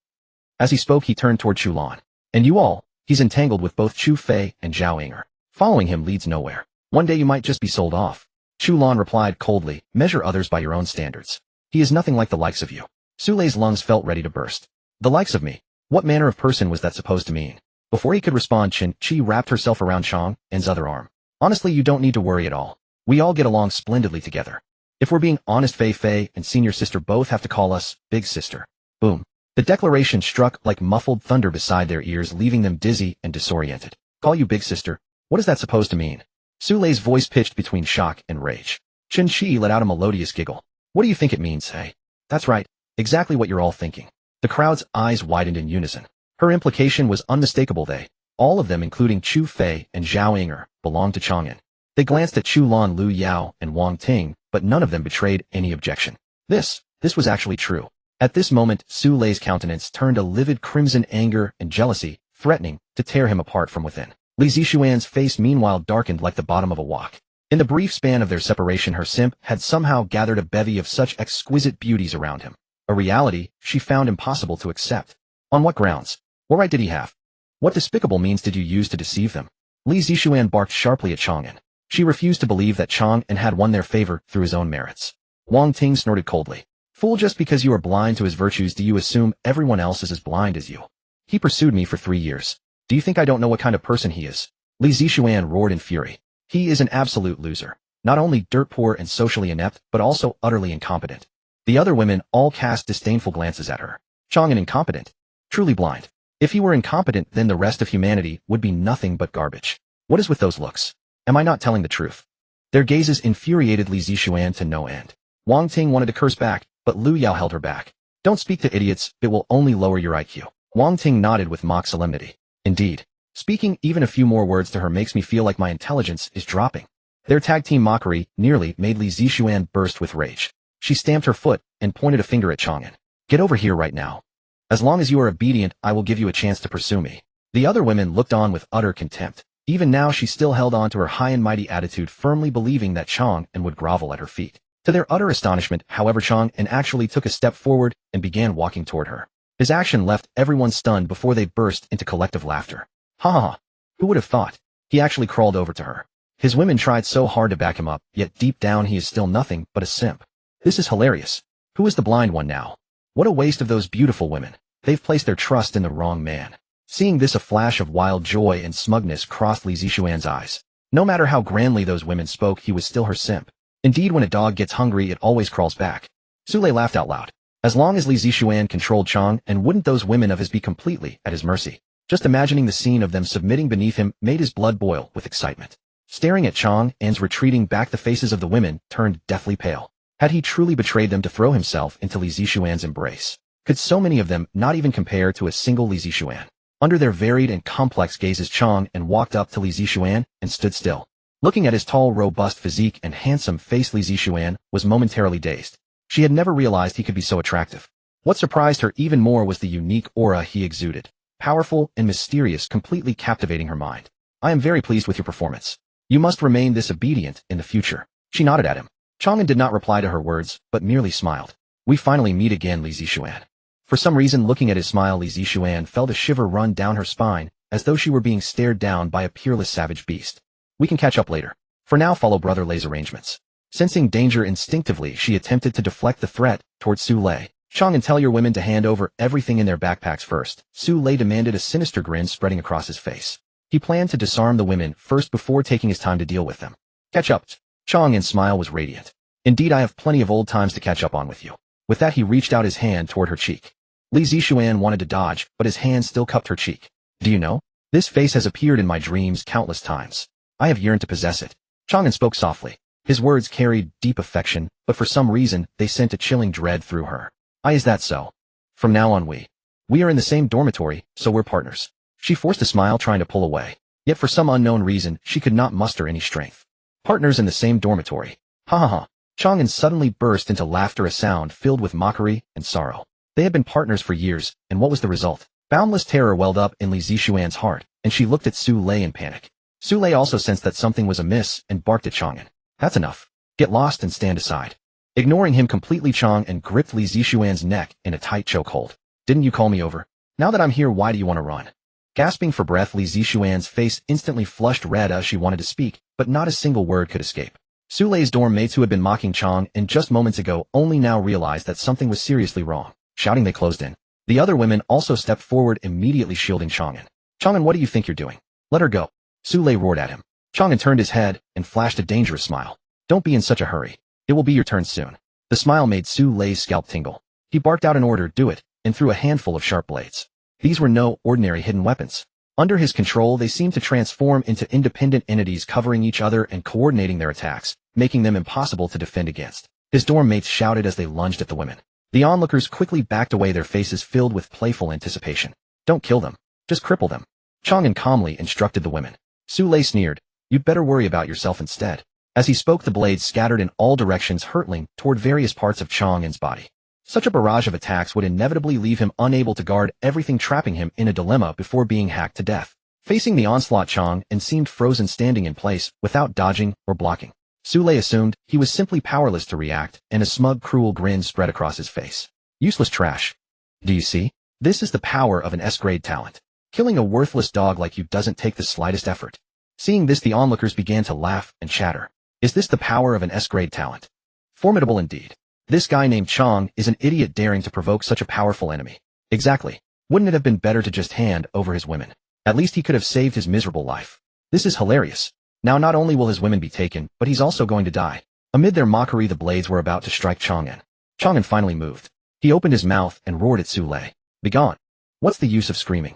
As he spoke he turned toward Chu Lan. And you all, he's entangled with both Chu Fei and Zhao Ying'er. Following him leads nowhere. One day you might just be sold off. Chu Lan replied coldly, measure others by your own standards. He is nothing like the likes of you. Su Lei's lungs felt ready to burst. The likes of me? What manner of person was that supposed to mean? Before he could respond, Chen Qi wrapped herself around Chang An's other arm. Honestly, you don't need to worry at all. We all get along splendidly together. If we're being honest, Fei Fei and senior sister both have to call us big sister. Boom. The declaration struck like muffled thunder beside their ears, leaving them dizzy and disoriented. Call you big sister? What is that supposed to mean? Su Lei's voice pitched between shock and rage. Chen Qi let out a melodious giggle. What do you think it means, hey? That's right. Exactly what you're all thinking. The crowd's eyes widened in unison. Her implication was unmistakable. They, all of them including Chu Fei and Zhao Ying'er, belonged to Chang An. They glanced at Chu Lan, Lu Yao, and Wang Ting, but none of them betrayed any objection. This was actually true. At this moment, Su Lei's countenance turned a livid crimson, anger and jealousy, threatening to tear him apart from within. Li Zixuan's face meanwhile darkened like the bottom of a wok. In the brief span of their separation, her simp had somehow gathered a bevy of such exquisite beauties around him. A reality she found impossible to accept. On what grounds? What right did he have? What despicable means did you use to deceive them? Li Zixuan barked sharply at Chang An. She refused to believe that Chang An had won their favor through his own merits. Wang Ting snorted coldly. Fool, just because you are blind to his virtues, do you assume everyone else is as blind as you? He pursued me for 3 years. Do you think I don't know what kind of person he is? Li Zixuan roared in fury. He is an absolute loser. Not only dirt poor and socially inept, but also utterly incompetent. The other women all cast disdainful glances at her. Chang An incompetent? Truly blind. If he were incompetent, then the rest of humanity would be nothing but garbage. What is with those looks? Am I not telling the truth? Their gazes infuriated Li Zixuan to no end. Wang Ting wanted to curse back, but Lu Yao held her back. Don't speak to idiots, it will only lower your IQ. Wang Ting nodded with mock solemnity. Indeed. Speaking even a few more words to her makes me feel like my intelligence is dropping. Their tag team mockery nearly made Li Zixuan burst with rage. She stamped her foot and pointed a finger at Chang An. Get over here right now. As long as you are obedient, I will give you a chance to pursue me. The other women looked on with utter contempt. Even now she still held on to her high and mighty attitude, firmly believing that Chang An would grovel at her feet. To their utter astonishment, however, Chang An actually took a step forward and began walking toward her. His action left everyone stunned before they burst into collective laughter. Ha ha ha. Who would have thought? He actually crawled over to her. His women tried so hard to back him up, yet deep down he is still nothing but a simp. This is hilarious. Who is the blind one now? What a waste of those beautiful women. They've placed their trust in the wrong man. Seeing this, a flash of wild joy and smugness crossed Li Zixuan's eyes. No matter how grandly those women spoke, he was still her simp. Indeed, when a dog gets hungry, it always crawls back. Su Lei laughed out loud. As long as Li Zixuan controlled Chang, and wouldn't those women of his be completely at his mercy? Just imagining the scene of them submitting beneath him made his blood boil with excitement. Staring at Chang An's retreating back, the faces of the women turned deathly pale. Had he truly betrayed them to throw himself into Li Zixuan's embrace? Could so many of them not even compare to a single Li Zixuan? Under their varied and complex gazes, Chang An walked up to Li Zixuan and stood still. Looking at his tall, robust physique and handsome face, Li Zixuan was momentarily dazed. She had never realized he could be so attractive. What surprised her even more was the unique aura he exuded. Powerful and mysterious, completely captivating her mind. I am very pleased with your performance. You must remain this obedient in the future. She nodded at him. Chang An did not reply to her words, but merely smiled. We finally meet again, Li Zixuan. For some reason, looking at his smile, Li Zixuan felt a shiver run down her spine, as though she were being stared down by a peerless savage beast. We can catch up later. For now, follow Brother Lei's arrangements. Sensing danger instinctively, she attempted to deflect the threat towards Su Lei. Chang An, tell your women to hand over everything in their backpacks first, Su Lei demanded, a sinister grin spreading across his face. He planned to disarm the women first before taking his time to deal with them. Catch up. Chang An's smile was radiant. Indeed, I have plenty of old times to catch up on with you. With that, he reached out his hand toward her cheek. Li Zixuan wanted to dodge, but his hand still cupped her cheek. Do you know? This face has appeared in my dreams countless times. I have yearned to possess it. Chang An spoke softly. His words carried deep affection, but for some reason, they sent a chilling dread through her. Is that so? From now on we are in the same dormitory, so we're partners. She forced a smile trying to pull away. Yet for some unknown reason, she could not muster any strength. Partners in the same dormitory. Ha ha ha. Chang An suddenly burst into laughter, a sound filled with mockery and sorrow. They had been partners for years, and what was the result? Boundless terror welled up in Li Zixuan's heart, and she looked at Su Lei in panic. Su Lei also sensed that something was amiss and barked at Chang An. That's enough. Get lost and stand aside. Ignoring him completely, Chang An gripped Li Zixuan's neck in a tight chokehold. Didn't you call me over? Now that I'm here, why do you want to run? Gasping for breath, Li Zixuan's face instantly flushed red as she wanted to speak, but not a single word could escape. Su Lei's dorm mates who had been mocking Chang An just moments ago only now realized that something was seriously wrong. Shouting, they closed in. The other women also stepped forward, immediately shielding Chang An. Chang An, what do you think you're doing? Let her go. Su Lei roared at him. Chang An turned his head and flashed a dangerous smile. Don't be in such a hurry. It will be your turn soon. The smile made Su Lei's scalp tingle. He barked out an order, do it, and threw a handful of sharp blades. These were no ordinary hidden weapons. Under his control, they seemed to transform into independent entities, covering each other and coordinating their attacks, making them impossible to defend against. His dorm mates shouted as they lunged at the women. The onlookers quickly backed away, their faces filled with playful anticipation. Don't kill them. Just cripple them. Chang An calmly instructed the women. Su Lei sneered. You'd better worry about yourself instead. As he spoke, the blades scattered in all directions, hurtling toward various parts of Chang An's body. Such a barrage of attacks would inevitably leave him unable to guard everything, trapping him in a dilemma before being hacked to death. Facing the onslaught, Chang An seemed frozen, standing in place without dodging or blocking. Su Lei assumed he was simply powerless to react, and a smug, cruel grin spread across his face. Useless trash. Do you see? This is the power of an S-grade talent. Killing a worthless dog like you doesn't take the slightest effort. Seeing this, the onlookers began to laugh and chatter. Is this the power of an S-grade talent? Formidable indeed. This guy named Chang is an idiot, daring to provoke such a powerful enemy. Exactly. Wouldn't it have been better to just hand over his women? At least he could have saved his miserable life. This is hilarious. Now not only will his women be taken, but he's also going to die. Amid their mockery, the blades were about to strike Chang An. Chang An finally moved. He opened his mouth and roared at Su Lei. Begone. What's the use of screaming?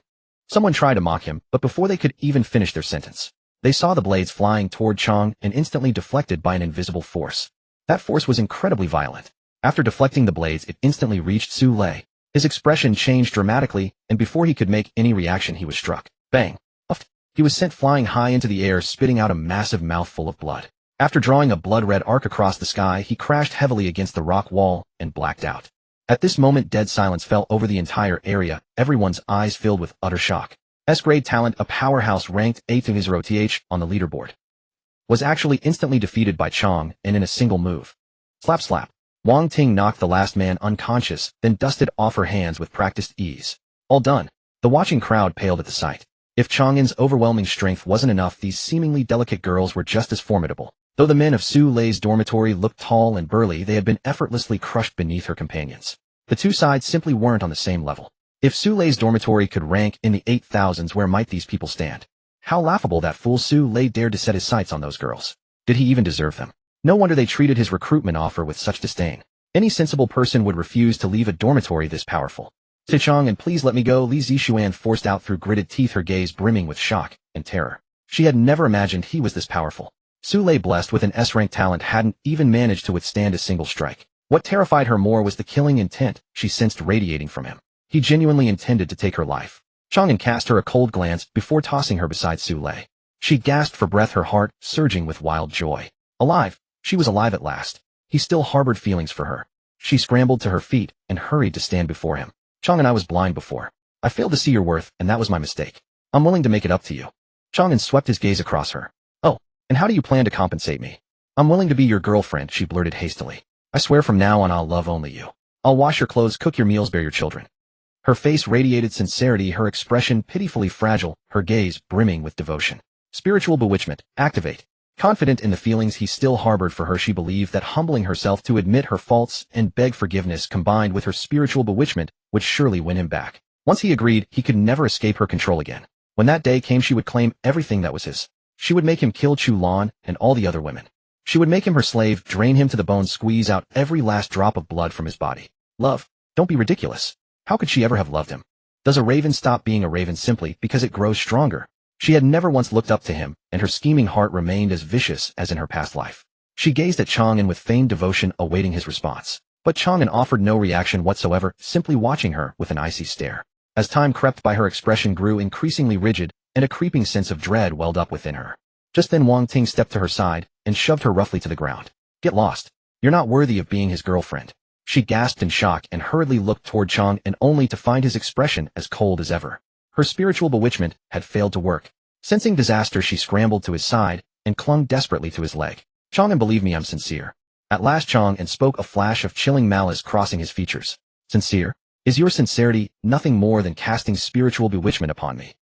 Someone tried to mock him, but before they could even finish their sentence, they saw the blades flying toward Chang and instantly deflected by an invisible force. That force was incredibly violent. After deflecting the blades, it instantly reached Su Lei. His expression changed dramatically, and before he could make any reaction, he was struck. Bang! He was sent flying high into the air, spitting out a massive mouthful of blood. After drawing a blood-red arc across the sky, he crashed heavily against the rock wall and blacked out. At this moment, dead silence fell over the entire area, everyone's eyes filled with utter shock. S-grade talent, a powerhouse ranked 8th of his ROTH on the leaderboard, was actually instantly defeated by Chang An in a single move. Slap slap. Wang Ting knocked the last man unconscious, then dusted off her hands with practiced ease. All done. The watching crowd paled at the sight. If Chang An's overwhelming strength wasn't enough, these seemingly delicate girls were just as formidable. Though the men of Su Lei's dormitory looked tall and burly, they had been effortlessly crushed beneath her companions. The two sides simply weren't on the same level. If Su Lei's dormitory could rank in the 8,000s, where might these people stand? How laughable that fool Su Lei dared to set his sights on those girls. Did he even deserve them? No wonder they treated his recruitment offer with such disdain. Any sensible person would refuse to leave a dormitory this powerful. Chang An, please let me go, Li Zixuan forced out through gritted teeth, her gaze brimming with shock and terror. She had never imagined he was this powerful. Su Lei, blessed with an S-rank talent, hadn't even managed to withstand a single strike. What terrified her more was the killing intent she sensed radiating from him. He genuinely intended to take her life. Chang An cast her a cold glance before tossing her beside Su Lei. She gasped for breath, her heart surging with wild joy. Alive! She was alive at last. He still harbored feelings for her. She scrambled to her feet and hurried to stand before him. Chang An, I was blind before. I failed to see your worth, and that was my mistake. I'm willing to make it up to you. Chang An swept his gaze across her. Oh, and how do you plan to compensate me? I'm willing to be your girlfriend, she blurted hastily. I swear from now on I'll love only you. I'll wash your clothes, cook your meals, bear your children. Her face radiated sincerity, her expression pitifully fragile, her gaze brimming with devotion. Spiritual bewitchment, activate. Confident in the feelings he still harbored for her, she believed that humbling herself to admit her faults and beg forgiveness combined with her spiritual bewitchment would surely win him back. Once he agreed, he could never escape her control again. When that day came, she would claim everything that was his. She would make him kill Chu Lan and all the other women. She would make him her slave, drain him to the bone, squeeze out every last drop of blood from his body. Love? Don't be ridiculous. How could she ever have loved him? Does a raven stop being a raven simply because it grows stronger? She had never once looked up to him, and her scheming heart remained as vicious as in her past life. She gazed at Chang An with feigned devotion, awaiting his response. But Chang An offered no reaction whatsoever, simply watching her with an icy stare. As time crept by, her expression grew increasingly rigid, and a creeping sense of dread welled up within her. Just then Wang Ting stepped to her side and shoved her roughly to the ground. Get lost. You're not worthy of being his girlfriend. She gasped in shock and hurriedly looked toward Chang An only to find his expression as cold as ever. Her spiritual bewitchment had failed to work. Sensing disaster, she scrambled to his side and clung desperately to his leg. Chang An, believe me, I'm sincere. At last Chang An spoke, a flash of chilling malice crossing his features. Sincere? Is your sincerity nothing more than casting spiritual bewitchment upon me?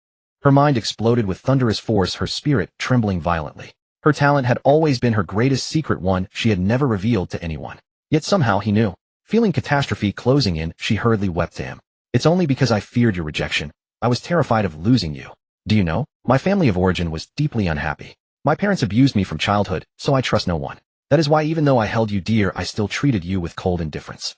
Her mind exploded with thunderous force, her spirit trembling violently. Her talent had always been her greatest secret, one she had never revealed to anyone. Yet somehow he knew. Feeling catastrophe closing in, she hurriedly wept to him. It's only because I feared your rejection. I was terrified of losing you. Do you know, my family of origin was deeply unhappy. My parents abused me from childhood, so I trust no one. That is why even though I held you dear, I still treated you with cold indifference.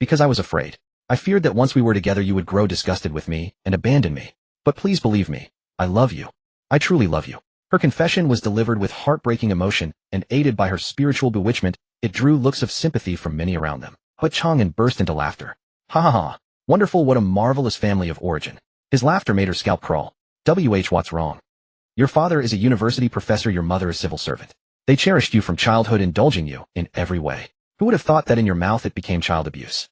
Because I was afraid. I feared that once we were together you would grow disgusted with me and abandon me. But please believe me, I love you. I truly love you. Her confession was delivered with heartbreaking emotion, and aided by her spiritual bewitchment, it drew looks of sympathy from many around them. But Chang An burst into laughter. Ha ha ha. Wonderful, what a marvelous family of origin. His laughter made her scalp crawl. What's wrong? Your father is a university professor, your mother a civil servant. They cherished you from childhood, indulging you in every way. Who would have thought that in your mouth it became child abuse?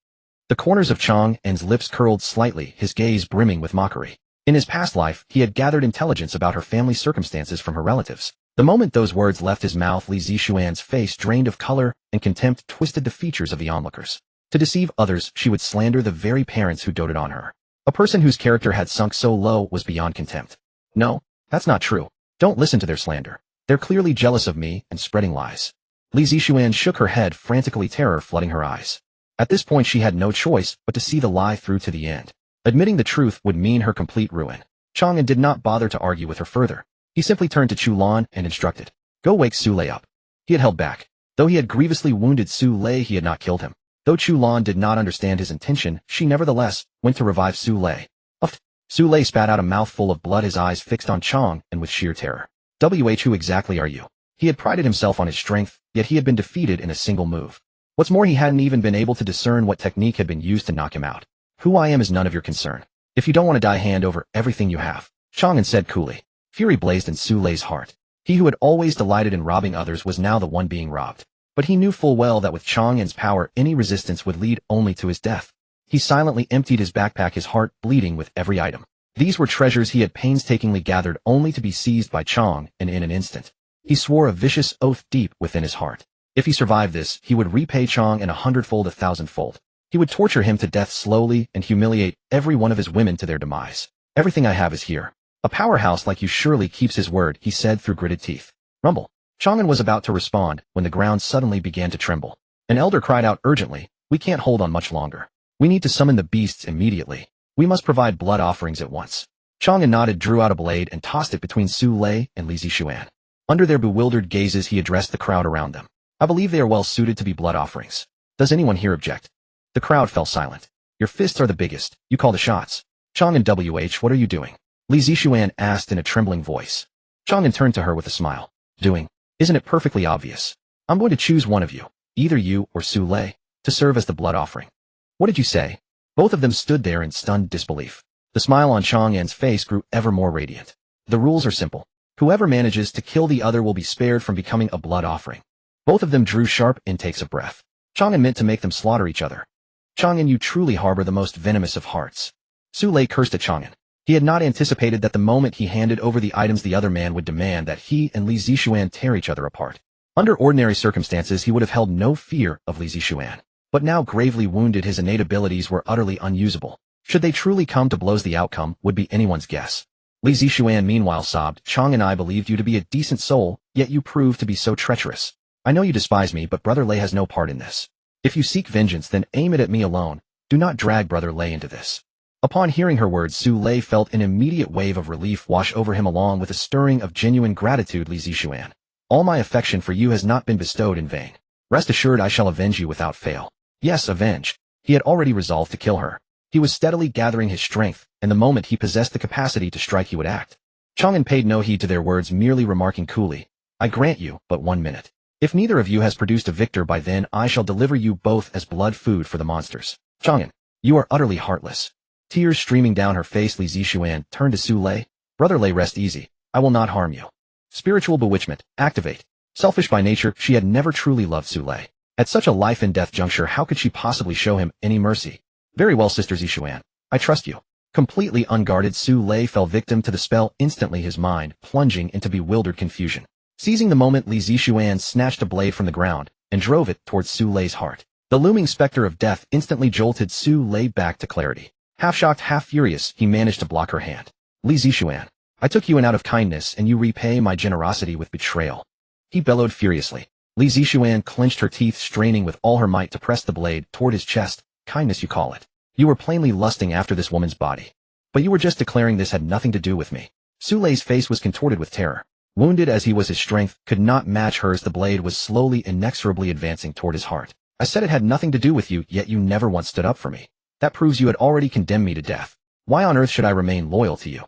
The corners of Chang An's lips curled slightly, his gaze brimming with mockery. In his past life, he had gathered intelligence about her family's circumstances from her relatives. The moment those words left his mouth, Li Zixuan's face drained of color, and contempt twisted the features of the onlookers. To deceive others, she would slander the very parents who doted on her. A person whose character had sunk so low was beyond contempt. No, that's not true. Don't listen to their slander. They're clearly jealous of me and spreading lies. Li Zixuan shook her head frantically, terror flooding her eyes. At this point she had no choice but to see the lie through to the end. Admitting the truth would mean her complete ruin. Chang An did not bother to argue with her further. He simply turned to Chu Lan and instructed, "Go wake Su Lei up." He had held back. Though he had grievously wounded Su Lei, he had not killed him. Though Chu Lan did not understand his intention, she nevertheless went to revive Su Lei. Uff! Su Lei spat out a mouthful of blood, his eyes fixed on Chang An with sheer terror. Who exactly are you? He had prided himself on his strength, yet he had been defeated in a single move. What's more, he hadn't even been able to discern what technique had been used to knock him out. Who I am is none of your concern. If you don't want to die, hand over everything you have, Chang An said coolly. Fury blazed in Su Lei's heart. He who had always delighted in robbing others was now the one being robbed. But he knew full well that with Chang An's power, any resistance would lead only to his death. He silently emptied his backpack, his heart bleeding with every item. These were treasures he had painstakingly gathered, only to be seized by Chang An in an instant. He swore a vicious oath deep within his heart. If he survived this, he would repay Chang An 100-fold, 1,000-fold. He would torture him to death slowly and humiliate every one of his women to their demise. Everything I have is here. A powerhouse like you surely keeps his word, he said through gritted teeth. Rumble. Chang An was about to respond when the ground suddenly began to tremble. An elder cried out urgently, "We can't hold on much longer. We need to summon the beasts immediately. We must provide blood offerings at once." Chang An nodded, drew out a blade, and tossed it between Su Lei and Li Zixuan. Under their bewildered gazes, he addressed the crowd around them. "I believe they are well suited to be blood offerings. Does anyone here object?" The crowd fell silent. "Your fists are the biggest. You call the shots." Chang An, what are you doing? Li Zixuan asked in a trembling voice. Chang An turned to her with a smile. Doing? Isn't it perfectly obvious? I'm going to choose one of you, either you or Su Lei, to serve as the blood offering. What did you say? Both of them stood there in stunned disbelief. The smile on Chang An's face grew ever more radiant. The rules are simple. Whoever manages to kill the other will be spared from becoming a blood offering. Both of them drew sharp intakes of breath. Chang An meant to make them slaughter each other. Chang An, you truly harbor the most venomous of hearts. Su Lei cursed at Chang An. He had not anticipated that the moment he handed over the items, the other man would demand that he and Li Zixuan tear each other apart. Under ordinary circumstances, he would have held no fear of Li Zixuan. But now, gravely wounded, his innate abilities were utterly unusable. Should they truly come to blows, the outcome would be anyone's guess. Li Zixuan meanwhile sobbed, Chang and I believed you to be a decent soul, yet you proved to be so treacherous. I know you despise me, but Brother Lei has no part in this. If you seek vengeance, then aim it at me alone. Do not drag Brother Lei into this. Upon hearing her words, Su Lei felt an immediate wave of relief wash over him, along with a stirring of genuine gratitude. Li Zixuan, all my affection for you has not been bestowed in vain. Rest assured I shall avenge you without fail. Yes, avenge. He had already resolved to kill her. He was steadily gathering his strength, and the moment he possessed the capacity to strike, he would act. Chang An paid no heed to their words, merely remarking coolly, I grant you but 1 minute. If neither of you has produced a victor by then, I shall deliver you both as blood food for the monsters. Chang An, you are utterly heartless. Tears streaming down her face, Li Zixuan turned to Su Lei. Brother Lei, rest easy. I will not harm you. Spiritual bewitchment, activate. Selfish by nature, she had never truly loved Su Lei. At such a life-and-death juncture, how could she possibly show him any mercy? Very well, Sister Zixuan. I trust you. Completely unguarded, Su Lei fell victim to the spell instantly, his mind plunging into bewildered confusion. Seizing the moment, Li Zixuan snatched a blade from the ground and drove it towards Su Lei's heart. The looming specter of death instantly jolted Su Lei back to clarity. Half shocked, half furious, he managed to block her hand. Li Zixuan, I took you in out of kindness, and you repay my generosity with betrayal. He bellowed furiously. Li Zixuan clenched her teeth, straining with all her might to press the blade toward his chest. Kindness, you call it? You were plainly lusting after this woman's body. But you were just declaring this had nothing to do with me. Su Lei's face was contorted with terror. Wounded as he was, his strength could not match hers. The blade was slowly, inexorably advancing toward his heart. I said it had nothing to do with you, yet you never once stood up for me. That proves you had already condemned me to death. Why on earth should I remain loyal to you?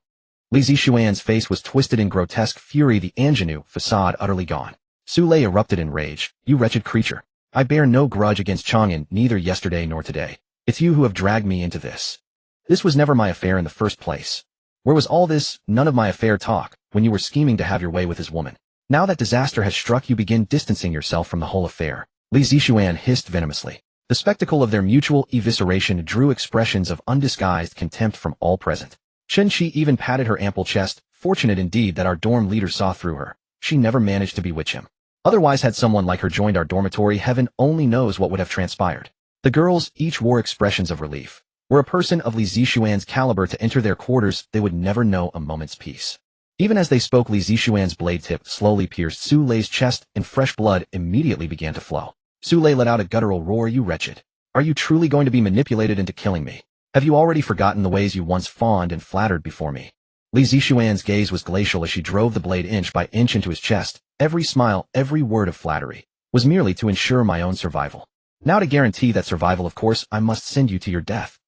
Li Zixuan's face was twisted in grotesque fury, the ingenue facade utterly gone. Su Lei erupted in rage. You wretched creature. I bear no grudge against Chang An, neither yesterday nor today. It's you who have dragged me into this. This was never my affair in the first place. Where was all this none of my affair talk when you were scheming to have your way with his woman? Now that disaster has struck, you begin distancing yourself from the whole affair. Li Zixuan hissed venomously. The spectacle of their mutual evisceration drew expressions of undisguised contempt from all present. Chen Qi even patted her ample chest. Fortunate indeed that our dorm leader saw through her. She never managed to bewitch him. Otherwise, had someone like her joined our dormitory, heaven only knows what would have transpired. The girls each wore expressions of relief. Were a person of Li Zixuan's caliber to enter their quarters, they would never know a moment's peace. Even as they spoke, Li Zixuan's blade tip slowly pierced Su Lei's chest, and fresh blood immediately began to flow. Su Lei let out a guttural roar. You wretched. Are you truly going to be manipulated into killing me? Have you already forgotten the ways you once fawned and flattered before me? Li Zixuan's gaze was glacial as she drove the blade inch by inch into his chest. Every smile, every word of flattery, was merely to ensure my own survival. Now to guarantee that survival, of course, I must send you to your death.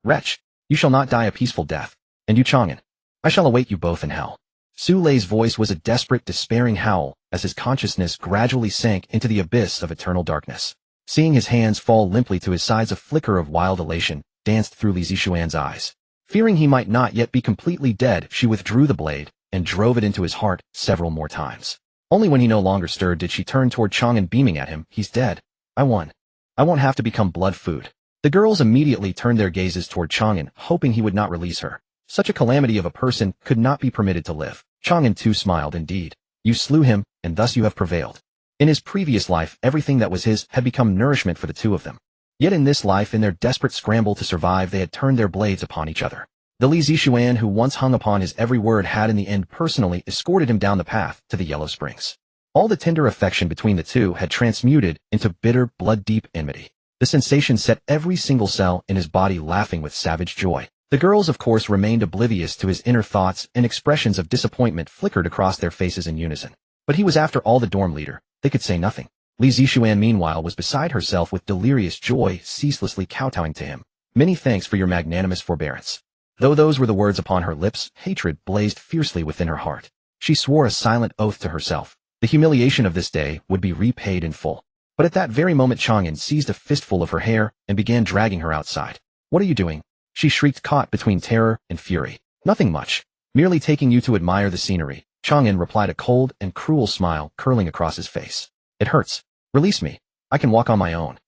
Wretch, you shall not die a peaceful death. And you, Chang An, I shall await you both in hell. Su Lei's voice was a desperate, despairing howl as his consciousness gradually sank into the abyss of eternal darkness. Seeing his hands fall limply to his sides, a flicker of wild elation danced through Li Zixuan's eyes. Fearing he might not yet be completely dead, she withdrew the blade and drove it into his heart several more times. Only when he no longer stirred did she turn toward Chang An, beaming at him. He's dead. I won. I won't have to become blood food. The girls immediately turned their gazes toward Chang An, hoping he would not release her. Such a calamity of a person could not be permitted to live. Chang An too smiled. Indeed, you slew him, and thus you have prevailed. In his previous life, everything that was his had become nourishment for the two of them. Yet in this life, in their desperate scramble to survive, they had turned their blades upon each other. The Li Zixuan who once hung upon his every word had in the end personally escorted him down the path to the Yellow Springs. All the tender affection between the two had transmuted into bitter, blood-deep enmity. The sensation set every single cell in his body laughing with savage joy. The girls, of course, remained oblivious to his inner thoughts, and expressions of disappointment flickered across their faces in unison. But he was, after all, the dorm leader. They could say nothing. Li Zixuan, meanwhile, was beside herself with delirious joy, ceaselessly kowtowing to him. Many thanks for your magnanimous forbearance. Though those were the words upon her lips, hatred blazed fiercely within her heart. She swore a silent oath to herself. The humiliation of this day would be repaid in full. But at that very moment, Chang An seized a fistful of her hair and began dragging her outside. What are you doing? She shrieked, caught between terror and fury. Nothing much. Merely taking you to admire the scenery. Chang An replied, a cold and cruel smile curling across his face. It hurts. Release me. I can walk on my own.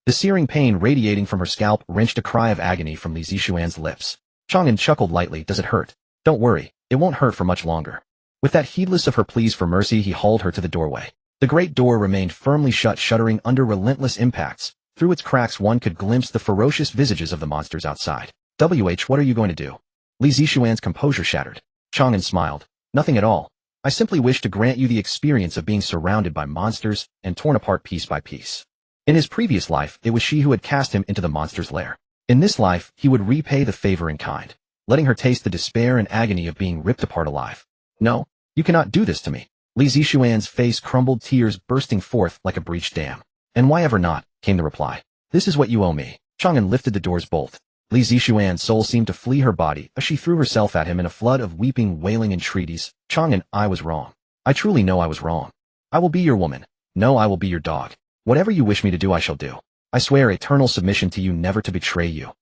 The searing pain radiating from her scalp wrenched a cry of agony from Li Zixuan's lips. Chang An chuckled lightly. Does it hurt? Don't worry. It won't hurt for much longer. With that, heedless of her pleas for mercy, he hauled her to the doorway. The great door remained firmly shut, shuddering under relentless impacts. Through its cracks one could glimpse the ferocious visages of the monsters outside. What are you going to do? Li Zixuan's composure shattered. Chang An smiled. Nothing at all. I simply wish to grant you the experience of being surrounded by monsters and torn apart piece by piece. In his previous life, it was she who had cast him into the monster's lair. In this life, he would repay the favor in kind, letting her taste the despair and agony of being ripped apart alive. No, you cannot do this to me. Li Zixuan's face crumbled, tears bursting forth like a breached dam. And why ever not, came the reply. This is what you owe me. Chang An lifted the door's bolt. Li Zixuan's soul seemed to flee her body as she threw herself at him in a flood of weeping, wailing entreaties. Chang An, I was wrong. I truly know I was wrong. I will be your woman. No, I will be your dog. Whatever you wish me to do, I shall do. I swear eternal submission to you, never to betray you.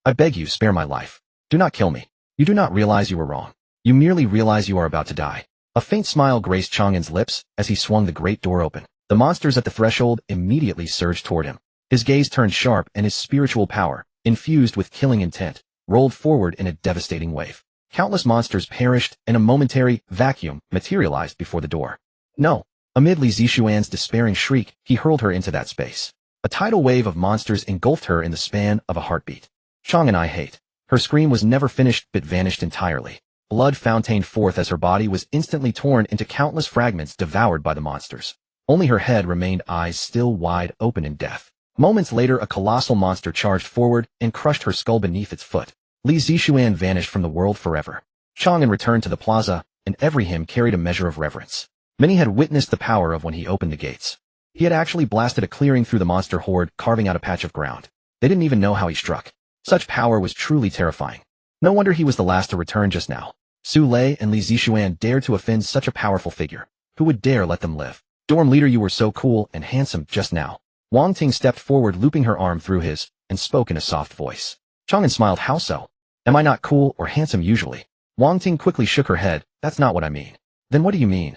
I beg you, spare my life. Do not kill me. You do not realize you were wrong. You merely realize you are about to die. A faint smile graced Chang An's lips as he swung the great door open. The monsters at the threshold immediately surged toward him. His gaze turned sharp and his spiritual power, infused with killing intent, rolled forward in a devastating wave. Countless monsters perished and a momentary vacuum materialized before the door. No. Amid Li Zixuan's despairing shriek, he hurled her into that space. A tidal wave of monsters engulfed her in the span of a heartbeat. Chang An I hate. Her scream was never finished but vanished entirely. Blood fountained forth as her body was instantly torn into countless fragments devoured by the monsters. Only her head remained, eyes still wide open in death. Moments later, a colossal monster charged forward and crushed her skull beneath its foot. Li Zixuan vanished from the world forever. Chang An returned to the plaza, and every hymn carried a measure of reverence. Many had witnessed the power of when he opened the gates. He had actually blasted a clearing through the monster horde, carving out a patch of ground. They didn't even know how he struck. Such power was truly terrifying. No wonder he was the last to return just now. Su Lei and Li Zixuan dared to offend such a powerful figure. Who would dare let them live? Dorm leader, you were so cool and handsome just now. Wang Ting stepped forward, looping her arm through his, and spoke in a soft voice. Chang An smiled. How so? Am I not cool or handsome usually? Wang Ting quickly shook her head. That's not what I mean. Then what do you mean?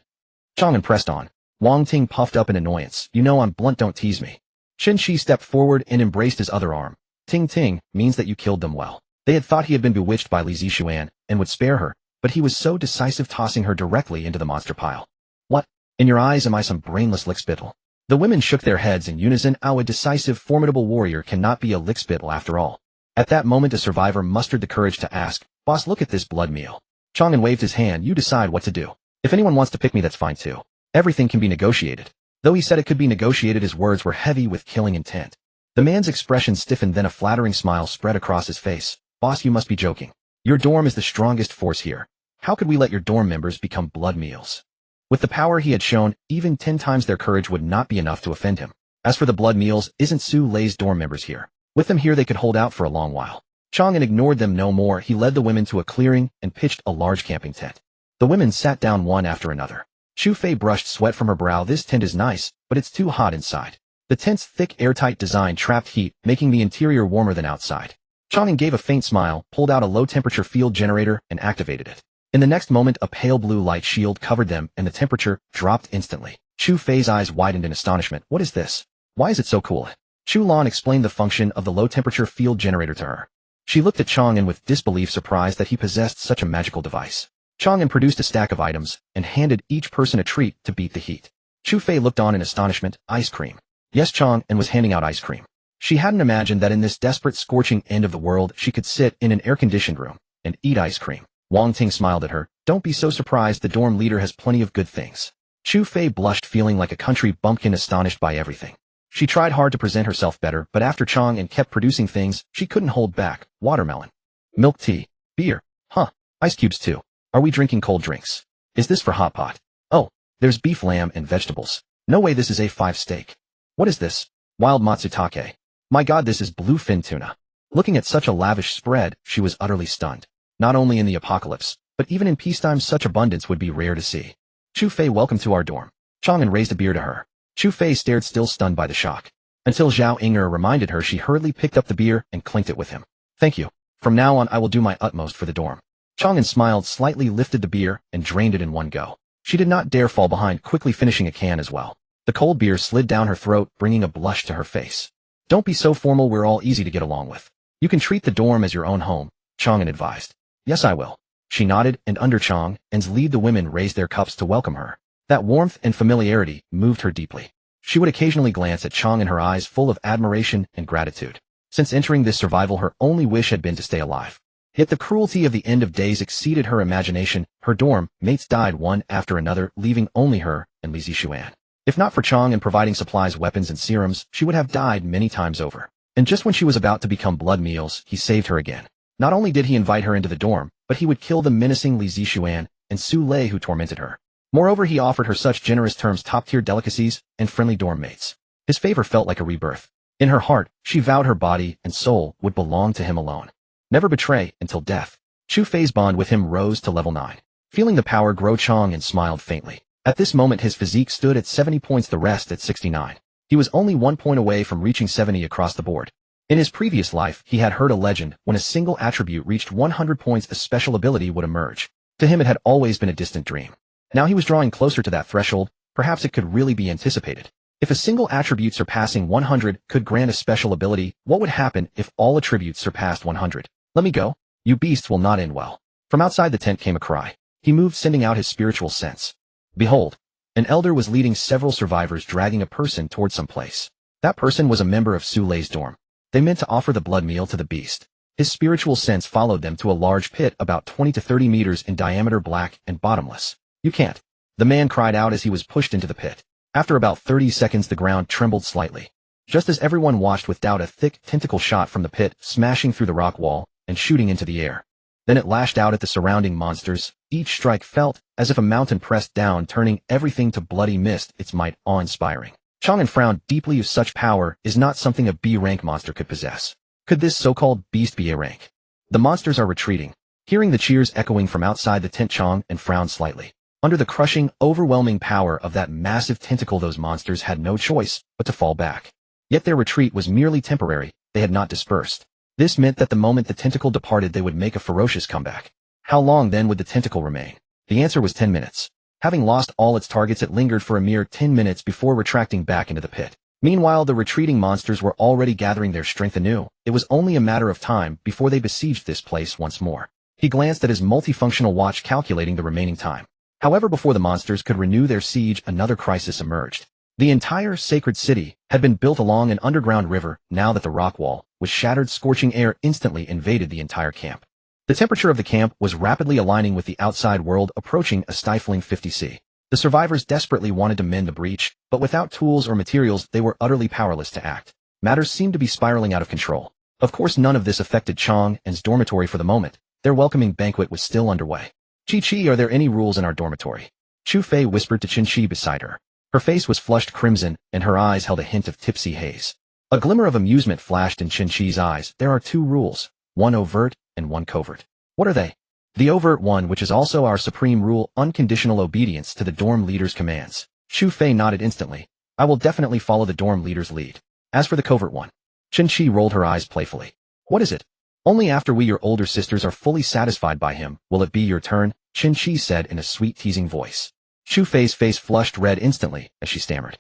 Chang An pressed on. Wang Ting puffed up in annoyance. You know I'm blunt, don't tease me. Chen Shi stepped forward and embraced his other arm. Ting Ting means that you killed them well. They had thought he had been bewitched by Li Zixuan and would spare her, but he was so decisive, tossing her directly into the monster pile. What? In your eyes am I some brainless lickspittle? The women shook their heads in unison. A decisive, formidable warrior cannot be a lickspittle after all. At that moment a survivor mustered the courage to ask, Boss, look at this blood meal. Chang An waved his hand. You decide what to do. If anyone wants to pick me, that's fine too. Everything can be negotiated. Though he said it could be negotiated, his words were heavy with killing intent. The man's expression stiffened, then a flattering smile spread across his face. Boss, you must be joking. Your dorm is the strongest force here. How could we let your dorm members become blood meals? With the power he had shown, even 10 times their courage would not be enough to offend him. As for the blood meals, isn't Su Lei's dorm members here? With them here they could hold out for a long while. Chang An ignored them no more. He led the women to a clearing and pitched a large camping tent. The women sat down one after another. Shu Fei brushed sweat from her brow. This tent is nice, but it's too hot inside. The tent's thick, airtight design trapped heat, making the interior warmer than outside. Chang An gave a faint smile, pulled out a low-temperature field generator, and activated it. In the next moment, a pale blue light shield covered them, and the temperature dropped instantly. Shu Fei's eyes widened in astonishment. What is this? Why is it so cool? Chu Lan explained the function of the low-temperature field generator to her. She looked at Chang An with disbelief, surprised that he possessed such a magical device. Chang An produced a stack of items and handed each person a treat to beat the heat. Shu Fei looked on in astonishment. Ice cream. Yes, Chang An was handing out ice cream. She hadn't imagined that in this desperate, scorching end of the world she could sit in an air-conditioned room and eat ice cream. Wang Ting smiled at her. Don't be so surprised, the dorm leader has plenty of good things. Shu Fei blushed, feeling like a country bumpkin, astonished by everything. She tried hard to present herself better, but after Chang An kept producing things, she couldn't hold back. Watermelon. Milk tea. Beer. Huh. Ice cubes too. Are we drinking cold drinks? Is this for hot pot? Oh, there's beef, lamb, and vegetables. No way, this is A5 steak. What is this? Wild matsutake. My god, this is bluefin tuna. Looking at such a lavish spread, she was utterly stunned. Not only in the apocalypse, but even in peacetime such abundance would be rare to see. Shu Fei, welcome to our dorm. Chang An raised a beer to her. Shu Fei stared, still stunned by the shock. Until Zhao Inger reminded her, she hurriedly picked up the beer and clinked it with him. Thank you. From now on I will do my utmost for the dorm. Chang An smiled, slightly lifted the beer, and drained it in one go. She did not dare fall behind, quickly finishing a can as well. The cold beer slid down her throat, bringing a blush to her face. Don't be so formal, we're all easy to get along with. You can treat the dorm as your own home, Chang An advised. Yes, I will. She nodded, and under Chang An's lead the women raised their cups to welcome her. That warmth and familiarity moved her deeply. She would occasionally glance at Chang An, her eyes full of admiration and gratitude. Since entering this survival, her only wish had been to stay alive. Yet the cruelty of the end of days exceeded her imagination. Her dorm mates died one after another, leaving only her and Li Zixuan. If not for Chang An providing supplies, weapons, and serums, she would have died many times over. And just when she was about to become blood meals, he saved her again. Not only did he invite her into the dorm, but he would kill the menacing Li Zixuan and Su Lei who tormented her. Moreover, he offered her such generous terms, top-tier delicacies, and friendly dorm mates. His favor felt like a rebirth. In her heart, she vowed her body and soul would belong to him alone. Never betray until death. Shu Fei's bond with him rose to level 9. Feeling the power grow, Chang An smiled faintly. At this moment his physique stood at 70 points, the rest at 69. He was only 1 point away from reaching 70 across the board. In his previous life, he had heard a legend when a single attribute reached 100 points a special ability would emerge. To him it had always been a distant dream. Now he was drawing closer to that threshold, perhaps it could really be anticipated. If a single attribute surpassing 100 could grant a special ability, what would happen if all attributes surpassed 100? Let me go. You beasts will not end well. From outside the tent came a cry. He moved, sending out his spiritual sense. Behold, an elder was leading several survivors, dragging a person toward some place. That person was a member of Su Lei's dorm. They meant to offer the blood meal to the beast. His spiritual sense followed them to a large pit about 20 to 30 meters in diameter, black and bottomless. You can't. The man cried out as he was pushed into the pit. After about 30 seconds the ground trembled slightly. Just as everyone watched with doubt, a thick tentacle shot from the pit, smashing through the rock wall and shooting into the air. Then it lashed out at the surrounding monsters. Each strike felt as if a mountain pressed down, turning everything to bloody mist, its might awe-inspiring. Chang An frowned deeply. If such power is not something a B-rank monster could possess, could this so-called beast be A rank? The monsters are retreating. Hearing the cheers echoing from outside the tent, Chang An frowned slightly. Under the crushing, overwhelming power of that massive tentacle, those monsters had no choice but to fall back. Yet their retreat was merely temporary. They had not dispersed. This meant that the moment the tentacle departed, they would make a ferocious comeback. How long then would the tentacle remain? The answer was 10 minutes. Having lost all its targets, it lingered for a mere 10 minutes before retracting back into the pit. Meanwhile, the retreating monsters were already gathering their strength anew. It was only a matter of time before they besieged this place once more. He glanced at his multifunctional watch, calculating the remaining time. However, before the monsters could renew their siege, another crisis emerged. The entire sacred city had been built along an underground river. Now that the rock wall was shattered, scorching air instantly invaded the entire camp. The temperature of the camp was rapidly aligning with the outside world, approaching a stifling 50 C. The survivors desperately wanted to mend the breach, but without tools or materials, they were utterly powerless to act. Matters seemed to be spiraling out of control. Of course, none of this affected Chang An's dormitory for the moment. Their welcoming banquet was still underway. Chi, are there any rules in our dormitory? Chu Fei whispered to Chi beside her. Her face was flushed crimson, and her eyes held a hint of tipsy haze. A glimmer of amusement flashed in Chi's eyes. There are two rules, one overt and one covert. What are they? The overt one, which is also our supreme rule, unconditional obedience to the dorm leader's commands. Chu Fei nodded instantly. I will definitely follow the dorm leader's lead. As for the covert one, Chi rolled her eyes playfully. What is it? Only after we, your older sisters, are fully satisfied by him will it be your turn, Chi said in a sweet, teasing voice. Chu Fei's face flushed red instantly as she stammered.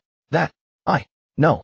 No.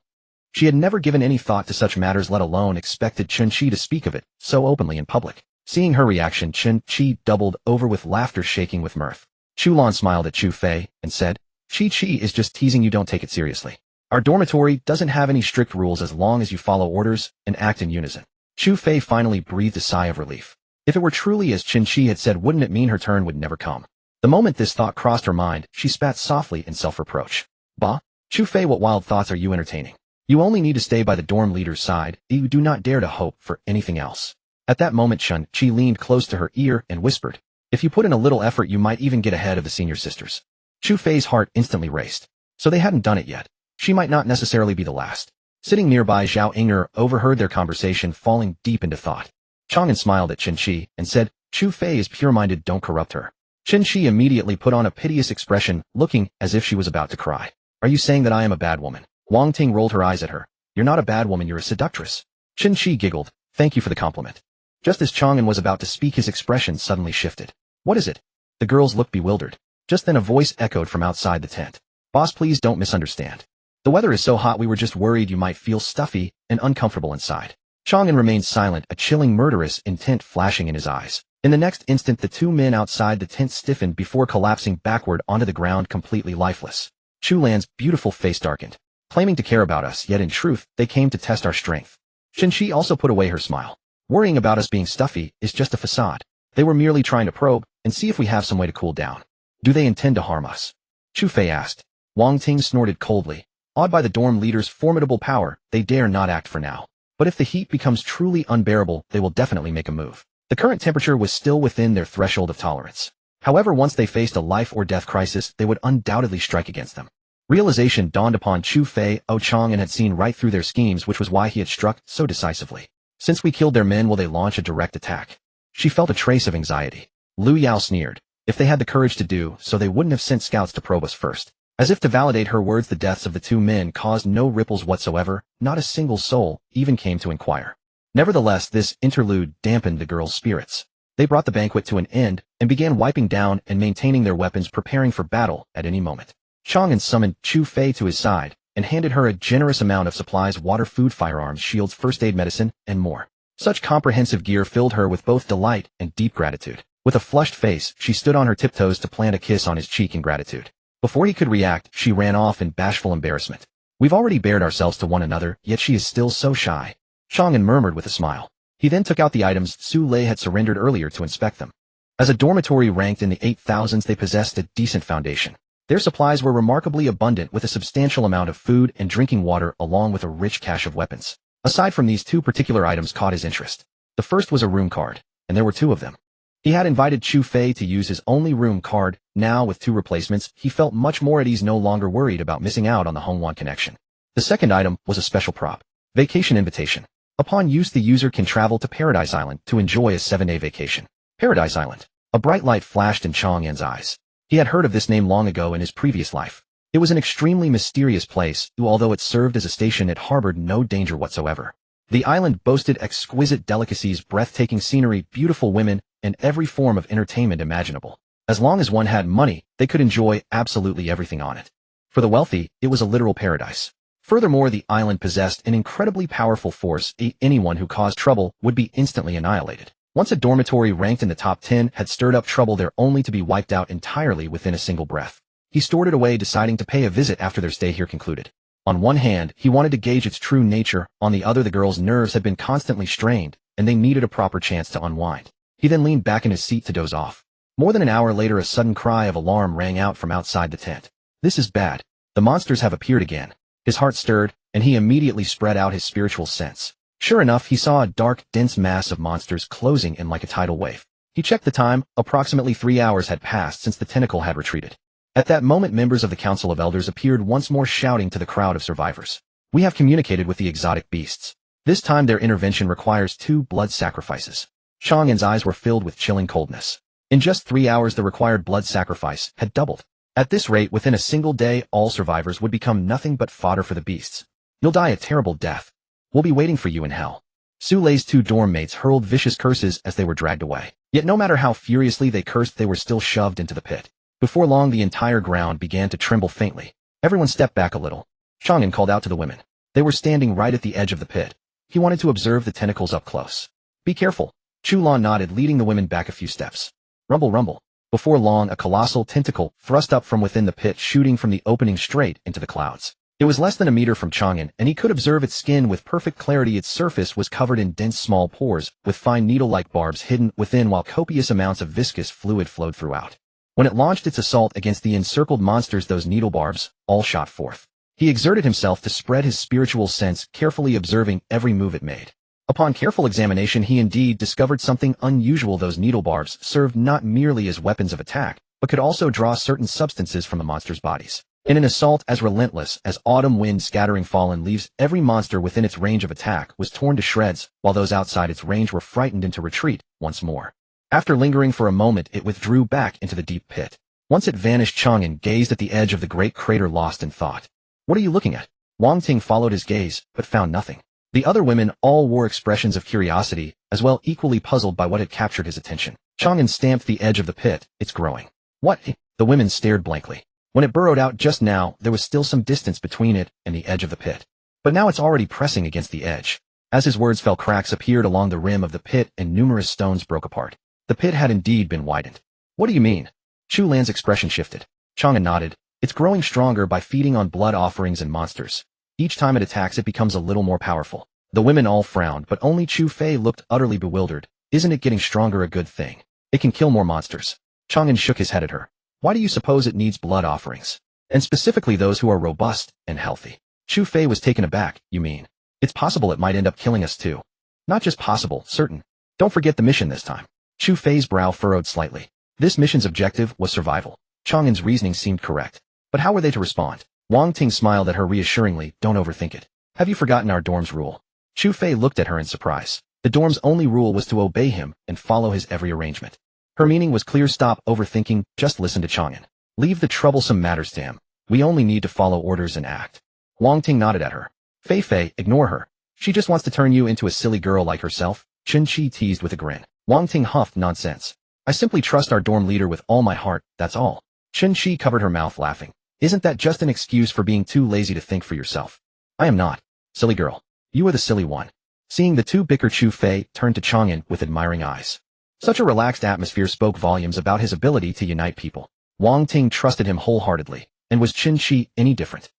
She had never given any thought to such matters, let alone expected Chi to speak of it so openly in public. Seeing her reaction, Chi doubled over with laughter, shaking with mirth. Chulan smiled at Chu Fei and said, Chi is just teasing you, don't take it seriously. Our dormitory doesn't have any strict rules as long as you follow orders and act in unison. Chu Fei finally breathed a sigh of relief. If it were truly as Chi had said, wouldn't it mean her turn would never come? The moment this thought crossed her mind, she spat softly in self-reproach. Bah, Chu Fei, what wild thoughts are you entertaining? You only need to stay by the dorm leader's side. You do not dare to hope for anything else. At that moment, Chi leaned close to her ear and whispered, if you put in a little effort, you might even get ahead of the senior sisters. Chu Fei's heart instantly raced. So they hadn't done it yet. She might not necessarily be the last. Sitting nearby, Zhao Inger overheard their conversation, falling deep into thought. Chang An smiled at Chi and said, Chu Fei is pure-minded, don't corrupt her. Chi immediately put on a piteous expression, looking as if she was about to cry. Are you saying that I am a bad woman? Wang Ting rolled her eyes at her. You're not a bad woman, you're a seductress. Chi giggled. Thank you for the compliment. Just as Chang An was about to speak, his expression suddenly shifted. What is it? The girls looked bewildered. Just then a voice echoed from outside the tent. Boss, please don't misunderstand. The weather is so hot, we were just worried you might feel stuffy and uncomfortable inside. Chang An remained silent, a chilling, murderous intent flashing in his eyes. In the next instant, the two men outside the tent stiffened before collapsing backward onto the ground, completely lifeless. Chu Lan's beautiful face darkened. Claiming to care about us, yet in truth, they came to test our strength. Chi also put away her smile. Worrying about us being stuffy is just a facade. They were merely trying to probe and see if we have some way to cool down. Do they intend to harm us? Chu Fei asked. Wang Ting snorted coldly. Awed by the dorm leader's formidable power, they dare not act for now. But if the heat becomes truly unbearable, they will definitely make a move. The current temperature was still within their threshold of tolerance. However, once they faced a life or death crisis, they would undoubtedly strike against them. Realization dawned upon Chu Fei. Chang An had seen right through their schemes, which was why he had struck so decisively. Since we killed their men, will they launch a direct attack? She felt a trace of anxiety. Lu Yao sneered. If they had the courage to do so, they wouldn't have sent scouts to probe us first. As if to validate her words, the deaths of the two men caused no ripples whatsoever, not a single soul even came to inquire. Nevertheless, this interlude dampened the girls' spirits. They brought the banquet to an end and began wiping down and maintaining their weapons, preparing for battle at any moment. Chang An summoned Chu Fei to his side and handed her a generous amount of supplies: water, food, firearms, shields, first aid, medicine, and more. Such comprehensive gear filled her with both delight and deep gratitude. With a flushed face, she stood on her tiptoes to plant a kiss on his cheek in gratitude. Before he could react, she ran off in bashful embarrassment. We've already bared ourselves to one another, yet she is still so shy. Chang An murmured with a smile. He then took out the items Su Lei had surrendered earlier to inspect them. As a dormitory ranked in the 8,000s, they possessed a decent foundation. Their supplies were remarkably abundant, with a substantial amount of food and drinking water along with a rich cache of weapons. Aside from these, two particular items caught his interest. The first was a room card, and there were two of them. He had invited Chu Fei to use his only room card. Now, with two replacements, he felt much more at ease, no longer worried about missing out on the Hongwan connection. The second item was a special prop. Vacation invitation. Upon use, the user can travel to Paradise Island to enjoy a 7-day vacation. Paradise Island. A bright light flashed in Chang An's eyes. He had heard of this name long ago in his previous life. It was an extremely mysterious place, although it served as a station, it harbored no danger whatsoever. The island boasted exquisite delicacies, breathtaking scenery, beautiful women, and every form of entertainment imaginable. As long as one had money, they could enjoy absolutely everything on it. For the wealthy, it was a literal paradise. Furthermore, the island possessed an incredibly powerful force. Anyone who caused trouble would be instantly annihilated. Once a dormitory ranked in the top 10 had stirred up trouble there, only to be wiped out entirely within a single breath. He stored it away, deciding to pay a visit after their stay here concluded. On one hand, he wanted to gauge its true nature. On the other, the girls' nerves had been constantly strained, and they needed a proper chance to unwind. He then leaned back in his seat to doze off. More than an hour later, a sudden cry of alarm rang out from outside the tent. This is bad. The monsters have appeared again. His heart stirred, and he immediately spread out his spiritual sense. Sure enough, he saw a dark, dense mass of monsters closing in like a tidal wave. He checked the time. Approximately 3 hours had passed since the tentacle had retreated. At that moment, members of the Council of Elders appeared once more, shouting to the crowd of survivors. We have communicated with the exotic beasts. This time their intervention requires 2 blood sacrifices. Chang An's eyes were filled with chilling coldness. In just 3 hours, the required blood sacrifice had doubled. At this rate, within a single day, all survivors would become nothing but fodder for the beasts. You'll die a terrible death. We'll be waiting for you in hell. Su Lei's 2 dorm mates hurled vicious curses as they were dragged away. Yet no matter how furiously they cursed, they were still shoved into the pit. Before long, the entire ground began to tremble faintly. Everyone stepped back a little. Chang An called out to the women. They were standing right at the edge of the pit. He wanted to observe the tentacles up close. Be careful. Chu Lan nodded, leading the women back a few steps. Rumble, rumble. Before long, a colossal tentacle thrust up from within the pit, shooting from the opening straight into the clouds. It was less than a meter from Chang An, and he could observe its skin with perfect clarity. Its surface was covered in dense small pores, with fine needle-like barbs hidden within, while copious amounts of viscous fluid flowed throughout. When it launched its assault against the encircled monsters, those needle barbs all shot forth. He exerted himself to spread his spiritual sense, carefully observing every move it made. Upon careful examination, he indeed discovered something unusual. Those needle barbs served not merely as weapons of attack, but could also draw certain substances from the monsters' bodies. In an assault as relentless as autumn wind scattering fallen leaves, every monster within its range of attack was torn to shreds, while those outside its range were frightened into retreat once more. After lingering for a moment, it withdrew back into the deep pit. Once it vanished, Chang An gazed at the edge of the great crater, lost in thought. What are you looking at? Wang Ting followed his gaze, but found nothing. The other women all wore expressions of curiosity, as well, equally puzzled by what had captured his attention. Chang An stamped the edge of the pit. It's growing. What? The women stared blankly. When it burrowed out just now, there was still some distance between it and the edge of the pit. But now it's already pressing against the edge. As his words fell, cracks appeared along the rim of the pit and numerous stones broke apart. The pit had indeed been widened. What do you mean? Chu Lan's expression shifted. Chang An nodded. It's growing stronger by feeding on blood offerings and monsters. Each time it attacks, it becomes a little more powerful. The women all frowned, but only Chu Fei looked utterly bewildered. Isn't it getting stronger a good thing? It can kill more monsters. Chang An shook his head at her. Why do you suppose it needs blood offerings? And specifically those who are robust and healthy. Chu Fei was taken aback. You mean? It's possible it might end up killing us too. Not just possible, certain. Don't forget the mission this time. Chu Fei's brow furrowed slightly. This mission's objective was survival. Chang An's reasoning seemed correct. But how were they to respond? Wang Ting smiled at her reassuringly. Don't overthink it. Have you forgotten our dorm's rule? Chu Fei looked at her in surprise. The dorm's only rule was to obey him and follow his every arrangement. Her meaning was clear. Stop overthinking, just listen to Chang An. Leave the troublesome matters to him. We only need to follow orders and act. Wang Ting nodded at her. Fei, ignore her. She just wants to turn you into a silly girl like herself, Chen Qi teased with a grin. Wang Ting huffed nonsense. I simply trust our dorm leader with all my heart, that's all. Chen Qi covered her mouth laughing. Isn't that just an excuse for being too lazy to think for yourself? I am not. Silly girl. You are the silly one. Seeing the two bicker, Chu Fei turned to Chang An with admiring eyes. Such a relaxed atmosphere spoke volumes about his ability to unite people. Wang Ting trusted him wholeheartedly. And was Chen Qi any different?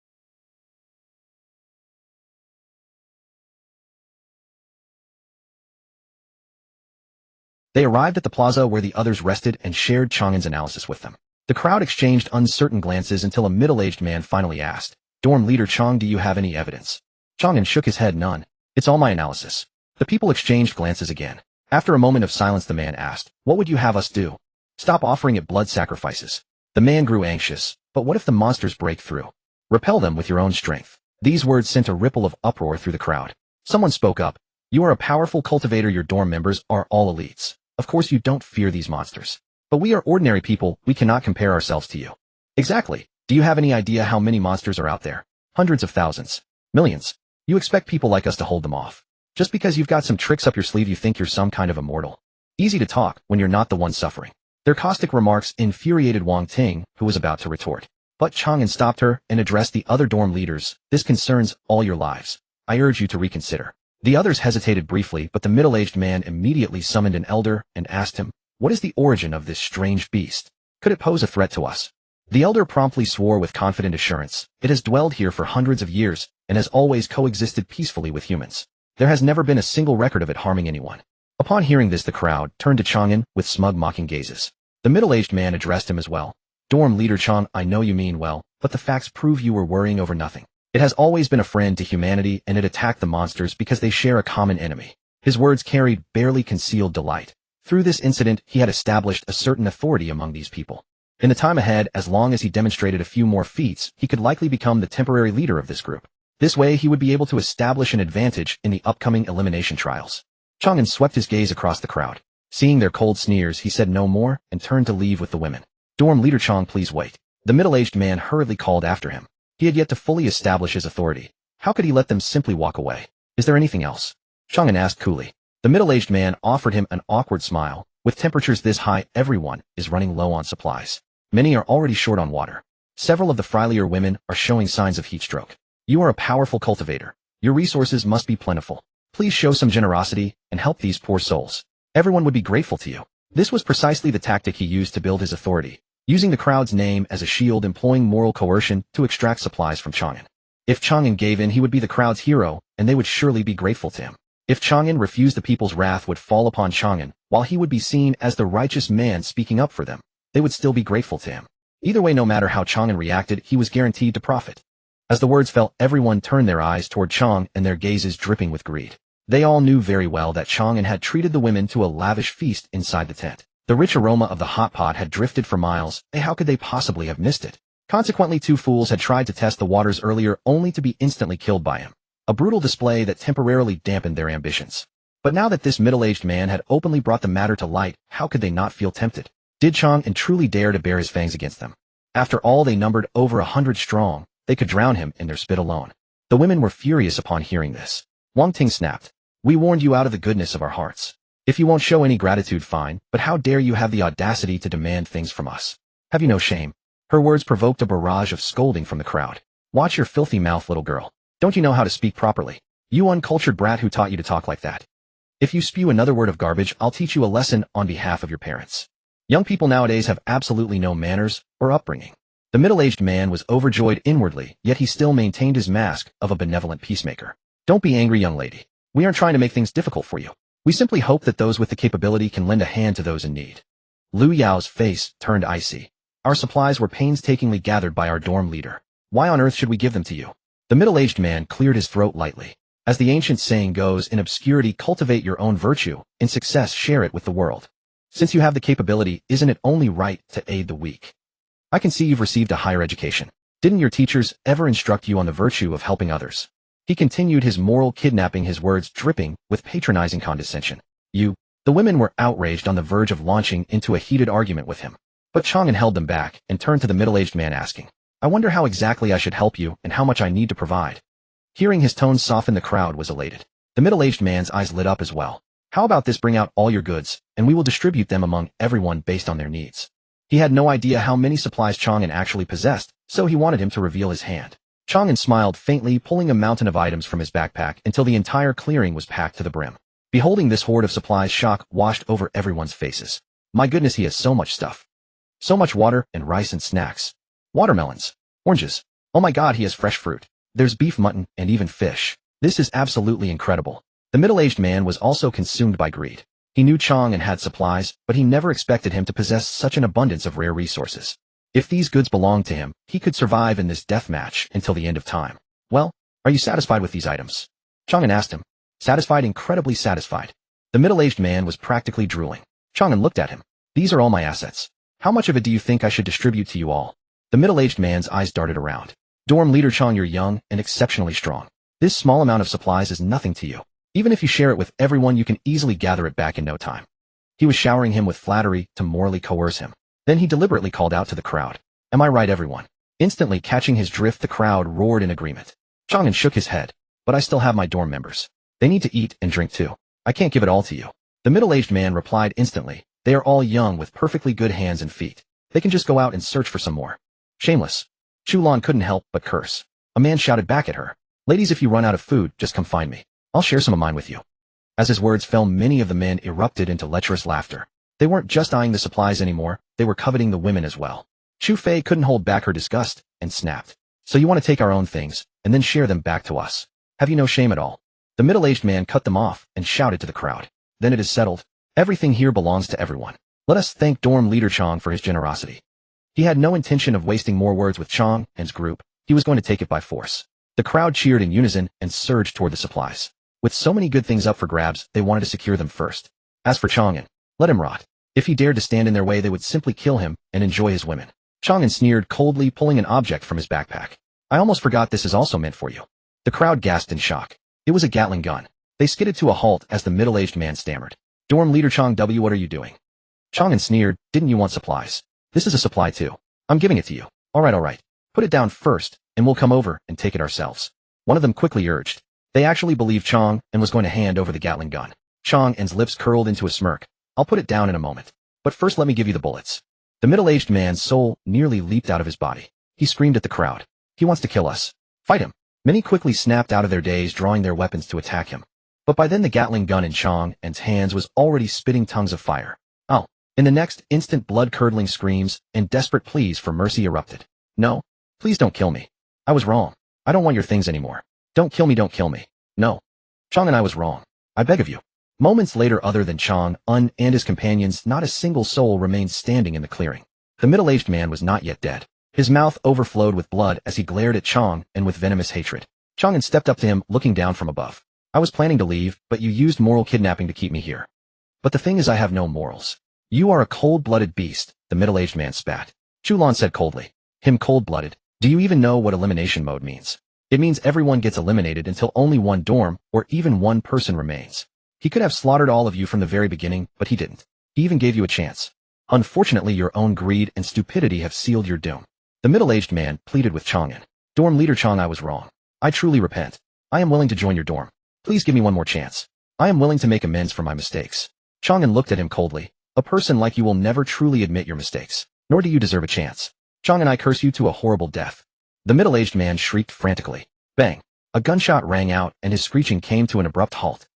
They arrived at the plaza where the others rested and shared Chang An's analysis with them. The crowd exchanged uncertain glances until a middle-aged man finally asked, Dorm leader Chang, do you have any evidence? Chang An shook his head. None. It's all my analysis. The people exchanged glances again. After a moment of silence, the man asked, what would you have us do? Stop offering it blood sacrifices. The man grew anxious. But what if the monsters break through? Repel them with your own strength. These words sent a ripple of uproar through the crowd. Someone spoke up. You are a powerful cultivator. Your dorm members are all elites. Of course you don't fear these monsters. But we are ordinary people. We cannot compare ourselves to you. Exactly. Do you have any idea how many monsters are out there? Hundreds of thousands. Millions. You expect people like us to hold them off. Just because you've got some tricks up your sleeve you think you're some kind of immortal. Easy to talk when you're not the one suffering. Their caustic remarks infuriated Wang Ting, who was about to retort. But Chang An stopped her and addressed the other dorm leaders. This concerns all your lives. I urge you to reconsider. The others hesitated briefly, but the middle-aged man immediately summoned an elder and asked him, what is the origin of this strange beast? Could it pose a threat to us? The elder promptly swore with confident assurance. It has dwelled here for hundreds of years and has always coexisted peacefully with humans. There has never been a single record of it harming anyone. Upon hearing this, the crowd turned to Chang An with smug, mocking gazes. The middle-aged man addressed him as well. Dorm leader Chang, I know you mean well, but the facts prove you were worrying over nothing. It has always been a friend to humanity, and it attacked the monsters because they share a common enemy. His words carried barely concealed delight. Through this incident, he had established a certain authority among these people. In the time ahead, as long as he demonstrated a few more feats, he could likely become the temporary leader of this group. This way, he would be able to establish an advantage in the upcoming elimination trials. Chang An swept his gaze across the crowd. Seeing their cold sneers, he said no more and turned to leave with the women. Dorm leader Chang, please wait. The middle-aged man hurriedly called after him. He had yet to fully establish his authority. How could he let them simply walk away? Is there anything else? Chang An asked coolly. The middle-aged man offered him an awkward smile. With temperatures this high, everyone is running low on supplies. Many are already short on water. Several of the Freilier women are showing signs of heat stroke. You are a powerful cultivator. Your resources must be plentiful. Please show some generosity and help these poor souls. Everyone would be grateful to you. This was precisely the tactic he used to build his authority, using the crowd's name as a shield, employing moral coercion to extract supplies from Chang An. If Chang An gave in, he would be the crowd's hero, and they would surely be grateful to him. If Chang An refused, the people's wrath would fall upon Chang An, while he would be seen as the righteous man speaking up for them. They would still be grateful to him. Either way, no matter how Chang An reacted, he was guaranteed to profit. As the words fell, everyone turned their eyes toward Chang and their gazes dripping with greed. They all knew very well that Chang An had treated the women to a lavish feast inside the tent. The rich aroma of the hot pot had drifted for miles, and how could they possibly have missed it? Consequently, two fools had tried to test the waters earlier only to be instantly killed by him. A brutal display that temporarily dampened their ambitions. But now that this middle-aged man had openly brought the matter to light, how could they not feel tempted? Did Chang An truly dare to bare his fangs against them? After all, they numbered over 100 strong. They could drown him in their spit alone. The women were furious upon hearing this. Wang Ting snapped. We warned you out of the goodness of our hearts. If you won't show any gratitude, fine, but how dare you have the audacity to demand things from us? Have you no shame? Her words provoked a barrage of scolding from the crowd. Watch your filthy mouth, little girl. Don't you know how to speak properly? You uncultured brat, who taught you to talk like that? If you spew another word of garbage, I'll teach you a lesson on behalf of your parents. Young people nowadays have absolutely no manners or upbringing. The middle-aged man was overjoyed inwardly, yet he still maintained his mask of a benevolent peacemaker. Don't be angry, young lady. We aren't trying to make things difficult for you. We simply hope that those with the capability can lend a hand to those in need. Lu Yao's face turned icy. Our supplies were painstakingly gathered by our dorm leader. Why on earth should we give them to you? The middle-aged man cleared his throat lightly. As the ancient saying goes, in obscurity cultivate your own virtue, in success share it with the world. Since you have the capability, isn't it only right to aid the weak? I can see you've received a higher education. Didn't your teachers ever instruct you on the virtue of helping others? He continued his moral kidnapping, his words dripping with patronizing condescension. The women were outraged, on the verge of launching into a heated argument with him. But Chang An held them back and turned to the middle-aged man asking, I wonder how exactly I should help you and how much I need to provide. Hearing his tone soften, the crowd was elated. The middle-aged man's eyes lit up as well. How about this? Bring out all your goods, and we will distribute them among everyone based on their needs. He had no idea how many supplies Chang An actually possessed, so he wanted him to reveal his hand. Chang An smiled faintly, pulling a mountain of items from his backpack until the entire clearing was packed to the brim. Beholding this horde of supplies, shock washed over everyone's faces. My goodness, he has so much stuff. So much water and rice and snacks. Watermelons. Oranges. Oh my god, he has fresh fruit. There's beef, mutton, and even fish. This is absolutely incredible. The middle-aged man was also consumed by greed. He knew Chang An had supplies, but he never expected him to possess such an abundance of rare resources. If these goods belonged to him, he could survive in this death match until the end of time. Well, are you satisfied with these items? Chang An asked him. Satisfied, incredibly satisfied. The middle-aged man was practically drooling. Chang An looked at him. These are all my assets. How much of it do you think I should distribute to you all? The middle-aged man's eyes darted around. Dorm leader Chang, you're young and exceptionally strong. This small amount of supplies is nothing to you. Even if you share it with everyone, you can easily gather it back in no time. He was showering him with flattery to morally coerce him. Then he deliberately called out to the crowd. Am I right, everyone? Instantly catching his drift, the crowd roared in agreement. Chang An shook his head. But I still have my dorm members. They need to eat and drink too. I can't give it all to you. The middle-aged man replied instantly. They are all young with perfectly good hands and feet. They can just go out and search for some more. Shameless. Chulan couldn't help but curse. A man shouted back at her. Ladies, if you run out of food, just come find me. I'll share some of mine with you. As his words fell, many of the men erupted into lecherous laughter. They weren't just eyeing the supplies anymore, they were coveting the women as well. Chu Fei couldn't hold back her disgust, and snapped. So you want to take our own things, and then share them back to us? Have you no shame at all? The middle-aged man cut them off, and shouted to the crowd. Then it is settled. Everything here belongs to everyone. Let us thank dorm leader Chang for his generosity. He had no intention of wasting more words with Chang An's group. He was going to take it by force. The crowd cheered in unison and surged toward the supplies. With so many good things up for grabs, they wanted to secure them first. As for Chang An, let him rot. If he dared to stand in their way, they would simply kill him and enjoy his women. Chang An sneered coldly, pulling an object from his backpack. I almost forgot this is also meant for you. The crowd gasped in shock. It was a Gatling gun. They skidded to a halt as the middle-aged man stammered. Dorm leader Chang W, what are you doing? Chang An sneered. Didn't you want supplies? This is a supply too. I'm giving it to you. All right. Put it down first, and we'll come over and take it ourselves. One of them quickly urged. They actually believed Chang An was going to hand over the Gatling gun. Chang An's lips curled into a smirk. I'll put it down in a moment. But first let me give you the bullets. The middle-aged man's soul nearly leaped out of his body. He screamed at the crowd. He wants to kill us. Fight him. Many quickly snapped out of their daze, drawing their weapons to attack him. But by then the Gatling gun in Chang An's hands was already spitting tongues of fire. Oh. In the next instant, blood-curdling screams and desperate pleas for mercy erupted. No. Please don't kill me. I was wrong. I don't want your things anymore. Don't kill me, don't kill me. No. Chang An, I was wrong. I beg of you. Moments later, other than Chang An and his companions, not a single soul remained standing in the clearing. The middle-aged man was not yet dead. His mouth overflowed with blood as he glared at Chang An with venomous hatred. Chang An stepped up to him, looking down from above. I was planning to leave, but you used moral kidnapping to keep me here. But the thing is, I have no morals. You are a cold-blooded beast, the middle-aged man spat. Chulan said coldly. Him cold-blooded? Do you even know what elimination mode means? It means everyone gets eliminated until only one dorm, or even one person remains. He could have slaughtered all of you from the very beginning, but he didn't. He even gave you a chance. Unfortunately, your own greed and stupidity have sealed your doom. The middle-aged man pleaded with Chang An. Dorm leader Chang, I was wrong. I truly repent. I am willing to join your dorm. Please give me one more chance. I am willing to make amends for my mistakes. Chang An looked at him coldly. A person like you will never truly admit your mistakes, nor do you deserve a chance. Chang An, I curse you to a horrible death. The middle-aged man shrieked frantically. Bang! A gunshot rang out, and his screeching came to an abrupt halt.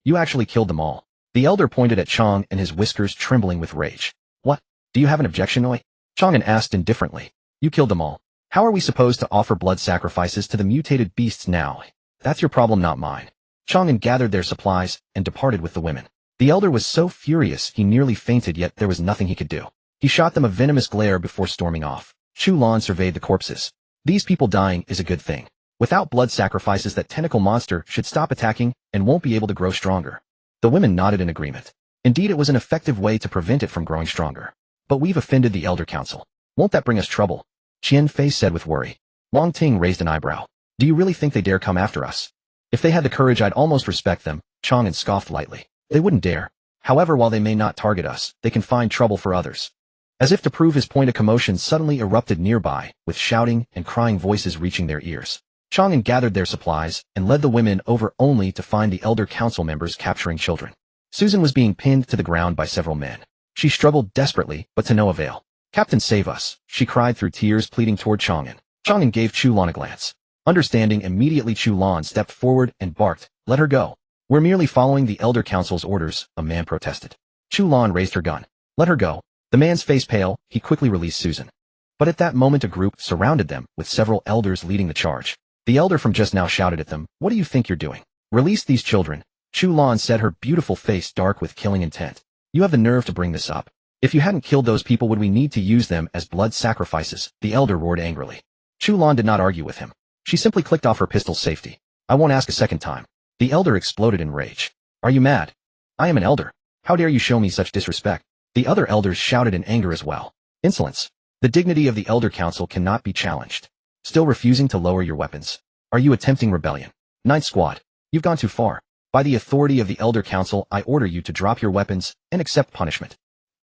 You actually killed them all. The elder pointed at Chang and his whiskers trembling with rage. What? Do you have an objection, Oi? Chang An asked indifferently. You killed them all. How are we supposed to offer blood sacrifices to the mutated beasts now? That's your problem, not mine. Chang An gathered their supplies and departed with the women. The elder was so furious he nearly fainted, yet there was nothing he could do. He shot them a venomous glare before storming off. Chu Lan surveyed the corpses. These people dying is a good thing. Without blood sacrifices, that tentacle monster should stop attacking and won't be able to grow stronger. The women nodded in agreement. Indeed, it was an effective way to prevent it from growing stronger. But we've offended the Elder Council. Won't that bring us trouble? Qian Fei said with worry. Wang Ting raised an eyebrow. Do you really think they dare come after us? If they had the courage, I'd almost respect them. Chang An scoffed lightly. They wouldn't dare. However, while they may not target us, they can find trouble for others. As if to prove his point, a commotion suddenly erupted nearby, with shouting and crying voices reaching their ears. Chang An gathered their supplies and led the women over only to find the elder council members capturing children. Susan was being pinned to the ground by several men. She struggled desperately, but to no avail. "Captain, save us," she cried through tears, pleading toward Chang An. Chang An gave Chu Lan a glance. Understanding immediately, Chu Lan stepped forward and barked, "Let her go. We're merely following the elder council's orders," a man protested. Chu Lan raised her gun. "Let her go." The man's face pale, he quickly released Susan. But at that moment a group surrounded them, with several elders leading the charge. The elder from just now shouted at them, "What do you think you're doing? Release these children." Chu Lan said, her beautiful face dark with killing intent. "You have the nerve to bring this up. If you hadn't killed those people, would we need to use them as blood sacrifices?" The elder roared angrily. Chu Lan did not argue with him. She simply clicked off her pistol's safety. "I won't ask a second time." The elder exploded in rage. "Are you mad? I am an elder. How dare you show me such disrespect?" The other elders shouted in anger as well. "Insolence. The dignity of the elder council cannot be challenged. Still refusing to lower your weapons. Are you attempting rebellion? Ninth Squad, you've gone too far. By the authority of the elder council, I order you to drop your weapons and accept punishment."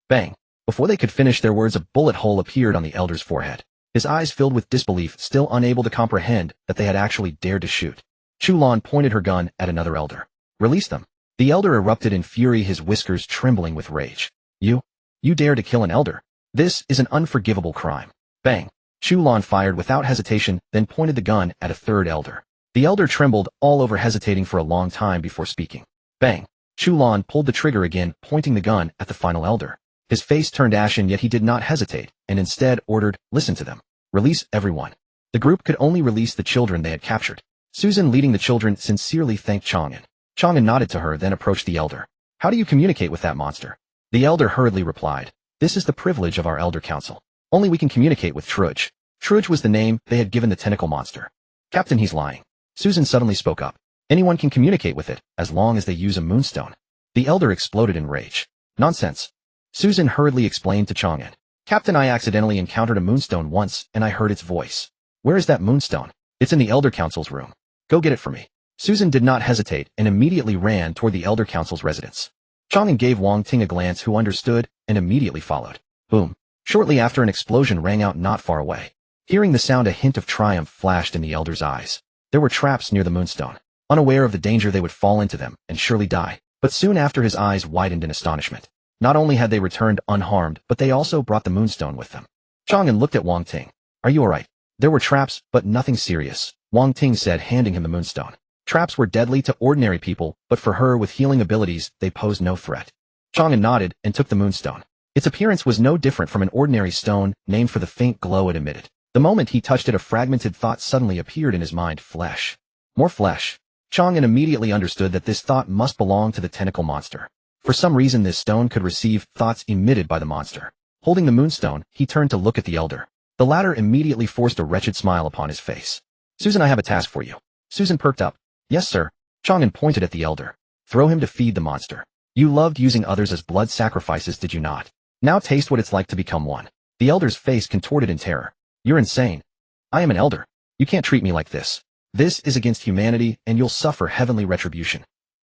Bang. Before they could finish their words, a bullet hole appeared on the elder's forehead. His eyes filled with disbelief, still unable to comprehend that they had actually dared to shoot. Chu Lan pointed her gun at another elder. "Release them." The elder erupted in fury, his whiskers trembling with rage. You dare to kill an elder? This is an unforgivable crime." Bang. Chu Lan fired without hesitation, then pointed the gun at a third elder. The elder trembled all over, hesitating for a long time before speaking. Bang. Chu Lan pulled the trigger again, pointing the gun at the final elder. His face turned ashen, yet he did not hesitate, and instead ordered, "Listen to them. Release everyone." The group could only release the children they had captured. Susan, leading the children, sincerely thanked Chang An. Chang An nodded to her, then approached the elder. "How do you communicate with that monster?" The elder hurriedly replied, "This is the privilege of our elder council. Only we can communicate with Trudge." Trudge was the name they had given the tentacle monster. "Captain, he's lying." Susan suddenly spoke up. "Anyone can communicate with it, as long as they use a moonstone." The elder exploded in rage. "Nonsense." Susan hurriedly explained to Chang An. "Captain, I accidentally encountered a moonstone once, and I heard its voice." "Where is that moonstone?" "It's in the elder council's room. Go get it for me." Susan did not hesitate and immediately ran toward the elder council's residence. Chang An gave Wang Ting a glance, who understood, and immediately followed. Boom. Shortly after, an explosion rang out not far away. Hearing the sound, a hint of triumph flashed in the elder's eyes. There were traps near the moonstone. Unaware of the danger, they would fall into them and surely die. But soon after, his eyes widened in astonishment. Not only had they returned unharmed, but they also brought the moonstone with them. Chang An looked at Wang Ting. "Are you alright?" "There were traps, but nothing serious," Wang Ting said, handing him the moonstone. Traps were deadly to ordinary people, but for her with healing abilities, they posed no threat. Chang An nodded and took the moonstone. Its appearance was no different from an ordinary stone, named for the faint glow it emitted. The moment he touched it, a fragmented thought suddenly appeared in his mind. Flesh. More flesh. Chang An immediately understood that this thought must belong to the tentacle monster. For some reason, this stone could receive thoughts emitted by the monster. Holding the moonstone, he turned to look at the elder. The latter immediately forced a wretched smile upon his face. "Susan, I have a task for you." Susan perked up. "Yes, sir." Chang An pointed at the elder. "Throw him to feed the monster. You loved using others as blood sacrifices, did you not? Now taste what it's like to become one." The elder's face contorted in terror. "You're insane. I am an elder. You can't treat me like this. This is against humanity, and you'll suffer heavenly retribution."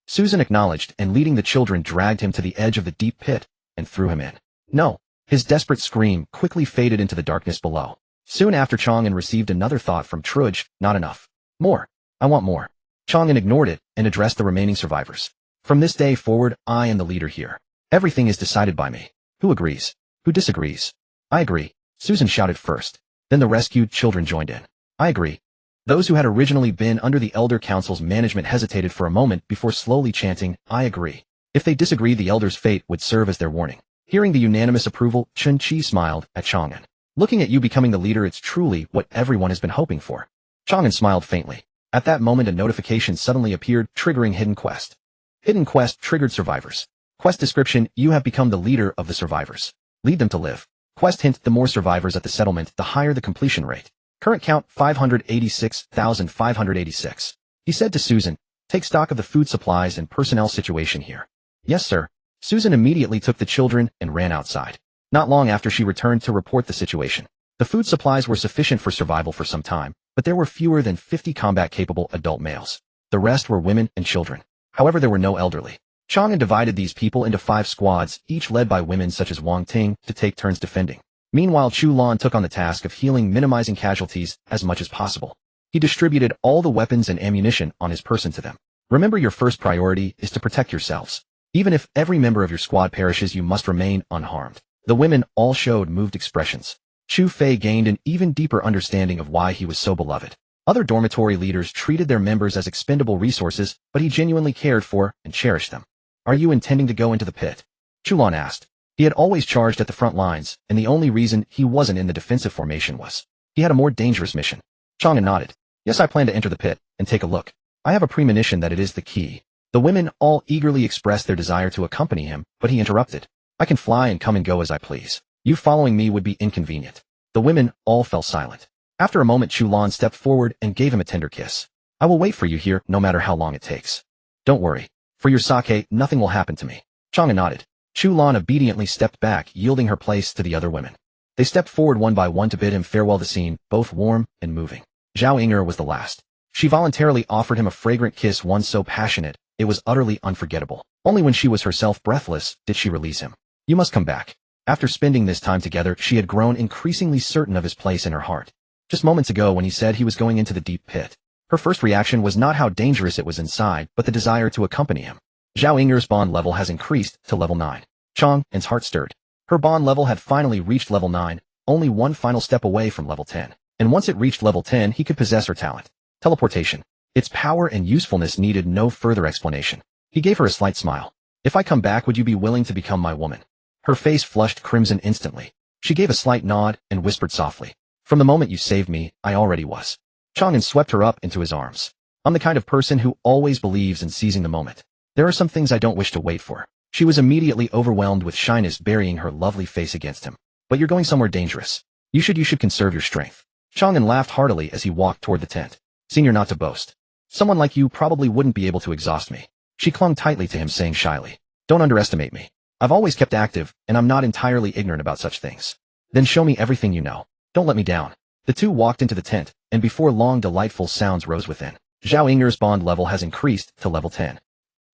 Susan acknowledged, and leading the children, dragged him to the edge of the deep pit and threw him in. "No." His desperate scream quickly faded into the darkness below. Soon after, Chang An received another thought from Trudge. "Not enough. More. I want more." Chang An ignored it and addressed the remaining survivors. "From this day forward, I am the leader here. Everything is decided by me. Who agrees? Who disagrees?" "I agree." Susan shouted first. Then the rescued children joined in. "I agree." Those who had originally been under the Elder Council's management hesitated for a moment before slowly chanting, "I agree." If they disagreed, the Elder's fate would serve as their warning. Hearing the unanimous approval, Chen Qi smiled at Chang An. "Looking at you becoming the leader, it's truly what everyone has been hoping for." Chang An smiled faintly. At that moment, a notification suddenly appeared, triggering Hidden Quest. Hidden Quest triggered survivors. Quest description: you have become the leader of the survivors. Lead them to live. Quest hint: the more survivors at the settlement, the higher the completion rate. Current count 586,586. He said to Susan, "Take stock of the food supplies and personnel situation here." "Yes, sir." Susan immediately took the children and ran outside. Not long after, she returned to report the situation. The food supplies were sufficient for survival for some time, but there were fewer than 50 combat-capable adult males. The rest were women and children. However, there were no elderly. Chang An divided these people into 5 squads, each led by women such as Wang Ting, to take turns defending. Meanwhile, Chu Lan took on the task of healing, minimizing casualties as much as possible. He distributed all the weapons and ammunition on his person to them. Remember, your first priority is to protect yourselves. Even if every member of your squad perishes, you must remain unharmed. The women all showed moved expressions. Chu Fei gained an even deeper understanding of why he was so beloved. Other dormitory leaders treated their members as expendable resources, but he genuinely cared for and cherished them. Are you intending to go into the pit? Chu Lan asked. He had always charged at the front lines, and the only reason he wasn't in the defensive formation was he had a more dangerous mission. Chang An nodded. Yes, I plan to enter the pit and take a look. I have a premonition that it is the key. The women all eagerly expressed their desire to accompany him, but he interrupted. I can fly and come and go as I please. You following me would be inconvenient. The women all fell silent. After a moment, Chu Lan stepped forward and gave him a tender kiss. I will wait for you here, no matter how long it takes. Don't worry. For your sake, nothing will happen to me. Chang An nodded. Chu Lan obediently stepped back, yielding her place to the other women. They stepped forward one by one to bid him farewell, the scene, both warm and moving. Zhao Ying'er was the last. She voluntarily offered him a fragrant kiss, one so passionate, it was utterly unforgettable. Only when she was herself breathless did she release him. You must come back. After spending this time together, she had grown increasingly certain of his place in her heart. Just moments ago, when he said he was going into the deep pit, her first reaction was not how dangerous it was inside, but the desire to accompany him. Zhao Ying'er's bond level has increased to level 9. Chang An's heart stirred. Her bond level had finally reached level 9, only one final step away from level 10. And once it reached level 10, he could possess her talent. Teleportation. Its power and usefulness needed no further explanation. He gave her a slight smile. If I come back, would you be willing to become my woman? Her face flushed crimson instantly. She gave a slight nod and whispered softly. From the moment you saved me, I already was. Chang An swept her up into his arms. I'm the kind of person who always believes in seizing the moment. There are some things I don't wish to wait for. She was immediately overwhelmed with shyness, burying her lovely face against him. But you're going somewhere dangerous. You should conserve your strength. Chang An laughed heartily as he walked toward the tent. Senior, not to boast. Someone like you probably wouldn't be able to exhaust me. She clung tightly to him, saying shyly, don't underestimate me. I've always kept active, and I'm not entirely ignorant about such things. Then show me everything you know. Don't let me down. The two walked into the tent, and before long delightful sounds rose within. Zhao Ying'er's bond level has increased to level 10.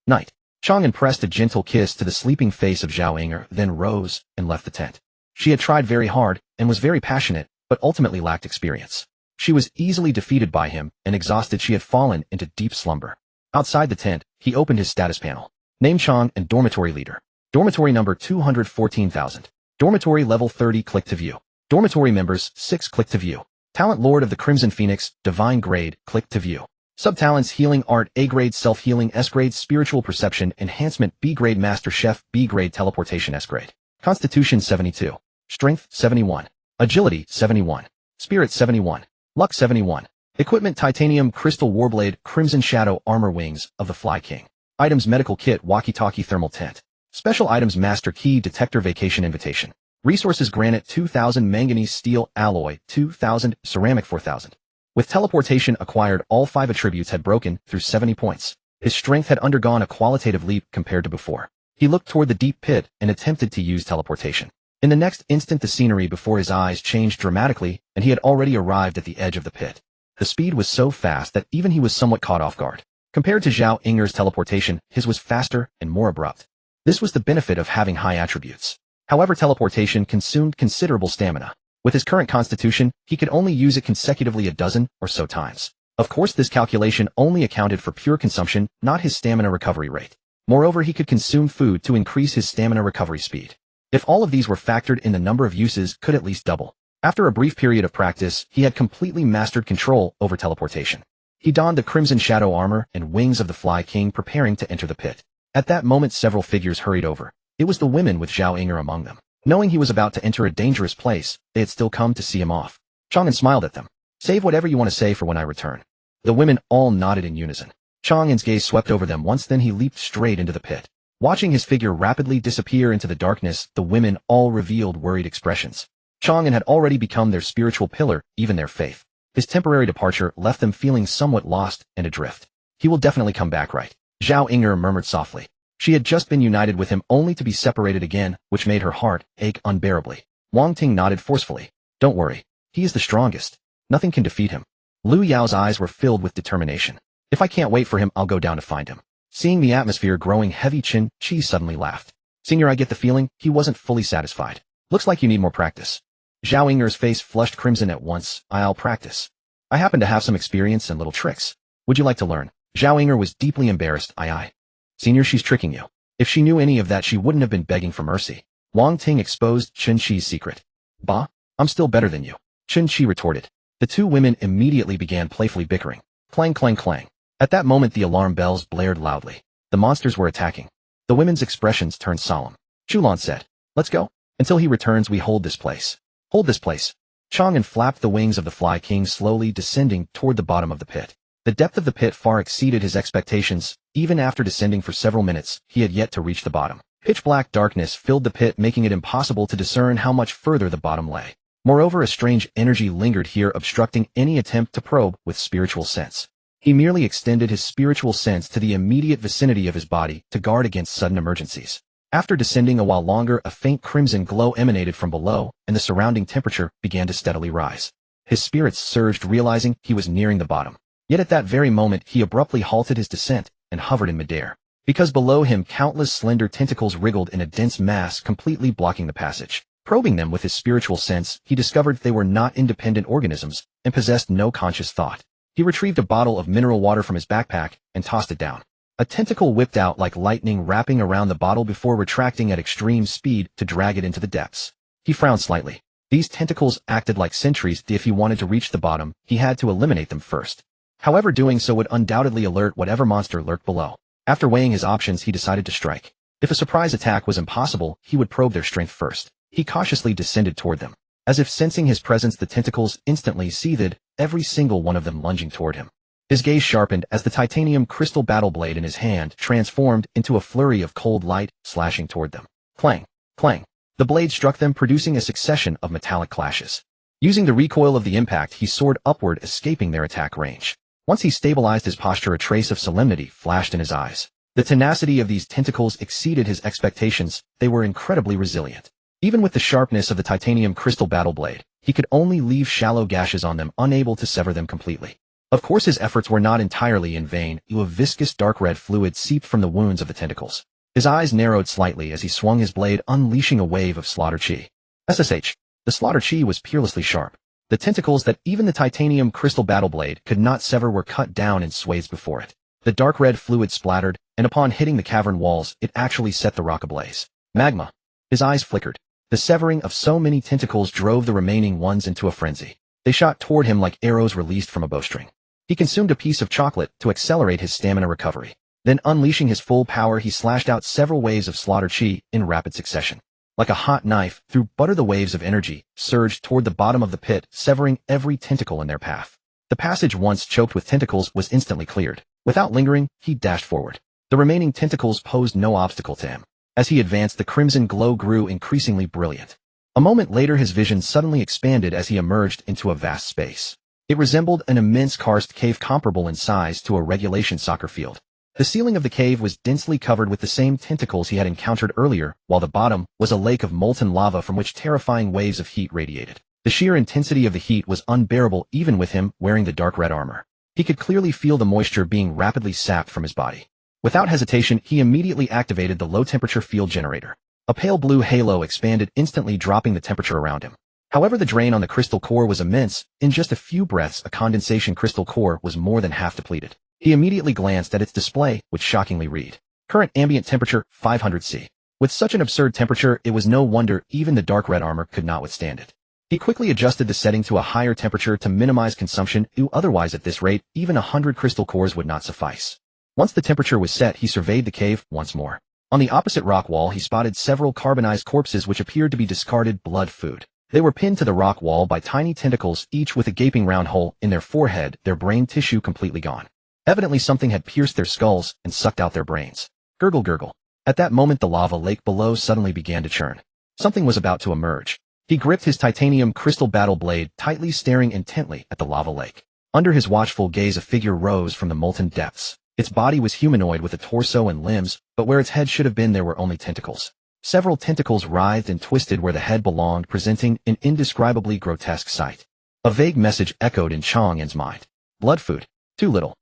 Night. Chang An pressed a gentle kiss to the sleeping face of Zhao Ying'er, then rose and left the tent. She had tried very hard and was very passionate, but ultimately lacked experience. She was easily defeated by him, and exhausted she had fallen into deep slumber. Outside the tent, he opened his status panel. Name Chang An, dormitory leader. Dormitory number 214,000. Dormitory level 30, click to view. Dormitory members, 6, click to view. Talent Lord of the Crimson Phoenix, divine grade, click to view. Subtalents Healing Art A grade, Self-Healing S grade, Spiritual Perception Enhancement B grade, Master Chef B grade, Teleportation S grade. Constitution 72. Strength 71. Agility 71. Spirit 71. Luck 71. Equipment Titanium Crystal Warblade Crimson Shadow Armor Wings of the Fly King. Items Medical Kit Walkie-Talkie Thermal Tent. Special Items Master Key Detector Vacation Invitation. Resources Granite 2000 Manganese Steel Alloy 2000 Ceramic 4000. With teleportation acquired, all 5 attributes had broken through 70 points. His strength had undergone a qualitative leap compared to before. He looked toward the deep pit and attempted to use teleportation. In the next instant, the scenery before his eyes changed dramatically, and he had already arrived at the edge of the pit. The speed was so fast that even he was somewhat caught off guard. Compared to Zhao Ying'er's teleportation, his was faster and more abrupt. This was the benefit of having high attributes. However, teleportation consumed considerable stamina. With his current constitution, he could only use it consecutively a dozen or so times. Of course, this calculation only accounted for pure consumption, not his stamina recovery rate. Moreover, he could consume food to increase his stamina recovery speed. If all of these were factored in, the number of uses could at least double. After a brief period of practice, he had completely mastered control over teleportation. He donned the Crimson Shadow armor and wings of the Fly King, preparing to enter the pit. At that moment, several figures hurried over. It was the women, with Zhao Ying'er among them. Knowing he was about to enter a dangerous place, they had still come to see him off. Chang An smiled at them. Save whatever you want to say for when I return. The women all nodded in unison. Chang An's gaze swept over them once, then he leaped straight into the pit. Watching his figure rapidly disappear into the darkness, the women all revealed worried expressions. Chang An had already become their spiritual pillar, even their faith. His temporary departure left them feeling somewhat lost and adrift. He will definitely come back, right? Zhao Ying'er murmured softly. She had just been united with him only to be separated again, which made her heart ache unbearably. Wang Ting nodded forcefully. Don't worry. He is the strongest. Nothing can defeat him. Lu Yao's eyes were filled with determination. If I can't wait for him, I'll go down to find him. Seeing the atmosphere growing heavy, Chi suddenly laughed. Senior, I get the feeling he wasn't fully satisfied. Looks like you need more practice. Zhao Yingner's face flushed crimson at once. I'll practice. I happen to have some experience and little tricks. Would you like to learn? Zhao Yingner was deeply embarrassed. Aye. Senior, she's tricking you. If she knew any of that, she wouldn't have been begging for mercy. Wang Ting exposed Chi's secret. Bah, I'm still better than you. Chi retorted. The two women immediately began playfully bickering. Clang, clang, clang. At that moment, the alarm bells blared loudly. The monsters were attacking. The women's expressions turned solemn. Chulan said, let's go. Until he returns, we hold this place. Hold this place. Chang An flapped the wings of the Fly King, slowly descending toward the bottom of the pit. The depth of the pit far exceeded his expectations. Even after descending for several minutes, he had yet to reach the bottom. Pitch-black darkness filled the pit, making it impossible to discern how much further the bottom lay. Moreover, a strange energy lingered here, obstructing any attempt to probe with spiritual sense. He merely extended his spiritual sense to the immediate vicinity of his body to guard against sudden emergencies. After descending a while longer, a faint crimson glow emanated from below, and the surrounding temperature began to steadily rise. His spirits surged, realizing he was nearing the bottom. Yet at that very moment, he abruptly halted his descent and hovered in midair. Because below him, countless slender tentacles wriggled in a dense mass, completely blocking the passage. Probing them with his spiritual sense, he discovered they were not independent organisms and possessed no conscious thought. He retrieved a bottle of mineral water from his backpack and tossed it down. A tentacle whipped out like lightning, wrapping around the bottle before retracting at extreme speed to drag it into the depths. He frowned slightly. These tentacles acted like sentries. If he wanted to reach the bottom, he had to eliminate them first. However, doing so would undoubtedly alert whatever monster lurked below. After weighing his options, he decided to strike. If a surprise attack was impossible, he would probe their strength first. He cautiously descended toward them. As if sensing his presence, the tentacles instantly seethed, every single one of them lunging toward him. His gaze sharpened as the titanium crystal battle blade in his hand transformed into a flurry of cold light, slashing toward them. Clang, clang. The blade struck them, producing a succession of metallic clashes. Using the recoil of the impact, he soared upward, escaping their attack range. Once he stabilized his posture, a trace of solemnity flashed in his eyes. The tenacity of these tentacles exceeded his expectations. They were incredibly resilient. Even with the sharpness of the titanium crystal battle blade, he could only leave shallow gashes on them, unable to sever them completely. Of course, his efforts were not entirely in vain. A viscous dark red fluid seeped from the wounds of the tentacles. His eyes narrowed slightly as he swung his blade, unleashing a wave of slaughter chi. SSH. The slaughter chi was peerlessly sharp. The tentacles that even the titanium crystal battle blade could not sever were cut down in swathes before it. The dark red fluid splattered, and upon hitting the cavern walls, it actually set the rock ablaze. Magma. His eyes flickered. The severing of so many tentacles drove the remaining ones into a frenzy. They shot toward him like arrows released from a bowstring. He consumed a piece of chocolate to accelerate his stamina recovery. Then, unleashing his full power, he slashed out several waves of slaughter chi in rapid succession. Like a hot knife, through butter, the waves of energy surged toward the bottom of the pit, severing every tentacle in their path. The passage, once choked with tentacles, was instantly cleared. Without lingering, he dashed forward. The remaining tentacles posed no obstacle to him. As he advanced, the crimson glow grew increasingly brilliant. A moment later, his vision suddenly expanded as he emerged into a vast space. It resembled an immense karst cave comparable in size to a regulation soccer field. The ceiling of the cave was densely covered with the same tentacles he had encountered earlier, while the bottom was a lake of molten lava from which terrifying waves of heat radiated. The sheer intensity of the heat was unbearable even with him wearing the dark red armor. He could clearly feel the moisture being rapidly sapped from his body. Without hesitation, he immediately activated the low-temperature field generator. A pale blue halo expanded, instantly dropping the temperature around him. However, the drain on the crystal core was immense. In just a few breaths, a condensation crystal core was more than half depleted. He immediately glanced at its display, which shockingly read, current ambient temperature, 500 C. With such an absurd temperature, it was no wonder even the dark red armor could not withstand it. He quickly adjusted the setting to a higher temperature to minimize consumption. Otherwise, at this rate, even 100 crystal cores would not suffice. Once the temperature was set, he surveyed the cave once more. On the opposite rock wall, he spotted several carbonized corpses which appeared to be discarded blood food. They were pinned to the rock wall by tiny tentacles, each with a gaping round hole in their forehead, their brain tissue completely gone. Evidently something had pierced their skulls and sucked out their brains. Gurgle, gurgle. At that moment, the lava lake below suddenly began to churn. Something was about to emerge. He gripped his titanium crystal battle blade tightly, staring intently at the lava lake. Under his watchful gaze, a figure rose from the molten depths. Its body was humanoid with a torso and limbs, but where its head should have been there were only tentacles. Several tentacles writhed and twisted where the head belonged, presenting an indescribably grotesque sight. A vague message echoed in Chang An's mind. Blood food. Too little.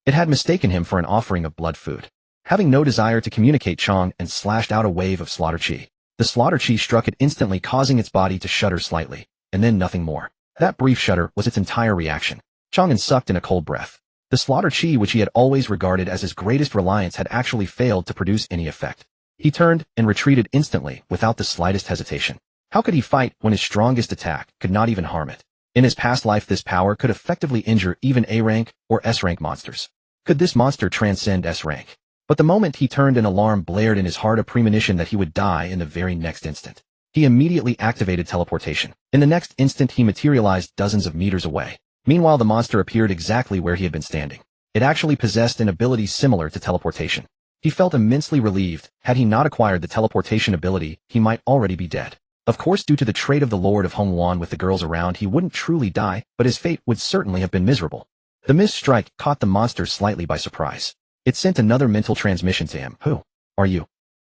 It had mistaken him for an offering of blood food. Having no desire to communicate, Chang An slashed out a wave of slaughter chi. The slaughter chi struck it instantly, causing its body to shudder slightly, and then nothing more. That brief shudder was its entire reaction. Chang An sucked in a cold breath. The slaughter chi, which he had always regarded as his greatest reliance, had actually failed to produce any effect. He turned and retreated instantly, without the slightest hesitation. How could he fight when his strongest attack could not even harm it? In his past life, this power could effectively injure even A-rank or S-rank monsters. Could this monster transcend S-rank? But the moment he turned, an alarm blared in his heart, a premonition that he would die in the very next instant. He immediately activated teleportation. In the next instant, he materialized dozens of meters away. Meanwhile, the monster appeared exactly where he had been standing. It actually possessed an ability similar to teleportation. He felt immensely relieved. Had he not acquired the teleportation ability, he might already be dead. Of course, due to the trait of the Lord of Hongwan with the girls around, he wouldn't truly die, but his fate would certainly have been miserable. The missed strike caught the monster slightly by surprise. It sent another mental transmission to him. Who are you?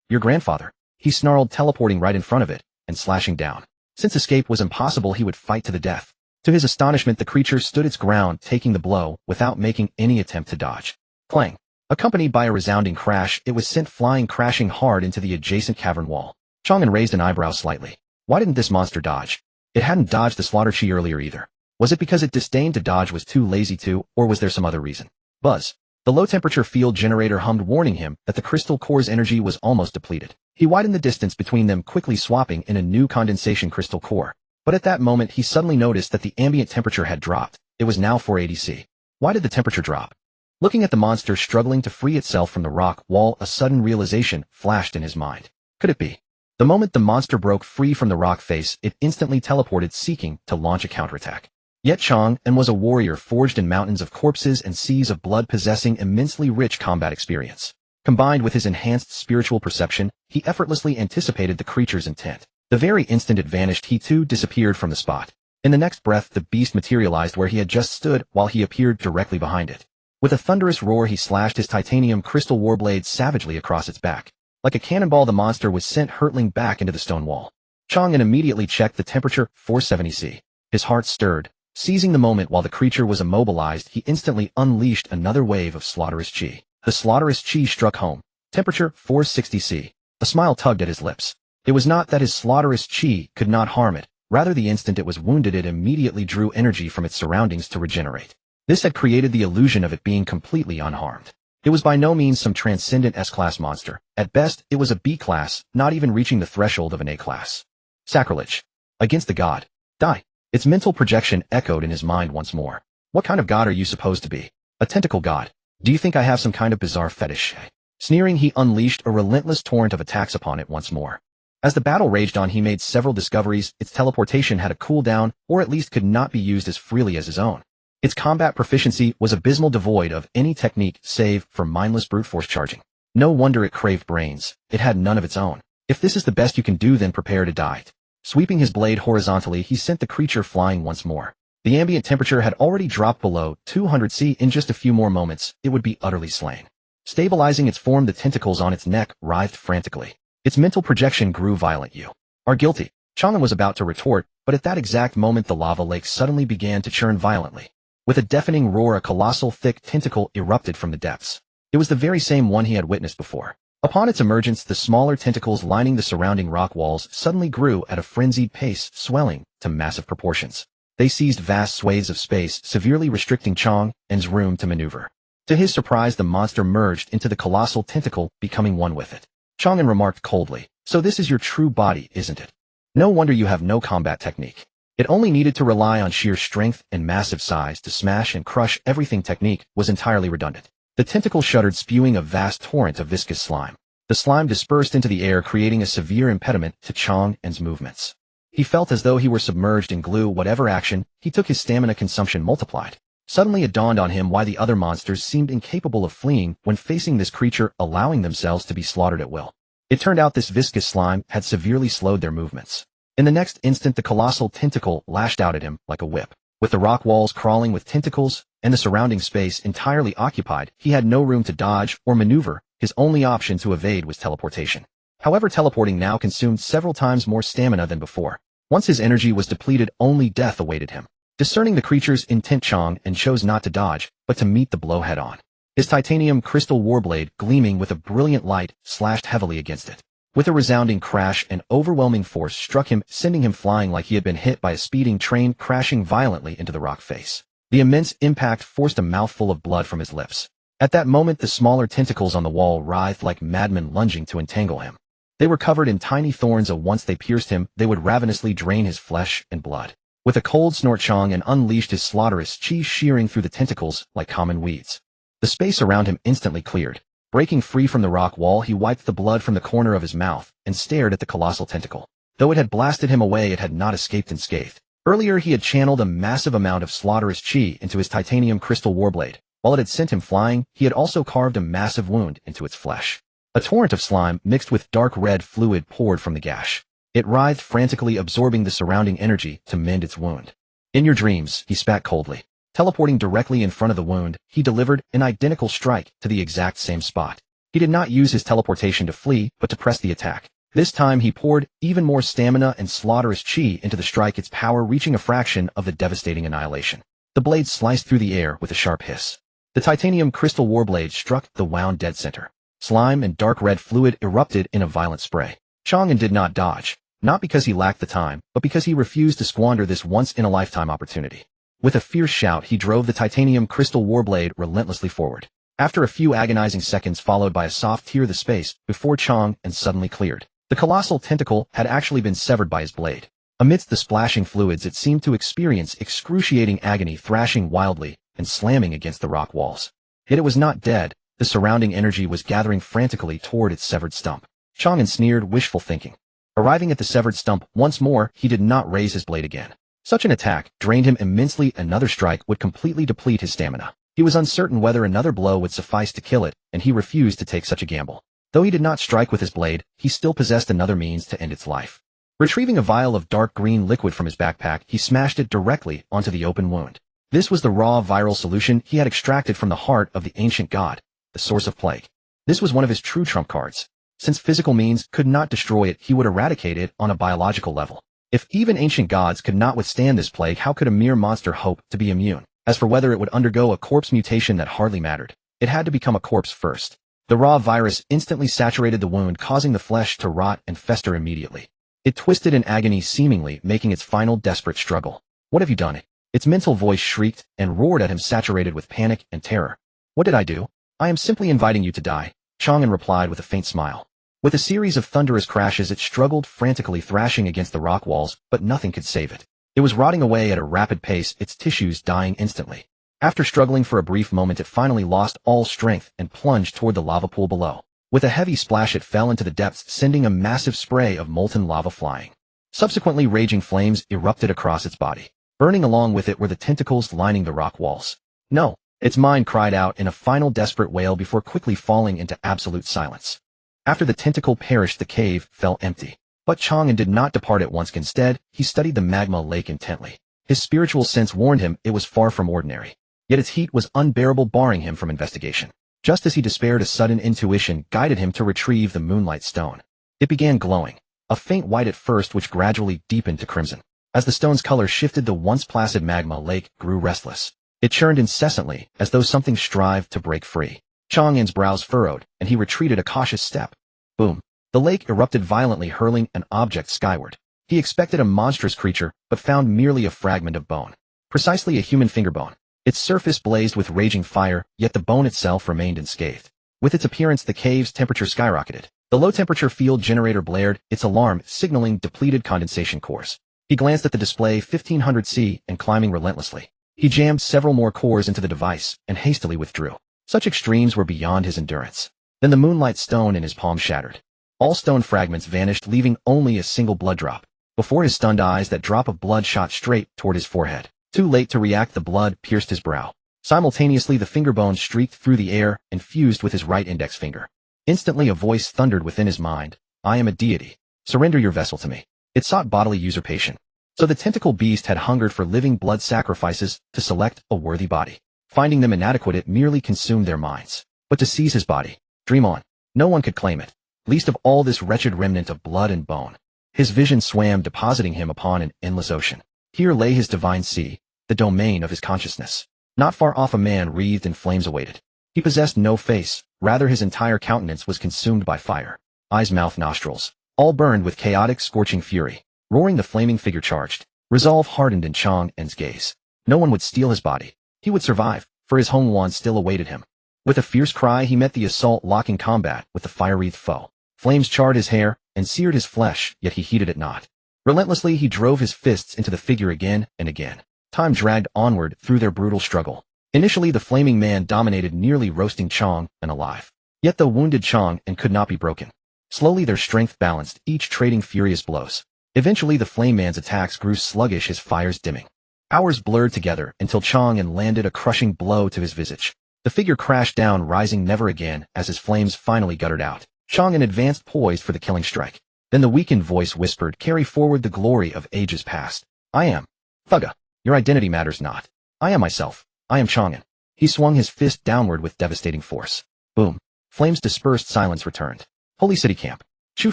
Your grandfather. He snarled, teleporting right in front of it and slashing down. Since escape was impossible, he would fight to the death. To his astonishment, the creature stood its ground, taking the blow without making any attempt to dodge. Clang! Accompanied by a resounding crash, it was sent flying, crashing hard into the adjacent cavern wall. Chang An raised an eyebrow slightly. Why didn't this monster dodge? It hadn't dodged the slaughter chi earlier either. Was it because it disdained to dodge, was too lazy to, or was there some other reason? Buzz. The low-temperature field generator hummed, warning him that the crystal core's energy was almost depleted. He widened the distance between them, quickly swapping in a new condensation crystal core. But at that moment, he suddenly noticed that the ambient temperature had dropped. It was now 480 C. Why did the temperature drop? Looking at the monster struggling to free itself from the rock wall, a sudden realization flashed in his mind. Could it be? The moment the monster broke free from the rock face, it instantly teleported, seeking to launch a counterattack. Yet Chang An was a warrior forged in mountains of corpses and seas of blood, possessing immensely rich combat experience. Combined with his enhanced spiritual perception, he effortlessly anticipated the creature's intent. The very instant it vanished, he too disappeared from the spot. In the next breath, the beast materialized where he had just stood, while he appeared directly behind it. With a thunderous roar, he slashed his titanium crystal warblade savagely across its back. Like a cannonball, the monster was sent hurtling back into the stone wall. Chang An immediately checked the temperature, 470 C. His heart stirred. Seizing the moment while the creature was immobilized, he instantly unleashed another wave of slaughterous chi. The slaughterous chi struck home. Temperature, 460 C. A smile tugged at his lips. It was not that his slaughterous chi could not harm it, rather the instant it was wounded, it immediately drew energy from its surroundings to regenerate. This had created the illusion of it being completely unharmed. It was by no means some transcendent S-class monster. At best, it was a B-class, not even reaching the threshold of an A-class. Sacrilege. Against the god. Die. Its mental projection echoed in his mind once more. What kind of god are you supposed to be? A tentacle god. Do you think I have some kind of bizarre fetish? Sneering, he unleashed a relentless torrent of attacks upon it once more. As the battle raged on, he made several discoveries. Its teleportation had a cooldown, or at least could not be used as freely as his own. Its combat proficiency was abysmal, devoid of any technique save for mindless brute force charging. No wonder it craved brains. It had none of its own. If this is the best you can do, then prepare to die. Sweeping his blade horizontally, he sent the creature flying once more. The ambient temperature had already dropped below 200 C. In just a few more moments, it would be utterly slain. Stabilizing its form, the tentacles on its neck writhed frantically. Its mental projection grew violent. You are guilty. Chang An was about to retort, but at that exact moment the lava lake suddenly began to churn violently. With a deafening roar, a colossal thick tentacle erupted from the depths. It was the very same one he had witnessed before. Upon its emergence, the smaller tentacles lining the surrounding rock walls suddenly grew at a frenzied pace, swelling to massive proportions. They seized vast swathes of space, severely restricting Chang An's room to maneuver. To his surprise, the monster merged into the colossal tentacle, becoming one with it. Chang An remarked coldly, "So this is your true body, isn't it? No wonder you have no combat technique." It only needed to rely on sheer strength and massive size to smash and crush everything. Technique was entirely redundant. The tentacle shuddered, spewing a vast torrent of viscous slime. The slime dispersed into the air, creating a severe impediment to Chang An's movements. He felt as though he were submerged in glue. Whatever action he took, his stamina consumption multiplied. Suddenly it dawned on him why the other monsters seemed incapable of fleeing when facing this creature, allowing themselves to be slaughtered at will. It turned out this viscous slime had severely slowed their movements. In the next instant, the colossal tentacle lashed out at him like a whip. With the rock walls crawling with tentacles and the surrounding space entirely occupied, he had no room to dodge or maneuver. His only option to evade was teleportation. However, teleporting now consumed several times more stamina than before. Once his energy was depleted, only death awaited him. Discerning the creature's intent, Chang An chose not to dodge, but to meet the blow head-on. his titanium crystal warblade gleaming with a brilliant light slashed heavily against it. With a resounding crash, an overwhelming force struck him, sending him flying like he had been hit by a speeding train, crashing violently into the rock face. The immense impact forced a mouthful of blood from his lips. At that moment, the smaller tentacles on the wall writhed like madmen lunging to entangle him. They were covered in tiny thorns, and once they pierced him, they would ravenously drain his flesh and blood. With a cold snort, Chang An unleashed his slaughterous chi, shearing through the tentacles like common weeds. The space around him instantly cleared. Breaking free from the rock wall, he wiped the blood from the corner of his mouth and stared at the colossal tentacle. Though it had blasted him away, it had not escaped unscathed. Earlier, he had channeled a massive amount of slaughterous chi into his titanium crystal warblade. While it had sent him flying, he had also carved a massive wound into its flesh. A torrent of slime mixed with dark red fluid poured from the gash. It writhed frantically, absorbing the surrounding energy to mend its wound. In your dreams, he spat coldly. Teleporting directly in front of the wound, he delivered an identical strike to the exact same spot. He did not use his teleportation to flee, but to press the attack. This time he poured even more stamina and slaughterous chi into the strike, its power reaching a fraction of the devastating annihilation. The blade sliced through the air with a sharp hiss. The titanium crystal warblade struck the wound dead center. Slime and dark red fluid erupted in a violent spray. Chang An did not dodge, not because he lacked the time, but because he refused to squander this once-in-a-lifetime opportunity. With a fierce shout, he drove the titanium crystal warblade relentlessly forward. After a few agonizing seconds followed by a soft tear, the space before Chang An suddenly cleared. The colossal tentacle had actually been severed by his blade. Amidst the splashing fluids, it seemed to experience excruciating agony, thrashing wildly and slamming against the rock walls. Yet it was not dead. The surrounding energy was gathering frantically toward its severed stump. Chang An sneered, wishful thinking. Arriving at the severed stump once more, he did not raise his blade again. Such an attack drained him immensely. Another strike would completely deplete his stamina. He was uncertain whether another blow would suffice to kill it, and he refused to take such a gamble. Though he did not strike with his blade, he still possessed another means to end its life. Retrieving a vial of dark green liquid from his backpack, he smashed it directly onto the open wound. This was the raw viral solution he had extracted from the heart of the ancient god, the source of plague. This was one of his true trump cards. Since physical means could not destroy it, he would eradicate it on a biological level. If even ancient gods could not withstand this plague, how could a mere monster hope to be immune? As for whether it would undergo a corpse mutation, that hardly mattered. It had to become a corpse first. The raw virus instantly saturated the wound, causing the flesh to rot and fester immediately. It twisted in agony, seemingly making its final desperate struggle. What have you done? Its mental voice shrieked and roared at him, saturated with panic and terror. What did I do? I am simply inviting you to die, Chang An replied with a faint smile. With a series of thunderous crashes, it struggled frantically, thrashing against the rock walls, but nothing could save it. It was rotting away at a rapid pace, its tissues dying instantly. After struggling for a brief moment, it finally lost all strength and plunged toward the lava pool below. With a heavy splash, it fell into the depths, sending a massive spray of molten lava flying. Subsequently, raging flames erupted across its body. Burning along with it were the tentacles lining the rock walls. No, its mind cried out in a final desperate wail before quickly falling into absolute silence. After the tentacle perished, the cave fell empty. But Chang An did not depart at once. Instead, he studied the magma lake intently. His spiritual sense warned him it was far from ordinary. Yet its heat was unbearable, barring him from investigation. Just as he despaired, a sudden intuition guided him to retrieve the moonlight stone. It began glowing, a faint white at first, which gradually deepened to crimson. As the stone's color shifted, the once placid magma lake grew restless. It churned incessantly, as though something strived to break free. Chang An's brows furrowed, and he retreated a cautious step. Boom. The lake erupted violently, hurling an object skyward. He expected a monstrous creature, but found merely a fragment of bone. Precisely a human finger bone. Its surface blazed with raging fire, yet the bone itself remained unscathed. With its appearance, the cave's temperature skyrocketed. The low-temperature field generator blared its alarm, signaling depleted condensation cores. He glanced at the display, 1500 C, and climbing relentlessly. He jammed several more cores into the device and hastily withdrew. Such extremes were beyond his endurance. Then the moonlight stone in his palm shattered. All stone fragments vanished, leaving only a single blood drop. Before his stunned eyes, that drop of blood shot straight toward his forehead. Too late to react, the blood pierced his brow. Simultaneously, the finger bone streaked through the air and fused with his right index finger. Instantly, a voice thundered within his mind. I am a deity. Surrender your vessel to me. It sought bodily usurpation. So the tentacle beast had hungered for living blood sacrifices to select a worthy body. Finding them inadequate, it merely consumed their minds. But to seize his body, dream on. No one could claim it, least of all this wretched remnant of blood and bone. His vision swam, depositing him upon an endless ocean. Here lay his divine sea, the domain of his consciousness. Not far off, a man wreathed in flames awaited. He possessed no face, rather his entire countenance was consumed by fire. Eyes, mouth, nostrils, all burned with chaotic, scorching fury. Roaring, the flaming figure charged. Resolve hardened in Chang An's gaze. No one would steal his body. He would survive, for his home wand still awaited him. With a fierce cry, he met the assault, locking combat with the fire-wreathed foe. Flames charred his hair and seared his flesh, yet he heeded it not. Relentlessly, he drove his fists into the figure again and again. Time dragged onward through their brutal struggle. Initially, the flaming man dominated, nearly roasting Chang An alive. Yet the wounded Chang An could not be broken. Slowly, their strength balanced, each trading furious blows. Eventually, the flame man's attacks grew sluggish, his fires dimming. Hours blurred together until Chang An landed a crushing blow to his visage. The figure crashed down, rising never again as his flames finally guttered out. Chang An advanced, poised for the killing strike. Then the weakened voice whispered, "Carry forward the glory of ages past. I am Thugga. Your identity matters not. I am myself. I am Chang An." He swung his fist downward with devastating force. Boom. Flames dispersed, silence returned. Holy City Camp. Chu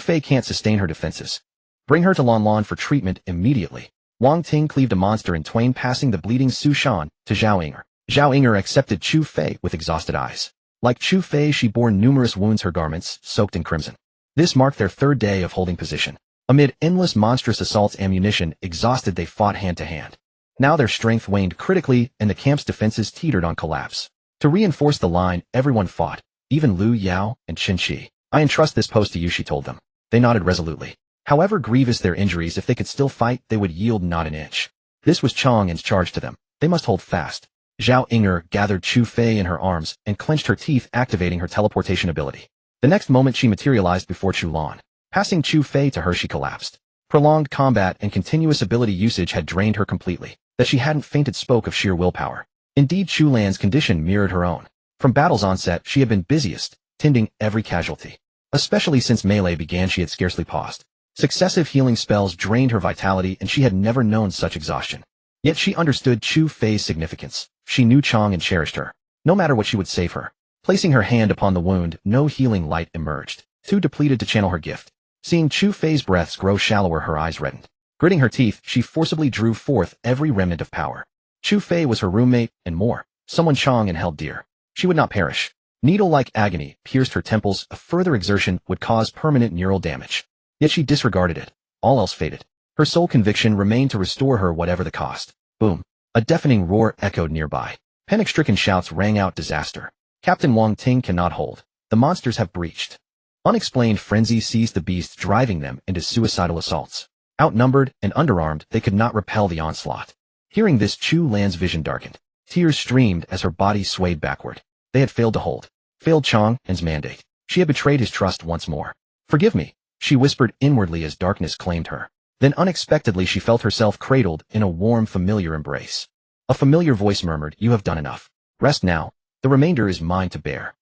Fei can't sustain her defenses. Bring her to Lan Lan for treatment immediately. Wang Ting cleaved a monster in twain, passing the bleeding Su Shan to Zhao Inger. Zhao Inger accepted Chu Fei with exhausted eyes. Like Chu Fei, she bore numerous wounds, her garments soaked in crimson. This marked their third day of holding position. Amid endless monstrous assaults, ammunition exhausted, they fought hand to hand. Now their strength waned critically, and the camp's defenses teetered on collapse. To reinforce the line, everyone fought, even Lu Yao and Qin Shi. "I entrust this post to you," she told them. They nodded resolutely. However grievous their injuries, if they could still fight, they would yield not an inch. This was Chang An's charge to them. They must hold fast. Zhao Inger gathered Chu Fei in her arms and clenched her teeth, activating her teleportation ability. The next moment, she materialized before Chu Lan. Passing Chu Fei to her, she collapsed. Prolonged combat and continuous ability usage had drained her completely. That she hadn't fainted spoke of sheer willpower. Indeed, Chu Lan's condition mirrored her own. From battle's onset, she had been busiest, tending every casualty. Especially since melee began, she had scarcely paused. Successive healing spells drained her vitality, and she had never known such exhaustion. Yet she understood Chu Fei's significance. She knew Chang and cherished her. No matter what, she would save her. Placing her hand upon the wound, no healing light emerged. Too depleted to channel her gift. Seeing Chu Fei's breaths grow shallower, her eyes reddened. Gritting her teeth, she forcibly drew forth every remnant of power. Chu Fei was her roommate, and more, someone Chang An held dear. She would not perish. Needle-like agony pierced her temples. A further exertion would cause permanent neural damage. Yet she disregarded it. All else faded. Her sole conviction remained to restore her, whatever the cost. Boom. A deafening roar echoed nearby. Panic-stricken shouts rang out, "Disaster. Captain Wang Ting cannot hold. The monsters have breached." Unexplained frenzy seized the beasts, driving them into suicidal assaults. Outnumbered and underarmed, they could not repel the onslaught. Hearing this, Chu Lan's vision darkened. Tears streamed as her body swayed backward. They had failed to hold. Failed Chang An's mandate. She had betrayed his trust once more. "Forgive me," she whispered inwardly as darkness claimed her. Then unexpectedly she felt herself cradled in a warm, familiar embrace. A familiar voice murmured, "You have done enough. Rest now. The remainder is mine to bear."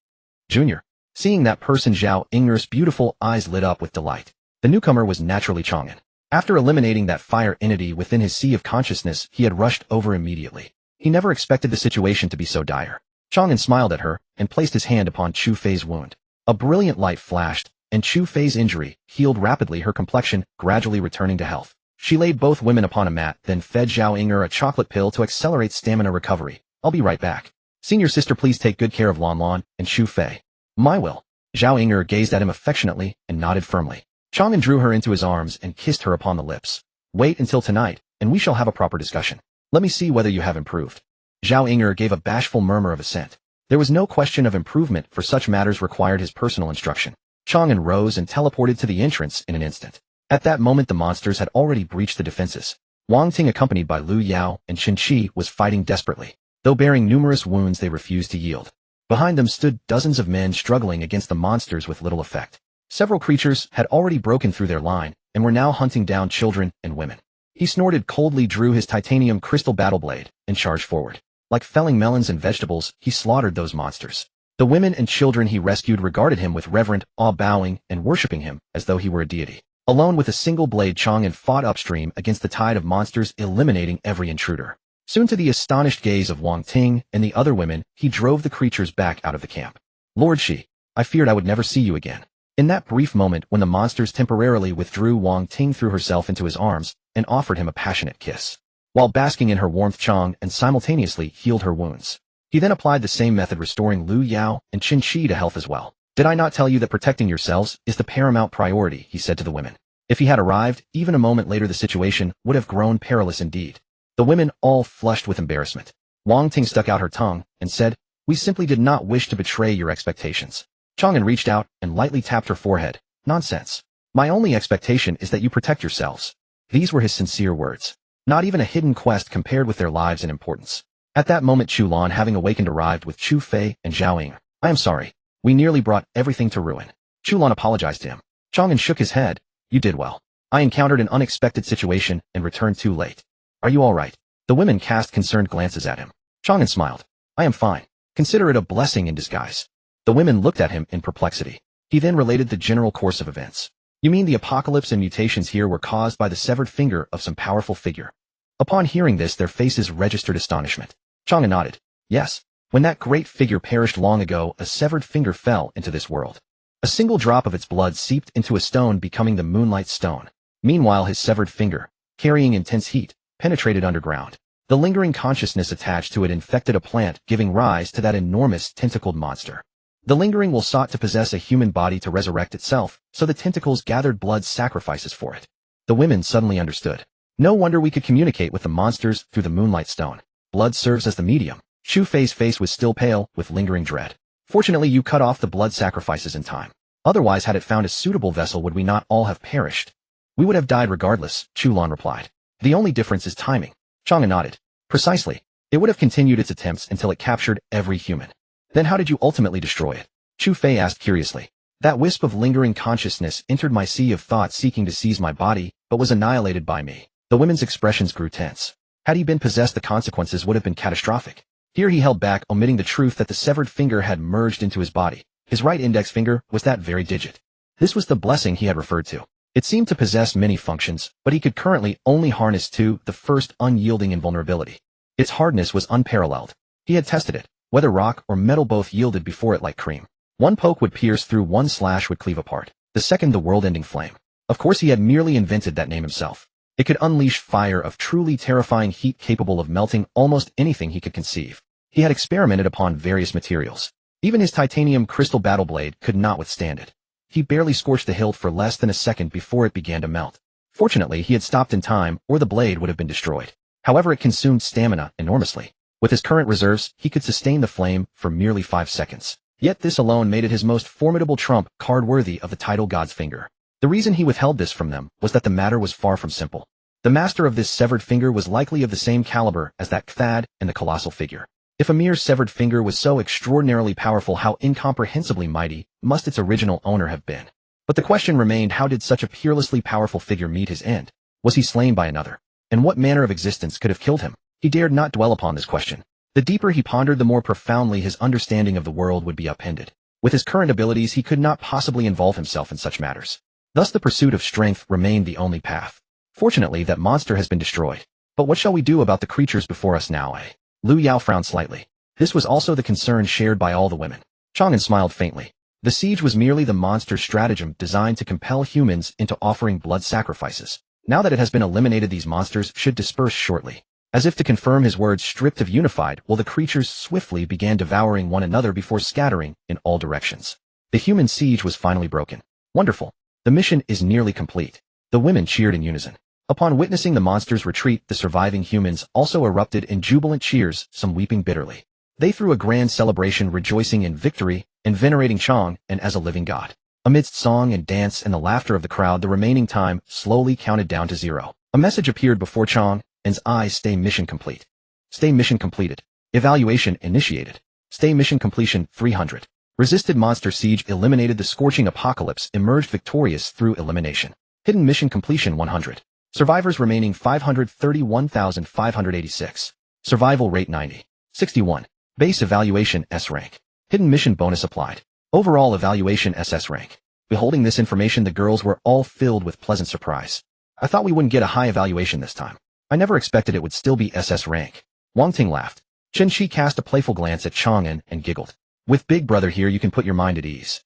Junior. Seeing that person, Zhao Inger's beautiful eyes lit up with delight. The newcomer was naturally Chang An. After eliminating that fire entity within his sea of consciousness, he had rushed over immediately. He never expected the situation to be so dire. Chang An smiled at her and placed his hand upon Chu Fei's wound. A brilliant light flashed, and Chu Fei's injury healed rapidly, her complexion gradually returning to health. She laid both women upon a mat, then fed Zhao Inger a chocolate pill to accelerate stamina recovery. "I'll be right back. Senior sister, please take good care of Lan Lan and Chu Fei." "My will." Zhao Inger gazed at him affectionately and nodded firmly. Chang An drew her into his arms and kissed her upon the lips. "Wait until tonight, and we shall have a proper discussion. Let me see whether you have improved." Zhao Inger gave a bashful murmur of assent. There was no question of improvement, for such matters required his personal instruction. Chang An rose and teleported to the entrance in an instant. At that moment, the monsters had already breached the defenses. Wang Ting, accompanied by Lu Yao and Qin Shi, was fighting desperately. Though bearing numerous wounds, they refused to yield. Behind them stood dozens of men struggling against the monsters with little effect. Several creatures had already broken through their line and were now hunting down children and women. He snorted coldly, drew his titanium crystal battle blade, and charged forward. Like felling melons and vegetables, he slaughtered those monsters. The women and children he rescued regarded him with reverent awe, bowing and worshipping him as though he were a deity. Alone with a single blade, Chang An fought upstream against the tide of monsters, eliminating every intruder. Soon, to the astonished gaze of Wang Ting and the other women, he drove the creatures back out of the camp. "Lord Shi, I feared I would never see you again." In that brief moment when the monsters temporarily withdrew, Wang Ting threw herself into his arms and offered him a passionate kiss. While basking in her warmth, Chang An simultaneously healed her wounds. He He then applied the same method, restoring Lu Yao and Qin Shi to health as well. "Did I not tell you that protecting yourselves is the paramount priority?" he said to the women. If he had arrived, even a moment later the situation would have grown perilous indeed. The women all flushed with embarrassment. Wang Ting stuck out her tongue and said, "We simply did not wish to betray your expectations." Chang An reached out and lightly tapped her forehead. "Nonsense. My only expectation is that you protect yourselves." These were his sincere words. Not even a hidden quest compared with their lives in importance. At that moment Chu Lan, having awakened, arrived with Chu Fei and Zhao Ying. "I am sorry. We nearly brought everything to ruin." Chu Lan apologized to him. Chang An shook his head. "You did well. I encountered an unexpected situation and returned too late. Are you all right?" The women cast concerned glances at him. Chang An smiled. "I am fine. Consider it a blessing in disguise." The women looked at him in perplexity. He then related the general course of events. "You mean the apocalypse and mutations here were caused by the severed finger of some powerful figure?" Upon hearing this, their faces registered astonishment. Chang An nodded. "Yes. When that great figure perished long ago, a severed finger fell into this world. A single drop of its blood seeped into a stone, becoming the Moonlight Stone. Meanwhile, his severed finger, carrying intense heat, penetrated underground. The lingering consciousness attached to it infected a plant, giving rise to that enormous tentacled monster. The lingering will sought to possess a human body to resurrect itself, so the tentacles gathered blood sacrifices for it." The women suddenly understood. "No wonder we could communicate with the monsters through the Moonlight Stone. Blood serves as the medium." Chu Fei's face was still pale, with lingering dread. "Fortunately, you cut off the blood sacrifices in time. Otherwise, had it found a suitable vessel, would we not all have perished?" "We would have died regardless," Chu Lan replied. "The only difference is timing." Chang An nodded. "Precisely. It would have continued its attempts until it captured every human." "Then how did you ultimately destroy it?" Chu Fei asked curiously. "That wisp of lingering consciousness entered my sea of thought, seeking to seize my body, but was annihilated by me." The women's expressions grew tense. Had he been possessed, the consequences would have been catastrophic. Here he held back, omitting the truth that the severed finger had merged into his body. His right index finger was that very digit. This was the blessing he had referred to. It seemed to possess many functions, but he could currently only harness two, the first unyielding invulnerability. Its hardness was unparalleled. He had tested it. Whether rock or metal, both yielded before it like cream. One poke would pierce through, one slash would cleave apart. The second, the world-ending flame. Of course he had merely invented that name himself. It could unleash fire of truly terrifying heat, capable of melting almost anything he could conceive. He had experimented upon various materials. Even his titanium crystal battle blade could not withstand it. He barely scorched the hilt for less than a second before it began to melt. Fortunately, he had stopped in time, or the blade would have been destroyed. However, it consumed stamina enormously. With his current reserves, he could sustain the flame for merely 5 seconds. Yet this alone made it his most formidable trump card, worthy of the title God's Finger. The reason he withheld this from them was that the matter was far from simple. The master of this severed finger was likely of the same caliber as that Thad and the colossal figure. If a mere severed finger was so extraordinarily powerful, how incomprehensibly mighty must its original owner have been? But the question remained, how did such a peerlessly powerful figure meet his end? Was he slain by another? And what manner of existence could have killed him? He dared not dwell upon this question. The deeper he pondered, the more profoundly his understanding of the world would be upended. With his current abilities, he could not possibly involve himself in such matters. Thus the pursuit of strength remained the only path. Fortunately, that monster has been destroyed. But what shall we do about the creatures before us now, eh? Lu Yao frowned slightly. This was also the concern shared by all the women. Chang An smiled faintly. The siege was merely the monster's stratagem designed to compel humans into offering blood sacrifices. Now that it has been eliminated, these monsters should disperse shortly. As if to confirm his words, stripped of unified, while the creatures swiftly began devouring one another before scattering in all directions. The human siege was finally broken. Wonderful. The mission is nearly complete. The women cheered in unison. Upon witnessing the monster's retreat, the surviving humans also erupted in jubilant cheers, some weeping bitterly. They threw a grand celebration, rejoicing in victory and venerating Chang An as a living god. Amidst song and dance and the laughter of the crowd, the remaining time slowly counted down to 0. A message appeared before Chang An's eyes. Stay mission complete. Stay mission completed. Evaluation initiated. Stay mission completion 300. Resisted monster siege eliminated. The scorching apocalypse emerged victorious through elimination. Hidden mission completion 100. Survivors remaining 531,586. Survival rate 90. 61. Base evaluation S rank. Hidden mission bonus applied. Overall evaluation SS rank. Beholding this information, the girls were all filled with pleasant surprise. I thought we wouldn't get a high evaluation this time. I never expected it would still be SS rank. Wang Ting laughed. Qin Shi cast a playful glance at Chang An and giggled. With Big Brother here, you can put your mind at ease.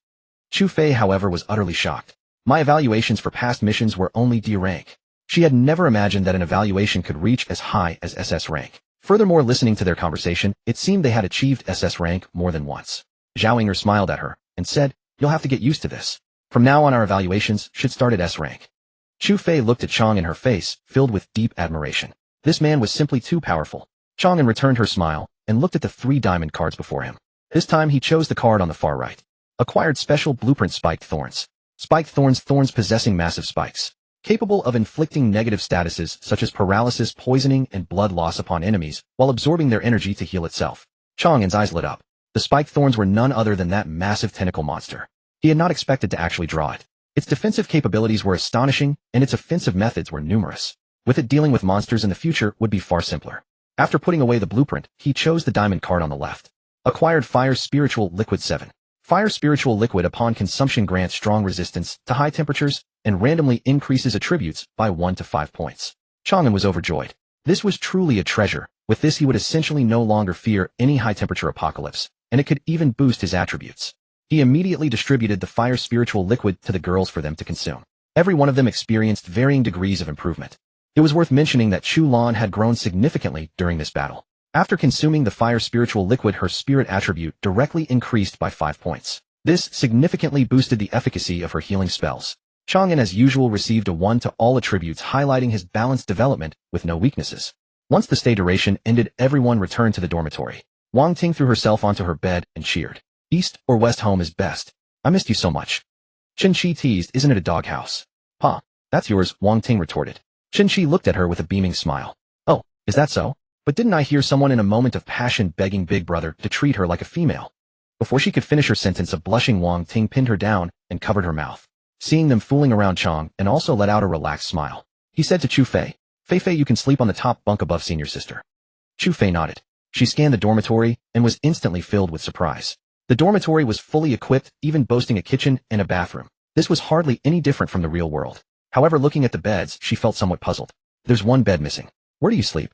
Chu Fei, however, was utterly shocked. My evaluations for past missions were only D rank. She had never imagined that an evaluation could reach as high as SS rank. Furthermore, listening to their conversation, it seemed they had achieved SS rank more than once. Zhao Yinger smiled at her and said, "You'll have to get used to this. From now on our evaluations should start at S rank." Chu Fei looked at Chang An, her face filled with deep admiration. This man was simply too powerful. Chang An returned her smile and looked at the 3 diamond cards before him. This time he chose the card on the far right. Acquired special blueprint spiked thorns. Spiked thorns possessing massive spikes. Capable of inflicting negative statuses such as paralysis, poisoning, and blood loss upon enemies, while absorbing their energy to heal itself. Chang An's eyes lit up. The spiked thorns were none other than that massive tentacle monster. He had not expected to actually draw it. Its defensive capabilities were astonishing, and its offensive methods were numerous. With it, dealing with monsters in the future would be far simpler. After putting away the blueprint, he chose the diamond card on the left. Acquired Fire Spiritual Liquid 7. Fire Spiritual Liquid upon consumption grants strong resistance to high temperatures and randomly increases attributes by 1 to 5 points. Chang An was overjoyed. This was truly a treasure. With this he would essentially no longer fear any high-temperature apocalypse, and it could even boost his attributes. He immediately distributed the Fire Spiritual Liquid to the girls for them to consume. Every one of them experienced varying degrees of improvement. It was worth mentioning that Chu Lan had grown significantly during this battle. After consuming the Fire Spiritual Liquid, her spirit attribute directly increased by 5 points. This significantly boosted the efficacy of her healing spells. Chang An, as usual, received a 1 to all attributes, highlighting his balanced development with no weaknesses. Once the stay duration ended, everyone returned to the dormitory. Wang Ting threw herself onto her bed and cheered. "East or west home is best. I missed you so much." Chen Qi teased, "Isn't it a doghouse?" "Huh, that's yours," Wang Ting retorted. Chen Qi looked at her with a beaming smile. "Oh, is that so? But didn't I hear someone in a moment of passion begging Big Brother to treat her like a female?" Before she could finish her sentence, a blushing Wang Ting pinned her down and covered her mouth. Seeing them fooling around, Chang An also let out a relaxed smile. He said to Chu Fei, "Fei, you can sleep on the top bunk above senior sister." Chu Fei nodded. She scanned the dormitory and was instantly filled with surprise. The dormitory was fully equipped, even boasting a kitchen and a bathroom. This was hardly any different from the real world. However, looking at the beds, she felt somewhat puzzled. "There's one bed missing. Where do you sleep?"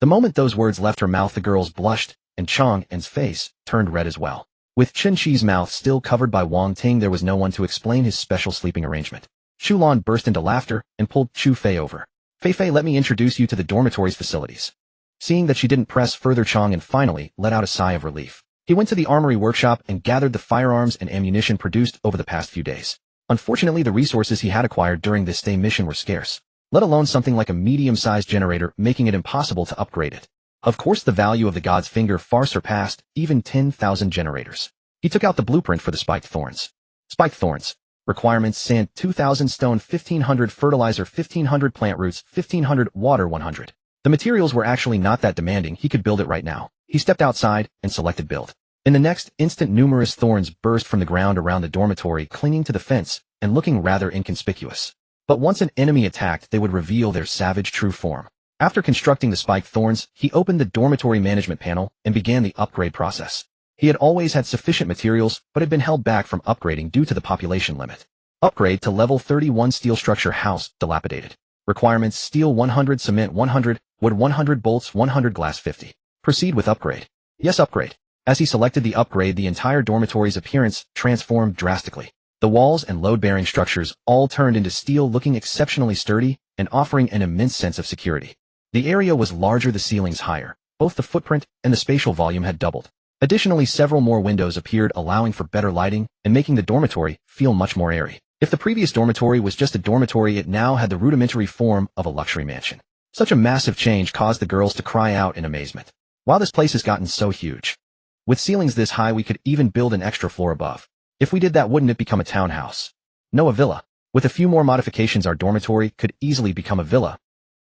The moment those words left her mouth, the girls blushed, and Chang An's face turned red as well. With Chen Qi's mouth still covered by Wang Ting, there was no one to explain his special sleeping arrangement. Chu Lan burst into laughter and pulled Chu Fei over. "Fei, let me introduce you to the dormitory's facilities." Seeing that she didn't press further, Chang An finally let out a sigh of relief. He went to the armory workshop and gathered the firearms and ammunition produced over the past few days. Unfortunately, the resources he had acquired during this stay mission were scarce, let alone something like a medium-sized generator, making it impossible to upgrade it. Of course, the value of the god's finger far surpassed even 10,000 generators. He took out the blueprint for the spiked thorns. Spiked thorns. Requirements: sand 2,000, stone 1,500, fertilizer 1,500, plant roots 1,500, water 100. The materials were actually not that demanding. He could build it right now. He stepped outside and selected build. In the next instant, numerous thorns burst from the ground around the dormitory, clinging to the fence and looking rather inconspicuous. But once an enemy attacked, they would reveal their savage true form. After constructing the spiked thorns, he opened the dormitory management panel and began the upgrade process. He had always had sufficient materials, but had been held back from upgrading due to the population limit. Upgrade to level 31 steel structure house, dilapidated. Requirements: steel 100, cement 100, wood 100, bolts 100, glass 50. Proceed with upgrade. Yes, upgrade. As he selected the upgrade, the entire dormitory's appearance transformed drastically. The walls and load-bearing structures all turned into steel, looking exceptionally sturdy and offering an immense sense of security. The area was larger, the ceilings higher. Both the footprint and the spatial volume had doubled. Additionally, several more windows appeared, allowing for better lighting and making the dormitory feel much more airy. If the previous dormitory was just a dormitory, it now had the rudimentary form of a luxury mansion. Such a massive change caused the girls to cry out in amazement. Wow, this place has gotten so huge. With ceilings this high, we could even build an extra floor above. If we did that, wouldn't it become a townhouse? No, a villa. With a few more modifications, our dormitory could easily become a villa.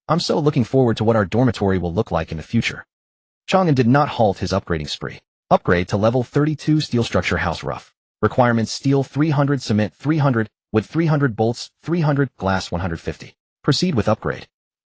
I'm so looking forward to what our dormitory will look like in the future. Chang An did not halt his upgrading spree. Upgrade to level 32 steel structure house roof. Requirements: steel 300, cement 300, wood 300, bolts 300, glass 150. Proceed with upgrade.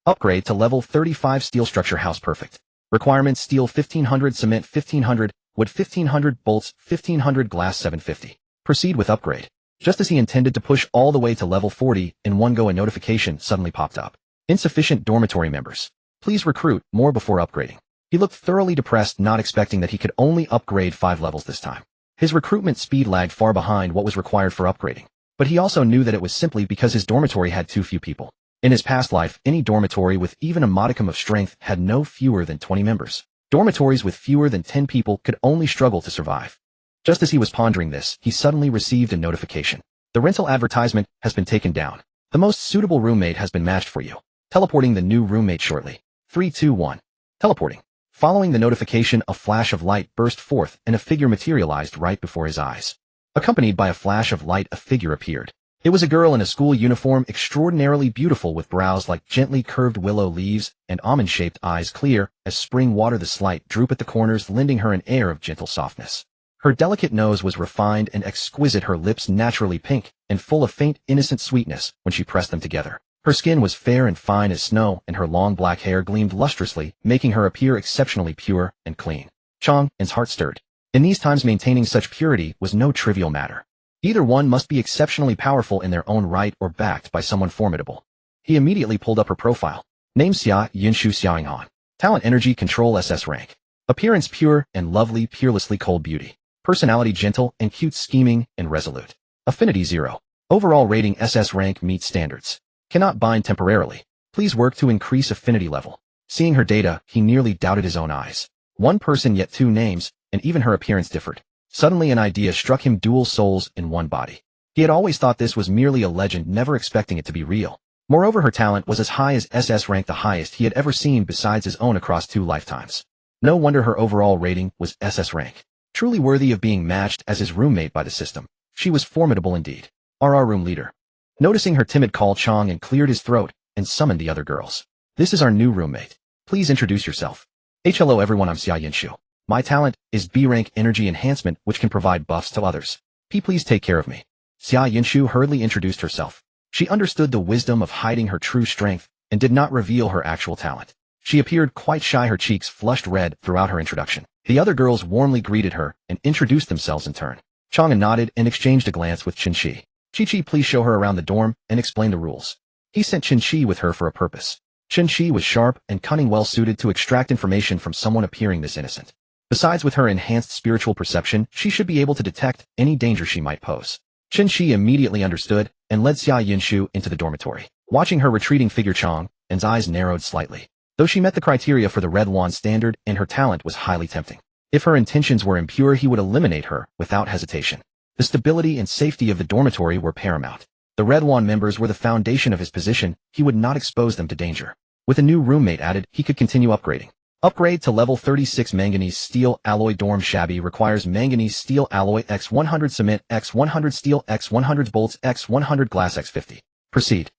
Upgrade to level 35 steel structure house perfect. Requirements: steel 1,500, cement 1,500, wood 1,500, bolts 1,500, glass 750. Proceed with upgrade. Just as he intended to push all the way to level 40, in one go a notification suddenly popped up. Insufficient dormitory members. Please recruit more before upgrading. He looked thoroughly depressed, not expecting that he could only upgrade 5 levels this time. His recruitment speed lagged far behind what was required for upgrading. But he also knew that it was simply because his dormitory had too few people. In his past life, any dormitory with even a modicum of strength had no fewer than 20 members. Dormitories with fewer than 10 people could only struggle to survive. Just as he was pondering this, he suddenly received a notification. The rental advertisement has been taken down. The most suitable roommate has been matched for you. Teleporting the new roommate shortly. 3, 2, 1. Teleporting. Following the notification, a flash of light burst forth and a figure materialized right before his eyes. Accompanied by a flash of light, a figure appeared. It was a girl in a school uniform, extraordinarily beautiful, with brows like gently curved willow leaves and almond-shaped eyes clear as spring water. The slight droop at the corners lending her an air of gentle softness. Her delicate nose was refined and exquisite, her lips naturally pink and full of faint, innocent sweetness when she pressed them together. Her skin was fair and fine as snow, and her long black hair gleamed lustrously, making her appear exceptionally pure and clean. Chang An's heart stirred. In these times, maintaining such purity was no trivial matter. Either one must be exceptionally powerful in their own right or backed by someone formidable. He immediately pulled up her profile. Name Xia Yinshu Xiaoyinghan. Talent Energy Control SS rank. Appearance pure and lovely, peerlessly cold beauty. Personality gentle and cute, scheming and resolute. Affinity 0. Overall rating SS rank meets standards. Cannot bind temporarily. Please work to increase affinity level. Seeing her data, he nearly doubted his own eyes. One person yet two names, and even her appearance differed. Suddenly an idea struck him: dual souls in one body. He had always thought this was merely a legend, never expecting it to be real. Moreover, her talent was as high as SS rank, the highest he had ever seen besides his own across 2 lifetimes. No wonder her overall rating was SS rank. Truly worthy of being matched as his roommate by the system. She was formidable indeed. RR room leader. Noticing her timid call, Chang An cleared his throat and summoned the other girls. This is our new roommate. Please introduce yourself. Hello everyone, I'm Xia Yinshu. My talent is B rank energy enhancement, which can provide buffs to others. Please take care of me. Xia Yinshu hurriedly introduced herself. She understood the wisdom of hiding her true strength and did not reveal her actual talent. She appeared quite shy, her cheeks flushed red throughout her introduction. The other girls warmly greeted her and introduced themselves in turn. Chang An nodded and exchanged a glance with Qin-Shi. Chi-Chi, please show her around the dorm and explain the rules. He sent Qin-Shi with her for a purpose. Qin-Shi was sharp and cunning, well suited to extract information from someone appearing this innocent. Besides, with her enhanced spiritual perception, she should be able to detect any danger she might pose. Qin-Shi immediately understood and led Xia Yinshu into the dormitory. Watching her retreating figure, Chang An's eyes narrowed slightly. Though she met the criteria for the Red Wand standard and her talent was highly tempting. If her intentions were impure, he would eliminate her without hesitation. The stability and safety of the dormitory were paramount. The Red Wand members were the foundation of his position. He would not expose them to danger. With a new roommate added, he could continue upgrading. Upgrade to level 36 manganese steel alloy dorm shabby requires manganese steel alloy x100 cement x100 steel x100 bolts x100 glass x50. Proceed.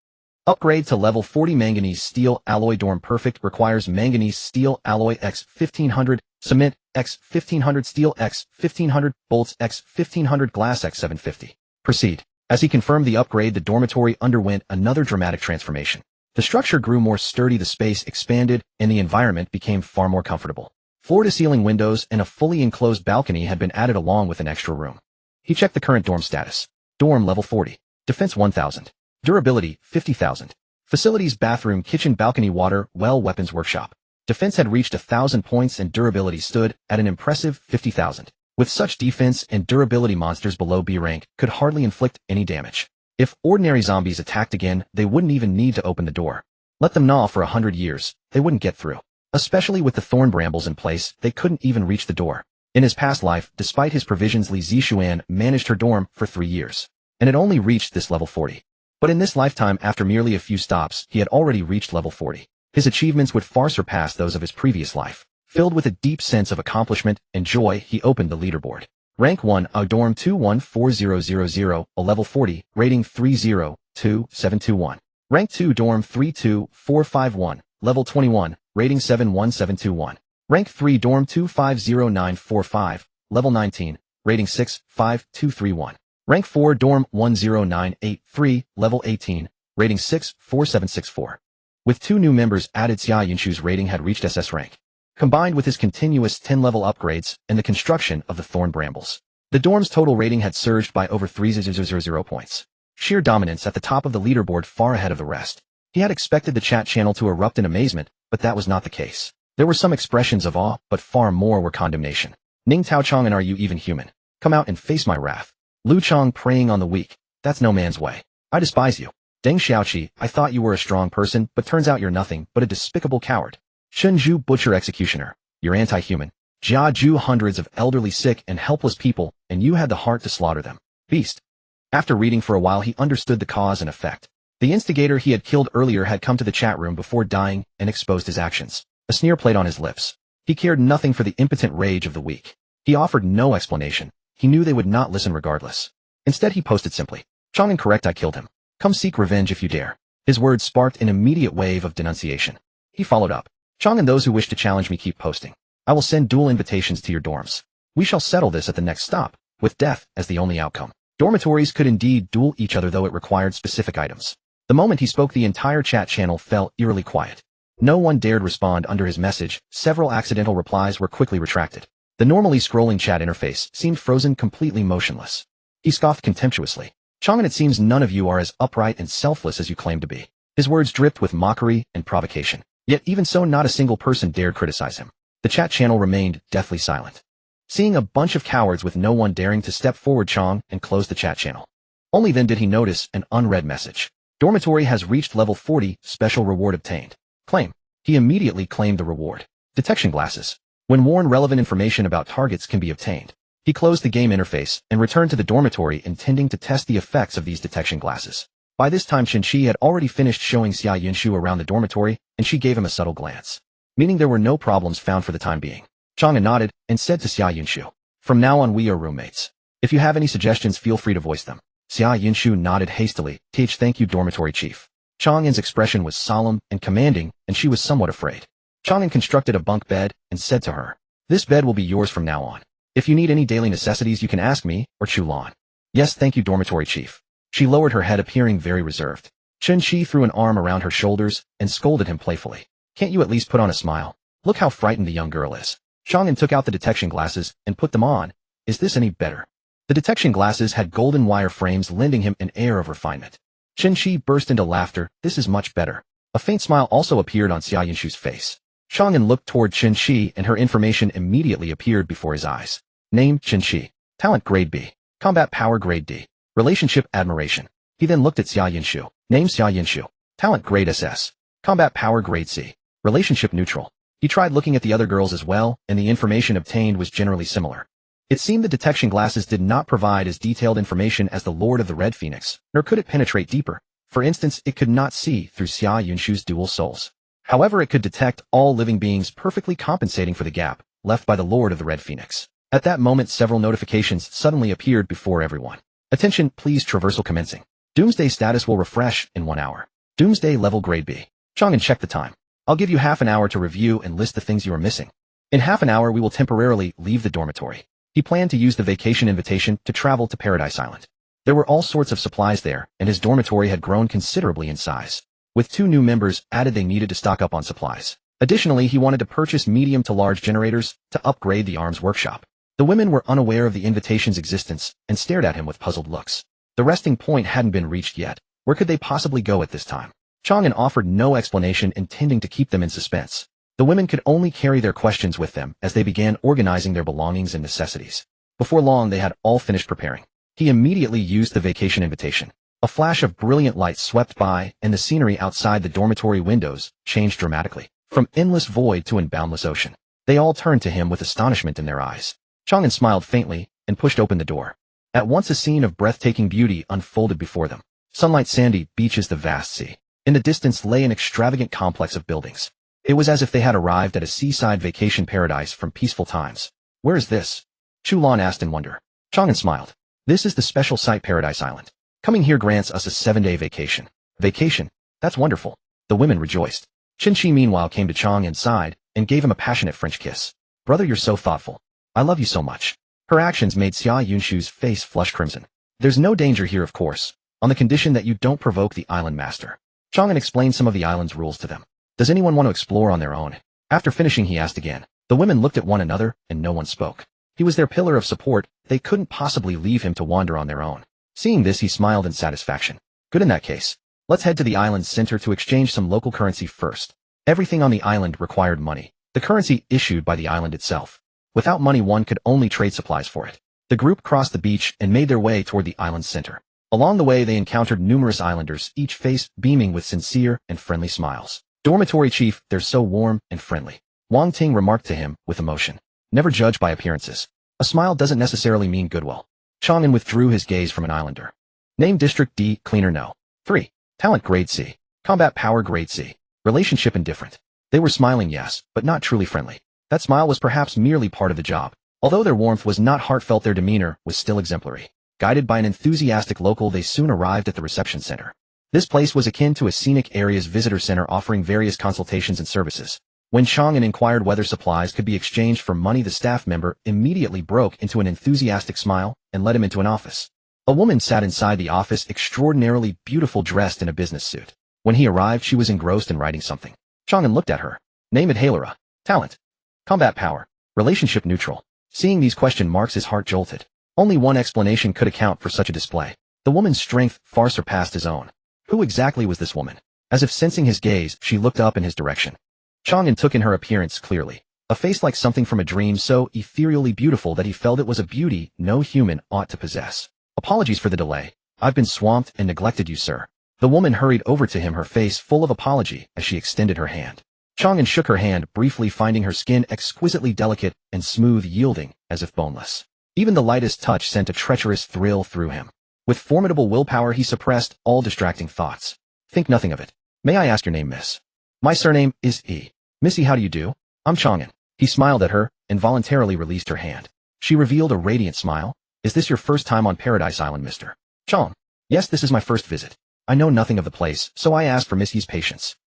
Upgrade to level 40 manganese steel alloy dorm perfect requires manganese steel alloy x1500 cement x1500 steel x1500 bolts x1500 glass x750. Proceed. As he confirmed the upgrade, the dormitory underwent another dramatic transformation. The structure grew more sturdy, the space expanded, and the environment became far more comfortable. Floor-to-ceiling windows and a fully enclosed balcony had been added along with an extra room. He checked the current dorm status. Dorm level 40. Defense 1000. Durability 50,000. Facilities: bathroom, kitchen, balcony, water, well, weapons workshop. Defense had reached 1,000 points and durability stood at an impressive 50,000. With such defense and durability, monsters below B rank could hardly inflict any damage. If ordinary zombies attacked again, they wouldn't even need to open the door. Let them gnaw for 100 years, they wouldn't get through. Especially with the thorn brambles in place, they couldn't even reach the door. In his past life, despite his provisions, Li Zixuan managed her dorm for 3 years, and had only reached this level 40. But in this lifetime, after merely a few stops, he had already reached level 40. His achievements would far surpass those of his previous life. Filled with a deep sense of accomplishment and joy, he opened the leaderboard. Rank 1, a dorm 214000, a level 40, rating 302721. Rank 2, dorm 32451, level 21, rating 71721. Rank 3, dorm 250945, level 19, rating 65231. Rank 4, dorm 10983, level 18, rating 64764. With 2 new members added, Xia Yinshu's rating had reached SS rank. Combined with his continuous 10-level upgrades and the construction of the thorn brambles, the dorm's total rating had surged by over 3,000 points. Sheer dominance at the top of the leaderboard, far ahead of the rest. He had expected the chat channel to erupt in amazement, but that was not the case. There were some expressions of awe, but far more were condemnation. Ning Tao Chang An, are you even human? Come out and face my wrath. Lu Chang, preying on the weak. That's no man's way. I despise you. Deng Xiaoqi, I thought you were a strong person, but turns out you're nothing but a despicable coward. Shenzhou Butcher Executioner, you're anti-human. Jiaju hundreds of elderly sick and helpless people, and you had the heart to slaughter them. Beast. After reading for a while he understood the cause and effect. The instigator he had killed earlier had come to the chat room before dying and exposed his actions. A sneer played on his lips. He cared nothing for the impotent rage of the weak. He offered no explanation. He knew they would not listen regardless. Instead he posted simply, Chang An correct, I killed him. Come seek revenge if you dare. His words sparked an immediate wave of denunciation. He followed up, Chang An, those who wish to challenge me keep posting. I will send dual invitations to your dorms. We shall settle this at the next stop, with death as the only outcome. Dormitories could indeed duel each other, though it required specific items. The moment he spoke, the entire chat channel fell eerily quiet. No one dared respond under his message. Several accidental replies were quickly retracted. The normally scrolling chat interface seemed frozen, completely motionless. He scoffed contemptuously. Chang An, it seems none of you are as upright and selfless as you claim to be. His words dripped with mockery and provocation. Yet even so, not a single person dared criticize him. The chat channel remained deathly silent. Seeing a bunch of cowards with no one daring to step forward, Chang An closed the chat channel. Only then did he notice an unread message. Dormitory has reached level 40, special reward obtained. Claim. He immediately claimed the reward. Detection glasses. When worn, relevant information about targets can be obtained. He closed the game interface and returned to the dormitory, intending to test the effects of these detection glasses. By this time Chen Qi had already finished showing Xia Yunshu around the dormitory, and she gave him a subtle glance, meaning there were no problems found for the time being. Chang An nodded and said to Xia Yunshu, from now on we are roommates. If you have any suggestions, feel free to voice them. Xia Yunshu nodded hastily. Thank you, dormitory chief. Chang An's expression was solemn and commanding, and she was somewhat afraid. Chang An constructed a bunk bed and said to her, this bed will be yours from now on. If you need any daily necessities, you can ask me, or Chu Lan. Yes, thank you, dormitory chief. She lowered her head, appearing very reserved. Chen Qi threw an arm around her shoulders and scolded him playfully. Can't you at least put on a smile? Look how frightened the young girl is. Chang An took out the detection glasses and put them on. Is this any better? The detection glasses had golden wire frames, lending him an air of refinement. Chen Qi burst into laughter. This is much better. A faint smile also appeared on Xia Yunshu's face. Chang An looked toward Chen Qi, and her information immediately appeared before his eyes. Name, Chen Qi. Talent, grade B. Combat power, grade D. Relationship, admiration. He then looked at Xia Yunshu. Name, Xia Yunshu. Talent, grade SS. Combat power, grade C. Relationship, neutral. He tried looking at the other girls as well, and the information obtained was generally similar. It seemed the detection glasses did not provide as detailed information as the Lord of the Red Phoenix, nor could it penetrate deeper. For instance, it could not see through Xia Yunshu's dual souls. However, it could detect all living beings, perfectly compensating for the gap left by the Lord of the Red Phoenix. At that moment, several notifications suddenly appeared before everyone. Attention, please, traversal commencing. Doomsday status will refresh in 1 hour. Doomsday level grade B. Chang An checked the time. I'll give you half an hour to review and list the things you are missing. In half an hour we will temporarily leave the dormitory. He planned to use the vacation invitation to travel to Paradise Island. There were all sorts of supplies there, and his dormitory had grown considerably in size. With 2 new members added, they needed to stock up on supplies. Additionally, he wanted to purchase medium to large generators to upgrade the arms workshop. The women were unaware of the invitation's existence and stared at him with puzzled looks. The resting point hadn't been reached yet. Where could they possibly go at this time? Chang An offered no explanation, intending to keep them in suspense. The women could only carry their questions with them as they began organizing their belongings and necessities. Before long, they had all finished preparing. He immediately used the vacation invitation. A flash of brilliant light swept by, and the scenery outside the dormitory windows changed dramatically, from endless void to an boundless ocean. They all turned to him with astonishment in their eyes. Chang An smiled faintly and pushed open the door. At once a scene of breathtaking beauty unfolded before them. Sunlight, sandy beaches, the vast sea. In the distance lay an extravagant complex of buildings. It was as if they had arrived at a seaside vacation paradise from peaceful times. Where is this? Chu Lan asked in wonder. Chang An smiled. This is the special site Paradise Island. Coming here grants us a 7-day vacation. Vacation? That's wonderful. The women rejoiced. Chen Qi meanwhile came to Chang An's side and gave him a passionate French kiss. Brother, you're so thoughtful. I love you so much. Her actions made Xia Yunshu's face flush crimson. There's no danger here, of course, on the condition that you don't provoke the island master. Chang An explained some of the island's rules to them. Does anyone want to explore on their own? After finishing, he asked again. The women looked at one another, and no one spoke. He was their pillar of support. They couldn't possibly leave him to wander on their own. Seeing this, he smiled in satisfaction. Good, in that case. Let's head to the island's center to exchange some local currency first. Everything on the island required money, the currency issued by the island itself. Without money, one could only trade supplies for it. The group crossed the beach and made their way toward the island's center. Along the way they encountered numerous islanders, each face beaming with sincere and friendly smiles. "Dormitory chief, they're so warm and friendly," Wang Ting remarked to him with emotion. "Never judge by appearances. A smile doesn't necessarily mean goodwill." Chang An withdrew his gaze from an islander. "Name District D, cleaner no. 3. Talent grade C. Combat power grade C. Relationship indifferent." They were smiling, yes, but not truly friendly. That smile was perhaps merely part of the job. Although their warmth was not heartfelt, their demeanor was still exemplary. Guided by an enthusiastic local, they soon arrived at the reception center. This place was akin to a scenic area's visitor center offering various consultations and services. When Chang An inquired whether supplies could be exchanged for money, the staff member immediately broke into an enthusiastic smile and led him into an office. A woman sat inside the office, extraordinarily beautiful, dressed in a business suit. When he arrived, she was engrossed in writing something. Chang An looked at her. "Name it Halera. Talent. Combat power. Relationship neutral." Seeing these question marks, his heart jolted. Only one explanation could account for such a display. The woman's strength far surpassed his own. Who exactly was this woman? As if sensing his gaze, she looked up in his direction. Chang An took in her appearance clearly. A face like something from a dream, so ethereally beautiful that he felt it was a beauty no human ought to possess. "Apologies for the delay. I've been swamped and neglected you, sir." The woman hurried over to him, her face full of apology as she extended her hand. Chang An shook her hand briefly, finding her skin exquisitely delicate and smooth, yielding as if boneless. Even the lightest touch sent a treacherous thrill through him. With formidable willpower, he suppressed all distracting thoughts. "Think nothing of it. May I ask your name, miss?" "My surname is E. Missy, how do you do? I'm Chang An." He smiled at her and voluntarily released her hand. She revealed a radiant smile. "Is this your first time on Paradise Island, Mr. Chang?" "Yes, this is my first visit. I know nothing of the place, so I asked for Missy's patience."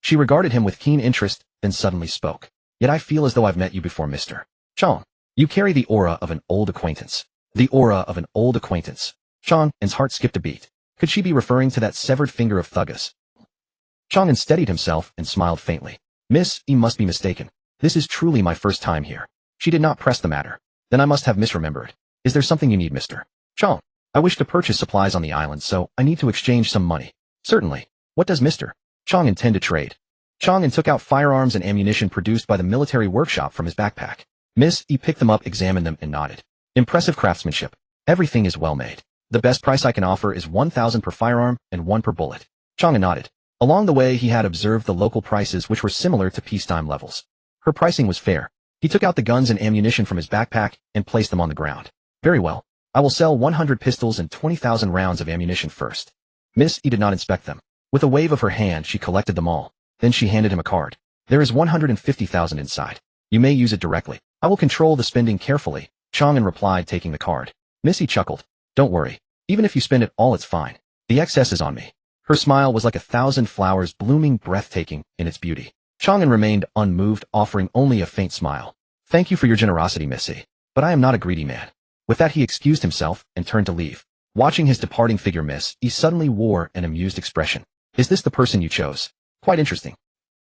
She regarded him with keen interest, then suddenly spoke. "Yet I feel as though I've met you before, Mr. Chang. You carry the aura of an old acquaintance." The aura of an old acquaintance. Chang An's heart skipped a beat. Could she be referring to that severed finger of Thugus? Chang An steadied himself and smiled faintly. "Miss, you must be mistaken. This is truly my first time here." She did not press the matter. "Then I must have misremembered. Is there something you need, Mr. Chang?" "I wish to purchase supplies on the island, so I need to exchange some money." "Certainly. What does Mr. Chang intend to trade?" Chang An took out firearms and ammunition produced by the military workshop from his backpack. Miss E picked them up, examined them, and nodded. "Impressive craftsmanship. Everything is well made. The best price I can offer is 1,000 per firearm and 1 per bullet." Chang An nodded. Along the way he had observed the local prices, which were similar to peacetime levels. Her pricing was fair. He took out the guns and ammunition from his backpack and placed them on the ground. "Very well. I will sell 100 pistols and 20,000 rounds of ammunition first." Miss E did not inspect them. With a wave of her hand she collected them all. Then she handed him a card. "There is 150,000 inside. You may use it directly. I will control the spending carefully," Chang An replied, taking the card. Miss E chuckled. "Don't worry. Even if you spend it all, it's fine. The excess is on me." Her smile was like 1,000 flowers blooming, breathtaking in its beauty. Chang An remained unmoved, offering only a faint smile. "Thank you for your generosity, Miss E. But I am not a greedy man." With that he excused himself and turned to leave. Watching his departing figure, Miss E suddenly wore an amused expression. "Is this the person you chose? Quite interesting."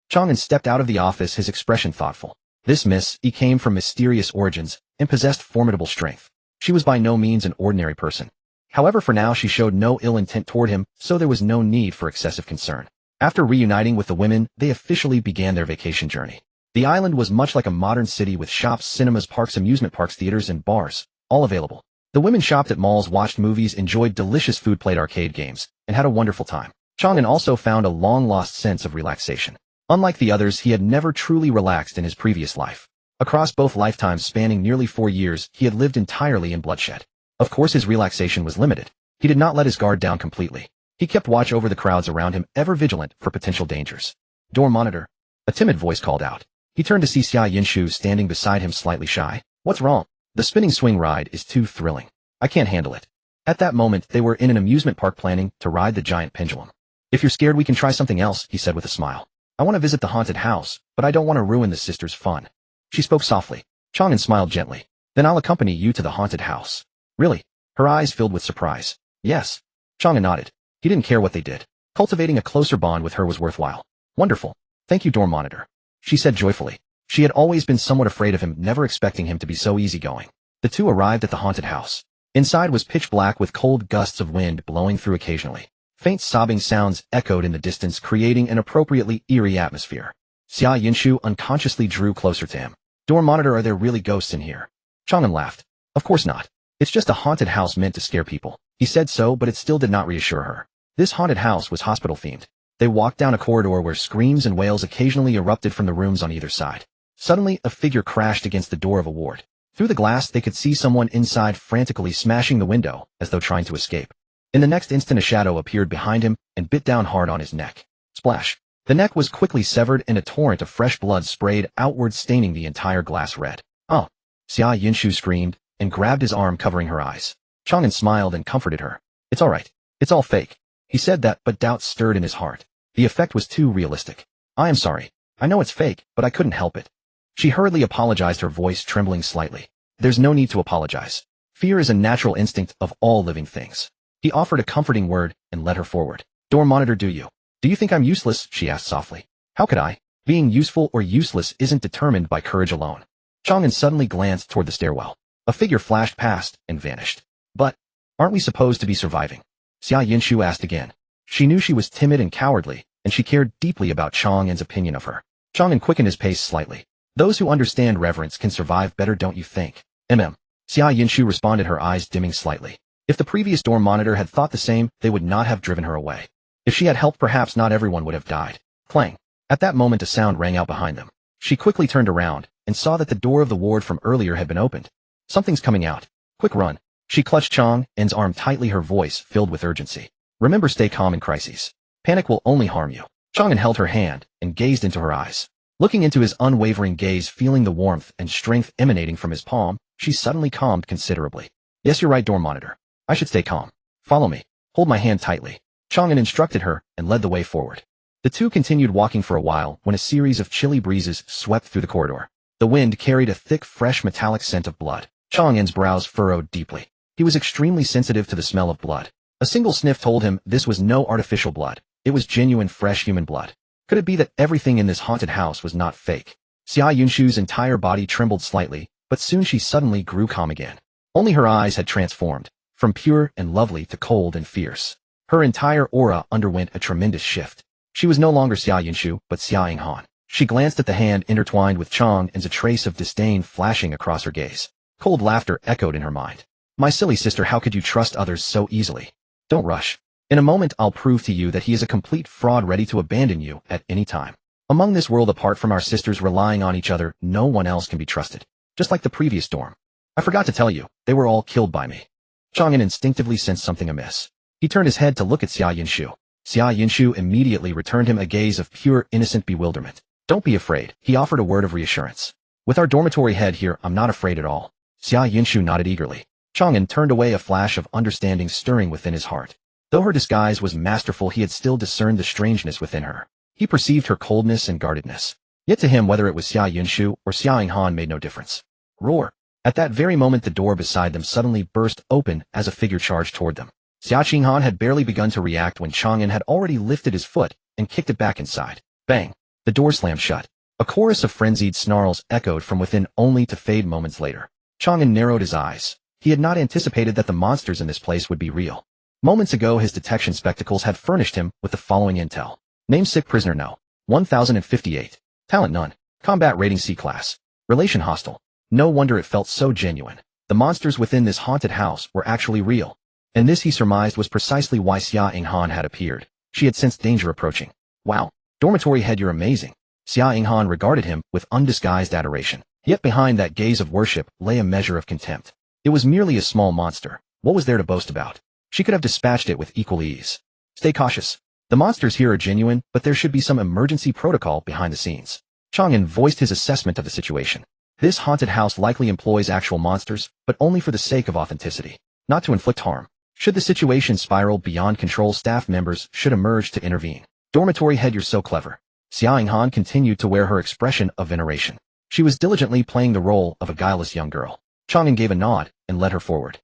Chang An stepped out of the office, his expression thoughtful. This Miss E came from mysterious origins and possessed formidable strength. She was by no means an ordinary person. However, for now she showed no ill intent toward him, so there was no need for excessive concern. After reuniting with the women, they officially began their vacation journey. The island was much like a modern city with shops, cinemas, parks, amusement parks, theaters, and bars, all available. The women shopped at malls, watched movies, enjoyed delicious food, played arcade games, and had a wonderful time. Chang An also found a long-lost sense of relaxation. Unlike the others, he had never truly relaxed in his previous life. Across both lifetimes spanning nearly 4 years, he had lived entirely in bloodshed. Of course his relaxation was limited. He did not let his guard down completely. He kept watch over the crowds around him, ever vigilant for potential dangers. "Door monitor." A timid voice called out. He turned to see Xia Yinshu standing beside him, slightly shy. "What's wrong?" "The spinning swing ride is too thrilling. I can't handle it." At that moment they were in an amusement park planning to ride the giant pendulum. "If you're scared, we can try something else," he said with a smile. "I want to visit the haunted house, but I don't want to ruin the sisters' fun." She spoke softly. Chang An smiled gently. "Then I'll accompany you to the haunted house." "Really?" Her eyes filled with surprise. "Yes." Chang An nodded. He didn't care what they did. Cultivating a closer bond with her was worthwhile. "Wonderful. Thank you, door monitor," she said joyfully. She had always been somewhat afraid of him, never expecting him to be so easygoing. The two arrived at the haunted house. Inside was pitch black with cold gusts of wind blowing through occasionally. Faint sobbing sounds echoed in the distance, creating an appropriately eerie atmosphere. Xia Yinshu unconsciously drew closer to him. "Door monitor, are there really ghosts in here?" Chang An laughed. "Of course not. It's just a haunted house meant to scare people." He said so, but it still did not reassure her. This haunted house was hospital-themed. They walked down a corridor where screams and wails occasionally erupted from the rooms on either side. Suddenly, a figure crashed against the door of a ward. Through the glass, they could see someone inside frantically smashing the window, as though trying to escape. In the next instant, a shadow appeared behind him and bit down hard on his neck. Splash! The neck was quickly severed and a torrent of fresh blood sprayed outward, staining the entire glass red. Oh! Xia Yinshu screamed and grabbed his arm, covering her eyes. Chang An smiled and comforted her. It's all right. It's all fake. He said that, but doubt stirred in his heart. The effect was too realistic. I am sorry. I know it's fake, but I couldn't help it. She hurriedly apologized, her voice trembling slightly. There's no need to apologize. Fear is a natural instinct of all living things. He offered a comforting word and led her forward. Door monitor, do you think I'm useless? She asked softly. How could I? Being useful or useless isn't determined by courage alone. Chang An suddenly glanced toward the stairwell. A figure flashed past and vanished. But aren't we supposed to be surviving? Xia Yinshu asked again. She knew she was timid and cowardly, and she cared deeply about Chang An's opinion of her. Chang An quickened his pace slightly. Those who understand reverence can survive better, don't you think? Xia Yinshu responded, her eyes dimming slightly. If the previous door monitor had thought the same, they would not have driven her away. If she had helped, perhaps not everyone would have died. Clang! At that moment, a sound rang out behind them. She quickly turned around and saw that the door of the ward from earlier had been opened. Something's coming out. Quick, run. She clutched Chang An's arm tightly, her voice filled with urgency. Remember, stay calm in crises. Panic will only harm you. Chang An held her hand and gazed into her eyes. Looking into his unwavering gaze, feeling the warmth and strength emanating from his palm, she suddenly calmed considerably. Yes, you're right, door monitor. I should stay calm. Follow me. Hold my hand tightly. Chang An instructed her and led the way forward. The two continued walking for a while when a series of chilly breezes swept through the corridor. The wind carried a thick, fresh, metallic scent of blood. Chang An's brows furrowed deeply. He was extremely sensitive to the smell of blood. A single sniff told him this was no artificial blood. It was genuine, fresh human blood. Could it be that everything in this haunted house was not fake? Xia Yunshu's entire body trembled slightly, but soon she suddenly grew calm again. Only her eyes had transformed, from pure and lovely to cold and fierce. Her entire aura underwent a tremendous shift. She was no longer Xia Yunshu, but Xia Han. She glanced at the hand intertwined with Chang An's, a trace of disdain flashing across her gaze. Cold laughter echoed in her mind. My silly sister, how could you trust others so easily? Don't rush. In a moment I'll prove to you that he is a complete fraud, ready to abandon you at any time. Among this world, apart from our sisters relying on each other, no one else can be trusted. Just like the previous dorm. I forgot to tell you, they were all killed by me. Chang An instinctively sensed something amiss. He turned his head to look at Xia Yinshu. Xia Yinshu immediately returned him a gaze of pure, innocent bewilderment. Don't be afraid, he offered a word of reassurance. With our dormitory head here, I'm not afraid at all. Xia Yinshu nodded eagerly. Chang An turned away, a flash of understanding stirring within his heart. Though her disguise was masterful, he had still discerned the strangeness within her. He perceived her coldness and guardedness. Yet to him, whether it was Xia Yunshu or Xia Han made no difference. Roar! At that very moment, the door beside them suddenly burst open as a figure charged toward them. Xia Qinghan had barely begun to react when Chang An had already lifted his foot and kicked it back inside. Bang! The door slammed shut. A chorus of frenzied snarls echoed from within, only to fade moments later. Chang An narrowed his eyes. He had not anticipated that the monsters in this place would be real. Moments ago, his detection spectacles had furnished him with the following intel. Name: sick prisoner no. 1058. Talent none. Combat rating C class. Relation hostile. No wonder it felt so genuine. The monsters within this haunted house were actually real. And this, he surmised, was precisely why Xia Yinghan had appeared. She had sensed danger approaching. Wow. Dormitory head, you're amazing. Xia Yinghan regarded him with undisguised adoration. Yet behind that gaze of worship lay a measure of contempt. It was merely a small monster. What was there to boast about? She could have dispatched it with equal ease. Stay cautious. The monsters here are genuine, but there should be some emergency protocol behind the scenes. Chang An voiced his assessment of the situation. This haunted house likely employs actual monsters, but only for the sake of authenticity, not to inflict harm. Should the situation spiral beyond control, staff members should emerge to intervene. Dormitory head, you're so clever. Xia Han continued to wear her expression of veneration. She was diligently playing the role of a guileless young girl. Chang An gave a nod and led her forward.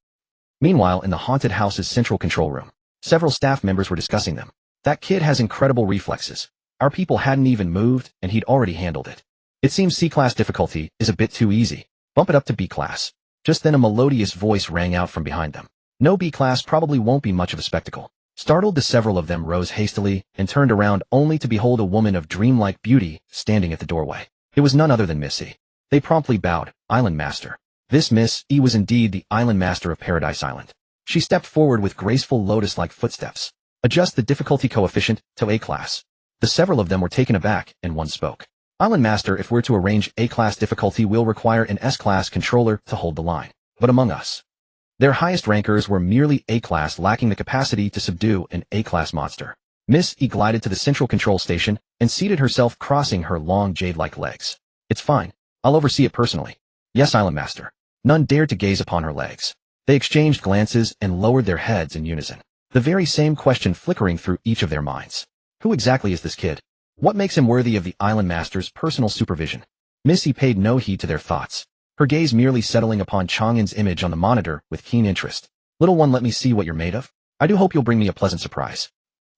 Meanwhile, in the haunted house's central control room, several staff members were discussing them. That kid has incredible reflexes. Our people hadn't even moved, and he'd already handled it. It seems C-class difficulty is a bit too easy. Bump it up to B-class. Just then a melodious voice rang out from behind them. No, B-class probably won't be much of a spectacle. Startled, the several of them rose hastily and turned around only to behold a woman of dreamlike beauty standing at the doorway. It was none other than Miss E. They promptly bowed. Island Master. This Miss E was indeed the Island Master of Paradise Island. She stepped forward with graceful lotus-like footsteps. Adjust the difficulty coefficient to A-class. The several of them were taken aback, and one spoke. Island Master, if we're to arrange A-class difficulty, will require an S-class controller to hold the line. But among us, their highest rankers were merely A-class, lacking the capacity to subdue an A-class monster. Miss E glided to the central control station and seated herself, crossing her long jade-like legs. It's fine. I'll oversee it personally. Yes, Island Master. None dared to gaze upon her legs. They exchanged glances and lowered their heads in unison. The very same question flickering through each of their minds. Who exactly is this kid? What makes him worthy of the Island Master's personal supervision? Missy paid no heed to their thoughts, her gaze merely settling upon Chang An's image on the monitor with keen interest. Little one, let me see what you're made of. I do hope you'll bring me a pleasant surprise.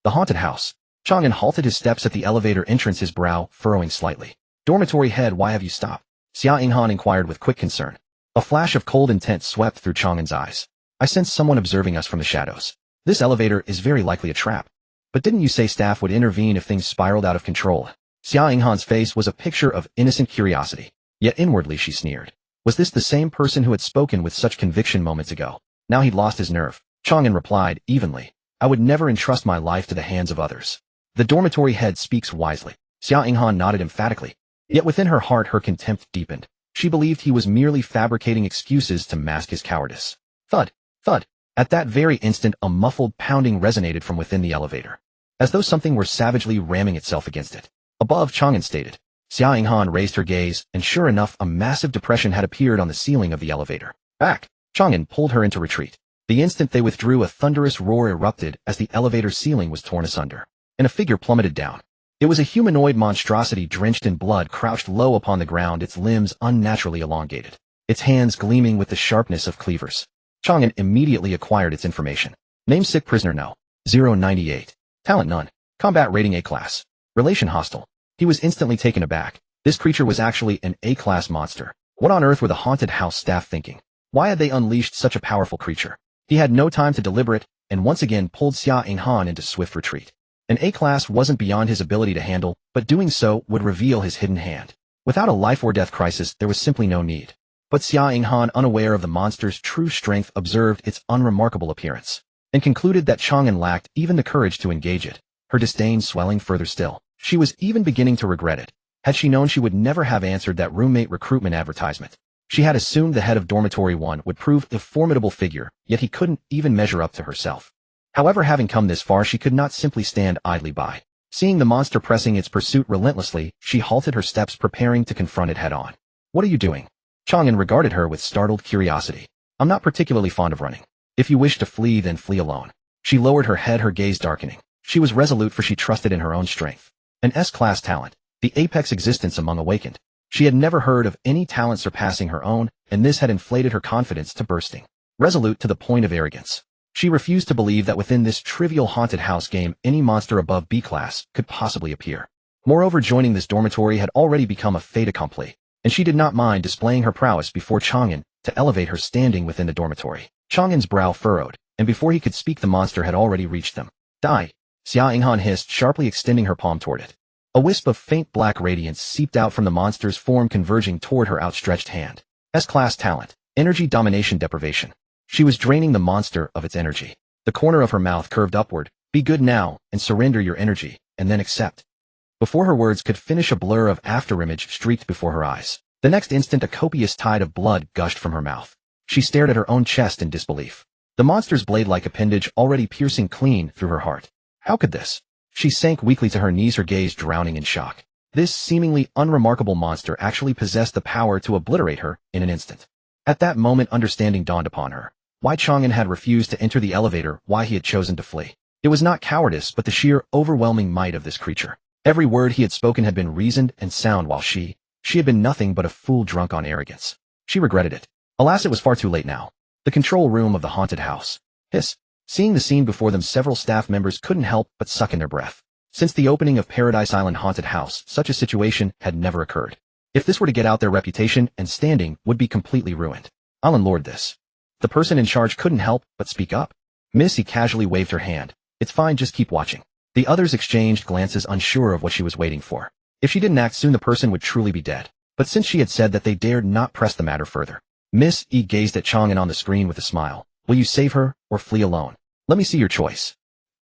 The haunted house. Chang An halted his steps at the elevator entrance, his brow furrowing slightly. Dormitory head, why have you stopped? Xia Yinghan inquired with quick concern. A flash of cold intent swept through Chang An's eyes. I sense someone observing us from the shadows. This elevator is very likely a trap. But didn't you say staff would intervene if things spiraled out of control? Xia Yinghan's face was a picture of innocent curiosity, yet inwardly she sneered. Was this the same person who had spoken with such conviction moments ago? Now he'd lost his nerve. Chang An replied evenly. I would never entrust my life to the hands of others. The dormitory head speaks wisely. Xia Yinghan nodded emphatically. Yet within her heart her contempt deepened. She believed he was merely fabricating excuses to mask his cowardice. Thud, thud. At that very instant a muffled pounding resonated from within the elevator, as though something were savagely ramming itself against it. Above, Chang An stated. Xia Yinghan raised her gaze, and sure enough a massive depression had appeared on the ceiling of the elevator. Back! Chang An pulled her into retreat. The instant they withdrew, a thunderous roar erupted as the elevator ceiling was torn asunder, and a figure plummeted down. It was a humanoid monstrosity drenched in blood, crouched low upon the ground, its limbs unnaturally elongated, its hands gleaming with the sharpness of cleavers. Chang An immediately acquired its information. Name sick prisoner no. 098. Talent none. Combat rating A-class. Relation hostile. He was instantly taken aback. This creature was actually an A-class monster. What on earth were the haunted house staff thinking? Why had they unleashed such a powerful creature? He had no time to deliberate, and once again pulled Xia Yinghan into swift retreat. An A-class wasn't beyond his ability to handle, but doing so would reveal his hidden hand. Without a life-or-death crisis, there was simply no need. But Xia Yinghan, unaware of the monster's true strength, observed its unremarkable appearance, and concluded that Chang An lacked even the courage to engage it, her disdain swelling further still. She was even beginning to regret it. Had she known, she would never have answered that roommate recruitment advertisement. She had assumed the head of Dormitory 1 would prove a formidable figure, yet he couldn't even measure up to herself. However, having come this far, she could not simply stand idly by. Seeing the monster pressing its pursuit relentlessly, she halted her steps, preparing to confront it head-on. What are you doing? Chang An regarded her with startled curiosity. I'm not particularly fond of running. If you wish to flee, then flee alone. She lowered her head, her gaze darkening. She was resolute, for she trusted in her own strength. An S-class talent, the apex existence among awakened. She had never heard of any talent surpassing her own, and this had inflated her confidence to bursting. Resolute to the point of arrogance, she refused to believe that within this trivial haunted house game any monster above B-class could possibly appear. Moreover, joining this dormitory had already become a fait accompli, and she did not mind displaying her prowess before Chang An to elevate her standing within the dormitory. Chang An's brow furrowed, and before he could speak the monster had already reached them. Die! Xia Yinghan hissed, sharply extending her palm toward it. A wisp of faint black radiance seeped out from the monster's form, converging toward her outstretched hand. S-class talent, energy domination deprivation. She was draining the monster of its energy. The corner of her mouth curved upward. Be good now, and surrender your energy, and then accept. Before her words could finish, a blur of afterimage streaked before her eyes. The next instant, a copious tide of blood gushed from her mouth. She stared at her own chest in disbelief. The monster's blade-like appendage already piercing clean through her heart. How could this? She sank weakly to her knees, her gaze drowning in shock. This seemingly unremarkable monster actually possessed the power to obliterate her in an instant. At that moment, understanding dawned upon her. Why Chang An had refused to enter the elevator, why he had chosen to flee. It was not cowardice, but the sheer, overwhelming might of this creature. Every word he had spoken had been reasoned and sound, while she had been nothing but a fool drunk on arrogance. She regretted it. Alas, it was far too late now. The control room of the haunted house. Hiss. Seeing the scene before them, several staff members couldn't help but suck in their breath. Since the opening of Paradise Island Haunted House, such a situation had never occurred. If this were to get out, their reputation and standing would be completely ruined. I'll unlord this. The person in charge couldn't help but speak up. Missy casually waved her hand. It's fine, just keep watching. The others exchanged glances, unsure of what she was waiting for. If she didn't act soon, the person would truly be dead. But since she had said that, they dared not press the matter further. Miss E gazed at Chang An on the screen with a smile. Will you save her, or flee alone? Let me see your choice.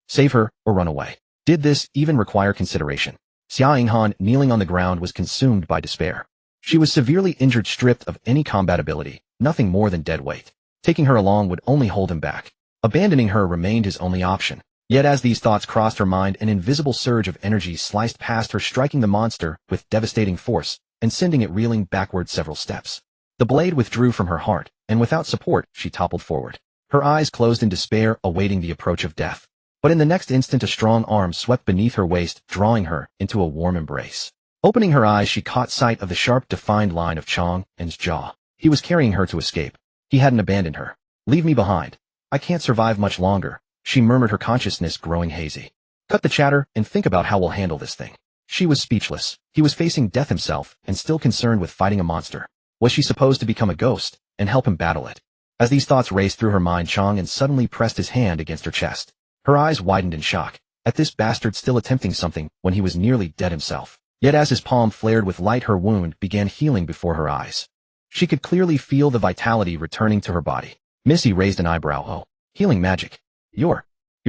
Save her, or run away. Did this even require consideration? Xia Yinghan, kneeling on the ground, was consumed by despair. She was severely injured, stripped of any combat ability, nothing more than dead weight. Taking her along would only hold him back. Abandoning her remained his only option. Yet as these thoughts crossed her mind, an invisible surge of energy sliced past her, striking the monster with devastating force and sending it reeling backward several steps. The blade withdrew from her heart, and without support, she toppled forward. Her eyes closed in despair, awaiting the approach of death. But in the next instant, a strong arm swept beneath her waist, drawing her into a warm embrace. Opening her eyes, she caught sight of the sharp, defined line of Chang An's jaw. He was carrying her to escape. He hadn't abandoned her. Leave me behind. I can't survive much longer, she murmured, her consciousness growing hazy. Cut the chatter and think about how we'll handle this thing. She was speechless. He was facing death himself and still concerned with fighting a monster. Was she supposed to become a ghost and help him battle it? As these thoughts raced through her mind, Chang An suddenly pressed his hand against her chest. Her eyes widened in shock. At this bastard still attempting something when he was nearly dead himself. Yet as his palm flared with light, her wound began healing before her eyes. She could clearly feel the vitality returning to her body. Missy raised an eyebrow. Oh, healing magic. Your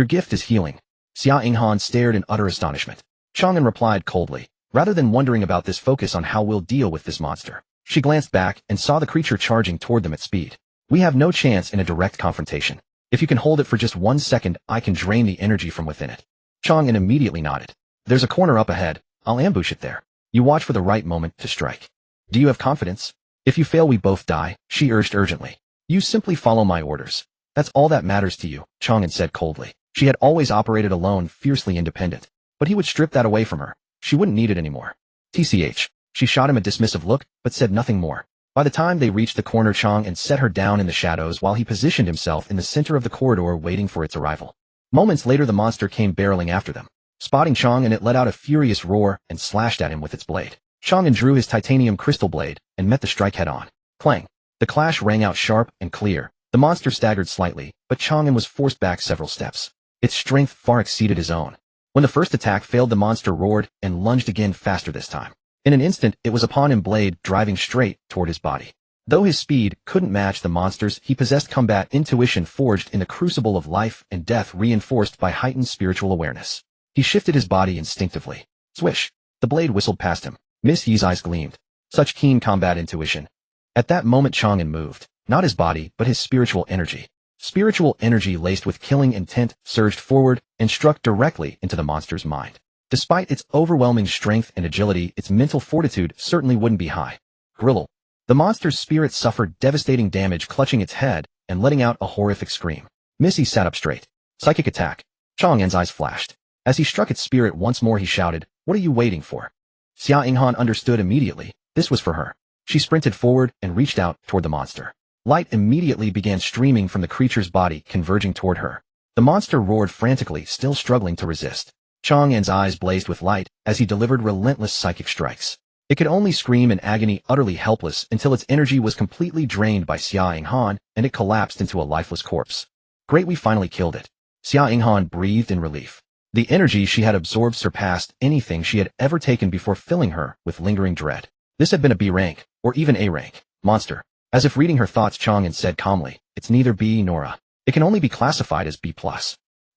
gift is healing. Xia Yinghan stared in utter astonishment. Chang An replied coldly, rather than wondering about this, focus on how we'll deal with this monster. She glanced back and saw the creature charging toward them at speed. We have no chance in a direct confrontation. If you can hold it for just 1 second, I can drain the energy from within it. Chang An immediately nodded. There's a corner up ahead. I'll ambush it there. You watch for the right moment to strike. Do you have confidence? If you fail, we both die, she urged urgently. You simply follow my orders. That's all that matters to you, Chang An said coldly. She had always operated alone, fiercely independent. But he would strip that away from her. She wouldn't need it anymore. TCH. She shot him a dismissive look, but said nothing more. By the time they reached the corner, Chang An set her down in the shadows while he positioned himself in the center of the corridor, waiting for its arrival. Moments later, the monster came barreling after them. Spotting Chang An, it let out a furious roar and slashed at him with its blade. Chang An drew his titanium crystal blade and met the strike head-on. Clang! The clash rang out sharp and clear. The monster staggered slightly, but Chang An was forced back several steps. Its strength far exceeded his own. When the first attack failed, the monster roared and lunged again, faster this time. In an instant, it was upon him, blade driving straight toward his body. Though his speed couldn't match the monster's, he possessed combat intuition forged in the crucible of life and death, reinforced by heightened spiritual awareness. He shifted his body instinctively. Swish! The blade whistled past him. Miss Yi's eyes gleamed. Such keen combat intuition. At that moment, Chang An moved. Not his body, but his spiritual energy. Spiritual energy laced with killing intent surged forward and struck directly into the monster's mind. Despite its overwhelming strength and agility, its mental fortitude certainly wouldn't be high. Grillel. The monster's spirit suffered devastating damage, clutching its head and letting out a horrific scream. Missy sat up straight. Psychic attack. Chang An's eyes flashed. As he struck its spirit once more, he shouted, "What are you waiting for?" Xia Yinghan understood immediately. This was for her. She sprinted forward and reached out toward the monster. Light immediately began streaming from the creature's body, converging toward her. The monster roared frantically, still struggling to resist. Chang An's eyes blazed with light as he delivered relentless psychic strikes. It could only scream in agony, utterly helpless, until its energy was completely drained by Xia Yinghan and it collapsed into a lifeless corpse. Great, we finally killed it. Xia Yinghan breathed in relief. The energy she had absorbed surpassed anything she had ever taken before, filling her with lingering dread. This had been a B rank, or even A rank, monster. As if reading her thoughts, Chang An said calmly, "It's neither B nor A. It can only be classified as B+.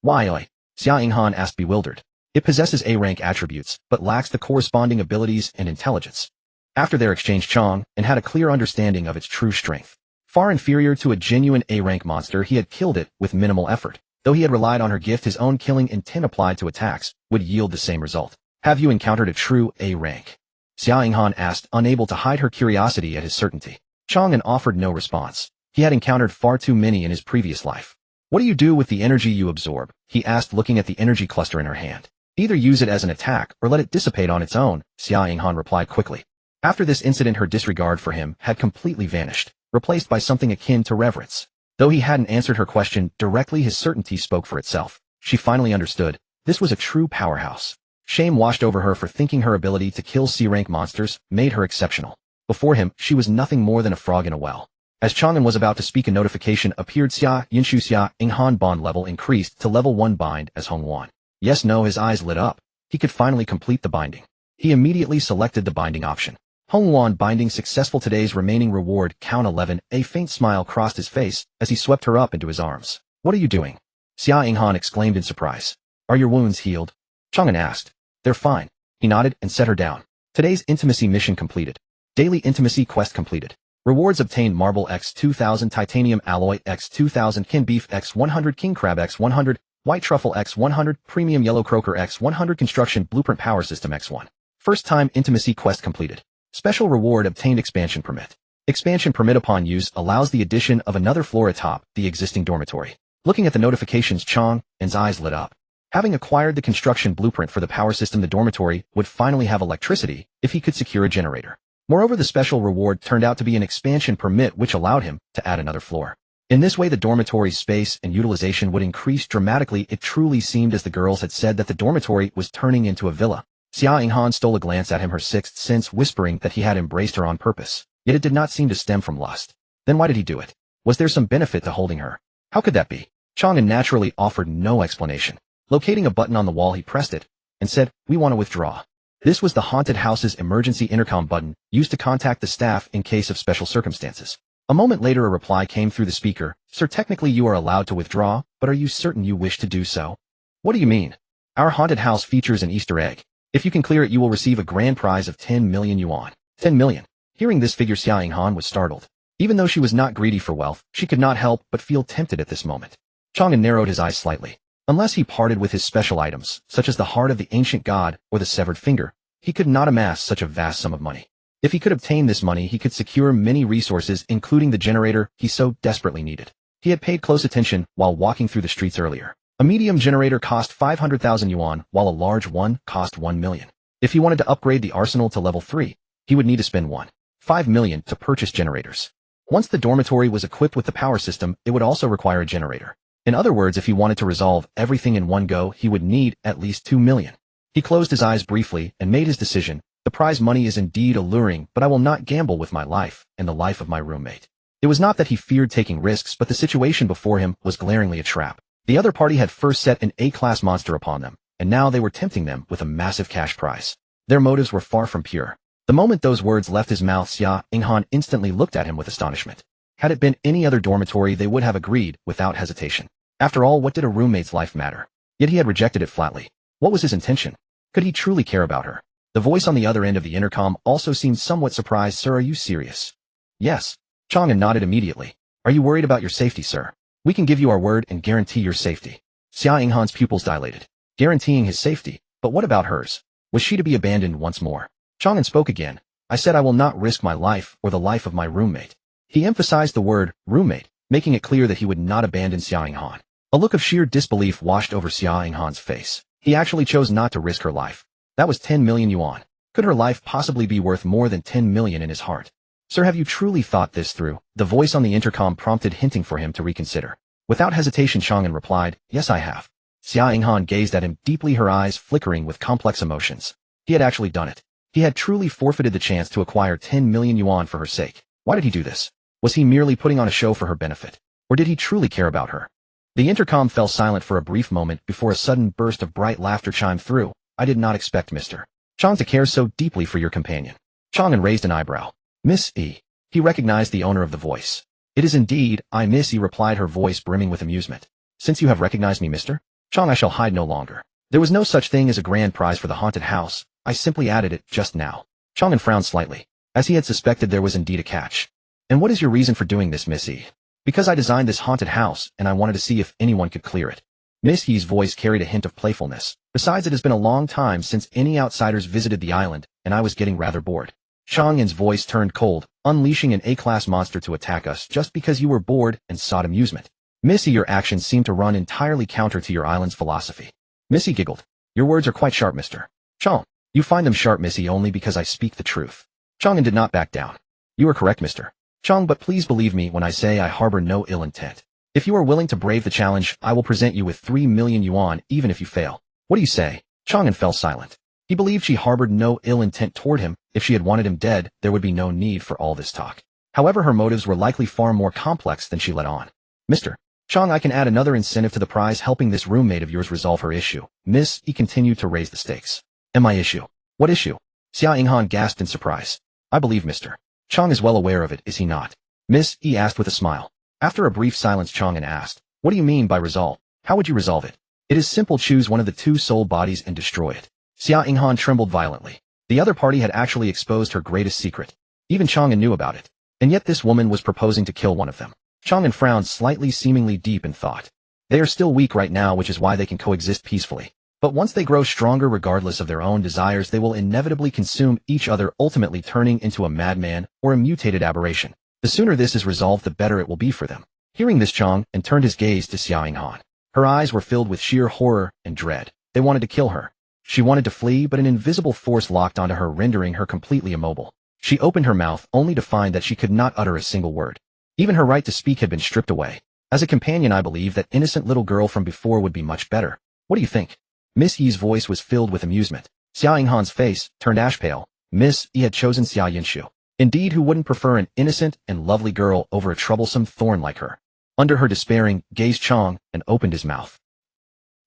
Why? Xia Yinghan asked, bewildered. It possesses A rank attributes, but lacks the corresponding abilities and intelligence. After their exchange, Chang An had a clear understanding of its true strength. Far inferior to a genuine A rank monster, he had killed it with minimal effort. Though he had relied on her gift, his own killing intent applied to attacks would yield the same result. Have you encountered a true A rank? Xia Yinghan asked, unable to hide her curiosity at his certainty. Chang An offered no response. He had encountered far too many in his previous life. What do you do with the energy you absorb? He asked, looking at the energy cluster in her hand. Either use it as an attack or let it dissipate on its own, Xia Yinghan replied quickly. After this incident, her disregard for him had completely vanished, replaced by something akin to reverence. Though he hadn't answered her question directly, his certainty spoke for itself. She finally understood. This was a true powerhouse. Shame washed over her for thinking her ability to kill C-rank monsters made her exceptional. Before him, she was nothing more than a frog in a well. As Chang An was about to speak, a notification appeared. Xia Yinghan bond level increased to level 1, bind as Hong Wan. Yes, no, his eyes lit up. He could finally complete the binding. He immediately selected the binding option. Hong Yuan binding successful. Today's remaining reward, count 11. A faint smile crossed his face as he swept her up into his arms. What are you doing? Xia Yinghan exclaimed in surprise. Are your wounds healed? Chang An asked. They're fine. He nodded and set her down. Today's intimacy mission completed. Daily intimacy quest completed. Rewards obtained: marble x 2000, titanium alloy x 2000, kin beef x 100, king crab x 100, white truffle x 100, premium yellow croaker x 100, construction blueprint power system x1. First time intimacy quest completed. Special reward obtained: expansion permit. Expansion permit upon use allows the addition of another floor atop the existing dormitory. Looking at the notifications, Chang An's eyes lit up. Having acquired the construction blueprint for the power system, the dormitory would finally have electricity if he could secure a generator. Moreover, the special reward turned out to be an expansion permit which allowed him to add another floor. In this way, the dormitory's space and utilization would increase dramatically. It truly seemed, as the girls had said, that the dormitory was turning into a villa. Xia Yinghan stole a glance at him, her sixth sense whispering that he had embraced her on purpose. Yet it did not seem to stem from lust. Then why did he do it? Was there some benefit to holding her? How could that be? Chang An naturally offered no explanation. Locating a button on the wall, he pressed it and said, "We want to withdraw." This was the haunted house's emergency intercom button, used to contact the staff in case of special circumstances. A moment later, a reply came through the speaker. Sir, technically you are allowed to withdraw, but are you certain you wish to do so? What do you mean? Our haunted house features an Easter egg. If you can clear it, you will receive a grand prize of 10 million yuan. 10 million. Hearing this figure, Xia Yinghan was startled. Even though she was not greedy for wealth, she could not help but feel tempted at this moment. Chang An narrowed his eyes slightly. Unless he parted with his special items, such as the heart of the ancient god or the severed finger, he could not amass such a vast sum of money. If he could obtain this money, he could secure many resources, including the generator he so desperately needed. He had paid close attention while walking through the streets earlier. A medium generator cost 500,000 yuan, while a large one cost 1 million. If he wanted to upgrade the arsenal to level 3, he would need to spend 1.5 million to purchase generators. Once the dormitory was equipped with the power system, it would also require a generator. In other words, if he wanted to resolve everything in one go, he would need at least 2 million. He closed his eyes briefly and made his decision. The prize money is indeed alluring, but I will not gamble with my life and the life of my roommate. It was not that he feared taking risks, but the situation before him was glaringly a trap. The other party had first set an A-class monster upon them, and now they were tempting them with a massive cash prize. Their motives were far from pure. The moment those words left his mouth, Xia Yinghan instantly looked at him with astonishment. Had it been any other dormitory, they would have agreed without hesitation. After all, what did a roommate's life matter? Yet he had rejected it flatly. What was his intention? Could he truly care about her? The voice on the other end of the intercom also seemed somewhat surprised. Sir, are you serious? Yes. Chang An nodded immediately. Are you worried about your safety, sir? We can give you our word and guarantee your safety. Xia Yinghan's pupils dilated. Guaranteeing his safety, but what about hers? Was she to be abandoned once more? Chang An spoke again. I said I will not risk my life or the life of my roommate. He emphasized the word roommate, making it clear that he would not abandon Xia Yinghan. A look of sheer disbelief washed over Xia Yinghan's face. He actually chose not to risk her life. That was 10 million yuan. Could her life possibly be worth more than 10 million in his heart? Sir, have you truly thought this through? The voice on the intercom prompted, hinting for him to reconsider. Without hesitation, Chang An replied, Yes, I have. Xia Yinghan gazed at him deeply, her eyes flickering with complex emotions. He had actually done it. He had truly forfeited the chance to acquire 10 million yuan for her sake. Why did he do this? Was he merely putting on a show for her benefit? Or did he truly care about her? The intercom fell silent for a brief moment before a sudden burst of bright laughter chimed through. I did not expect Mr. Chang to care so deeply for your companion. Chang An raised an eyebrow. Miss E. He recognized the owner of the voice. It is indeed I, Miss E, replied, her voice brimming with amusement. Since you have recognized me, Mr. Chang, I shall hide no longer. There was no such thing as a grand prize for the haunted house. I simply added it just now. Chang An frowned slightly. As he had suspected, there was indeed a catch. And what is your reason for doing this, Miss E? Because I designed this haunted house, and I wanted to see if anyone could clear it. Miss E's voice carried a hint of playfulness. Besides, it has been a long time since any outsiders visited the island, and I was getting rather bored. Chang An's voice turned cold, unleashing an A-class monster to attack us just because you were bored and sought amusement. Missy, your actions seem to run entirely counter to your island's philosophy. Missy giggled. Your words are quite sharp, Mr. Chang. You find them sharp, Missy, only because I speak the truth. Chang An did not back down. You are correct, Mr. Chang, but please believe me when I say I harbor no ill intent. If you are willing to brave the challenge, I will present you with 3 million yuan even if you fail. What do you say? Chang An fell silent. He believed she harbored no ill intent toward him. If she had wanted him dead, there would be no need for all this talk. However, her motives were likely far more complex than she let on. Mr. Chang, I can add another incentive to the prize, helping this roommate of yours resolve her issue. Miss E continued to raise the stakes. And my issue? What issue? Xia Yinghan gasped in surprise. I believe Mr. Chang is well aware of it, is he not? Miss, he asked with a smile. After a brief silence, Chang An asked, what do you mean by resolve? How would you resolve it? It is simple, choose one of the two soul bodies and destroy it. Xia Yinghan trembled violently. The other party had actually exposed her greatest secret. Even Chang An knew about it. And yet this woman was proposing to kill one of them. Chang An frowned slightly, seemingly deep in thought. They are still weak right now, which is why they can coexist peacefully. But once they grow stronger regardless of their own desires, they will inevitably consume each other, ultimately turning into a madman or a mutated aberration. The sooner this is resolved, the better it will be for them. Hearing this, Chang An turned his gaze to Xia Yinghan. Her eyes were filled with sheer horror and dread. They wanted to kill her. She wanted to flee, but an invisible force locked onto her, rendering her completely immobile. She opened her mouth only to find that she could not utter a single word. Even her right to speak had been stripped away. As a companion, I believe that innocent little girl from before would be much better. What do you think? Miss Yi's voice was filled with amusement. Xia Yinghan's face turned ash pale. Miss Yi had chosen Xia Yinshu. Indeed, who wouldn't prefer an innocent and lovely girl over a troublesome thorn like her? Under her despairing gaze, Chang An opened his mouth.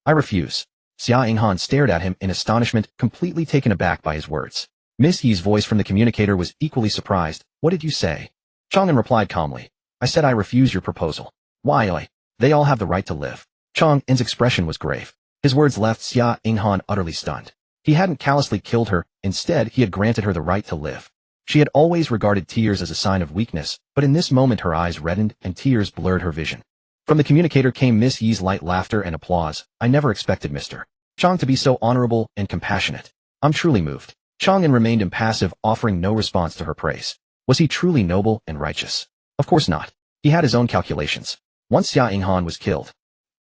I refuse. Xia Yinghan stared at him in astonishment, completely taken aback by his words. Miss Yi's voice from the communicator was equally surprised. What did you say? Chang An replied calmly. I said I refuse your proposal. Why? They all have the right to live. Chang An's expression was grave. His words left Xia Yinghan utterly stunned. He hadn't callously killed her. Instead, he had granted her the right to live. She had always regarded tears as a sign of weakness, but in this moment her eyes reddened and tears blurred her vision. From the communicator came Miss Yi's light laughter and applause. I never expected Mr. Chang to be so honorable and compassionate. I'm truly moved. Chang An remained impassive, offering no response to her praise. Was he truly noble and righteous? Of course not. He had his own calculations. Once Xia Yinghan was killed,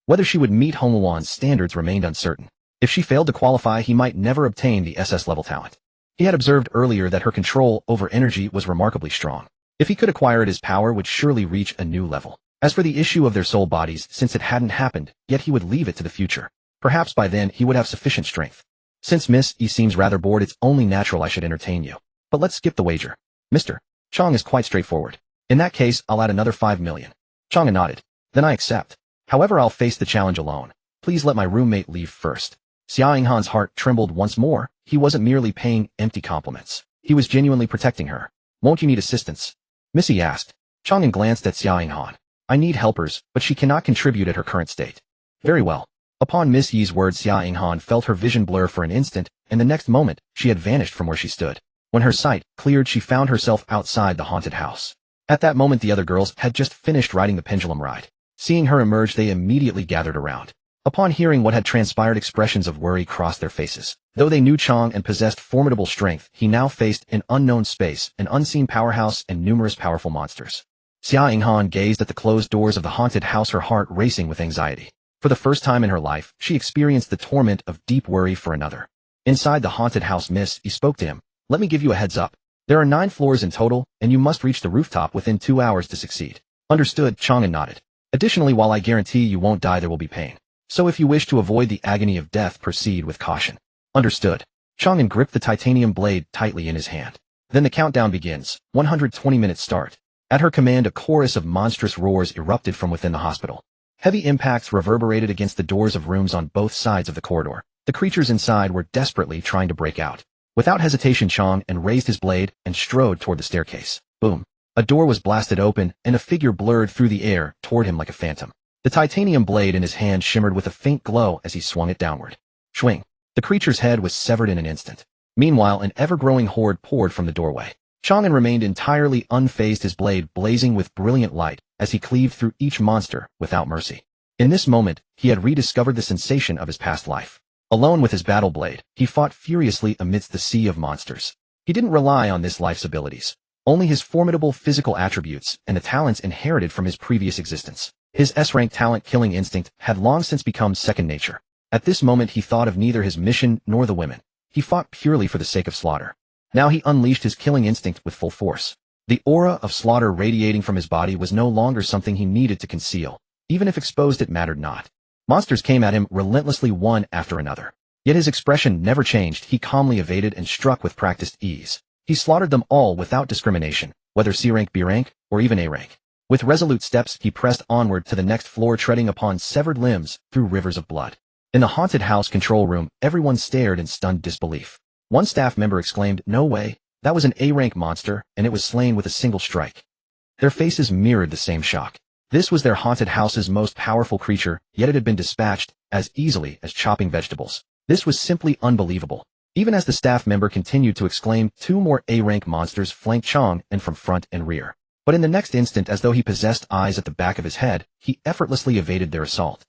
whether she would meet Hongluan's standards remained uncertain. If she failed to qualify, he might never obtain the SS-level talent. He had observed earlier that her control over energy was remarkably strong. If he could acquire it, his power would surely reach a new level. As for the issue of their soul bodies, since it hadn't happened, yet he would leave it to the future. Perhaps by then he would have sufficient strength. Since Miss Yi seems rather bored, it's only natural I should entertain you. But let's skip the wager. Mr. Chang is quite straightforward. In that case, I'll add another 5 million. Chang An nodded. Then I accept. However, I'll face the challenge alone. Please let my roommate leave first. Xia Yinghan's heart trembled once more. He wasn't merely paying empty compliments. He was genuinely protecting her. Won't you need assistance? Missy asked. Chang An glanced at Xia Yinghan. I need helpers, but she cannot contribute at her current state. Very well. Upon Miss Yi's words, Xia Yinghan felt her vision blur for an instant, and the next moment, she had vanished from where she stood. When her sight cleared, she found herself outside the haunted house. At that moment, the other girls had just finished riding the pendulum ride. Seeing her emerge, they immediately gathered around. Upon hearing what had transpired, expressions of worry crossed their faces. Though they knew Chang An possessed formidable strength, he now faced an unknown space, an unseen powerhouse, and numerous powerful monsters. Xia Yinghan gazed at the closed doors of the haunted house, her heart racing with anxiety. For the first time in her life, she experienced the torment of deep worry for another. Inside the haunted house, Miss Yi spoke to him. Let me give you a heads up. There are 9 floors in total, and you must reach the rooftop within 2 hours to succeed. Understood, Chang An nodded. Additionally, while I guarantee you won't die, there will be pain. So if you wish to avoid the agony of death, proceed with caution. Understood. Chang An gripped the titanium blade tightly in his hand. Then the countdown begins. 120 minutes start. At her command, a chorus of monstrous roars erupted from within the hospital. Heavy impacts reverberated against the doors of rooms on both sides of the corridor. The creatures inside were desperately trying to break out. Without hesitation, Chang An raised his blade and strode toward the staircase. Boom. A door was blasted open, and a figure blurred through the air toward him like a phantom. The titanium blade in his hand shimmered with a faint glow as he swung it downward. Swing. The creature's head was severed in an instant. Meanwhile, an ever-growing horde poured from the doorway. Chang An remained entirely unfazed, his blade blazing with brilliant light as he cleaved through each monster without mercy. In this moment, he had rediscovered the sensation of his past life. Alone with his battle blade, he fought furiously amidst the sea of monsters. He didn't rely on this life's abilities, only his formidable physical attributes and the talents inherited from his previous existence. His S-rank talent, killing instinct, had long since become second nature. At this moment, he thought of neither his mission nor the women. He fought purely for the sake of slaughter. Now he unleashed his killing instinct with full force. The aura of slaughter radiating from his body was no longer something he needed to conceal. Even if exposed, it mattered not. Monsters came at him relentlessly, one after another. Yet his expression never changed. He calmly evaded and struck with practiced ease. He slaughtered them all without discrimination, whether C-rank, B-rank, or even A-rank. With resolute steps, he pressed onward to the next floor, treading upon severed limbs through rivers of blood. In the haunted house control room, everyone stared in stunned disbelief. One staff member exclaimed, "No way, That was an A-rank monster, and it was slain with a single strike. Their faces mirrored the same shock. This was their haunted house's most powerful creature, yet it had been dispatched as easily as chopping vegetables. This was simply unbelievable. Even as the staff member continued to exclaim, 2 more A-rank monsters flanked Chang An from front and rear. But in the next instant, as though he possessed eyes at the back of his head, he effortlessly evaded their assault.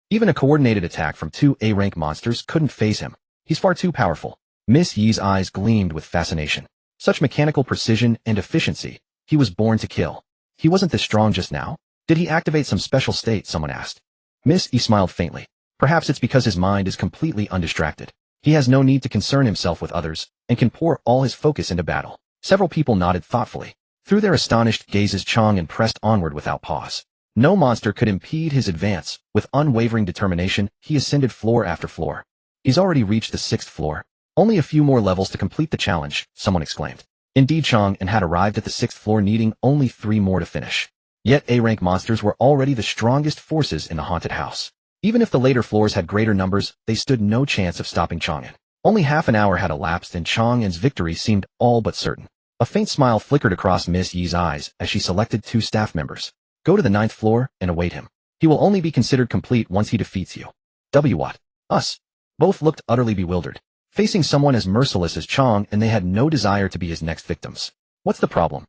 Even a coordinated attack from 2 A-rank monsters couldn't faze him. He's far too powerful. Miss Yi's eyes gleamed with fascination. Such mechanical precision and efficiency. He was born to kill. He wasn't this strong just now. Did he activate some special state, someone asked. Miss Yi smiled faintly. Perhaps it's because his mind is completely undistracted. He has no need to concern himself with others, and can pour all his focus into battle. Several people nodded thoughtfully. Through their astonished gazes, Chang An pressed onward without pause. No monster could impede his advance. With unwavering determination, he ascended floor after floor. He's already reached the 6th floor. Only a few more levels to complete the challenge, someone exclaimed. Indeed, Chang An had arrived at the 6th floor, needing only 3 more to finish. Yet A-rank monsters were already the strongest forces in the haunted house. Even if the later floors had greater numbers, they stood no chance of stopping Chang An. Only half an hour had elapsed and Chang An's victory seemed all but certain. A faint smile flickered across Miss Yi's eyes as she selected 2 staff members. Go to the 9th floor and await him. He will only be considered complete once he defeats you. What? Us? Both looked utterly bewildered. Facing someone as merciless as Chang An, they had no desire to be his next victims. What's the problem?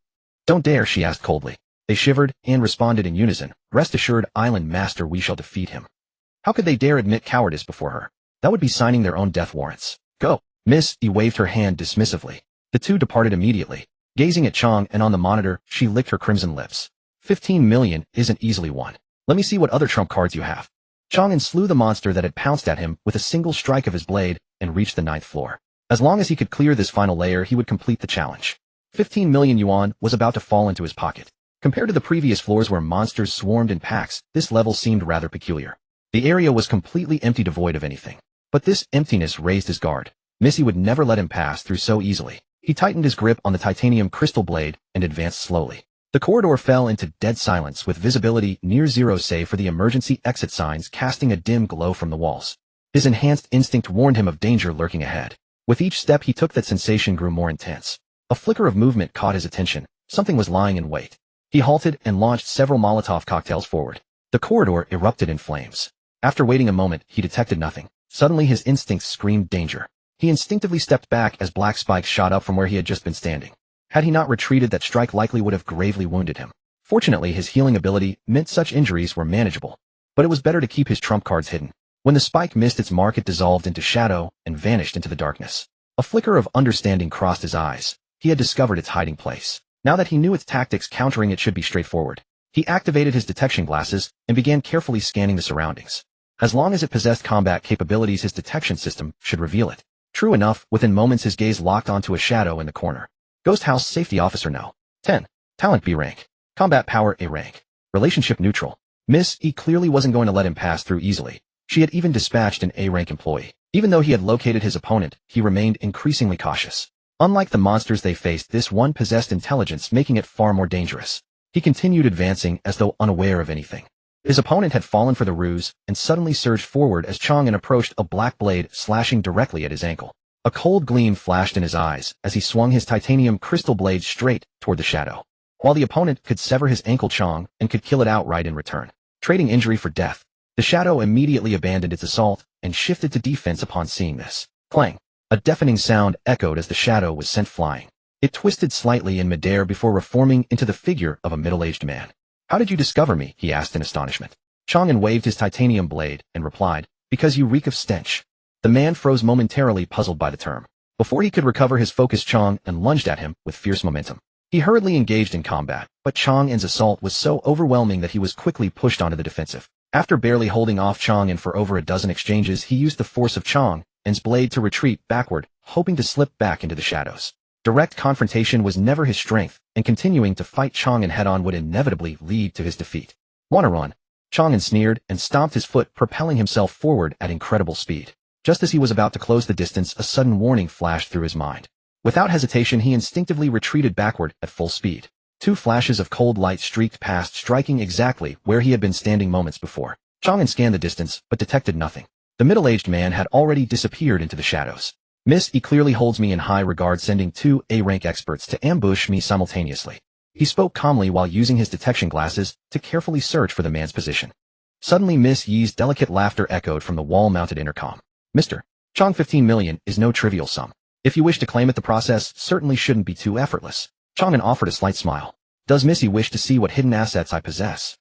Don't dare, she asked coldly. They shivered and responded in unison. Rest assured, Island Master, we shall defeat him. How could they dare admit cowardice before her? That would be signing their own death warrants. Go. Miss Yi waved her hand dismissively. The 2 departed immediately. Gazing at Chang An on the monitor, she licked her crimson lips. 15 million isn't easily won. Let me see what other trump cards you have. Chang An slew the monster that had pounced at him with a single strike of his blade and reached the 9th floor. As long as he could clear this final layer, he would complete the challenge. 15 million yuan was about to fall into his pocket. Compared to the previous floors where monsters swarmed in packs, this level seemed rather peculiar. The area was completely empty, devoid of anything. But this emptiness raised his guard. Missy would never let him pass through so easily. He tightened his grip on the titanium crystal blade and advanced slowly. The corridor fell into dead silence with visibility near zero save for the emergency exit signs casting a dim glow from the walls. His enhanced instinct warned him of danger lurking ahead. With each step he took, that sensation grew more intense. A flicker of movement caught his attention. Something was lying in wait. He halted and launched several Molotov cocktails forward. The corridor erupted in flames. After waiting a moment, he detected nothing. Suddenly his instincts screamed danger. He instinctively stepped back as black spikes shot up from where he had just been standing. Had he not retreated, that strike likely would have gravely wounded him. Fortunately, his healing ability meant such injuries were manageable. But it was better to keep his trump cards hidden. When the spike missed its mark, it dissolved into shadow and vanished into the darkness. A flicker of understanding crossed his eyes. He had discovered its hiding place. Now that he knew its tactics, countering it should be straightforward. He activated his detection glasses and began carefully scanning the surroundings. As long as it possessed combat capabilities, his detection system should reveal it. True enough, within moments his gaze locked onto a shadow in the corner. Ghost House Safety Officer No. 10. Talent B rank. Combat Power A rank. Relationship neutral. Miss E clearly wasn't going to let him pass through easily. She had even dispatched an A-rank employee. Even though he had located his opponent, he remained increasingly cautious. Unlike the monsters they faced, this one possessed intelligence, making it far more dangerous. He continued advancing as though unaware of anything. His opponent had fallen for the ruse and suddenly surged forward as Chang An approached, a black blade slashing directly at his ankle. A cold gleam flashed in his eyes as he swung his titanium crystal blade straight toward the shadow. While the opponent could sever his ankle, Chang An could kill it outright in return. Trading injury for death. The shadow immediately abandoned its assault and shifted to defense upon seeing this. Clang! A deafening sound echoed as the shadow was sent flying. It twisted slightly in midair before reforming into the figure of a middle-aged man. How did you discover me? He asked in astonishment. Chang An waved his titanium blade and replied, because you reek of stench. The man froze momentarily, puzzled by the term. Before he could recover his focus, Chang An lunged at him with fierce momentum. He hurriedly engaged in combat, but Chang An's assault was so overwhelming that he was quickly pushed onto the defensive. After barely holding off Chang An for over a dozen exchanges, he used the force of Chang An's blade to retreat backward, hoping to slip back into the shadows. Direct confrontation was never his strength, and continuing to fight Chang An head-on would inevitably lead to his defeat. Wanna run? Chang An sneered and stomped his foot, propelling himself forward at incredible speed. Just as he was about to close the distance, a sudden warning flashed through his mind. Without hesitation, he instinctively retreated backward at full speed. Two flashes of cold light streaked past, striking exactly where he had been standing moments before. Chang An scanned the distance, but detected nothing. The middle-aged man had already disappeared into the shadows. Miss E clearly holds me in high regard, sending two A-rank experts to ambush me simultaneously. He spoke calmly while using his detection glasses to carefully search for the man's position. Suddenly Miss Yi's delicate laughter echoed from the wall-mounted intercom. Mr. Chang, 15 million is no trivial sum. If you wish to claim it, the process certainly shouldn't be too effortless. Chang An offered a slight smile. Does Missy wish to see what hidden assets I possess?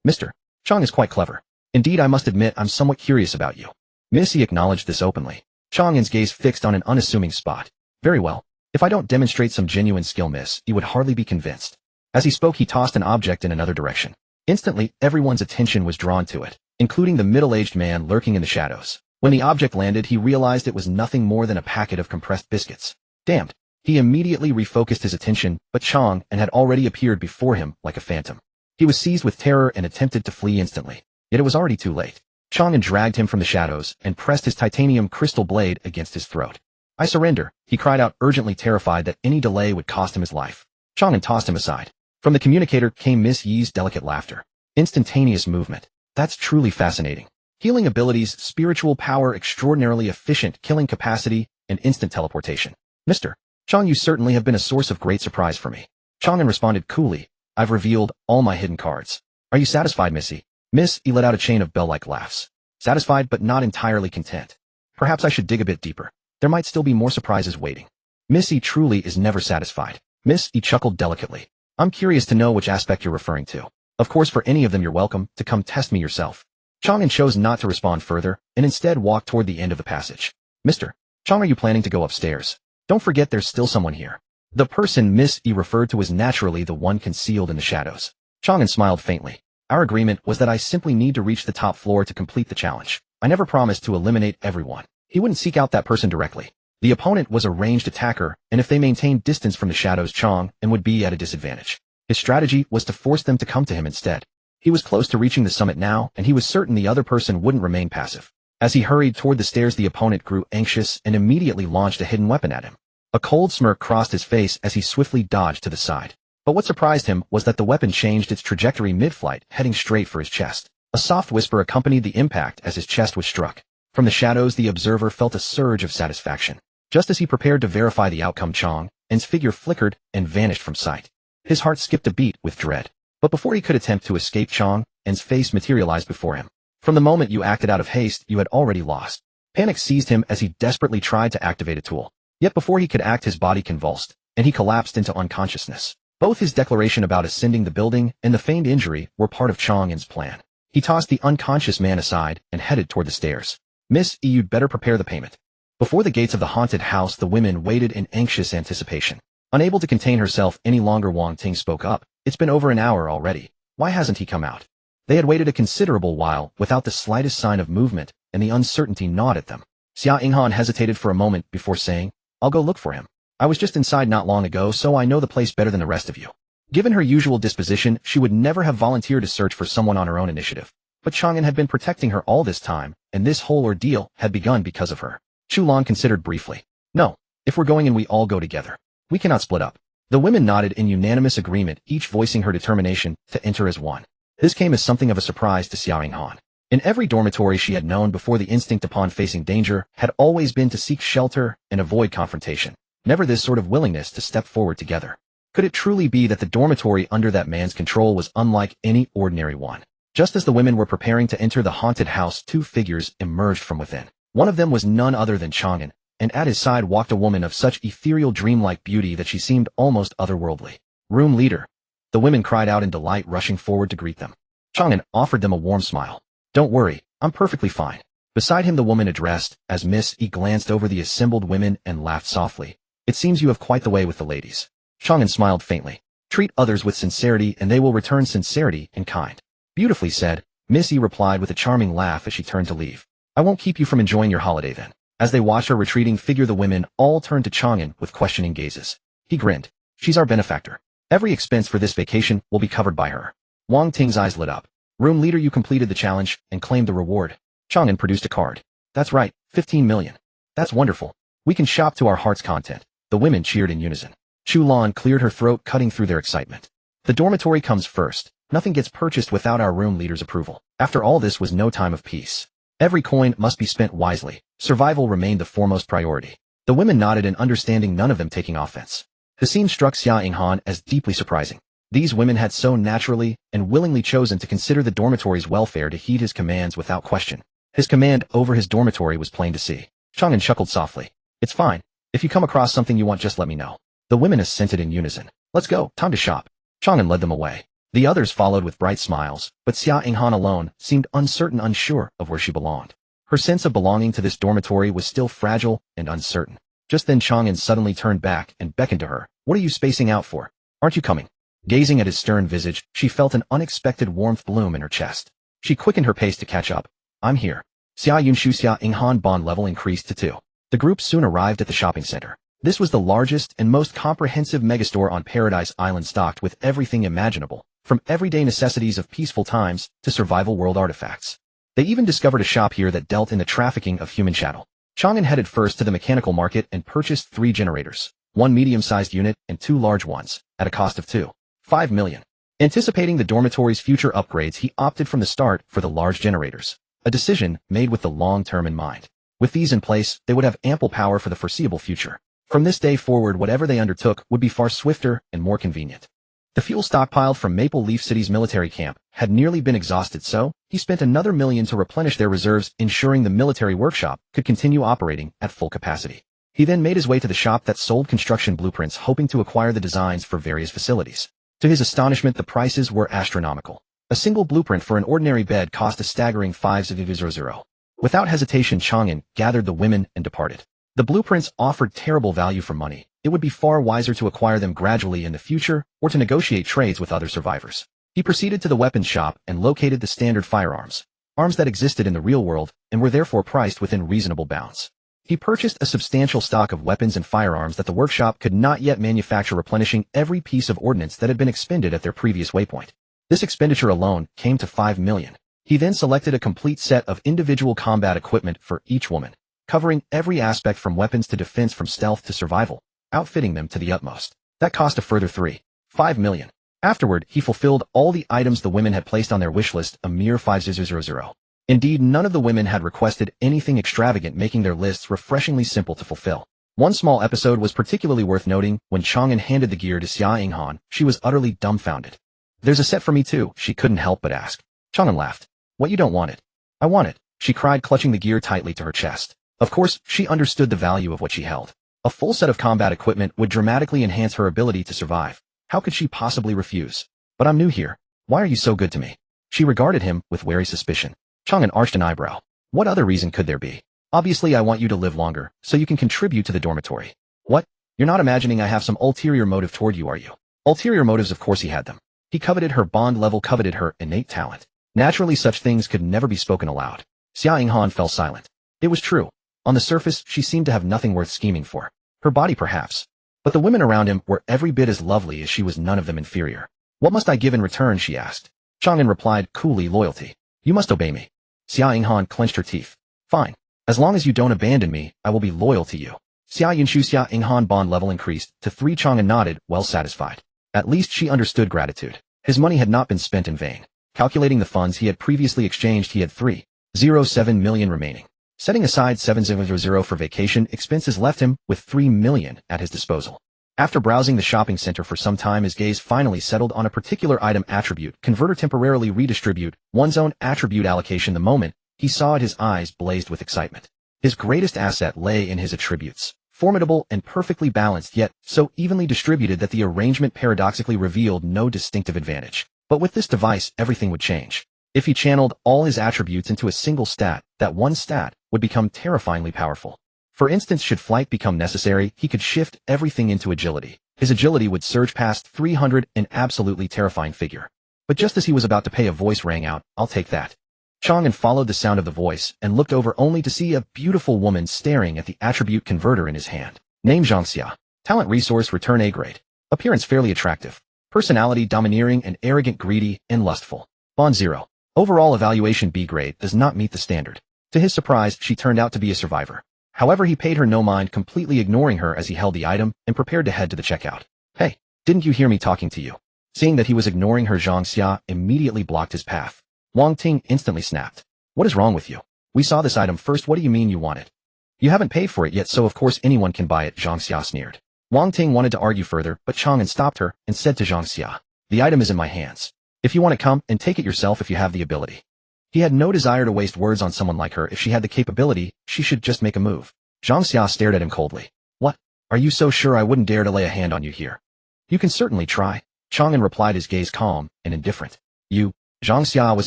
Mr. Chang is quite clever. Indeed, I must admit I'm somewhat curious about you. Missy acknowledged this openly. Chang An's gaze fixed on an unassuming spot. Very well. If I don't demonstrate some genuine skill, Miss, you would hardly be convinced. As he spoke, he tossed an object in another direction. Instantly, everyone's attention was drawn to it, including the middle-aged man lurking in the shadows. When the object landed, he realized it was nothing more than a packet of compressed biscuits. Damned. He immediately refocused his attention, but Chang An had already appeared before him like a phantom. He was seized with terror and attempted to flee instantly. Yet it was already too late. Chang An dragged him from the shadows and pressed his titanium crystal blade against his throat. I surrender, he cried out, urgently, terrified that any delay would cost him his life. Chang An tossed him aside. From the communicator came Miss Yi's delicate laughter. Instantaneous movement. That's truly fascinating. Healing abilities, spiritual power, extraordinarily efficient killing capacity, and instant teleportation. Mr. Chang, you certainly have been a source of great surprise for me. Chang An responded coolly. I've revealed all my hidden cards. Are you satisfied, Missy? Miss E let out a chain of bell-like laughs. Satisfied but not entirely content. Perhaps I should dig a bit deeper. There might still be more surprises waiting. Miss E truly is never satisfied. Miss E chuckled delicately. I'm curious to know which aspect you're referring to. Of course, for any of them you're welcome to come test me yourself. Chang An chose not to respond further, and instead walked toward the end of the passage. Mr. Chang, are you planning to go upstairs? Don't forget there's still someone here. The person Miss E referred to was naturally the one concealed in the shadows. Chang An smiled faintly. Our agreement was that I simply need to reach the top floor to complete the challenge. I never promised to eliminate everyone. He wouldn't seek out that person directly. The opponent was a ranged attacker, and if they maintained distance from the shadows, Chang An would be at a disadvantage. His strategy was to force them to come to him instead. He was close to reaching the summit now, and he was certain the other person wouldn't remain passive. As he hurried toward the stairs, the opponent grew anxious and immediately launched a hidden weapon at him. A cold smirk crossed his face as he swiftly dodged to the side. But what surprised him was that the weapon changed its trajectory mid-flight, heading straight for his chest. A soft whisper accompanied the impact as his chest was struck. From the shadows, the observer felt a surge of satisfaction. Just as he prepared to verify the outcome, Chang An's figure flickered and vanished from sight. His heart skipped a beat with dread. But before he could attempt to escape, Chang An's face materialized before him. From the moment you acted out of haste, you had already lost. Panic seized him as he desperately tried to activate a tool. Yet before he could act, his body convulsed, and he collapsed into unconsciousness. Both his declaration about ascending the building and the feigned injury were part of Chang An's plan. He tossed the unconscious man aside and headed toward the stairs. Miss E, you'd better prepare the payment. Before the gates of the haunted house, the women waited in anxious anticipation. Unable to contain herself any longer, Wang Ting spoke up. It's been over an hour already. Why hasn't he come out? They had waited a considerable while without the slightest sign of movement, and the uncertainty gnawed at them. Xia Yinghan hesitated for a moment before saying, I'll go look for him. I was just inside not long ago, so I know the place better than the rest of you. Given her usual disposition, she would never have volunteered to search for someone on her own initiative. But Chang An had been protecting her all this time, and this whole ordeal had begun because of her. Chu Lan considered briefly. No, if we're going and we all go together. We cannot split up. The women nodded in unanimous agreement, each voicing her determination to enter as one. This came as something of a surprise to Xia Yinghan. In every dormitory she had known before, the instinct upon facing danger had always been to seek shelter and avoid confrontation. Never this sort of willingness to step forward together. Could it truly be that the dormitory under that man's control was unlike any ordinary one? Just as the women were preparing to enter the haunted house, two figures emerged from within. One of them was none other than Chang An, and at his side walked a woman of such ethereal, dreamlike beauty that she seemed almost otherworldly. Room leader. The women cried out in delight, rushing forward to greet them. Chang An offered them a warm smile. Don't worry, I'm perfectly fine. Beside him the woman addressed, as Miss E glanced over the assembled women and laughed softly. It seems you have quite the way with the ladies. Chang An smiled faintly. Treat others with sincerity and they will return sincerity in kind. Beautifully said, Miss E replied with a charming laugh as she turned to leave. I won't keep you from enjoying your holiday then. As they watched her retreating figure, the women all turned to Chang An with questioning gazes. He grinned. She's our benefactor. Every expense for this vacation will be covered by her. Wang Ting's eyes lit up. Room leader, you completed the challenge and claimed the reward. Chang An produced a card. That's right, 15 million. That's wonderful. We can shop to our heart's content. The women cheered in unison. Chu Lan cleared her throat, cutting through their excitement. The dormitory comes first. Nothing gets purchased without our room leader's approval. After all, this was no time of peace. Every coin must be spent wisely. Survival remained the foremost priority. The women nodded in understanding, none of them taking offense. The scene struck Xia Yinghan as deeply surprising. These women had so naturally and willingly chosen to consider the dormitory's welfare to heed his commands without question. His command over his dormitory was plain to see. Chang An chuckled softly. It's fine. If you come across something you want, just let me know. The women assented in unison. Let's go, time to shop. Chang An led them away. The others followed with bright smiles, but Xia Yinghan alone seemed unsure of where she belonged. Her sense of belonging to this dormitory was still fragile and uncertain. Just then Chang An suddenly turned back and beckoned to her. What are you spacing out for? Aren't you coming? Gazing at his stern visage, she felt an unexpected warmth bloom in her chest. She quickened her pace to catch up. I'm here. Xia Yinghan bond level increased to 2. The group soon arrived at the shopping center. This was the largest and most comprehensive megastore on Paradise Island, stocked with everything imaginable, from everyday necessities of peaceful times to survival world artifacts. They even discovered a shop here that dealt in the trafficking of human chattel. Chang An headed first to the mechanical market and purchased 3 generators, 1 medium-sized unit and 2 large ones, at a cost of 2.5 million. Anticipating the dormitory's future upgrades, he opted from the start for the large generators, a decision made with the long term in mind. With these in place, they would have ample power for the foreseeable future. From this day forward, whatever they undertook would be far swifter and more convenient. The fuel stockpiled from Maple Leaf City's military camp had nearly been exhausted, so he spent another $1 million to replenish their reserves, ensuring the military workshop could continue operating at full capacity. He then made his way to the shop that sold construction blueprints, hoping to acquire the designs for various facilities. To his astonishment, the prices were astronomical. A single blueprint for an ordinary bed cost a staggering 5,000. Without hesitation, Chang An gathered the women and departed. The blueprints offered terrible value for money. It would be far wiser to acquire them gradually in the future or to negotiate trades with other survivors. He proceeded to the weapons shop and located the standard firearms, arms that existed in the real world and were therefore priced within reasonable bounds. He purchased a substantial stock of weapons and firearms that the workshop could not yet manufacture, replenishing every piece of ordnance that had been expended at their previous waypoint. This expenditure alone came to 5 million. He then selected a complete set of individual combat equipment for each woman, covering every aspect from weapons to defense, from stealth to survival, outfitting them to the utmost. That cost a further 3.5 million. Afterward, he fulfilled all the items the women had placed on their wish list, a mere 5,000. Indeed, none of the women had requested anything extravagant, making their lists refreshingly simple to fulfill. One small episode was particularly worth noting. When Chang An handed the gear to Xia Yinghan, she was utterly dumbfounded. There's a set for me too, she couldn't help but ask. Chang An laughed. What, you don't want it? I want it, she cried, clutching the gear tightly to her chest. Of course, she understood the value of what she held. A full set of combat equipment would dramatically enhance her ability to survive. How could she possibly refuse? But I'm new here. Why are you so good to me? She regarded him with wary suspicion. Chang An arched an eyebrow. What other reason could there be? Obviously, I want you to live longer, so you can contribute to the dormitory. What? You're not imagining I have some ulterior motive toward you, are you? Ulterior motives, of course he had them. He coveted her bond level, coveted her innate talent. Naturally, such things could never be spoken aloud. Xia Yinghan fell silent. It was true. On the surface, she seemed to have nothing worth scheming for. Her body, perhaps. But the women around him were every bit as lovely as she was, none of them inferior. What must I give in return, she asked. Chang An replied coolly, loyalty. You must obey me. Xia Yinghan clenched her teeth. Fine. As long as you don't abandon me, I will be loyal to you. Xia Yinghan bond level increased to 3. Chang An nodded, well satisfied. At least she understood gratitude. His money had not been spent in vain. Calculating the funds he had previously exchanged, he had 3.07 million remaining. Setting aside 700 for vacation expenses left him with 3 million at his disposal. After browsing the shopping center for some time, his gaze finally settled on a particular item: attribute converter, temporarily redistribute one's own attribute allocation. The moment he saw it, his eyes blazed with excitement. His greatest asset lay in his attributes, formidable and perfectly balanced, yet so evenly distributed that the arrangement paradoxically revealed no distinctive advantage. But with this device, everything would change. If he channeled all his attributes into a single stat, that one stat would become terrifyingly powerful. For instance, should flight become necessary, he could shift everything into agility. His agility would surge past 300, an absolutely terrifying figure. But just as he was about to pay, a voice rang out, "I'll take that." Chang An followed the sound of the voice and looked over, only to see a beautiful woman staring at the attribute converter in his hand. Name: Zhangxia. Talent resource return A grade. Appearance fairly attractive. Personality domineering and arrogant, greedy and lustful. Bond 0. Overall evaluation B grade, does not meet the standard. To his surprise, she turned out to be a survivor. However, he paid her no mind, completely ignoring her as he held the item and prepared to head to the checkout. Hey, didn't you hear me talking to you? Seeing that he was ignoring her, Zhang Xia immediately blocked his path. Wang Ting instantly snapped. What is wrong with you? We saw this item first. What do you mean you want it? You haven't paid for it yet, so of course anyone can buy it, Zhang Xia sneered. Wang Ting wanted to argue further, but Chang An stopped her and said to Zhang Xia, the item is in my hands. If you want to come and take it yourself if you have the ability. He had no desire to waste words on someone like her. If she had the capability, she should just make a move. Zhang Xia stared at him coldly. What? Are you so sure? I wouldn't dare to lay a hand on you here. You can certainly try. Chang An replied, his gaze calm and indifferent. You. Zhang Xia was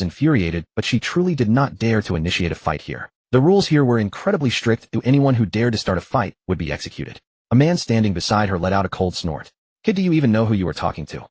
infuriated, but she truly did not dare to initiate a fight here. The rules here were incredibly strict. Anyone who dared to start a fight would be executed. A man standing beside her let out a cold snort. Kid, do you even know who you are talking to?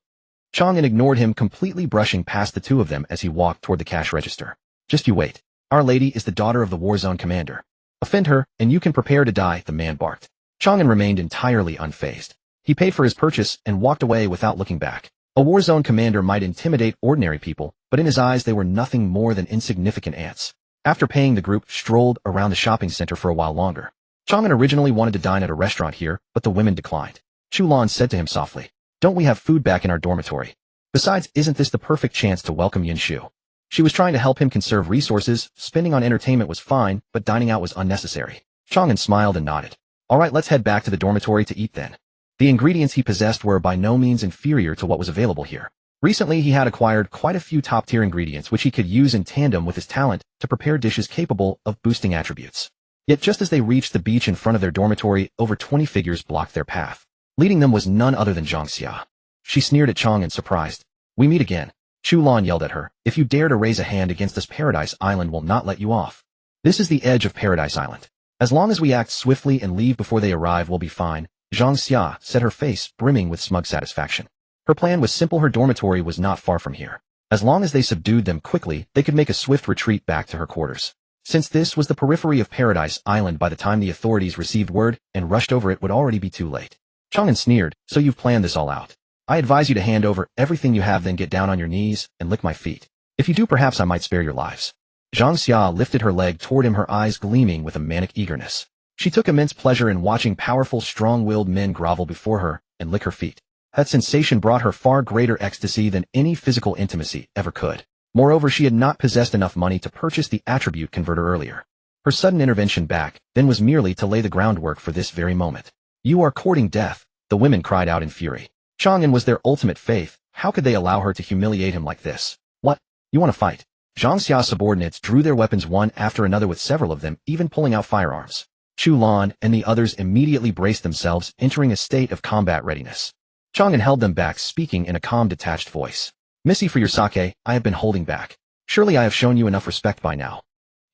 Chang An ignored him, completely brushing past the two of them as he walked toward the cash register. Just you wait. Our lady is the daughter of the war zone commander. Offend her, and you can prepare to die, the man barked. Chang An remained entirely unfazed. He paid for his purchase and walked away without looking back. A war zone commander might intimidate ordinary people, but in his eyes they were nothing more than insignificant ants. After paying, the group strolled around the shopping center for a while longer. Chang An originally wanted to dine at a restaurant here, but the women declined. Chu Lan said to him softly, don't we have food back in our dormitory? Besides, isn't this the perfect chance to welcome Yin Shu? She was trying to help him conserve resources. Spending on entertainment was fine, but dining out was unnecessary. Chang An smiled and nodded. All right, let's head back to the dormitory to eat then. The ingredients he possessed were by no means inferior to what was available here. Recently, he had acquired quite a few top-tier ingredients which he could use in tandem with his talent to prepare dishes capable of boosting attributes. Yet just as they reached the beach in front of their dormitory, over 20 figures blocked their path. Leading them was none other than Zhang Xia. She sneered at Chang An, surprised. We meet again. Chu Lan yelled at her. If you dare to raise a hand against us, Paradise Island will not let you off. This is the edge of Paradise Island. As long as we act swiftly and leave before they arrive, we'll be fine. Zhang Xia said, her face brimming with smug satisfaction. Her plan was simple. Her dormitory was not far from here. As long as they subdued them quickly, they could make a swift retreat back to her quarters. Since this was the periphery of Paradise Island, by the time the authorities received word and rushed over, it would already be too late. Chang An sneered, so you've planned this all out. I advise you to hand over everything you have, then get down on your knees and lick my feet. If you do, perhaps I might spare your lives. Zhang Xia lifted her leg toward him, her eyes gleaming with a manic eagerness. She took immense pleasure in watching powerful, strong-willed men grovel before her and lick her feet. That sensation brought her far greater ecstasy than any physical intimacy ever could. Moreover, she had not possessed enough money to purchase the attribute converter earlier. Her sudden intervention back then was merely to lay the groundwork for this very moment. You are courting death, the women cried out in fury. Chang An was their ultimate faith. How could they allow her to humiliate him like this? What? You want to fight? Zhang Xia's subordinates drew their weapons one after another, with several of them even pulling out firearms. Chu Lan and the others immediately braced themselves, entering a state of combat readiness. Chang An held them back, speaking in a calm, detached voice. Missy, for your sake, I have been holding back. Surely I have shown you enough respect by now.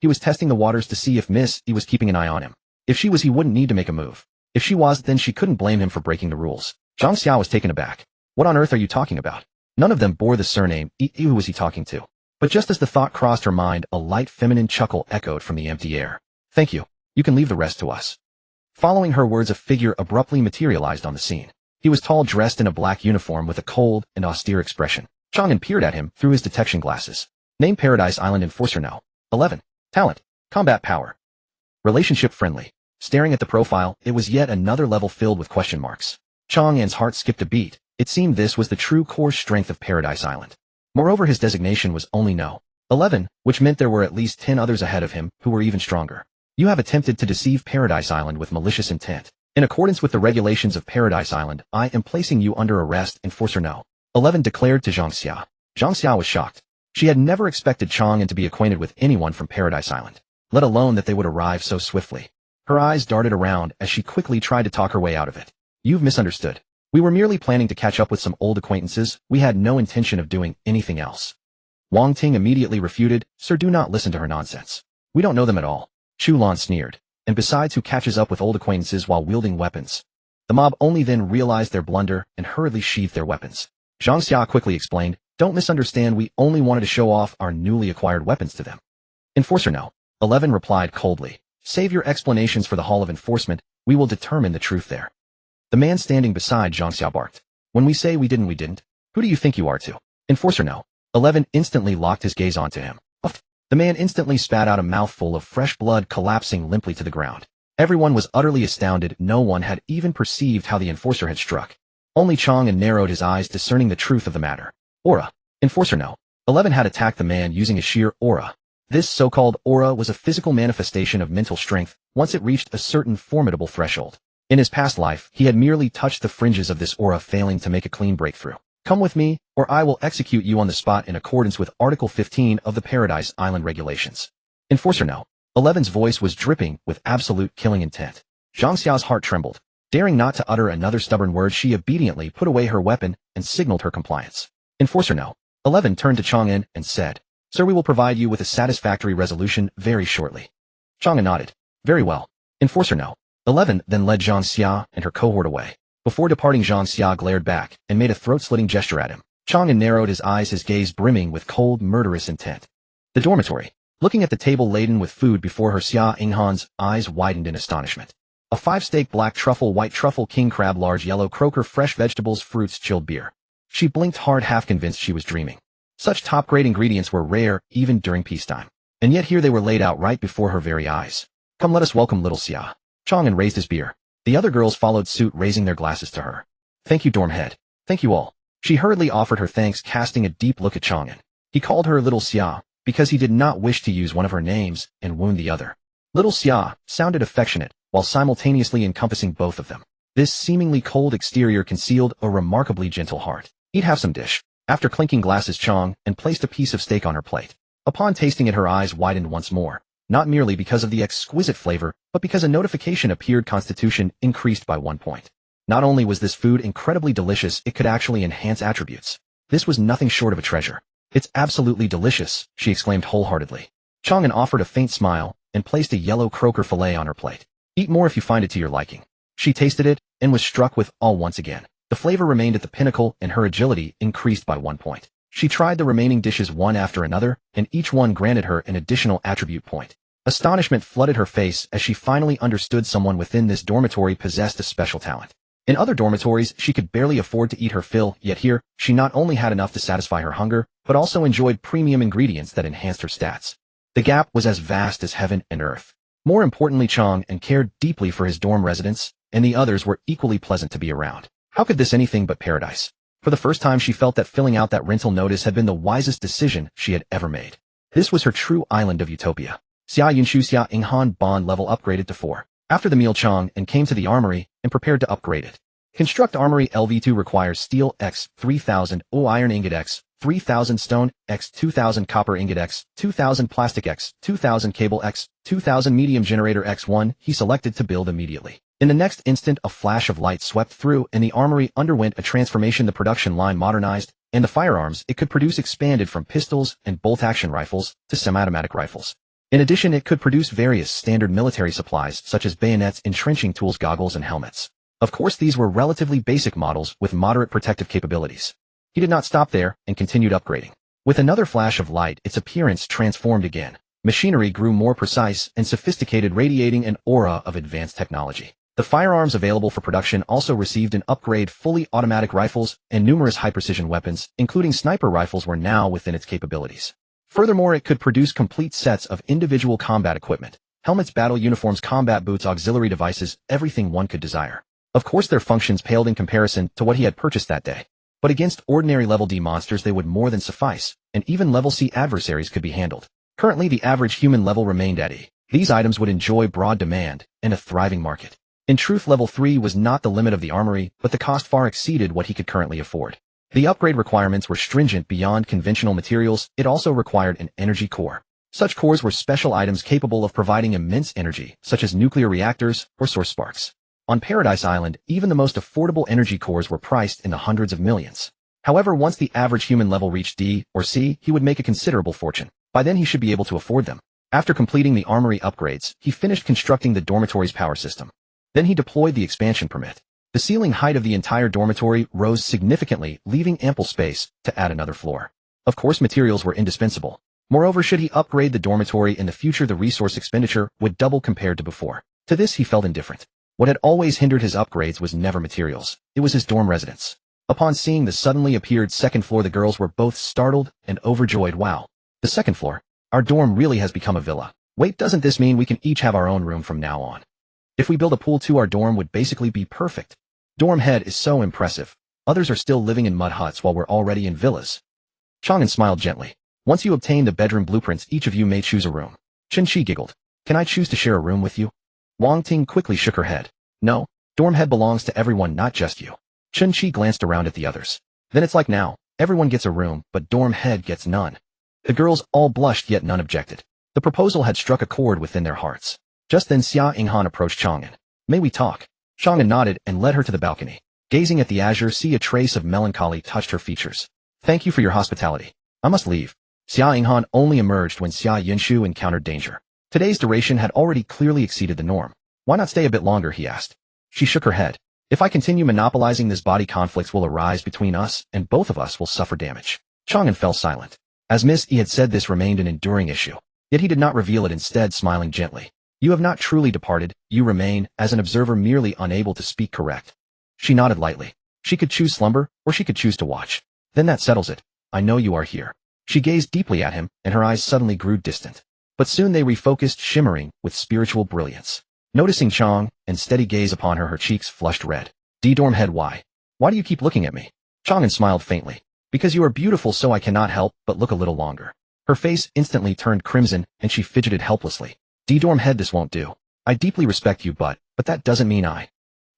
He was testing the waters to see if Miss E was keeping an eye on him. If she was, he wouldn't need to make a move. If she was, then she couldn't blame him for breaking the rules. Zhang Xia was taken aback. What on earth are you talking about? None of them bore the surname E. Who was he talking to? But just as the thought crossed her mind, a light feminine chuckle echoed from the empty air. Thank you. You can leave the rest to us. Following her words, a figure abruptly materialized on the scene. He was tall, dressed in a black uniform with a cold and austere expression. Chang An peered at him through his detection glasses. Name: Paradise Island Enforcer No. 11. Talent: Combat Power. Relationship: Friendly. Staring at the profile, it was yet another level filled with question marks. Chang An's heart skipped a beat. It seemed this was the true core strength of Paradise Island. Moreover, his designation was only No. 11, which meant there were at least 10 others ahead of him who were even stronger. You have attempted to deceive Paradise Island with malicious intent. In accordance with the regulations of Paradise Island, I am placing you under arrest, Enforcer No. 11 declared to Zhang Xia. Zhang Xia was shocked. She had never expected Chang An to be acquainted with anyone from Paradise Island, let alone that they would arrive so swiftly. Her eyes darted around as she quickly tried to talk her way out of it. You've misunderstood. We were merely planning to catch up with some old acquaintances. We had no intention of doing anything else. Wang Ting immediately refuted. Sir, do not listen to her nonsense. We don't know them at all. Chu Lan sneered. And besides, who catches up with old acquaintances while wielding weapons? The mob only then realized their blunder and hurriedly sheathed their weapons. Zhang Xia quickly explained, don't misunderstand, we only wanted to show off our newly acquired weapons to them. Enforcer No. 11 replied coldly. Save your explanations for the Hall of Enforcement. We will determine the truth there. The man standing beside Zhang Xia barked. When we say we didn't, we didn't. Who do you think you are to? Enforcer No. 11 instantly locked his gaze onto him. The man instantly spat out a mouthful of fresh blood, collapsing limply to the ground. Everyone was utterly astounded. No one had even perceived how the enforcer had struck. Only Chang An narrowed his eyes, discerning the truth of the matter. Aura. Enforcer no. 11 had attacked the man using a sheer aura. This so-called aura was a physical manifestation of mental strength once it reached a certain formidable threshold. In his past life, he had merely touched the fringes of this aura, failing to make a clean breakthrough. Come with me, or I will execute you on the spot in accordance with Article 15 of the Paradise Island regulations. Enforcer no. 11's voice was dripping with absolute killing intent. Zhang Xia's heart trembled. Daring not to utter another stubborn word, she obediently put away her weapon and signaled her compliance. Enforcer no. 11 turned to Chang An and said, Sir, we will provide you with a satisfactory resolution very shortly. Chang An nodded. Very well. Enforcer no. 11 then led Zhang Xia and her cohort away. Before departing, Zhang Xia glared back and made a throat-slitting gesture at him. Chang An narrowed his eyes, his gaze brimming with cold, murderous intent. The dormitory. Looking at the table laden with food before her, Xia Inghan's eyes widened in astonishment. A 5-steak black truffle, white truffle, king crab, large yellow croaker, fresh vegetables, fruits, chilled beer. She blinked hard, half convinced she was dreaming. Such top-grade ingredients were rare even during peacetime. And yet here they were laid out right before her very eyes. Come, let us welcome little Xia. Chang An raised his beer. The other girls followed suit, raising their glasses to her. Thank you, dorm head. Thank you all. She hurriedly offered her thanks, casting a deep look at Chang An. He called her little Xia because he did not wish to use one of her names and wound the other. Little Xia sounded affectionate, while simultaneously encompassing both of them. This seemingly cold exterior concealed a remarkably gentle heart. Eat, have some dish. After clinking glasses, Chang An placed a piece of steak on her plate. Upon tasting it, her eyes widened once more, not merely because of the exquisite flavor, but because a notification appeared: constitution increased by 1 point. Not only was this food incredibly delicious, it could actually enhance attributes. This was nothing short of a treasure. It's absolutely delicious, she exclaimed wholeheartedly. Chang An offered a faint smile and placed a yellow croaker fillet on her plate. Eat more if you find it to your liking. She tasted it and was struck with awe once again. The flavor remained at the pinnacle and her agility increased by 1 point. She tried the remaining dishes one after another, and each one granted her an additional attribute point. Astonishment flooded her face as she finally understood someone within this dormitory possessed a special talent. In other dormitories, she could barely afford to eat her fill, yet here, she not only had enough to satisfy her hunger, but also enjoyed premium ingredients that enhanced her stats. The gap was as vast as heaven and earth. More importantly, Chang An cared deeply for his dorm residents, and the others were equally pleasant to be around. How could this anything but paradise? For the first time, she felt that filling out that rental notice had been the wisest decision she had ever made. This was her true island of utopia. Xia Yunshu Xia Inghan bond level upgraded to 4. After the meal, Chang An came to the armory and prepared to upgrade it. Construct armory. LV2 requires steel x 3000, iron ingot x 3000, stone x 2000, copper ingot x 2000, plastic x 2000, cable x 2000, medium generator x1. He selected to build immediately. In the next instant, a flash of light swept through and the armory underwent a transformation. The production line modernized, and the firearms it could produce expanded from pistols and bolt-action rifles to semi-automatic rifles. In addition, it could produce various standard military supplies such as bayonets, entrenching tools, goggles, and helmets. Of course, these were relatively basic models with moderate protective capabilities. He did not stop there and continued upgrading. With another flash of light, its appearance transformed again. Machinery grew more precise and sophisticated, radiating an aura of advanced technology. The firearms available for production also received an upgrade. Fully automatic rifles and numerous high-precision weapons, including sniper rifles, were now within its capabilities. Furthermore, it could produce complete sets of individual combat equipment, helmets, battle uniforms, combat boots, auxiliary devices, everything one could desire. Of course, their functions paled in comparison to what he had purchased that day. But against ordinary level D monsters, they would more than suffice, and even level C adversaries could be handled. Currently, the average human level remained at E. These items would enjoy broad demand and a thriving market. In truth, level 3 was not the limit of the armory, but the cost far exceeded what he could currently afford. The upgrade requirements were stringent beyond conventional materials. It also required an energy core. Such cores were special items capable of providing immense energy, such as nuclear reactors or source sparks. On Paradise Island, even the most affordable energy cores were priced in the hundreds of millions. However, once the average human level reached D or C, he would make a considerable fortune. By then, he should be able to afford them. After completing the armory upgrades, he finished constructing the dormitory's power system. Then he deployed the expansion permit. The ceiling height of the entire dormitory rose significantly, leaving ample space to add another floor. Of course, materials were indispensable. Moreover, should he upgrade the dormitory in the future, the resource expenditure would double compared to before. To this, he felt indifferent. What had always hindered his upgrades was never materials. It was his dorm residence. Upon seeing the suddenly appeared second floor, the girls were both startled and overjoyed. Wow. The second floor? Our dorm really has become a villa. Wait, doesn't this mean we can each have our own room from now on? If we build a pool too, our dorm would basically be perfect. Dorm head is so impressive. Others are still living in mud huts while we're already in villas. Chang An smiled gently. Once you obtain the bedroom blueprints, each of you may choose a room. Chen Qi giggled. Can I choose to share a room with you? Wang Ting quickly shook her head. No, dorm head belongs to everyone, not just you. Chen Qi glanced around at the others. Then it's like now, everyone gets a room, but dorm head gets none. The girls all blushed, yet none objected. The proposal had struck a chord within their hearts. Just then Xia Yinghan approached Chang An. May we talk? Chang An nodded and led her to the balcony. Gazing at the azure sea, a trace of melancholy touched her features. Thank you for your hospitality. I must leave. Xia Yinghan only emerged when Xia Yinshu encountered danger. Today's duration had already clearly exceeded the norm. Why not stay a bit longer, he asked. She shook her head. If I continue monopolizing this body, conflicts will arise between us, and both of us will suffer damage. Chang An fell silent. As Miss E had said, this remained an enduring issue. Yet he did not reveal it, instead smiling gently. You have not truly departed, you remain, as an observer, merely unable to speak. Correct. She nodded lightly. She could choose slumber, or she could choose to watch. Then that settles it. I know you are here. She gazed deeply at him, and her eyes suddenly grew distant. But soon they refocused, shimmering with spiritual brilliance. Noticing Chang An's steady gaze upon her, her cheeks flushed red. Dorm head, why? Why do you keep looking at me? Chang An smiled faintly. Because you are beautiful, so I cannot help but look a little longer. Her face instantly turned crimson, and she fidgeted helplessly. Dorm head, this won't do. I deeply respect you, but that doesn't mean I.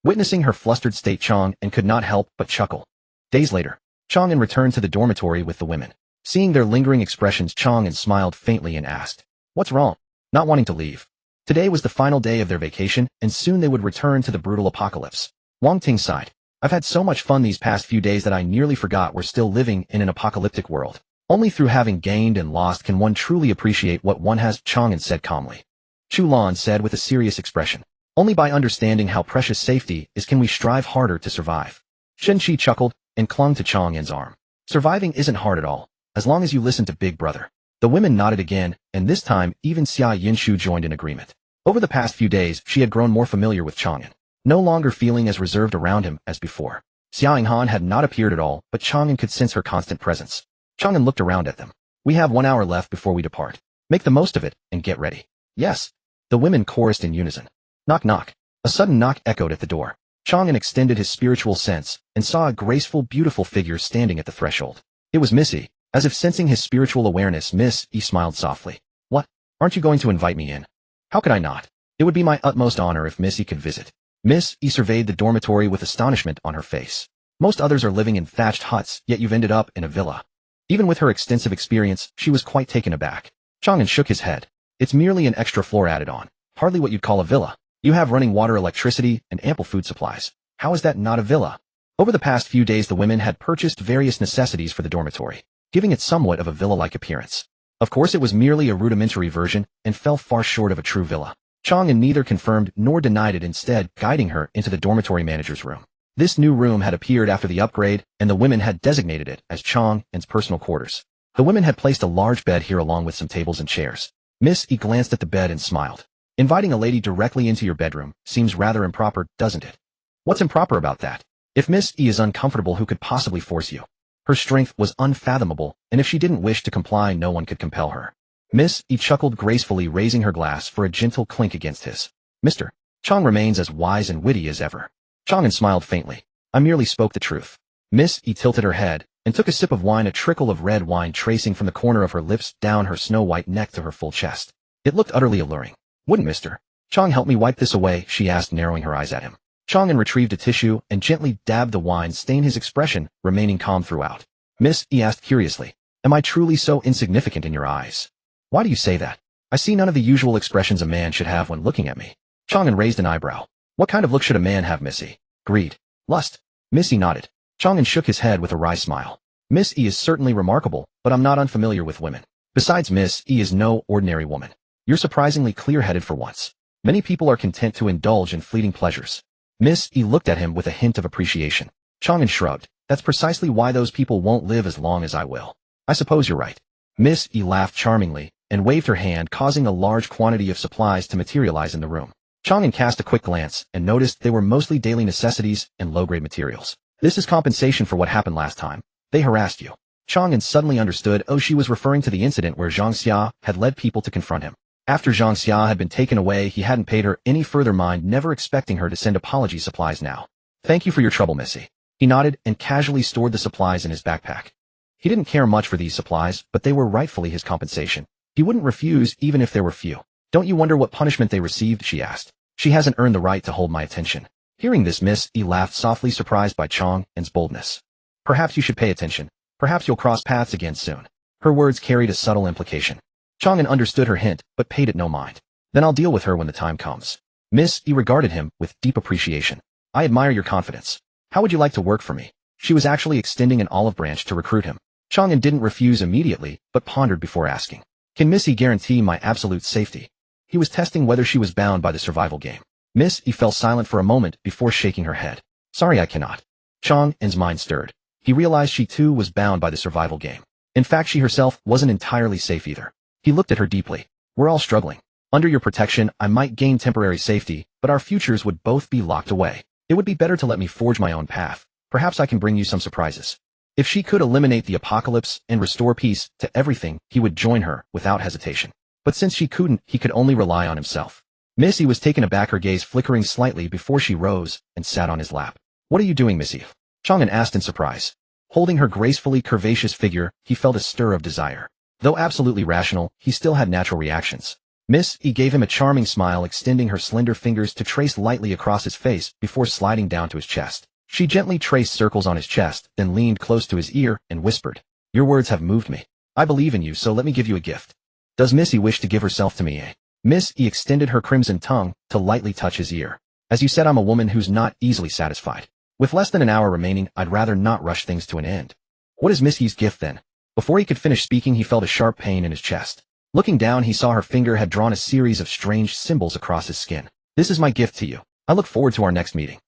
Witnessing her flustered state, Chang An could not help but chuckle. Days later, Chang An returned to the dormitory with the women. Seeing their lingering expressions, Chang An smiled faintly and asked, what's wrong? Not wanting to leave. Today was the final day of their vacation, and soon they would return to the brutal apocalypse. Wang Ting sighed. I've had so much fun these past few days that I nearly forgot we're still living in an apocalyptic world. Only through having gained and lost can one truly appreciate what one has, Chang An said calmly. Chu Lan said with a serious expression. Only by understanding how precious safety is can we strive harder to survive. Shen Qi chuckled and clung to Chang An's arm. Surviving isn't hard at all, as long as you listen to Big Brother. The women nodded again, and this time even Xia Yinshu joined in agreement. Over the past few days, she had grown more familiar with Chang An, no longer feeling as reserved around him as before. Xia Yinghan had not appeared at all, but Chang An could sense her constant presence. Chang An looked around at them. We have 1 hour left before we depart. Make the most of it, and get ready. Yes. The women chorused in unison. Knock knock. A sudden knock echoed at the door. Chang An extended his spiritual sense, and saw a graceful, beautiful figure standing at the threshold. It was Miss E. As if sensing his spiritual awareness, Miss E smiled softly. What? Aren't you going to invite me in? How could I not? It would be my utmost honor if Miss E could visit. Miss E surveyed the dormitory with astonishment on her face. Most others are living in thatched huts, yet you've ended up in a villa. Even with her extensive experience, she was quite taken aback. Chang An shook his head. It's merely an extra floor added on. Hardly what you'd call a villa. You have running water, electricity, and ample food supplies. How is that not a villa? Over the past few days, the women had purchased various necessities for the dormitory, giving it somewhat of a villa-like appearance. Of course, it was merely a rudimentary version and fell far short of a true villa. Chang An neither confirmed nor denied it, instead guiding her into the dormitory manager's room. This new room had appeared after the upgrade, and the women had designated it as Chang An's personal quarters. The women had placed a large bed here along with some tables and chairs. Miss E glanced at the bed and smiled. Inviting a lady directly into your bedroom seems rather improper, doesn't it? What's improper about that? If Miss E is uncomfortable, who could possibly force you? Her strength was unfathomable, and if she didn't wish to comply, no one could compel her. Miss E chuckled gracefully, raising her glass for a gentle clink against his. Mr. Chang remains as wise and witty as ever. Chang An smiled faintly. I merely spoke the truth. Miss E tilted her head and took a sip of wine, a trickle of red wine tracing from the corner of her lips down her snow-white neck to her full chest. It looked utterly alluring. Wouldn't Mr. Chang help me wipe this away? She asked, narrowing her eyes at him. Chang An retrieved a tissue and gently dabbed the wine stain, his expression remaining calm throughout. Miss E asked curiously, am I truly so insignificant in your eyes? Why do you say that? I see none of the usual expressions a man should have when looking at me. Chang An raised an eyebrow. What kind of look should a man have, Miss E? Greed? Lust? Miss E nodded. Chang An shook his head with a wry smile. Miss E is certainly remarkable, but I'm not unfamiliar with women. Besides, Miss E is no ordinary woman. You're surprisingly clear-headed for once. Many people are content to indulge in fleeting pleasures. Miss E looked at him with a hint of appreciation. Chang An shrugged. That's precisely why those people won't live as long as I will. I suppose you're right. Miss E laughed charmingly and waved her hand, causing a large quantity of supplies to materialize in the room. Chang An cast a quick glance and noticed they were mostly daily necessities and low-grade materials. This is compensation for what happened last time. They harassed you. Chang An suddenly understood. Oh, she was referring to the incident where Zhang Xia had led people to confront him. After Zhang Xia had been taken away, he hadn't paid her any further mind, never expecting her to send apology supplies now. Thank you for your trouble, Missy. He nodded and casually stored the supplies in his backpack. He didn't care much for these supplies, but they were rightfully his compensation. He wouldn't refuse even if there were few. Don't you wonder what punishment they received, she asked. She hasn't earned the right to hold my attention. Hearing this, Miss E laughed softly, surprised by Chang An's boldness. Perhaps you should pay attention. Perhaps you'll cross paths again soon. Her words carried a subtle implication. Chang An understood her hint, but paid it no mind. Then I'll deal with her when the time comes. Miss E regarded him with deep appreciation. I admire your confidence. How would you like to work for me? She was actually extending an olive branch to recruit him. Chang An didn't refuse immediately, but pondered before asking. Can Miss E guarantee my absolute safety? He was testing whether she was bound by the survival game. Miss E fell silent for a moment before shaking her head. Sorry, I cannot. Chang An's mind stirred. He realized she too was bound by the survival game. In fact, she herself wasn't entirely safe either. He looked at her deeply. We're all struggling. Under your protection, I might gain temporary safety, but our futures would both be locked away. It would be better to let me forge my own path. Perhaps I can bring you some surprises. If she could eliminate the apocalypse and restore peace to everything, he would join her without hesitation. But since she couldn't, he could only rely on himself. Missy was taken aback, her gaze flickering slightly before she rose and sat on his lap. What are you doing, Missy? Chang An asked in surprise. Holding her gracefully curvaceous figure, he felt a stir of desire. Though absolutely rational, he still had natural reactions. Miss E gave him a charming smile, extending her slender fingers to trace lightly across his face before sliding down to his chest. She gently traced circles on his chest, then leaned close to his ear and whispered, Your words have moved me. I believe in you, so let me give you a gift. Does Miss E wish to give herself to me, eh? Miss E extended her crimson tongue to lightly touch his ear. As you said, I'm a woman who's not easily satisfied. With less than an hour remaining, I'd rather not rush things to an end. What is Miss E's gift then? Before he could finish speaking, he felt a sharp pain in his chest. Looking down, he saw her finger had drawn a series of strange symbols across his skin. This is my gift to you. I look forward to our next meeting.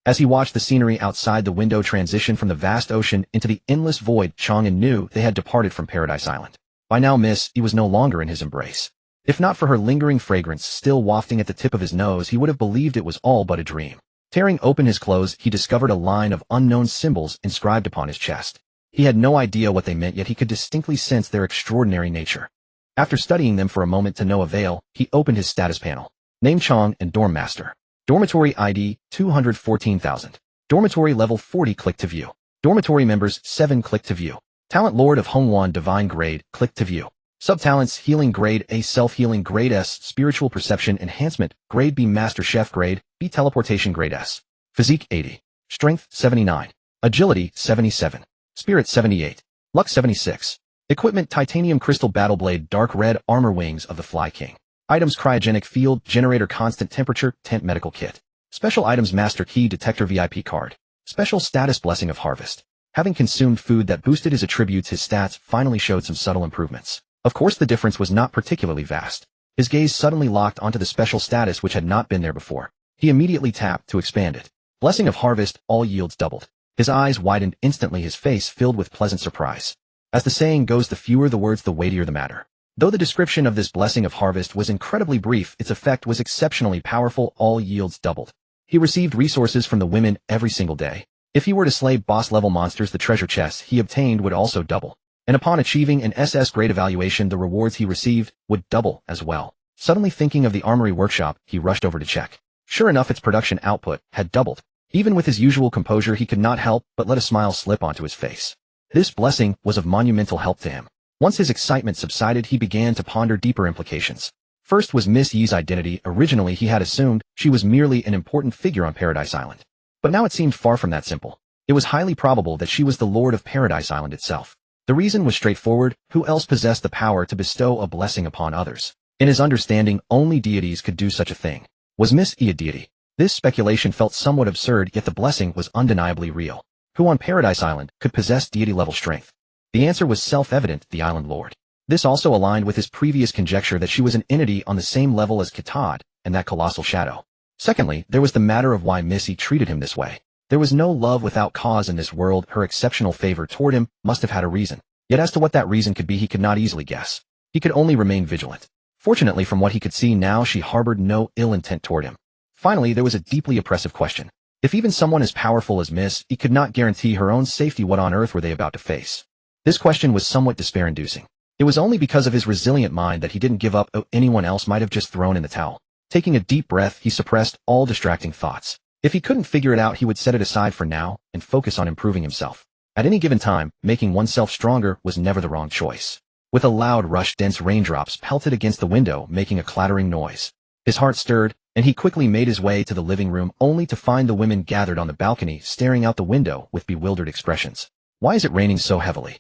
As he watched the scenery outside the window transition from the vast ocean into the endless void, Chang An knew they had departed from Paradise Island. By now, Miss E was no longer in his embrace. If not for her lingering fragrance still wafting at the tip of his nose, he would have believed it was all but a dream. Tearing open his clothes, he discovered a line of unknown symbols inscribed upon his chest. He had no idea what they meant, yet he could distinctly sense their extraordinary nature. After studying them for a moment to no avail, he opened his status panel. Name Chang and Dorm Master. Dormitory ID 214,000. Dormitory level 40, click to view. Dormitory members 7, click to view. Talent Lord of Hongwan Divine grade, click to view. Subtalents Healing grade A, Self-Healing grade S, Spiritual Perception Enhancement grade B, Master Chef grade B, Teleportation grade S. Physique 80. Strength 79. Agility 77. Spirit 78. Luck 76. Equipment Titanium Crystal Battle Blade, Dark Red Armor, Wings of the Fly King. Items Cryogenic Field Generator, Constant Temperature Tent, Medical Kit. Special Items Master Key Detector, VIP Card. Special Status Blessing of Harvest. Having consumed food that boosted his attributes, his stats finally showed some subtle improvements. Of course, the difference was not particularly vast. His gaze suddenly locked onto the special status which had not been there before. He immediately tapped to expand it. Blessing of Harvest, all yields doubled. His eyes widened instantly, his face filled with pleasant surprise. As the saying goes, the fewer the words, the weightier the matter. Though the description of this Blessing of Harvest was incredibly brief, its effect was exceptionally powerful. All yields doubled. He received resources from the women every single day. If he were to slay boss-level monsters, the treasure chests he obtained would also double. And upon achieving an SS grade evaluation, the rewards he received would double as well. Suddenly thinking of the armory workshop, he rushed over to check. Sure enough, its production output had doubled. Even with his usual composure, he could not help but let a smile slip onto his face. This blessing was of monumental help to him. Once his excitement subsided, he began to ponder deeper implications. First was Miss Yi's identity. Originally, he had assumed she was merely an important figure on Paradise Island. But now it seemed far from that simple. It was highly probable that she was the Lord of Paradise Island itself. The reason was straightforward. Who else possessed the power to bestow a blessing upon others? In his understanding, only deities could do such a thing. Was Miss E a deity? This speculation felt somewhat absurd, yet the blessing was undeniably real. Who on Paradise Island could possess deity-level strength? The answer was self-evident: the Island Lord. This also aligned with his previous conjecture that she was an entity on the same level as Kitad and that colossal shadow. Secondly, there was the matter of why Miss E treated him this way. There was no love without cause in this world. Her exceptional favor toward him must have had a reason. Yet as to what that reason could be, he could not easily guess. He could only remain vigilant. Fortunately, from what he could see now, she harbored no ill intent toward him. Finally, there was a deeply oppressive question. If even someone as powerful as Miss E could not guarantee her own safety, what on earth were they about to face? This question was somewhat despair-inducing. It was only because of his resilient mind that he didn't give up. Anyone else might have just thrown in the towel. Taking a deep breath, he suppressed all distracting thoughts. If he couldn't figure it out, he would set it aside for now and focus on improving himself. At any given time, making oneself stronger was never the wrong choice. With a loud rush, dense raindrops pelted against the window, making a clattering noise. His heart stirred, and he quickly made his way to the living room, only to find the women gathered on the balcony staring out the window with bewildered expressions. Why is it raining so heavily?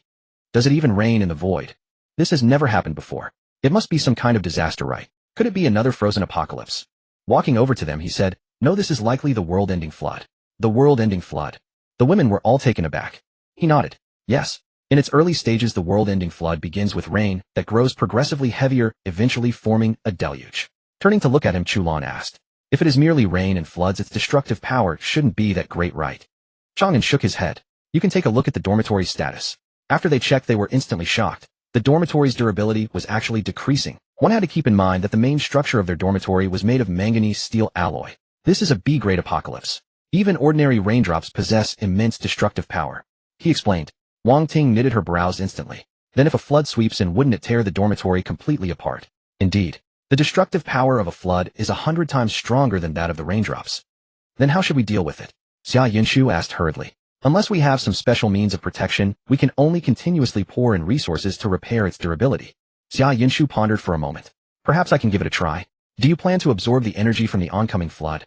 Does it even rain in the void? This has never happened before. It must be some kind of disaster, right? Could it be another frozen apocalypse? Walking over to them, he said, "No, this is likely the world-ending flood." The world-ending flood. The women were all taken aback. He nodded. Yes. In its early stages, the world-ending flood begins with rain that grows progressively heavier, eventually forming a deluge. Turning to look at him, Chulan asked, "If it is merely rain and floods, its destructive power shouldn't be that great, right?" Chang An shook his head. "You can take a look at the dormitory's status." After they checked, they were instantly shocked. The dormitory's durability was actually decreasing. One had to keep in mind that the main structure of their dormitory was made of manganese steel alloy. This is a B-grade apocalypse. Even ordinary raindrops possess immense destructive power. He explained. Wang Ting knitted her brows instantly. Then if a flood sweeps in, wouldn't it tear the dormitory completely apart? Indeed. The destructive power of a flood is 100 times stronger than that of the raindrops. Then how should we deal with it? Xia Yinshu asked hurriedly. Unless we have some special means of protection, we can only continuously pour in resources to repair its durability. Xia Yinshu pondered for a moment. Perhaps I can give it a try. Do you plan to absorb the energy from the oncoming flood?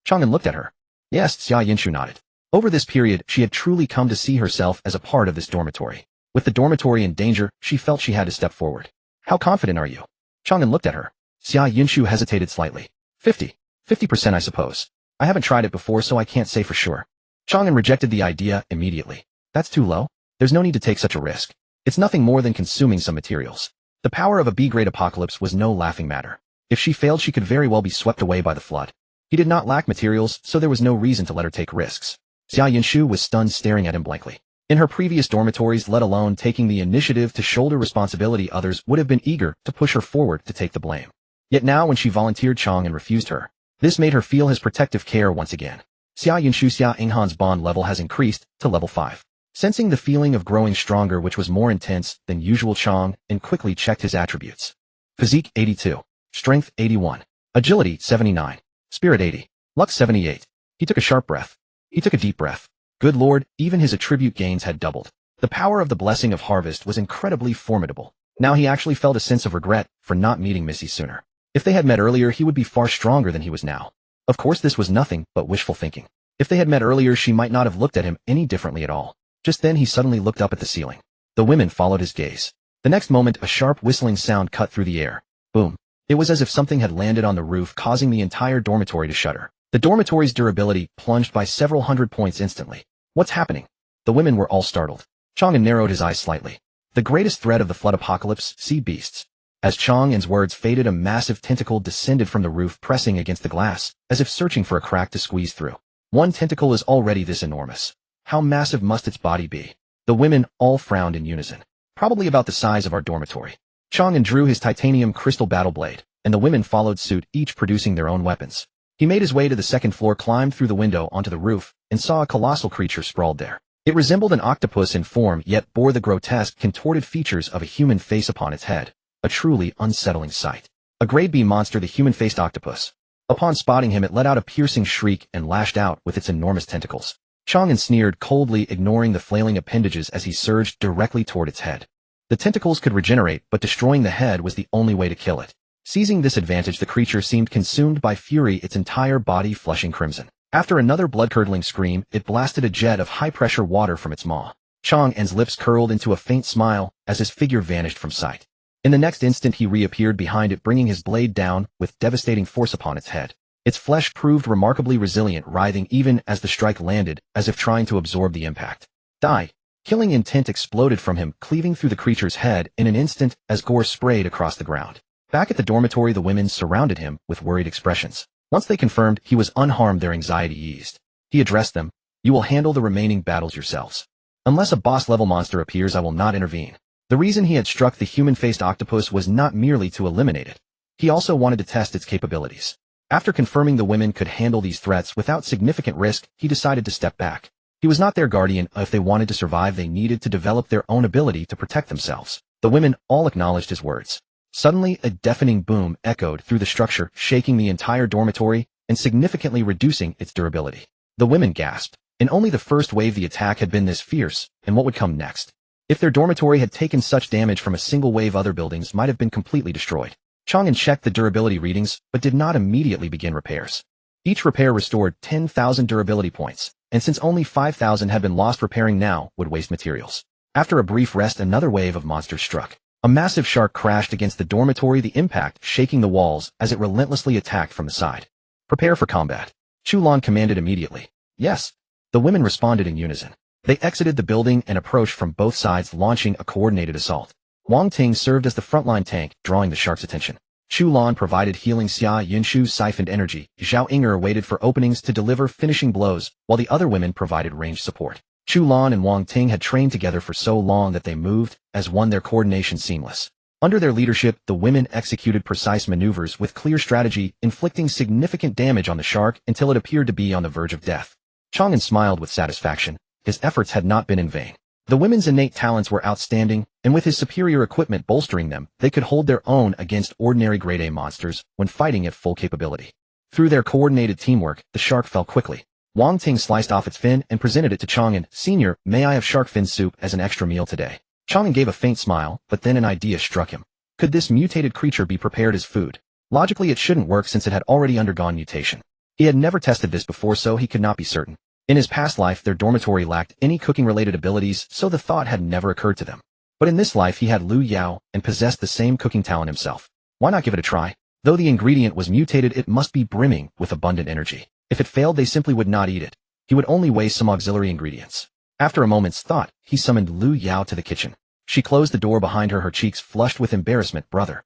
Chang An looked at her. Yes, Xia Yinshu nodded. Over this period, she had truly come to see herself as a part of this dormitory. With the dormitory in danger, she felt she had to step forward. How confident are you? Chang An looked at her. Xia Yinshu hesitated slightly. 50% I suppose. I haven't tried it before, so I can't say for sure. Chang An rejected the idea immediately. That's too low. There's no need to take such a risk. It's nothing more than consuming some materials. The power of a B-grade apocalypse was no laughing matter. If she failed, she could very well be swept away by the flood. He did not lack materials, so there was no reason to let her take risks. Xia Yinshu was stunned, staring at him blankly. In her previous dormitories, let alone taking the initiative to shoulder responsibility, others would have been eager to push her forward to take the blame. Yet now when she volunteered, Chang An refused her. This made her feel his protective care once again. Xia Yinshu Xia Inghan's bond level has increased to level 5. Sensing the feeling of growing stronger, which was more intense than usual, Chang An quickly checked his attributes. Physique 82. Strength 81. Agility 79. Spirit 80. Luck 78. He took a sharp breath. He took a deep breath. Good lord, even his attribute gains had doubled. The power of the blessing of harvest was incredibly formidable. Now he actually felt a sense of regret for not meeting Missy sooner. If they had met earlier, he would be far stronger than he was now. Of course, this was nothing but wishful thinking. If they had met earlier, she might not have looked at him any differently at all. Just then he suddenly looked up at the ceiling. The women followed his gaze. The next moment, a sharp whistling sound cut through the air. Boom. It was as if something had landed on the roof, causing the entire dormitory to shudder. The dormitory's durability plunged by several hundred points instantly. What's happening? The women were all startled. Chang An narrowed his eyes slightly. The greatest threat of the flood apocalypse, sea beasts. As Chang An's words faded, a massive tentacle descended from the roof, pressing against the glass, as if searching for a crack to squeeze through. One tentacle is already this enormous. How massive must its body be? The women all frowned in unison. Probably about the size of our dormitory. Chang An drew his titanium crystal battle blade, and the women followed suit, each producing their own weapons. He made his way to the second floor, climbed through the window onto the roof, and saw a colossal creature sprawled there. It resembled an octopus in form, yet bore the grotesque, contorted features of a human face upon its head. A truly unsettling sight. A grade B monster, the human-faced octopus. Upon spotting him, it let out a piercing shriek and lashed out with its enormous tentacles. Chang An sneered, coldly ignoring the flailing appendages as he surged directly toward its head. The tentacles could regenerate, but destroying the head was the only way to kill it. Seizing this advantage, the creature seemed consumed by fury, its entire body flushing crimson. After another blood-curdling scream, it blasted a jet of high-pressure water from its maw. Chang An's lips curled into a faint smile as his figure vanished from sight. In the next instant, he reappeared behind it, bringing his blade down with devastating force upon its head. Its flesh proved remarkably resilient, writhing even as the strike landed, as if trying to absorb the impact. Die! Killing intent exploded from him, cleaving through the creature's head in an instant as gore sprayed across the ground. Back at the dormitory, the women surrounded him with worried expressions. Once they confirmed he was unharmed, their anxiety eased. He addressed them. You will handle the remaining battles yourselves. Unless a boss-level monster appears, I will not intervene. The reason he had struck the human-faced octopus was not merely to eliminate it. He also wanted to test its capabilities. After confirming the women could handle these threats without significant risk, he decided to step back. He was not their guardian. If they wanted to survive, they needed to develop their own ability to protect themselves. The women all acknowledged his words. Suddenly, a deafening boom echoed through the structure, shaking the entire dormitory, and significantly reducing its durability. The women gasped. In only the first wave the attack had been this fierce, and what would come next? If their dormitory had taken such damage from a single wave, other buildings might have been completely destroyed. Chang An checked the durability readings, but did not immediately begin repairs. Each repair restored 10,000 durability points, and since only 5,000 had been lost, repairing now would waste materials. After a brief rest, another wave of monsters struck. A massive shark crashed against the dormitory, the impact shaking the walls as it relentlessly attacked from the side. Prepare for combat. Chu Lan commanded immediately. Yes. The women responded in unison. They exited the building and approached from both sides, launching a coordinated assault. Wang Ting served as the frontline tank, drawing the shark's attention. Chu Lan provided healing, Xia Yunshu siphoned energy, Zhao Inger waited for openings to deliver finishing blows, while the other women provided ranged support. Chu Lan and Wang Ting had trained together for so long that they moved as one, their coordination seamless. Under their leadership, the women executed precise maneuvers with clear strategy, inflicting significant damage on the shark until it appeared to be on the verge of death. Chang An smiled with satisfaction. His efforts had not been in vain. The women's innate talents were outstanding, and with his superior equipment bolstering them, they could hold their own against ordinary grade A monsters when fighting at full capability. Through their coordinated teamwork, the shark fell quickly. Wang Ting sliced off its fin and presented it to Chang An. Senior, may I have shark fin soup as an extra meal today? Chang An gave a faint smile, but then an idea struck him. Could this mutated creature be prepared as food? Logically, it shouldn't work since it had already undergone mutation. He had never tested this before, so he could not be certain. In his past life, their dormitory lacked any cooking-related abilities, so the thought had never occurred to them. But in this life he had Lu Yao and possessed the same cooking talent himself. Why not give it a try? Though the ingredient was mutated, it must be brimming with abundant energy. If it failed, they simply would not eat it. He would only waste some auxiliary ingredients. After a moment's thought, he summoned Lu Yao to the kitchen. She closed the door behind her, her cheeks flushed with embarrassment. Brother,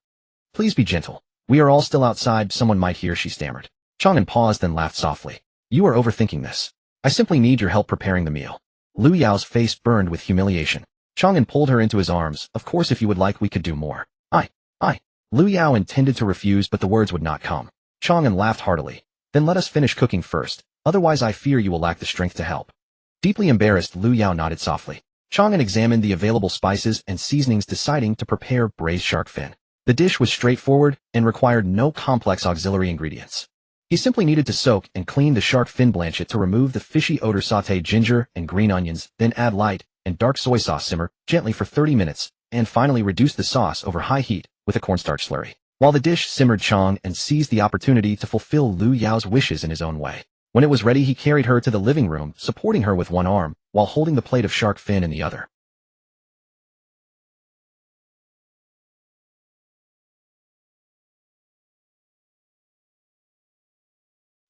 please be gentle. We are all still outside, someone might hear, she stammered. Chang An paused, then laughed softly. You are overthinking this. I simply need your help preparing the meal. Lu Yao's face burned with humiliation. Chang An pulled her into his arms. Of course, if you would like, we could do more. I. Lu Yao intended to refuse, but the words would not come. Chang An laughed heartily. Then let us finish cooking first. Otherwise, I fear you will lack the strength to help. Deeply embarrassed, Lu Yao nodded softly. Chang An examined the available spices and seasonings, deciding to prepare braised shark fin. The dish was straightforward and required no complex auxiliary ingredients. He simply needed to soak and clean the shark fin, blanch it to remove the fishy odor, saute ginger and green onions, then add light and dark soy sauce, simmer gently for 30 minutes, and finally reduce the sauce over high heat with a cornstarch slurry. While the dish simmered, Chang An seized the opportunity to fulfill Lu Yao's wishes in his own way. When it was ready, he carried her to the living room, supporting her with one arm, while holding the plate of shark fin in the other.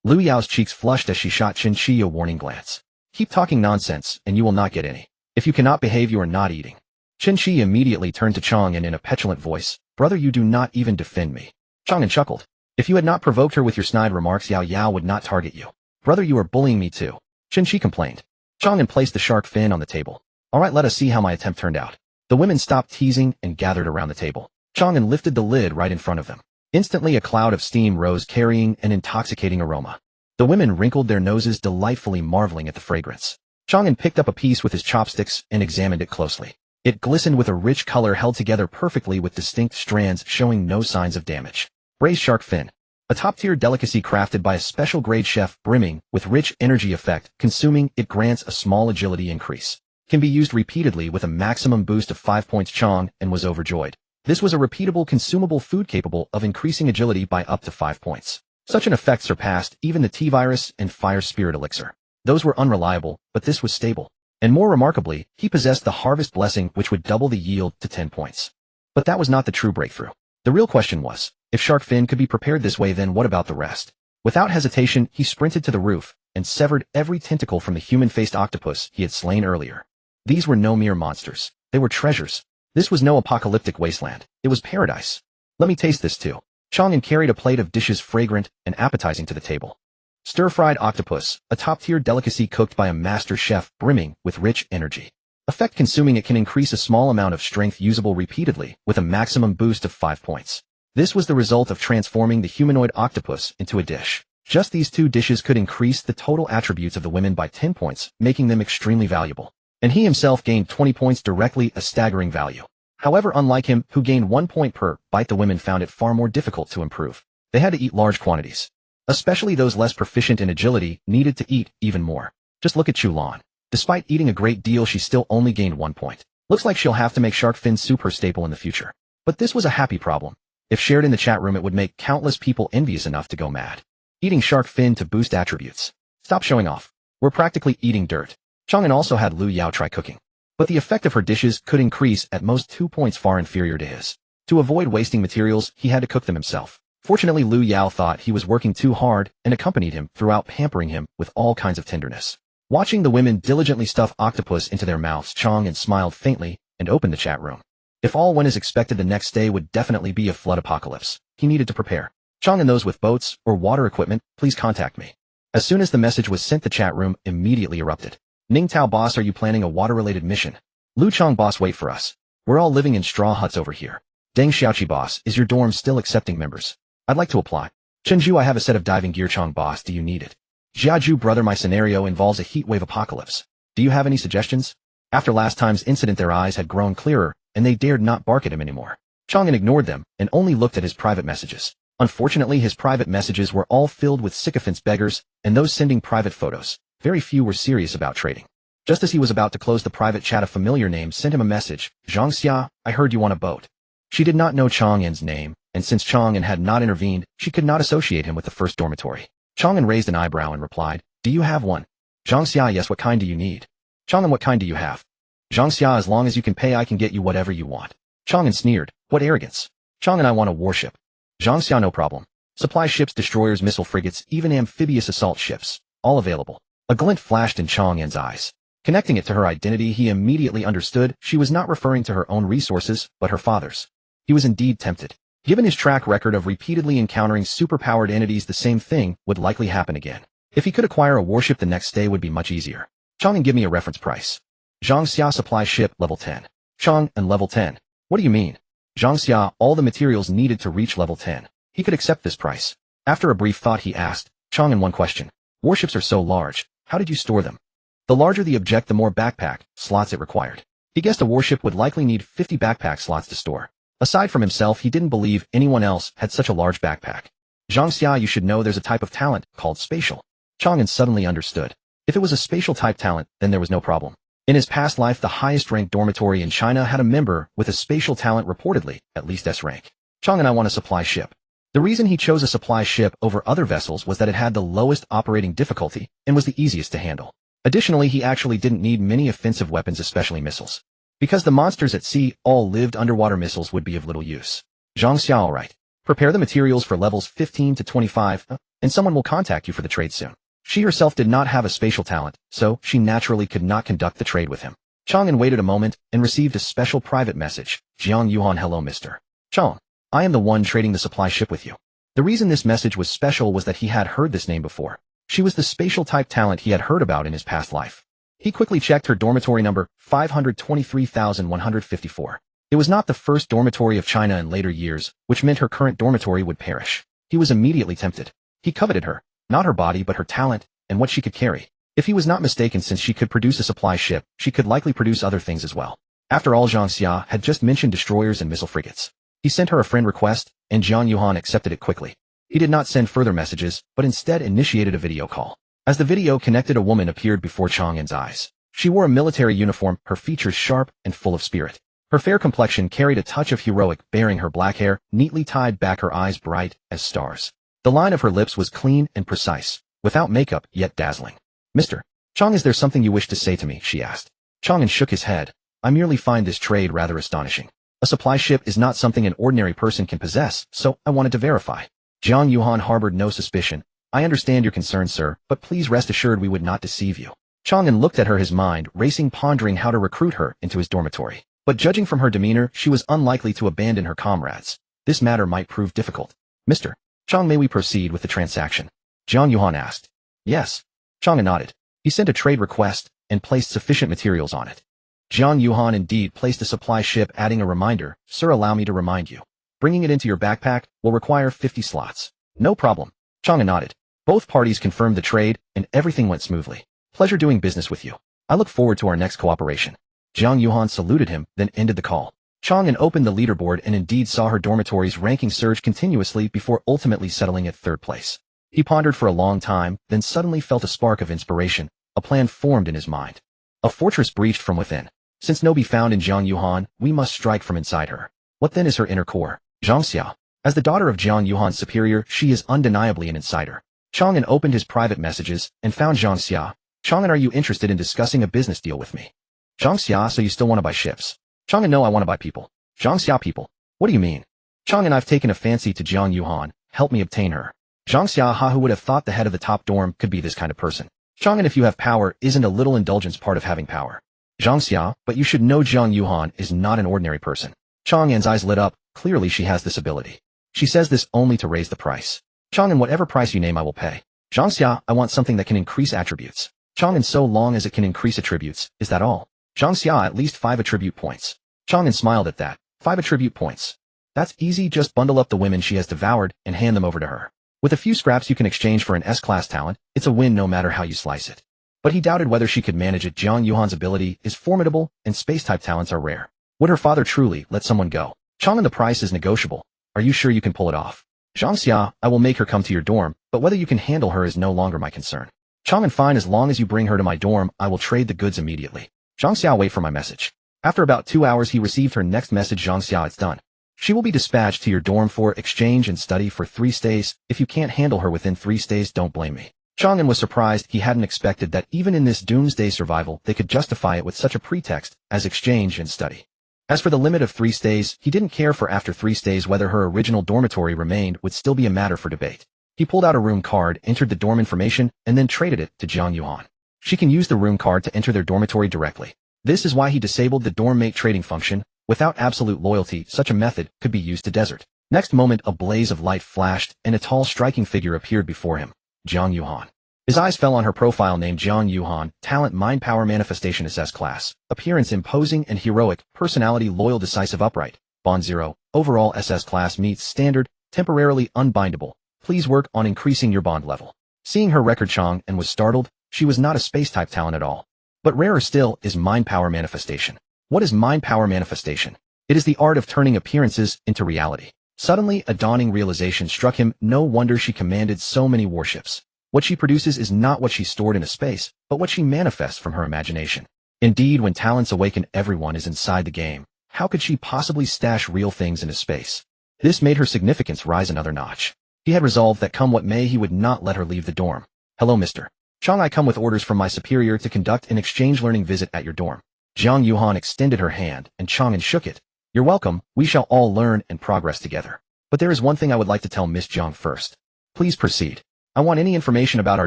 Lu Yao's cheeks flushed as she shot Chen Qi a warning glance. Keep talking nonsense, and you will not get any. If you cannot behave, you are not eating. Chen Qi immediately turned to Chang An in a petulant voice. Brother, you do not even defend me. Chang An chuckled. If you had not provoked her with your snide remarks, Yao Yao would not target you. Brother, you are bullying me too. Chen Qi complained. Chang An placed the shark fin on the table. Alright, let us see how my attempt turned out. The women stopped teasing and gathered around the table. Chang An lifted the lid right in front of them. Instantly a cloud of steam rose, carrying an intoxicating aroma. The women wrinkled their noses, delightfully marveling at the fragrance. Chang An picked up a piece with his chopsticks and examined it closely. It glistened with a rich color, held together perfectly with distinct strands showing no signs of damage. Braised shark fin. A top-tier delicacy crafted by a special grade chef, brimming with rich energy effect. Consuming it grants a small agility increase. Can be used repeatedly with a maximum boost of 5 points. Chang An was overjoyed. This was a repeatable consumable food capable of increasing agility by up to 5 points. Such an effect surpassed even the T-Virus and Fire Spirit Elixir. Those were unreliable, but this was stable. And more remarkably, he possessed the Harvest Blessing, which would double the yield to 10 points. But that was not the true breakthrough. The real question was, if shark fin could be prepared this way, then what about the rest? Without hesitation, he sprinted to the roof and severed every tentacle from the human-faced octopus he had slain earlier. These were no mere monsters. They were treasures. This was no apocalyptic wasteland. It was paradise. Let me taste this too. Chang An carried a plate of dishes fragrant and appetizing to the table. Stir-fried octopus, a top-tier delicacy cooked by a master chef, brimming with rich energy. Effect: consuming it can increase a small amount of strength, usable repeatedly, with a maximum boost of 5 points. This was the result of transforming the humanoid octopus into a dish. Just these two dishes could increase the total attributes of the women by 10 points, making them extremely valuable. And he himself gained 20 points directly, a staggering value. However, unlike him, who gained 1 point per bite, the women found it far more difficult to improve. They had to eat large quantities. Especially those less proficient in agility needed to eat even more. Just look at Chulan. Despite eating a great deal, she still only gained 1 point. Looks like she'll have to make shark fin soup her staple in the future. But this was a happy problem. If shared in the chat room, it would make countless people envious enough to go mad. Eating shark fin to boost attributes. Stop showing off. We're practically eating dirt. Chang An also had Lu Yao try cooking. But the effect of her dishes could increase at most 2 points, far inferior to his. To avoid wasting materials, he had to cook them himself. Fortunately, Lu Yao thought he was working too hard and accompanied him throughout, pampering him with all kinds of tenderness. Watching the women diligently stuff octopus into their mouths, Chang An smiled faintly and opened the chat room. If all went as expected, the next day would definitely be a flood apocalypse. He needed to prepare. Chang and those with boats or water equipment, please contact me. As soon as the message was sent, the chat room immediately erupted. Ning Tao boss, are you planning a water-related mission? Lu Chang boss, wait for us. We're all living in straw huts over here. Deng Xiaoqi boss, is your dorm still accepting members? I'd like to apply. Chenju, I have a set of diving gear. Chang boss, do you need it? Jiaju brother, my scenario involves a heatwave apocalypse. Do you have any suggestions? After last time's incident, their eyes had grown clearer, and they dared not bark at him anymore. Chang An ignored them and only looked at his private messages. Unfortunately, his private messages were all filled with sycophants, beggars, and those sending private photos. Very few were serious about trading. Just as he was about to close the private chat, a familiar name sent him a message. Zhang Xia, I heard you want a boat. She did not know Chang An's name, and since Chang An had not intervened, she could not associate him with the first dormitory. Chang An raised an eyebrow and replied, do you have one? Zhang Xia, yes, what kind do you need? Chang An, what kind do you have? Zhang Xia, as long as you can pay, I can get you whatever you want. Chang An sneered, what arrogance. Chang An, I want a warship. Zhang Xia, no problem. Supply ships, destroyers, missile frigates, even amphibious assault ships, all available. A glint flashed in Chang An's eyes. Connecting it to her identity, he immediately understood she was not referring to her own resources, but her father's. He was indeed tempted. Given his track record of repeatedly encountering superpowered entities, the same thing would likely happen again. If he could acquire a warship, the next day would be much easier. Chang An, give me a reference price. Zhang Xia, supply ship, level 10. Chang An, level 10. What do you mean? Zhang Xia, all the materials needed to reach level 10. He could accept this price. After a brief thought, he asked Chang An one question. Warships are so large, how did you store them? The larger the object, the more backpack slots it required. He guessed a warship would likely need 50 backpack slots to store. Aside from himself, he didn't believe anyone else had such a large backpack. Zhang Xia, you should know there's a type of talent called spatial. Chang An suddenly understood. If it was a spatial type talent, then there was no problem. In his past life, the highest ranked dormitory in China had a member with a spatial talent, reportedly, at least S rank. Chang An, I want a supply ship. The reason he chose a supply ship over other vessels was that it had the lowest operating difficulty and was the easiest to handle. Additionally, he actually didn't need many offensive weapons, especially missiles. Because the monsters at sea all lived underwater, missiles would be of little use. Zhang Xia, all right. Prepare the materials for levels 15 to 25, and someone will contact you for the trade soon. She herself did not have a spatial talent, so she naturally could not conduct the trade with him. Chang An waited a moment and received a special private message. Jiang Yuhan, hello Mr. Chang. I am the one trading the supply ship with you. The reason this message was special was that he had heard this name before. She was the spatial type talent he had heard about in his past life. He quickly checked her dormitory number, 523,154. It was not the first dormitory of China in later years, which meant her current dormitory would perish. He was immediately tempted. He coveted her, not her body but her talent, and what she could carry. If he was not mistaken, since she could produce a supply ship, she could likely produce other things as well. After all, Zhang Xia had just mentioned destroyers and missile frigates. He sent her a friend request, and Jiang Yuhan accepted it quickly. He did not send further messages, but instead initiated a video call. As the video connected, a woman appeared before Chang An's eyes. She wore a military uniform, her features sharp and full of spirit. Her fair complexion carried a touch of heroic, bearing her black hair neatly tied back, her eyes bright as stars. The line of her lips was clean and precise, without makeup, yet dazzling. Mr. Chang, is there something you wish to say to me? She asked. Chang An shook his head. I merely find this trade rather astonishing. A supply ship is not something an ordinary person can possess, so I wanted to verify. Jiang Yuhan harbored no suspicion. I understand your concern, sir, but please rest assured we would not deceive you. Chang An looked at her, his mind racing, pondering how to recruit her into his dormitory. But judging from her demeanor, she was unlikely to abandon her comrades. This matter might prove difficult. Mr. Chang, may we proceed with the transaction? Jiang Yuhan asked. Yes. Chang An nodded. He sent a trade request and placed sufficient materials on it. Jiang Yuhan indeed placed a supply ship, adding a reminder. Sir, allow me to remind you. Bringing it into your backpack will require 50 slots. No problem. Chang An nodded. Both parties confirmed the trade, and everything went smoothly. Pleasure doing business with you. I look forward to our next cooperation. Jiang Yuhan saluted him, then ended the call. Chang An opened the leaderboard and indeed saw her dormitory's ranking surge continuously before ultimately settling at third place. He pondered for a long time, then suddenly felt a spark of inspiration. A plan formed in his mind. A fortress breached from within. Since no be found in Jiang Yuhan, we must strike from inside her. What then is her inner core? Zhang Xia. As the daughter of Jiang Yuhan's superior, she is undeniably an insider. Chang An opened his private messages and found Zhang Xia. Chang An, are you interested in discussing a business deal with me? Zhang Xia, so you still want to buy ships? Chang An, no, I want to buy people. Zhang Xia, people. What do you mean? Chang An, I've taken a fancy to Jiang Yuhan. Help me obtain her. Zhang Xia, ha, who would have thought the head of the top dorm could be this kind of person? Chang An, if you have power, isn't a little indulgence part of having power? Zhang Xia, but you should know Jiang Yuhan is not an ordinary person. Chang An's eyes lit up. Clearly she has this ability. She says this only to raise the price. Chang An, whatever price you name I will pay. Zhang Xia, I want something that can increase attributes. Chang An, so long as it can increase attributes, is that all? Zhang Xia, at least 5 attribute points. Chang An smiled at that. 5 attribute points. That's easy, just bundle up the women she has devoured and hand them over to her. With a few scraps you can exchange for an S-class talent, it's a win no matter how you slice it. But he doubted whether she could manage it. Jiang Yuhan's ability is formidable, and space-type talents are rare. Would her father truly let someone go? Chang An, the price is negotiable. Are you sure you can pull it off? Zhang Xia, I will make her come to your dorm, but whether you can handle her is no longer my concern. Chang An, fine, as long as you bring her to my dorm, I will trade the goods immediately. Zhang Xia, wait for my message. After about 2 hours he received her next message. Zhang Xia, it's done. She will be dispatched to your dorm for exchange and study for 3 stays. If you can't handle her within 3 stays, don't blame me. Chang An was surprised. He hadn't expected that even in this doomsday survival they could justify it with such a pretext as exchange and study. As for the limit of 3 stays, he didn't care, for after 3 stays whether her original dormitory remained would still be a matter for debate. He pulled out a room card, entered the dorm information, and then traded it to Jiang Yuhan. She can use the room card to enter their dormitory directly. This is why he disabled the dorm mate trading function. Without absolute loyalty, such a method could be used to desert. Next moment a blaze of light flashed, and a tall striking figure appeared before him. Jiang Yuhan. His eyes fell on her profile name. Jiang Yuhan, talent mind power manifestation SS class, appearance imposing and heroic, personality loyal decisive upright, bond 0, overall SS class meets standard, temporarily unbindable, please work on increasing your bond level. Seeing her record, Chang An was startled. She was not a space-type talent at all. But rarer still is mind power manifestation. What is mind power manifestation? It is the art of turning appearances into reality. Suddenly, a dawning realization struck him. No wonder she commanded so many warships. What she produces is not what she stored in a space, but what she manifests from her imagination. Indeed, when talents awaken, everyone is inside the game. How could she possibly stash real things into space? This made her significance rise another notch. He had resolved that come what may he would not let her leave the dorm. Hello, Mr. Chang, I come with orders from my superior to conduct an exchange learning visit at your dorm. Jiang Yuhan extended her hand, and Chang An shook it. You're welcome, we shall all learn and progress together. But there is one thing I would like to tell Miss Jiang first. Please proceed. I want any information about our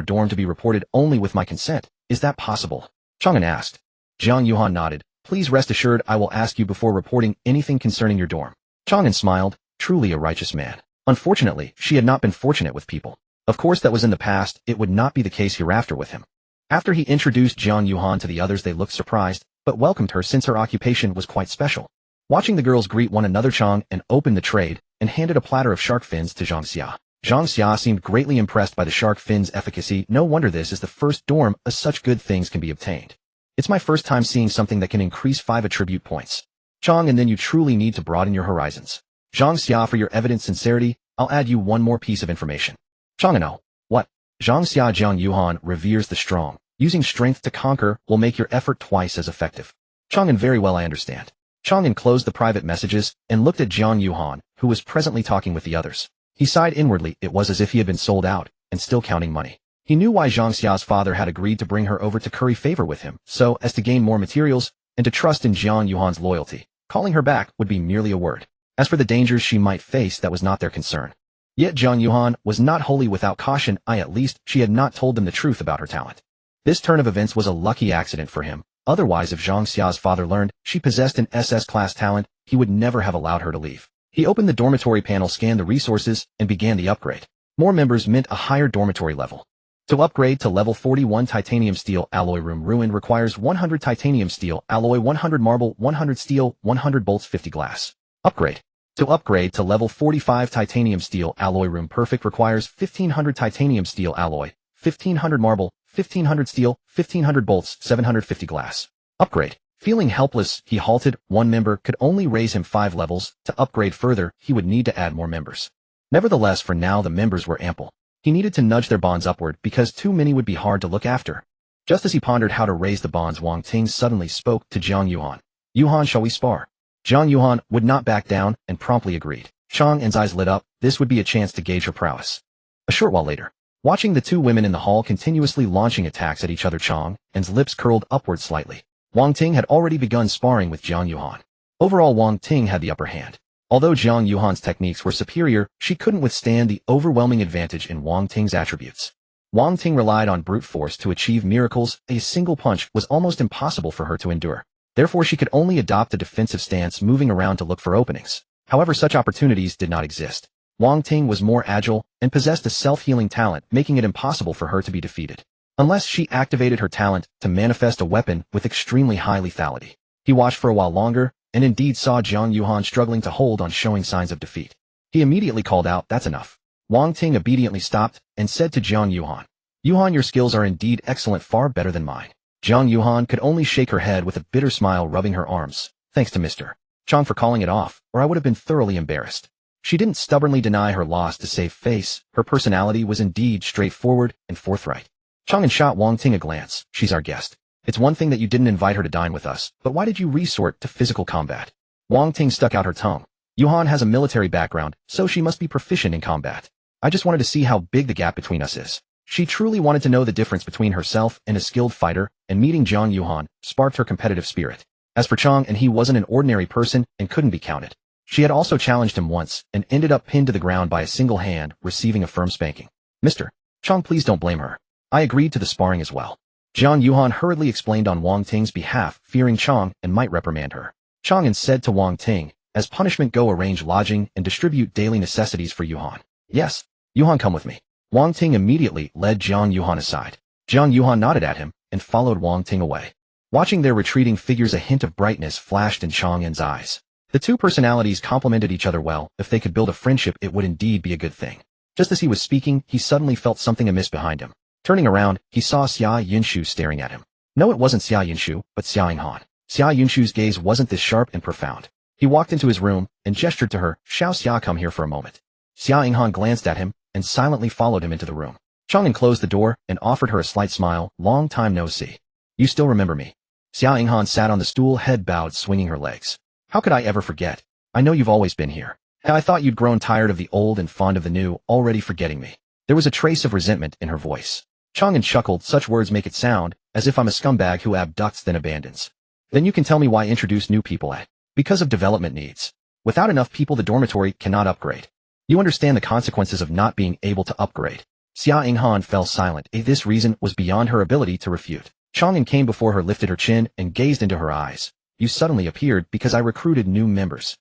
dorm to be reported only with my consent. Is that possible? Chang An asked. Jiang Yuhan nodded. Please rest assured I will ask you before reporting anything concerning your dorm. Chang An smiled. Truly a righteous man. Unfortunately, she had not been fortunate with people. Of course that was in the past, it would not be the case hereafter with him. After he introduced Jiang Yuhan to the others, they looked surprised, but welcomed her since her occupation was quite special. Watching the girls greet one another, Chang An opened the trade and handed a platter of shark fins to Zhang Xia. Zhang Xia seemed greatly impressed by the shark fins' efficacy. No wonder this is the first dorm such good things can be obtained. It's my first time seeing something that can increase 5 attribute points. Chang An, then you truly need to broaden your horizons. Zhang Xia, for your evident sincerity, I'll add you one more piece of information. Chang An, oh, what? Zhang Xia, Jiang Yuhan reveres the strong. Using strength to conquer will make your effort twice as effective. Chang An, very well, I understand. Chang An closed the private messages and looked at Jiang Yuhan, who was presently talking with the others. He sighed inwardly. It was as if he had been sold out, and still counting money. He knew why Zhang Xia's father had agreed to bring her over to curry favor with him, so as to gain more materials, and to trust in Jiang Yuhan's loyalty. Calling her back would be merely a word. As for the dangers she might face, that was not their concern. Yet Jiang Yuhan was not wholly without caution. At least, she had not told them the truth about her talent. This turn of events was a lucky accident for him. Otherwise, if Zhang Xia's father learned she possessed an SS-class talent, he would never have allowed her to leave. He opened the dormitory panel, scanned the resources, and began the upgrade. More members meant a higher dormitory level. To upgrade to level 41, titanium steel alloy room ruined requires 100 titanium steel alloy, 100 marble, 100 steel, 100 bolts, 50 glass. Upgrade. To upgrade to level 45, titanium steel alloy room perfect requires 1500 titanium steel alloy, 1500 marble, 1500 steel, 1500 bolts, 750 glass. Upgrade. Feeling helpless, he halted. One member could only raise him 5 levels. To upgrade further, he would need to add more members. Nevertheless, for now the members were ample. He needed to nudge their bonds upward because too many would be hard to look after. Just as he pondered how to raise the bonds, Wang Ting suddenly spoke to Zhang Yuhan. Yuhan, shall we spar? Zhang Yuhan would not back down and promptly agreed. Chang An's eyes lit up. This would be a chance to gauge her prowess. A short while later, watching the two women in the hall continuously launching attacks at each other, Chang An's lips curled upward slightly. Wang Ting had already begun sparring with Zhang Yuhan. Overall, Wang Ting had the upper hand. Although Zhang Yuhan's techniques were superior, she couldn't withstand the overwhelming advantage in Wang Ting's attributes. Wang Ting relied on brute force to achieve miracles. A single punch was almost impossible for her to endure. Therefore, she could only adopt a defensive stance, moving around to look for openings. However, such opportunities did not exist. Wang Ting was more agile and possessed a self-healing talent, making it impossible for her to be defeated. Unless she activated her talent to manifest a weapon with extremely high lethality. He watched for a while longer, and indeed saw Zhang Yuhan struggling to hold on, showing signs of defeat. He immediately called out, "That's enough." Wang Ting obediently stopped and said to Zhang Yuhan, "Yuhan, your skills are indeed excellent, far better than mine." Zhang Yuhan could only shake her head with a bitter smile, rubbing her arms. "Thanks to Mr. Chang for calling it off, or I would have been thoroughly embarrassed." She didn't stubbornly deny her loss to save face. Her personality was indeed straightforward and forthright. Chang An shot Wang Ting a glance. "She's our guest. It's one thing that you didn't invite her to dine with us, but why did you resort to physical combat?" Wang Ting stuck out her tongue. "Yuhan has a military background, so she must be proficient in combat. I just wanted to see how big the gap between us is." She truly wanted to know the difference between herself and a skilled fighter, and meeting Zhang Yuhan sparked her competitive spirit. As for Chang An, he wasn't an ordinary person and couldn't be counted. She had also challenged him once and ended up pinned to the ground by a single hand, receiving a firm spanking. "Mr. Chang, please don't blame her. I agreed to the sparring as well." Zhang Yuhan hurriedly explained on Wang Ting's behalf, fearing Chang An might reprimand her. Chang An said to Wang Ting, "As punishment, go arrange lodging and distribute daily necessities for Yuhan." "Yes. Yuhan, come with me." Wang Ting immediately led Zhang Yuhan aside. Zhang Yuhan nodded at him and followed Wang Ting away. Watching their retreating figures, a hint of brightness flashed in Chang An's eyes. The two personalities complemented each other well. If they could build a friendship, it would indeed be a good thing. Just as he was speaking, he suddenly felt something amiss behind him. Turning around, he saw Xia Yinshu staring at him. No, it wasn't Xia Yinshu, but Xia Yinghan. Xia Yinshu's gaze wasn't this sharp and profound. He walked into his room and gestured to her, "Xiao Xia, come here for a moment." Xia Yinghan glanced at him and silently followed him into the room. Chang An closed the door and offered her a slight smile. "Long time no see. You still remember me?" Xia Yinghan sat on the stool, head bowed, swinging her legs. "How could I ever forget? I know you've always been here. I thought you'd grown tired of the old and fond of the new, already forgetting me." There was a trace of resentment in her voice. Chang An chuckled. "Such words make it sound as if I'm a scumbag who abducts then abandons. Then you can tell me why introduce new people at? Because of development needs. Without enough people, the dormitory cannot upgrade. You understand the consequences of not being able to upgrade." Xia Yinghan fell silent. This reason was beyond her ability to refute. Chang An came before her, lifted her chin, and gazed into her eyes. "You suddenly appeared because I recruited new members."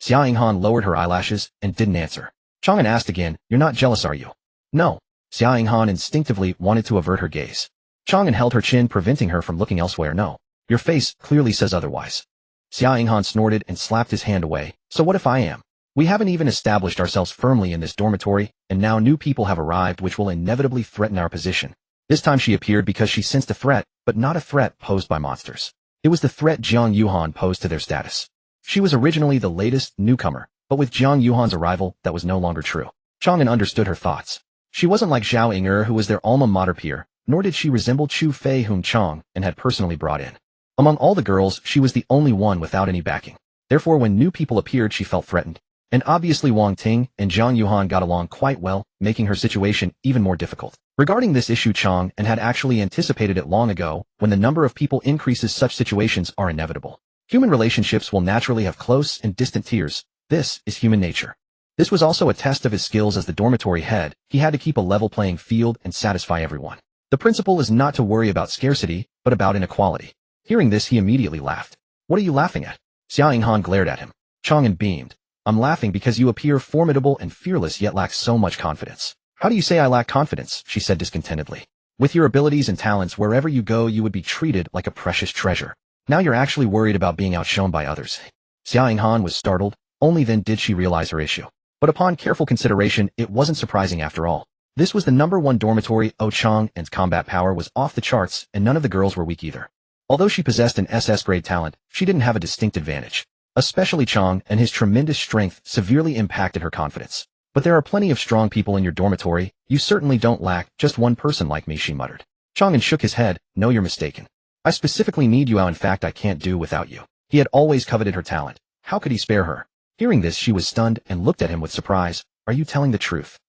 Xia Yinghan lowered her eyelashes and didn't answer. Chang An asked again, "You're not jealous, are you?" "No." Xia Yinghan instinctively wanted to avert her gaze. Chang An held her chin, preventing her from looking elsewhere. "No. Your face clearly says otherwise." Xia Yinghan snorted and slapped his hand away. "So what if I am? We haven't even established ourselves firmly in this dormitory, and now new people have arrived which will inevitably threaten our position." This time she appeared because she sensed a threat, but not a threat posed by monsters. It was the threat Zhang Yuhan posed to their status. She was originally the latest newcomer, but with Zhang Yuhan's arrival, that was no longer true. Chang An understood her thoughts. She wasn't like Zhao Ying'er, who was their alma mater peer, nor did she resemble Chu Fei, whom Chang An had personally brought in. Among all the girls, she was the only one without any backing. Therefore, when new people appeared, she felt threatened. And obviously Wang Ting and Zhang Yuhan got along quite well, making her situation even more difficult. Regarding this issue, Chang An had actually anticipated it long ago. When the number of people increases, such situations are inevitable. Human relationships will naturally have close and distant tiers. This is human nature. This was also a test of his skills as the dormitory head. He had to keep a level playing field and satisfy everyone. The principle is not to worry about scarcity, but about inequality. Hearing this, he immediately laughed. "What are you laughing at?" Xia Yinghan glared at him. Chang An beamed. "I'm laughing because you appear formidable and fearless, yet lack so much confidence." "How do you say I lack confidence?" she said discontentedly. "With your abilities and talents, wherever you go, you would be treated like a precious treasure. Now you're actually worried about being outshone by others." Xia Yinghan was startled. Only then did she realize her issue. But upon careful consideration, it wasn't surprising after all. This was the #1 dormitory. Chang An's combat power was off the charts, and none of the girls were weak either. Although she possessed an SS-grade talent, she didn't have a distinct advantage. Especially Chang and his tremendous strength severely impacted her confidence. But there are plenty of strong people in your dormitory. You certainly don't lack just one person like me, she muttered. Chang An shook his head. No, you're mistaken. I specifically need you. In fact, I can't do without you. He had always coveted her talent. How could he spare her? Hearing this, she was stunned and looked at him with surprise. Are you telling the truth?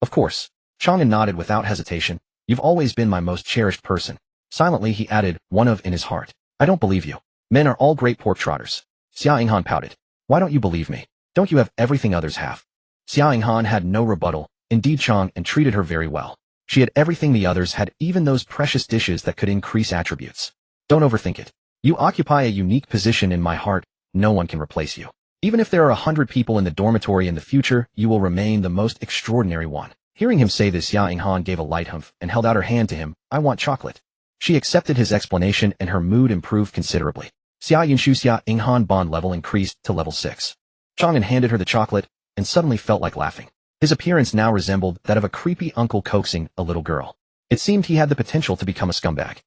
Of course. Chang An nodded without hesitation. You've always been my most cherished person. Silently, he added, one of in his heart. I don't believe you. Men are all great pork trotters. Xia Yinghan pouted. Why don't you believe me? Don't you have everything others have? Xia Yinghan had no rebuttal. Indeed, Chang An treated her very well. She had everything the others had, even those precious dishes that could increase attributes. Don't overthink it. You occupy a unique position in my heart. No one can replace you. Even if there are 100 people in the dormitory in the future, you will remain the most extraordinary one. Hearing him say this, Xia Yinghan gave a light humph and held out her hand to him. I want chocolate. She accepted his explanation and her mood improved considerably. Xia Yinghan bond level increased to level 6. Chang An handed her the chocolate and suddenly felt like laughing. His appearance now resembled that of a creepy uncle coaxing a little girl. It seemed he had the potential to become a scumbag.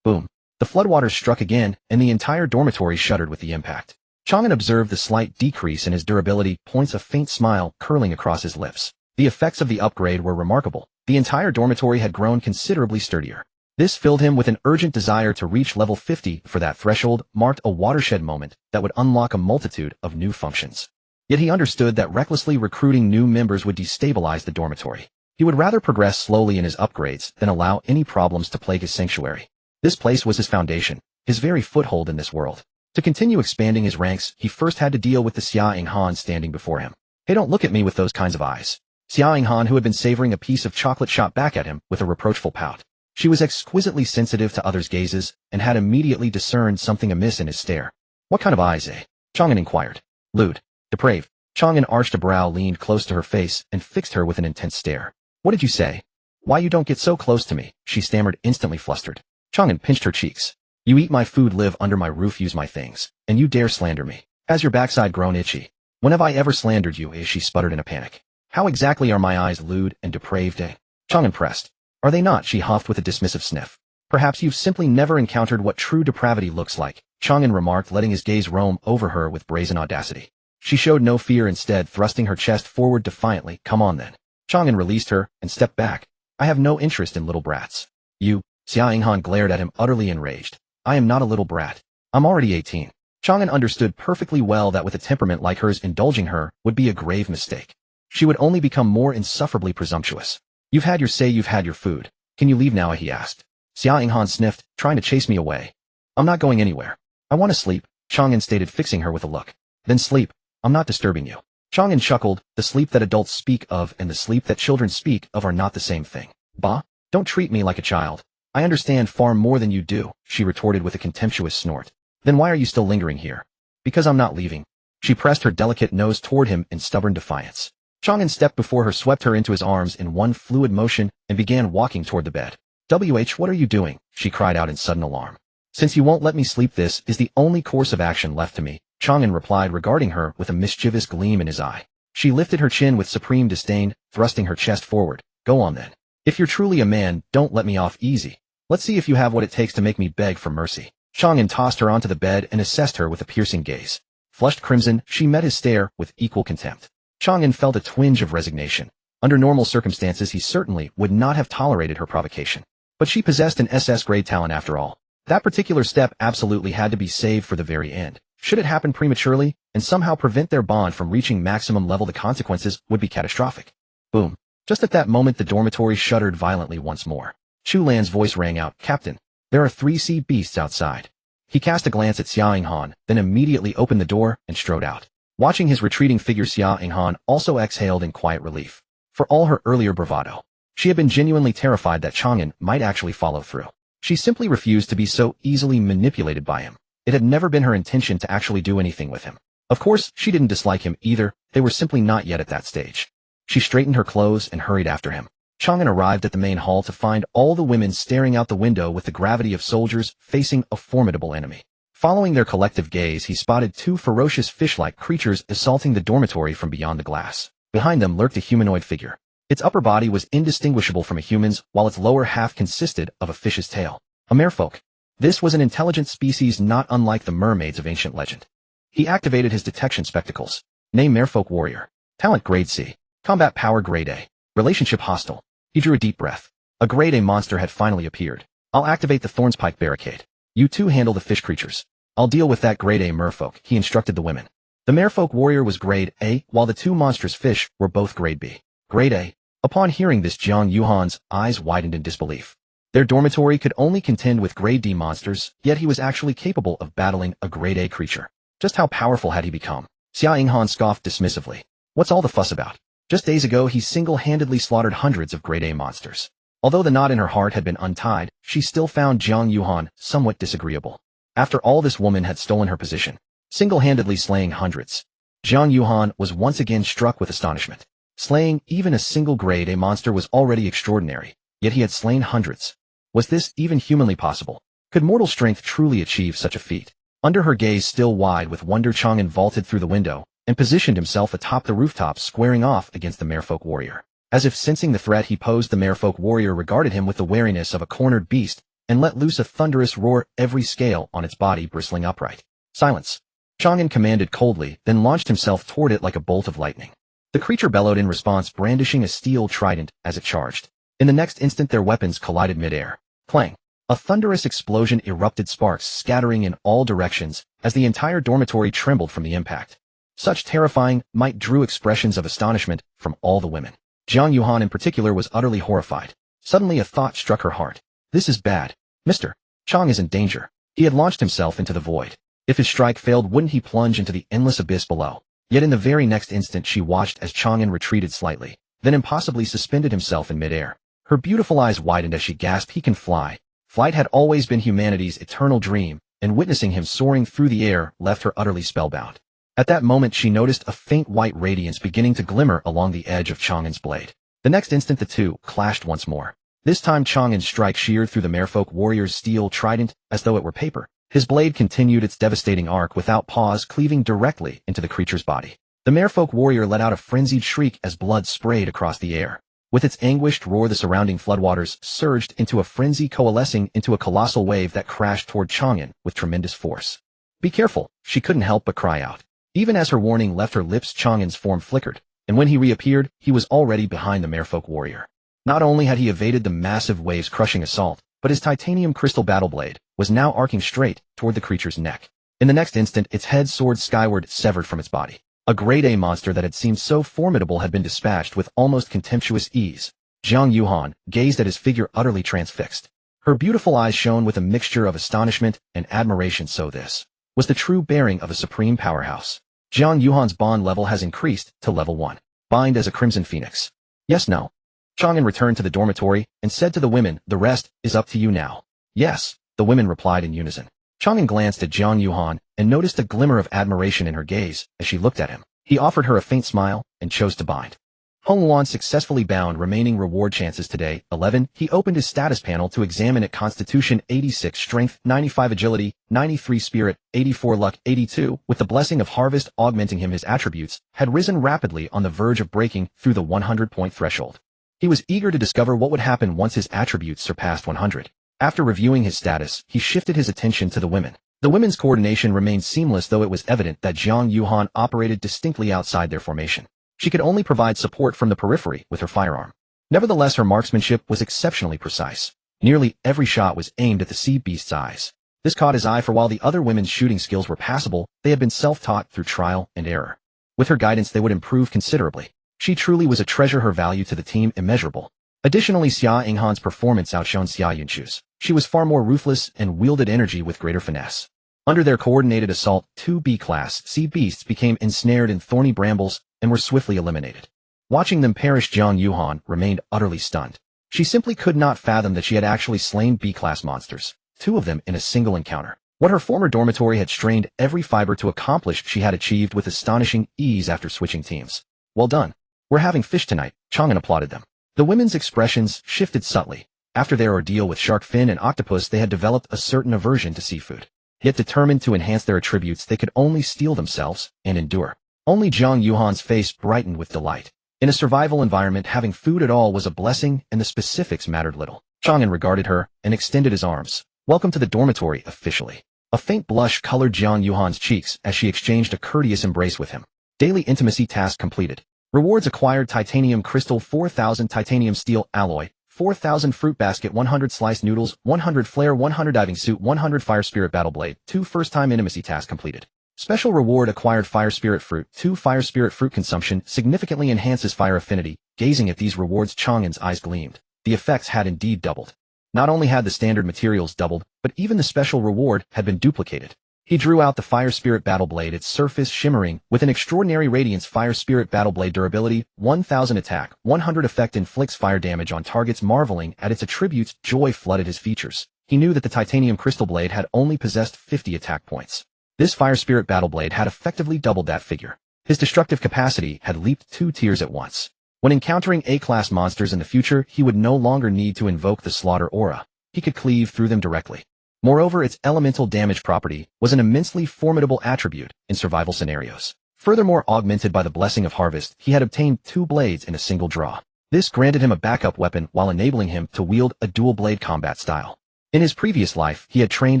Boom. The floodwaters struck again, and the entire dormitory shuddered with the impact. Chang An observed the slight decrease in his durability, points a faint smile curling across his lips. The effects of the upgrade were remarkable. The entire dormitory had grown considerably sturdier. This filled him with an urgent desire to reach level 50, for that threshold marked a watershed moment that would unlock a multitude of new functions. Yet he understood that recklessly recruiting new members would destabilize the dormitory. He would rather progress slowly in his upgrades than allow any problems to plague his sanctuary. This place was his foundation, his very foothold in this world. To continue expanding his ranks, he first had to deal with the Xia Yinghan standing before him. Hey, don't look at me with those kinds of eyes. Xia Yinghan, who had been savoring a piece of chocolate, shot back at him with a reproachful pout. She was exquisitely sensitive to others' gazes and had immediately discerned something amiss in his stare. What kind of eyes, eh? Chang An inquired. Lewd. Depraved. Chang An arched a brow, leaned close to her face, and fixed her with an intense stare. What did you say? Why, you don't get so close to me, she stammered, instantly flustered. Chang An pinched her cheeks. You eat my food, live under my roof, use my things, and you dare slander me. Has your backside grown itchy? When have I ever slandered you, eh? She sputtered in a panic. How exactly are my eyes lewd and depraved, eh? Chang An pressed. Are they not? She huffed with a dismissive sniff. Perhaps you've simply never encountered what true depravity looks like, Chang An remarked, letting his gaze roam over her with brazen audacity. She showed no fear, instead thrusting her chest forward defiantly. Come on then. Chang An released her and stepped back. I have no interest in little brats. You, Xia Yinghan glared at him, utterly enraged. I am not a little brat. I'm already 18. Chang An understood perfectly well that with a temperament like hers, indulging her would be a grave mistake. She would only become more insufferably presumptuous. You've had your say, you've had your food. Can you leave now, he asked. Xia Yinghan sniffed, trying to chase me away. I'm not going anywhere. I want to sleep, Chang An stated, fixing her with a look. Then sleep. I'm not disturbing you. Chang An chuckled. The sleep that adults speak of and the sleep that children speak of are not the same thing. Bah? Don't treat me like a child. I understand far more than you do, she retorted with a contemptuous snort. Then why are you still lingering here? Because I'm not leaving. She pressed her delicate nose toward him in stubborn defiance. Chang An stepped before her, swept her into his arms in one fluid motion, and began walking toward the bed. What are you doing? She cried out in sudden alarm. Since you won't let me sleep, this is the only course of action left to me, Chang An replied, regarding her with a mischievous gleam in his eye. She lifted her chin with supreme disdain, thrusting her chest forward. Go on then. If you're truly a man, don't let me off easy. Let's see if you have what it takes to make me beg for mercy. Chang An tossed her onto the bed and assessed her with a piercing gaze. Flushed crimson, she met his stare with equal contempt. Chang An felt a twinge of resignation. Under normal circumstances, he certainly would not have tolerated her provocation. But she possessed an SS-grade talent after all. That particular step absolutely had to be saved for the very end. Should it happen prematurely and somehow prevent their bond from reaching maximum level, the consequences would be catastrophic. Boom. Just at that moment, the dormitory shuddered violently once more. Chu Lan's voice rang out. Captain, there are 3 sea beasts outside. He cast a glance at Xia Yinghan, then immediately opened the door and strode out. Watching his retreating figure, Xia Yinghan also exhaled in quiet relief. For all her earlier bravado, she had been genuinely terrified that Chang An might actually follow through. She simply refused to be so easily manipulated by him. It had never been her intention to actually do anything with him. Of course, she didn't dislike him either. They were simply not yet at that stage. She straightened her clothes and hurried after him. Chang An arrived at the main hall to find all the women staring out the window with the gravity of soldiers facing a formidable enemy. Following their collective gaze, he spotted 2 ferocious fish-like creatures assaulting the dormitory from beyond the glass. Behind them lurked a humanoid figure. Its upper body was indistinguishable from a human's, while its lower half consisted of a fish's tail. A merfolk. This was an intelligent species not unlike the mermaids of ancient legend. He activated his detection spectacles. Name: Merfolk Warrior. Talent: Grade C. Combat power grade A. Relationship hostile. He drew a deep breath. A grade A monster had finally appeared. I'll activate the Thornspike barricade. You two handle the fish creatures. I'll deal with that grade A merfolk, he instructed the women. The merfolk warrior was grade A, while the two monstrous fish were both grade B. Grade A. Upon hearing this, Jiang Yuhan's eyes widened in disbelief. Their dormitory could only contend with grade D monsters, yet he was actually capable of battling a grade A creature. Just how powerful had he become? Xia Yinghan scoffed dismissively. What's all the fuss about? Just days ago he single-handedly slaughtered hundreds of grade A monsters. Although the knot in her heart had been untied, she still found Jiang Yuhan somewhat disagreeable. After all, this woman had stolen her position, single-handedly slaying hundreds. Jiang Yuhan was once again struck with astonishment. Slaying even a single grade A monster was already extraordinary, yet he had slain hundreds. Was this even humanly possible? Could mortal strength truly achieve such a feat? Under her gaze still wide with wonder, Chang An vaulted through the window and positioned himself atop the rooftop, squaring off against the merfolk warrior. As if sensing the threat he posed, the merfolk warrior regarded him with the wariness of a cornered beast and let loose a thunderous roar, every scale on its body bristling upright. Silence. Chang An commanded coldly, then launched himself toward it like a bolt of lightning. The creature bellowed in response, brandishing a steel trident as it charged. In the next instant their weapons collided mid-air. Clang! A thunderous explosion erupted, sparks scattering in all directions as the entire dormitory trembled from the impact. Such terrifying might drew expressions of astonishment from all the women. Jiang Yuhan in particular was utterly horrified. Suddenly a thought struck her heart. This is bad. Mr. Chang is in danger. He had launched himself into the void. If his strike failed, wouldn't he plunge into the endless abyss below? Yet in the very next instant she watched as Chang An retreated slightly, then impossibly suspended himself in midair. Her beautiful eyes widened as she gasped, he can fly. Flight had always been humanity's eternal dream, and witnessing him soaring through the air left her utterly spellbound. At that moment she noticed a faint white radiance beginning to glimmer along the edge of Chang An's blade. The next instant the two clashed once more. This time Chang An's strike sheared through the merfolk warrior's steel trident as though it were paper. His blade continued its devastating arc without pause, cleaving directly into the creature's body. The merfolk warrior let out a frenzied shriek as blood sprayed across the air. With its anguished roar, the surrounding floodwaters surged into a frenzy, coalescing into a colossal wave that crashed toward Chang An with tremendous force. Be careful, she couldn't help but cry out. Even as her warning left her lips, Chang An's form flickered, and when he reappeared, he was already behind the merfolk warrior. Not only had he evaded the massive wave's crushing assault, but his titanium crystal battle blade was now arcing straight toward the creature's neck. In the next instant, its head soared skyward, severed from its body. A grade A monster that had seemed so formidable had been dispatched with almost contemptuous ease. Jiang Yuhan gazed at his figure, utterly transfixed. Her beautiful eyes shone with a mixture of astonishment and admiration. So this was the true bearing of a supreme powerhouse. Jiang Yuhan's bond level has increased to level 1. Bind as a crimson phoenix. Yes, no. Chang An returned to the dormitory and said to the women, the rest is up to you now. Yes, the women replied in unison. Chang An glanced at Jiang Yuhan and noticed a glimmer of admiration in her gaze as she looked at him. He offered her a faint smile and chose to bind. Hong Luan successfully bound. Remaining reward chances today, 11. He opened his status panel to examine it. Constitution 86, Strength 95, Agility 93, Spirit 84, Luck 82. With the blessing of harvest augmenting him, his attributes had risen rapidly, on the verge of breaking through the 100-point threshold. He was eager to discover what would happen once his attributes surpassed 100. After reviewing his status, he shifted his attention to the women. The women's coordination remained seamless, though it was evident that Jiang Yuhan operated distinctly outside their formation. She could only provide support from the periphery with her firearm. Nevertheless, her marksmanship was exceptionally precise. Nearly every shot was aimed at the sea beast's eyes. This caught his eye, for while the other women's shooting skills were passable, they had been self-taught through trial and error. With her guidance, they would improve considerably. She truly was a treasure, her value to the team immeasurable. Additionally, Xia Yinghan's performance outshone Xia Yunchu's. She was far more ruthless and wielded energy with greater finesse. Under their coordinated assault, 2 B-class sea beasts became ensnared in thorny brambles and were swiftly eliminated. Watching them perish, Jiang Yuhan remained utterly stunned. She simply could not fathom that she had actually slain B-class monsters, 2 of them in a single encounter. What her former dormitory had strained every fiber to accomplish, she had achieved with astonishing ease after switching teams. Well done. We're having fish tonight, Chang An applauded them. The women's expressions shifted subtly. After their ordeal with shark fin and octopus, they had developed a certain aversion to seafood. Yet determined to enhance their attributes, they could only steel themselves and endure. Only Jiang Yuhan's face brightened with delight. In a survival environment, having food at all was a blessing, and the specifics mattered little. Chang An regarded her and extended his arms. Welcome to the dormitory, officially. A faint blush colored Jiang Yuhan's cheeks as she exchanged a courteous embrace with him. Daily intimacy task completed. Rewards acquired: titanium crystal 4000, titanium steel alloy 4000, fruit basket 100, sliced noodles 100, flare 100, diving suit 100, fire spirit battle blade 2, first time intimacy task completed. Special reward acquired: fire spirit fruit 2, fire spirit fruit consumption significantly enhances fire affinity. Gazing at these rewards, Chang An's eyes gleamed. The effects had indeed doubled. Not only had the standard materials doubled, but even the special reward had been duplicated. He drew out the Fire Spirit Battle Blade, its surface shimmering with an extraordinary radiance. Fire Spirit Battle Blade durability, 1000 attack, 100 effect, inflicts fire damage on targets. Marveling at its attributes, joy flooded his features. He knew that the titanium crystal blade had only possessed 50 attack points. This Fire Spirit Battle Blade had effectively doubled that figure. His destructive capacity had leaped 2 tiers at once. When encountering A-class monsters in the future, he would no longer need to invoke the slaughter aura. He could cleave through them directly. Moreover, its elemental damage property was an immensely formidable attribute in survival scenarios. Furthermore, augmented by the blessing of harvest, he had obtained 2 blades in a single draw. This granted him a backup weapon while enabling him to wield a dual blade combat style. In his previous life, he had trained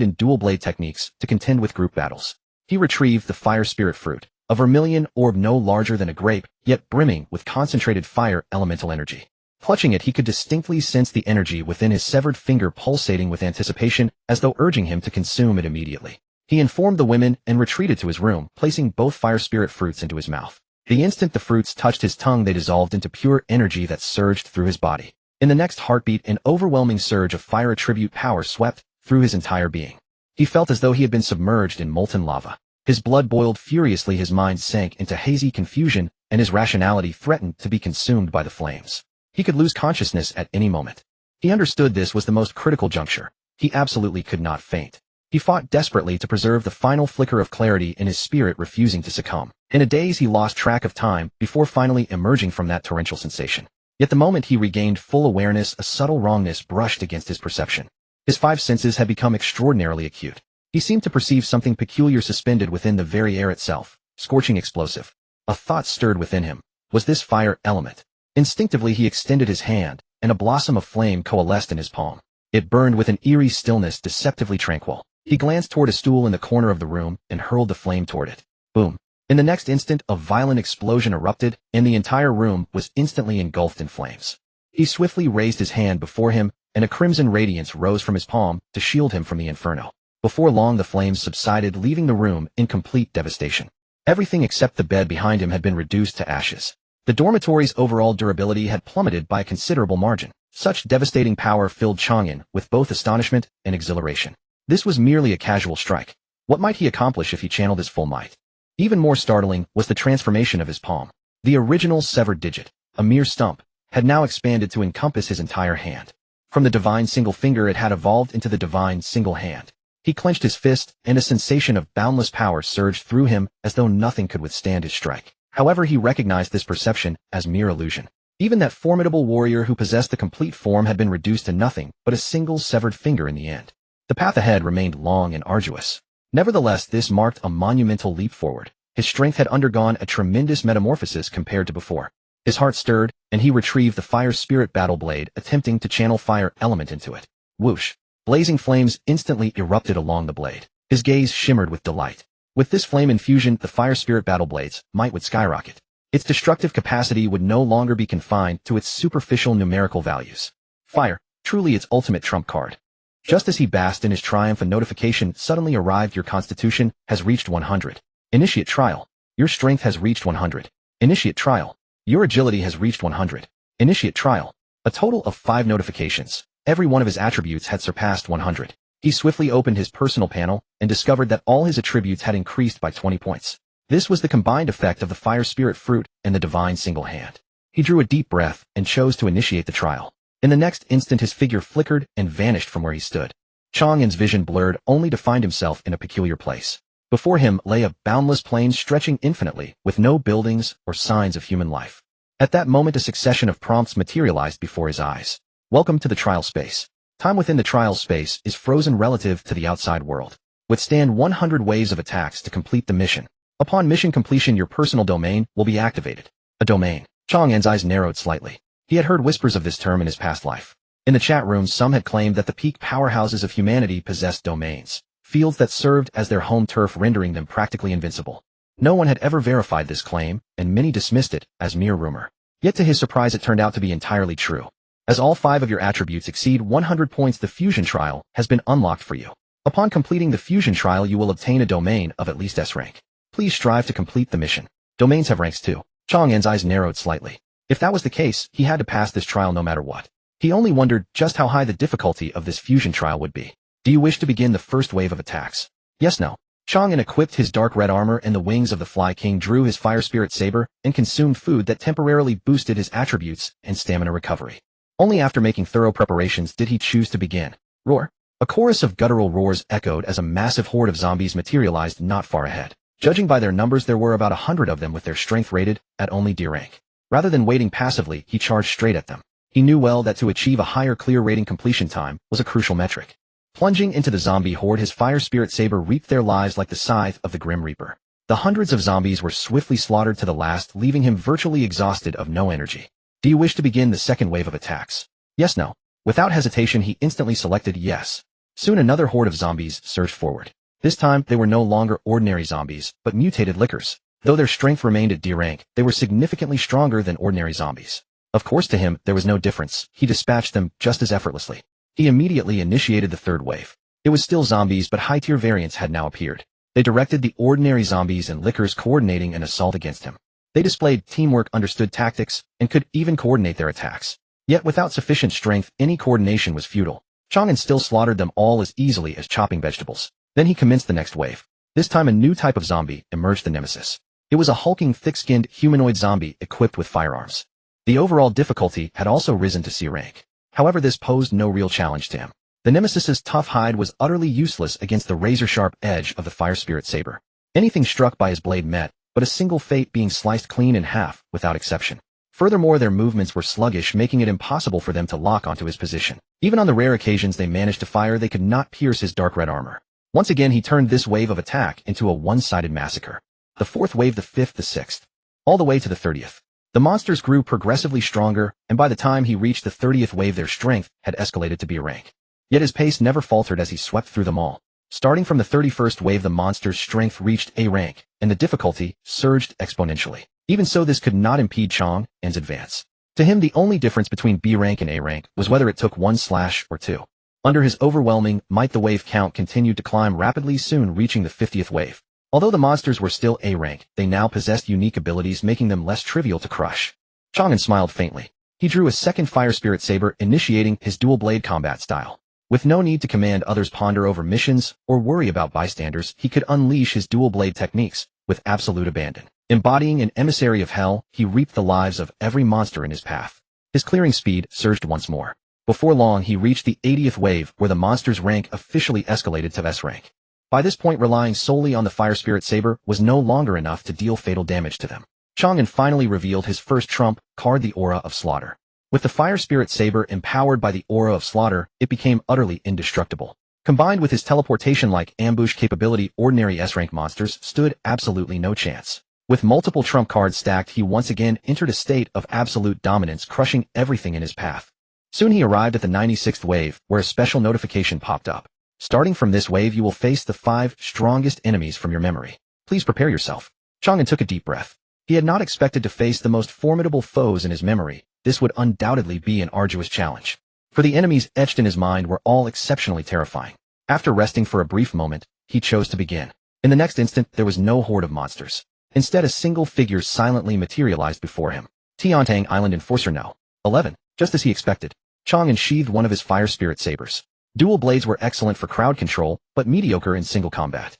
in dual blade techniques to contend with group battles. He retrieved the Fire Spirit Fruit, a vermilion orb no larger than a grape, yet brimming with concentrated fire elemental energy. Clutching it, he could distinctly sense the energy within his severed finger pulsating with anticipation, as though urging him to consume it immediately. He informed the women and retreated to his room, placing both fire spirit fruits into his mouth. The instant the fruits touched his tongue, they dissolved into pure energy that surged through his body. In the next heartbeat, an overwhelming surge of fire attribute power swept through his entire being. He felt as though he had been submerged in molten lava. His blood boiled furiously, his mind sank into hazy confusion, and his rationality threatened to be consumed by the flames. He could lose consciousness at any moment. He understood this was the most critical juncture. He absolutely could not faint. He fought desperately to preserve the final flicker of clarity in his spirit, refusing to succumb. In a daze, he lost track of time before finally emerging from that torrential sensation. Yet the moment he regained full awareness, a subtle wrongness brushed against his perception. His 5 senses had become extraordinarily acute. He seemed to perceive something peculiar suspended within the very air itself, scorching, explosive. A thought stirred within him. Was this fire element? Instinctively, he extended his hand, and a blossom of flame coalesced in his palm. It burned with an eerie stillness, deceptively tranquil. He glanced toward a stool in the corner of the room and hurled the flame toward it. Boom. In the next instant, a violent explosion erupted, and the entire room was instantly engulfed in flames. He swiftly raised his hand before him, and a crimson radiance rose from his palm to shield him from the inferno. Before long, the flames subsided, leaving the room in complete devastation. Everything except the bed behind him had been reduced to ashes. The dormitory's overall durability had plummeted by a considerable margin. Such devastating power filled Chang An with both astonishment and exhilaration. This was merely a casual strike. What might he accomplish if he channeled his full might? Even more startling was the transformation of his palm. The original severed digit, a mere stump, had now expanded to encompass his entire hand. From the divine single finger, it had evolved into the divine single hand. He clenched his fist, and a sensation of boundless power surged through him as though nothing could withstand his strike. However, he recognized this perception as mere illusion. Even that formidable warrior who possessed the complete form had been reduced to nothing but a single severed finger in the end. The path ahead remained long and arduous. Nevertheless, this marked a monumental leap forward. His strength had undergone a tremendous metamorphosis compared to before. His heart stirred, and he retrieved the Fire Spirit Battle Blade, attempting to channel fire element into it. Whoosh! Blazing flames instantly erupted along the blade. His gaze shimmered with delight. With this flame infusion, the Fire Spirit Battle Blade's might would skyrocket. Its destructive capacity would no longer be confined to its superficial numerical values. Fire, truly its ultimate trump card. Just as he basked in his triumph, a notification suddenly arrived. Your constitution has reached 100. Initiate trial. Your strength has reached 100. Initiate trial. Your agility has reached 100. Initiate trial. A total of 5 notifications. Every one of his attributes had surpassed 100. He swiftly opened his personal panel and discovered that all his attributes had increased by 20 points. This was the combined effect of the Fire Spirit Fruit and the Divine Single Hand. He drew a deep breath and chose to initiate the trial. In the next instant, his figure flickered and vanished from where he stood. Chang An's vision blurred, only to find himself in a peculiar place. Before him lay a boundless plain stretching infinitely, with no buildings or signs of human life. At that moment, a succession of prompts materialized before his eyes. Welcome to the trial space. Time within the trial space is frozen relative to the outside world. Withstand 100 waves of attacks to complete the mission. Upon mission completion, your personal domain will be activated. A domain. Chang An's eyes narrowed slightly. He had heard whispers of this term in his past life. In the chat room, some had claimed that the peak powerhouses of humanity possessed domains, fields that served as their home turf, rendering them practically invincible. No one had ever verified this claim, and many dismissed it as mere rumor. Yet to his surprise it turned out to be entirely true. As all 5 of your attributes exceed 100 points, the fusion trial has been unlocked for you. Upon completing the fusion trial, you will obtain a domain of at least S rank. Please strive to complete the mission. Domains have ranks too. Chang An's eyes narrowed slightly. If that was the case, he had to pass this trial no matter what. He only wondered just how high the difficulty of this fusion trial would be. Do you wish to begin the first wave of attacks? Yes, no. Chang An equipped his dark red armor and the wings of the Fly King, drew his fire spirit saber, and consumed food that temporarily boosted his attributes and stamina recovery. Only after making thorough preparations did he choose to begin. Roar! A chorus of guttural roars echoed as a massive horde of zombies materialized not far ahead. Judging by their numbers, there were about 100 of them with their strength rated at only D rank. Rather than waiting passively, he charged straight at them. He knew well that to achieve a higher clear rating completion time was a crucial metric. Plunging into the zombie horde, his fire spirit saber reaped their lives like the scythe of the Grim Reaper. The hundreds of zombies were swiftly slaughtered to the last, leaving him virtually exhausted of no energy. Do you wish to begin the second wave of attacks? Yes, no. Without hesitation, he instantly selected yes. Soon another horde of zombies surged forward. This time, they were no longer ordinary zombies, but mutated lickers. Though their strength remained at D rank, they were significantly stronger than ordinary zombies. Of course, to him, there was no difference. He dispatched them just as effortlessly. He immediately initiated the third wave. It was still zombies, but high-tier variants had now appeared. They directed the ordinary zombies and lickers, coordinating an assault against him. They displayed teamwork, understood tactics, and could even coordinate their attacks. Yet without sufficient strength, any coordination was futile. Chang An still slaughtered them all as easily as chopping vegetables. Then he commenced the next wave. This time a new type of zombie emerged, the Nemesis. It was a hulking, thick-skinned, humanoid zombie equipped with firearms. The overall difficulty had also risen to C rank. However, this posed no real challenge to him. The Nemesis's tough hide was utterly useless against the razor-sharp edge of the fire spirit saber. Anything struck by his blade met, but a single fate, being sliced clean in half without exception. Furthermore, their movements were sluggish, making it impossible for them to lock onto his position. Even on the rare occasions they managed to fire, they could not pierce his dark red armor. Once again, he turned this wave of attack into a one-sided massacre. The fourth wave, the fifth, the sixth, all the way to the 30th. The monsters grew progressively stronger, and by the time he reached the 30th wave, their strength had escalated to B rank. Yet his pace never faltered as he swept through them all. Starting from the 31st wave, the monsters' strength reached A rank, and the difficulty surged exponentially. Even so, this could not impede Chang An's advance. To him, the only difference between B rank and A rank was whether it took 1 slash or 2. Under his overwhelming might, the wave count continued to climb rapidly, soon reaching the 50th wave. Although the monsters were still A rank, they now possessed unique abilities, making them less trivial to crush. Chang An smiled faintly. He drew a second fire spirit saber, initiating his dual blade combat style. With no need to command others, ponder over missions, or worry about bystanders, he could unleash his dual blade techniques with absolute abandon. Embodying an emissary of hell, he reaped the lives of every monster in his path. His clearing speed surged once more. Before long, he reached the 80th wave, where the monster's rank officially escalated to S rank. By this point, relying solely on the fire spirit saber was no longer enough to deal fatal damage to them. Chang An finally revealed his first trump card, the Aura of Slaughter. With the fire spirit saber empowered by the Aura of Slaughter, it became utterly indestructible. Combined with his teleportation-like ambush capability, ordinary S-rank monsters stood absolutely no chance. With multiple trump cards stacked, he once again entered a state of absolute dominance, crushing everything in his path. Soon he arrived at the 96th wave, where a special notification popped up. Starting from this wave, you will face the 5 strongest enemies from your memory. Please prepare yourself. Chang An took a deep breath. He had not expected to face the most formidable foes in his memory. This would undoubtedly be an arduous challenge. For the enemies etched in his mind were all exceptionally terrifying. After resting for a brief moment, he chose to begin. In the next instant, there was no horde of monsters. Instead, a single figure silently materialized before him. Tiantang Island Enforcer No. 11. Just as he expected, Chang An sheathed one of his fire spirit sabers. Dual blades were excellent for crowd control, but mediocre in single combat.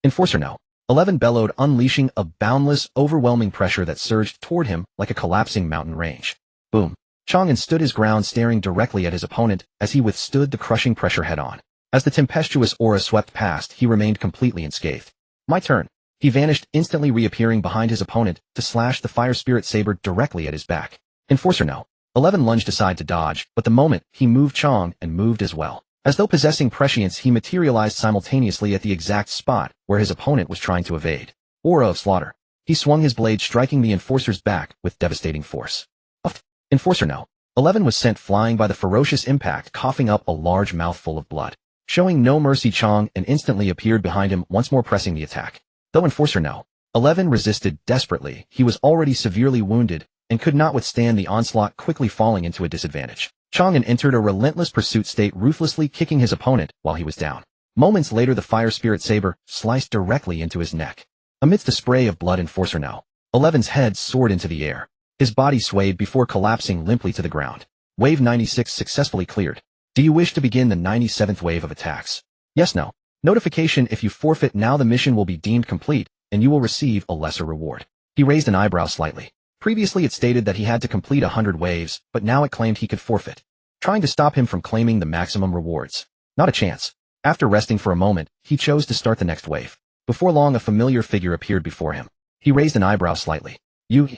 Enforcer No. 11 bellowed, unleashing a boundless, overwhelming pressure that surged toward him like a collapsing mountain range. Boom. Chang An stood his ground, staring directly at his opponent as he withstood the crushing pressure head-on. As the tempestuous aura swept past, he remained completely unscathed. My turn. He vanished, instantly reappearing behind his opponent to slash the fire spirit saber directly at his back. Enforcer No. 11 lunged aside to dodge, but the moment he moved, Chang An moved as well. As though possessing prescience, he materialized simultaneously at the exact spot where his opponent was trying to evade. Aura of Slaughter. He swung his blade, striking the Enforcer's back with devastating force. Enforcer No. 11 was sent flying by the ferocious impact, coughing up a large mouthful of blood. Showing no mercy, Chang An instantly appeared behind him, once more pressing the attack. Though Enforcer No. 11 resisted desperately. He was already severely wounded and could not withstand the onslaught, quickly falling into a disadvantage. Chang An entered a relentless pursuit state, ruthlessly kicking his opponent while he was down. Moments later, the fire spirit saber sliced directly into his neck. Amidst a spray of blood and force, 11's head soared into the air. His body swayed before collapsing limply to the ground. Wave 96 successfully cleared. Do you wish to begin the 97th wave of attacks? Yes, no. Notification: if you forfeit now, the mission will be deemed complete, and you will receive a lesser reward. He raised an eyebrow slightly. Previously it stated that he had to complete 100 waves, but now it claimed he could forfeit, trying to stop him from claiming the maximum rewards. Not a chance. After resting for a moment, he chose to start the next wave. Before long, a familiar figure appeared before him. He raised an eyebrow slightly. You?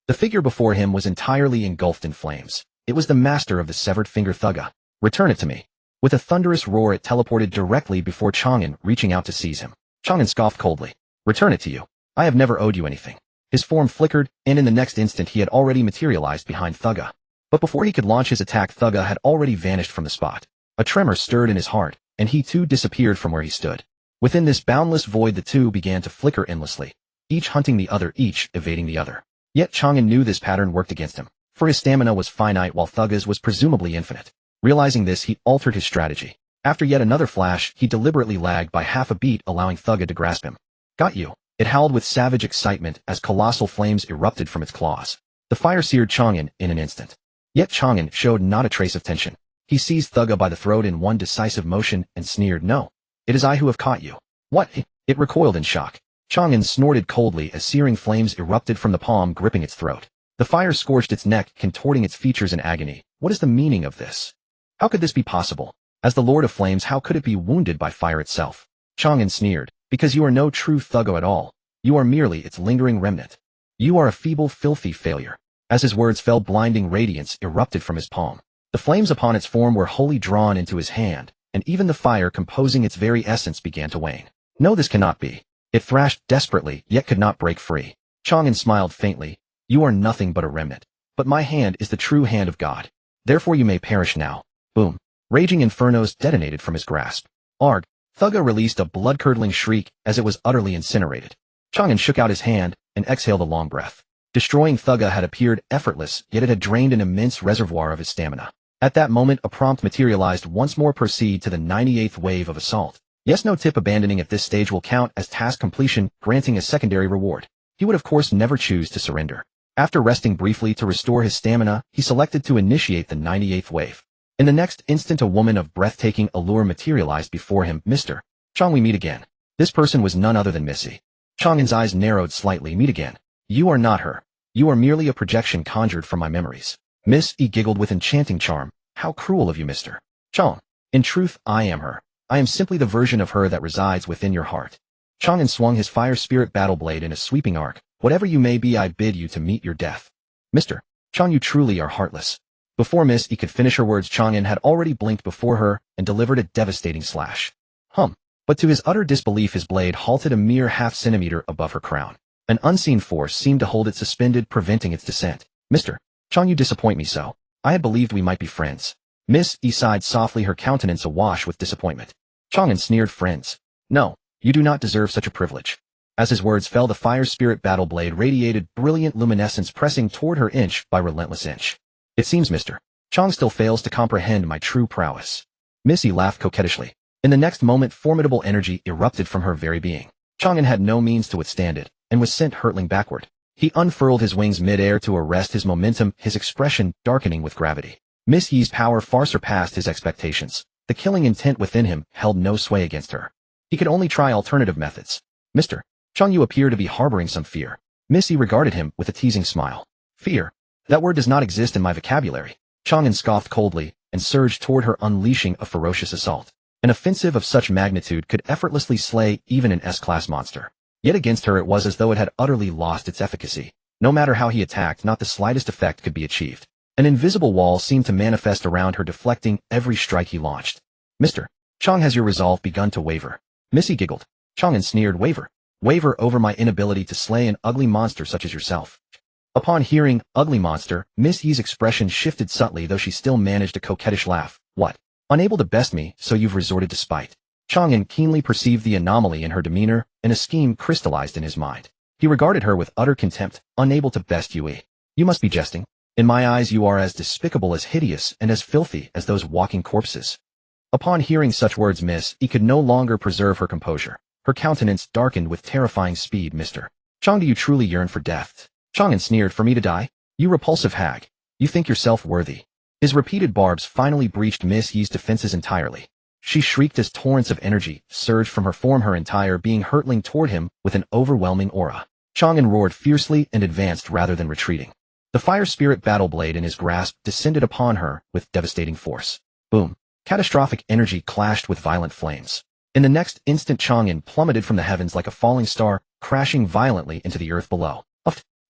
The figure before him was entirely engulfed in flames. It was the master of the severed finger Thugga. Return it to me. With a thunderous roar, it teleported directly before Chang An, reaching out to seize him. Chang An scoffed coldly. Return it to you. I have never owed you anything. His form flickered, and in the next instant he had already materialized behind Thugga. But before he could launch his attack, Thugga had already vanished from the spot. A tremor stirred in his heart, and he too disappeared from where he stood. Within this boundless void, the two began to flicker endlessly, each hunting the other, each evading the other. Yet Chang An knew this pattern worked against him, for his stamina was finite while Thugga's was presumably infinite. Realizing this, he altered his strategy. After yet another flash, he deliberately lagged by half a beat, allowing Thugga to grasp him. Got you. It howled with savage excitement as colossal flames erupted from its claws. The fire seared Chang An in an instant. Yet Chang An showed not a trace of tension. He seized Thugga by the throat in one decisive motion and sneered, "No. It is I who have caught you." What? It recoiled in shock. Chang An snorted coldly as searing flames erupted from the palm gripping its throat. The fire scorched its neck, contorting its features in agony. What is the meaning of this? How could this be possible? As the Lord of Flames, how could it be wounded by fire itself? Chang An sneered. Because you are no true Thugga at all. You are merely its lingering remnant. You are a feeble, filthy failure. As his words fell, blinding radiance erupted from his palm. The flames upon its form were wholly drawn into his hand, and even the fire composing its very essence began to wane. No, this cannot be. It thrashed desperately, yet could not break free. Chang An smiled faintly. You are nothing but a remnant. But my hand is the true hand of God. Therefore you may perish now. Boom. Raging infernos detonated from his grasp. Arg. Thugga released a blood-curdling shriek as it was utterly incinerated. Chang An shook out his hand and exhaled a long breath. Destroying Thugga had appeared effortless, yet it had drained an immense reservoir of his stamina. At that moment, a prompt materialized: once more proceed to the 98th wave of assault. Yes, no tip. Abandoning at this stage will count as task completion, granting a secondary reward. He would of course never choose to surrender. After resting briefly to restore his stamina, he selected to initiate the 98th wave. In the next instant, a woman of breathtaking allure materialized before him. Mr. Chang, we meet again. This person was none other than Missy. Chang An's eyes narrowed slightly. Meet again. You are not her. You are merely a projection conjured from my memories. Miss E giggled with enchanting charm. How cruel of you, Mr. Chang. In truth, I am her. I am simply the version of her that resides within your heart. Chang An swung his fire spirit battle blade in a sweeping arc. Whatever you may be, I bid you to meet your death. Mr. Chang, you truly are heartless. Before Miss E could finish her words, Chang An had already blinked before her and delivered a devastating slash. But to his utter disbelief, his blade halted a mere half-centimeter above her crown. An unseen force seemed to hold it suspended, preventing its descent. Mr. Chang, you disappoint me so. I had believed we might be friends. Miss E sighed softly, her countenance awash with disappointment. Chang An sneered. Friends? No, you do not deserve such a privilege. As his words fell, the fire spirit battle blade radiated brilliant luminescence, pressing toward her inch by relentless inch. It seems Mr. Chang still fails to comprehend my true prowess. Missy laughed coquettishly. In the next moment, formidable energy erupted from her very being. Chang An had no means to withstand it, and was sent hurtling backward. He unfurled his wings mid-air to arrest his momentum, his expression darkening with gravity. Miss Ye's power far surpassed his expectations. The killing intent within him held no sway against her. He could only try alternative methods. Mr. Chang, you appear to be harboring some fear. Miss Yi regarded him with a teasing smile. Fear? That word does not exist in my vocabulary. Chang An scoffed coldly and surged toward her, unleashing a ferocious assault. An offensive of such magnitude could effortlessly slay even an S-class monster. Yet against her it was as though it had utterly lost its efficacy. No matter how he attacked, not the slightest effect could be achieved. An invisible wall seemed to manifest around her, deflecting every strike he launched. Mr. Chang, has your resolve begun to waver? Missy giggled. Chang An sneered. Waver? Waver over my inability to slay an ugly monster such as yourself. Upon hearing ugly monster, Miss Ye's expression shifted subtly, though she still managed a coquettish laugh. What? Unable to best me, so you've resorted to spite. Chang An keenly perceived the anomaly in her demeanor, and a scheme crystallized in his mind. He regarded her with utter contempt, unable to best you. You must be jesting. In my eyes you are as despicable, as hideous, and as filthy as those walking corpses. Upon hearing such words, Miss E could no longer preserve her composure. Her countenance darkened with terrifying speed. Mr. Chang, do you truly yearn for death? Chang An sneered. For me to die? You repulsive hag. You think yourself worthy. His repeated barbs finally breached Miss Yi's defenses entirely. She shrieked as torrents of energy surged from her form, her entire being hurtling toward him with an overwhelming aura. Chang An roared fiercely and advanced rather than retreating. The fire spirit battle blade in his grasp descended upon her with devastating force. Boom. Catastrophic energy clashed with violent flames. In the next instant, Chang An plummeted from the heavens like a falling star, crashing violently into the earth below.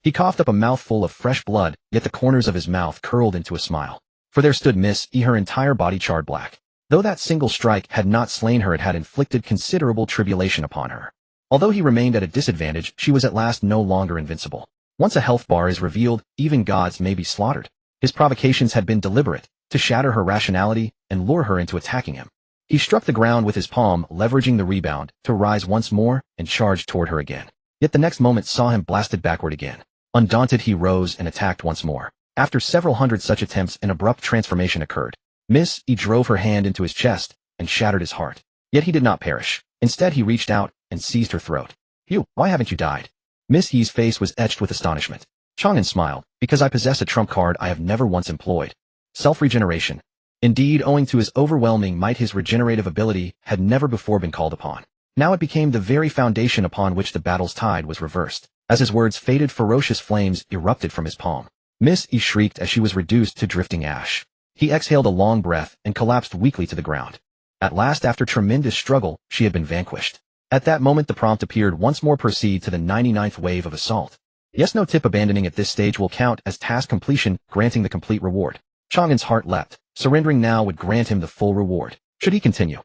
He coughed up a mouthful of fresh blood, yet the corners of his mouth curled into a smile. For there stood Miss E, her entire body charred black. Though that single strike had not slain her, it had inflicted considerable tribulation upon her. Although he remained at a disadvantage, she was at last no longer invincible. Once a health bar is revealed, even gods may be slaughtered. His provocations had been deliberate, to shatter her rationality and lure her into attacking him. He struck the ground with his palm, leveraging the rebound, to rise once more and charged toward her again. Yet the next moment saw him blasted backward again. Undaunted, he rose and attacked once more. After several hundred such attempts, an abrupt transformation occurred. Miss E drove her hand into his chest and shattered his heart. Yet he did not perish. Instead, he reached out and seized her throat. You, why haven't you died? Miss Yi's face was etched with astonishment. Chang An smiled. Because I possess a trump card I have never once employed. Self-regeneration. Indeed, owing to his overwhelming might, his regenerative ability had never before been called upon. Now it became the very foundation upon which the battle's tide was reversed. As his words faded, ferocious flames erupted from his palm. Miss E shrieked as she was reduced to drifting ash. He exhaled a long breath and collapsed weakly to the ground. At last, after tremendous struggle, she had been vanquished. At that moment the prompt appeared once more. Proceed to the 99th wave of assault. Yes, no tip. Abandoning at this stage will count as task completion, granting the complete reward. Chang An's heart leapt. Surrendering now would grant him the full reward. Should he continue?